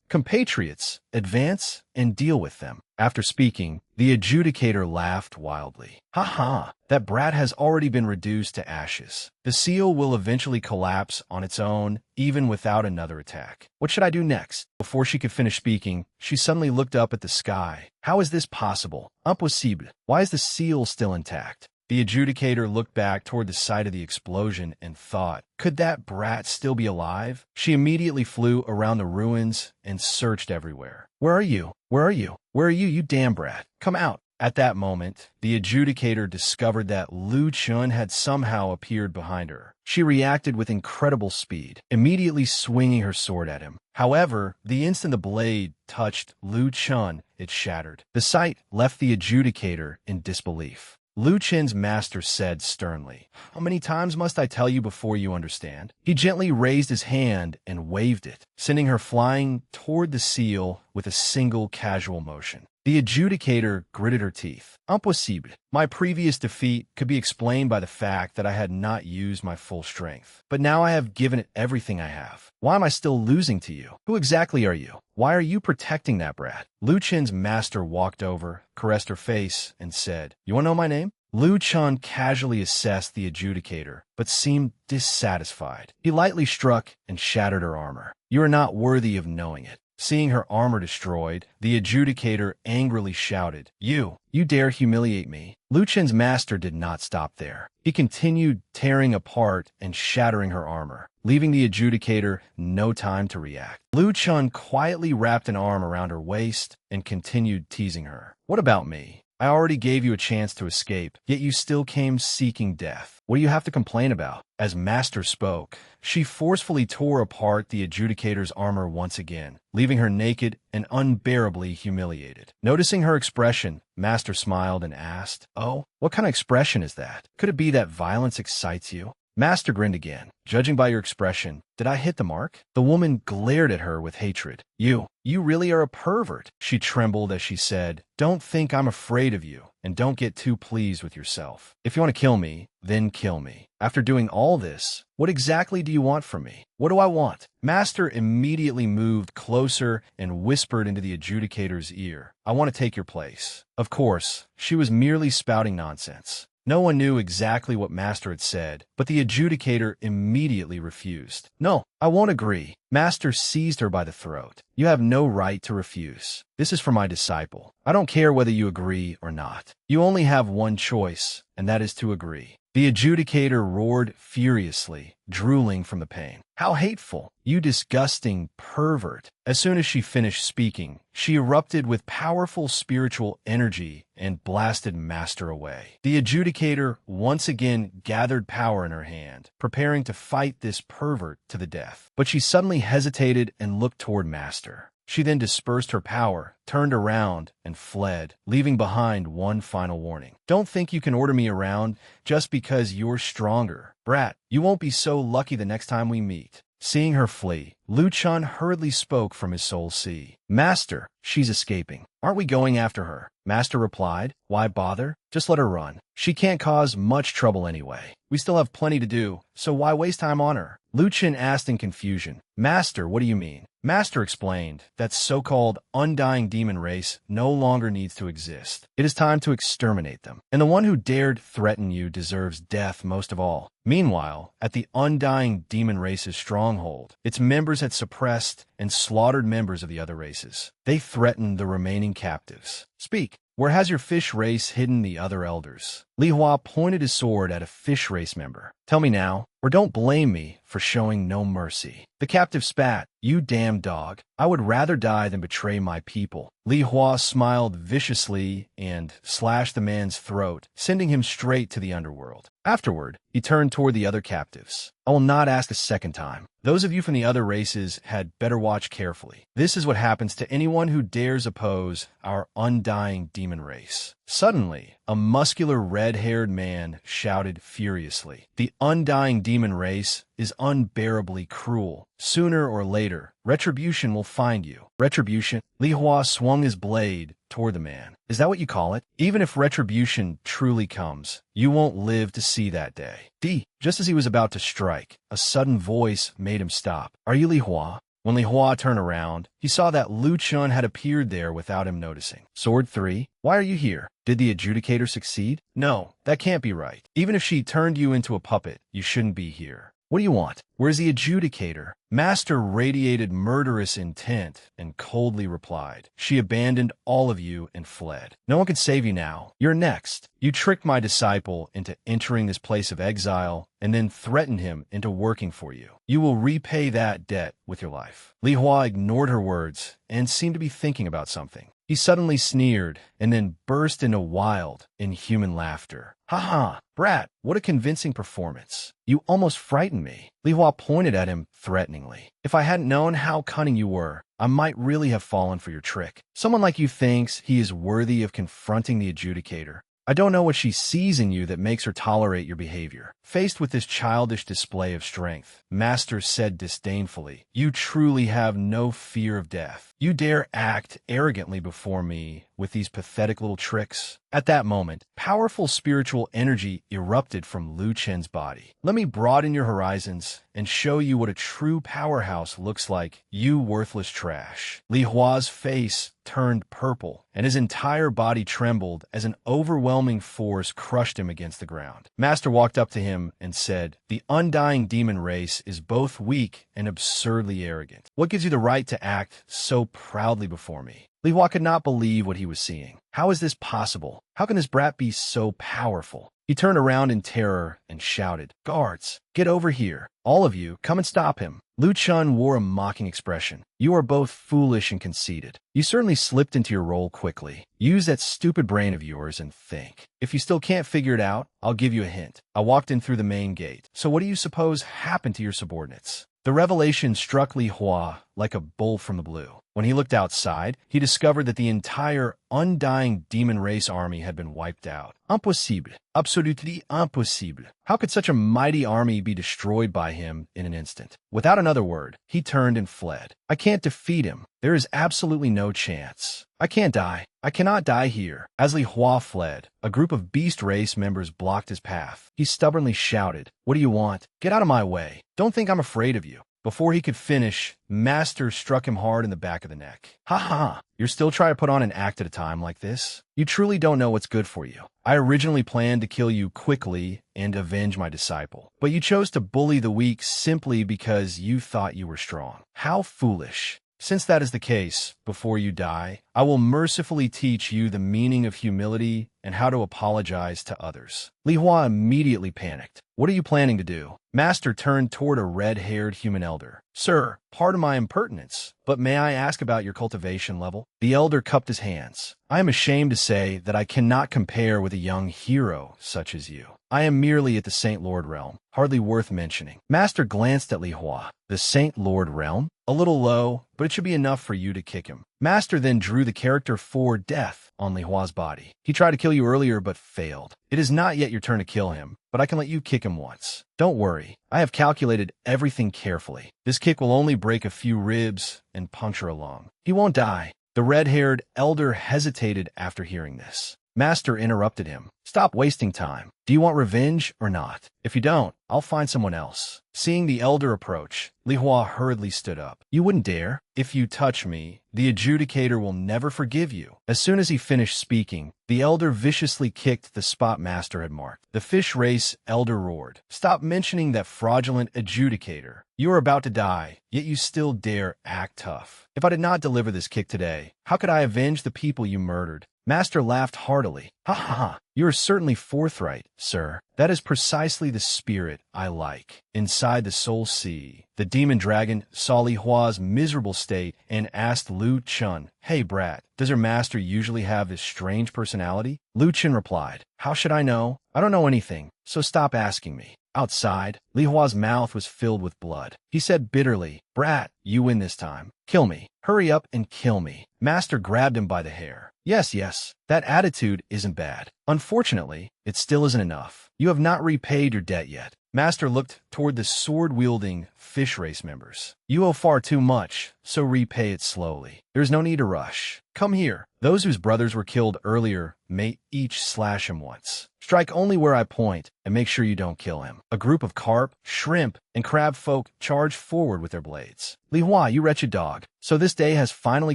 Compatriots, advance and deal with them. After speaking, the adjudicator laughed wildly. That brat has already been reduced to ashes. The seal will eventually collapse on its own, even without another attack. What should I do next? Before she could finish speaking, she suddenly looked up at the sky. How is this possible? Impossible. Why is the seal still intact? The adjudicator looked back toward the site of the explosion and thought, could that brat still be alive? She immediately flew around the ruins and searched everywhere. Where are you? Where are you? Where are you, you damn brat? Come out. At that moment, the adjudicator discovered that Lu Chun had somehow appeared behind her. She reacted with incredible speed, immediately swinging her sword at him. However, the instant the blade touched Lu Chun, it shattered. The sight left the adjudicator in disbelief. Lu Chen's master said sternly, "How many times must I tell you before you understand?" He gently raised his hand and waved it, sending her flying toward the seal with a single casual motion. The adjudicator gritted her teeth. Impossible. My previous defeat could be explained by the fact that I had not used my full strength. But now I have given it everything I have. Why am I still losing to you? Who exactly are you? Why are you protecting that brat? Lu Chen's master walked over, caressed her face, and said, "You want to know my name?" Lu Chun casually assessed the adjudicator, but seemed dissatisfied. He lightly struck and shattered her armor. "You are not worthy of knowing it." Seeing her armor destroyed, the adjudicator angrily shouted, You dare humiliate me." Lu Chen's master did not stop there. He continued tearing apart and shattering her armor, leaving the adjudicator no time to react. Lu Chun quietly wrapped an arm around her waist and continued teasing her. "What about me? I already gave you a chance to escape, yet you still came seeking death. What do you have to complain about?" As Master spoke, she forcefully tore apart the adjudicator's armor once again, leaving her naked and unbearably humiliated. Noticing her expression, Master smiled and asked, "Oh, what kind of expression is that? Could it be that violence excites you?" Master grinned again. "Judging by your expression, did I hit the mark?" The woman glared at her with hatred. You really are a pervert." She trembled as she said, "Don't think I'm afraid of you, and don't get too pleased with yourself. If you want to kill me, then kill me. After doing all this, what exactly do you want from me?" "What do I want?" Master immediately moved closer and whispered into the adjudicator's ear, "I want to take your place." Of course, she was merely spouting nonsense. No one knew exactly what Master had said, but the adjudicator immediately refused. "No, I won't agree." Master seized her by the throat. "You have no right to refuse. This is for my disciple. I don't care whether you agree or not. You only have one choice, and that is to agree." The adjudicator roared furiously, drooling from the pain. "How hateful! You disgusting pervert!" As soon as she finished speaking, she erupted with powerful spiritual energy and blasted Master away. The adjudicator once again gathered power in her hand, preparing to fight this pervert to the death. But she suddenly hesitated and looked toward Master. She then dispersed her power, turned around, and fled, leaving behind one final warning. "Don't think you can order me around just because you're stronger. Brat, you won't be so lucky the next time we meet." Seeing her flee, Lu Chun hurriedly spoke from his soul sea. "Master, she's escaping. Aren't we going after her?" Master replied, "Why bother? Just let her run. She can't cause much trouble anyway. We still have plenty to do, so why waste time on her?" Lu Chun asked in confusion, "Master, what do you mean?" Master explained that so-called undying demon race no longer needs to exist. It is time to exterminate them, and the one who dared threaten you deserves death most of all. Meanwhile, at the undying demon race's stronghold, its members had suppressed and slaughtered members of the other races. They threatened the remaining captives. "Speak. Where has your fish race hidden the other elders?" Li Hua pointed his sword at a fish race member. "Tell me now, or don't blame me for showing no mercy." The captive spat, "You damn dog. I would rather die than betray my people." Li Hua smiled viciously and slashed the man's throat, sending him straight to the underworld. Afterward, he turned toward the other captives. "I will not ask a second time. Those of you from the other races had better watch carefully. This is what happens to anyone who dares oppose our undying demon race." Suddenly, a muscular red-haired man shouted furiously, "The undying demon race is unbearably cruel. Sooner or later, retribution will find you." "Retribution?" Li Hua swung his blade toward the man. "Is that what you call it? Even if retribution truly comes, you won't live to see that day." Just as he was about to strike, a sudden voice made him stop. "Are you Li Hua?" When Li Hua turned around, he saw that Lu Chun had appeared there without him noticing. "Sword 3, why are you here? Did the adjudicator succeed?" "No, that can't be right. Even if she turned you into a puppet, you shouldn't be here." "What do you want? Where's the adjudicator?" Master radiated murderous intent and coldly replied, "She abandoned all of you and fled. No one can save you now. You're next. You tricked my disciple into entering this place of exile and then threatened him into working for you. You will repay that debt with your life." Li Hua ignored her words and seemed to be thinking about something. He suddenly sneered and then burst into wild, inhuman laughter. "Ha ha, brat, what a convincing performance. You almost frightened me." Li Hua pointed at him threateningly. "If I hadn't known how cunning you were, I might really have fallen for your trick. Someone like you thinks he is worthy of confronting the adjudicator. I don't know what she sees in you that makes her tolerate your behavior." Faced with this childish display of strength, Master said disdainfully, "You truly have no fear of death. You dare act arrogantly before me with these pathetic little tricks?" At that moment, powerful spiritual energy erupted from Lu Chen's body. "Let me broaden your horizons and show you what a true powerhouse looks like, you worthless trash." Li Hua's face turned purple, and his entire body trembled as an overwhelming force crushed him against the ground. Master walked up to him and said, "The undying demon race is both weak and absurdly arrogant. What gives you the right to act so proudly before me?" Li Hua could not believe what he was seeing. How is this possible? How can this brat be so powerful? He turned around in terror and shouted, "Guards, get over here. All of you, come and stop him." Lu Chun wore a mocking expression. "You are both foolish and conceited. You certainly slipped into your role quickly. Use that stupid brain of yours and think. If you still can't figure it out, I'll give you a hint. I walked in through the main gate. So what do you suppose happened to your subordinates?" The revelation struck Li Hua like a bolt from the blue. When he looked outside, he discovered that the entire undying demon race army had been wiped out. Impossible. Absolutely impossible. How could such a mighty army be destroyed by him in an instant? Without another word, he turned and fled. "I can't defeat him. There is absolutely no chance. I can't die. I cannot die here." As Li Hua fled, a group of beast race members blocked his path. He stubbornly shouted, "What do you want? Get out of my way. Don't think I'm afraid of you." Before he could finish, Master struck him hard in the back of the neck. "Ha ha! You're still trying to put on an act at a time like this? You truly don't know what's good for you. I originally planned to kill you quickly and avenge my disciple, but you chose to bully the weak simply because you thought you were strong. How foolish. Since that is the case, before you die, I will mercifully teach you the meaning of humility and how to apologize to others." Li Hua immediately panicked. "What are you planning to do?" Master turned toward a red-haired human elder. "Sir, pardon my impertinence, but may I ask about your cultivation level?" The elder cupped his hands. "I am ashamed to say that I cannot compare with a young hero such as you. I am merely at the Saint Lord realm, hardly worth mentioning." Master glanced at Li Hua. "The Saint Lord realm? A little low, but it should be enough for you to kick him." Master then drew the character for death on Li Hua's body. "He tried to kill you earlier but failed. It is not yet your turn to kill him, but I can let you kick him once. Don't worry, I have calculated everything carefully. This kick will only break a few ribs and puncture a lung. He won't die." The red-haired elder hesitated after hearing this. Master interrupted him. "Stop wasting time. Do you want revenge or not? If you don't, I'll find someone else." Seeing the elder approach, Li Hua hurriedly stood up. "You wouldn't dare? If you touch me, the adjudicator will never forgive you." As soon as he finished speaking, the elder viciously kicked the spot Master had marked. The fish race elder roared, "Stop mentioning that fraudulent adjudicator. You are about to die, yet you still dare act tough. If I did not deliver this kick today, how could I avenge the people you murdered?" Master laughed heartily. "Ha ha ha! You are certainly forthright, sir. That is precisely the spirit I like." Inside the Soul Sea, the demon dragon saw Li Hua's miserable state and asked Lu Chun, "Hey brat, does your master usually have this strange personality?" Lu Chun replied, "How should I know? I don't know anything, so stop asking me." Outside, Li Hua's mouth was filled with blood. He said bitterly, "Brat, you win this time. Kill me. Hurry up and kill me." Master grabbed him by the hair. Yes, that attitude isn't bad. Unfortunately, it still isn't enough. You have not repaid your debt yet." Master looked toward the sword-wielding fish race members. "You owe far too much, so repay it slowly. There's no need to rush. Come here. Those whose brothers were killed earlier may each slash him once. Strike only where I point, and make sure you don't kill him." A group of carp, shrimp, and crab folk charged forward with their blades. "Li Hua, you wretched dog, so this day has finally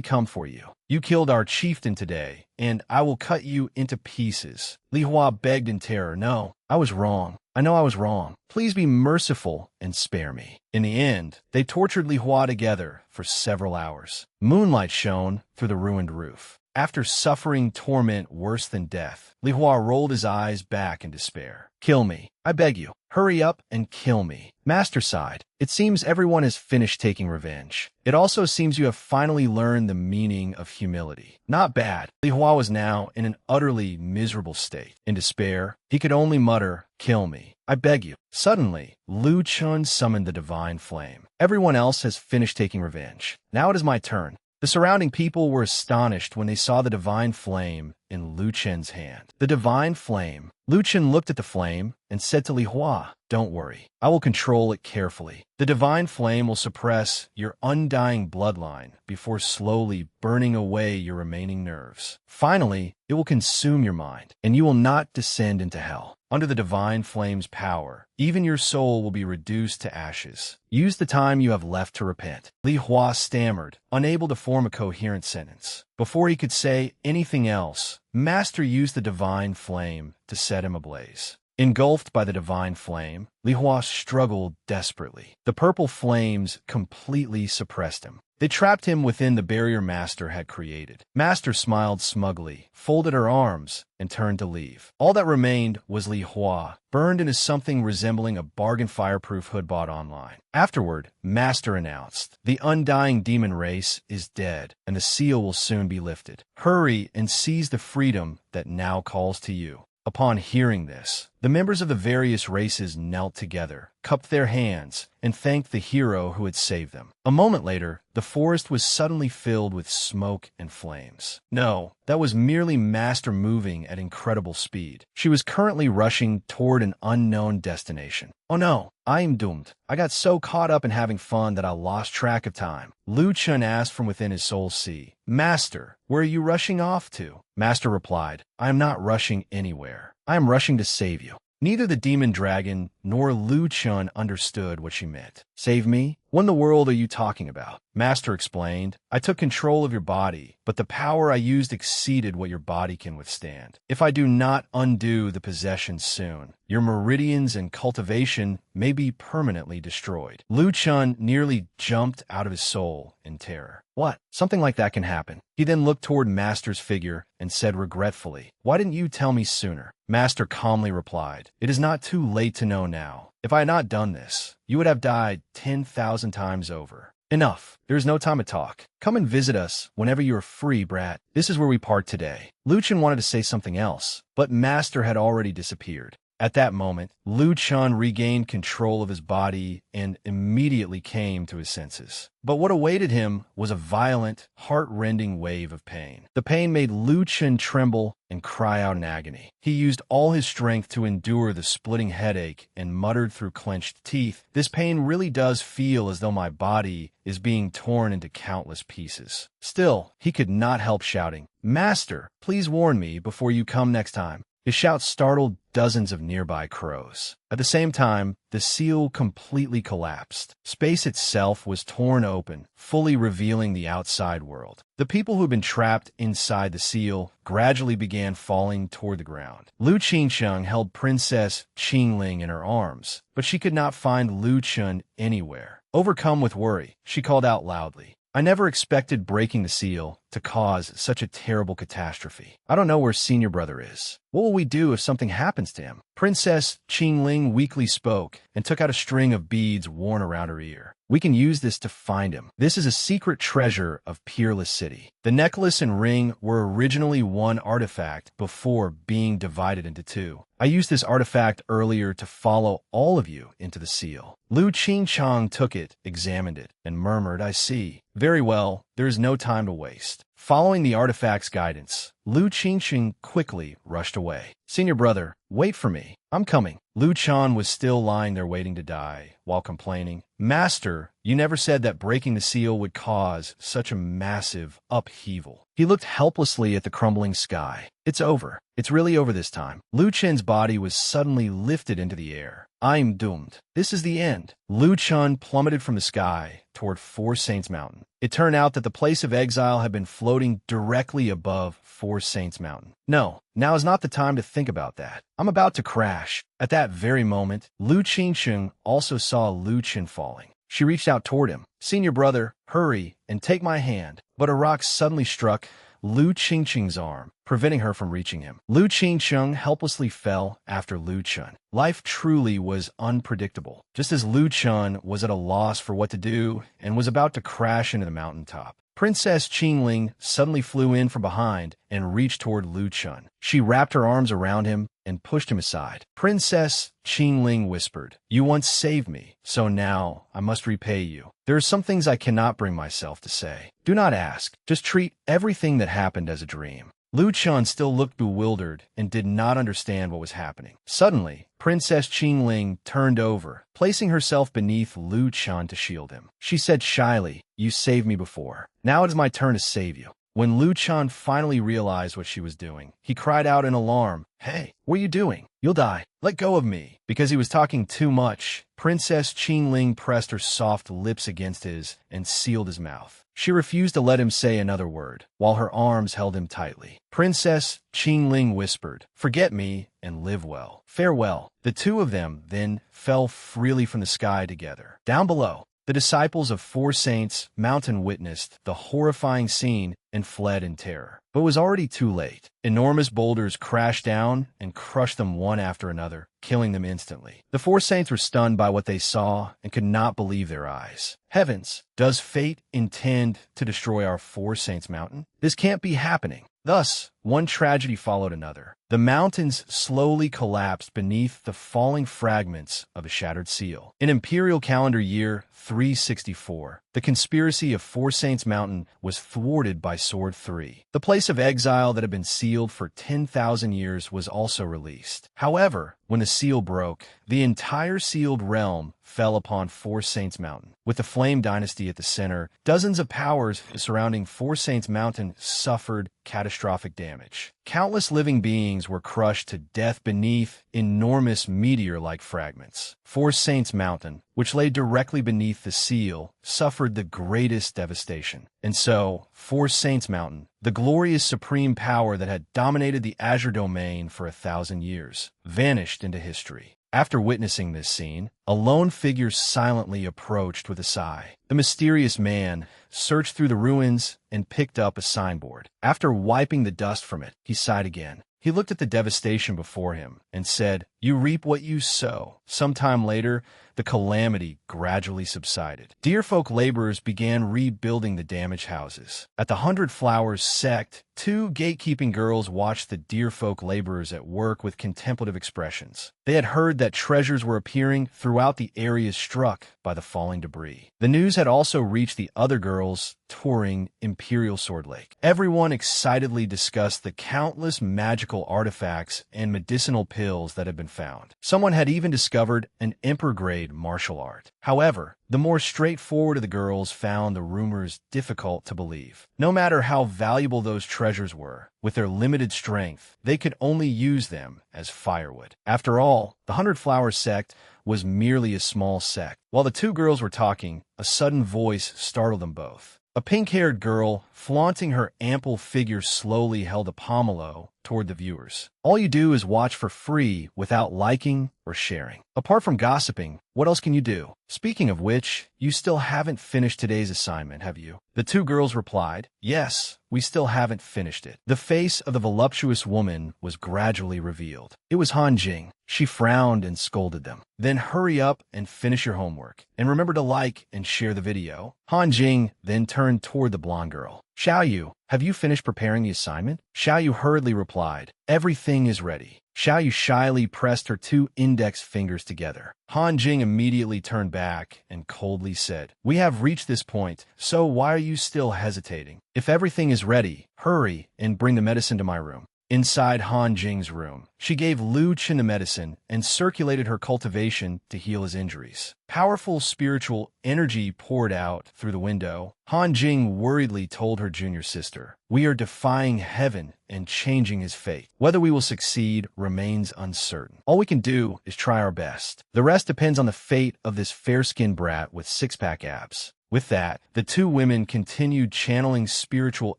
come for you. You killed our chieftain today, and I will cut you into pieces." Li Hua begged in terror, "No, I was wrong. I know I was wrong. Please be merciful and spare me." In the end, they tortured Li Hua together for several hours. Moonlight shone through the ruined roof. After suffering torment worse than death, Li Hua rolled his eyes back in despair. Kill me, I beg you. Hurry up and kill me. Master sighed. It seems everyone has finished taking revenge. It also seems you have finally learned the meaning of humility. Not bad. Li Hua was now in an utterly miserable state. In despair, he could only mutter, kill me, I beg you. Suddenly, Lu Chun summoned the divine flame. Everyone else has finished taking revenge. Now it is my turn. The surrounding people were astonished when they saw the divine flame in Lu Chen's hand. The divine flame. Lu Chen looked at the flame and said to Li Hua, don't worry, I will control it carefully. The divine flame will suppress your undying bloodline before slowly burning away your remaining nerves. Finally, it will consume your mind, and you will not descend into hell. Under the divine flame's power, even your soul will be reduced to ashes. Use the time you have left to repent. Li Hua stammered, unable to form a coherent sentence. Before he could say anything else, Master used the divine flame to set him ablaze. Engulfed by the divine flame, Li Hua struggled desperately. The purple flames completely suppressed him. They trapped him within the barrier Master had created. Master smiled smugly, folded her arms, and turned to leave. All that remained was Li Hua, burned into something resembling a bargain fireproof hood bought online. Afterward, Master announced, the undying demon race is dead, and the seal will soon be lifted. Hurry and seize the freedom that now calls to you. Upon hearing this, the members of the various races knelt together, cupped their hands, and thanked the hero who had saved them. A moment later, the forest was suddenly filled with smoke and flames. No, that was merely Master moving at incredible speed. She was currently rushing toward an unknown destination. Oh no, I am doomed. I got so caught up in having fun that I lost track of time. Lu Chun asked from within his soul sea, Master, where are you rushing off to? Master replied, I am not rushing anywhere. I am rushing to save you. Neither the demon dragon nor Lu Chun understood what she meant. Save me? What in the world are you talking about? Master explained, I took control of your body, but the power I used exceeded what your body can withstand. If I do not undo the possession soon, your meridians and cultivation may be permanently destroyed. Lu Chun nearly jumped out of his soul in terror. What? Something like that can happen. He then looked toward Master's figure and said regretfully, why didn't you tell me sooner? Master calmly replied, it is not too late to know now. If I had not done this, you would have died 10,000 times over. Enough. There is no time to talk. Come and visit us whenever you are free, brat. This is where we part today. Lu Chun wanted to say something else, but Master had already disappeared. At that moment, Lu Chun regained control of his body and immediately came to his senses. But what awaited him was a violent, heart-rending wave of pain. The pain made Lu Chun tremble and cry out in agony. He used all his strength to endure the splitting headache and muttered through clenched teeth, this pain really does feel as though my body is being torn into countless pieces. Still, he could not help shouting, Master, please warn me before you come next time. His shout startled dozens of nearby crows. At the same time, the seal completely collapsed. Space itself was torn open, fully revealing the outside world. The people who had been trapped inside the seal gradually began falling toward the ground. Lu Qingsheng held Princess Qingling in her arms, but she could not find Lu Chun anywhere. Overcome with worry, she called out loudly, I never expected breaking the seal to cause such a terrible catastrophe. I don't know where senior brother is. What will we do if something happens to him? Princess Qingling weakly spoke and took out a string of beads worn around her ear. We can use this to find him. This is a secret treasure of Peerless City. The necklace and ring were originally one artifact before being divided into two. I used this artifact earlier to follow all of you into the seal. Lu Qingchang took it, examined it, and murmured, I see. Very well, there is no time to waste. Following the artifact's guidance, Lu Qingqing quickly rushed away. Senior brother, wait for me. I'm coming. Lu Chan was still lying there waiting to die, while complaining, Master, you never said that breaking the seal would cause such a massive upheaval. He looked helplessly at the crumbling sky. It's over. It's really over this time. Lu Chen's body was suddenly lifted into the air. I'm doomed. This is the end. Lu Chun plummeted from the sky toward Four Saints Mountain. It turned out that the place of exile had been floating directly above Four Saints Mountain. No, now is not the time to think about that. I'm about to crash. At that very moment, Lu Qingsheng also saw Lu Chen falling. She reached out toward him. Senior brother, hurry and take my hand. But a rock suddenly struck Lu Qingqing's arm, preventing her from reaching him. Lu Qingqing helplessly fell after Lu Chun. Life truly was unpredictable. Just as Lu Chun was at a loss for what to do and was about to crash into the mountaintop, Princess Qingling suddenly flew in from behind and reached toward Lu Chun. She wrapped her arms around him and pushed him aside. Princess Qingling whispered, "You once saved me, so now I must repay you. There are some things I cannot bring myself to say. Do not ask. Just treat everything that happened as a dream." Lu Chun still looked bewildered and did not understand what was happening. Suddenly, Princess Qingling turned over, placing herself beneath Lu Chun to shield him. She said shyly, "You saved me before. Now it is my turn to save you." When Lu Chun finally realized what she was doing, he cried out in alarm, "Hey, what are you doing? You'll die. Let go of me." Because he was talking too much, Princess Qingling pressed her soft lips against his and sealed his mouth. She refused to let him say another word, while her arms held him tightly. Princess Qingling whispered, "Forget me and live well. Farewell." The two of them then fell freely from the sky together. Down below, the disciples of four saints Mountain witnessed the horrifying scene and fled in terror. But it was already too late. Enormous boulders crashed down and crushed them one after another, killing them instantly. The four saints were stunned by what they saw and could not believe their eyes. Heavens, does fate intend to destroy our Four Saints Mountain? This can't be happening. Thus, one tragedy followed another. The mountains slowly collapsed beneath the falling fragments of a shattered seal. In Imperial Calendar Year 364, the conspiracy of Four Saints Mountain was thwarted by Sword 3. The place of exile that had been sealed for 10,000 years was also released. However, when the seal broke, the entire sealed realm fell upon Four Saints Mountain. With the Flame Dynasty at the center, dozens of powers surrounding Four Saints Mountain suffered catastrophic damage. Countless living beings were crushed to death beneath enormous meteor-like fragments. Four Saints Mountain, which lay directly beneath the seal, suffered the greatest devastation. And so, Four Saints Mountain, the glorious supreme power that had dominated the Azure Domain for 1,000 years, vanished into history. After witnessing this scene, a lone figure silently approached with a sigh. The mysterious man searched through the ruins and picked up a signboard. After wiping the dust from it, he sighed again. He looked at the devastation before him and said, "You reap what you sow." Sometime later, the calamity gradually subsided. Deerfolk laborers began rebuilding the damaged houses. At the 100 Flowers sect, two gatekeeping girls watched the Deerfolk laborers at work with contemplative expressions. They had heard that treasures were appearing throughout the areas struck by the falling debris. The news had also reached the other girls touring Imperial Sword Lake. Everyone excitedly discussed the countless magical artifacts and medicinal pills that had been found. Someone had even discovered an Emperor-grade martial art. However, the more straightforward of the girls found the rumors difficult to believe. No matter how valuable those treasures were, with their limited strength, they could only use them as firewood. After all, the 100 Flowers sect was merely a small sect. While the two girls were talking, a sudden voice startled them both. A pink-haired girl, flaunting her ample figure, slowly held a pomelo toward the viewers. All you do is watch for free without liking or sharing. Apart from gossiping, what else can you do? Speaking of which, you still haven't finished today's assignment, have you? The two girls replied, "Yes, we still haven't finished it." The face of the voluptuous woman was gradually revealed. It was Han Jing. She frowned and scolded them. "Then hurry up and finish your homework. And remember to like and share the video." Han Jing then turned toward the blonde girl. "Xiao Yu, have you finished preparing the assignment?" Xiao Yu hurriedly replied, "Everything is ready." Xiao Yu shyly pressed her two index fingers together. Han Jing immediately turned back and coldly said, "We have reached this point, so why are you still hesitating? If everything is ready, hurry and bring the medicine to my room." Inside Han Jing's room, she gave Lu Chen the medicine and circulated her cultivation to heal his injuries. Powerful spiritual energy poured out through the window. Han Jing worriedly told her junior sister, "We are defying heaven and changing his fate. Whether we will succeed remains uncertain. All we can do is try our best. The rest depends on the fate of this fair-skinned brat with six-pack abs." With that, the two women continued channeling spiritual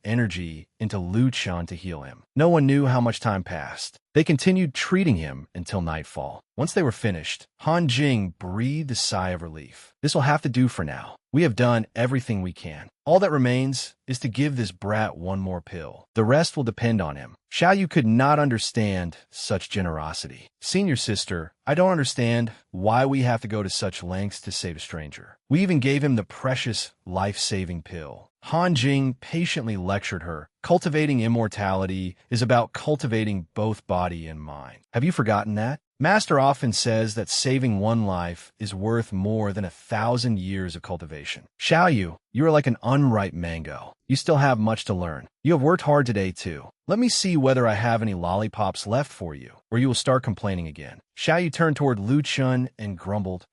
energy into Lu Chun to heal him. No one knew how much time passed. They continued treating him until nightfall. Once they were finished, Han Jing breathed a sigh of relief. This will have to do for now. We have done everything we can. All that remains is to give this brat one more pill. The rest will depend on him. Xiaoyu could not understand such generosity. Senior sister, I don't understand why we have to go to such lengths to save a stranger. We even gave him the precious life-saving pill. Han Jing patiently lectured her. Cultivating immortality is about cultivating both body and mind. Have you forgotten that? Master often says that saving one life is worth more than 1,000 years of cultivation. Xiaoyu, you are like an unripe mango. You still have much to learn. You have worked hard today, too. Let me see whether I have any lollipops left for you, or you will start complaining again. Xiaoyu turned toward Lu Chun and grumbled,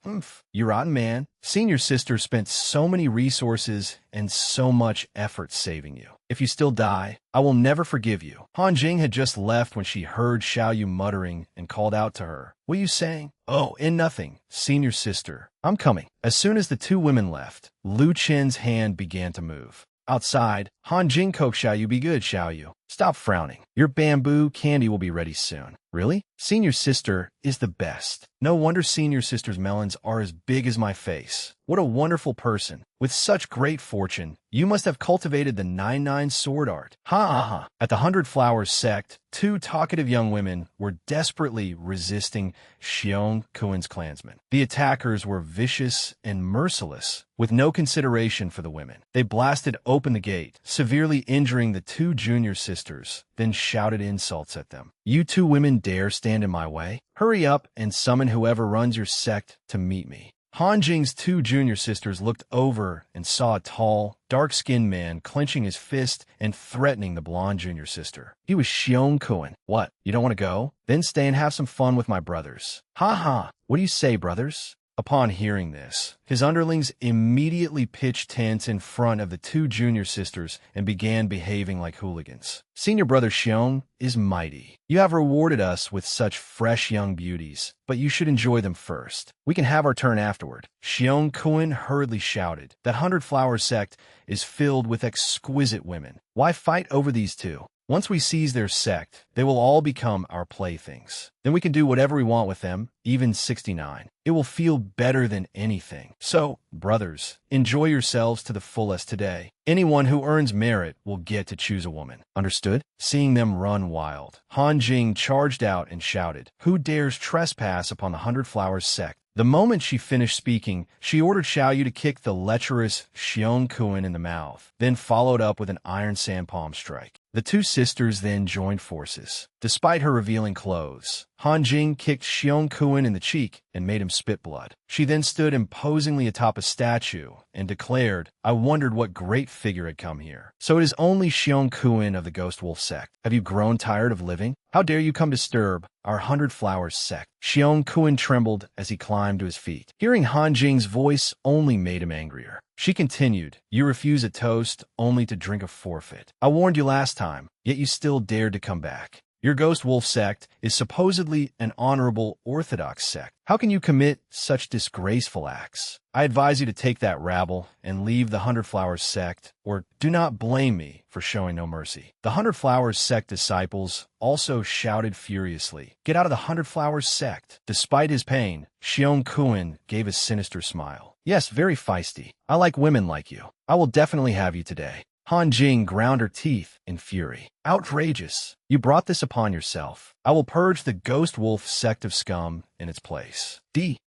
You rotten man. Senior sister spent so many resources and so much effort saving you. If you still die, I will never forgive you. Han Jing had just left when she heard Xiaoyu muttering and called out to her. What are you saying? Oh, in nothing. Senior sister, I'm coming. As soon as the two women left, Lu Chen's hand began to move. Outside, Han Jing coaxed Xiaoyu, be good, Xiaoyu. Stop frowning. Your bamboo candy will be ready soon. Really? Senior sister is the best. No wonder senior sister's melons are as big as my face. What a wonderful person. With such great fortune, you must have cultivated the 99 sword art. Ha ha ha. At the 100 Flowers sect, two talkative young women were desperately resisting Xiong Kuen's clansmen. The attackers were vicious and merciless, with no consideration for the women. They blasted open the gate, severely injuring the two junior sisters, then shouted insults at them. You two women dare stand in my way? Hurry up and summon whoever runs your sect to meet me. Han Jing's two junior sisters looked over and saw a tall, dark-skinned man clenching his fist and threatening the blonde junior sister. He was Xiong Kuen. What, you don't want to go? Then stay and have some fun with my brothers. Ha ha, what do you say, brothers? Upon hearing this, his underlings immediately pitched tents in front of the two junior sisters and began behaving like hooligans. Senior brother Xiong is mighty. You have rewarded us with such fresh young beauties, but you should enjoy them first. We can have our turn afterward. Xiong Kuen hurriedly shouted. That 100 Flowers sect is filled with exquisite women. Why fight over these two? Once we seize their sect, they will all become our playthings. Then we can do whatever we want with them, even 69. It will feel better than anything. So, brothers, enjoy yourselves to the fullest today. Anyone who earns merit will get to choose a woman. Understood? Seeing them run wild, Han Jing charged out and shouted, Who dares trespass upon the 100 Flowers sect? The moment she finished speaking, she ordered Xiaoyu to kick the lecherous Xiong Kuen in the mouth, then followed up with an iron sand palm strike. The two sisters then joined forces. Despite her revealing clothes, Han Jing kicked Xiong Kuen in the cheek and made him spit blood. She then stood imposingly atop a statue and declared, I wondered what great figure had come here. So it is only Xiong Kuen of the Ghost Wolf sect. Have you grown tired of living? How dare you come disturb our 100 Flowers sect? Xiong Kuen trembled as he climbed to his feet. Hearing Han Jing's voice only made him angrier. She continued, You refuse a toast only to drink a forfeit. I warned you last time, yet you still dared to come back. Your Ghost Wolf sect is supposedly an honorable Orthodox sect. How can you commit such disgraceful acts? I advise you to take that rabble and leave the 100 Flowers sect, or do not blame me for showing no mercy. The 100 Flowers sect disciples also shouted furiously, Get out of the 100 Flowers sect. Despite his pain, Xiong Kuen gave a sinister smile. Yes, very feisty. I like women like you. I will definitely have you today. Han Jing ground her teeth in fury. Outrageous. You brought this upon yourself. I will purge the Ghost Wolf sect of scum in its place.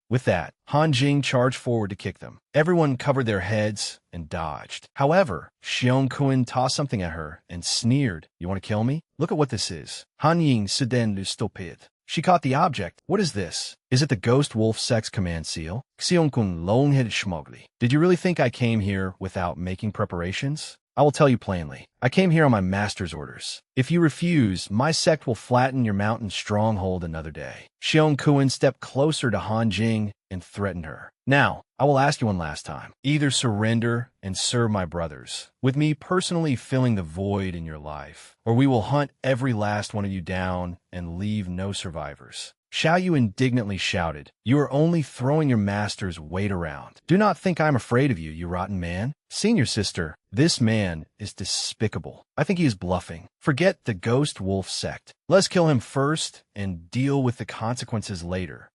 With that, Han Jing charged forward to kick them. Everyone covered their heads and dodged. However, Xiong Kuen tossed something at her and sneered, You want to kill me? Look at what this is. Han Ying Siden lu stupid. She caught the object. What is this? Is it the Ghost Wolf sect's command seal? Xiongkun Longhead Schmogli. Did you really think I came here without making preparations? I will tell you plainly. I came here on my master's orders. If you refuse, my sect will flatten your mountain stronghold another day. Xiong Kuen stepped closer to Han Jing and threatened her. Now, I will ask you one last time. Either surrender and serve my brothers, with me personally filling the void in your life, or we will hunt every last one of you down and leave no survivors. Xiao Yu indignantly shouted, "You are only throwing your master's weight around. Do not think I am afraid of you, you rotten man." Senior sister, this man is despicable. I think he is bluffing. Forget the ghost wolf sect. Let's kill him first and deal with the consequences later.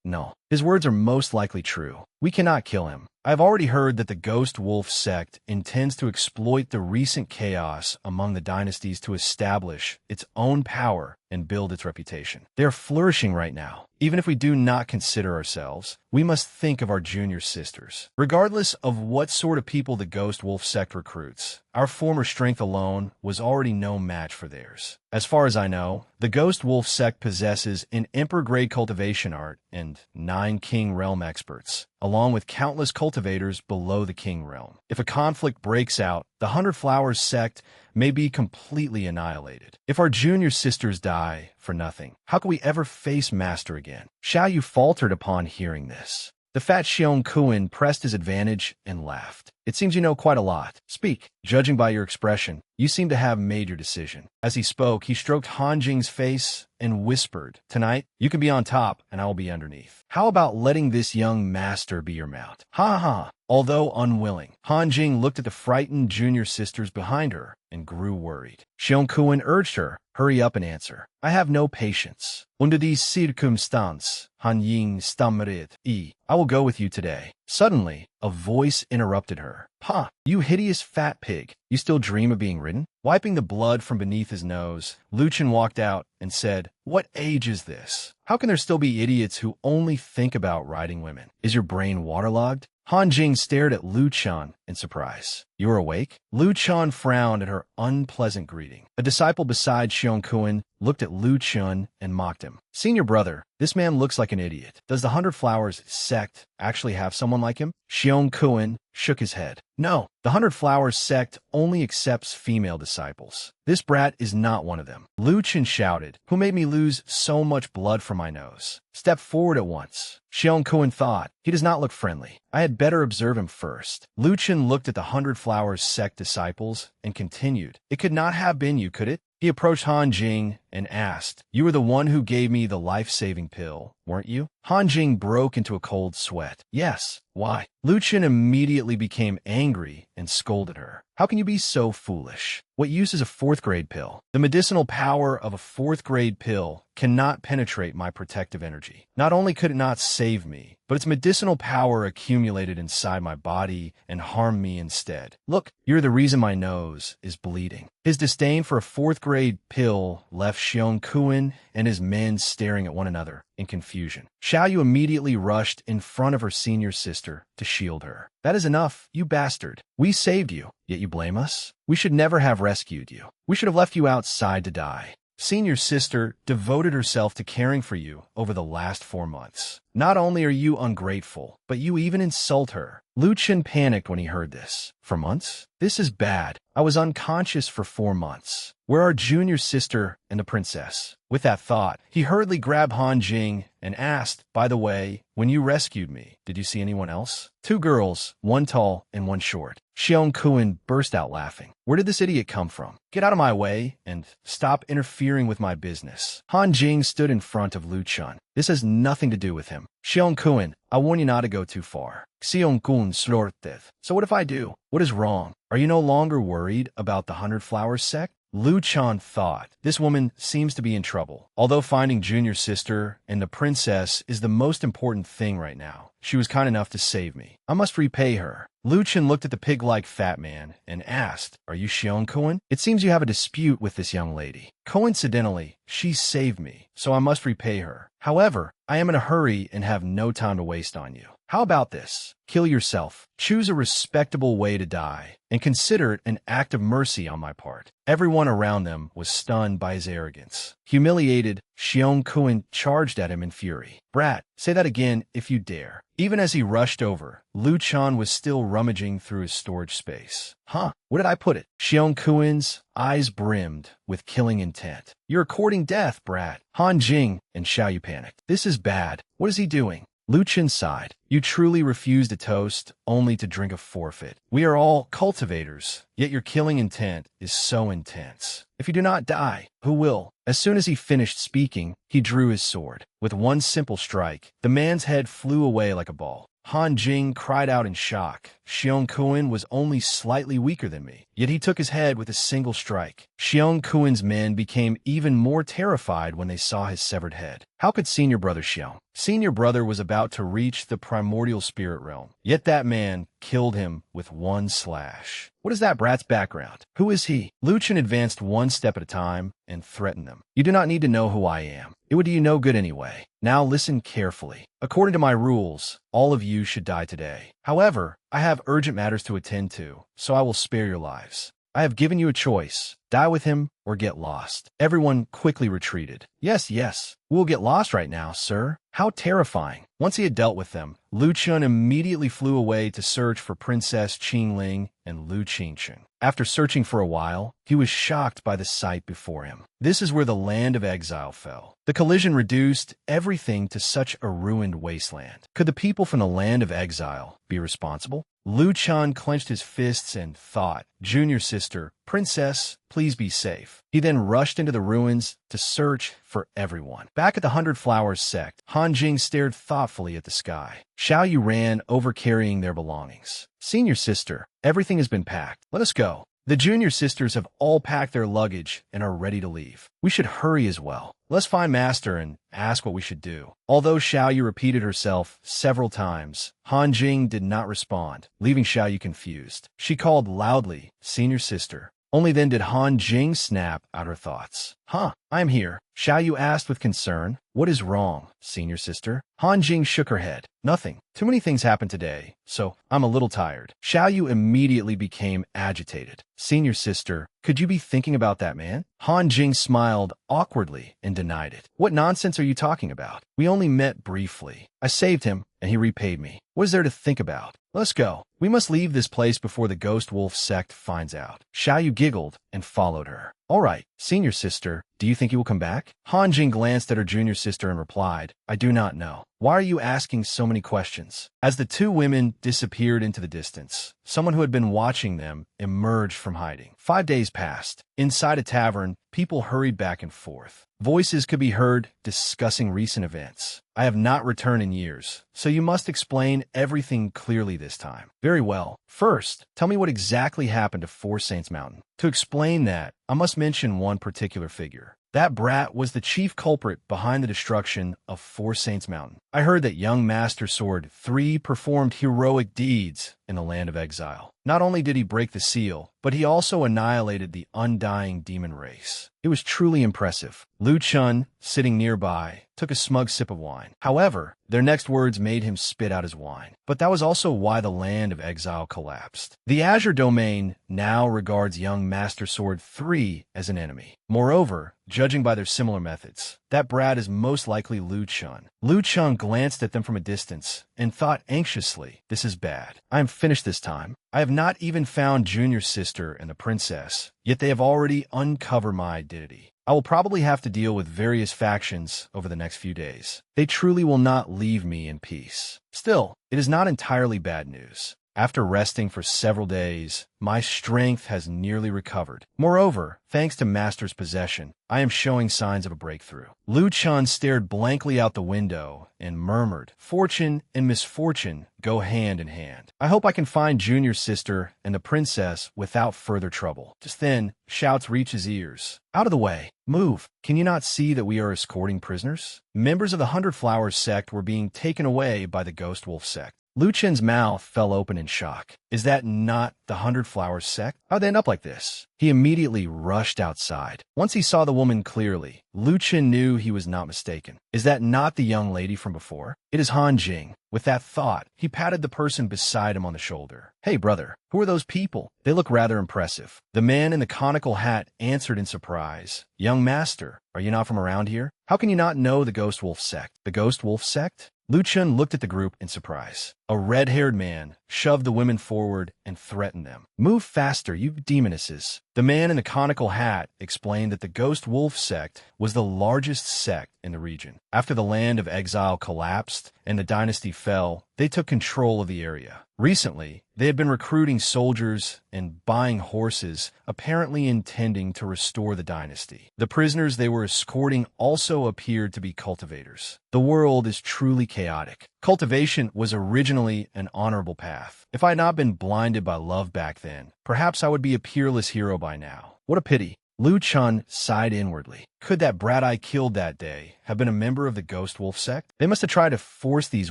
No. His words are most likely true. We cannot kill him. I've already heard that the Ghost Wolf sect intends to exploit the recent chaos among the dynasties to establish its own power and build its reputation. They are flourishing right now. Even if we do not consider ourselves, we must think of our junior sisters. Regardless of what sort of people the Ghost Wolf sect recruits, our former strength alone was already no match for theirs. As far as I know, the Ghost Wolf sect possesses an Emperor-grade cultivation art and 9 King Realm experts, along with countless cultivators below the King Realm. If a conflict breaks out, the Hundred Flowers sect may be completely annihilated. If our junior sisters die for nothing, how can we ever face Master again? Xiao Yu faltered upon hearing this. The fat Xiong Kuan pressed his advantage and laughed. It seems you know quite a lot. Speak. Judging by your expression, you seem to have made your decision. As he spoke, he stroked Han Jing's face and whispered, "Tonight, you can be on top and I will be underneath. How about letting this young master be your mount?" Ha ha. Although unwilling, Han Jing looked at the frightened junior sisters behind her and grew worried. Xiong Kuan urged her, "Hurry up and answer. I have no patience." Under these circumstances, Han Ying stammered, I will go with you today." Suddenly, a voice interrupted her. "Pa, you hideous fat pig. You still dream of being ridden?" Wiping the blood from beneath his nose, Lu Chen walked out and said, "What age is this? How can there still be idiots who only think about riding women? Is your brain waterlogged?" Han Jing stared at Lu Chan in surprise. "You are awake?" Lu Chan frowned at her unpleasant greeting. A disciple beside Xiong Kuan looked at Lu Chun and mocked him. "Senior brother, this man looks like an idiot. Does the Hundred Flowers sect actually have someone like him?" Xiong Kuan shook his head. "No, the Hundred Flowers sect only accepts female disciples. This brat is not one of them." Lu Chen shouted, "Who made me lose so much blood from my nose? Step forward at once." Xiong Kuan thought, "He does not look friendly. I had better observe him first." Lu Chen looked at the Hundred Flowers sect disciples and continued, "It could not have been you, could it?" He approached Han Jing and asked, "You were the one who gave me the life-saving pill, weren't you?" Han Jing broke into a cold sweat. "Yes. Why?" Lu Chen immediately became angry and scolded her. "How can you be so foolish? What use is a 4th-grade pill? The medicinal power of a 4th-grade pill cannot penetrate my protective energy. Not only could it not save me, but its medicinal power accumulated inside my body and harmed me instead. Look, you're the reason my nose is bleeding." His disdain for a 4th-grade pill left Xiong Kuan and his men staring at one another in confusion. Xiao Yu immediately rushed in front of her senior sister to shield her. "That is enough, you bastard. We saved you, yet you blame us? We should never have rescued you. We should have left you outside to die. Senior sister devoted herself to caring for you over the last 4 months. Not only are you ungrateful, but you even insult her." Lu Chen panicked when he heard this. "For months? This is bad. I was unconscious for 4 months. Where are junior sister and the princess?" With that thought, he hurriedly grabbed Han Jing and asked, "By the way, when you rescued me, did you see anyone else?" 2 girls, one tall and one short. Xiong Kuan burst out laughing. "Where did this idiot come from? Get out of my way and stop interfering with my business." Han Jing stood in front of Lu Chun. "This has nothing to do with him. Xiong Kuan, I warn you not to go too far." Xiong Kuan snorted. "So what if I do? What is wrong? Are you no longer worried about the Hundred Flowers sect?" Lu Chan thought, "This woman seems to be in trouble. Although finding junior sister and the princess is the most important thing right now, she was kind enough to save me. I must repay her." Lu Chen looked at the pig-like fat man and asked, "Are you Xiong Kuan? It seems you have a dispute with this young lady. Coincidentally, she saved me, so I must repay her. However, I am in a hurry and have no time to waste on you. How about this? Kill yourself. Choose a respectable way to die, and consider it an act of mercy on my part." Everyone around them was stunned by his arrogance. Humiliated, Xiong Kuan charged at him in fury. "Brat, say that again if you dare." Even as he rushed over, Lu Chan was still rummaging through his storage space. "Huh, where did I put it?" Xiong Kuan's eyes brimmed with killing intent. "You're courting death, brat." Han Jing and Xiao Yu panicked. "This is bad. What is he doing?" Lu Chen sighed. "You truly refused a toast only to drink a forfeit. We are all cultivators, yet your killing intent is so intense. If you do not die, who will? As soon as he finished speaking, he drew his sword. With one simple strike, the man's head flew away like a ball. Han Jing cried out in shock. Xiong Kuan was only slightly weaker than me, yet he took his head with a single strike. Xiong Kuan's men became even more terrified when they saw his severed head. How could senior brother Xiong? Senior brother was about to reach the primordial spirit realm, yet that man killed him with one slash. What is that brat's background? Who is he? Lu Chen advanced one step at a time and threatened them. You do not need to know who I am. It would do you no good anyway. Now listen carefully. According to my rules, all of you should die today. However, I have urgent matters to attend to, so I will spare your lives. I have given you a choice. Die with him or get lost. Everyone quickly retreated. Yes, we'll get lost right now, sir. How terrifying. Once he had dealt with them, Lu Chun immediately flew away to search for Princess Qingling and Lu Qingcheng. After searching for a while, he was shocked by the sight before him. This is where the land of exile fell. The collision reduced everything to such a ruined wasteland. Could the people from the land of exile be responsible? Lu Chan clenched his fists and thought, "Junior sister, princess, please be safe." He then rushed into the ruins to search for everyone. Back at the 100 Flowers sect, Han Jing stared thoughtfully at the sky. Xiao Yu ran over carrying their belongings. "Senior sister, everything has been packed. Let us go." The junior sisters have all packed their luggage and are ready to leave. We should hurry as well. Let's find Master and ask what we should do. Although Xiao Yu repeated herself several times, Han Jing did not respond, leaving Xiao Yu confused. She called loudly, "Senior sister." Only then did Han Jing snap out her thoughts. "Huh, I am here." Xiao Yu asked with concern, "What is wrong, senior sister?" Han Jing shook her head. "Nothing. Too many things happened today, so I'm a little tired." Xiao Yu immediately became agitated. "Senior sister, could you be thinking about that man?" Han Jing smiled awkwardly and denied it. "What nonsense are you talking about? We only met briefly. I saved him, and he repaid me. What is there to think about? Let's go. We must leave this place before the Ghost Wolf sect finds out." Xiao Yu giggled and followed her. "All right, senior sister, do you think he will come back?" Han Jing glanced at her junior sister and replied, "I do not know. Why are you asking so many questions?" As the two women disappeared into the distance, someone who had been watching them emerged from hiding. 5 days passed. Inside a tavern, people hurried back and forth. Voices could be heard discussing recent events. "I have not returned in years, so you must explain everything clearly this time." "Very well. First, tell me what exactly happened to Four Saints Mountain." To explain that, I must mention one particular figure. That brat was the chief culprit behind the destruction of Four Saints Mountain. I heard that young Master Sword 3 performed heroic deeds in the land of exile. Not only did he break the seal, but he also annihilated the undying demon race. It was truly impressive. Lu Chun, sitting nearby, took a smug sip of wine. However, their next words made him spit out his wine. But that was also why the land of exile collapsed. The Azure Domain now regards young Master Sword 3 as an enemy. Moreover, judging by their similar methods, that brat is most likely Lu Chun. Lu Chun glanced at them from a distance and thought anxiously, "This is bad. I am finished this time. I have not even found Junior Sister and the Princess, yet they have already uncovered my identity. I will probably have to deal with various factions over the next few days. They truly will not leave me in peace. Still, it is not entirely bad news. After resting for several days, my strength has nearly recovered. Moreover, thanks to Master's possession, I am showing signs of a breakthrough." Lu Chun stared blankly out the window and murmured, "Fortune and misfortune go hand in hand. I hope I can find Junior Sister and the Princess without further trouble." Just then, shouts reached his ears. "Out of the way! Move! Can you not see that we are escorting prisoners?" Members of the 100 Flowers sect were being taken away by the Ghost Wolf sect. Lu Chen's mouth fell open in shock. Is that not the 100 Flowers sect? How'd they end up like this? He immediately rushed outside. Once he saw the woman clearly, Lu Chen knew he was not mistaken. Is that not the young lady from before? It is Han Jing. With that thought, he patted the person beside him on the shoulder. "Hey, brother, who are those people? They look rather impressive." The man in the conical hat answered in surprise. "Young master, are you not from around here? How can you not know the Ghost Wolf sect?" "The Ghost Wolf sect?" Lu Chen looked at the group in surprise. A red-haired man shoved the women forward and threatened them. "Move faster, you demonesses." The man in the conical hat explained that the Ghost Wolf sect was the largest sect in the region. After the land of exile collapsed and the dynasty fell, they took control of the area. Recently, they had been recruiting soldiers and buying horses, apparently intending to restore the dynasty. The prisoners they were escorting also appeared to be cultivators. The world is truly chaotic. Cultivation was originally an honorable path. If I had not been blinded by love back then, perhaps I would be a peerless hero by now. What a pity. Lu Chun sighed inwardly. Could that brat I killed that day have been a member of the Ghost Wolf sect? They must have tried to force these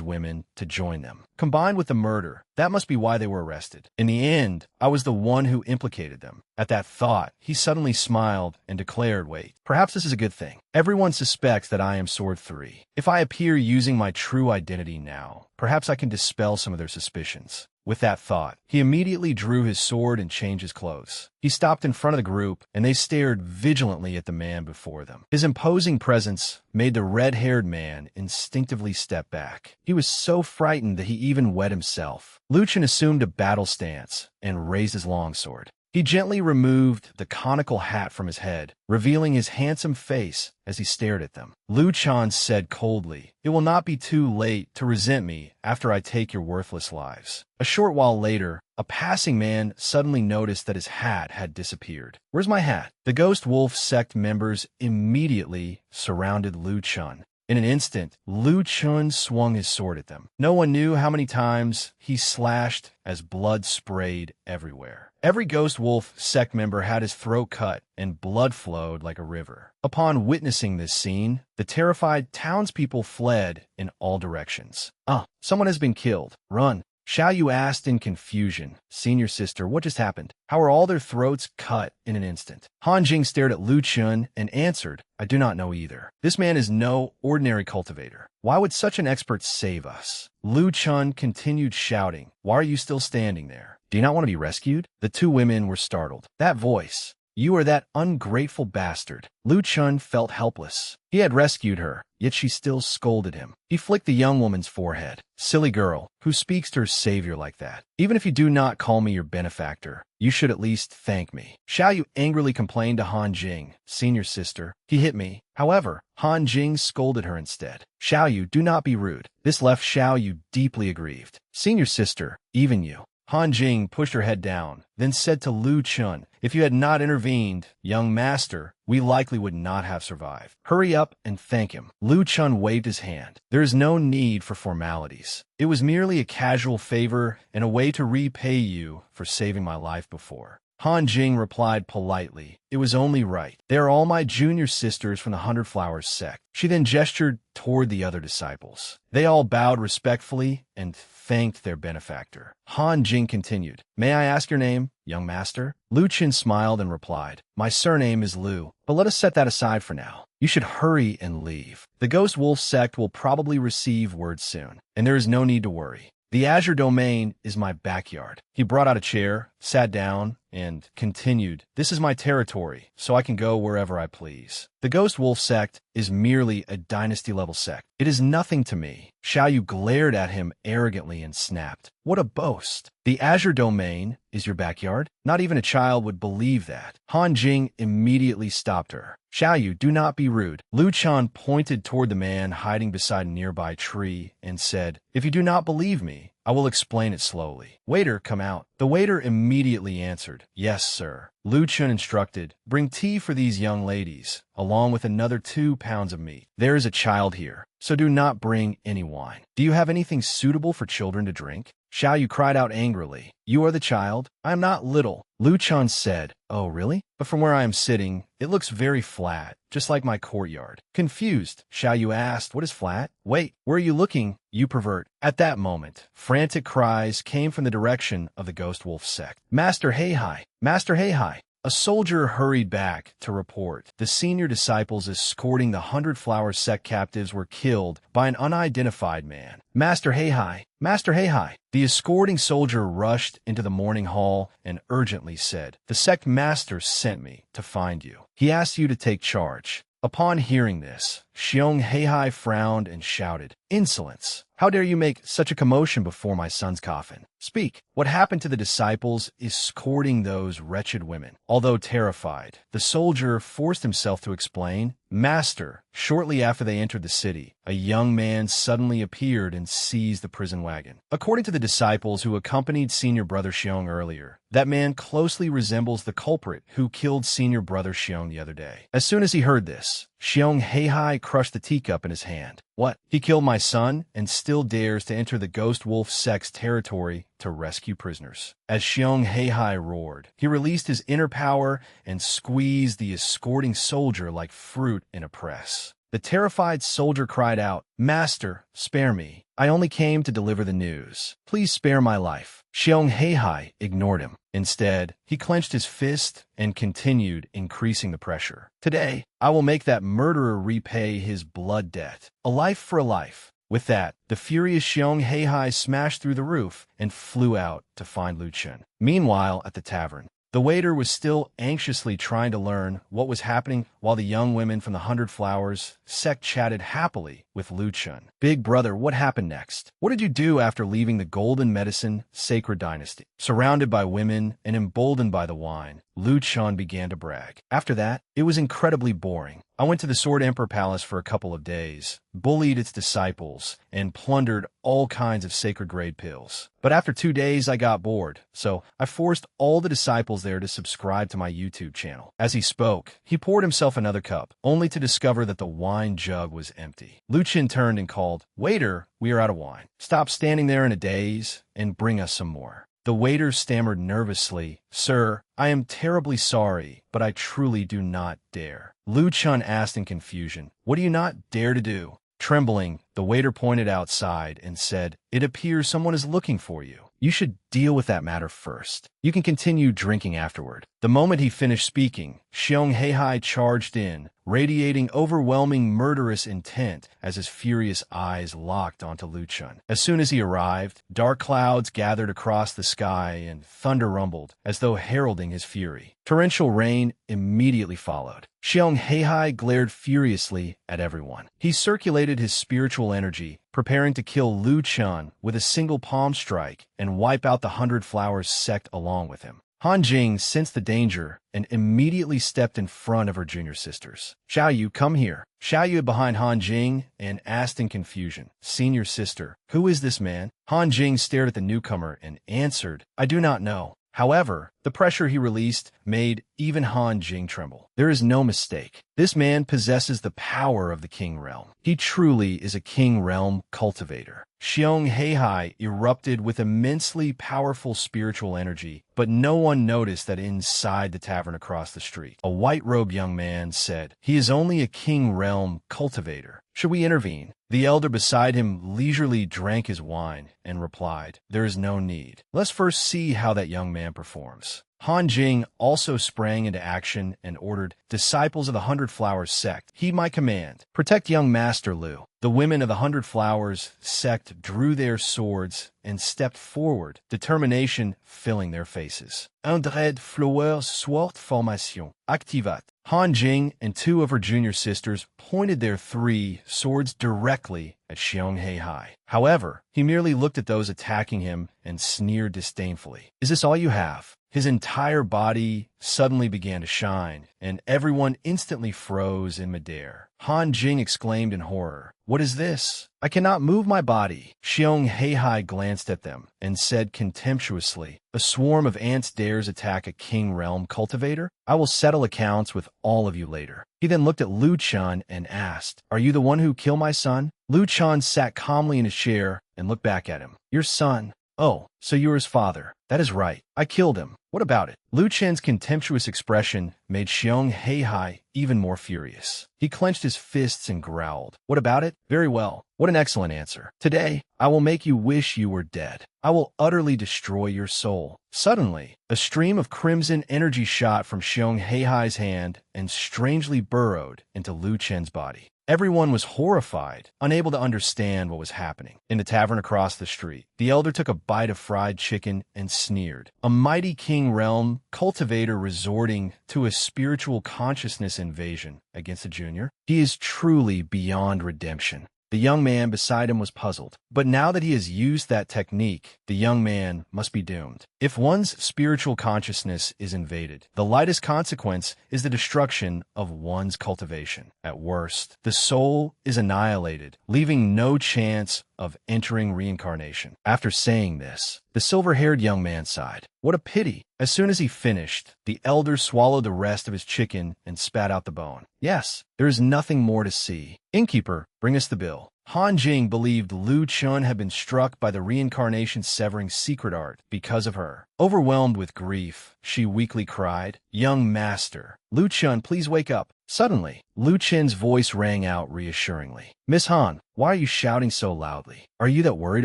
women to join them. Combined with the murder, that must be why they were arrested. In the end, I was the one who implicated them. At that thought, he suddenly smiled and declared, "Wait, perhaps this is a good thing. Everyone suspects that I am Sword 3. If I appear using my true identity now, perhaps I can dispel some of their suspicions." With that thought, he immediately drew his sword and changed his clothes. He stopped in front of the group, and they stared vigilantly at the man before them. His imposing presence made the red-haired man instinctively step back. He was so frightened that he even wet himself. Lu Chun assumed a battle stance and raised his longsword. He gently removed the conical hat from his head, revealing his handsome face as he stared at them. Lu Chun said coldly, "It will not be too late to resent me after I take your worthless lives." A short while later, a passing man suddenly noticed that his hat had disappeared. "Where's my hat?" The Ghost Wolf sect members immediately surrounded Lu Chun. In an instant, Lu Chun swung his sword at them. No one knew how many times he slashed as blood sprayed everywhere. Every Ghost Wolf sect member had his throat cut and blood flowed like a river. Upon witnessing this scene, the terrified townspeople fled in all directions. Someone has been killed. Run." Xiao Yu asked in confusion, "Senior sister, what just happened? How are all their throats cut in an instant?" Han Jing stared at Lu Chun and answered, "I do not know either. This man is no ordinary cultivator. Why would such an expert save us?" Lu Chun continued shouting, "Why are you still standing there? Do you not want to be rescued?" The two women were startled. That voice. "You are that ungrateful bastard." Lu Chun felt helpless. He had rescued her, yet she still scolded him. He flicked the young woman's forehead. "Silly girl, who speaks to her savior like that? Even if you do not call me your benefactor, you should at least thank me." Xiao Yu angrily complained to Han Jing, "Senior sister, he hit me." However, Han Jing scolded her instead. "Xiao Yu, do not be rude." This left Xiao Yu deeply aggrieved. "Senior sister, even you." Han Jing pushed her head down, then said to Lu Chun, "If you had not intervened, young master, we likely would not have survived. Hurry up and thank him." Lu Chun waved his hand. "There is no need for formalities. It was merely a casual favor and a way to repay you for saving my life before." Han Jing replied politely, "It was only right. They are all my junior sisters from the 100 Flowers sect." She then gestured toward the other disciples. They all bowed respectfully and thanked their benefactor. Han Jing continued, "May I ask your name, young master?" Lu Chun smiled and replied, "My surname is Lu, but let us set that aside for now. You should hurry and leave. The Ghost Wolf sect will probably receive word soon, and there is no need to worry. The Azure Domain is my backyard." He brought out a chair, sat down, and continued, "This is my territory, so I can go wherever I please. The Ghost Wolf sect is merely a dynasty-level sect. It is nothing to me." Xiao Yu glared at him arrogantly and snapped, "What a boast! The Azure Domain is your backyard? Not even a child would believe that." Han Jing immediately stopped her. "Xiao Yu, do not be rude." Lu Chun pointed toward the man hiding beside a nearby tree and said, "If you do not believe me, I will explain it slowly. Waiter, come out." The waiter immediately answered, "Yes, sir." Lu Chun instructed, "Bring tea for these young ladies, along with another 2 pounds of meat. There is a child here, so do not bring any wine. Do you have anything suitable for children to drink?" Xiao Yu cried out angrily, "You are the child? I am not little." Lu Chun said, "Oh, really? But from where I am sitting, it looks very flat, just like my courtyard." Confused, Xiao Yu asked, "What is flat?" "Wait, where are you looking, you pervert?" At that moment, frantic cries came from the direction of the Ghost Wolf sect. "Master Heihai! Master Heihai!" A soldier hurried back to report. The senior disciples escorting the 100 Flower sect captives were killed by an unidentified man. "Master Heihai! Master Heihai!" The escorting soldier rushed into the morning hall and urgently said, "The sect master sent me to find you. He asked you to take charge." Upon hearing this, Xiong Heihai frowned and shouted, "Insolence! How dare you make such a commotion before my son's coffin? Speak! What happened to the disciples escorting those wretched women?" Although terrified, the soldier forced himself to explain, "Master, shortly after they entered the city, a young man suddenly appeared and seized the prison wagon. According to the disciples who accompanied senior brother Xiong earlier, that man closely resembles the culprit who killed senior brother Xiong the other day." As soon as he heard this, Xiong Heihai crushed the teacup in his hand. "What? He killed my son and still dares to enter the ghost wolf sect's territory to rescue prisoners." As Xiong Heihai roared, he released his inner power and squeezed the escorting soldier like fruit in a press. The terrified soldier cried out, "Master, spare me. I only came to deliver the news. Please spare my life." Xiong Heihai ignored him. Instead, he clenched his fist and continued increasing the pressure. "Today, I will make that murderer repay his blood debt. A life for a life." With that, the furious Xiong Heihai smashed through the roof and flew out to find Lu Chen. Meanwhile, at the tavern, the waiter was still anxiously trying to learn what was happening while the young women from the 100 Flowers sect chatted happily with Lu Chen. "Big brother, what happened next? What did you do after leaving the Golden Medicine Sacred Dynasty?" Surrounded by women and emboldened by the wine, Lu Chen began to brag. "After that, it was incredibly boring. I went to the Sword Emperor Palace for a couple of days, bullied its disciples, and plundered all kinds of sacred grade pills. But after 2 days, I got bored, so I forced all the disciples there to subscribe to my YouTube channel." As he spoke, he poured himself another cup, only to discover that the wine jug was empty. Lu Chen turned and called, "Waiter, we are out of wine. Stop standing there in a daze and bring us some more." The waiter stammered nervously, "Sir, I am terribly sorry, but I truly do not dare." Lu Chen asked in confusion, "What do you not dare to do?" Trembling, the waiter pointed outside and said, "It appears someone is looking for you. You should deal with that matter first. You can continue drinking afterward." The moment he finished speaking, Xiong Heihai charged in, radiating overwhelming murderous intent as his furious eyes locked onto Lu Chen. As soon as he arrived, dark clouds gathered across the sky and thunder rumbled, as though heralding his fury. Torrential rain immediately followed. Xiong Heihai glared furiously at everyone. He circulated his spiritual energy, preparing to kill Lu Chen with a single palm strike and wipe out the 100 Flowers sect along with him. Han Jing sensed the danger and immediately stepped in front of her junior sisters. "Xiao Yu, come here." Xiao Yu hid behind Han Jing and asked in confusion, "Senior sister, who is this man?" Han Jing stared at the newcomer and answered, "I do not know." However, the pressure he released made even Han Jing tremble. There is no mistake. This man possesses the power of the King Realm. He truly is a King Realm cultivator. Xiong Heihai erupted with immensely powerful spiritual energy, but no one noticed that inside the tavern across the street, a white-robed young man said, "He is only a King Realm cultivator. Should we intervene?" The elder beside him leisurely drank his wine and replied, "There is no need. Let's first see how that young man performs." Han Jing also sprang into action and ordered, "Disciples of the 100 Flowers sect, heed my command. Protect young Master Lu." The women of the 100 Flowers sect drew their swords and stepped forward, determination filling their faces. "100 Flowers Sword Formation. Activat." Han Jing and 2 of her junior sisters pointed their 3 swords directly at Xiong Heihai. However, he merely looked at those attacking him and sneered disdainfully. "Is this all you have?" His entire body suddenly began to shine, and everyone instantly froze in midair. Han Jing exclaimed in horror, "What is this? I cannot move my body." Xiong Heihai glanced at them and said contemptuously, "A swarm of ants dares attack a King Realm cultivator? I will settle accounts with all of you later." He then looked at Lu Chen and asked, "Are you the one who killed my son?" Lu Chen sat calmly in his chair and looked back at him. "Your son? Oh, so you're his father. That is right. I killed him. What about it?" Lu Chen's contemptuous expression made Xiong Heihai even more furious. He clenched his fists and growled, "What about it? Very well. What an excellent answer. Today, I will make you wish you were dead. I will utterly destroy your soul." Suddenly, a stream of crimson energy shot from Xiong Heihai's hand and strangely burrowed into Lu Chen's body. Everyone was horrified, unable to understand what was happening. In the tavern across the street, the elder took a bite of fried chicken and sneered. A mighty king realm cultivator resorting to a spiritual consciousness invasion against a junior? He is truly beyond redemption. The young man beside him was puzzled. But now that he has used that technique, the young man must be doomed. If one's spiritual consciousness is invaded, the lightest consequence is the destruction of one's cultivation. At worst, the soul is annihilated, leaving no chance of entering reincarnation. After saying this, the silver-haired young man sighed. What a pity! As soon as he finished, the elder swallowed the rest of his chicken and spat out the bone. Yes, there is nothing more to see. Innkeeper, bring us the bill. Han Jing believed Lu Chun had been struck by the reincarnation-severing secret art because of her. Overwhelmed with grief, she weakly cried, "Young master, Lu Chun, please wake up." Suddenly, Lu Chen's voice rang out reassuringly. "Miss Han, why are you shouting so loudly? Are you that worried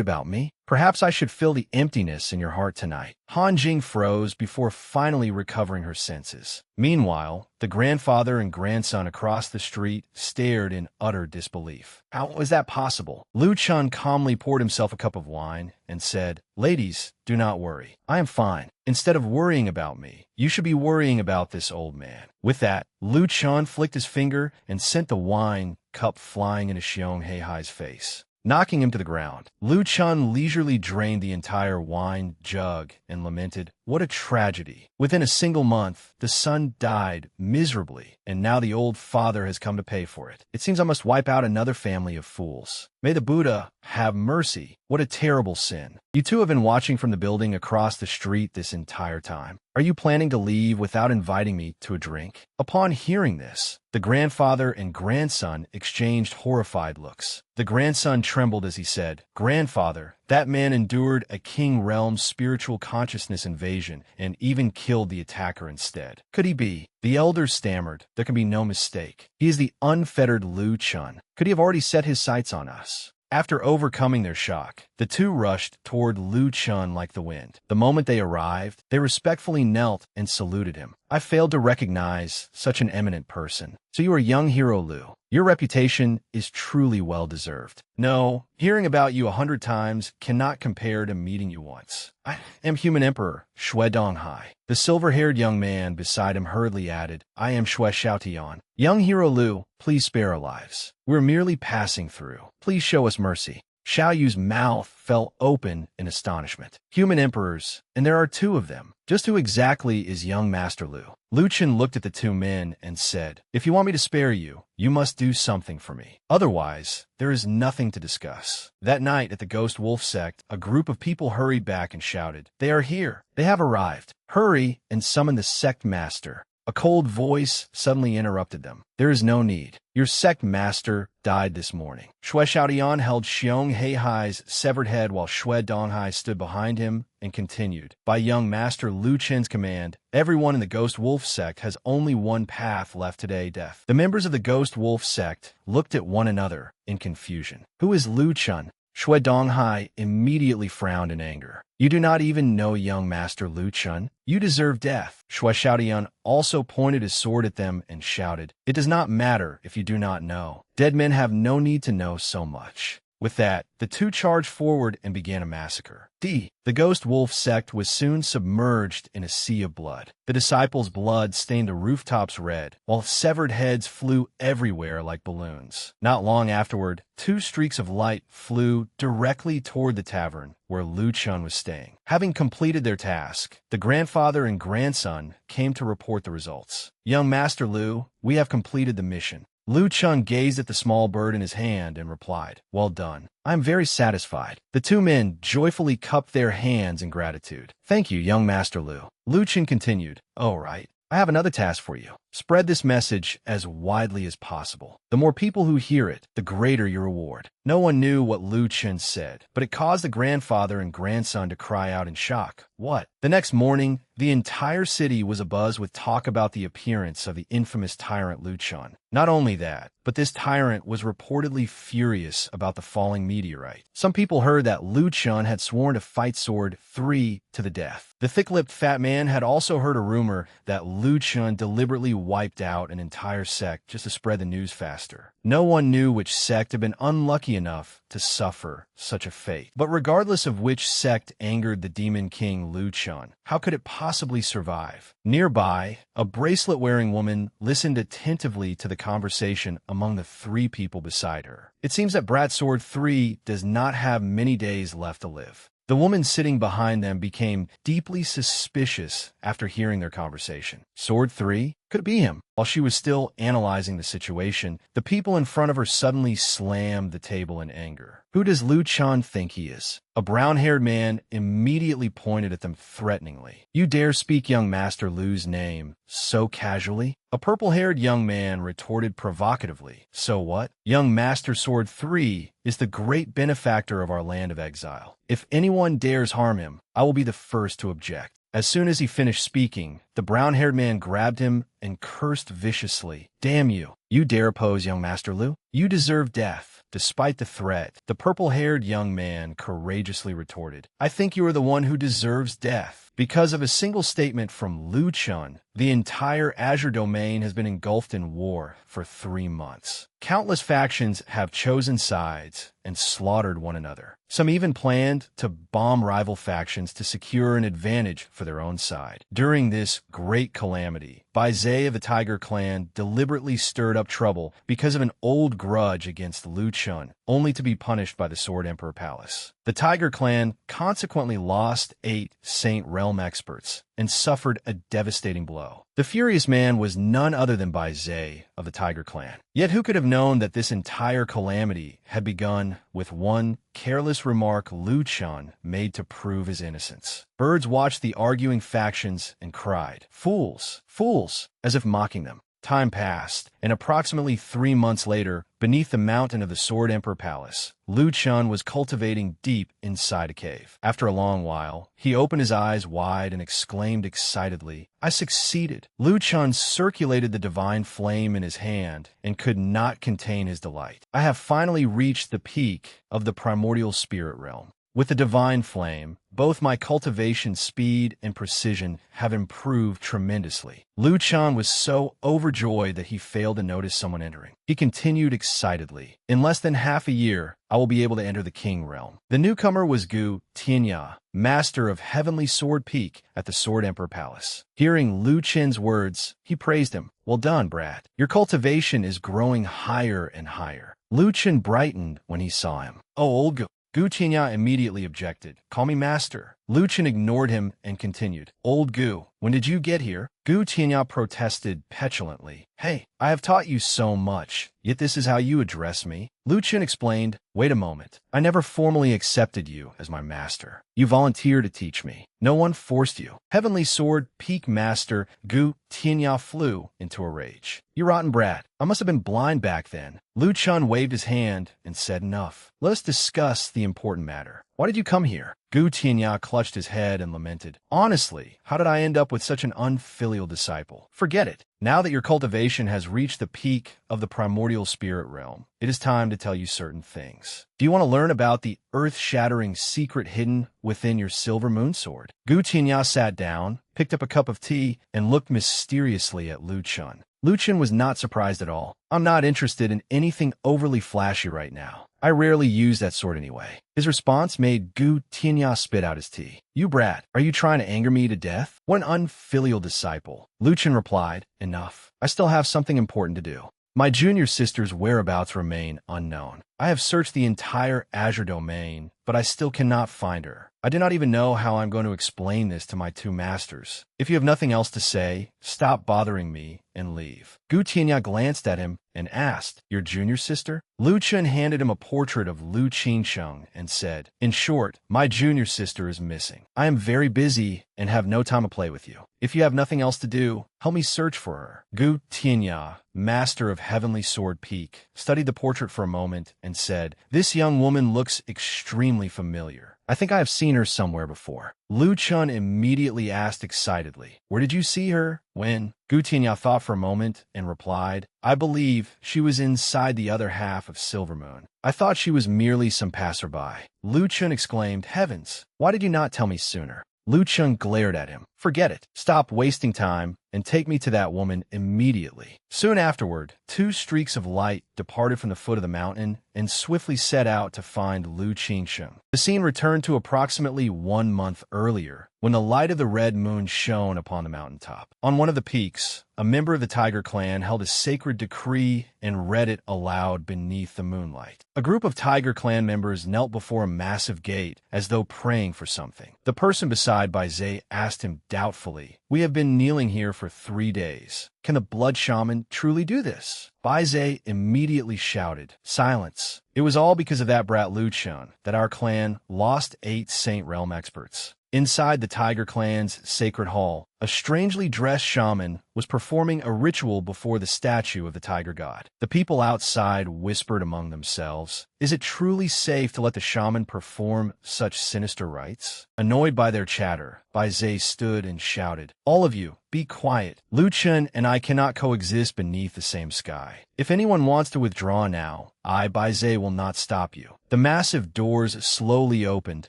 about me? Perhaps I should fill the emptiness in your heart tonight." Han Jing froze before finally recovering her senses. Meanwhile, the grandfather and grandson across the street stared in utter disbelief. How was that possible? Lu Chun calmly poured himself a cup of wine and said, "Ladies, do not worry. I am fine. Instead of worrying about me, you should be worrying about this old man." With that, Lu Chun flicked his finger and sent the wine cup flying into Xiong Heihai's face, knocking him to the ground. Lu Chun leisurely drained the entire wine jug and lamented, "What a tragedy. Within a single month, the son died miserably, and now the old father has come to pay for it. It seems I must wipe out another family of fools. May the Buddha have mercy. What a terrible sin." You two have been watching from the building across the street this entire time. Are you planning to leave without inviting me to a drink? Upon hearing this, the grandfather and grandson exchanged horrified looks. The grandson trembled as he said, "Grandfather, that man endured a king realm's spiritual consciousness invasion and even killed the attacker instead. Could he be?" The elder stammered, "There can be no mistake. He is the unfettered Lu Chun. Could he have already set his sights on us?" After overcoming their shock, the two rushed toward Lu Chun like the wind. The moment they arrived, they respectfully knelt and saluted him. "I failed to recognize such an eminent person. So you are young hero Lu. Your reputation is truly well-deserved. No, hearing about you 100 times cannot compare to meeting you once. I am Human Emperor, Xue Donghai." The silver-haired young man beside him hurriedly added, "I am Xue Xiaotian. Young hero Lu, please spare our lives. We're merely passing through. Please show us mercy." Xiao Yu's mouth fell open in astonishment. Human emperors, and there are two of them. Just who exactly is young Master Lu? Lu Chen looked at the two men and said, "If you want me to spare you, you must do something for me. Otherwise, there is nothing to discuss." That night at the Ghost Wolf sect, a group of people hurried back and shouted, "They are here. They have arrived. Hurry and summon the sect master." A cold voice suddenly interrupted them. "There is no need. Your sect master died this morning." Xue Xiaotian held Xiong Heihai's severed head while Xue Donghai stood behind him and continued, "By young master Lu Chen's command, everyone in the Ghost Wolf sect has only one path left today, death." The members of the Ghost Wolf sect looked at one another in confusion. "Who is Lu Chen?" Xue Donghai immediately frowned in anger. "You do not even know young master Lu Chun. You deserve death." Xue Xiaotian also pointed his sword at them and shouted, "It does not matter if you do not know. Dead men have no need to know so much." With that, the two charged forward and began a massacre. The Ghost Wolf sect was soon submerged in a sea of blood. The disciples' blood stained the rooftops red, while severed heads flew everywhere like balloons. Not long afterward, two streaks of light flew directly toward the tavern where Lu Chun was staying. Having completed their task, the grandfather and grandson came to report the results. "Young Master Lu, we have completed the mission." Lu Chun gazed at the small bird in his hand and replied, "Well done. I am very satisfied." The two men joyfully cupped their hands in gratitude. "Thank you, young Master Lu." Lu Chun continued, "All right. I have another task for you. Spread this message as widely as possible. The more people who hear it, the greater your reward." No one knew what Lu Chen said, but it caused the grandfather and grandson to cry out in shock. "What?" The next morning, the entire city was abuzz with talk about the appearance of the infamous tyrant Lu Chen. Not only that, but this tyrant was reportedly furious about the falling meteorite. Some people heard that Lu Chen had sworn to fight Sword 3 to the death. The thick-lipped fat man had also heard a rumor that Lu Chen deliberately wiped out an entire sect just to spread the news faster. No one knew which sect had been unlucky enough to suffer such a fate. But regardless of which sect angered the Demon King Lu Chun, how could it possibly survive? Nearby, a bracelet-wearing woman listened attentively to the conversation among the three people beside her. It seems that Brat Sword 3 does not have many days left to live. The woman sitting behind them became deeply suspicious after hearing their conversation. Sword 3? Could it be him? While she was still analyzing the situation, the people in front of her suddenly slammed the table in anger. Who does Lu Chun think he is? A brown-haired man immediately pointed at them threateningly. You dare speak young Master Lu's name so casually? A purple-haired young man retorted provocatively. So what? Young Master Sword 3 is the great benefactor of our land of exile. If anyone dares harm him, I will be the first to object. As soon as he finished speaking, the brown-haired man grabbed him and cursed viciously. Damn you! You dare oppose young Master Lu? You deserve death. Despite the threat, the purple-haired young man courageously retorted, I think you are the one who deserves death. Because of a single statement from Lu Chun, the entire Azure domain has been engulfed in war for 3 months. Countless factions have chosen sides and slaughtered one another. Some even planned to bomb rival factions to secure an advantage for their own side. During this great calamity, Bai Zhe of the Tiger Clan deliberately stirred up trouble because of an old grudge against Lu Chun, only to be punished by the Sword Emperor Palace. The Tiger Clan consequently lost 8 Saint Realm experts and suffered a devastating blow. The furious man was none other than Bai Zhe of the Tiger Clan. Yet who could have known that this entire calamity had begun with one careless remark Lu Chun made to prove his innocence? Birds watched the arguing factions and cried, "Fools! Fools!" as if mocking them. Time passed, and approximately 3 months later, beneath the mountain of the Sword Emperor Palace, Lu Chun was cultivating deep inside a cave. After a long while, he opened his eyes wide and exclaimed excitedly, I succeeded! Lu Chun circulated the divine flame in his hand and could not contain his delight. I have finally reached the peak of the primordial spirit realm. With the divine flame, both my cultivation speed and precision have improved tremendously. Lu Chun was so overjoyed that he failed to notice someone entering. He continued excitedly. In less than half a year, I will be able to enter the King Realm. The newcomer was Gu Tianya, master of Heavenly Sword Peak at the Sword Emperor Palace. Hearing Lu Chen's words, he praised him. Well done, Brad. Your cultivation is growing higher and higher. Lu Chen brightened when he saw him. Oh, old Gu Tianya immediately objected. Call me master. Lu Chen ignored him and continued. Old Gu, when did you get here? Gu Tianya protested petulantly. Hey, I have taught you so much, yet this is how you address me. Lu Chen explained, wait a moment. I never formally accepted you as my master. You volunteered to teach me. No one forced you. Heavenly Sword Peak Master Gu Tianya flew into a rage. You rotten brat. I must have been blind back then. Lu Chun waved his hand and said enough. Let us discuss the important matter. Why did you come here? Gu Tianya clutched his head and lamented. Honestly, how did I end up with such an unfilial disciple? Forget it. Now that your cultivation has reached the peak of the primordial spirit realm, it is time to tell you certain things. Do you want to learn about the earth-shattering secret hidden within your silver moon sword? Gu Tianya sat down, picked up a cup of tea, and looked mysteriously at Lu Chun. Lu Chun was not surprised at all. I'm not interested in anything overly flashy right now. I rarely use that sort anyway. His response made Gu Tianya spit out his tea. You brat, are you trying to anger me to death? What an unfilial disciple. Lu Chun replied, enough. I still have something important to do. My junior sister's whereabouts remain unknown. I have searched the entire Azure domain, but I still cannot find her. I do not even know how I'm going to explain this to my 2 masters. If you have nothing else to say, stop bothering me and leave. Gu Tianya glanced at him and asked, your junior sister? Lu Chun handed him a portrait of Lu Qingsheng and said, in short, my junior sister is missing. I am very busy and have no time to play with you. If you have nothing else to do, help me search for her. Gu Tianya, master of Heavenly Sword Peak, studied the portrait for a moment and said, this young woman looks extremely familiar. I think I have seen her somewhere before. Lu Chun immediately asked excitedly, where did you see her? When? Gu Tianya thought for a moment and replied, I believe she was inside the other half of Silver Moon. I thought she was merely some passerby. Lu Chun exclaimed, heavens, why did you not tell me sooner? Lu Chun glared at him. Forget it. Stop wasting time and take me to that woman immediately." Soon afterward, two streaks of light departed from the foot of the mountain and swiftly set out to find Lu Qingsheng. The scene returned to approximately 1 month earlier, when the light of the red moon shone upon the mountaintop. On one of the peaks, a member of the Tiger Clan held a sacred decree and read it aloud beneath the moonlight. A group of Tiger Clan members knelt before a massive gate as though praying for something. The person beside Bai Zhe asked him doubtfully, "We have been kneeling here for 3 days. Can the blood shaman truly do this?" Bai Zhe immediately shouted, "Silence. It was all because of that brat Lu Chun that our clan lost 8 Saint Realm experts." Inside the Tiger Clan's sacred hall, a strangely dressed shaman was performing a ritual before the statue of the tiger god. The people outside whispered among themselves, "Is it truly safe to let the shaman perform such sinister rites?" Annoyed by their chatter, Bai Zhe stood and shouted, "All of you, be quiet. Lu Chun and I cannot coexist beneath the same sky. If anyone wants to withdraw now, I, Bai Zhe, will not stop you." The massive doors slowly opened,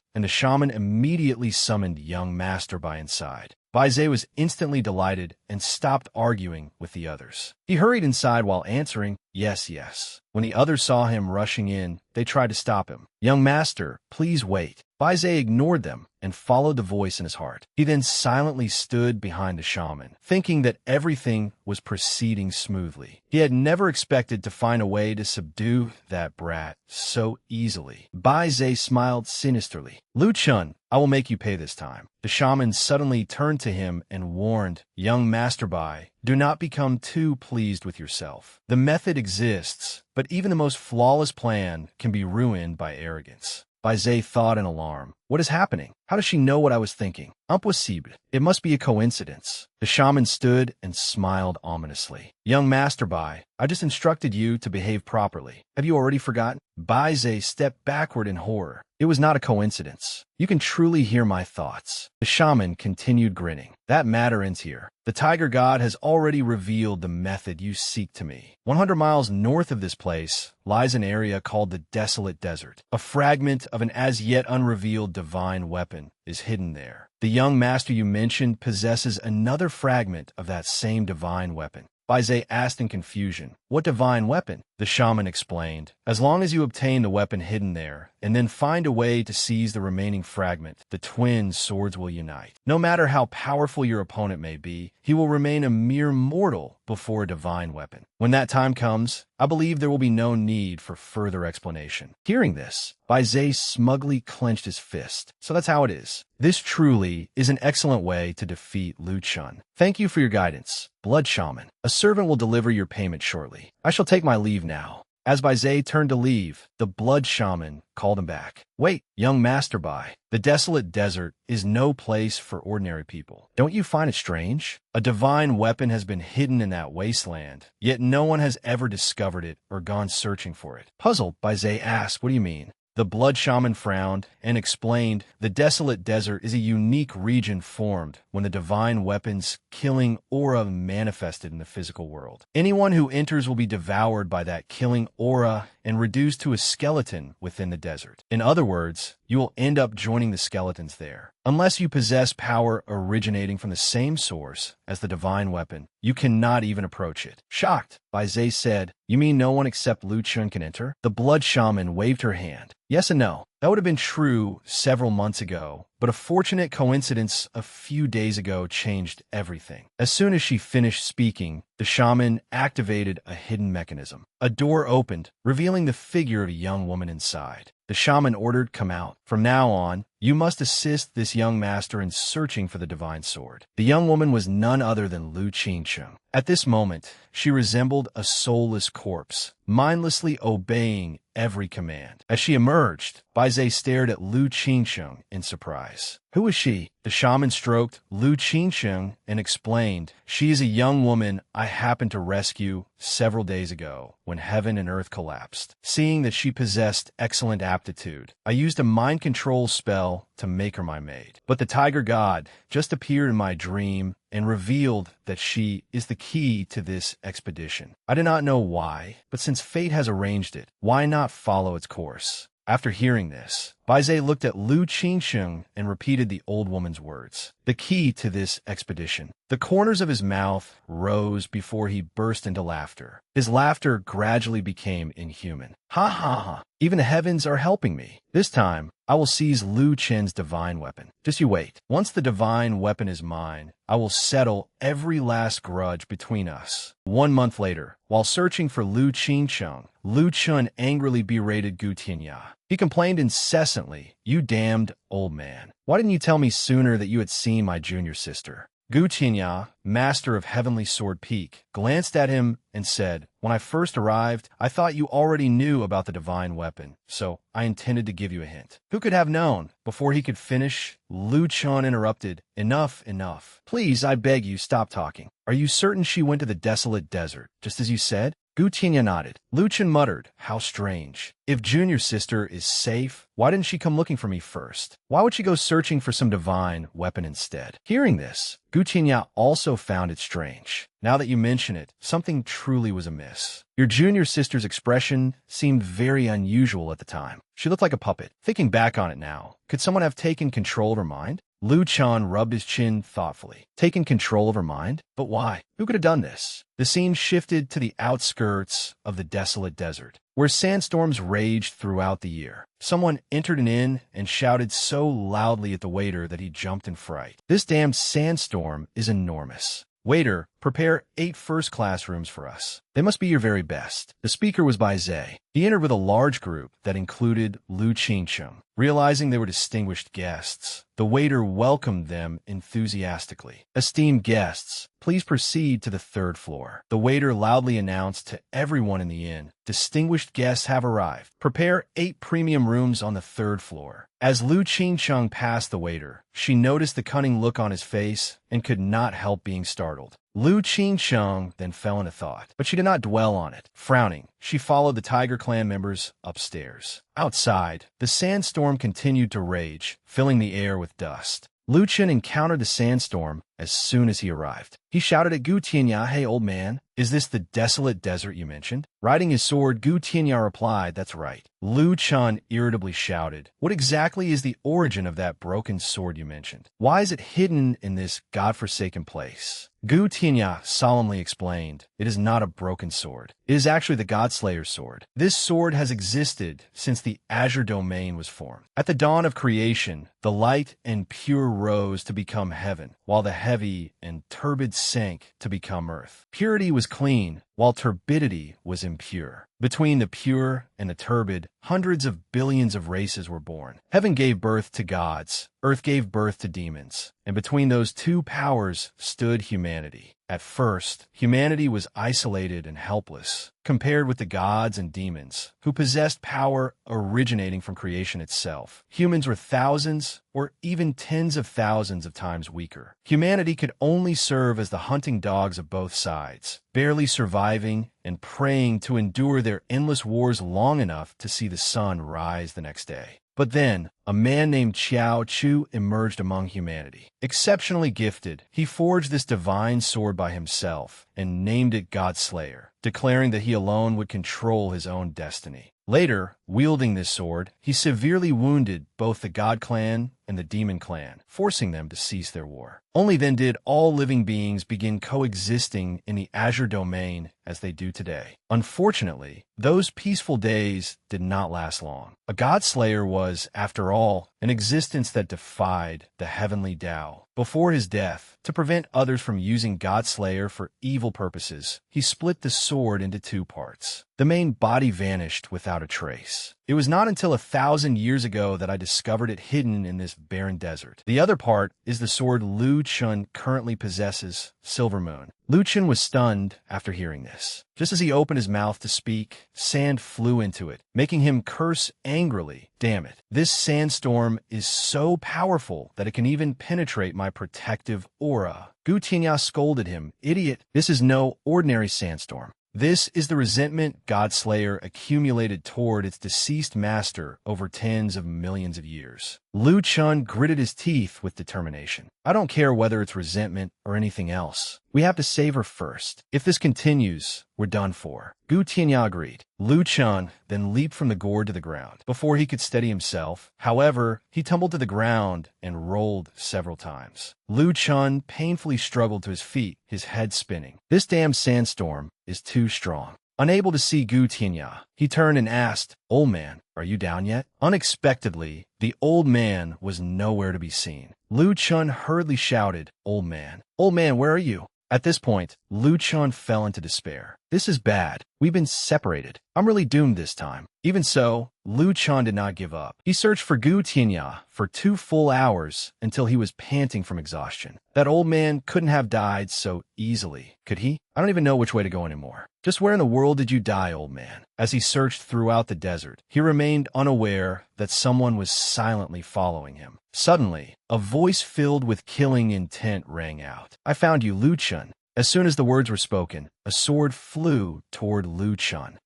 and the shaman immediately summoned young Master Bai inside. Bai Zhe was instantly delighted and stopped arguing with the others. He hurried inside while answering, "Yes, yes." When the others saw him rushing in, they tried to stop him. "Young master, please wait." Bai Zhe ignored them and followed the voice in his heart. He then silently stood behind the shaman, thinking that everything was proceeding smoothly. He had never expected to find a way to subdue that brat so easily. Bai Zhe smiled sinisterly. "Lu Chun, I will make you pay this time." The shaman suddenly turned to him and warned, "Young Master Bai, do not become too pleased with yourself. The method exists, but even the most flawless plan can be ruined by arrogance." Bai Zhe thought in alarm, "What is happening? How does she know what I was thinking? Impossible. It must be a coincidence." The shaman stood and smiled ominously. "Young Master Bai, I just instructed you to behave properly. Have you already forgotten?" Bai Zhe stepped backward in horror. "It was not a coincidence. You can truly hear my thoughts." The shaman continued grinning. "That matter ends here. The tiger god has already revealed the method you seek to me. 100 miles north of this place lies an area called the Desolate Desert. A fragment of an as yet unrevealed divine weapon is hidden there. The young master you mentioned possesses another fragment of that same divine weapon." Bai Zhe asked in confusion, "What divine weapon?" The shaman explained, "As long as you obtain the weapon hidden there, and then find a way to seize the remaining fragment, the twin swords will unite. No matter how powerful your opponent may be, he will remain a mere mortal before a divine weapon. When that time comes, I believe there will be no need for further explanation." Hearing this, Bai Zhe smugly clenched his fist. "So that's how it is. This truly is an excellent way to defeat Lu Chun. Thank you for your guidance, Blood Shaman. A servant will deliver your payment shortly. I shall take my leave now." As Bai Zhe turned to leave, the Blood Shaman called him back. "Wait, young Master Bai. The Desolate Desert is no place for ordinary people. Don't you find it strange? A divine weapon has been hidden in that wasteland, yet no one has ever discovered it or gone searching for it." Puzzled, Bai Zhe asked, "What do you mean?" The Blood Shaman frowned and explained, "The Desolate Desert is a unique region formed when the divine weapon's killing aura manifested in the physical world. Anyone who enters will be devoured by that killing aura and reduced to a skeleton within the desert. In other words, you will end up joining the skeletons there. Unless you possess power originating from the same source as the divine weapon, you cannot even approach it." Shocked, Bai Zhe said, "You mean no one except Lu Chun can enter?" The Blood Shaman waved her hand. "Yes and no. That would have been true several months ago, but a fortunate coincidence a few days ago changed everything." As soon as she finished speaking, the shaman activated a hidden mechanism. A door opened, revealing the figure of a young woman inside. The shaman ordered, "Come out. From now on, you must assist this young master in searching for the divine sword." The young woman was none other than Lu Qingsheng. At this moment, she resembled a soulless corpse, mindlessly obeying every command. As she emerged, Bai Zhe stared at Lu Qingsheng in surprise. "Who is she?" The shaman stroked Lu Qingsheng and explained, "She is a young woman I happened to rescue several days ago when heaven and earth collapsed. Seeing that she possessed excellent aptitude, I used a mind control spell to make her my maid. But the tiger god just appeared in my dream and revealed that she is the key to this expedition. I do not know why, but since fate has arranged it, why not follow its course?" After hearing this, Bai Zhe looked at Lu Qingsheng and repeated the old woman's words. The key to this expedition. The corners of his mouth rose before he burst into laughter. His laughter gradually became inhuman. Ha ha ha. Even the heavens are helping me. This time, I will seize Lu Chen's divine weapon. Just you wait. Once the divine weapon is mine, I will settle every last grudge between us. 1 month later, while searching for Lu Qingsheng, Lu Chun angrily berated Gu Tianya. He complained incessantly, "You damned old man. Why didn't you tell me sooner that you had seen my junior sister?" Gu Tianya, master of Heavenly Sword Peak, glanced at him and said, "When I first arrived, I thought you already knew about the divine weapon, so I intended to give you a hint." Who could have known? Before he could finish, Lu Chun interrupted, "Enough, enough. Please, I beg you, stop talking. Are you certain she went to the desolate desert, just as you said?" Gu Tianya nodded. Lu Chun muttered, "How strange. If junior sister is safe, why didn't she come looking for me first? Why would she go searching for some divine weapon instead?" Hearing this, Gu Tianya also found it strange. Now that you mention it, something truly was amiss. Your junior sister's expression seemed very unusual at the time. She looked like a puppet. Thinking back on it now, could someone have taken control of her mind? Lu Chan rubbed his chin thoughtfully. Taken control of her mind? But why? Who could have done this? The scene shifted to the outskirts of the desolate desert, where sandstorms raged throughout the year. Someone entered an inn and shouted so loudly at the waiter that he jumped in fright. "This damned sandstorm is enormous. Waiter, prepare 8 first-class rooms for us. They must be your very best." The speaker was Bai Zhe. He entered with a large group that included Lu Qingsheng. Realizing they were distinguished guests, the waiter welcomed them enthusiastically. "Esteemed guests, please proceed to the 3rd floor." The waiter loudly announced to everyone in the inn, "Distinguished guests have arrived. Prepare 8 premium rooms on the 3rd floor." As Lu Qingsheng passed the waiter, she noticed the cunning look on his face and could not help being startled. Lu Qingsheng then fell into thought, but she did not dwell on it. Frowning, she followed the Tiger Clan members upstairs. Outside, the sandstorm continued to rage, filling the air with dust. Lu Chen encountered the sandstorm as soon as he arrived. He shouted at Gu Tianya, "Hey, old man, is this the desolate desert you mentioned?" Riding his sword, Gu Tianya replied, "That's right." Lu Chun irritably shouted, "What exactly is the origin of that broken sword you mentioned? Why is it hidden in this godforsaken place?" Gu Tianya solemnly explained, "It is not a broken sword. It is actually the Godslayer's sword. This sword has existed since the Azure Domain was formed. At the dawn of creation, the light and pure rose to become heaven, while the heavy and turbid sank to become earth. Purity was clean, while turbidity was impure. Between the pure and the turbid, hundreds of billions of races were born. Heaven gave birth to gods, earth gave birth to demons, and between those two powers stood humanity. At first, humanity was isolated and helpless, compared with the gods and demons, who possessed power originating from creation itself. Humans were thousands or even tens of thousands of times weaker. Humanity could only serve as the hunting dogs of both sides, barely surviving and praying to endure their endless wars long enough to see the sun rise the next day. But then, a man named Qiao Chu emerged among humanity. Exceptionally gifted, he forged this divine sword by himself and named it Godslayer, declaring that he alone would control his own destiny. Later, wielding this sword, he severely wounded both the God Clan and the Demon Clan, forcing them to cease their war. Only then did all living beings begin coexisting in the Azure Domain as they do today. Unfortunately, those peaceful days did not last long. A Godslayer was, after all, an existence that defied the heavenly Tao. Before his death, to prevent others from using Godslayer for evil purposes, he split the sword into 2 parts. The main body vanished without a trace. It was not until 1,000 years ago that I discovered it hidden in this barren desert. The other part is the sword Lu Chun currently possesses, Silver Moon. Lu Chun was stunned after hearing this. Just as he opened his mouth to speak, sand flew into it, making him curse angrily. "Damn it, this sandstorm is so powerful that it can even penetrate my protective aura." Gu Tianya scolded him, "Idiot, this is no ordinary sandstorm. This is the resentment Godslayer accumulated toward its deceased master over tens of millions of years." Lu Chun gritted his teeth with determination. "I don't care whether it's resentment or anything else. We have to save her first. If this continues, we're done for. Gu Tianya agreed. Lu Chun then leaped from the gourd to the ground. Before he could steady himself, however, he tumbled to the ground and rolled several times. Lu Chun painfully struggled to his feet, his head spinning. This damn sandstorm is too strong. Unable to see Gu Tianya, he turned and asked, "Old man, are you down yet?" Unexpectedly, the old man was nowhere to be seen. Lu Chun hurriedly shouted, "Old man, where are you?" At this point, Lu Chun fell into despair. This is bad. We've been separated. I'm really doomed this time. Even so, Lu Chun did not give up. He searched for Gu Tianya for 2 full hours until he was panting from exhaustion. That old man couldn't have died so easily, could he? I don't even know which way to go anymore. Just where in the world did you die, old man? As he searched throughout the desert, he remained unaware that someone was silently following him. Suddenly, a voice filled with killing intent rang out. "I found you, Lu Chun." As soon as the words were spoken, a sword flew toward Lu Chun.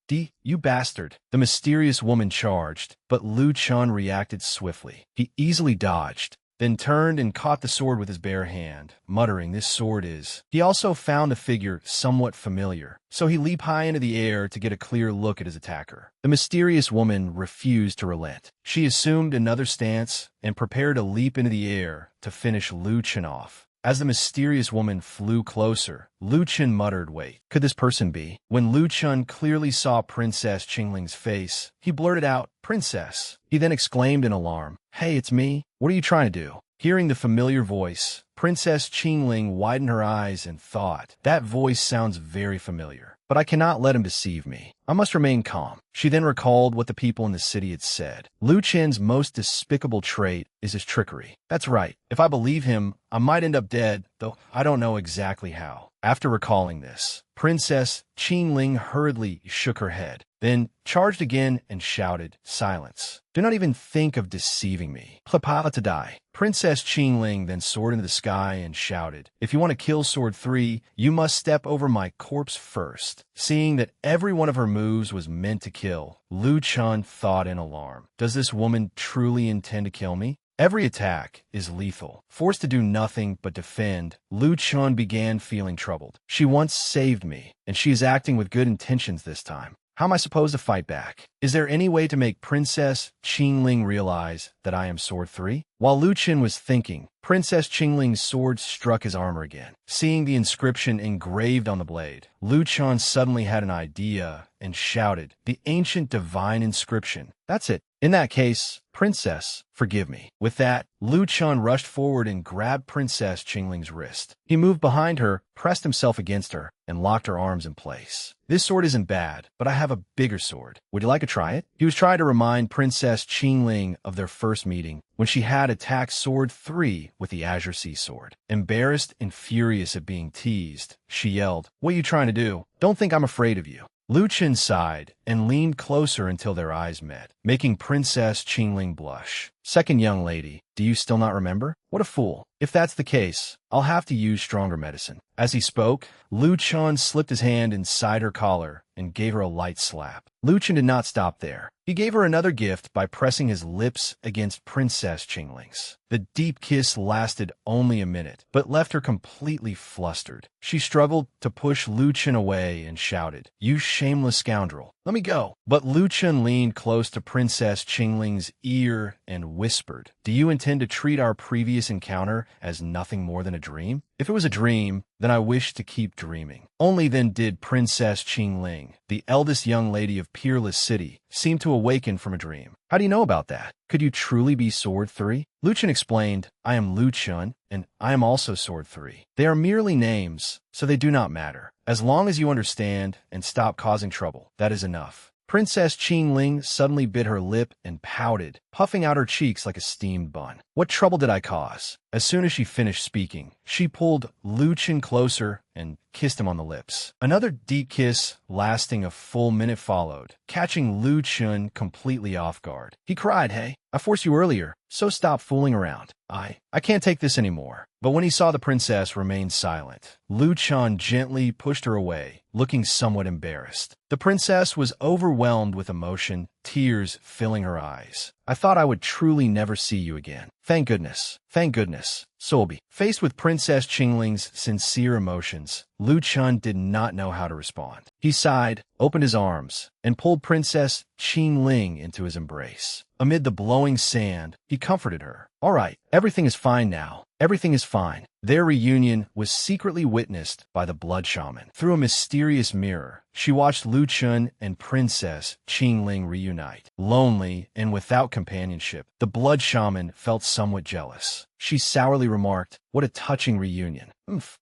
You bastard!" The mysterious woman charged, but Lu Chun reacted swiftly. He easily dodged, then turned and caught the sword with his bare hand, muttering, "This sword is..." He also found the figure somewhat familiar, so he leaped high into the air to get a clear look at his attacker. The mysterious woman refused to relent. She assumed another stance and prepared to leap into the air to finish Lu Chun off. As the mysterious woman flew closer, Lu Chun muttered, "Wait, could this person be?" When Lu Chun clearly saw Princess Qingling's face, he blurted out, "Princess." He then exclaimed in alarm, "Hey, it's me. What are you trying to do?" Hearing the familiar voice, Princess Qingling widened her eyes and thought, "That voice sounds very familiar, but I cannot let him deceive me. I must remain calm." She then recalled what the people in the city had said. Lu Chen's most despicable trait is his trickery. That's right. If I believe him, I might end up dead, though I don't know exactly how. After recalling this, Princess Qingling hurriedly shook her head, then charged again and shouted, "Silence. Do not even think of deceiving me. Klapala to die." Princess Qingling then soared into the sky and shouted, "If you want to kill Sword 3, you must step over my corpse first." Seeing that every one of her moves was meant to kill, Lu Chun thought in alarm, "Does this woman truly intend to kill me?" Every attack is lethal. Forced to do nothing but defend, Lu Chun began feeling troubled. She once saved me, and she is acting with good intentions this time. How am I supposed to fight back? Is there any way to make Princess Qingling realize that I am Sword 3? While Lu Chun was thinking, Princess Qingling's sword struck his armor again. Seeing the inscription engraved on the blade, Lu Chun suddenly had an idea and shouted, "The ancient divine inscription. That's it. In that case, Princess, forgive me." With that, Lu Chun rushed forward and grabbed Princess Qingling's wrist. He moved behind her, pressed himself against her, and locked her arms in place. "This sword isn't bad, but I have a bigger sword. Would you like to try it?" He was trying to remind Princess Qingling of their first meeting, when she had attacked Sword 3 with the Azure Sea Sword. Embarrassed and furious at being teased, she yelled, "What are you trying to do? Don't think I'm afraid of you." Lu Chun sighed and leaned closer until their eyes met, making Princess Qingling blush. "Second young lady, do you still not remember? What a fool. If that's the case, I'll have to use stronger medicine." As he spoke, Lu Chun slipped his hand inside her collar and gave her a light slap. Lu Chun did not stop there. He gave her another gift by pressing his lips against Princess Qingling's. The deep kiss lasted only a minute, but left her completely flustered. She struggled to push Lu Chun away and shouted, "You shameless scoundrel, let me go." But Lu Chun leaned close to Princess Qingling's ear and whispered, "Do you intend to treat our previous encounter as nothing more than a dream? If it was a dream, then I wish to keep dreaming." Only then did Princess Qingling, the eldest young lady of Peerless City, seem to awaken from a dream. "How do you know about that? Could you truly be Sword 3? Lu Chun explained, "I am Lu Chun, and I am also Sword 3. They are merely names, so they do not matter. As long as you understand and stop causing trouble, that is enough." Princess Qingling suddenly bit her lip and pouted, puffing out her cheeks like a steamed bun. "What trouble did I cause?" As soon as she finished speaking, she pulled Lu Chun closer and kissed him on the lips. Another deep kiss lasting a full minute followed, catching Lu Chun completely off guard. He cried, "Hey, I forced you earlier, so stop fooling around. I can't take this anymore." But when he saw the princess remain silent, Lu Chun gently pushed her away, looking somewhat embarrassed. The princess was overwhelmed with emotion tears filling her eyes. I thought I would truly never see you again. Thank goodness. Thank goodness. Sobi. Faced with Princess Qingling's sincere emotions, Lu Chun did not know how to respond. He sighed, opened his arms, and pulled Princess Qingling into his embrace. Amid the blowing sand, he comforted her. All right, everything is fine now. Everything is fine. Their reunion was secretly witnessed by the blood shaman. Through a mysterious mirror, she watched Lu Chun and Princess Qingling reunite. Lonely and without companionship, the blood shaman felt somewhat jealous. She sourly remarked, "What a touching reunion.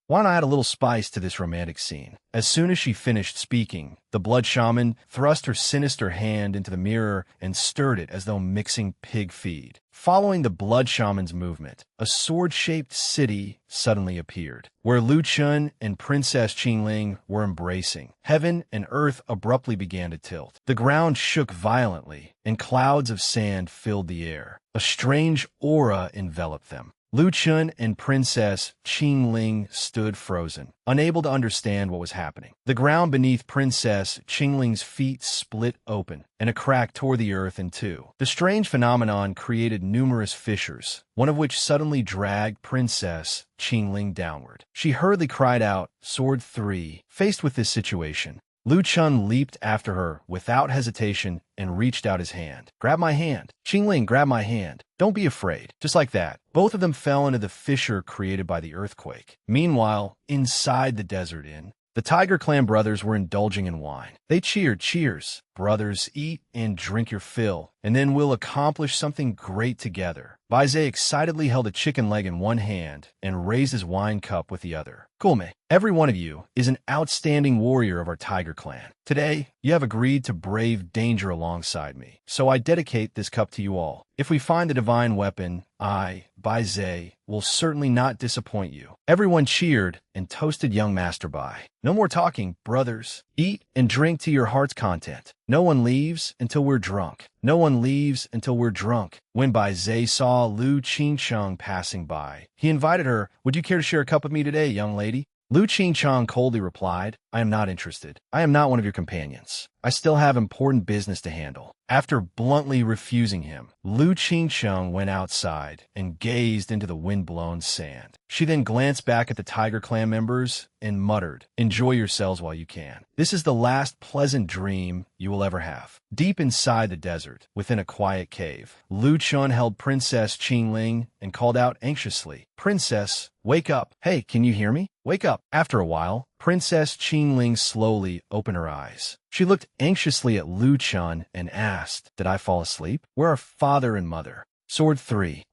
Why not add a little spice to this romantic scene?" As soon as she finished speaking, the blood shaman thrust her sinister hand into the mirror and stirred it as though mixing pig feed. Following the blood shaman's movement, a sword-shaped city suddenly appeared, where Lu Chun and Princess Qingling were embracing. Heaven and earth abruptly began to tilt. The ground shook violently, and clouds of sand filled the air. A strange aura enveloped them. Lu Chun and Princess Qingling stood frozen, unable to understand what was happening. The ground beneath Princess Qingling's feet split open, and a crack tore the earth in two. The strange phenomenon created numerous fissures, one of which suddenly dragged Princess Qingling downward. She hurriedly cried out, "Sword 3. Faced with this situation, Lu Chun leaped after her without hesitation and reached out his hand. "Grab my hand. Qingling, grab my hand. Don't be afraid." Just like that, both of them fell into the fissure created by the earthquake. Meanwhile, inside the desert inn, the Tiger Clan brothers were indulging in wine. They cheered, "Cheers, brothers, eat and drink your fill, and then we'll accomplish something great together." Baize excitedly held a chicken leg in one hand and raised his wine cup with the other. "Kulme, every one of you is an outstanding warrior of our Tiger Clan. Today, you have agreed to brave danger alongside me, so I dedicate this cup to you all. If we find the divine weapon, I, Baize, will certainly not disappoint you." Everyone cheered and toasted young Master Bai. "No more talking, brothers. Eat and drink to your heart's content. No one leaves until we're drunk. No one leaves until we're drunk." When Baize saw Lu Qingcheng passing by, he invited her, "Would you care to share a cup with me today, young lady?" Lu Qingcheng coldly replied, "I am not interested. I am not one of your companions. I still have important business to handle." After bluntly refusing him, Lu Qingcheng went outside and gazed into the wind-blown sand. She then glanced back at the Tiger Clan members and muttered, "Enjoy yourselves while you can. This is the last pleasant dream you will ever have." Deep inside the desert, within a quiet cave, Lu Chun held Princess Qingling and called out anxiously, "Princess, wake up. Hey, can you hear me? Wake up." After a while, Princess Qingling slowly opened her eyes. She looked anxiously at Lu Chun and asked, "Did I fall asleep? Where are father and mother?" Sword 3.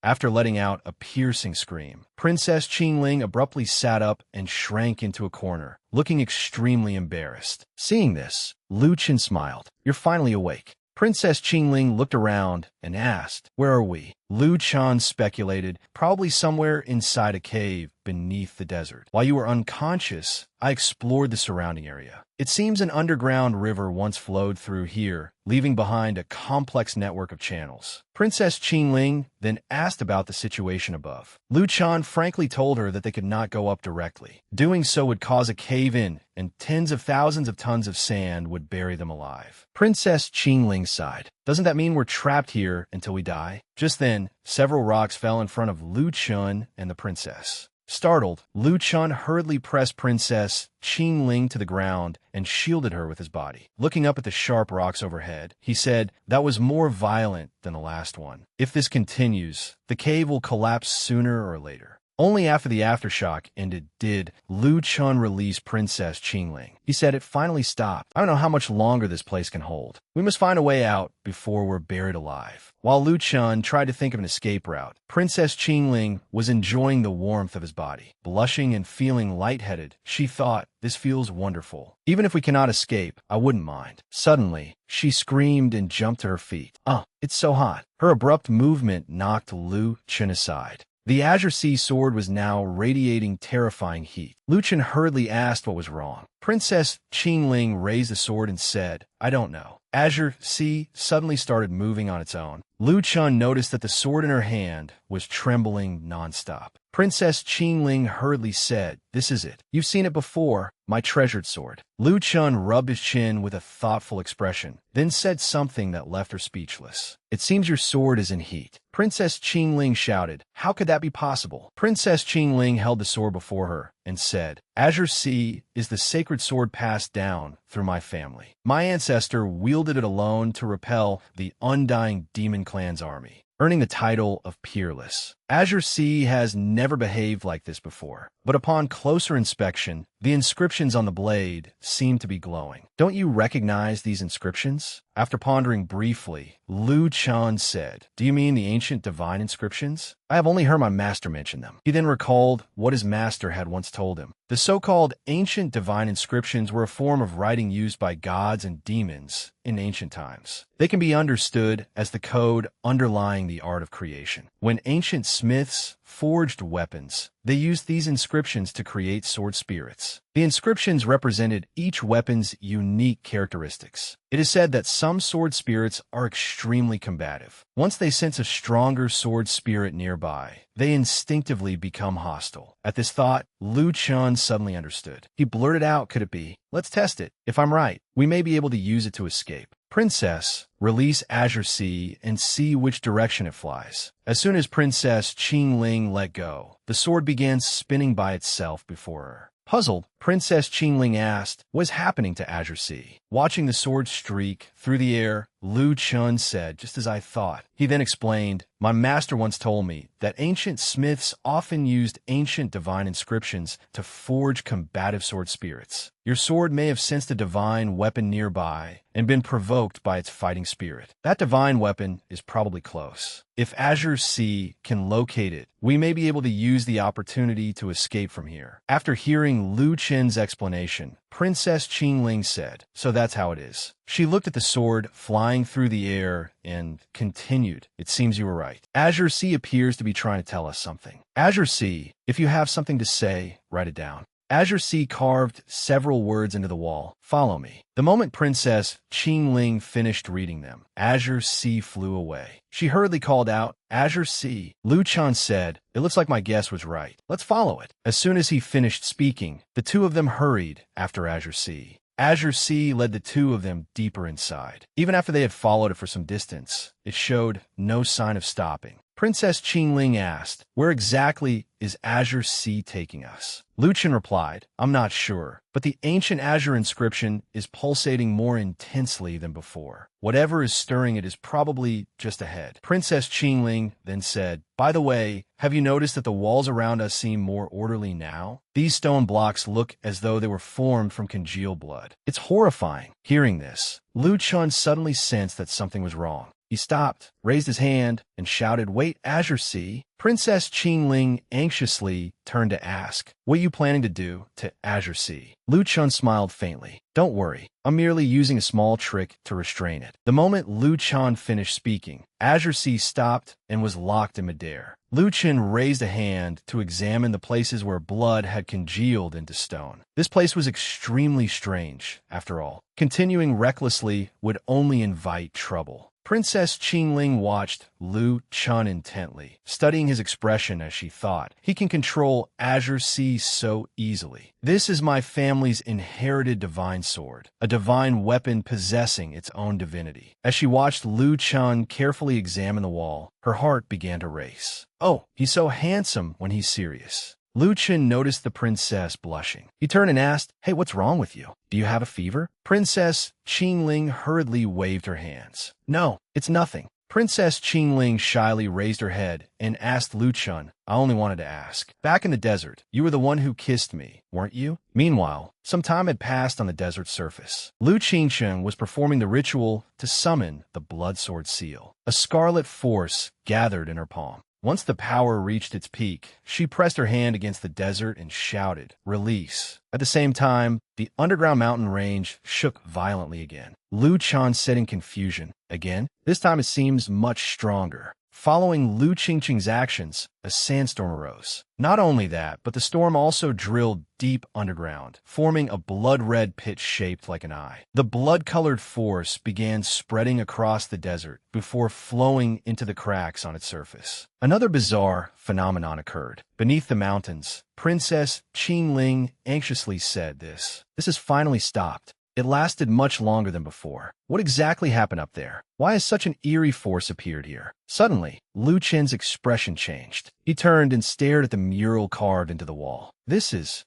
After letting out a piercing scream, Princess Qingling abruptly sat up and shrank into a corner, looking extremely embarrassed. Seeing this, Lu Chun smiled. "You're finally awake." Princess Qingling looked around and asked, "Where are we?" Lu Chun speculated, "Probably somewhere inside a cave beneath the desert. While you were unconscious, I explored the surrounding area. It seems an underground river once flowed through here, leaving behind a complex network of channels." Princess Qingling then asked about the situation above. Lu Chun frankly told her that they could not go up directly. Doing so would cause a cave-in, and tens of thousands of tons of sand would bury them alive. Princess Qingling sighed. "Doesn't that mean we're trapped here until we die?" Just then, several rocks fell in front of Lu Chun and the princess. Startled, Lu Chun hurriedly pressed Princess Qingling to the ground and shielded her with his body. Looking up at the sharp rocks overhead, he said, "That was more violent than the last one. If this continues, the cave will collapse sooner or later." Only after the aftershock ended did Lu Chun release Princess Qingling. He said, "It finally stopped. I don't know how much longer this place can hold. We must find a way out before we're buried alive." While Lu Chun tried to think of an escape route, Princess Qingling was enjoying the warmth of his body. Blushing and feeling lightheaded, she thought, "This feels wonderful. Even if we cannot escape, I wouldn't mind." Suddenly, she screamed and jumped to her feet. It's so hot." Her abrupt movement knocked Lu Chun aside. The Azure Sea sword was now radiating terrifying heat. Lu Chun hurriedly asked what was wrong. Princess Qingling raised the sword and said, "I don't know." Azure Sea suddenly started moving on its own. Lu Chun noticed that the sword in her hand was trembling nonstop. Princess Qingling hurriedly said, "This is it. You've seen it before, my treasured sword." Lu Chun rubbed his chin with a thoughtful expression, then said something that left her speechless. "It seems your sword is in heat." Princess Qingling shouted, "How could that be possible?" Princess Qingling held the sword before her and said, "Azure Sea is the sacred sword passed down through my family. My ancestor wielded it alone to repel the undying Demon Clan's army, earning the title of Peerless. Azure Sea has never behaved like this before, but upon closer inspection, the inscriptions on the blade seem to be glowing. Don't you recognize these inscriptions?" After pondering briefly, Lu Chun said, "Do you mean the ancient divine inscriptions? I have only heard my master mention them." He then recalled what his master had once told him. The so-called ancient divine inscriptions were a form of writing used by gods and demons in ancient times. They can be understood as the code underlying the art of creation. When ancient smiths forged weapons, they used these inscriptions to create sword spirits. The inscriptions represented each weapon's unique characteristics. It is said that some sword spirits are extremely combative. Once they sense a stronger sword spirit nearby, they instinctively become hostile. At this thought, Lu Chun suddenly understood. He blurted out, "Could it be? Let's test it. If I'm right, we may be able to use it to escape." "Princess, release Azure Sea and see which direction it flies." As soon as Princess Qingling let go, the sword began spinning by itself before her. Puzzled, Princess Qingling asked, "What is happening to Azure Sea?" Watching the sword streak through the air, Lu Chun said, "Just as I thought." He then explained, "My master once told me that ancient smiths often used ancient divine inscriptions to forge combative sword spirits. Your sword may have sensed a divine weapon nearby and been provoked by its fighting spirit. That divine weapon is probably close. If Azure Sea can locate it, we may be able to use the opportunity to escape from here." After hearing Lu Chen's explanation, Princess Qingling said, "So that's how it is." She looked at the sword flying through the air and continued, "It seems you were right. Azure Sea appears to be trying to tell us something. Azure Sea, if you have something to say, write it down." Azure Sea carved several words into the wall. "Follow me." The moment Princess Qingling finished reading them, Azure Sea flew away. She hurriedly called out, "Azure Sea." Lu Chun said, "It looks like my guess was right. Let's follow it." As soon as he finished speaking, the two of them hurried after Azure Sea. Azure Sea led the two of them deeper inside. Even after they had followed it for some distance, it showed no sign of stopping. Princess Qingling asked, "Where exactly is Azure Sea taking us?" Lu Chun replied, "I'm not sure, but the ancient Azure inscription is pulsating more intensely than before. Whatever is stirring it is probably just ahead." Princess Qingling then said, "By the way, have you noticed that the walls around us seem more orderly now? These stone blocks look as though they were formed from congealed blood. It's horrifying." Hearing this, Lu Chun suddenly sensed that something was wrong. He stopped, raised his hand, and shouted, "Wait, Azure Sea." Princess Qingling anxiously turned to ask, "What are you planning to do to Azure Sea?" Lu Chun smiled faintly. "Don't worry, I'm merely using a small trick to restrain it." The moment Lu Chun finished speaking, Azure Sea stopped and was locked in midair. Lu Chun raised a hand to examine the places where blood had congealed into stone. This place was extremely strange, after all. Continuing recklessly would only invite trouble. Princess Qingling watched Lu Chun intently, studying his expression as she thought, "He can control Azure Sea so easily. This is my family's inherited divine sword, a divine weapon possessing its own divinity." As she watched Lu Chun carefully examine the wall, her heart began to race. "Oh, he's so handsome when he's serious." Lu Chun noticed the princess blushing. He turned and asked, "Hey, what's wrong with you? Do you have a fever?" Princess Qingling hurriedly waved her hands. "No, it's nothing." Princess Qingling shyly raised her head and asked Lu Chun, "I only wanted to ask. Back in the desert, you were the one who kissed me, weren't you?" Meanwhile, some time had passed on the desert surface. Lu Qingchen was performing the ritual to summon the blood sword seal. A scarlet force gathered in her palm. Once the power reached its peak, she pressed her hand against the desert and shouted, "Release." At the same time, the underground mountain range shook violently again. Lu Chun said in confusion, "Again? This time it seems much stronger." Following Lu Qingqing's actions, a sandstorm arose. Not only that, but the storm also drilled deep underground, forming a blood-red pit shaped like an eye. The blood-colored force began spreading across the desert before flowing into the cracks on its surface. Another bizarre phenomenon occurred. Beneath the mountains, Princess Qingling anxiously said, This has finally stopped. It lasted much longer than before. What exactly happened up there? Why has such an eerie force appeared here? Suddenly, Lu Chen's expression changed. He turned and stared at the mural carved into the wall. This is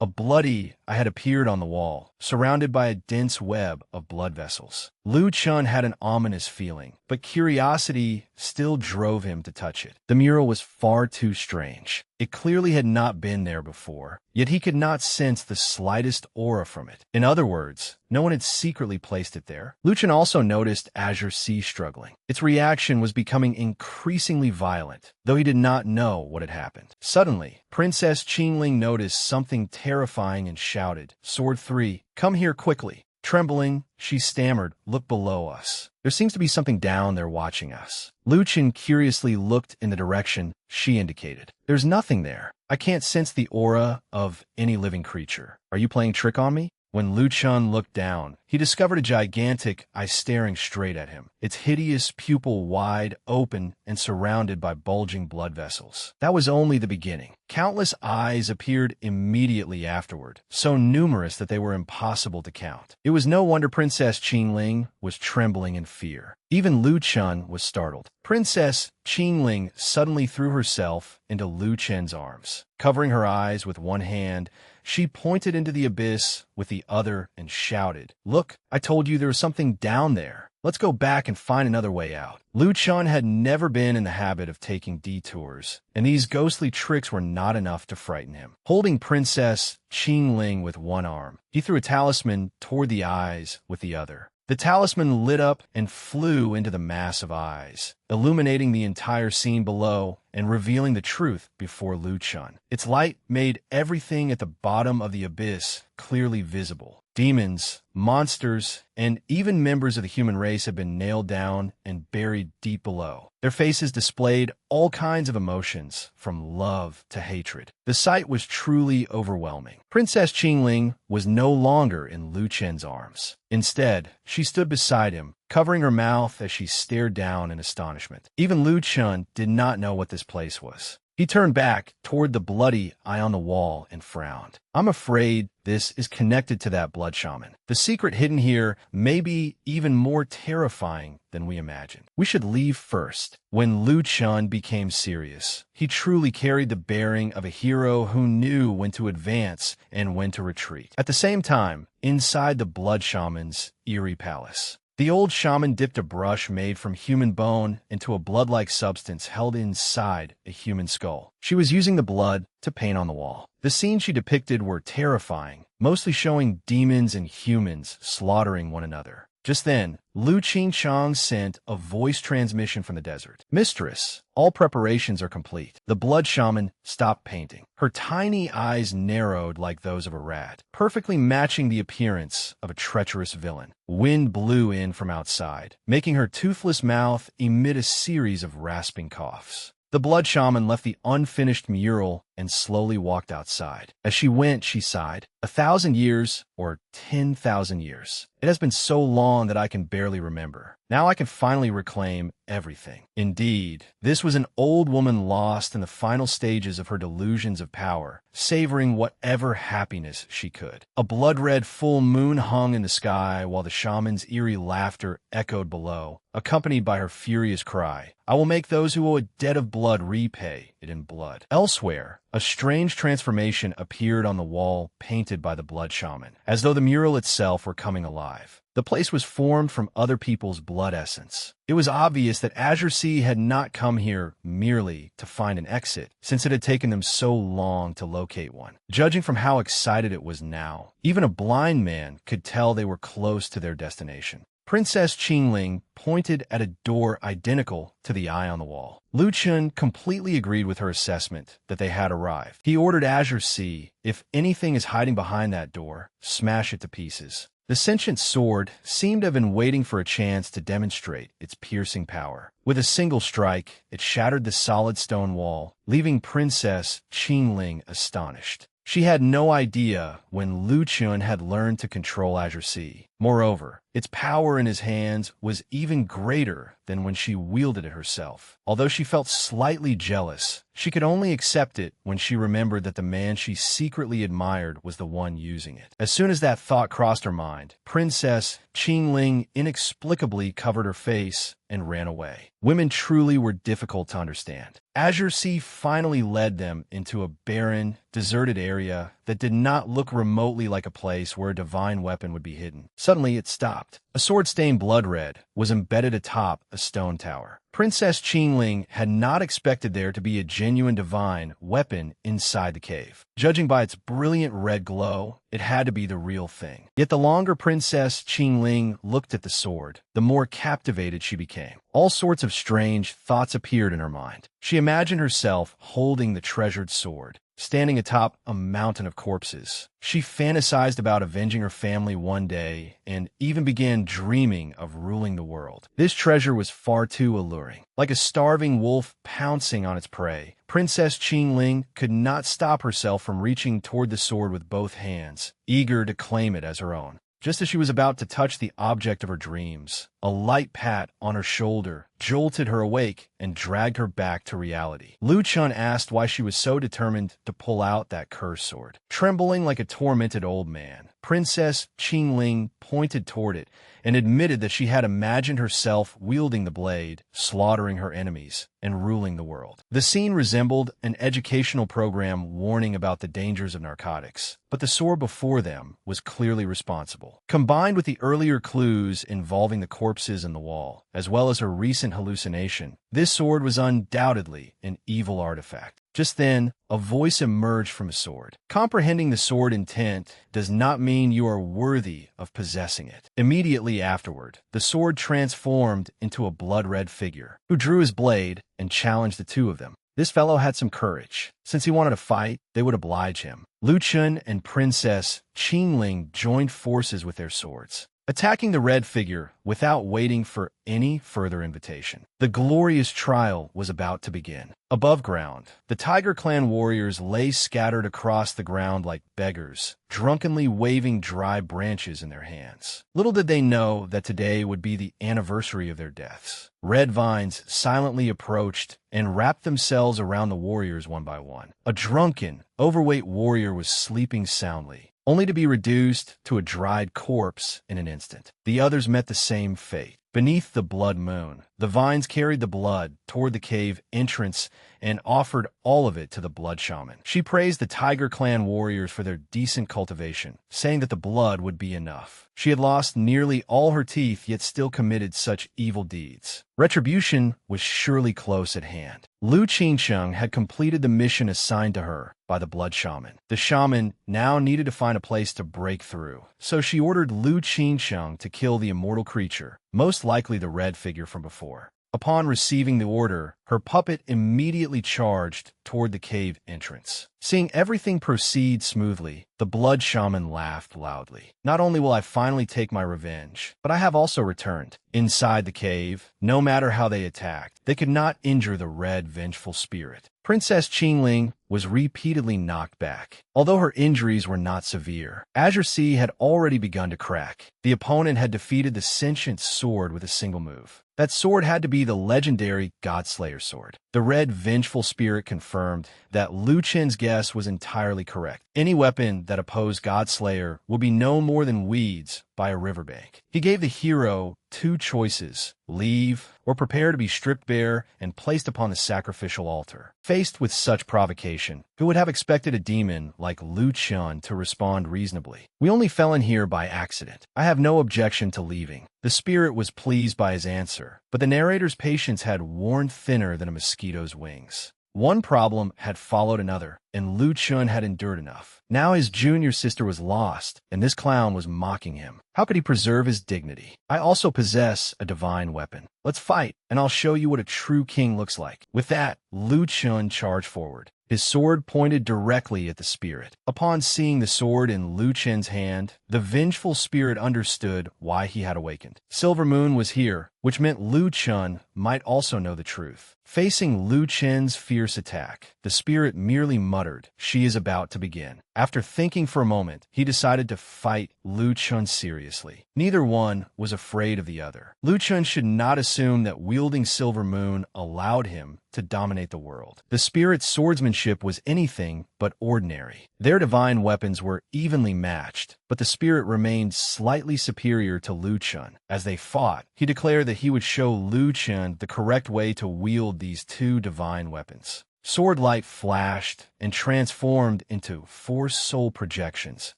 a bloody eye had appeared on the wall, surrounded by a dense web of blood vessels. Lu Chun had an ominous feeling, but curiosity still drove him to touch it. The mural was far too strange. It clearly had not been there before, yet he could not sense the slightest aura from it. In other words, no one had secretly placed it there. Lu Chun also noticed Azure Sea struggling. Its reaction was becoming increasingly violent, though he did not know what had happened. Suddenly, Princess Qingling noticed something terrifying and shouted, Sword 3, come here quickly. Trembling, she stammered, Look below us. There seems to be something down there watching us. Lu Chen curiously looked in the direction she indicated. There's nothing there. I can't sense the aura of any living creature. Are you playing trick on me? When Lu Chun looked down, he discovered a gigantic eye staring straight at him, its hideous pupil wide open and surrounded by bulging blood vessels. That was only the beginning. Countless eyes appeared immediately afterward, so numerous that they were impossible to count. It was no wonder Princess Qingling was trembling in fear. Even Lu Chun was startled. Princess Qingling suddenly threw herself into Lu Chen's arms. Covering her eyes with one hand, she pointed into the abyss with the other and shouted, Look, I told you there was something down there. Let's go back and find another way out. Lu Chun had never been in the habit of taking detours, and these ghostly tricks were not enough to frighten him. Holding Princess Qingling with one arm, he threw a talisman toward the eyes with the other. The talisman lit up and flew into the mass of eyes, illuminating the entire scene below and revealing the truth before Lu Chun. Its light made everything at the bottom of the abyss clearly visible. Demons, monsters, and even members of the human race had been nailed down and buried deep below. Their faces displayed all kinds of emotions, from love to hatred. The sight was truly overwhelming. Princess Qingling was no longer in Lu Chen's arms. Instead, she stood beside him, covering her mouth as she stared down in astonishment. Even Lu Chun did not know what this place was. He turned back toward the bloody eye on the wall and frowned. I'm afraid this is connected to that blood shaman. The secret hidden here may be even more terrifying than we imagined. We should leave first. When Lu Chun became serious, he truly carried the bearing of a hero who knew when to advance and when to retreat. At the same time, inside the blood shaman's eerie palace, the old shaman dipped a brush made from human bone into a blood-like substance held inside a human skull. She was using the blood to paint on the wall. The scenes she depicted were terrifying, mostly showing demons and humans slaughtering one another. Just then, Lu Qingchang sent a voice transmission from the desert. Mistress, all preparations are complete. The blood shaman stopped painting. Her tiny eyes narrowed like those of a rat, perfectly matching the appearance of a treacherous villain. Wind blew in from outside, making her toothless mouth emit a series of rasping coughs. The blood shaman left the unfinished mural and slowly walked outside. As she went, she sighed. 1,000 years or 10,000 years. It has been so long that I can barely remember. Now I can finally reclaim everything. Indeed, this was an old woman lost in the final stages of her delusions of power, savoring whatever happiness she could. A blood-red full moon hung in the sky while the shaman's eerie laughter echoed below, accompanied by her furious cry, I will make those who owe a debt of blood repay it in blood. Elsewhere, a strange transformation appeared on the wall painted by the blood shaman, as though the mural itself were coming alive. The place was formed from other people's blood essence. It was obvious that Azure Sea had not come here merely to find an exit, since it had taken them so long to locate one. Judging from how excited it was now, even a blind man could tell they were close to their destination. Princess Qingling pointed at a door identical to the eye on the wall. Lu Chun completely agreed with her assessment that they had arrived. He ordered Azure Sea, if anything is hiding behind that door, smash it to pieces. The sentient sword seemed to have been waiting for a chance to demonstrate its piercing power. With a single strike, it shattered the solid stone wall, leaving Princess Qingling astonished. She had no idea when Lu Chun had learned to control Azure Sea. Moreover, its power in his hands was even greater than when she wielded it herself. Although she felt slightly jealous, she could only accept it when she remembered that the man she secretly admired was the one using it. As soon as that thought crossed her mind, Princess Qingling inexplicably covered her face and ran away. Women truly were difficult to understand. Azure Sea finally led them into a barren, deserted area that did not look remotely like a place where a divine weapon would be hidden. Suddenly, it stopped. A sword stained blood red was embedded atop a stone tower. Princess Qingling had not expected there to be a genuine divine weapon inside the cave. Judging by its brilliant red glow, it had to be the real thing. Yet the longer Princess Qingling looked at the sword, the more captivated she became. All sorts of strange thoughts appeared in her mind. She imagined herself holding the treasured sword, standing atop a mountain of corpses. She fantasized about avenging her family one day and even began dreaming of ruling the world. This treasure was far too alluring. Like a starving wolf pouncing on its prey, Princess Qingling could not stop herself from reaching toward the sword with both hands, eager to claim it as her own. Just as she was about to touch the object of her dreams, a light pat on her shoulder jolted her awake and dragged her back to reality. Lu Chun asked why she was so determined to pull out that cursed sword. Trembling like a tormented old man, Princess Qingling pointed toward it and admitted that she had imagined herself wielding the blade, slaughtering her enemies, and ruling the world. The scene resembled an educational program warning about the dangers of narcotics, but the sword before them was clearly responsible. Combined with the earlier clues involving the corpses in the wall, as well as her recent hallucination, this sword was undoubtedly an evil artifact. Just then, a voice emerged from a sword. Comprehending the sword intent does not mean you are worthy of possessing it. Immediately afterward, the sword transformed into a blood-red figure, who drew his blade and challenged the two of them. This fellow had some courage. Since he wanted to fight, they would oblige him. Lu Chun and Princess Qingling joined forces with their swords, attacking the red figure without waiting for any further invitation. The glorious trial was about to begin. Above ground, the Tiger Clan warriors lay scattered across the ground like beggars, drunkenly waving dry branches in their hands. Little did they know that today would be the anniversary of their deaths. Red vines silently approached and wrapped themselves around the warriors one by one. A drunken, overweight warrior was sleeping soundly, only to be reduced to a dried corpse in an instant. The others met the same fate. Beneath the blood moon, the vines carried the blood toward the cave entrance and offered all of it to the blood shaman. She praised the Tiger Clan warriors for their decent cultivation, saying that the blood would be enough. She had lost nearly all her teeth, yet still committed such evil deeds. Retribution was surely close at hand. Lu Qingsheng had completed the mission assigned to her by the blood shaman. The shaman now needed to find a place to break through, so she ordered Lu Qingsheng to kill the immortal creature, most likely the red figure from before. Upon receiving the order, her puppet immediately charged toward the cave entrance. Seeing everything proceed smoothly, the blood shaman laughed loudly. Not only will I finally take my revenge, but I have also returned. Inside the cave, no matter how they attacked, they could not injure the red, vengeful spirit. Princess Qingling was repeatedly knocked back. Although her injuries were not severe, Azure Sea had already begun to crack. The opponent had defeated the sentient sword with a single move. That sword had to be the legendary Godslayer sword. The red, vengeful spirit confirmed that Lu Chen's guess was entirely correct. Any weapon that opposed Godslayer would be no more than weeds by a riverbank. He gave the hero two choices: leave or prepare to be stripped bare and placed upon the sacrificial altar. Faced with such provocation, who would have expected a demon like Lu Chun to respond reasonably? We only fell in here by accident. I have no objection to leaving. The spirit was pleased by his answer, but the narrator's patience had worn thinner than a mosquito's wings. One problem had followed another, and Lu Chun had endured enough. Now his junior sister was lost, and this clown was mocking him. How could he preserve his dignity? I also possess a divine weapon. Let's fight, and I'll show you what a true king looks like. With that, Lu Chun charged forward. His sword pointed directly at the spirit. Upon seeing the sword in Lu Chen's hand, the vengeful spirit understood why he had awakened. Silver Moon was here, which meant Lu Chun might also know the truth. Facing Lu Chen's fierce attack, the spirit merely muttered, "She is about to begin." After thinking for a moment, he decided to fight Lu Chun seriously. Neither one was afraid of the other. Lu Chun should not assume that wielding Silver Moon allowed him to dominate the world. The spirit's swordsmanship was anything but ordinary. Their divine weapons were evenly matched, but the spirit remained slightly superior to Lu Chun. As they fought, he declared that he would show Lu Chun the correct way to wield these two divine weapons. Sword light flashed and transformed into 4 soul projections,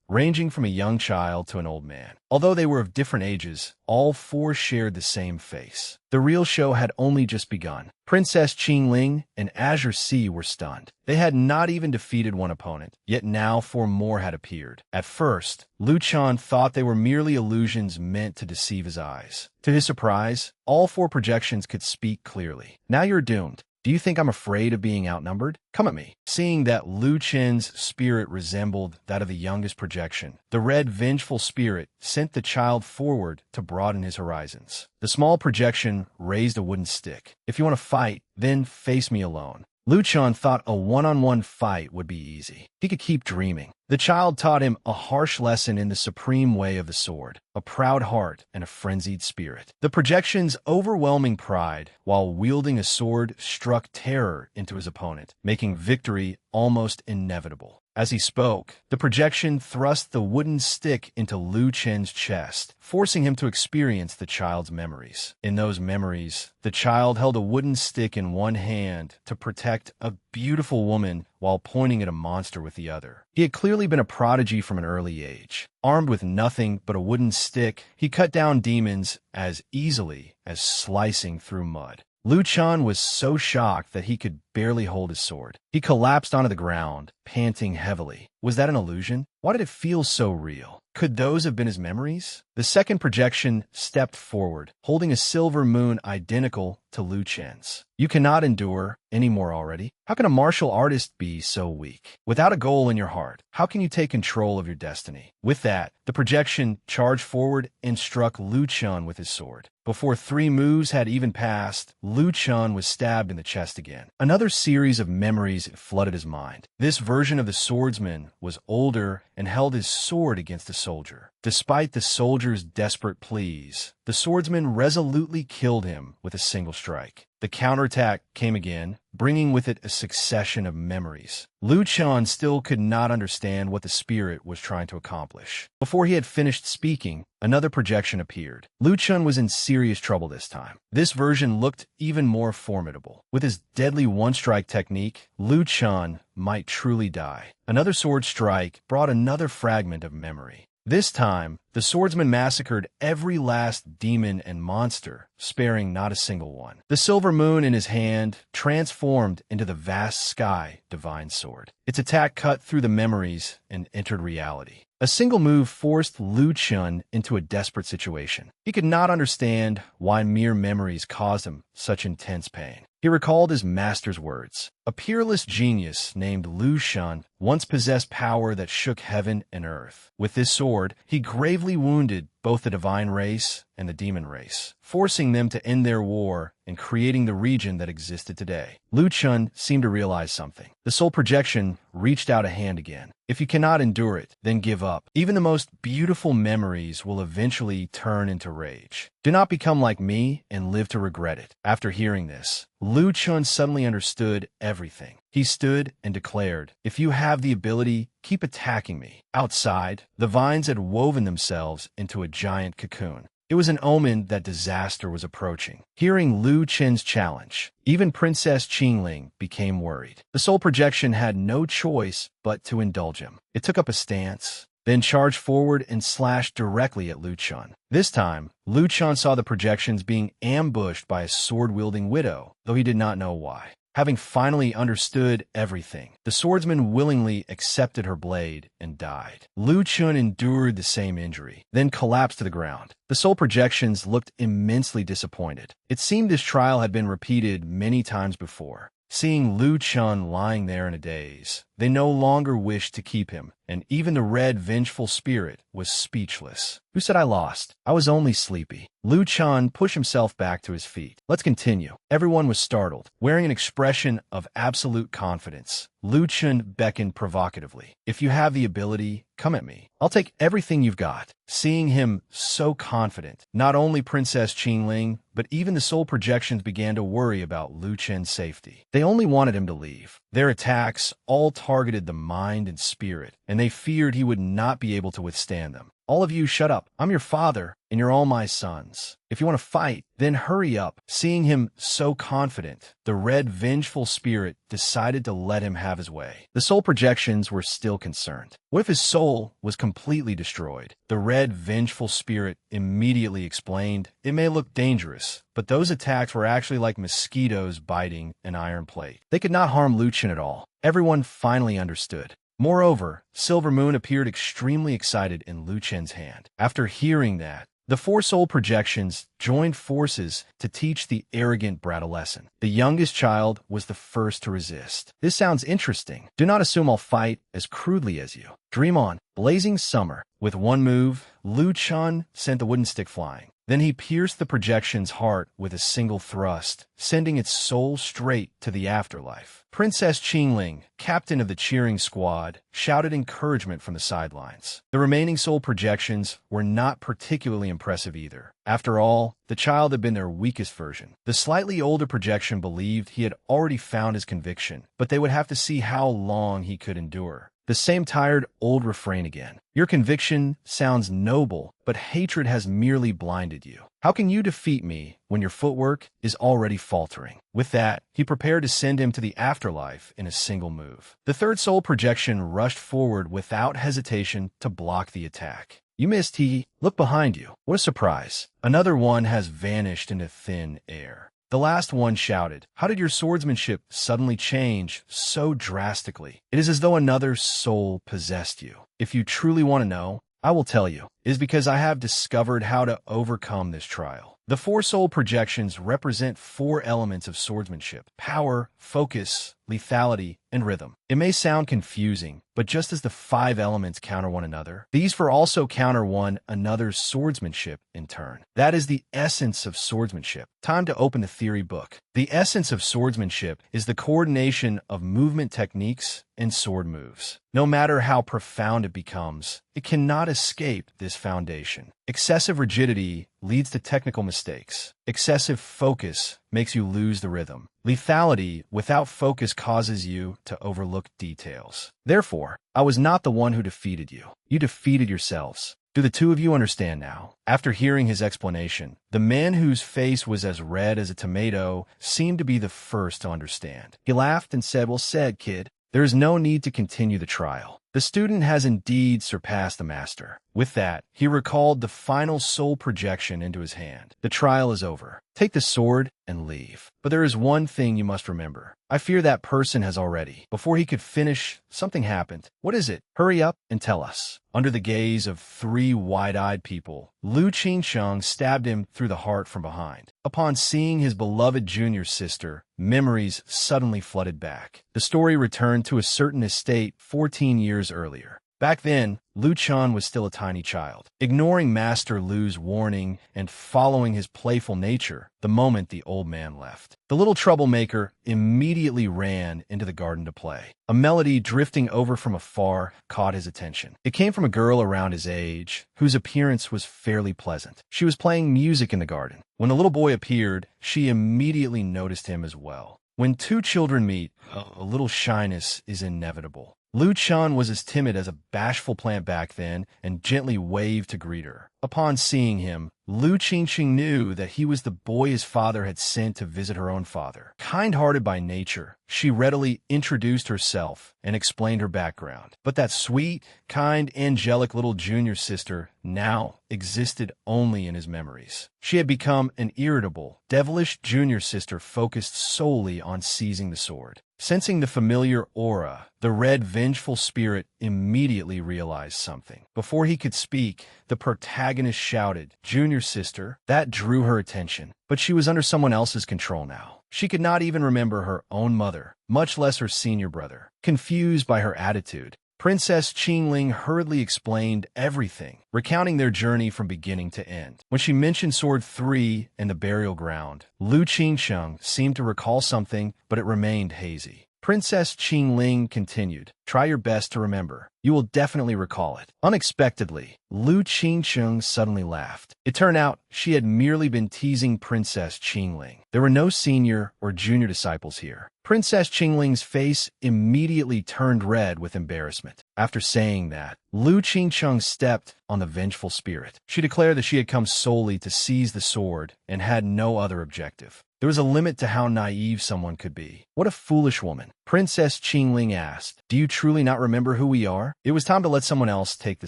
ranging from a young child to an old man. Although they were of different ages, all 4 shared the same face. The real show had only just begun. Princess Qingling and Azure Sea were stunned. They had not even defeated one opponent, yet now 4 more had appeared. At first, Lu Chun thought they were merely illusions meant to deceive his eyes. To his surprise, all 4 projections could speak clearly. "Now you're doomed. Do you think I'm afraid of being outnumbered? Come at me." Seeing that Lu Chen's spirit resembled that of the youngest projection, the red vengeful spirit sent the child forward to broaden his horizons. The small projection raised a wooden stick. "If you want to fight, then face me alone." Lu Chun thought a one-on-one fight would be easy. He could keep dreaming. The child taught him a harsh lesson in the supreme way of the sword, a proud heart and a frenzied spirit. The projection's overwhelming pride, while wielding a sword, struck terror into his opponent, making victory almost inevitable. As he spoke, the projection thrust the wooden stick into Lu Chen's chest, forcing him to experience the child's memories. In those memories, the child held a wooden stick in one hand to protect a beautiful woman while pointing at a monster with the other. He had clearly been a prodigy from an early age. Armed with nothing but a wooden stick, he cut down demons as easily as slicing through mud. Lu Chun was so shocked that he could barely hold his sword. He collapsed onto the ground, panting heavily. Was that an illusion? Why did it feel so real? Could those have been his memories? The second projection stepped forward, holding a silver moon identical to Lu Chen's. "You cannot endure anymore already. How can a martial artist be so weak? Without a goal in your heart, how can you take control of your destiny?" With that, the projection charged forward and struck Lu Chun with his sword. Before 3 moves had even passed, Lu Chun was stabbed in the chest again. Another series of memories flooded his mind. This version of the swordsman was older and held his sword against a soldier. Despite the soldier's desperate pleas, the swordsman resolutely killed him with a single strike. The counterattack came again, bringing with it a succession of memories. Lu Chun still could not understand what the spirit was trying to accomplish. Before he had finished speaking, another projection appeared. Lu Chun was in serious trouble this time. This version looked even more formidable. With his deadly one-strike technique, Lu Chun might truly die. Another sword strike brought another fragment of memory. This time, the swordsman massacred every last demon and monster, sparing not a single one. The silver moon in his hand transformed into the vast sky divine sword. Its attack cut through the memories and entered reality. A single move forced Lu Chun into a desperate situation. He could not understand why mere memories caused him such intense pain. He recalled his master's words. A peerless genius named Lu Chun once possessed power that shook heaven and earth. With this sword, he gravely wounded both the divine race and the demon race, forcing them to end their war and creating the region that existed today. Lu Chun seemed to realize something. The soul projection reached out a hand again. If you cannot endure it, then give up. Even the most beautiful memories will eventually turn into rage. Do not become like me and live to regret it. After hearing this, Lu Chun suddenly understood everything. He stood and declared, "If you have the ability, keep attacking me." Outside, the vines had woven themselves into a giant cocoon. It was an omen that disaster was approaching. Hearing Lu Chen's challenge, even Princess Qingling became worried. The soul projection had no choice but to indulge him. It took up a stance, then charged forward and slashed directly at Lu Chun. This time, Lu Chun saw the projections being ambushed by a sword-wielding widow, though he did not know why. Having finally understood everything, the swordsman willingly accepted her blade and died. Lu Chun endured the same injury, then collapsed to the ground. The soul projections looked immensely disappointed. It seemed this trial had been repeated many times before. Seeing Lu Chun lying there in a daze, they no longer wished to keep him, and even the red, vengeful spirit was speechless. Who said I lost? I was only sleepy. Lu Chun pushed himself back to his feet. Let's continue. Everyone was startled, wearing an expression of absolute confidence. Lu Chun beckoned provocatively. If you have the ability, come at me. I'll take everything you've got. Seeing him so confident, not only Princess Qingling, but even the soul projections began to worry about Lu Chun's safety. They only wanted him to leave. Their attacks all targeted the mind and spirit, and they feared he would not be able to withstand them. All of you shut up. I'm your father, and you're all my sons. If you want to fight, then hurry up. Seeing him so confident, the red, vengeful spirit decided to let him have his way. The soul projections were still concerned. What if his soul was completely destroyed? The red, vengeful spirit immediately explained, it may look dangerous, but those attacks were actually like mosquitoes biting an iron plate. They could not harm Lu Chun at all. Everyone finally understood. Moreover, Silver Moon appeared extremely excited in Lu Chun's hand. After hearing that, the four soul projections joined forces to teach the arrogant brat a lesson. The youngest child was the first to resist. This sounds interesting. Do not assume I'll fight as crudely as you. Dream on. Blazing Summer. With one move, Lu Chun sent the wooden stick flying. Then he pierced the projection's heart with a single thrust, sending its soul straight to the afterlife. Princess Qingling, captain of the cheering squad, shouted encouragement from the sidelines. The remaining soul projections were not particularly impressive either. After all, the child had been their weakest version. The slightly older projection believed he had already found his conviction, but they would have to see how long he could endure. The same tired old refrain again. Your conviction sounds noble, but hatred has merely blinded you. How can you defeat me when your footwork is already faltering? With that, he prepared to send him to the afterlife in a single move. The third soul projection rushed forward without hesitation to block the attack. You missed, he. Look behind you. What a surprise. Another one has vanished into thin air. The last one shouted, how did your swordsmanship suddenly change so drastically? It is as though another soul possessed you. If you truly want to know, I will tell you. It is because I have discovered how to overcome this trial. The four soul projections represent four elements of swordsmanship: power, focus, lethality, and rhythm. It may sound confusing, but just as the five elements counter one another, these four also counter one another's swordsmanship in turn. That is the essence of swordsmanship. Time to open the theory book. The essence of swordsmanship is the coordination of movement techniques and sword moves. No matter how profound it becomes, it cannot escape this foundation. Excessive rigidity leads to technical mistakes. Excessive focus makes you lose the rhythm. Lethality without focus causes you to overlook details. Therefore, I was not the one who defeated you. You defeated yourselves. Do the two of you understand now? After hearing his explanation, the man whose face was as red as a tomato seemed to be the first to understand. He laughed and said, well said, kid. There is no need to continue the trial. The student has indeed surpassed the master. With that, he recalled the final soul projection into his hand. The trial is over. Take the sword and leave. But there is one thing you must remember. I fear that person has already. Before he could finish, something happened. What is it? Hurry up and tell us. Under the gaze of three wide-eyed people, Lu Qingsheng stabbed him through the heart from behind. Upon seeing his beloved junior sister, memories suddenly flooded back. The story returned to a certain estate 14 years earlier. Back then, Lu Chun was still a tiny child. Ignoring Master Lu's warning and following his playful nature, the moment the old man left, the little troublemaker immediately ran into the garden to play. A melody drifting over from afar caught his attention. It came from a girl around his age, whose appearance was fairly pleasant. She was playing music in the garden. When the little boy appeared, she immediately noticed him as well. When two children meet, a little shyness is inevitable. Lu Chun was as timid as a bashful plant back then and gently waved to greet her. Upon seeing him, Lu Qingqing knew that he was the boy his father had sent to visit her own father. Kind-hearted by nature, she readily introduced herself and explained her background. But that sweet, kind, angelic little junior sister now existed only in his memories. She had become an irritable, devilish junior sister focused solely on seizing the sword. Sensing the familiar aura, the red, vengeful spirit immediately realized something. Before he could speak, the protagonist shouted, "Junior sister." That drew her attention, but she was under someone else's control now. She could not even remember her own mother, much less her senior brother. Confused by her attitude, Princess Qingling hurriedly explained everything, recounting their journey from beginning to end. When she mentioned Sword 3 and the burial ground, Lu Qingsheng seemed to recall something, but it remained hazy. Princess Qingling continued, "Try your best to remember. You will definitely recall it." Unexpectedly, Lu Qingsheng suddenly laughed. It turned out she had merely been teasing Princess Qingling. There were no senior or junior disciples here. Princess Qingling's face immediately turned red with embarrassment. After saying that, Lu Qingsheng stepped on the vengeful spirit. She declared that she had come solely to seize the sword and had no other objective. There was a limit to how naive someone could be. What a foolish woman. Princess Qingling asked, "Do you truly not remember who we are?" It was time to let someone else take the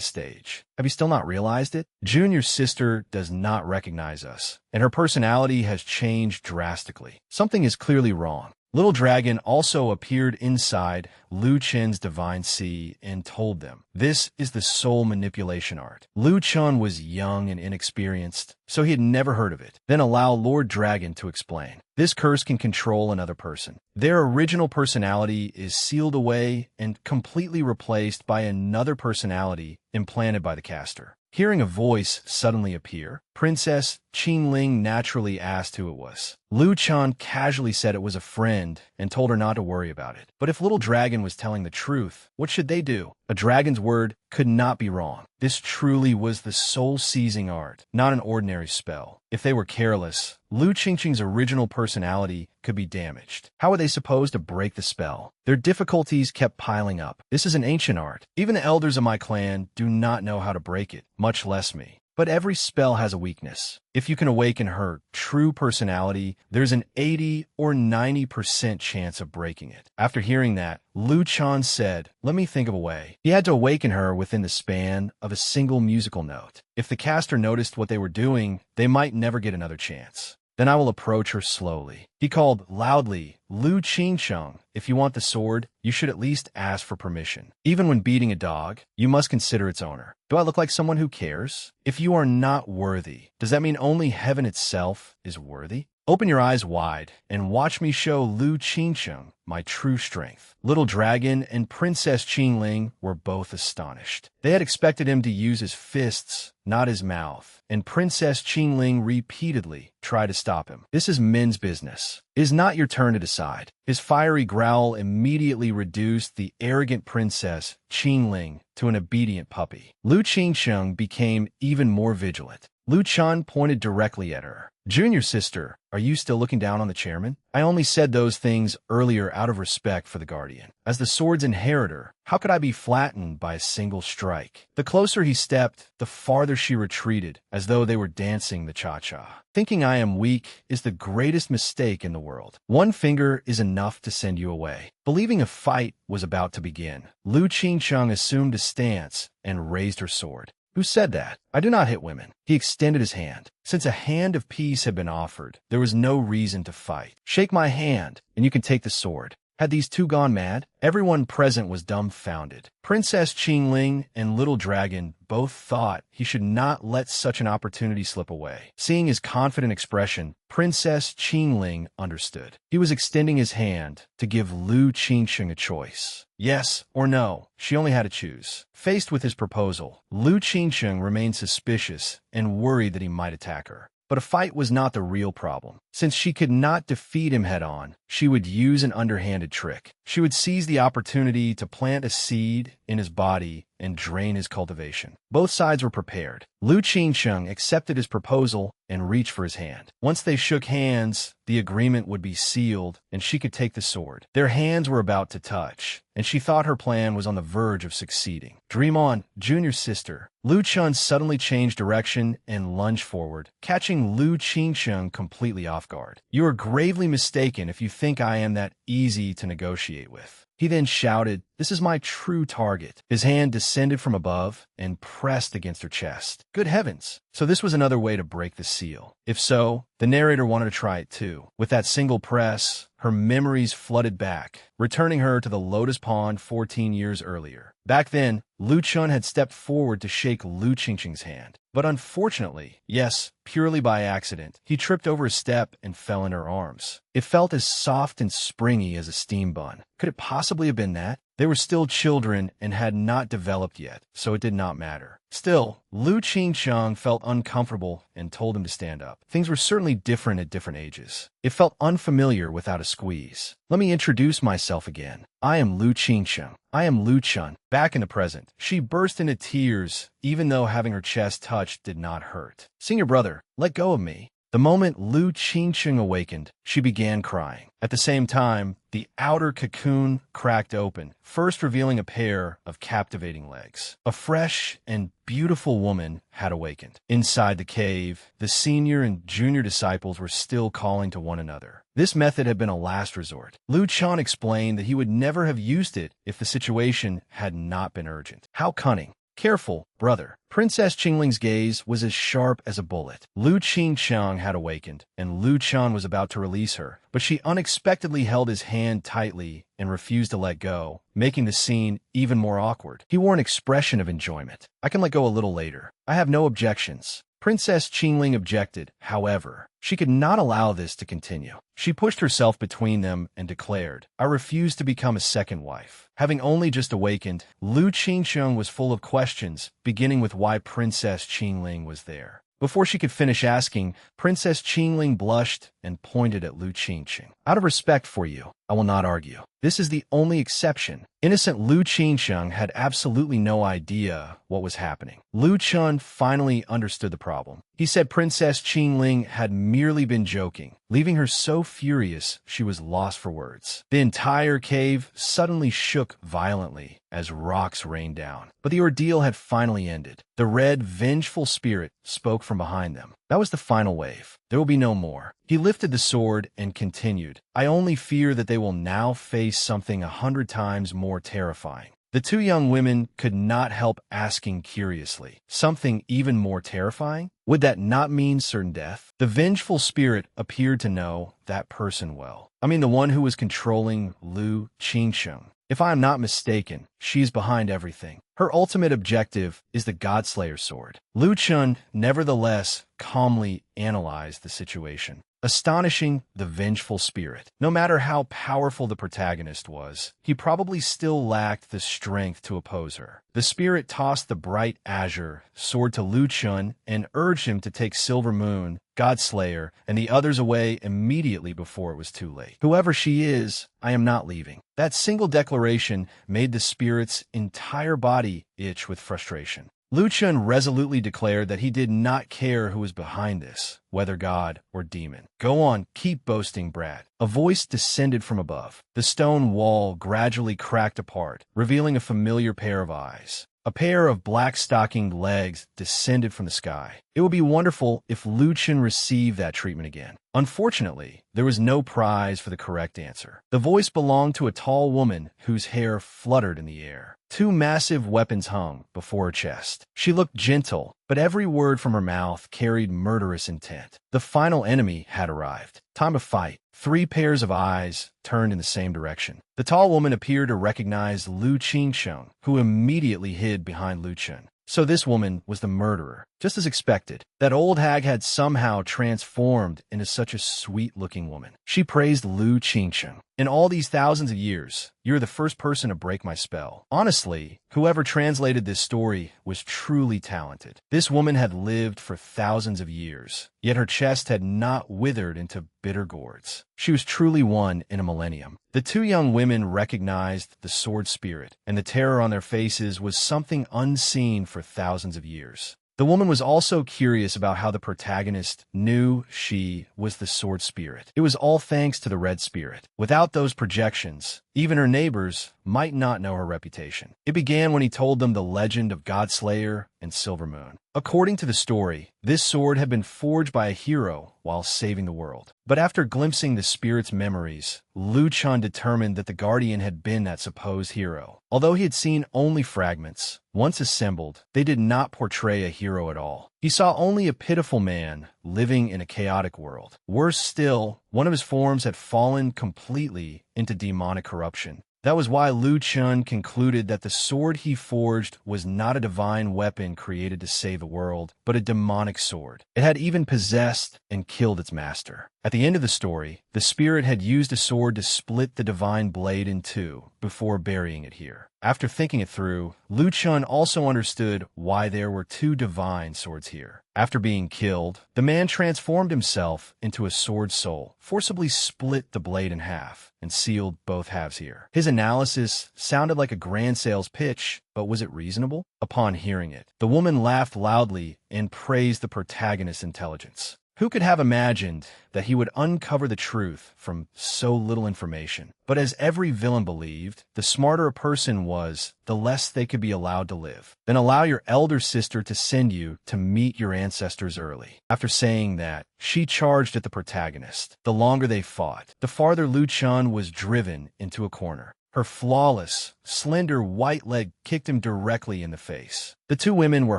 stage. "Have you still not realized it? Junior sister does not recognize us, and her personality has changed drastically. Something is clearly wrong." Little Dragon also appeared inside Lu Chen's divine sea and told them, "This is the soul manipulation art." Lu Chen was young and inexperienced, so he had never heard of it. Then allow Lord Dragon to explain. "This curse can control another person. Their original personality is sealed away and completely replaced by another personality implanted by the caster." Hearing a voice suddenly appear, Princess Qingling naturally asked who it was. Lu Chen casually said it was a friend and told her not to worry about it. But if Little Dragon was telling the truth, what should they do? A dragon's word could not be wrong. This truly was the soul-seizing art, not an ordinary spell. If they were careless, Lu Qingqing's original personality could be damaged. How were they supposed to break the spell? Their difficulties kept piling up. This is an ancient art. Even the elders of my clan do not know how to break it, much less me. But every spell has a weakness. If you can awaken her true personality, there's an 80 or 90% chance of breaking it. After hearing that, Lu Chen said, "Let me think of a way." He had to awaken her within the span of a single musical note. If the caster noticed what they were doing, they might never get another chance. "Then I will approach her slowly." He called loudly, "Lu Qingsheng, if you want the sword, you should at least ask for permission. Even when beating a dog, you must consider its owner. Do I look like someone who cares? If you are not worthy, does that mean only heaven itself is worthy? Open your eyes wide and watch me show Lu Qingsheng my true strength." Little Dragon and Princess Qingling were both astonished. They had expected him to use his fists, not his mouth, and Princess Qingling repeatedly tried to stop him. "This is men's business. It is not your turn to decide." His fiery growl immediately reduced the arrogant Princess Qingling to an obedient puppy. Lu Qingsheng became even more vigilant. Lu Chen pointed directly at her. "Junior sister, are you still looking down on the chairman? I only said those things earlier out of respect for the guardian. As the sword's inheritor, how could I be flattened by a single strike?" The closer he stepped, the farther she retreated, as though they were dancing the cha-cha. Thinking I am weak is the greatest mistake in the world. One finger is enough to send you away. Believing a fight was about to begin, Lu Qingsheng assumed a stance and raised her sword. "Who said that? I do not hit women." He extended his hand. Since a hand of peace had been offered, there was no reason to fight. "Shake my hand, and you can take the sword." Had these two gone mad? Everyone present was dumbfounded. Princess Qingling and Little Dragon both thought he should not let such an opportunity slip away. Seeing his confident expression, Princess Qingling understood. He was extending his hand to give Lu Qingsheng a choice. Yes or no, she only had to choose. Faced with his proposal, Lu Qingsheng remained suspicious and worried that he might attack her. But a fight was not the real problem. Since she could not defeat him head-on, she would use an underhanded trick. She would seize the opportunity to plant a seed in his body and drain his cultivation. Both sides were prepared. Lu Qingsheng accepted his proposal and reached for his hand. Once they shook hands, the agreement would be sealed, and she could take the sword. Their hands were about to touch, and she thought her plan was on the verge of succeeding. Dream on, junior sister. Lu Chun suddenly changed direction and lunged forward, catching Lu Qingsheng completely off guard. You are gravely mistaken if you think I am that easy to negotiate with. He then shouted, "This is my true target." His hand descended from above and pressed against her chest. Good heavens! So this was another way to break the seal. If so, the narrator wanted to try it too. With that single press, her memories flooded back, returning her to the Lotus Pond 14 years earlier. Back then, Lu Chun had stepped forward to shake Lu Qingsheng's hand. But unfortunately, yes, purely by accident, he tripped over a step and fell in her arms. It felt as soft and springy as a steam bun. Could it possibly have been that? They were still children and had not developed yet, so it did not matter. Still, Lu Qingsheng felt uncomfortable and told him to stand up. Things were certainly different at different ages. It felt unfamiliar without a squeeze. Let me introduce myself again. I am Lu Qingsheng. I am Lu Chun. Back in the present, she burst into tears, even though having her chest touched did not hurt. Senior brother, let go of me. The moment Lu Qingsheng awakened, she began crying. At the same time, the outer cocoon cracked open, first revealing a pair of captivating legs. A fresh and beautiful woman had awakened. Inside the cave, the senior and junior disciples were still calling to one another. This method had been a last resort. Lu Chun explained that he would never have used it if the situation had not been urgent. How cunning. Careful, brother. Princess Qingling's gaze was as sharp as a bullet. Lu Qingsheng had awakened, and Lu Chun was about to release her, but she unexpectedly held his hand tightly and refused to let go, making the scene even more awkward. He wore an expression of enjoyment. I can let go a little later. I have no objections. Princess Qingling objected, however. She could not allow this to continue. She pushed herself between them and declared, I refuse to become a second wife. Having only just awakened, Lu Qingsheng was full of questions, beginning with why Princess Qingling was there. Before she could finish asking, Princess Qingling blushed and pointed at Lu Qingsheng. Out of respect for you, I will not argue. This is the only exception. Innocent Lu Qingsheng had absolutely no idea what was happening. Lu Chun finally understood the problem. He said Princess Qingling had merely been joking, leaving her so furious she was lost for words. The entire cave suddenly shook violently as rocks rained down. But the ordeal had finally ended. The red, vengeful spirit spoke from behind them. That was the final wave. There will be no more. He lifted the sword and continued. I only fear that they will now face something 100 times more terrifying. The two young women could not help asking curiously, something even more terrifying? Would that not mean certain death? The vengeful spirit appeared to know that person well. I mean the one who was controlling Lu Qingsheng. If I am not mistaken, she is behind everything. Her ultimate objective is the Godslayer sword. Lu Chun, nevertheless, calmly analyzed the situation, astonishing the vengeful spirit. No matter how powerful the protagonist was, he probably still lacked the strength to oppose her. The spirit tossed the bright azure sword to Lu Chun and urged him to take Silver Moon, Godslayer, and the others away immediately before it was too late. Whoever she is, I am not leaving. That single declaration made the spirit's entire body itch with frustration. Lu Chun resolutely declared that he did not care who was behind this, whether god or demon. Go on, keep boasting, brat. A voice descended from above. The stone wall gradually cracked apart, revealing a familiar pair of eyes. A pair of black-stockinged legs descended from the sky. It would be wonderful if Lu Chun received that treatment again. Unfortunately, there was no prize for the correct answer. The voice belonged to a tall woman whose hair fluttered in the air. Two massive weapons hung before her chest. She looked gentle, but every word from her mouth carried murderous intent. The final enemy had arrived. Time to fight. 3 pairs of eyes turned in the same direction. The tall woman appeared to recognize Lu Qingsheng, who immediately hid behind Lu Chun. So this woman was the murderer, just as expected. That old hag had somehow transformed into such a sweet-looking woman. She praised Lu Qingsheng. In all these thousands of years, you're the first person to break my spell. Honestly, whoever translated this story was truly talented. This woman had lived for thousands of years, yet her chest had not withered into bitter gourds. She was truly one in a millennium. The two young women recognized the sword spirit, and the terror on their faces was something unseen for thousands of years. The woman was also curious about how the protagonist knew she was the sword spirit. It was all thanks to the red spirit. Without those projections, even her neighbors might not know her reputation. It began when he told them the legend of Godslayer and Silver Moon. According to the story, this sword had been forged by a hero while saving the world. But after glimpsing the spirit's memories, Lu Chun determined that the guardian had been that supposed hero. Although he had seen only fragments, once assembled, they did not portray a hero at all. He saw only a pitiful man living in a chaotic world. Worse still, one of his forms had fallen completely into demonic corruption. That was why Lu Chun concluded that the sword he forged was not a divine weapon created to save the world, but a demonic sword. It had even possessed and killed its master. At the end of the story, the spirit had used a sword to split the divine blade in two before burying it here. After thinking it through, Lu Chun also understood why there were two divine swords here. After being killed, the man transformed himself into a sword soul, forcibly split the blade in half, and sealed both halves here. His analysis sounded like a grand sales pitch, but was it reasonable? Upon hearing it, the woman laughed loudly and praised the protagonist's intelligence. Who could have imagined that he would uncover the truth from so little information? But as every villain believed, the smarter a person was, the less they could be allowed to live. Then allow your elder sister to send you to meet your ancestors early. After saying that, she charged at the protagonist. The longer they fought, the farther Lu Chun was driven into a corner. Her flawless, slender white leg kicked him directly in the face. The two women were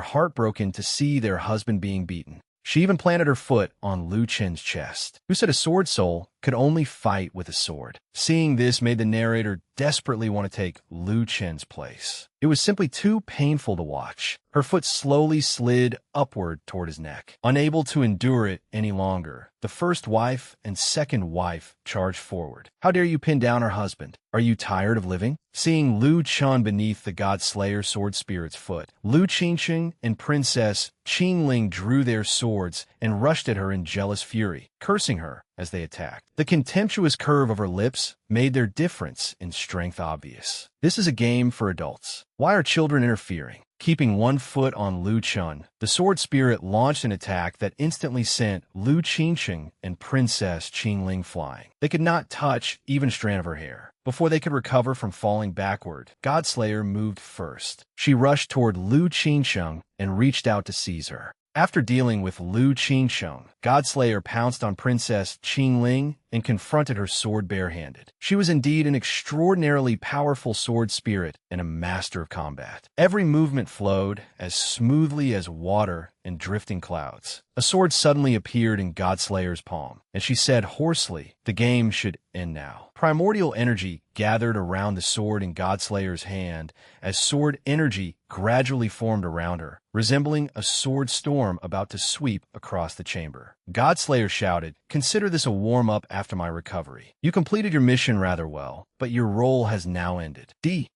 heartbroken to see their husband being beaten. She even planted her foot on Lu Chen's chest, who said a sword soul could only fight with a sword. Seeing this made the narrator desperately want to take Lu Chen's place. It was simply too painful to watch. Her foot slowly slid upward toward his neck. Unable to endure it any longer, the first wife and second wife charged forward. How dare you pin down our husband? Are you tired of living? Seeing Lu Chun beneath the Godslayer sword spirit's foot, Lu Qingsheng and Princess Qingling drew their swords and rushed at her in jealous fury, cursing her as they attacked. The contemptuous curve of her lips made their difference in strength obvious. This is a game for adults. Why are children interfering? Keeping one foot on Lu Chun, the sword spirit launched an attack that instantly sent Lu Qingsheng and Princess Qingling flying. They could not touch even a strand of her hair. Before they could recover from falling backward, Godslayer moved first. She rushed toward Lu Qingsheng and reached out to seize her. After dealing with Lu Qingsheng, Godslayer pounced on Princess Qingling and confronted her sword barehanded. She was indeed an extraordinarily powerful sword spirit and a master of combat. Every movement flowed as smoothly as water and drifting clouds. A sword suddenly appeared in Godslayer's palm, and she said hoarsely, "The game should end now." Primordial energy gathered around the sword in Godslayer's hand as sword energy gradually formed around her, resembling a sword storm about to sweep across the chamber. Godslayer shouted, "Consider this a warm-up after my recovery. You completed your mission rather well, but your role has now ended."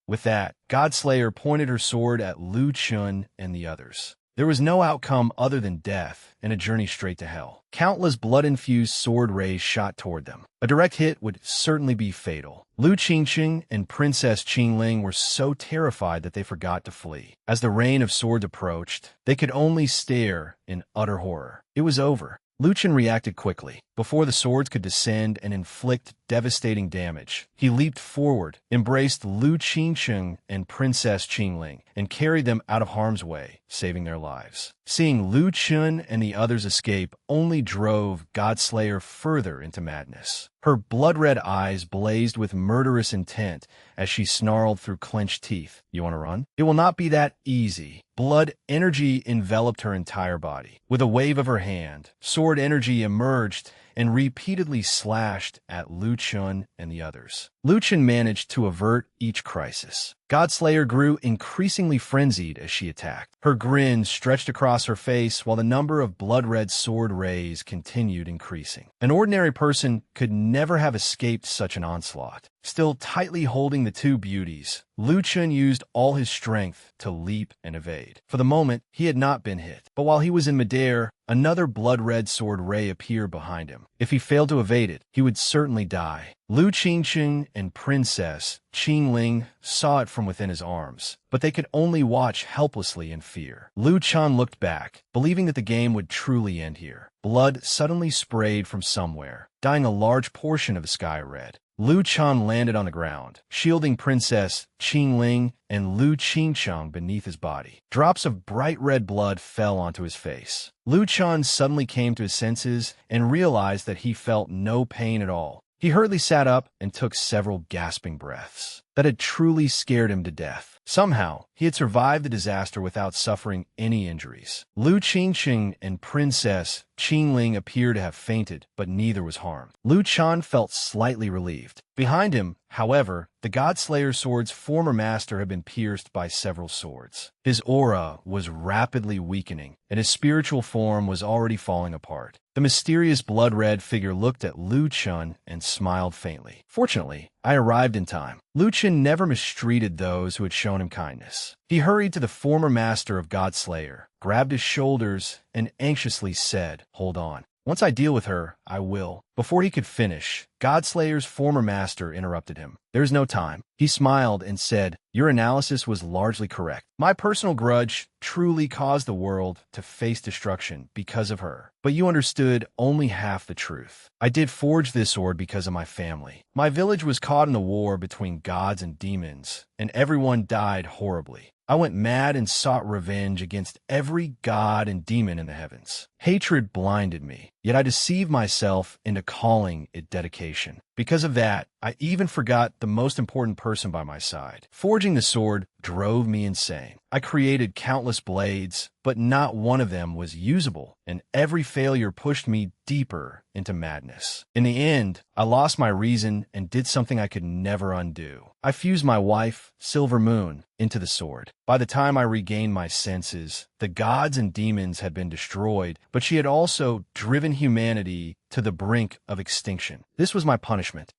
With that, Godslayer pointed her sword at Lu Chun and the others. There was no outcome other than death and a journey straight to hell. Countless blood-infused sword rays shot toward them. A direct hit would certainly be fatal. Lu Qingsheng and Princess Qingling were so terrified that they forgot to flee. As the rain of swords approached, they could only stare in utter horror. It was over. Lu Chun reacted quickly. Before the swords could descend and inflict devastating damage, he leaped forward, embraced Lu Qingsheng and Princess Qingling, and carried them out of harm's way, saving their lives. Seeing Lu Chun and the others escape only drove Godslayer further into madness. Her blood-red eyes blazed with murderous intent as she snarled through clenched teeth. "You want to run? It will not be that easy." Blood energy enveloped her entire body. With a wave of her hand, sword energy emerged and repeatedly slashed at Lu Chun and the others. Lu Chun managed to avert each crisis. Godslayer grew increasingly frenzied as she attacked. Her grin stretched across her face while the number of blood-red sword rays continued increasing. An ordinary person could never have escaped such an onslaught. Still tightly holding the two beauties, Lu Chun used all his strength to leap and evade. For the moment, he had not been hit, but while he was in midair, another blood-red sword ray appeared behind him. If he failed to evade it, he would certainly die. Lu Qingqing and Princess Qingling saw it from within his arms, but they could only watch helplessly in fear. Lu Chan looked back, believing that the game would truly end here. Blood suddenly sprayed from somewhere, dyeing a large portion of the sky red. Lu Chan landed on the ground, shielding Princess Qingling and Lu Qingchang beneath his body. Drops of bright red blood fell onto his face. Lu Chan suddenly came to his senses and realized that he felt no pain at all. He hurriedly sat up and took several gasping breaths. That had truly scared him to death. Somehow, he had survived the disaster without suffering any injuries. Lu Qingqing and Princess Qingling appeared to have fainted, but neither was harmed. Lu Chan felt slightly relieved. Behind him, however, the Godslayer sword's former master had been pierced by several swords. His aura was rapidly weakening, and his spiritual form was already falling apart. The mysterious blood-red figure looked at Lu Chun and smiled faintly. Fortunately, I arrived in time. Lu Chun never mistreated those who had shown him kindness. He hurried to the former master of Godslayer, grabbed his shoulders, and anxiously said, "Hold on. Once I deal with her, I will." Before he could finish, Godslayer's former master interrupted him. "There's no time." He smiled and said, "Your analysis was largely correct. My personal grudge truly caused the world to face destruction because of her. But you understood only half the truth. I did forge this sword because of my family. My village was caught in the war between gods and demons, and everyone died horribly. I went mad and sought revenge against every god and demon in the heavens. Hatred blinded me, yet I deceived myself into calling it dedication. Because of that, I even forgot the most important person by my side. Forging the sword drove me insane. I created countless blades, but not one of them was usable, and every failure pushed me deeper into madness. In the end, I lost my reason and did something I could never undo. I fused my wife, Silver Moon, into the sword. By the time I regained my senses, the gods and demons had been destroyed, but she had also driven humanity to the brink of extinction. This was my punishment.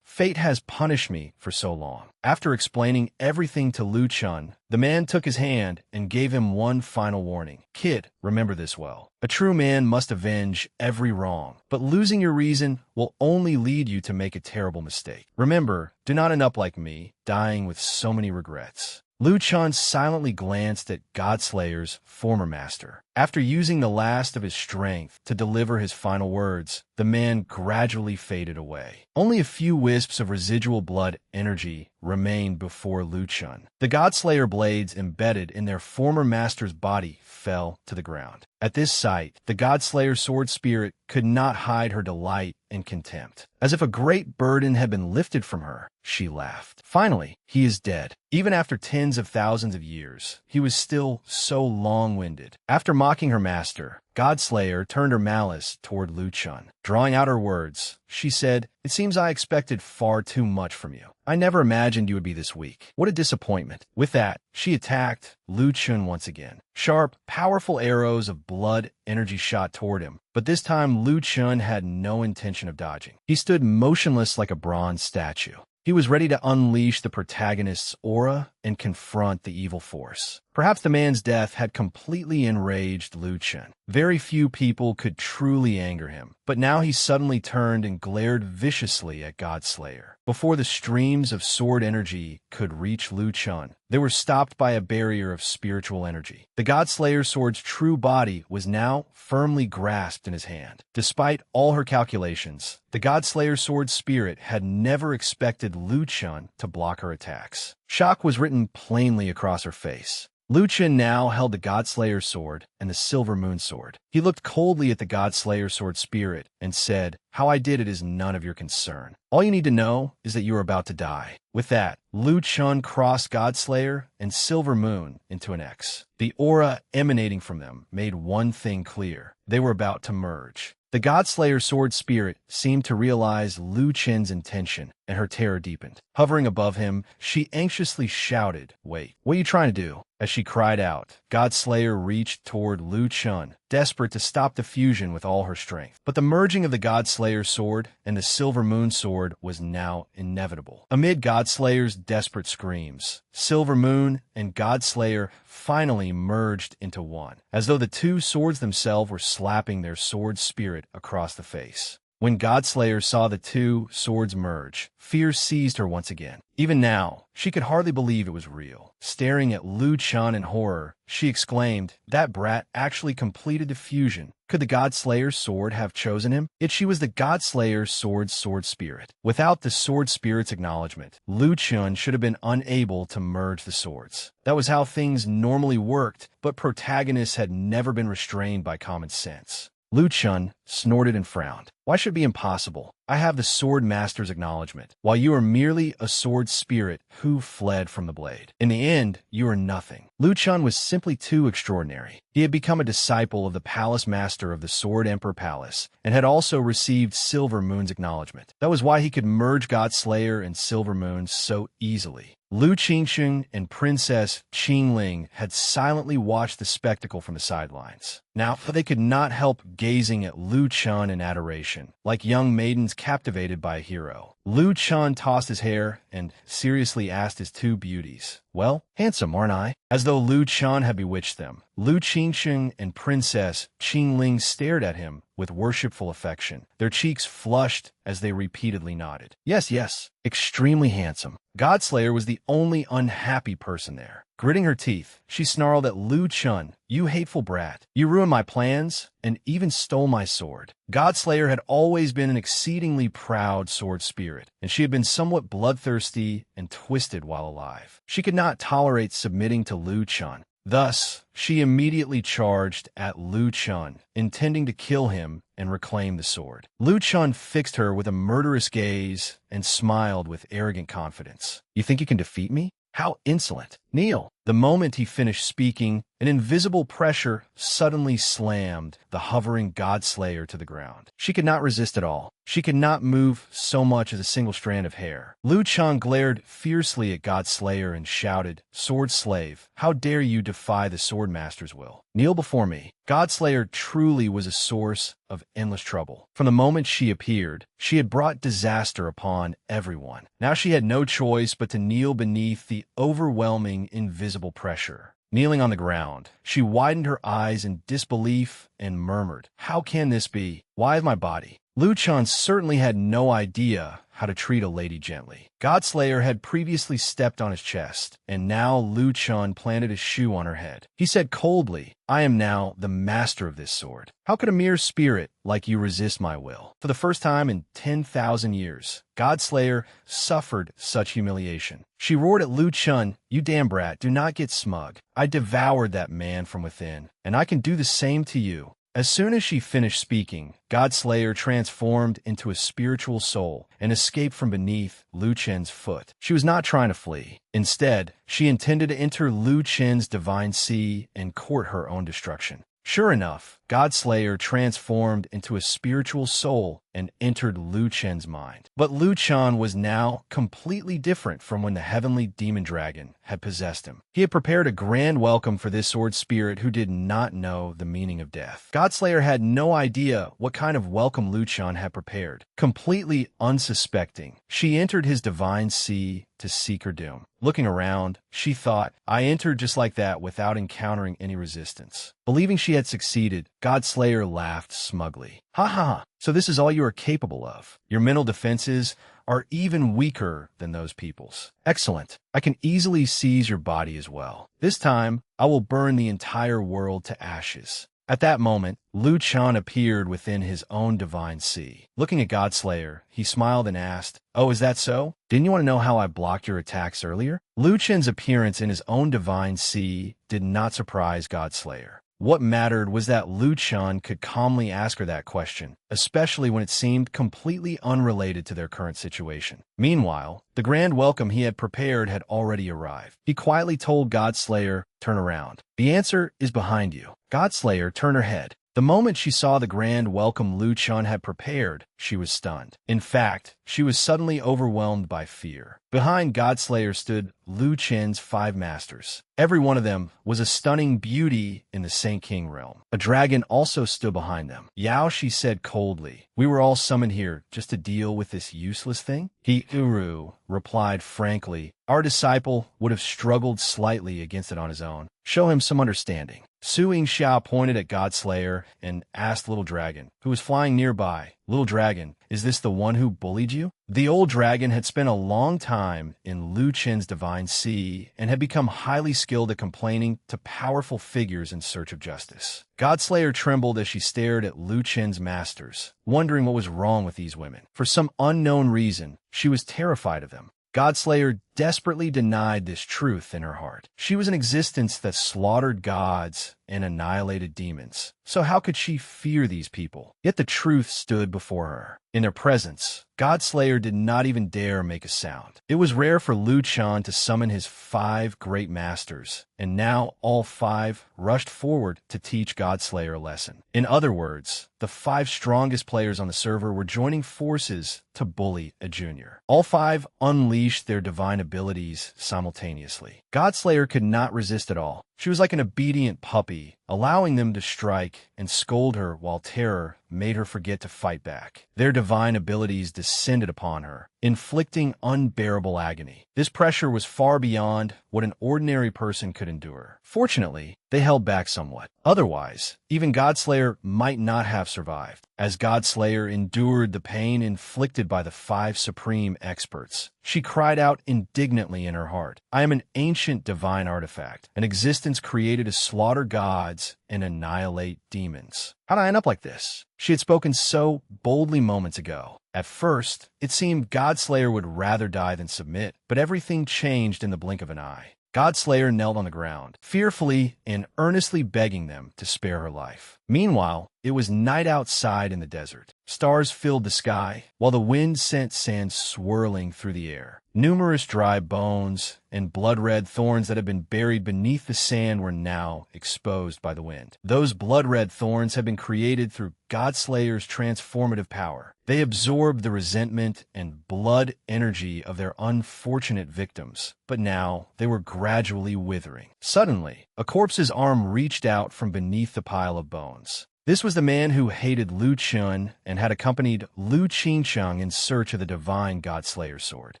Fate has punished me for so long." After explaining everything to Lu Chun, the man took his hand and gave him one final warning. "Kid, remember this well. A true man must avenge every wrong, but losing your reason will only lead you to make a terrible mistake. Remember, do not end up like me, dying with so many regrets." Lu Chun silently glanced at Godslayer's former master. After using the last of his strength to deliver his final words, the man gradually faded away. Only a few wisps of residual blood energy remained before Lu Chun. The Godslayer blades embedded in their former master's body fell to the ground. At this sight, the Godslayer sword spirit could not hide her delight and contempt. As if a great burden had been lifted from her, she laughed. "Finally, he is dead. Even after tens of thousands of years, he was still so long-winded." After mocking her master, Godslayer turned her malice toward Lu Chun. Drawing out her words, she said, "It seems I expected far too much from you. I never imagined you would be this weak. What a disappointment." With that, she attacked Lu Chun once again. Sharp, powerful arrows of blood energy shot toward him, but this time Lu Chun had no intention of dodging. He stood motionless like a bronze statue. He was ready to unleash the protagonist's aura and confront the evil force. Perhaps the man's death had completely enraged Lu Chun. Very few people could truly anger him, but now he suddenly turned and glared viciously at Godslayer. Before the streams of sword energy could reach Lu Chun, they were stopped by a barrier of spiritual energy. The Godslayer sword's true body was now firmly grasped in his hand. Despite all her calculations, the Godslayer sword's spirit had never expected Lu Chun to block her attacks. Shock was written plainly across her face. Lu Chun now held the Godslayer sword and the Silver Moon sword. He looked coldly at the Godslayer sword spirit and said, "How I did it is none of your concern. All you need to know is that you are about to die." With that, Lu Chun crossed Godslayer and Silver Moon into an X. The aura emanating from them made one thing clear. They were about to merge. The Godslayer sword spirit seemed to realize Lu Chen's intention, and her terror deepened. Hovering above him, she anxiously shouted, "Wait, what are you trying to do?" As she cried out, Godslayer reached toward Lu Chun, desperate to stop the fusion with all her strength. But the merging of the Godslayer's sword and the Silver Moon sword was now inevitable. Amid Godslayer's desperate screams, Silver Moon and Godslayer finally merged into one, as though the two swords themselves were slapping their sword spirit across the face. When Godslayer saw the two swords merge, fear seized her once again. Even now, she could hardly believe it was real. Staring at Lu Chun in horror, she exclaimed, "That brat actually completed the fusion. Could the Godslayer's sword have chosen him? Yet she was the Godslayer's sword spirit. Without the sword spirit's acknowledgement, Lu Chun should have been unable to merge the swords. That was how things normally worked, but protagonists had never been restrained by common sense. Lu Chun snorted and frowned. "Why should it be impossible? I have the sword master's acknowledgement, while you are merely a sword spirit who fled from the blade. In the end, you are nothing." Lu Chun was simply too extraordinary. He had become a disciple of the palace master of the Sword Emperor Palace, and had also received Silver Moon's acknowledgement. That was why he could merge Godslayer and Silver Moon so easily. Lu Qingsheng and Princess Qingling had silently watched the spectacle from the sidelines. Now, they could not help gazing at Lu Chun in adoration, like young maidens captivated by a hero. Lu Chun tossed his hair and seriously asked his two beauties, "Well, handsome, aren't I?" As though Lu Chun had bewitched them, Lu Qingsheng and Princess Qingling stared at him with worshipful affection. Their cheeks flushed as they repeatedly nodded. Yes, yes, extremely handsome. Godslayer was the only unhappy person there. Gritting her teeth, she snarled at Lu Chun, "You hateful brat. You ruined my plans and even stole my sword." Godslayer had always been an exceedingly proud sword spirit, and she had been somewhat bloodthirsty and twisted while alive. She could not tolerate submitting to Lu Chun. Thus, she immediately charged at Lu Chun, intending to kill him and reclaim the sword. Lu Chun fixed her with a murderous gaze and smiled with arrogant confidence. "You think you can defeat me? How insolent. Kneel." The moment he finished speaking, an invisible pressure suddenly slammed the hovering Godslayer to the ground. She could not resist at all. She could not move so much as a single strand of hair. Lu Chun glared fiercely at Godslayer and shouted, "Sword slave, how dare you defy the sword master's will? Kneel before me." Godslayer truly was a source of endless trouble. From the moment she appeared, she had brought disaster upon everyone. Now she had no choice but to kneel beneath the overwhelming invisible pressure. Kneeling on the ground, she widened her eyes in disbelief and murmured, "How can this be? Why my body?" Lu Chun certainly had no idea how to treat a lady gently. Godslayer had previously stepped on his chest, and now Lu Chun planted a shoe on her head. He said coldly, "I am now the master of this sword. How could a mere spirit like you resist my will?" For the first time in 10,000 years, Godslayer suffered such humiliation. She roared at Lu Chun, "You damn brat, do not get smug. I devoured that man from within, and I can do the same to you." As soon as she finished speaking, Godslayer transformed into a spiritual soul and escaped from beneath Lu Chen's foot. She was not trying to flee. Instead, she intended to enter Lu Chen's divine sea and court her own destruction. Sure enough, Godslayer transformed into a spiritual soul and entered Lu Chen's mind. But Lu Chun was now completely different from when the heavenly demon dragon had possessed him. He had prepared a grand welcome for this sword spirit who did not know the meaning of death. Godslayer had no idea what kind of welcome Lu Chun had prepared. Completely unsuspecting, she entered his divine sea to seek her doom. Looking around, she thought, "I entered just like that without encountering any resistance." Believing she had succeeded, Godslayer laughed smugly. "Ha ha ha, so this is all you are capable of. Your mental defenses are even weaker than those people's. Excellent. I can easily seize your body as well. This time, I will burn the entire world to ashes." At that moment, Lu Chun appeared within his own divine sea. Looking at Godslayer, he smiled and asked, "Oh, is that so? Didn't you want to know how I blocked your attacks earlier?" Lu Chun's appearance in his own divine sea did not surprise Godslayer. What mattered was that Lu Chun could calmly ask her that question, especially when it seemed completely unrelated to their current situation. Meanwhile, the grand welcome he had prepared had already arrived. He quietly told Godslayer, "Turn around. The answer is behind you." Godslayer turned her head. The moment she saw the grand welcome Lu Chun had prepared, she was stunned. In fact, she was suddenly overwhelmed by fear. Behind Godslayer stood Lu Chen's 5 masters. Every one of them was a stunning beauty in the Saint King realm. A dragon also stood behind them. Yao, she said coldly, "We were all summoned here just to deal with this useless thing?" He, Uru, replied frankly, "Our disciple would have struggled slightly against it on his own. Show him some understanding." Suing Xia pointed at Godslayer and asked Little Dragon, who was flying nearby, "Little Dragon, is this the one who bullied you?" The old dragon had spent a long time in Lu Chen's divine sea and had become highly skilled at complaining to powerful figures in search of justice. Godslayer trembled as she stared at Lu Chen's masters, wondering what was wrong with these women. For some unknown reason, she was terrified of them. Godslayer desperately denied this truth in her heart. She was an existence that slaughtered gods and annihilated demons. So how could she fear these people? Yet the truth stood before her. In their presence, Godslayer did not even dare make a sound. It was rare for Lu Chun to summon his 5 great masters, and now all 5 rushed forward to teach Godslayer a lesson. In other words, the 5 strongest players on the server were joining forces to bully a junior. All 5 unleashed their divine abilities simultaneously. Godslayer could not resist at all. She was like an obedient puppy, allowing them to strike and scold her while terror made her forget to fight back. Their divine abilities descended upon her, inflicting unbearable agony. This pressure was far beyond what an ordinary person could endure. Fortunately, they held back somewhat. Otherwise, even Godslayer might not have survived. As Godslayer endured the pain inflicted by the 5 supreme experts, she cried out indignantly in her heart, "I am an ancient divine artifact, an existence created to slaughter gods and annihilate demons. How'd I end up like this?" She had spoken so boldly moments ago. At first, it seemed Godslayer would rather die than submit, but everything changed in the blink of an eye. Godslayer knelt on the ground, fearfully and earnestly begging them to spare her life. Meanwhile, it was night outside in the desert. Stars filled the sky, while the wind sent sand swirling through the air. Numerous dry bones and blood-red thorns that had been buried beneath the sand were now exposed by the wind. Those blood-red thorns had been created through Godslayer's transformative power. They absorbed the resentment and blood energy of their unfortunate victims, but now they were gradually withering. Suddenly, a corpse's arm reached out from beneath the pile of bones. This was the man who hated Lu Chun and had accompanied Lu Qingcheng in search of the divine Godslayer sword.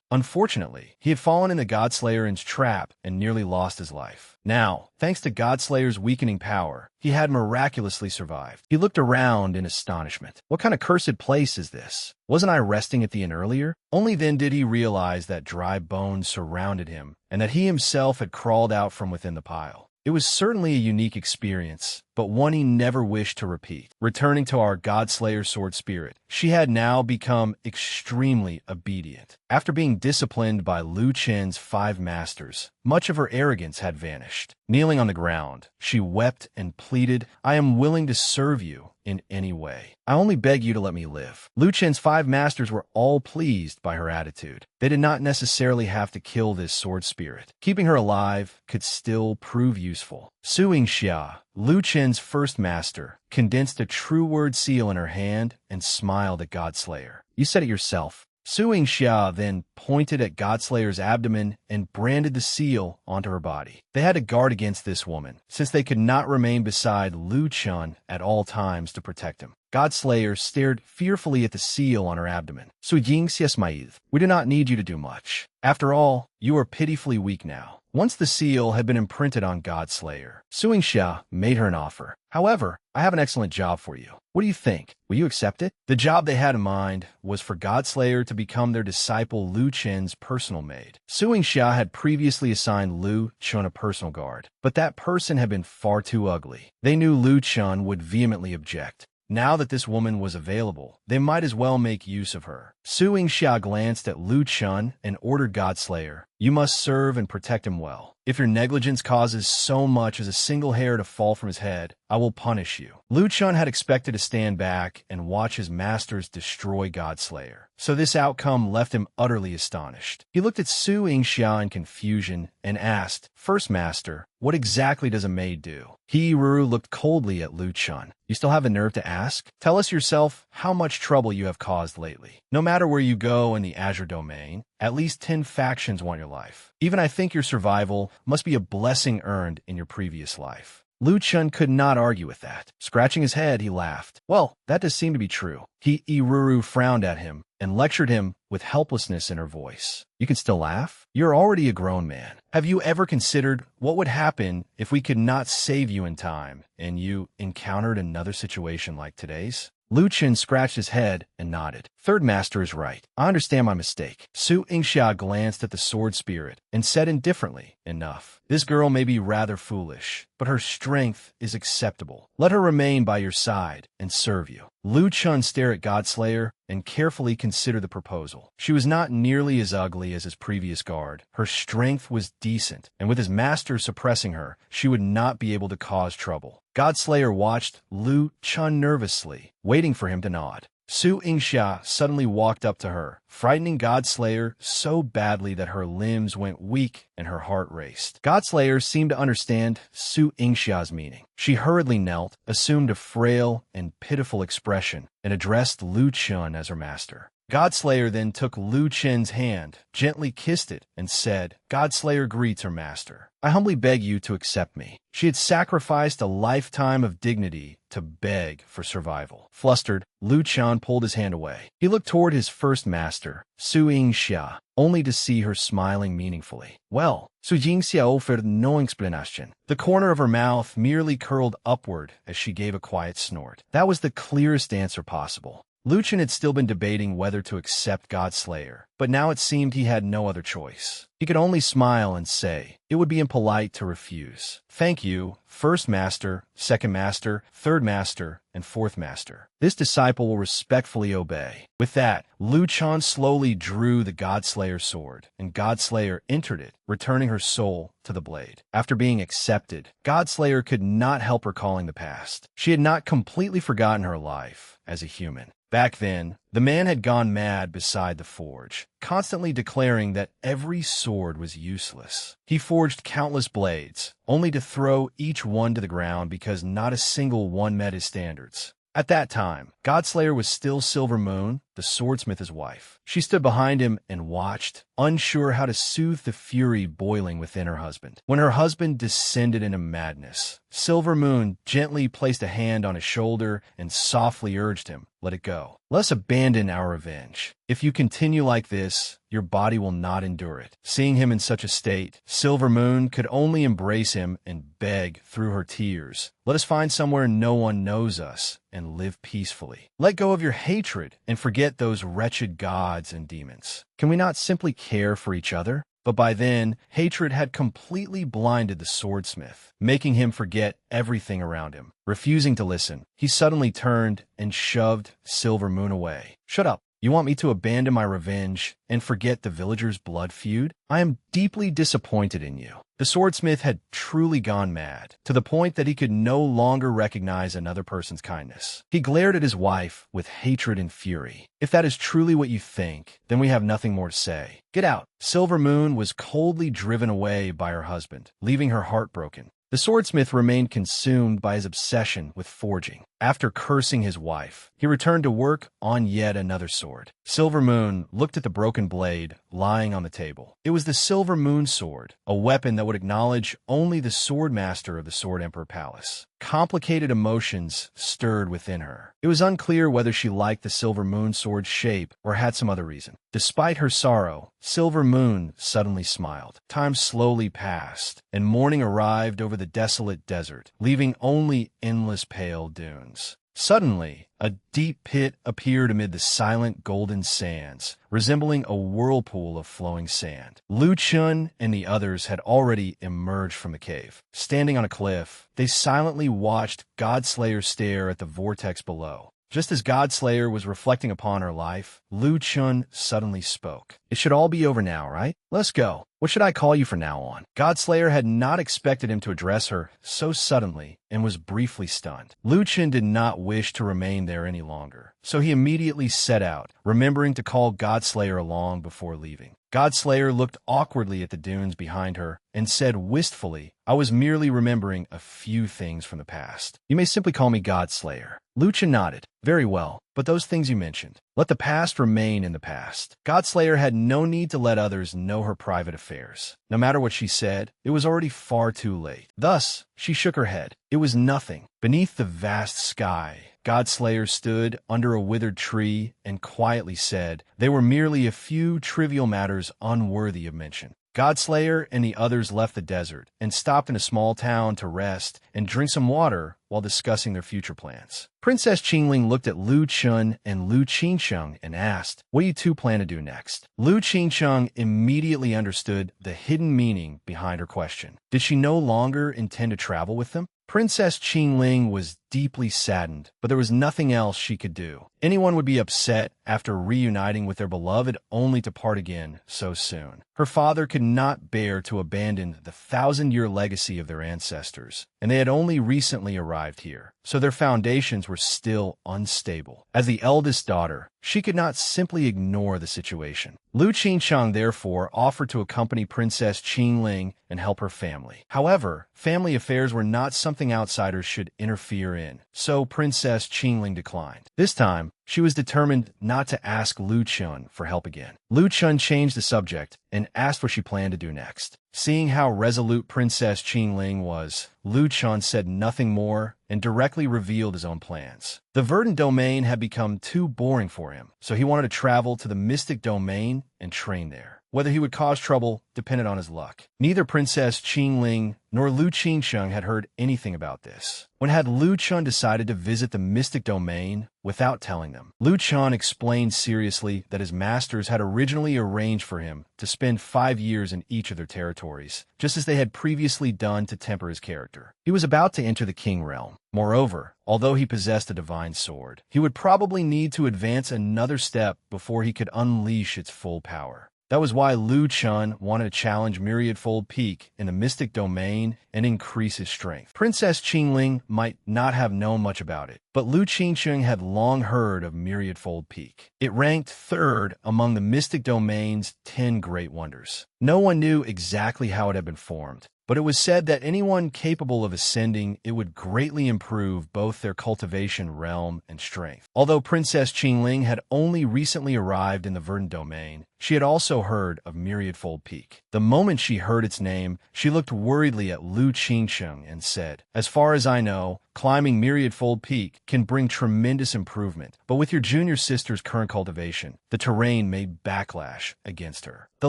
Unfortunately, he had fallen in the Godslayer's trap and nearly lost his life. Now, thanks to Godslayer's weakening power, he had miraculously survived. He looked around in astonishment. What kind of cursed place is this? Wasn't I resting at the inn earlier? Only then did he realize that dry bones surrounded him and that he himself had crawled out from within the pile. It was certainly a unique experience, but one he never wished to repeat. Returning to our Godslayer sword spirit, she had now become extremely obedient. After being disciplined by Lu Chen's 5 masters, much of her arrogance had vanished. Kneeling on the ground, she wept and pleaded, "I am willing to serve you in any way. I only beg you to let me live." Lu Chen's 5 masters were all pleased by her attitude. They did not necessarily have to kill this sword spirit. Keeping her alive could still prove useful. Suing Xia, Lu Chen's first master, condensed a true word seal in her hand and smiled at Godslayer. "You said it yourself." Suing Xia then pointed at Godslayer's abdomen and branded the seal onto her body. They had to guard against this woman, since they could not remain beside Lu Chun at all times to protect him. Godslayer stared fearfully at the seal on her abdomen. "Suying Siesmaid, we do not need you to do much. After all, you are pitifully weak now." Once the seal had been imprinted on Godslayer, Suing Xia made her an offer. "However, I have an excellent job for you. What do you think? Will you accept it?" The job they had in mind was for Godslayer to become their disciple Lu Chen's personal maid. Suing Xia had previously assigned Lu Chun a personal guard, but that person had been far too ugly. They knew Lu Chun would vehemently object. Now that this woman was available, they might as well make use of her. Suing Xia glanced at Lu Chun and ordered Godslayer, You must serve and protect him well. If your negligence causes so much as a single hair to fall from his head, I will punish you. Lu Chun had expected to stand back and watch his masters destroy Godslayer, so this outcome left him utterly astonished. He looked at Su Yingxia in confusion and asked, "First Master, what exactly does a maid do?" Hiruru looked coldly at Lu Chun. "You still have the nerve to ask? Tell us yourself how much trouble you have caused lately. No matter where you go in the Azure Domain, at least 10 factions want your life. Even I think your survival must be a blessing earned in your previous life." Lu Chun could not argue with that. Scratching his head, he laughed. "Well, that does seem to be true." Hiruru frowned at him and lectured him with helplessness in her voice. "You can still laugh? You're already a grown man. Have you ever considered what would happen if we could not save you in time and you encountered another situation like today's?" Lu Chun scratched his head and nodded. "Third Master is right. I understand my mistake." Su Yingxia glanced at the sword spirit and said indifferently, "Enough. This girl may be rather foolish, but her strength is acceptable. Let her remain by your side and serve you." Lu Chun stared at Godslayer and carefully considered the proposal. She was not nearly as ugly as his previous guard. Her strength was decent, and with his master suppressing her, she would not be able to cause trouble. Godslayer watched Lu Chun nervously, waiting for him to nod. Su Yingxia suddenly walked up to her, frightening Godslayer so badly that her limbs went weak and her heart raced. Godslayer seemed to understand Su Yingxia's meaning. She hurriedly knelt, assumed a frail and pitiful expression, and addressed Lu Chun as her master. Godslayer then took Lu Chun's hand, gently kissed it, and said, "Godslayer greets her master. I humbly beg you to accept me." She had sacrificed a lifetime of dignity to beg for survival. Flustered, Lu Chun pulled his hand away. He looked toward his first master, Su Yingxia, only to see her smiling meaningfully. "Well," Su Yingxia offered no explanation. The corner of her mouth merely curled upward as she gave a quiet snort. That was the clearest answer possible. Lu Chun had still been debating whether to accept Godslayer, but now it seemed he had no other choice. He could only smile and say, it would be impolite to refuse. "Thank you, First Master, Second Master, Third Master, and Fourth Master. This disciple will respectfully obey." With that, Lu Chun slowly drew the Godslayer sword, and Godslayer entered it, returning her soul to the blade. After being accepted, Godslayer could not help recalling the past. She had not completely forgotten her life as a human. Back then, the man had gone mad beside the forge, constantly declaring that every sword was useless. He forged countless blades, only to throw each one to the ground because not a single one met his standards. At that time, Godslayer was still Silver Moon, the swordsmith's wife. She stood behind him and watched, unsure how to soothe the fury boiling within her husband. When her husband descended into madness, Silver Moon gently placed a hand on his shoulder and softly urged him, "Let it go. Let us abandon our revenge. If you continue like this, your body will not endure it." Seeing him in such a state, Silver Moon could only embrace him and beg through her tears, "Let us find somewhere no one knows us and live peacefully. Let go of your hatred and forget those wretched gods and demons. Can we not simply care for each other?" But by then, hatred had completely blinded the swordsmith, making him forget everything around him. Refusing to listen, he suddenly turned and shoved Silver Moon away. "Shut up. You want me to abandon my revenge and forget the villagers' blood feud? I am deeply disappointed in you." The swordsmith had truly gone mad, to the point that he could no longer recognize another person's kindness. He glared at his wife with hatred and fury. "If that is truly what you think, then we have nothing more to say. Get out." Silver Moon was coldly driven away by her husband, leaving her heartbroken. The swordsmith remained consumed by his obsession with forging. After cursing his wife, he returned to work on yet another sword. Silver Moon looked at the broken blade lying on the table. It was the Silver Moon sword, a weapon that would acknowledge only the sword master of the Sword Emperor Palace. Complicated emotions stirred within her. It was unclear whether she liked the Silver Moon sword's shape or had some other reason. Despite her sorrow, Silver Moon suddenly smiled. Time slowly passed, and morning arrived over the desolate desert, leaving only endless pale dunes. Suddenly, a deep pit appeared amid the silent golden sands, resembling a whirlpool of flowing sand. Lu Chun and the others had already emerged from the cave. Standing on a cliff, they silently watched Godslayer stare at the vortex below. Just as Godslayer was reflecting upon her life, Lu Chun suddenly spoke. "It should all be over now, right? Let's go." What should I call you from now on? Godslayer had not expected him to address her so suddenly and was briefly stunned. Lu Chen did not wish to remain there any longer, so he immediately set out, remembering to call Godslayer along before leaving. Godslayer looked awkwardly at the dunes behind her and said wistfully, "I was merely remembering a few things from the past. You may simply call me Godslayer." Lu Chen nodded. "Very well, but those things you mentioned, let the past remain in the past." Godslayer had no need to let others know her private affairs. No matter what she said, it was already far too late. Thus, she shook her head. It was nothing. Beneath the vast sky, Godslayer stood under a withered tree and quietly said they were merely a few trivial matters unworthy of mention. Godslayer and the others left the desert and stopped in a small town to rest and drink some water while discussing their future plans. Princess Qingling looked at Lu Chun and Lu Qingsheng and asked, "What do you two plan to do next?" Lu Qingsheng immediately understood the hidden meaning behind her question. Did she no longer intend to travel with them? Princess Qingling was deeply saddened, but there was nothing else she could do. Anyone would be upset after reuniting with their beloved only to part again so soon. Her father could not bear to abandon the 1,000-year legacy of their ancestors, and they had only recently arrived here, so their foundations were still unstable. As the eldest daughter, she could not simply ignore the situation. Lu Qingsheng therefore offered to accompany Princess Qingling and help her family. However, family affairs were not something outsiders should interfere in, so Princess Qingling declined. This time, she was determined not to ask Lu Chun for help again. Lu Chun changed the subject and asked what she planned to do next. Seeing how resolute Princess Qingling was, Lu Chun said nothing more and directly revealed his own plans. The Verdant Domain had become too boring for him, so he wanted to travel to the Mystic Domain and train there. Whether he would cause trouble depended on his luck. Neither Princess Qingling nor Lu Qingsheng had heard anything about this. When had Lu Chun decided to visit the Mystic Domain without telling them? Lu Chun explained seriously that his masters had originally arranged for him to spend 5 years in each of their territories, just as they had previously done to temper his character. He was about to enter the King Realm. Moreover, although he possessed a divine sword, he would probably need to advance another step before he could unleash its full power. That was why Lu Chun wanted to challenge Myriadfold Peak in the Mystic Domain and increase his strength. Princess Qingling might not have known much about it, but Lu Qingsheng had long heard of Myriadfold Peak. It ranked third among the Mystic Domain's 10 great wonders. No one knew exactly how it had been formed, but it was said that anyone capable of ascending it would greatly improve both their cultivation realm and strength. Although Princess Qingling had only recently arrived in the Verdant Domain, she had also heard of Myriadfold Peak. The moment she heard its name, she looked worriedly at Lu Qingsheng and said, "As far as I know, climbing Myriadfold Peak can bring tremendous improvement, but with your junior sister's current cultivation, the terrain may backlash against her. The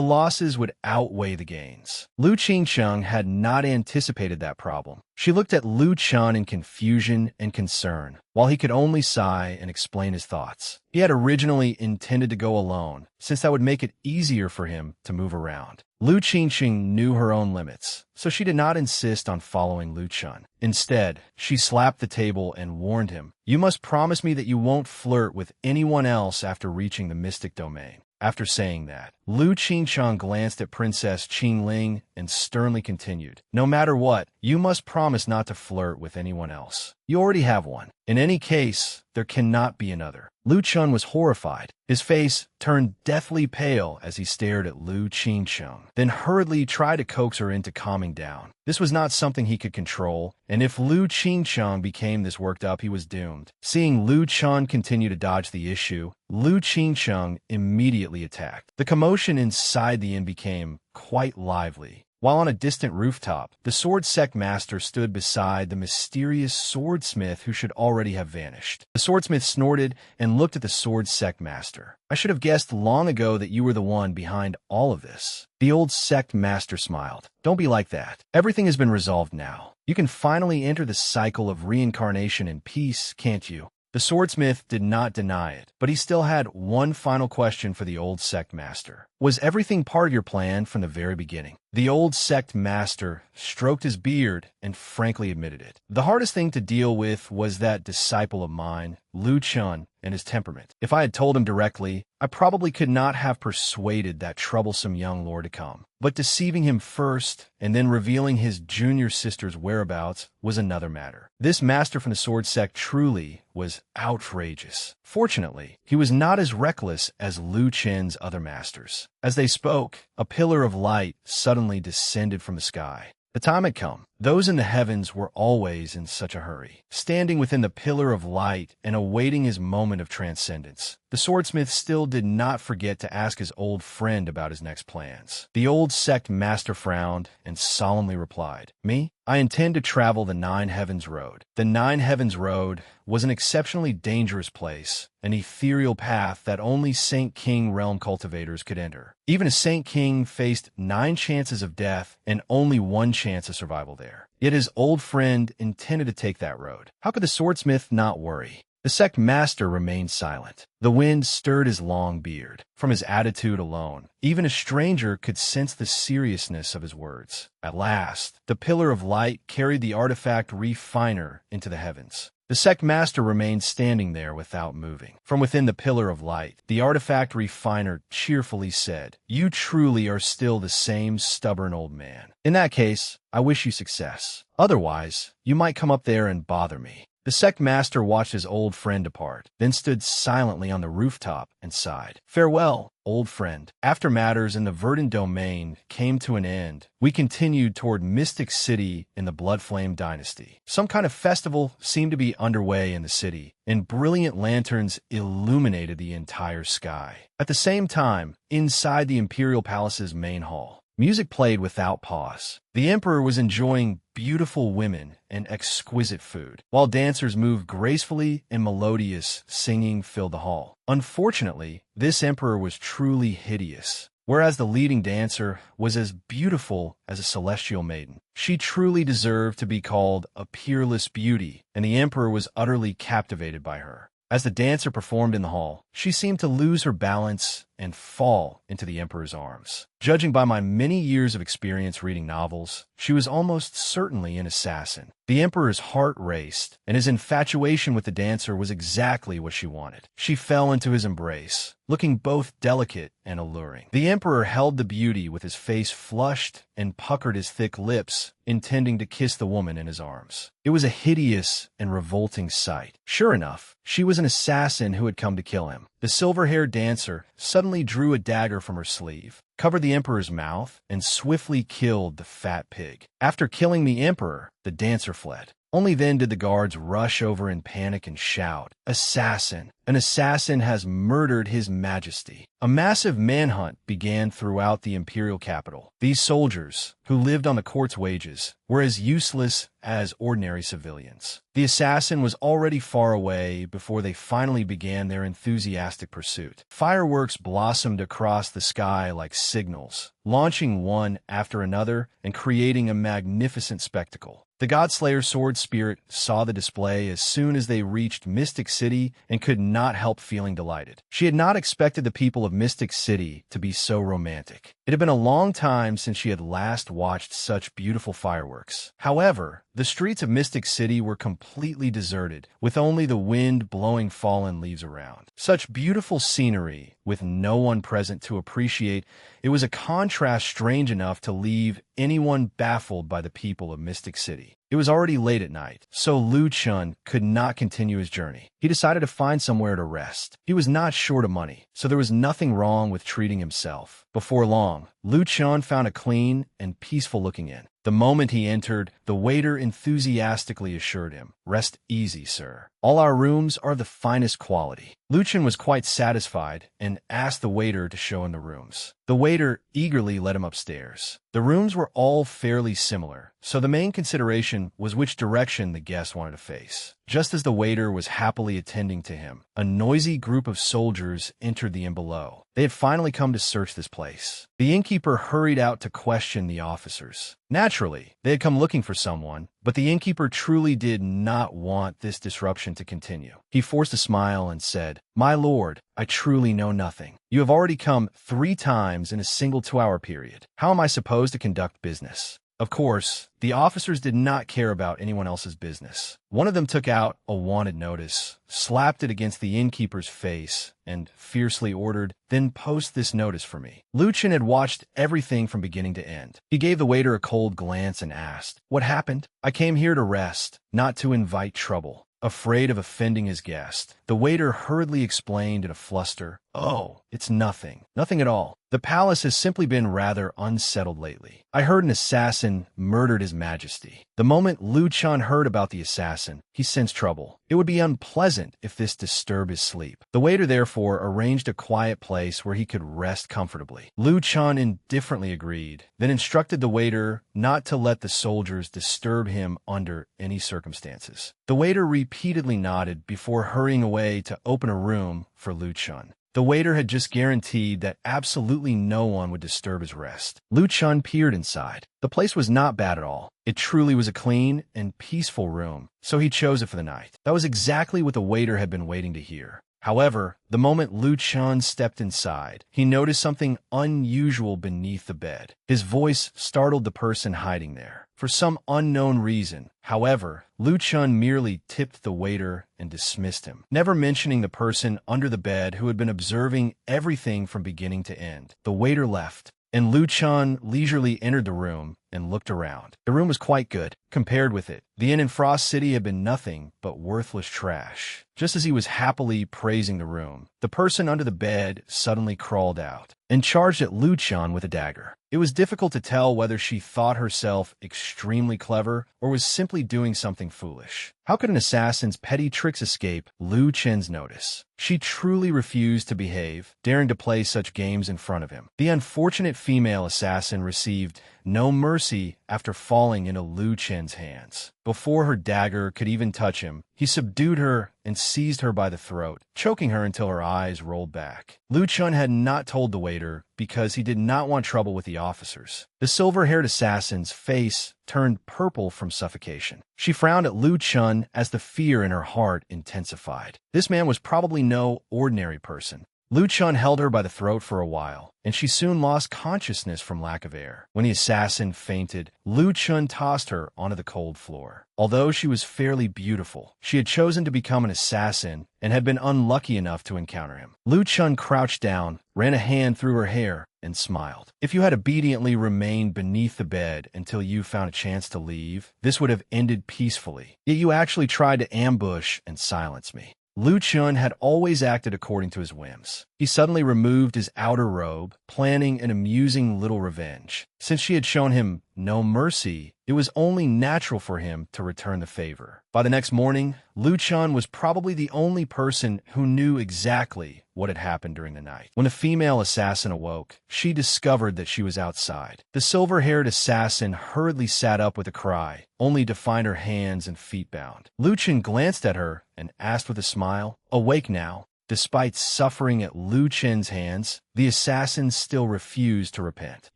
losses would outweigh the gains." Lu Qingsheng had not anticipated that problem. She looked at Lu Chun in confusion and concern, while he could only sigh and explain his thoughts. He had originally intended to go alone, since that would make it easier for him to move around. Lu Qingxing knew her own limits, so she did not insist on following Lu Chun. Instead, she slapped the table and warned him, "You must promise me that you won't flirt with anyone else after reaching the Mystic Domain." After saying that, Lu Qingsheng glanced at Princess Qingling and sternly continued, "No matter what, you must promise not to flirt with anyone else. You already have one. In any case, there cannot be another." Lu Chun was horrified. His face turned deathly pale as he stared at Lu Qingsheng, then hurriedly tried to coax her into calming down. This was not something he could control, and if Lu Qingsheng became this worked up, he was doomed. Seeing Lu Chun continue to dodge the issue, Lu Qingsheng immediately attacked. The commotion inside the inn became quite lively. While on a distant rooftop, the sword sect master stood beside the mysterious swordsmith who should already have vanished. The swordsmith snorted and looked at the sword sect master. "I should have guessed long ago that you were the one behind all of this." The old sect master smiled. "Don't be like that. Everything has been resolved now. You can finally enter the cycle of reincarnation in peace, can't you?" The swordsmith did not deny it, but he still had one final question for the old sect master. Was everything part of your plan from the very beginning? The old sect master stroked his beard and frankly admitted it. The hardest thing to deal with was that disciple of mine, Lu Chun, and his temperament. If I had told him directly, I probably could not have persuaded that troublesome young lord to come. But deceiving him first and then revealing his junior sister's whereabouts was another matter. This master from the sword sect truly was outrageous. Fortunately, he was not as reckless as Lu Chen's other masters. As they spoke, a pillar of light suddenly descended from the sky. The time had come. Those in the heavens were always in such a hurry, standing within the pillar of light and awaiting his moment of transcendence. The swordsmith still did not forget to ask his old friend about his next plans. The old sect master frowned and solemnly replied, "Me? I intend to travel the Nine Heavens Road." The Nine Heavens Road was an exceptionally dangerous place, an ethereal path that only Saint King realm cultivators could enter. Even a Saint King faced 9 chances of death and only 1 chance of survival there. Yet his old friend intended to take that road. How could the swordsmith not worry? The sect master remained silent. The wind stirred his long beard. From his attitude alone, even a stranger could sense the seriousness of his words. At last, the pillar of light carried the artifact refiner into the heavens. The sect master remained standing there without moving. From within the pillar of light, the artifact refiner cheerfully said, "You truly are still the same stubborn old man. In that case, I wish you success. Otherwise, you might come up there and bother me." The sect master watched his old friend depart, then stood silently on the rooftop and sighed. "Farewell, old friend." After matters in the Verdant Domain came to an end, we continued toward Mystic City in the Bloodflame Dynasty. Some kind of festival seemed to be underway in the city, and brilliant lanterns illuminated the entire sky. At the same time, inside the Imperial Palace's main hall, music played without pause. The emperor was enjoying beautiful women and exquisite food, while dancers moved gracefully and melodious singing filled the hall. Unfortunately, this emperor was truly hideous, whereas the leading dancer was as beautiful as a celestial maiden. She truly deserved to be called a peerless beauty, and the emperor was utterly captivated by her. As the dancer performed in the hall, she seemed to lose her balance and fall into the emperor's arms. Judging by my many years of experience reading novels, she was almost certainly an assassin. The emperor's heart raced, and his infatuation with the dancer was exactly what she wanted. She fell into his embrace, looking both delicate and alluring. The emperor held the beauty with his face flushed and puckered his thick lips, intending to kiss the woman in his arms. It was a hideous and revolting sight. Sure enough, she was an assassin who had come to kill him. The silver-haired dancer suddenly drew a dagger from her sleeve, covered the emperor's mouth, and swiftly killed the fat pig. After killing the emperor, the dancer fled. Only then did the guards rush over in panic and shout, "Assassin! An assassin has murdered His Majesty." A massive manhunt began throughout the imperial capital. These soldiers, who lived on the court's wages, were as useless as ordinary civilians. The assassin was already far away before they finally began their enthusiastic pursuit. Fireworks blossomed across the sky like signals, launching one after another and creating a magnificent spectacle. The Godslayer sword spirit saw the display as soon as they reached Mystic City and could not help feeling delighted. She had not expected the people of Mystic City to be so romantic. It had been a long time since she had last watched such beautiful fireworks. However, the streets of Mystic City were completely deserted, with only the wind blowing fallen leaves around. Such beautiful scenery, with no one present to appreciate, it was a contrast strange enough to leave anyone baffled by the people of Mystic City. It was already late at night, so Lu Chun could not continue his journey. He decided to find somewhere to rest. He was not short of money, so there was nothing wrong with treating himself. Before long, Lu Chun found a clean and peaceful-looking inn. The moment he entered, the waiter enthusiastically assured him, "Rest easy, sir. All our rooms are the finest quality." Lu Chun was quite satisfied and asked the waiter to show him the rooms. The waiter eagerly led him upstairs. The rooms were all fairly similar, so the main consideration was which direction the guest wanted to face. Just as the waiter was happily attending to him, a noisy group of soldiers entered the inn below. They had finally come to search this place. The innkeeper hurried out to question the officers. Naturally, they had come looking for someone, But the innkeeper truly did not want this disruption to continue. He forced a smile and said, "My lord, I truly know nothing. You have already come 3 times in a single 2-hour period. How am I supposed to conduct business?" Of course, the officers did not care about anyone else's business. One of them took out a wanted notice, slapped it against the innkeeper's face, and fiercely ordered, "Then post this notice for me." Lu Chen had watched everything from beginning to end. He gave the waiter a cold glance and asked, "What happened?" "I came here to rest, not to invite trouble." Afraid of offending his guest, the waiter hurriedly explained in a fluster, "Oh, it's nothing. Nothing at all. The palace has simply been rather unsettled lately. I heard an assassin murdered His Majesty." The moment Lu Chun heard about the assassin, he sensed trouble. It would be unpleasant if this disturbed his sleep. The waiter therefore arranged a quiet place where he could rest comfortably. Lu Chun indifferently agreed, then instructed the waiter not to let the soldiers disturb him under any circumstances. The waiter repeatedly nodded before hurrying away to open a room for Lu Chun. The waiter had just guaranteed that absolutely no one would disturb his rest. Lu Chun peered inside. The place was not bad at all. It truly was a clean and peaceful room, so he chose it for the night. That was exactly what the waiter had been waiting to hear. However, the moment Lu Chun stepped inside, he noticed something unusual beneath the bed. His voice startled the person hiding there. For some unknown reason, however, Lu Chun merely tipped the waiter and dismissed him, never mentioning the person under the bed who had been observing everything from beginning to end. The waiter left, and Lu Chun leisurely entered the room and looked around. The room was quite good. Compared with it, the inn in Frost City had been nothing but worthless trash. Just as he was happily praising the room, the person under the bed suddenly crawled out and charged at Lu Chun with a dagger. It was difficult to tell whether she thought herself extremely clever or was simply doing something foolish. How could an assassin's petty tricks escape Lu Chen's notice? She truly refused to behave, daring to play such games in front of him. The unfortunate female assassin received no mercy after falling into Lu Chen's hands. Before her dagger could even touch him, he subdued her and seized her by the throat, choking her until her eyes rolled back. Lu Chun had not told the waiter because he did not want trouble with the officers. The silver-haired assassin's face turned purple from suffocation. She frowned at Lu Chun as the fear in her heart intensified. This man was probably no ordinary person. Lu Chun held her by the throat for a while, and she soon lost consciousness from lack of air. When the assassin fainted, Lu Chun tossed her onto the cold floor. Although she was fairly beautiful, she had chosen to become an assassin and had been unlucky enough to encounter him. Lu Chun crouched down, ran a hand through her hair, and smiled. "If you had obediently remained beneath the bed until you found a chance to leave, this would have ended peacefully. Yet you actually tried to ambush and silence me." Lu Chun had always acted according to his whims. He suddenly removed his outer robe, planning an amusing little revenge. Since she had shown him no mercy, it was only natural for him to return the favor. By the next morning, Lu Chun was probably the only person who knew exactly what had happened during the night. When the female assassin awoke, she discovered that she was outside. The silver-haired assassin hurriedly sat up with a cry, only to find her hands and feet bound. Lu Chun glanced at her and asked with a smile, "Awake now." Despite suffering at Lu Chen's hands, the assassin still refused to repent.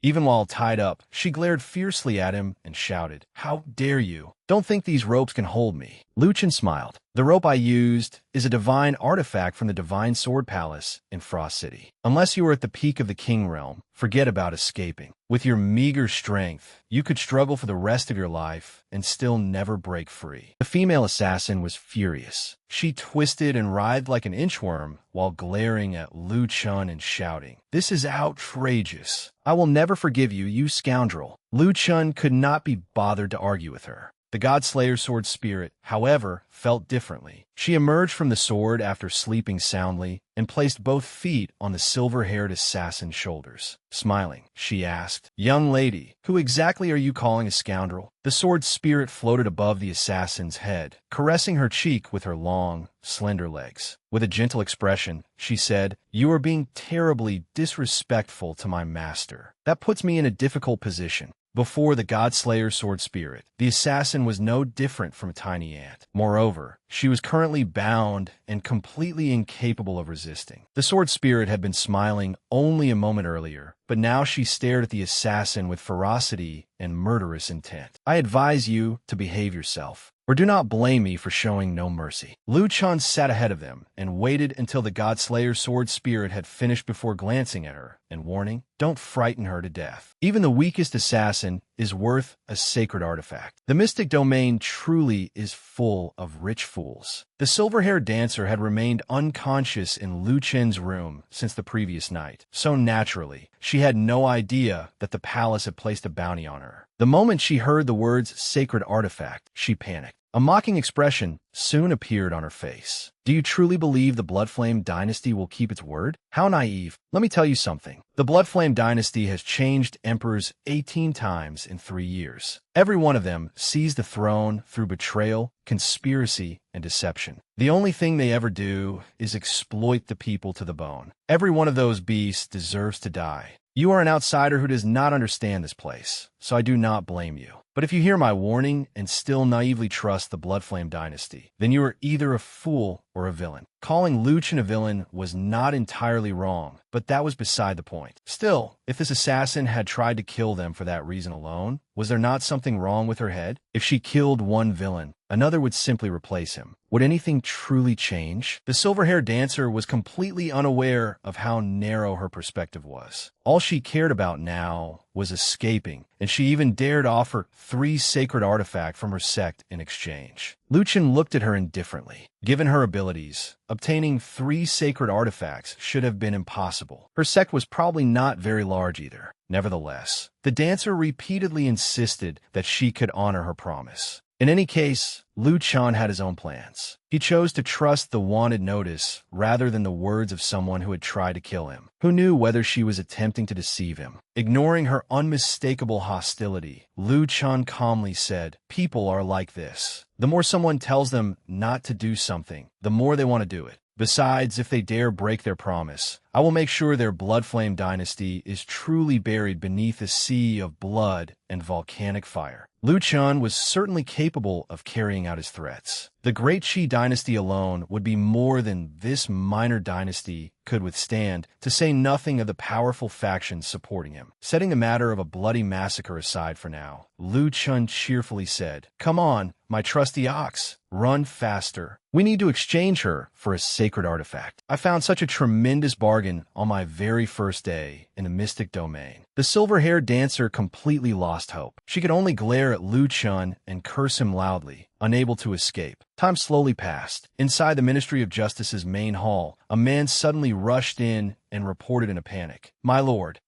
Even while tied up, she glared fiercely at him and shouted, "How dare you? Don't think these ropes can hold me." Lu Chen smiled. "The rope I used is a divine artifact from the Divine Sword Palace in Frost City. Unless you were at the peak of the King Realm, forget about escaping. With your meager strength, you could struggle for the rest of your life and still never break free." The female assassin was furious. She twisted and writhed like an inchworm while glaring at Lu Chun and shouting, "This is outrageous. I will never forgive you, you scoundrel." Lu Chun could not be bothered to argue with her. The God-Slayer's sword spirit, however, felt differently. She emerged from the sword after sleeping soundly and placed both feet on the silver-haired assassin's shoulders. Smiling, she asked, "Young lady, who exactly are you calling a scoundrel?" The sword spirit floated above the assassin's head, caressing her cheek with her long, slender legs. With a gentle expression, she said, "You are being terribly disrespectful to my master. That puts me in a difficult position." Before the God-Slayer's sword spirit, the assassin was no different from a tiny ant. Moreover, she was currently bound and completely incapable of resisting. The sword spirit had been smiling only a moment earlier, but now she stared at the assassin with ferocity and murderous intent. I advise you to behave yourself, or do not blame me for showing no mercy. Lu Chun sat ahead of them and waited until the Godslayer's sword spirit had finished before glancing at her and warning, don't frighten her to death. Even the weakest assassin is worth a sacred artifact. The mystic domain truly is full of rich fools. The silver-haired dancer had remained unconscious in Lu Chen's room since the previous night, so naturally, she had no idea that the palace had placed a bounty on her. The moment she heard the words sacred artifact, she panicked. A mocking expression soon appeared on her face. Do you truly believe the Bloodflame dynasty will keep its word? How naive. Let me tell you something. The Bloodflame dynasty has changed emperors 18 times in 3 years. Every one of them seized the throne through betrayal, conspiracy, and deception. The only thing they ever do is exploit the people to the bone. Every one of those beasts deserves to die. You are an outsider who does not understand this place, so I do not blame you. But if you hear my warning and still naively trust the Bloodflame dynasty, then you are either a fool or a villain. Calling Lu Chen a villain was not entirely wrong, but that was beside the point. Still, if this assassin had tried to kill them for that reason alone, was there not something wrong with her head? If she killed one villain, another would simply replace him. Would anything truly change? The silver-haired dancer was completely unaware of how narrow her perspective was. All she cared about now was escaping, and she even dared offer 3 sacred artifacts from her sect in exchange. Lu Chen looked at her indifferently. Given her abilities, obtaining 3 sacred artifacts should have been impossible. Her sect was probably not very large either. Nevertheless, the dancer repeatedly insisted that she could honor her promise. In any case, Lu Chen had his own plans. He chose to trust the wanted notice rather than the words of someone who had tried to kill him, who knew whether she was attempting to deceive him. Ignoring her unmistakable hostility, Lu Chen calmly said, "People are like this. The more someone tells them not to do something, the more they want to do it. Besides, if they dare break their promise, I will make sure their Bloodflame dynasty is truly buried beneath a sea of blood and volcanic fire." Lu Chen was certainly capable of carrying out his threats. The Great Qi dynasty alone would be more than this minor dynasty could withstand, to say nothing of the powerful factions supporting him. Setting the matter of a bloody massacre aside for now, Lu Chen cheerfully said, "Come on, my trusty ox, run faster. We need to exchange her for a sacred artifact. I found such a tremendous bargain on my very first day in the mystic domain." The silver-haired dancer completely lost hope. She could only glare at Lu Chen and curse him loudly, unable to escape. Time slowly passed. Inside the Ministry of Justice's main hall, a man suddenly rushed in and reported in a panic. My lord,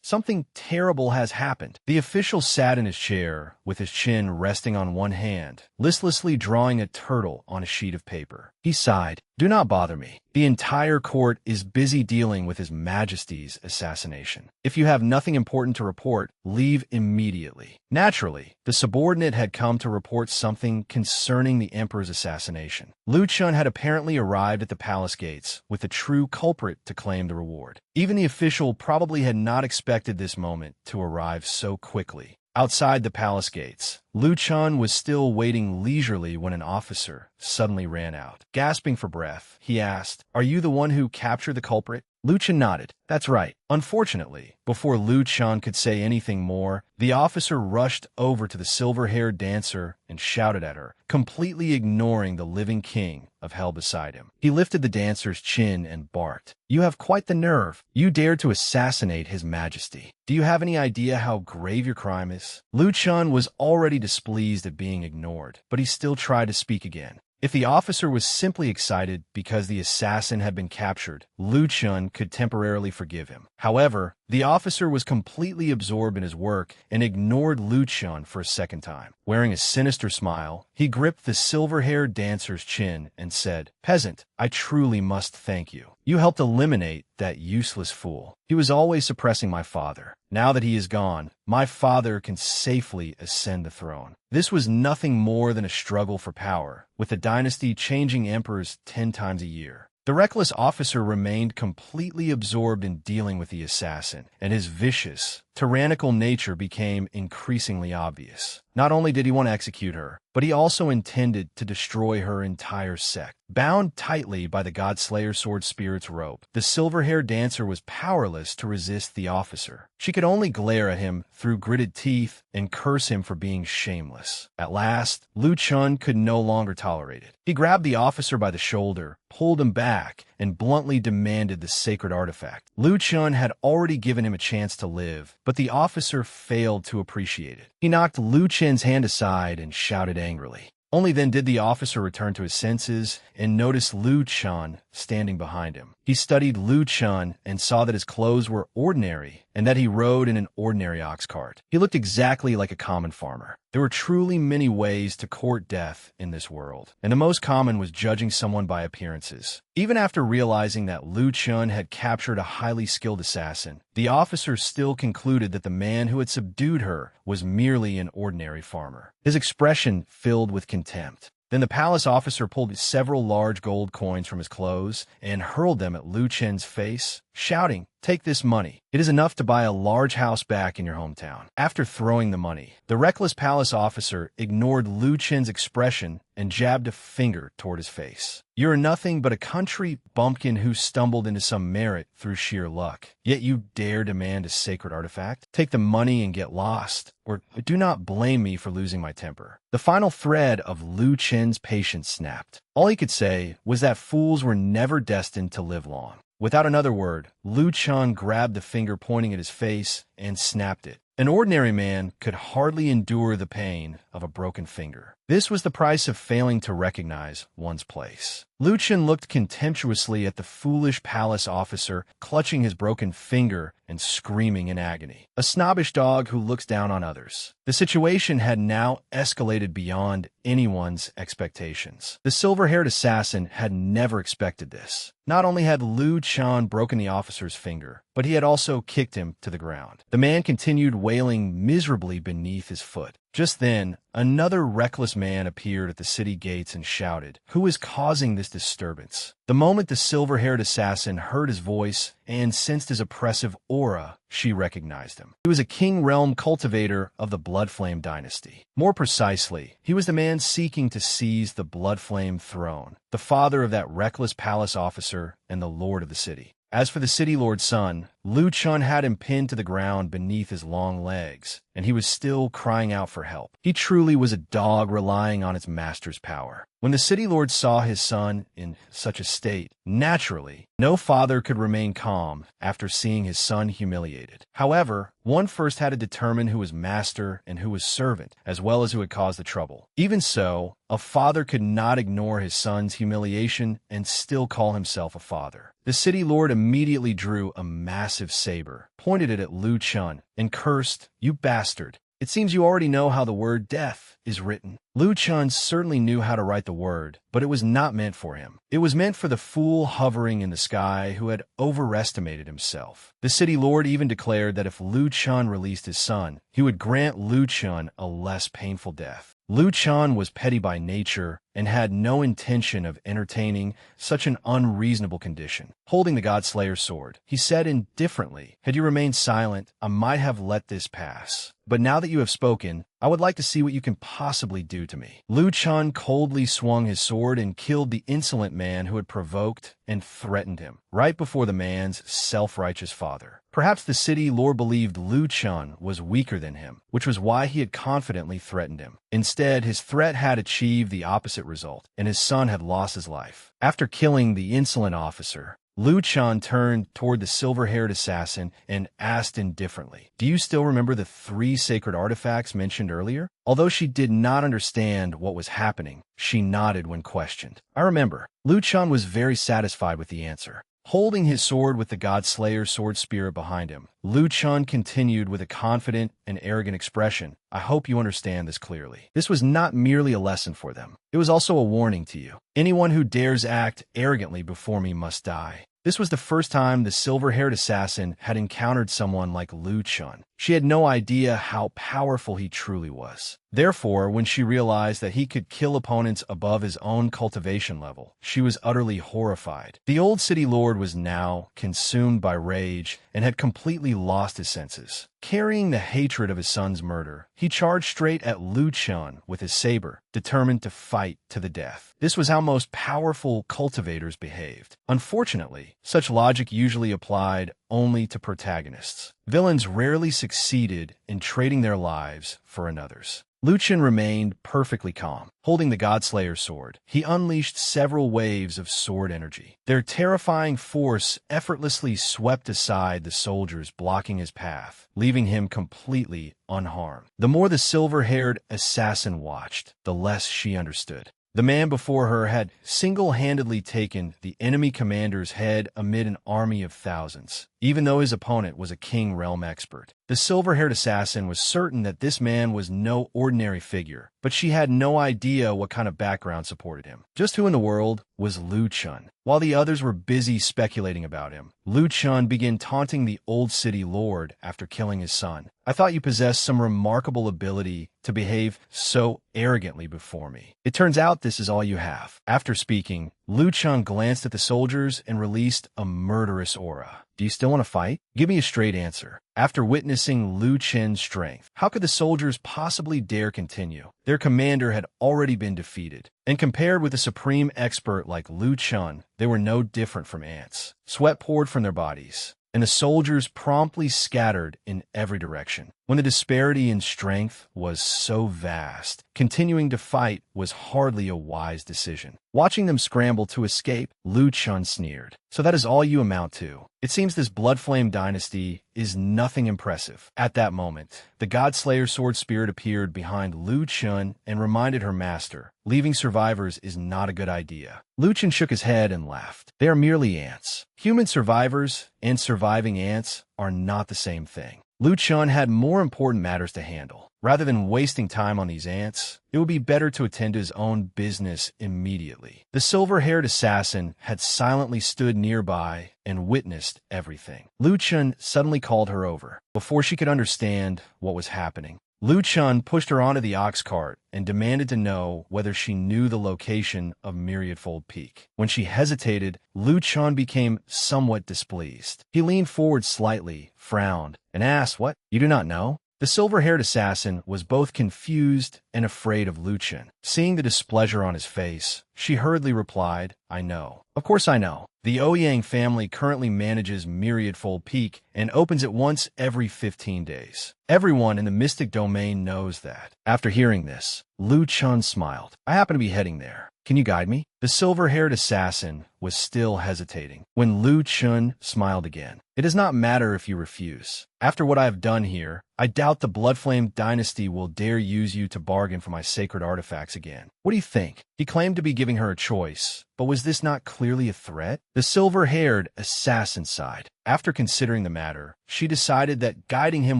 something terrible has happened." The official sat in his chair, with his chin resting on one hand, listlessly drawing a turtle on a sheet of paper. He sighed, "Do not bother me. The entire court is busy dealing with His Majesty's assassination. If you have nothing important to report, leave immediately." Naturally, the subordinate had come to report something concerning the Emperor's assassination. Lu Chen had apparently arrived at the palace gates with the true culprit to claim the reward. Even the official probably had not expected this moment to arrive so quickly. Outside the palace gates, Lu Chen was still waiting leisurely when an officer suddenly ran out. Gasping for breath, he asked, "Are you the one who captured the culprit?" Lu Chen nodded. "That's right." Unfortunately, before Lu Chen could say anything more, the officer rushed over to the silver-haired dancer and shouted at her, completely ignoring the living king of hell beside him. He lifted the dancer's chin and barked, "You have quite the nerve. You dared to assassinate His Majesty. Do you have any idea how grave your crime is?" Lu Chen was already displeased at being ignored, but he still tried to speak again. If the officer was simply excited because the assassin had been captured, Lu Chen could temporarily forgive him. However, the officer was completely absorbed in his work and ignored Lu Chen for a second time. Wearing a sinister smile, he gripped the silver-haired dancer's chin and said, "Peasant, I truly must thank you. You helped eliminate that useless fool. He was always suppressing my father. Now that he is gone, my father can safely ascend the throne." This was nothing more than a struggle for power, with the dynasty changing emperors 10 times a year. The reckless officer remained completely absorbed in dealing with the assassin, and his vicious, tyrannical nature became increasingly obvious. Not only did he want to execute her, but he also intended to destroy her entire sect. Bound tightly by the God-Slayer Sword Spirit's rope, the silver-haired dancer was powerless to resist the officer. She could only glare at him through gritted teeth and curse him for being shameless. At last, Lu Chun could no longer tolerate it. He grabbed the officer by the shoulder, pulled him back, and bluntly demanded the sacred artifact. Lu Chun had already given him a chance to live, but the officer failed to appreciate it. He knocked Lu Chun's hand aside and shouted angrily. Only then did the officer return to his senses and notice Lu Chun standing behind him. He studied Lu Chun and saw that his clothes were ordinary and that he rode in an ordinary ox cart. He looked exactly like a common farmer. There were truly many ways to court death in this world, and the most common was judging someone by appearances. Even after realizing that Lu Chun had captured a highly skilled assassin, the officer still concluded that the man who had subdued her was merely an ordinary farmer. His expression filled with contempt. Then the palace officer pulled several large gold coins from his clothes and hurled them at Lu Chen's face, shouting, "Take this money. It is enough to buy a large house back in your hometown." After throwing the money, the reckless palace officer ignored Lu Chen's expression and jabbed a finger toward his face. "You're nothing but a country bumpkin who stumbled into some merit through sheer luck. Yet you dare demand a sacred artifact? Take the money and get lost, or do not blame me for losing my temper." The final thread of Lu Chen's patience snapped. All he could say was that fools were never destined to live long. Without another word, Lu Chun grabbed the finger pointing at his face and snapped it. An ordinary man could hardly endure the pain of a broken finger. This was the price of failing to recognize one's place. Lu Chun looked contemptuously at the foolish palace officer, clutching his broken finger and screaming in agony. A snobbish dog who looks down on others. The situation had now escalated beyond anyone's expectations. The silver-haired assassin had never expected this. Not only had Lu Chun broken the officer's finger, but he had also kicked him to the ground. The man continued wailing miserably beneath his foot. Just then, another reckless man appeared at the city gates and shouted, "Who is causing this disturbance?" The moment the silver-haired assassin heard his voice and sensed his oppressive aura, she recognized him. He was a king realm cultivator of the Bloodflame dynasty. More precisely, he was the man seeking to seize the Bloodflame throne, the father of that reckless palace officer and the lord of the city. As for the city lord's son, Lu Chun had him pinned to the ground beneath his long legs, and he was still crying out for help. He truly was a dog relying on its master's power. When the city lord saw his son in such a state, naturally, no father could remain calm after seeing his son humiliated. However, one first had to determine who was master and who was servant, as well as who had caused the trouble. Even so, a father could not ignore his son's humiliation and still call himself a father. The city lord immediately drew a massive saber, pointed it at Lu Chun, and cursed, "You bastard. It seems you already know how the word death is written." Lu Chun certainly knew how to write the word, but it was not meant for him. It was meant for the fool hovering in the sky who had overestimated himself. The city lord even declared that if Lu Chun released his son, he would grant Lu Chun a less painful death. Lu Chun was petty by nature and had no intention of entertaining such an unreasonable condition. Holding the God-Slayer's sword, he said indifferently, "Had you remained silent, I might have let this pass. But now that you have spoken, I would like to see what you can possibly do to me." Lu Chun coldly swung his sword and killed the insolent man who had provoked and threatened him, right before the man's self-righteous father. Perhaps the city lord believed Lu Chun was weaker than him, which was why he had confidently threatened him. Instead, his threat had achieved the opposite result, and his son had lost his life. After killing the insolent officer, Lu Chun turned toward the silver-haired assassin and asked indifferently, "Do you still remember the 3 sacred artifacts mentioned earlier?" Although she did not understand what was happening, she nodded when questioned. "I remember." Lu Chun was very satisfied with the answer. Holding his sword with the God-Slayer sword spirit behind him, Lu Chun continued with a confident and arrogant expression, "I hope you understand this clearly. This was not merely a lesson for them. It was also a warning to you. Anyone who dares act arrogantly before me must die." This was the first time the silver-haired assassin had encountered someone like Lu Chun. She had no idea how powerful he truly was. Therefore, when she realized that he could kill opponents above his own cultivation level, she was utterly horrified. The old city lord was now consumed by rage and had completely lost his senses. Carrying the hatred of his son's murder, he charged straight at Lu Chun with his saber, determined to fight to the death. This was how most powerful cultivators behaved. Unfortunately, such logic usually applied only to protagonists. Villains rarely succeeded in trading their lives for another's. Lu Chun remained perfectly calm. Holding the Godslayer's sword, he unleashed several waves of sword energy. Their terrifying force effortlessly swept aside the soldiers blocking his path, leaving him completely unharmed. The more the silver-haired assassin watched, the less she understood. The man before her had single-handedly taken the enemy commander's head amid an army of thousands, even though his opponent was a King Realm expert. The silver-haired assassin was certain that this man was no ordinary figure, but she had no idea what kind of background supported him. Just who in the world was Lu Chun? While the others were busy speculating about him, Lu Chun began taunting the old city lord after killing his son. "I thought you possessed some remarkable ability to behave so arrogantly before me. It turns out this is all you have." After speaking, Lu Chun glanced at the soldiers and released a murderous aura. "Do you still want to fight? Give me a straight answer." After witnessing Lu Chun's strength, how could the soldiers possibly dare continue? Their commander had already been defeated, and compared with a supreme expert like Lu Chun, they were no different from ants. Sweat poured from their bodies, and the soldiers promptly scattered in every direction. When the disparity in strength was so vast, continuing to fight was hardly a wise decision. Watching them scramble to escape, Lu Chun sneered. "So that is all you amount to? It seems this Bloodflame dynasty is nothing impressive." At that moment, the Godslayer sword spirit appeared behind Lu Chun and reminded her master, "Leaving survivors is not a good idea." Lu Chun shook his head and laughed. "They are merely ants. Human survivors and surviving ants are not the same thing." Lu Chun had more important matters to handle. Rather than wasting time on these ants, it would be better to attend to his own business immediately. The silver-haired assassin had silently stood nearby and witnessed everything. Lu Chun suddenly called her over. Before she could understand what was happening, Lu Chun pushed her onto the ox cart and demanded to know whether she knew the location of Myriadfold Peak. When she hesitated, Lu Chun became somewhat displeased. He leaned forward slightly, frowned, and asked, "What? You do not know?" The silver-haired assassin was both confused and afraid of Lu Chun. Seeing the displeasure on his face, she hurriedly replied, "I know. Of course I know. The Ouyang family currently manages Myriadfold Peak and opens it once every 15 days. Everyone in the mystic domain knows that." After hearing this, Lu Chun smiled. "I happen to be heading there. Can you guide me?" The silver-haired assassin was still hesitating when Lu Chun smiled again. "It does not matter if you refuse. After what I have done here, I doubt the Bloodflame dynasty will dare use you to bargain for my sacred artifacts again. What do you think?" He claimed to be giving her a choice, but was this not clearly a threat? The silver-haired assassin sighed. After considering the matter, she decided that guiding him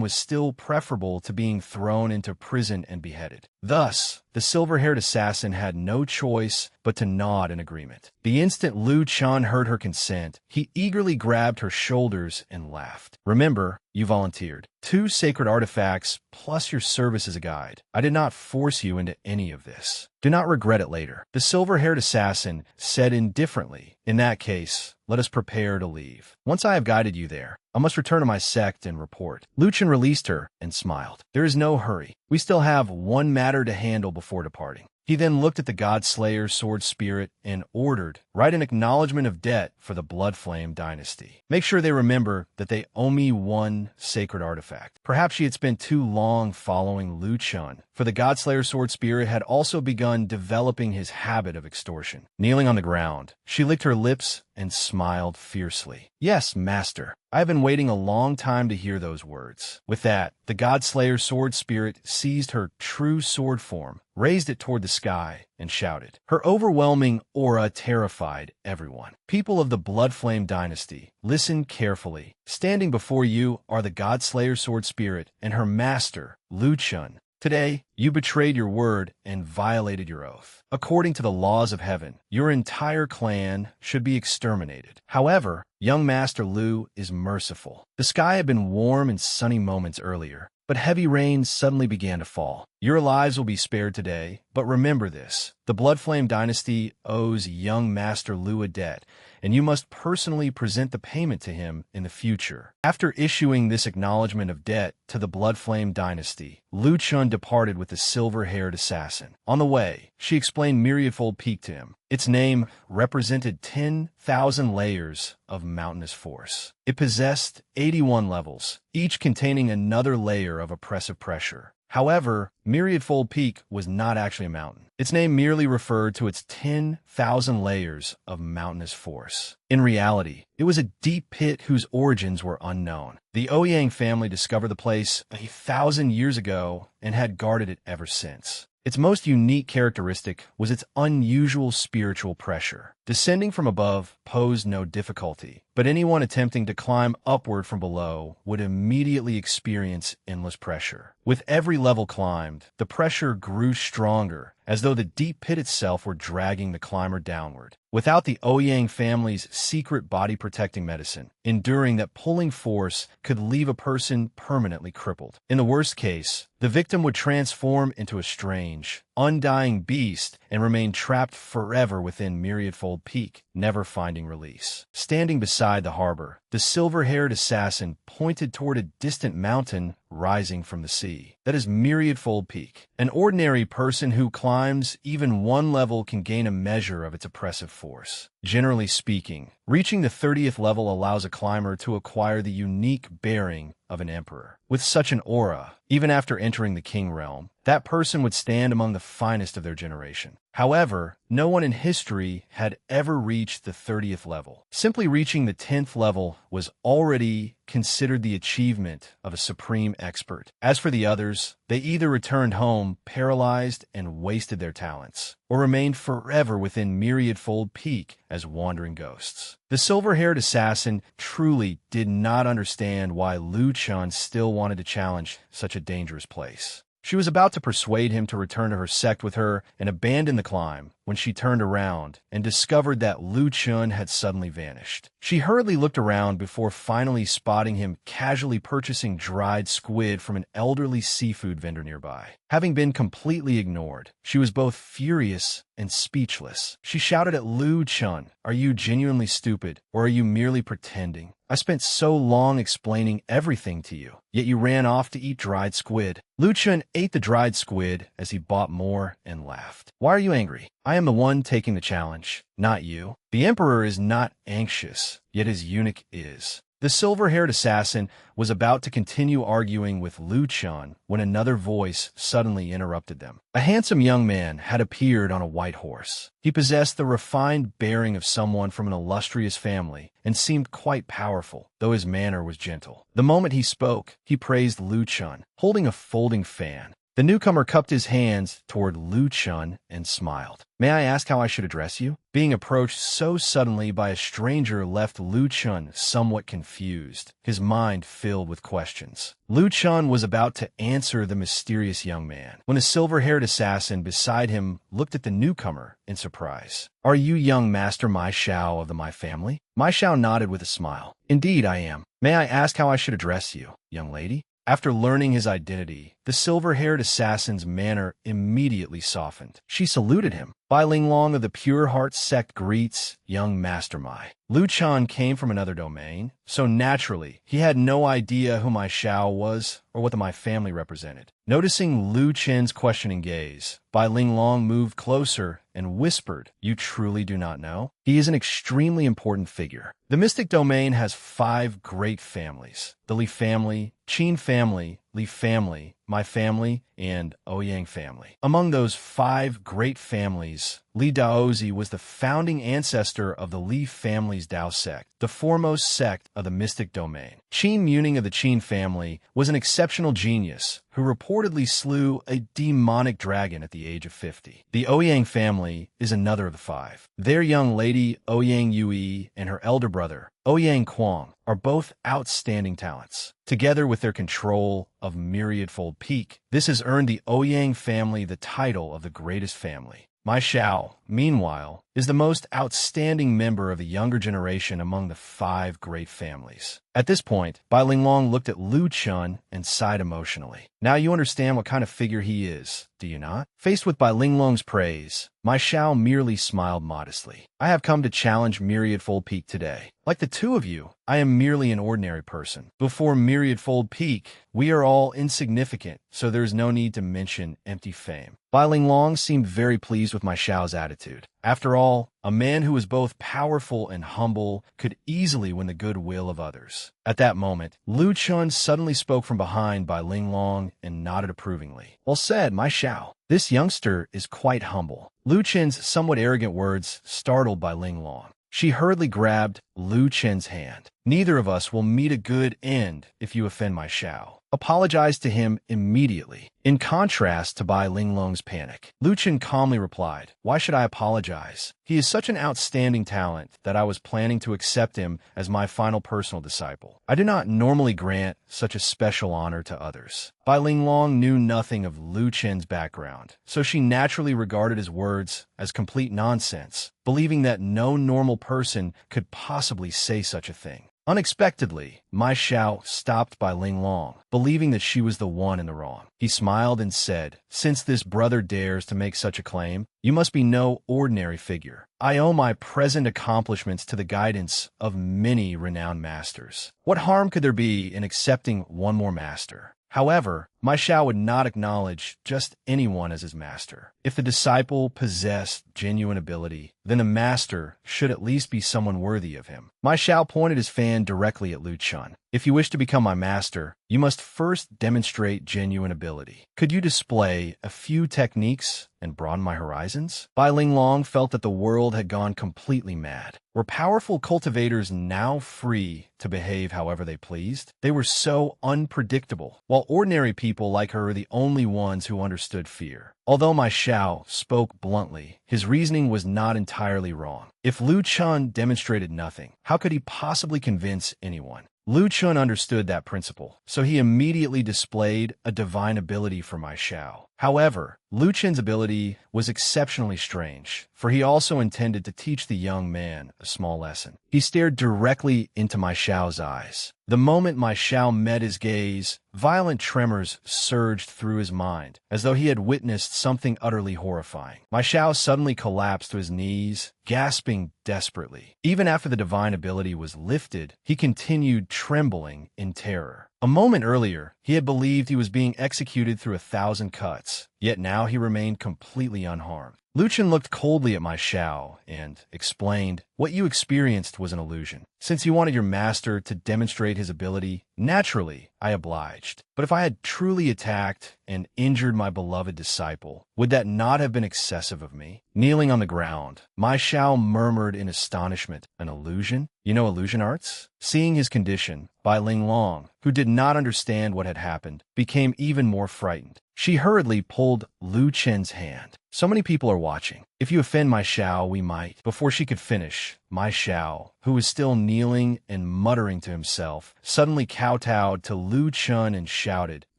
was still preferable to being thrown into prison and beheaded. Thus, the silver-haired assassin had no choice but to nod in agreement. The instant Lu Chun heard her consent, he eagerly grabbed her shoulders and laughed. "Remember, you volunteered. 2 sacred artifacts plus your service as a guide. I did not force you into any of this. Do not regret it later." The silver-haired assassin said indifferently, "In that case, let us prepare to leave. Once I have guided you there, I must return to my sect and report." Lu Chun released her and smiled. "There is no hurry. We still have one matter to handle before departing." He then looked at the Godslayer sword spirit and ordered, "Write an acknowledgement of debt for the Bloodflame dynasty. Make sure they remember that they owe me 1 sacred artifact." Perhaps she had spent too long following Lu Chun, for the Godslayer sword spirit had also begun developing his habit of extortion. Kneeling on the ground, she licked her lips and smiled fiercely. "Yes, master. I have been waiting a long time to hear those words." With that, the Godslayer sword spirit seized her true sword form, raised it toward the sky, and shouted. Her overwhelming aura terrified everyone. "People of the Bloodflame dynasty, listen carefully. Standing before you are the Godslayer sword spirit and her master, Lu Chun. Today, you betrayed your word and violated your oath. According to the laws of heaven, your entire clan should be exterminated. However, young Master Lu is merciful. The sky had been warm and sunny moments earlier, but heavy rains suddenly began to fall. Your lives will be spared today, but remember this. The Blood Flame Dynasty owes young Master Lu a debt, and you must personally present the payment to him in the future. After issuing this acknowledgement of debt to the Blood Flame Dynasty, Lu Chun departed with the silver-haired assassin. On the way, she explained Myriadfold Peak to him. Its name represented 10,000 layers of mountainous force. It possessed 81 levels, each containing another layer of oppressive pressure. However, Myriadfold Peak was not actually a mountain. Its name merely referred to its 10,000 layers of mountainous force. In reality, it was a deep pit whose origins were unknown. The Ouyang family discovered the place 1,000 years ago and had guarded it ever since. Its most unique characteristic was its unusual spiritual pressure. Descending from above posed no difficulty, but anyone attempting to climb upward from below would immediately experience endless pressure. With every level climbed, the pressure grew stronger, as though the deep pit itself were dragging the climber downward. Without the Ouyang family's secret body-protecting medicine, enduring that pulling force could leave a person permanently crippled. In the worst case, the victim would transform into a strange, undying beast and remain trapped forever within Myriadfold Peak, never finding release. Standing beside the harbor, the silver-haired assassin pointed toward a distant mountain rising from the sea. That is Myriadfold Peak. An ordinary person who climbs even one level can gain a measure of its oppressive force. Generally speaking, reaching the 30th level allows a climber to acquire the unique bearing of an emperor. With such an aura, even after entering the king realm, that person would stand among the finest of their generation. However, no one in history had ever reached the 30th level. Simply reaching the 10th level was already considered the achievement of a supreme expert. As for the others, they either returned home paralyzed and wasted their talents, or remained forever within Myriadfold Peak as wandering ghosts. The silver-haired assassin truly did not understand why Lu Chun still wanted to challenge such a dangerous place. She was about to persuade him to return to her sect with her and abandon the climb when she turned around and discovered that Lu Chun had suddenly vanished. She hurriedly looked around before finally spotting him casually purchasing dried squid from an elderly seafood vendor nearby. Having been completely ignored, she was both furious and speechless. She shouted at Lu Chun, "Are you genuinely stupid, or are you merely pretending? I spent so long explaining everything to you, yet you ran off to eat dried squid." Lu Chun ate the dried squid as he bought more and laughed. "Why are you angry? I am the one taking the challenge, not you." The emperor is not anxious, yet his eunuch is. The silver-haired assassin was about to continue arguing with Lu Chun when another voice suddenly interrupted them. A handsome young man had appeared on a white horse. He possessed the refined bearing of someone from an illustrious family and seemed quite powerful, though his manner was gentle. The moment he spoke, he praised Lu Chun, holding a folding fan. The newcomer cupped his hands toward Lu Chun and smiled. "May I ask how I should address you?" Being approached so suddenly by a stranger left Lu Chun somewhat confused, his mind filled with questions. Lu Chun was about to answer the mysterious young man when a silver-haired assassin beside him looked at the newcomer in surprise. "Are you young Master Mai Shao of the Mai family?" Mai Shao nodded with a smile. "Indeed I am. May I ask how I should address you, young lady?" After learning his identity, the silver-haired assassin's manner immediately softened. She saluted him. "Bai Linglong of the Pure Heart sect greets young Master Mai." Lu Chun came from another domain, so naturally, he had no idea who Mai Shao was or what the Mai family represented. Noticing Lu Chen's questioning gaze, Bai Linglong moved closer and whispered, "You truly do not know? He is an extremely important figure. The mystic domain has 5 great families: the Li family, Qin family, Li family, Mai family, and Ouyang family. Among those 5 great families, Li Daozi was the founding ancestor of the Li family's Dao sect, the foremost sect of the mystic domain. Qin Muning of the Qin family was an exceptional genius who reportedly slew a demonic dragon at the age of 50. The Ouyang family is another of the 5. Their young lady, Ouyang Yui, and her elder brother, Ouyang Quang, are both outstanding talents. Together with their control of Myriadfold Peak, this has earned the Ouyang family the title of the greatest family. My Xiao, meanwhile, is the most outstanding member of the younger generation among the 5 great families. At this point, Bai Linglong looked at Lu Chun and sighed emotionally. Now you understand what kind of figure he is, do you not? Faced with Bai Linglong's praise, my Xiao merely smiled modestly. I have come to challenge Myriadfold Peak today. Like the two of you, I am merely an ordinary person. Before Myriadfold Peak, we are all insignificant, so there is no need to mention empty fame. Bai Linglong seemed very pleased with my Xiao's attitude. After all, a man who was both powerful and humble could easily win the goodwill of others. At that moment, Lu Chun suddenly spoke from behind Bai Linglong and nodded approvingly. Well said, my Xiao. This youngster is quite humble. Lu Chen's somewhat arrogant words startled Bai Linglong. She hurriedly grabbed Lu Chen's hand. Neither of us will meet a good end if you offend my Xiao. Apologize to him immediately. In contrast to Bai Linglong's panic, Lu Chen calmly replied, why should I apologize? He is such an outstanding talent that I was planning to accept him as my final personal disciple. I do not normally grant such a special honor to others. Bai Linglong knew nothing of Lu Chen's background, so she naturally regarded his words as complete nonsense, believing that no normal person could possibly say such a thing. Unexpectedly, my Xiao stopped Bai Linglong, believing that she was the one in the wrong. He smiled and said, since this brother dares to make such a claim, you must be no ordinary figure. I owe my present accomplishments to the guidance of many renowned masters. What harm could there be in accepting one more master? However, my Xiao would not acknowledge just anyone as his master. If the disciple possessed genuine ability, then a master should at least be someone worthy of him. My Xiao pointed his fan directly at Lu Chun. If you wish to become my master, you must first demonstrate genuine ability. Could you display a few techniques and broaden my horizons? Bai Linglong felt that the world had gone completely mad. Were powerful cultivators now free to behave however they pleased? They were so unpredictable, while ordinary people like her were the only ones who understood fear. Although my Xiao spoke bluntly, his reasoning was not entirely wrong. If Lu Chun demonstrated nothing, how could he possibly convince anyone? Lu Chun understood that principle, so he immediately displayed a divine ability for my Xiao. However, Lu Chun's ability was exceptionally strange, for he also intended to teach the young man a small lesson. He stared directly into my Xiao's eyes. The moment my Xiao met his gaze, violent tremors surged through his mind, as though he had witnessed something utterly horrifying. My Xiao suddenly collapsed to his knees, gasping desperately. Even after the divine ability was lifted, he continued trembling in terror. A moment earlier, he had believed he was being executed through 1,000 cuts, yet now he remained completely unharmed. Lu Chun looked coldly at my Xiao and explained, what you experienced was an illusion. Since you wanted your master to demonstrate his ability, naturally, I obliged. But if I had truly attacked and injured my beloved disciple, would that not have been excessive of me? Kneeling on the ground, my Xiao murmured in astonishment, an illusion? You know illusion arts? Seeing his condition, Bai Linglong, who did not understand what had happened, became even more frightened. She hurriedly pulled Lu Chen's hand. So many people are watching. If you offend my Xiao, we might. Before she could finish, my Xiao, who was still kneeling and muttering to himself, suddenly kowtowed to Lu Chun and shouted,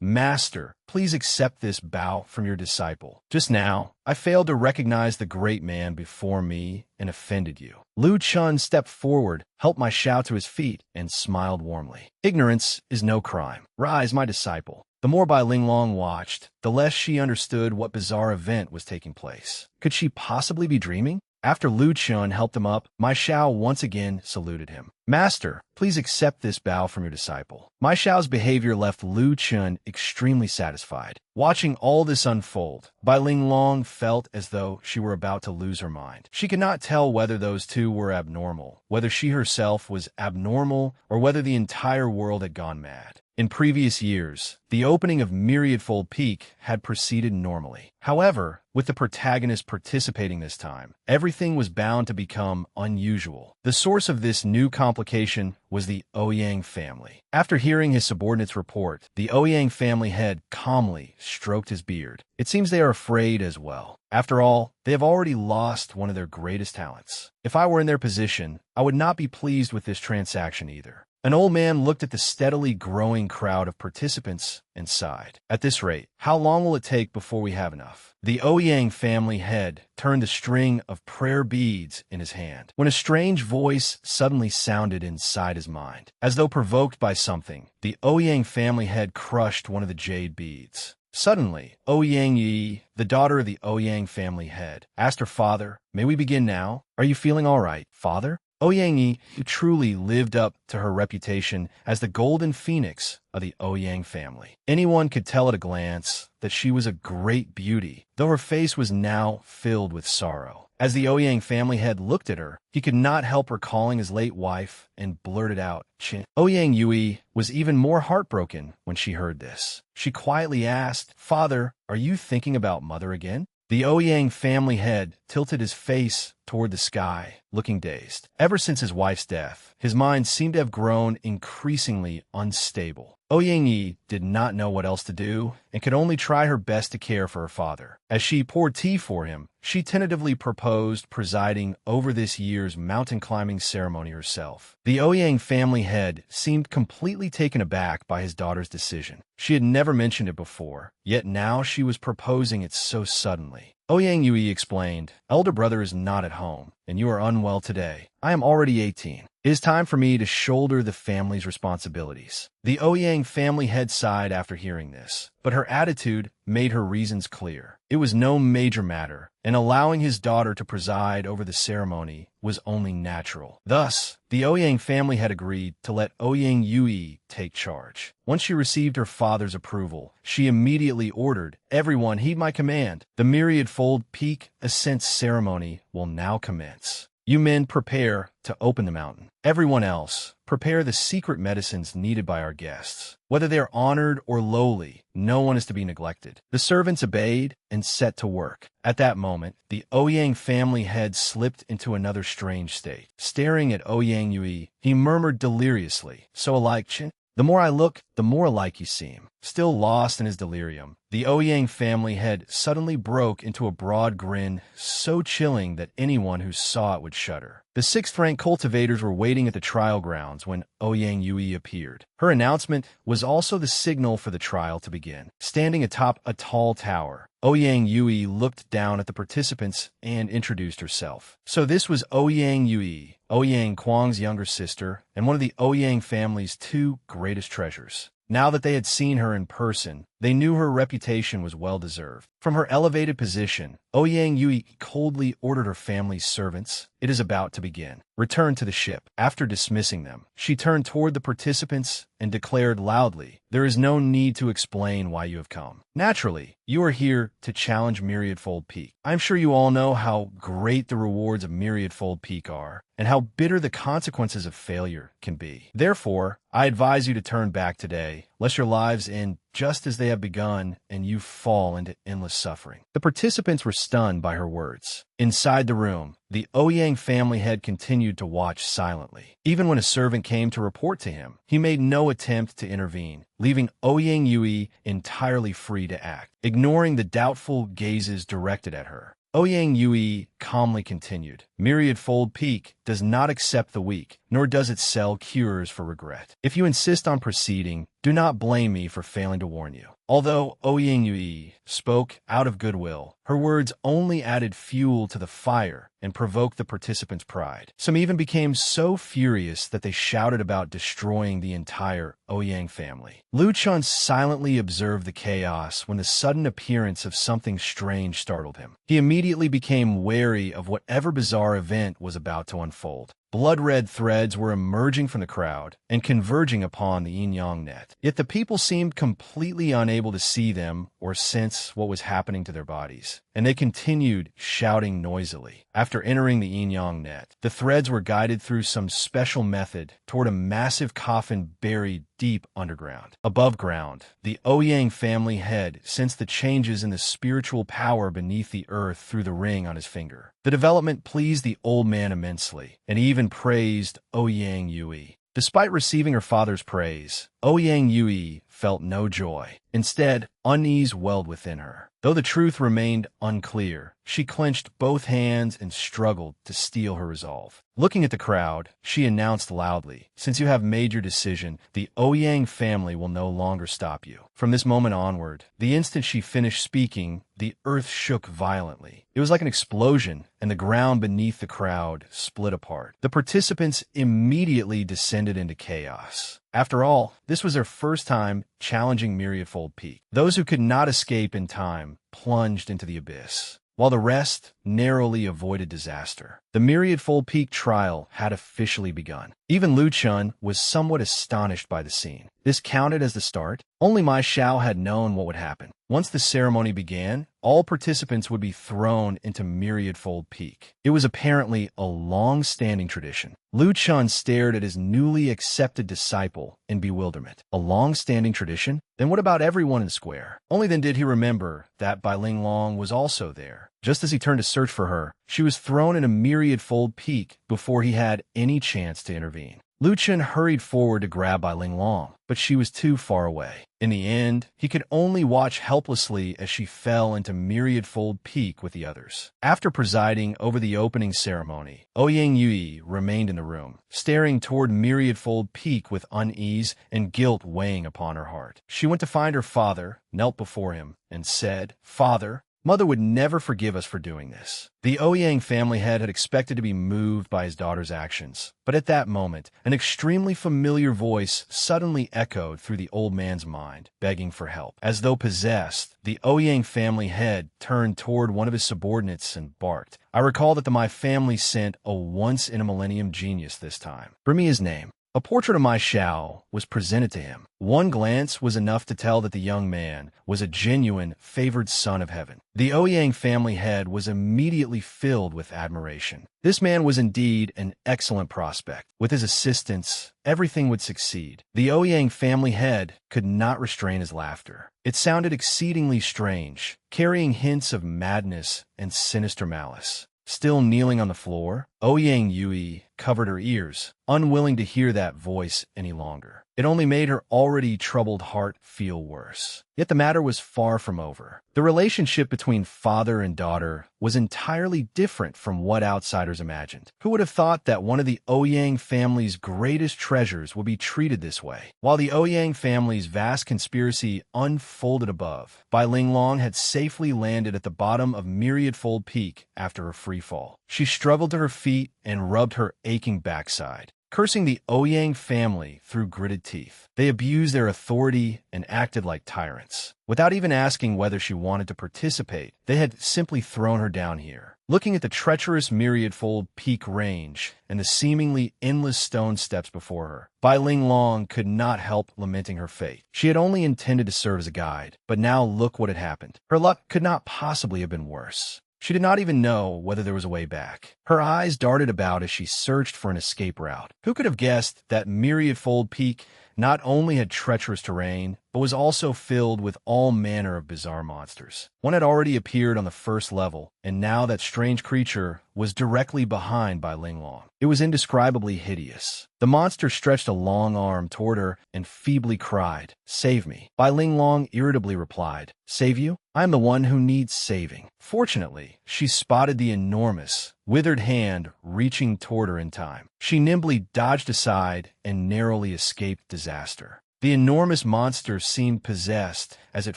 Master, please accept this bow from your disciple. Just now, I failed to recognize the great man before me and offended you. Lu Chun stepped forward, helped my Xiao to his feet, and smiled warmly. Ignorance is no crime. Rise, my disciple. The more Bai Linglong watched, the less she understood what bizarre event was taking place. Could she possibly be dreaming? After Lu Chun helped him up, my Xiao once again saluted him. Master, please accept this bow from your disciple. My Xiao's behavior left Lu Chun extremely satisfied. Watching all this unfold, Bai Linglong felt as though she were about to lose her mind. She could not tell whether those two were abnormal, whether she herself was abnormal, or whether the entire world had gone mad. In previous years, the opening of Myriadfold Peak had proceeded normally. However, with the protagonist participating this time, everything was bound to become unusual. The source of this new complication was the Ouyang family. After hearing his subordinate's report, the Ouyang family head calmly stroked his beard. It seems they are afraid as well. After all, they have already lost one of their greatest talents. If I were in their position, I would not be pleased with this transaction either. An old man looked at the steadily growing crowd of participants and sighed. At this rate, how long will it take before we have enough? The Ouyang family head turned a string of prayer beads in his hand when a strange voice suddenly sounded inside his mind. As though provoked by something, the Ouyang family head crushed one of the jade beads. Suddenly, Ouyang Yi, the daughter of the Ouyang family head, asked her father, "May we begin now? Are you feeling all right, father?" Ouyang Yi truly lived up to her reputation as the golden phoenix of the Ouyang family. Anyone could tell at a glance that she was a great beauty, though her face was now filled with sorrow. As the Ouyang family head looked at her, he could not help recalling his late wife and blurted out, "Chin." Ouyang Yui was even more heartbroken when she heard this. She quietly asked, "Father, are you thinking about mother again?" The Ouyang family head tilted his face toward the sky, looking dazed. Ever since his wife's death, his mind seemed to have grown increasingly unstable. Ouyang Yi did not know what else to do and could only try her best to care for her father. As she poured tea for him, she tentatively proposed presiding over this year's mountain climbing ceremony herself. The Ouyang family head seemed completely taken aback by his daughter's decision. She had never mentioned it before, yet now she was proposing it so suddenly. Ouyang Yui explained, "Elder brother is not at home, and you are unwell today. I am already 18. It is time for me to shoulder the family's responsibilities." The Ouyang family head sighed after hearing this, but her attitude made her reasons clear. It was no major matter, and allowing his daughter to preside over the ceremony was only natural. Thus, the Ouyang family had agreed to let Ouyang Yui take charge. Once she received her father's approval, she immediately ordered, "Everyone heed my command. The myriad-fold peak ascent ceremony will now commence. You men prepare to open the mountain. Everyone else, prepare the secret medicines needed by our guests. Whether they are honored or lowly, no one is to be neglected." The servants obeyed and set to work. At that moment, the Ouyang family head slipped into another strange state. Staring at Ouyang Yui, he murmured deliriously, "So alike, Chin. The more I look, the more alike you seem." Still lost in his delirium, the Ouyang family head suddenly broke into a broad grin so chilling that anyone who saw it would shudder. The sixth-rank cultivators were waiting at the trial grounds when Ouyang Yui appeared. Her announcement was also the signal for the trial to begin. Standing atop a tall tower, Ouyang Yui looked down at the participants and introduced herself. So this was Ouyang Yui, Ouyang Kwang's younger sister, and one of the Ouyang family's two greatest treasures. Now that they had seen her in person, they knew her reputation was well-deserved. From her elevated position, Ouyang Yui coldly ordered her family's servants, "It is about to begin. Return to the ship." After dismissing them, she turned toward the participants and declared loudly, "There is no need to explain why you have come. Naturally, you are here to challenge Myriadfold Peak. I am sure you all know how great the rewards of Myriadfold Peak are, and how bitter the consequences of failure can be. Therefore, I advise you to turn back today, lest your lives end just as they have begun and you fall into endless suffering." The participants were stunned by her words. Inside the room, the Ouyang family head continued to watch silently. Even when a servant came to report to him, he made no attempt to intervene, leaving Ouyang Yui entirely free to act, ignoring the doubtful gazes directed at her. Ouyang Yui calmly continued, "Myriadfold Peak does not accept the weak, nor does it sell cures for regret. If you insist on proceeding, do not blame me for failing to warn you." Although Ouyang Yui spoke out of goodwill, her words only added fuel to the fire and provoked the participants' pride. Some even became so furious that they shouted about destroying the entire Ouyang family. Lu Chun silently observed the chaos when the sudden appearance of something strange startled him. He immediately became wary of whatever bizarre event was about to unfold. Blood-red threads were emerging from the crowd and converging upon the yin-yang net. Yet the people seemed completely unable to see them or sense what was happening to their bodies, and they continued shouting noisily. After entering the yin-yang net, the threads were guided through some special method toward a massive coffin buried deep underground. Above ground, the Ouyang family head sensed the changes in the spiritual power beneath the earth through the ring on his finger. The development pleased the old man immensely, and he even praised Ouyang Yui. Despite receiving her father's praise, Ouyang Yui felt no joy. Instead, unease welled within her. Though the truth remained unclear, she clenched both hands and struggled to steel her resolve. Looking at the crowd, she announced loudly, "Since you have made your decision, the Ouyang family will no longer stop you." From this moment onward, the instant she finished speaking, the earth shook violently. It was like an explosion, and the ground beneath the crowd split apart. The participants immediately descended into chaos. After all, this was their first time challenging Myriadfold Peak. Those who could not escape in time plunged into the abyss, while the rest narrowly avoided disaster. The Myriadfold Peak trial had officially begun. Even Lu Chun was somewhat astonished by the scene. This counted as the start? Only Mai Xiao had known what would happen. Once the ceremony began, all participants would be thrown into Myriadfold Peak. It was apparently a long-standing tradition. Lu Chun stared at his newly accepted disciple in bewilderment. A long-standing tradition? Then what about everyone in the square? Only then did he remember that Bai Ling Long was also there. Just as he turned to search for her, she was thrown in a Myriadfold Peak before he had any chance to intervene. Lu Chun hurried forward to grab Bai Ling Long, but she was too far away. In the end, he could only watch helplessly as she fell into Myriadfold Peak with the others. After presiding over the opening ceremony, Ouyang Yui remained in the room, staring toward Myriadfold Peak with unease and guilt weighing upon her heart. She went to find her father, knelt before him, and said, "Father, Mother would never forgive us for doing this." The Ouyang family head had expected to be moved by his daughter's actions, but at that moment, an extremely familiar voice suddenly echoed through the old man's mind, begging for help. As though possessed, the Ouyang family head turned toward one of his subordinates and barked, "I recall that the Mai family sent a once-in-a-millennium genius this time. Bring me his name." A portrait of Mai Xiao was presented to him. One glance was enough to tell that the young man was a genuine, favored son of heaven. The Ouyang family head was immediately filled with admiration. This man was indeed an excellent prospect. With his assistance, everything would succeed. The Ouyang family head could not restrain his laughter. It sounded exceedingly strange, carrying hints of madness and sinister malice. Still kneeling on the floor, Ouyang Yui covered her ears, unwilling to hear that voice any longer. It only made her already troubled heart feel worse. Yet the matter was far from over. The relationship between father and daughter was entirely different from what outsiders imagined. Who would have thought that one of the Ouyang family's greatest treasures would be treated this way? While the Ouyang family's vast conspiracy unfolded above, Bai Ling Long had safely landed at the bottom of Myriadfold Peak after a free fall. She struggled to her feet and rubbed her aching backside, cursing the Ouyang family through gritted teeth. They abused their authority and acted like tyrants. Without even asking whether she wanted to participate, they had simply thrown her down here. Looking at the treacherous Myriadfold Peak range and the seemingly endless stone steps before her, Bai Ling Long could not help lamenting her fate. She had only intended to serve as a guide, but now look what had happened. Her luck could not possibly have been worse. She did not even know whether there was a way back. Her eyes darted about as she searched for an escape route. Who could have guessed that Myriadfold Peak not only had treacherous terrain, but was also filled with all manner of bizarre monsters? One had already appeared on the first level, and now that strange creature was directly behind Bai Ling Long. It was indescribably hideous. The monster stretched a long arm toward her and feebly cried, "Save me." Bai Ling Long irritably replied, "Save you? I am the one who needs saving." Fortunately, she spotted the enormous, withered hand reaching toward her in time. She nimbly dodged aside and narrowly escaped disaster. The enormous monster seemed possessed as it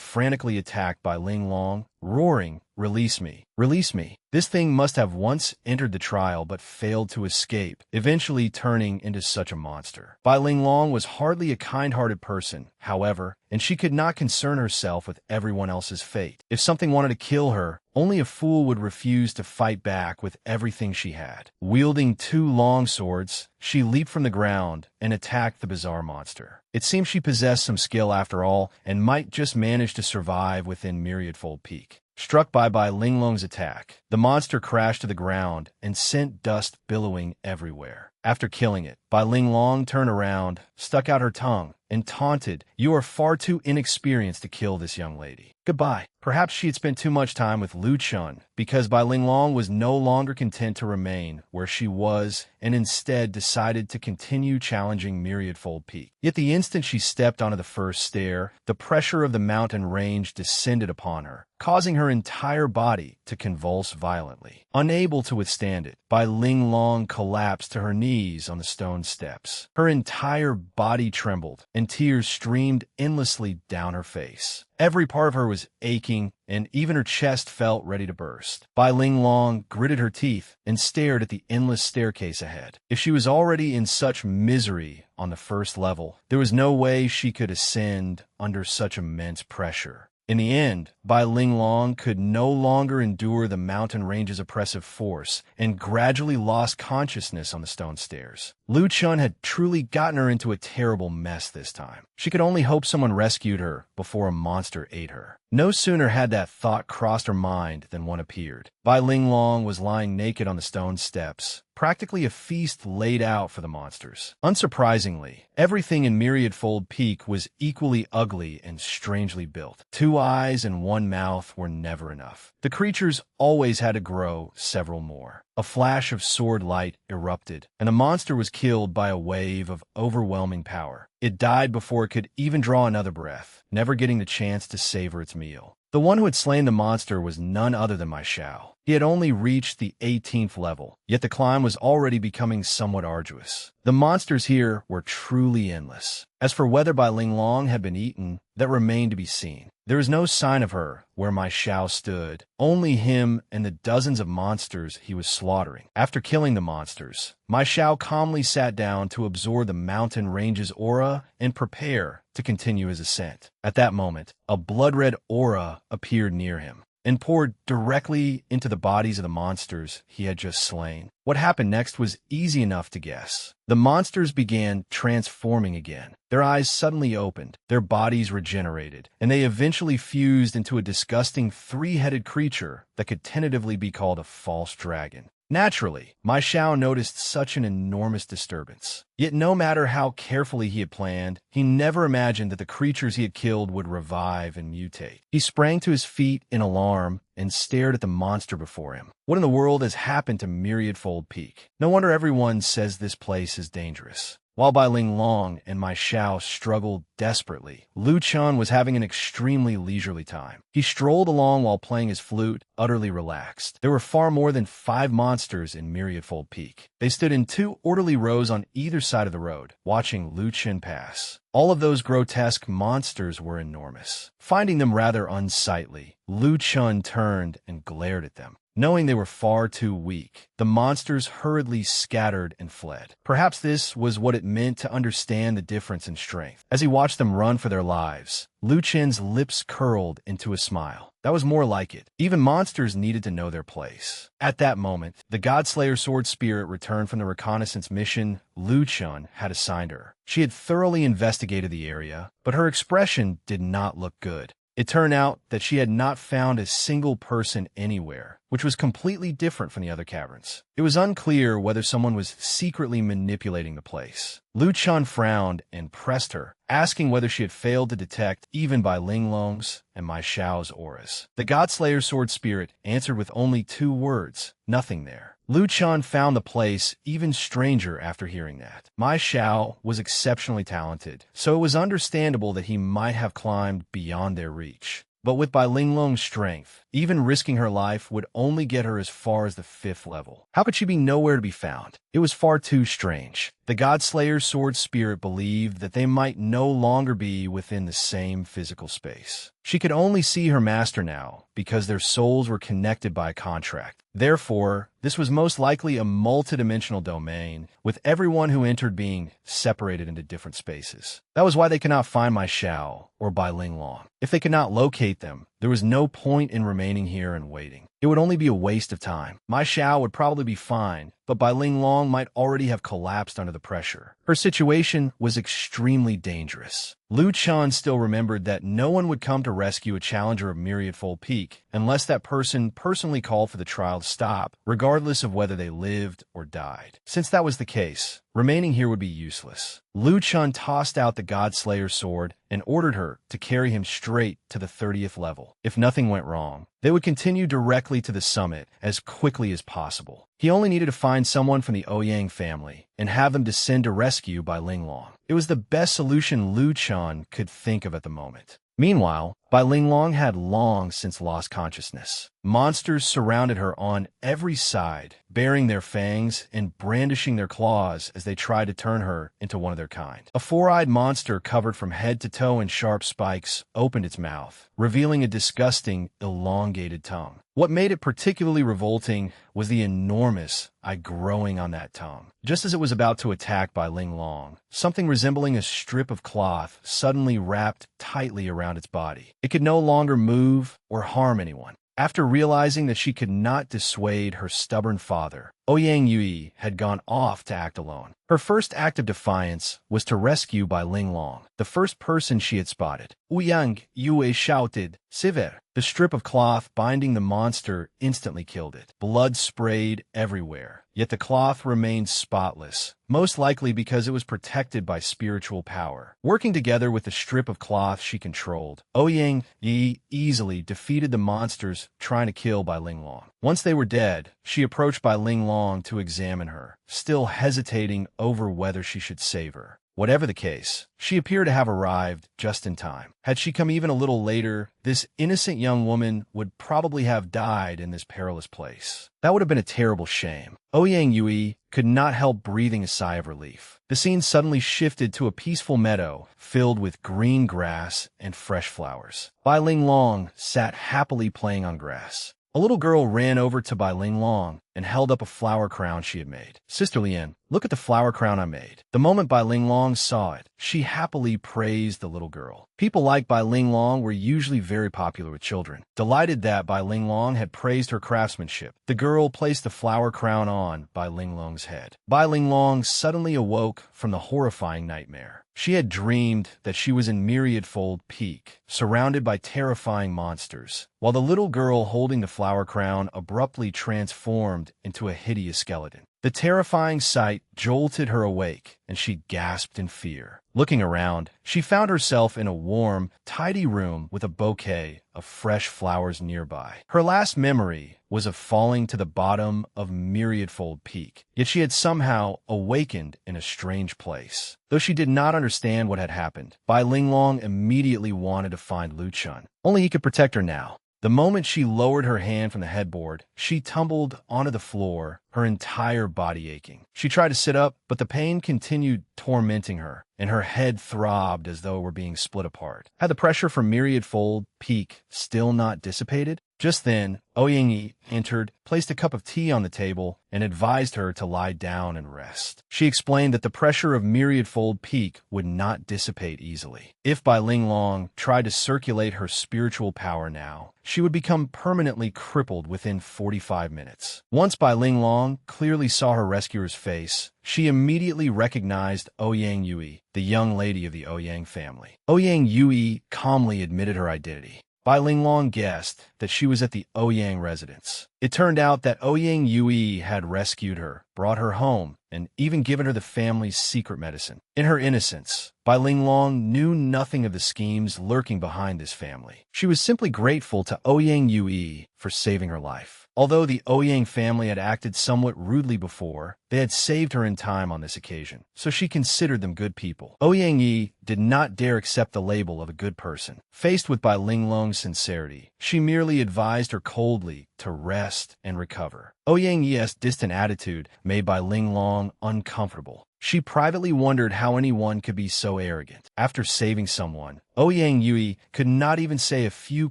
frantically attacked Bai Ling Long, roaring, "Release me! Release me!" This thing must have once entered the trial but failed to escape, eventually turning into such a monster. Bai Ling Long was hardly a kind-hearted person, however, and she could not concern herself with everyone else's fate. If something wanted to kill her, only a fool would refuse to fight back with everything she had. Wielding two long swords, she leaped from the ground and attacked the bizarre monster. It seemed she possessed some skill after all, and might just manage to survive within Myriadfold Peak. Struck by Bai Ling Long's attack, the monster crashed to the ground and sent dust billowing everywhere. After killing it, Bai Ling Long turned around, stuck out her tongue, and taunted, "You are far too inexperienced to kill this young lady. Goodbye." Perhaps she had spent too much time with Lu Chun, because Bai Ling Long was no longer content to remain where she was and instead decided to continue challenging Myriadfold Peak. Yet the instant she stepped onto the first stair, the pressure of the mountain range descended upon her, causing her entire body to convulse violently. Unable to withstand it, Bai Ling Long collapsed to her knees on the stone steps. Her entire body trembled, and tears streamed endlessly down her face. Every part of her was aching, and even her chest felt ready to burst. Bai Ling Long gritted her teeth and stared at the endless staircase ahead. If she was already in such misery on the first level, there was no way she could ascend under such immense pressure. In the end, Bai Ling Long could no longer endure the mountain range's oppressive force and gradually lost consciousness on the stone stairs. Lu Chun had truly gotten her into a terrible mess this time. She could only hope someone rescued her before a monster ate her. No sooner had that thought crossed her mind than one appeared. Bai Ling Long was lying naked on the stone steps, practically a feast laid out for the monsters. Unsurprisingly, everything in Myriadfold Peak was equally ugly and strangely built. 2 eyes and 1 mouth were never enough. The creatures always had to grow several more. A flash of sword light erupted, and the monster was killed by a wave of overwhelming power. It died before it could even draw another breath, never getting the chance to savor its meal. The one who had slain the monster was none other than my Xiao. He had only reached the 18th level, yet the climb was already becoming somewhat arduous. The monsters here were truly endless. As for whether Bai Ling Long had been eaten, that remained to be seen. There was no sign of her where my Xiao stood, only him and the dozens of monsters he was slaughtering. After killing the monsters, my Xiao calmly sat down to absorb the mountain range's aura and prepare to continue his ascent. At that moment, a blood-red aura appeared near him and poured directly into the bodies of the monsters he had just slain. What happened next was easy enough to guess. The monsters began transforming again. Their eyes suddenly opened, their bodies regenerated, and they eventually fused into a disgusting 3-headed creature that could tentatively be called a false dragon. Naturally, my Xiao noticed such an enormous disturbance. Yet no matter how carefully he had planned, he never imagined that the creatures he had killed would revive and mutate. He sprang to his feet in alarm and stared at the monster before him. What in the world has happened to Myriadfold Peak? No wonder everyone says this place is dangerous. While Bai Ling Long and my Xiao struggled desperately, Lu Chun was having an extremely leisurely time. He strolled along while playing his flute, utterly relaxed. There were far more than 5 monsters in Myriadfold Peak. They stood in 2 orderly rows on either side of the road, watching Lu Chun pass. All of those grotesque monsters were enormous. Finding them rather unsightly, Lu Chun turned and glared at them. Knowing they were far too weak, the monsters hurriedly scattered and fled. Perhaps this was what it meant to understand the difference in strength. As he watched them run for their lives, Lu Chen's lips curled into a smile. That was more like it. Even monsters needed to know their place. At that moment, the Godslayer Sword Spirit returned from the reconnaissance mission Lu Chun had assigned her. She had thoroughly investigated the area, but her expression did not look good. It turned out that she had not found a single person anywhere, which was completely different from the other caverns. It was unclear whether someone was secretly manipulating the place. Lu Chun frowned and pressed her, asking whether she had failed to detect even Bai Ling Long's and my Xiao's auras. The Godslayer Sword Spirit answered with only 2 words, "Nothing there." Lu Chun found the place even stranger after hearing that. My Xiao was exceptionally talented, so it was understandable that he might have climbed beyond their reach. But with Bai Ling Long's strength, even risking her life would only get her as far as the 5th level. How could she be nowhere to be found? It was far too strange. The Godslayer's Sword Spirit believed that they might no longer be within the same physical space. She could only see her master now because their souls were connected by a contract. Therefore, this was most likely a multidimensional domain, with everyone who entered being separated into different spaces. That was why they could not find my Xiao or Bai Ling Long. If they could not locate them, There was no point in remaining here and waiting. It would only be a waste of time. Mai Xiao would probably be fine, but Bai Ling Long might already have collapsed under the pressure. Her situation was extremely dangerous. Lu Chun still remembered that no one would come to rescue a challenger of Myriadfold Peak unless that person personally called for the trial to stop, regardless of whether they lived or died. Since that was the case, remaining here would be useless. Lu Chun tossed out the Godslayer's sword and ordered her to carry him straight to the 30th level. If nothing went wrong, they would continue directly to the summit as quickly as possible. He only needed to find someone from the Ouyang family and have them descend to rescue Bai Ling Long. It was the best solution Lu Chun could think of at the moment. Meanwhile, Bai Ling Long had long since lost consciousness. Monsters surrounded her on every side, baring their fangs and brandishing their claws as they tried to turn her into one of their kind. A four-eyed monster covered from head to toe in sharp spikes opened its mouth, revealing a disgusting, elongated tongue. What made it particularly revolting was the enormous eye growing on that tongue. Just as it was about to attack Bai Ling Long, something resembling a strip of cloth suddenly wrapped tightly around its body. It could no longer move or harm anyone. After realizing that she could not dissuade her stubborn father, Ouyang Yui had gone off to act alone. Her first act of defiance was to rescue Bai Ling Long, the first person she had spotted. Ouyang Yui shouted, "Siver!" The strip of cloth binding the monster instantly killed it. Blood sprayed everywhere, yet the cloth remained spotless, most likely because it was protected by spiritual power. Working together with the strip of cloth she controlled, Ouyang Yi easily defeated the monsters trying to kill Bai Ling Long. Once they were dead, she approached Bai Ling Long to examine her, still hesitating over whether she should save her. Whatever the case, she appeared to have arrived just in time. Had she come even a little later, this innocent young woman would probably have died in this perilous place. That would have been a terrible shame. Ouyang Yui could not help breathing a sigh of relief. The scene suddenly shifted to a peaceful meadow filled with green grass and fresh flowers. Bai Ling Long sat happily playing on grass. A little girl ran over to Bai Ling Long and held up a flower crown she had made. "Sister Lian, look at the flower crown I made." The moment Bai Ling Long saw it, she happily praised the little girl. People like Bai Ling Long were usually very popular with children. Delighted that Bai Ling Long had praised her craftsmanship, the girl placed the flower crown on Bai Ling Long's head. Bai Ling Long suddenly awoke from the horrifying nightmare. She had dreamed that she was in Myriadfold Peak, surrounded by terrifying monsters, while the little girl holding the flower crown abruptly transformed into a hideous skeleton. The terrifying sight jolted her awake, and she gasped in fear. Looking around, she found herself in a warm, tidy room with a bouquet of fresh flowers nearby. Her last memory was of falling to the bottom of Myriadfold Peak, yet she had somehow awakened in a strange place. Though she did not understand what had happened, Bai Ling Long immediately wanted to find Lu Chun. Only he could protect her now. The moment she lowered her hand from the headboard, she tumbled onto the floor, her entire body aching. She tried to sit up, but the pain continued tormenting her, and her head throbbed as though it were being split apart. Had the pressure from Myriadfold Peak still not dissipated? Just then, Ouyang Yi entered, placed a cup of tea on the table, and advised her to lie down and rest. She explained that the pressure of Myriadfold Peak would not dissipate easily. If Bai Ling Long tried to circulate her spiritual power now, she would become permanently crippled within 45 minutes. Once Bai Ling Long clearly saw her rescuer's face, she immediately recognized Ouyang Yui, the young lady of the Ouyang family. Ouyang Yui calmly admitted her identity. Bai Ling Long guessed that she was at the Ouyang residence. It turned out that Ouyang Yui had rescued her, brought her home, and even given her the family's secret medicine. In her innocence, Bai Ling Long knew nothing of the schemes lurking behind this family. She was simply grateful to Ouyang Yui for saving her life. Although the Ouyang family had acted somewhat rudely before, they had saved her in time on this occasion, so she considered them good people. Ouyang Yi did not dare accept the label of a good person. Faced with Bai Ling Long's sincerity, she merely advised her coldly to rest and recover. Ouyang Yi's distant attitude made Bai Ling Long uncomfortable. She privately wondered how anyone could be so arrogant. After saving someone, Ouyang Yui could not even say a few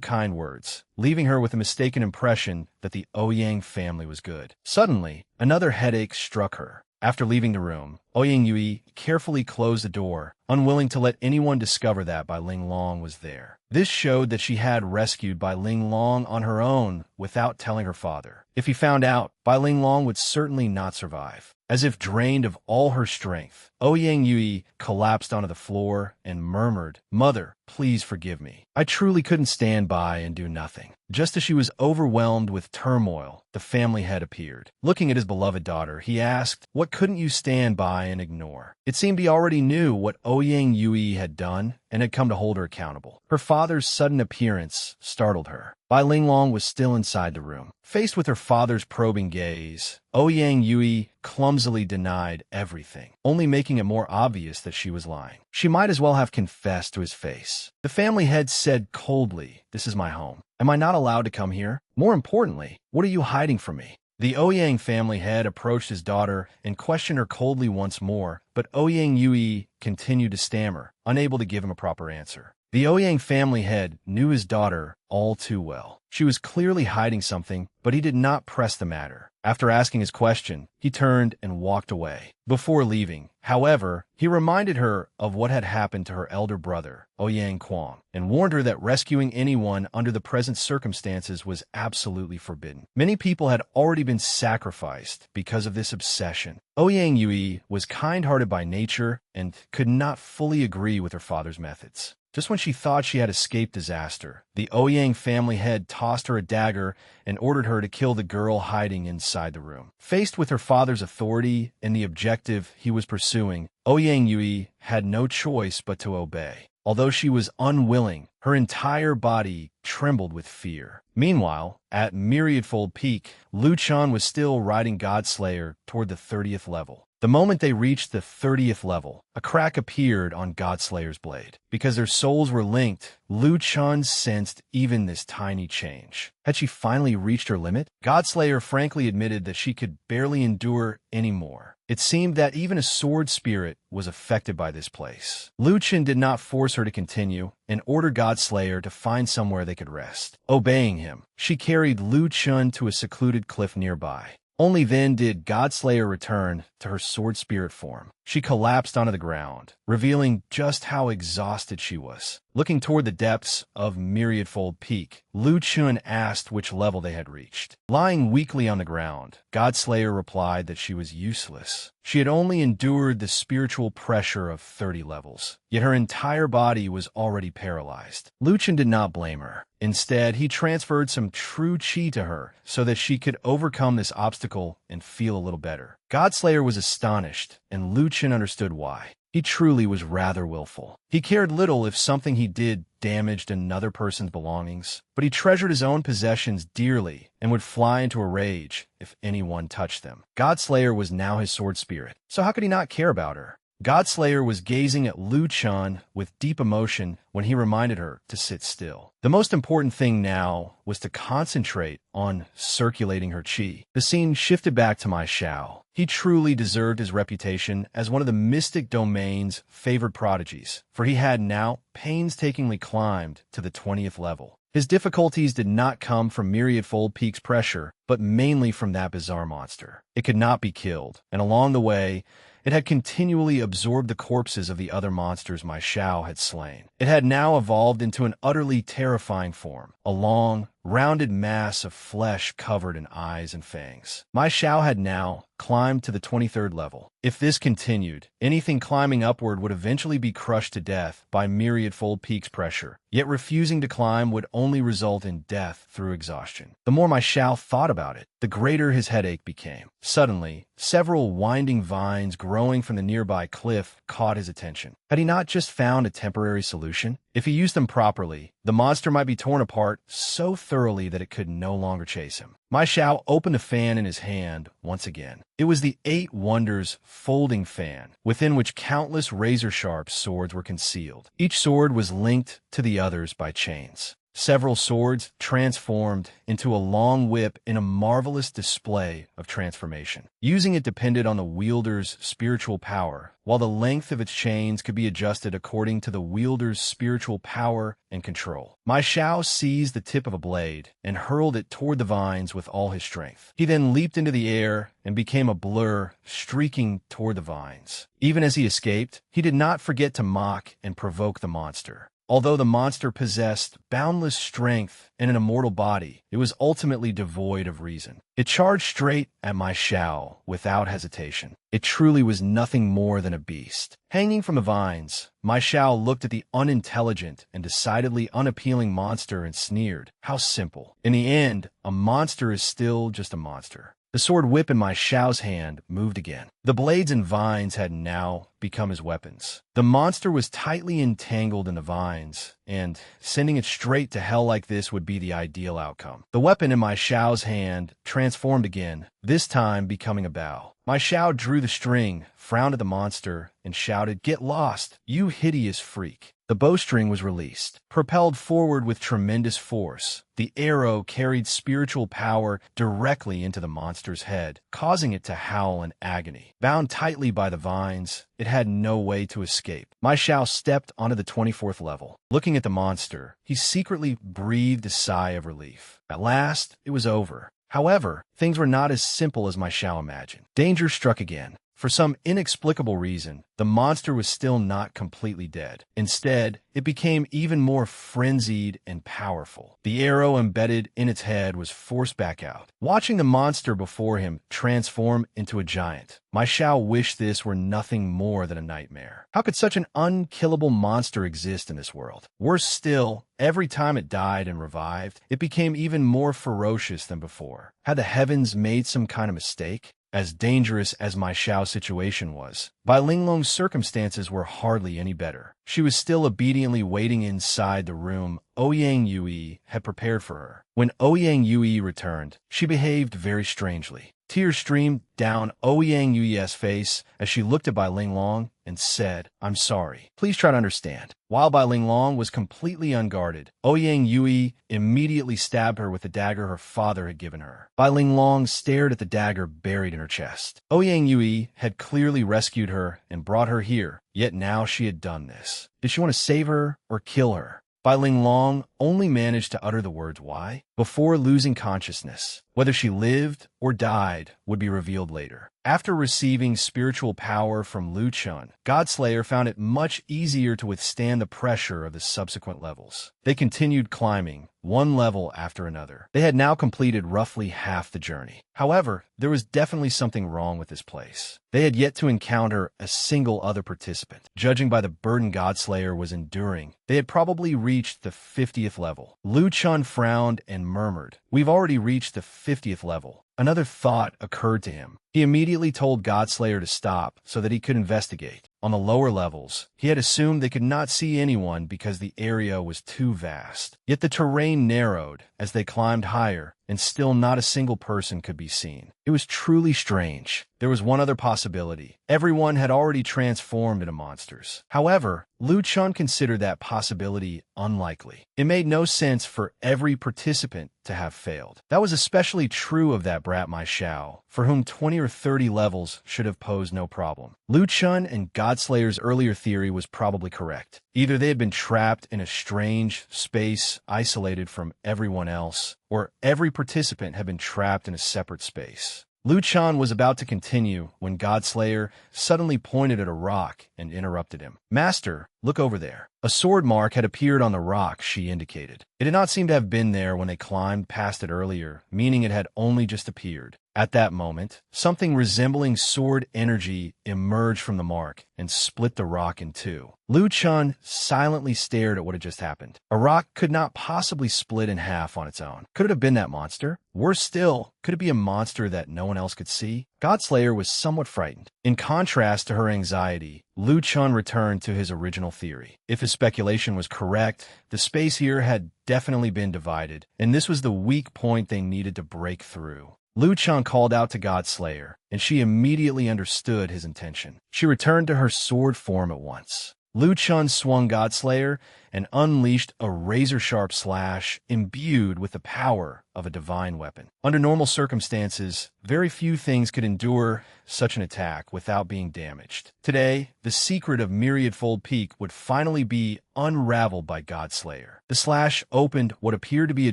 kind words, leaving her with a mistaken impression that the Ouyang family was good. Suddenly, another headache struck her. After leaving the room, Ouyang Yui carefully closed the door, unwilling to let anyone discover that Bai Ling Long was there. This showed that she had rescued Bai Ling Long on her own without telling her father. If he found out, Bai Ling Long would certainly not survive. As if drained of all her strength, Ouyang Yui collapsed onto the floor and murmured, "Mother, please forgive me. I truly couldn't stand by and do nothing." Just as she was overwhelmed with turmoil, the family head appeared. Looking at his beloved daughter, he asked, "What couldn't you stand by and ignore?" It seemed he already knew what Ouyang Yui had done and had come to hold her accountable. Her father's sudden appearance startled her. Bai Ling Long was still inside the room. Faced with her father's probing gaze, Ouyang Yui clumsily denied everything, only making it more obvious that she was lying. She might as well have confessed to his face. The family head said coldly, "This is my home. Am I not allowed to come here? More importantly, what are you hiding from me?" The Ouyang family head approached his daughter and questioned her coldly once more, but Ouyang Yui continued to stammer, unable to give him a proper answer. The Ouyang family head knew his daughter all too well. She was clearly hiding something, but he did not press the matter. After asking his question, he turned and walked away. Before leaving, however, he reminded her of what had happened to her elder brother, Ouyang Kwang, and warned her that rescuing anyone under the present circumstances was absolutely forbidden. Many people had already been sacrificed because of this obsession. Ouyang Yui was kind-hearted by nature and could not fully agree with her father's methods. Just when she thought she had escaped disaster, the Ouyang family head tossed her a dagger and ordered her to kill the girl hiding inside the room. Faced with her father's authority and the objective he was pursuing, Ouyang Yui had no choice but to obey. Although she was unwilling, her entire body trembled with fear. Meanwhile, at Myriadfold Peak, Liu Chan was still riding Godslayer toward the 30th level. The moment they reached the 30th level, a crack appeared on Godslayer's blade. Because their souls were linked, Liu Chan sensed even this tiny change. Had she finally reached her limit? Godslayer frankly admitted that she could barely endure anymore. It seemed that even a sword spirit was affected by this place. Liu Chan did not force her to continue and ordered Godslayer to find somewhere they could rest. Obeying him, she carried Liu Chan to a secluded cliff nearby. Only then did Godslayer return to her sword spirit form. She collapsed onto the ground, revealing just how exhausted she was. Looking toward the depths of Myriadfold Peak, Liu Chun asked which level they had reached. Lying weakly on the ground, Godslayer replied that she was useless. She had only endured the spiritual pressure of 30 levels, yet her entire body was already paralyzed. Liu Chun did not blame her. Instead, he transferred some true chi to her so that she could overcome this obstacle and feel a little better. Godslayer was astonished, and Liu Chin understood why. He truly was rather willful. He cared little if something he did damaged another person's belongings, but he treasured his own possessions dearly and would fly into a rage if anyone touched them. Godslayer was now his sword spirit, so how could he not care about her? Godslayer was gazing at Liu Chan with deep emotion when he reminded her to sit still. The most important thing now was to concentrate on circulating her chi. The scene shifted back to Mai Shao. He truly deserved his reputation as one of the mystic domain's favored prodigies, for he had now painstakingly climbed to the 20th level. His difficulties did not come from Myriadfold Peak's pressure, but mainly from that bizarre monster. It could not be killed, and along the way, it had continually absorbed the corpses of the other monsters Mai Shao had slain. It had now evolved into an utterly terrifying form, a long, rounded mass of flesh covered in eyes and fangs. Mai Shao had now climbed to the 23rd level. If this continued, anything climbing upward would eventually be crushed to death by Myriadfold Peak's pressure. Yet refusing to climb would only result in death through exhaustion. The more Mai Shao thought about it, the greater his headache became. Suddenly, several winding vines growing from the nearby cliff caught his attention. Had he not just found a temporary solution? If he used them properly, the monster might be torn apart so thoroughly that it could no longer chase him. Mai Shao opened a fan in his hand once again. It was the 8 Wonders folding fan, within which countless razor-sharp swords were concealed. Each sword was linked to the others by chains. Several swords transformed into a long whip in a marvelous display of transformation. Using it depended on the wielder's spiritual power, while the length of its chains could be adjusted according to the wielder's spiritual power and control. My Shao seized the tip of a blade and hurled it toward the vines with all his strength. He then leaped into the air and became a blur, streaking toward the vines. Even as he escaped, he did not forget to mock and provoke the monster. Although the monster possessed boundless strength and an immortal body, it was ultimately devoid of reason. It charged straight at my Shao without hesitation. It truly was nothing more than a beast. Hanging from the vines, my Shao looked at the unintelligent and decidedly unappealing monster and sneered. How simple. In the end, a monster is still just a monster. The sword whip in my Shao's hand moved again. The blades and vines had now become his weapons. The monster was tightly entangled in the vines, and sending it straight to hell like this would be the ideal outcome. The weapon in my Shao's hand transformed again, this time becoming a bow. My Shao drew the string, frowned at the monster, and shouted, "Get lost, you hideous freak." The bowstring was released. Propelled forward with tremendous force, the arrow carried spiritual power directly into the monster's head, causing it to howl in agony. Bound tightly by the vines, it had no way to escape. My Shao stepped onto the 24th level. Looking at the monster, he secretly breathed a sigh of relief. At last, it was over. However, things were not as simple as my Shao imagined. Danger struck again. For some inexplicable reason, the monster was still not completely dead. Instead, it became even more frenzied and powerful. The arrow embedded in its head was forced back out. Watching the monster before him transform into a giant, my Shao wished this were nothing more than a nightmare. How could such an unkillable monster exist in this world? Worse still, every time it died and revived, it became even more ferocious than before. Had the heavens made some kind of mistake? As dangerous as my Shao's situation was, Bai Linglong's circumstances were hardly any better. She was still obediently waiting inside the room Ouyang Yue had prepared for her. When Ouyang Yue returned, she behaved very strangely. Tears streamed down Ouyang Yue's face as she looked at Bai Linglong and said, "I'm sorry. Please try to understand." While Bai Linglong was completely unguarded, Ouyang Yue immediately stabbed her with the dagger her father had given her. Bai Linglong stared at the dagger buried in her chest. Ouyang Yue had clearly rescued her and brought her here, yet now she had done this. Did she want to save her or kill her? Bai Linglong only managed to utter the words "why" before losing consciousness. Whether she lived or died would be revealed later. After receiving spiritual power from Liu Chun, Godslayer found it much easier to withstand the pressure of the subsequent levels. They continued climbing, one level after another. They had now completed roughly half the journey. However, there was definitely something wrong with this place. They had yet to encounter a single other participant. Judging by the burden Godslayer was enduring, they had probably reached the 50th level. Liu Chun frowned and murmured, "We've already reached the 50th level." Another thought occurred to him. He immediately told Godslayer to stop so that he could investigate. On the lower levels, he had assumed they could not see anyone because the area was too vast. Yet the terrain narrowed as they climbed higher, and still not a single person could be seen. It was truly strange. There was one other possibility. Everyone had already transformed into monsters. However, Liu Chun considered that possibility unlikely. It made no sense for every participant to have failed. That was especially true of that brat Mai Shao, for whom 20 or 30 levels should have posed no problem. Liu Chun and Godslayer's earlier theory was probably correct. Either they had been trapped in a strange space isolated from everyone else, or every participant had been trapped in a separate space. Liu Chun was about to continue when Godslayer suddenly pointed at a rock and interrupted him. "Master, look over there." A sword mark had appeared on the rock she indicated. It did not seem to have been there when they climbed past it earlier, meaning it had only just appeared. At that moment, something resembling sword energy emerged from the mark and split the rock in two. Liu Chun silently stared at what had just happened. A rock could not possibly split in half on its own. Could it have been that monster? Worse still, could it be a monster that no one else could see? Godslayer was somewhat frightened. In contrast to her anxiety, Liu Chun returned to his original theory. If his speculation was correct, the space here had definitely been divided, and this was the weak point they needed to break through. Liu Chun called out to Godslayer, and she immediately understood his intention. She returned to her sword form at once. Liu Chun swung Godslayer and unleashed a razor-sharp slash imbued with the power of a divine weapon. Under normal circumstances, very few things could endure such an attack without being damaged. Today, the secret of Myriad-Fold Peak would finally be unraveled by Godslayer. The slash opened what appeared to be a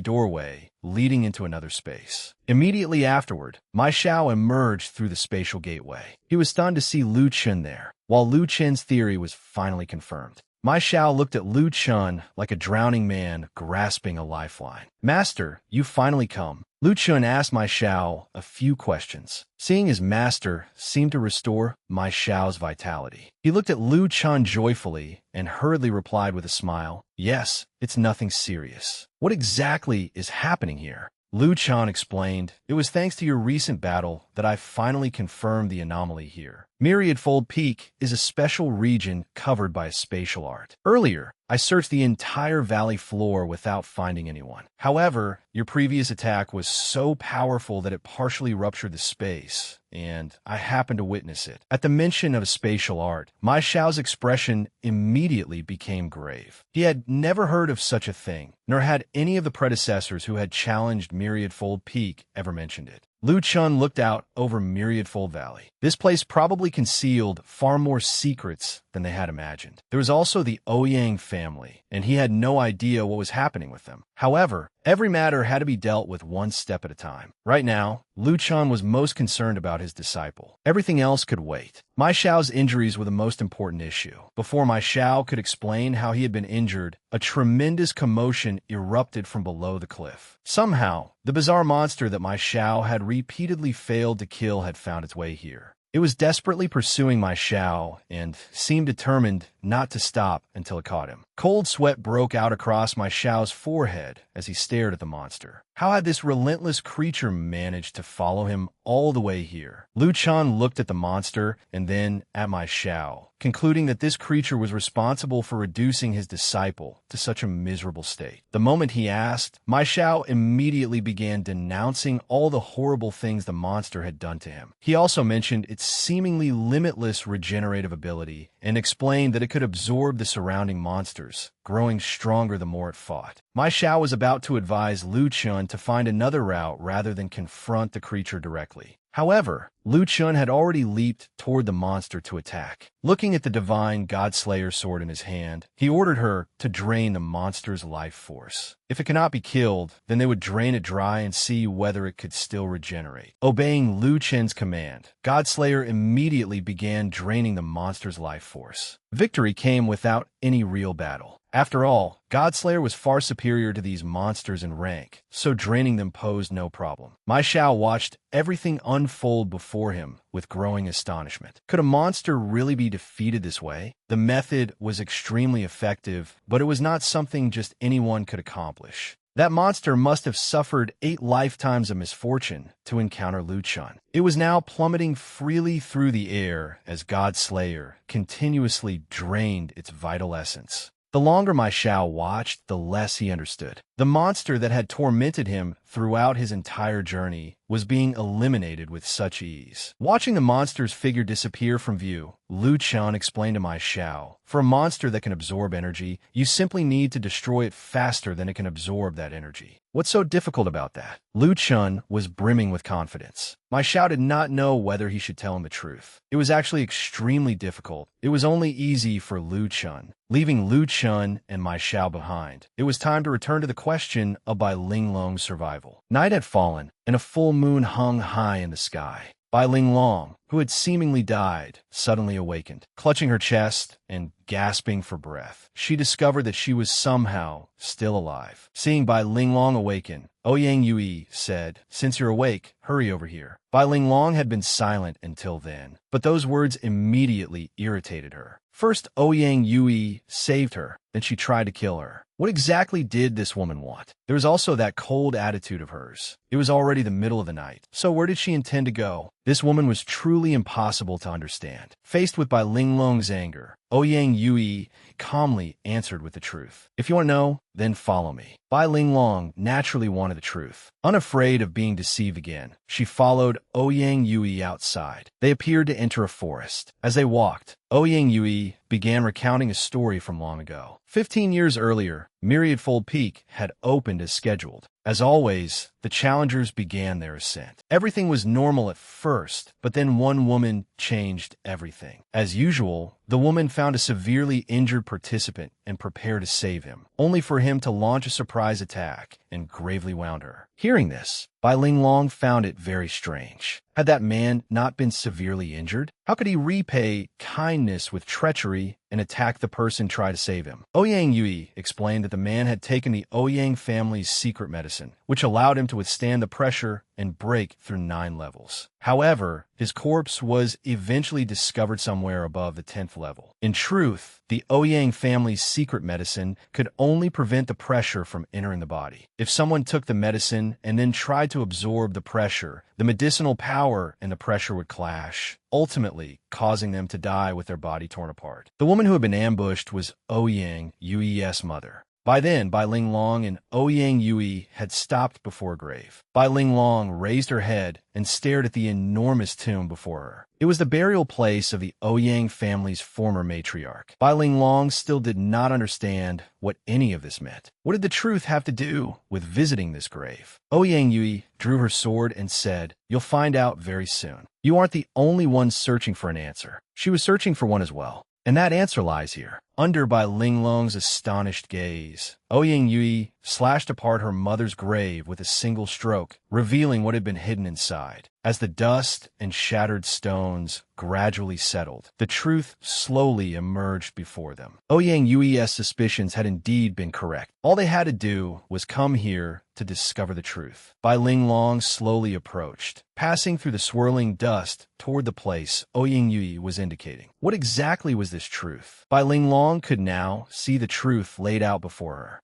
doorway, leading into another space. Immediately afterward, Mai Xiao emerged through the spatial gateway. He was stunned to see Liu Chun there, while Liu Chun's theory was finally confirmed. Mai Xiao looked at Liu Chun like a drowning man grasping a lifeline. "Master, you've finally come." Liu Chun asked Mai Xiao a few questions. Seeing his master seemed to restore Mai Xiao's vitality. He looked at Liu Chun joyfully and hurriedly replied with a smile, "Yes, it's nothing serious." "What exactly is happening here?" Liu Chun explained, "It was thanks to your recent battle that I finally confirmed the anomaly here. Myriad-Fold Peak is a special region covered by a spatial art. Earlier, I searched the entire valley floor without finding anyone. However, your previous attack was so powerful that it partially ruptured the space, and I happened to witness it." At the mention of a spatial art, Mai Xiao's expression immediately became grave. He had never heard of such a thing, nor had any of the predecessors who had challenged Myriad-Fold Peak ever mentioned it. Liu Chun looked out over Myriad-Fold Valley. This place probably concealed far more secrets than they had imagined. There was also the Ouyang family, and he had no idea what was happening with them. However, every matter had to be dealt with one step at a time. Right now, Liu Chun was most concerned about his disciple. Everything else could wait. Mai Xiao's injuries were the most important issue. Before Mai Xiao could explain how he had been injured, a tremendous commotion erupted from below the cliff. Somehow, the bizarre monster that Mai Xiao had repeatedly failed to kill had found its way here. It was desperately pursuing Mai Xiao and seemed determined not to stop until it caught him. Cold sweat broke out across Mai Xiao's forehead as he stared at the monster. How had this relentless creature managed to follow him all the way here? Liu Chun looked at the monster and then at Mai Xiao, concluding that this creature was responsible for reducing his disciple to such a miserable state. The moment he asked, Mai Xiao immediately began denouncing all the horrible things the monster had done to him. He also mentioned its seemingly limitless regenerative ability and explained that it could absorb the surrounding monsters, growing stronger the more it fought. Mai Xiao was about to advise Liu Chun to find another route rather than confront the creature directly. However, Liu Chun had already leaped toward the monster to attack. Looking at the divine Godslayer sword in his hand, he ordered her to drain the monster's life force. If it cannot be killed, then they would drain it dry and see whether it could still regenerate. Obeying Liu Chun's command, Godslayer immediately began draining the monster's life force. Victory came without any real battle. After all, Godslayer was far superior to these monsters in rank, so draining them posed no problem. Mai Xiao watched everything unfold before him with growing astonishment. Could a monster really be defeated this way? The method was extremely effective, but it was not something just anyone could accomplish. That monster must have suffered 8 lifetimes of misfortune to encounter Liu Chun. It was now plummeting freely through the air as Godslayer continuously drained its vital essence. The longer Mai Xiao watched, the less he understood. The monster that had tormented him throughout his entire journey was being eliminated with such ease. Watching the monster's figure disappear from view, Liu Chun explained to Mai Xiao, "For a monster that can absorb energy, you simply need to destroy it faster than it can absorb that energy. What's so difficult about that?" Liu Chun was brimming with confidence. Mai Xiao did not know whether he should tell him the truth. It was actually extremely difficult. It was only easy for Liu Chun. Leaving Liu Chun and Mai Xiao behind, it was time to return to the question of Bai Linglong's survival. Night had fallen, and a full moon hung high in the sky. Bai Linglong, who had seemingly died, suddenly awakened. Clutching her chest and gasping for breath, she discovered that she was somehow still alive. Seeing Bai Linglong awaken, Ouyang Yui said, "Since you're awake, hurry over here." Bai Linglong had been silent until then, but those words immediately irritated her. First, Ouyang Yui saved her, then she tried to kill her. What exactly did this woman want? There was also that cold attitude of hers. It was already the middle of the night, so where did she intend to go? This woman was truly impossible to understand. Faced with Bai Linglong's anger, Ouyang Yui calmly answered with the truth. "If you want to know, then follow me." Bai Linglong naturally wanted the truth. Unafraid of being deceived again, she followed Ouyang Yui outside. They appeared to enter a forest. As they walked, Ouyang Yui began recounting a story from long ago. 15 years earlier, Myriadfold Peak had opened as scheduled. As always, the challengers began their ascent. Everything was normal at first, but then one woman changed everything. As usual, the woman found a severely injured participant and prepared to save him, only for him to launch a surprise attack and gravely wound her. Hearing this, Bai Linglong found it very strange. Had that man not been severely injured? How could he repay kindness with treachery and attack the person trying to save him? Ouyang Yui explained that the man had taken the Ouyang family's secret medicine, which allowed him to withstand the pressure and break through 9 levels. However, his corpse was eventually discovered somewhere above the 10th level. In truth, the Ouyang family's secret medicine could only prevent the pressure from entering the body. If someone took the medicine and then tried to absorb the pressure, the medicinal power and the pressure would clash, ultimately causing them to die with their body torn apart. The woman who had been ambushed was Ouyang Yui's mother. By then, Bai Linglong and Ouyang Yui had stopped before a grave. Bai Linglong raised her head and stared at the enormous tomb before her. It was the burial place of the Ouyang family's former matriarch. Bai Linglong still did not understand what any of this meant. What did the truth have to do with visiting this grave? Ouyang Yui drew her sword and said, "You'll find out very soon. You aren't the only one searching for an answer. She was searching for one as well. And that answer lies here." Under Bai Linglong's astonished gaze, Ouyang Yui slashed apart her mother's grave with a single stroke, revealing what had been hidden inside. As the dust and shattered stones gradually settled, the truth slowly emerged before them. Ouyang Yui's suspicions had indeed been correct. All they had to do was come here to discover the truth. Bai Linglong slowly approached, passing through the swirling dust toward the place Ouyang Yui was indicating. What exactly was this truth? Bai Linglong could now see the truth laid out before her.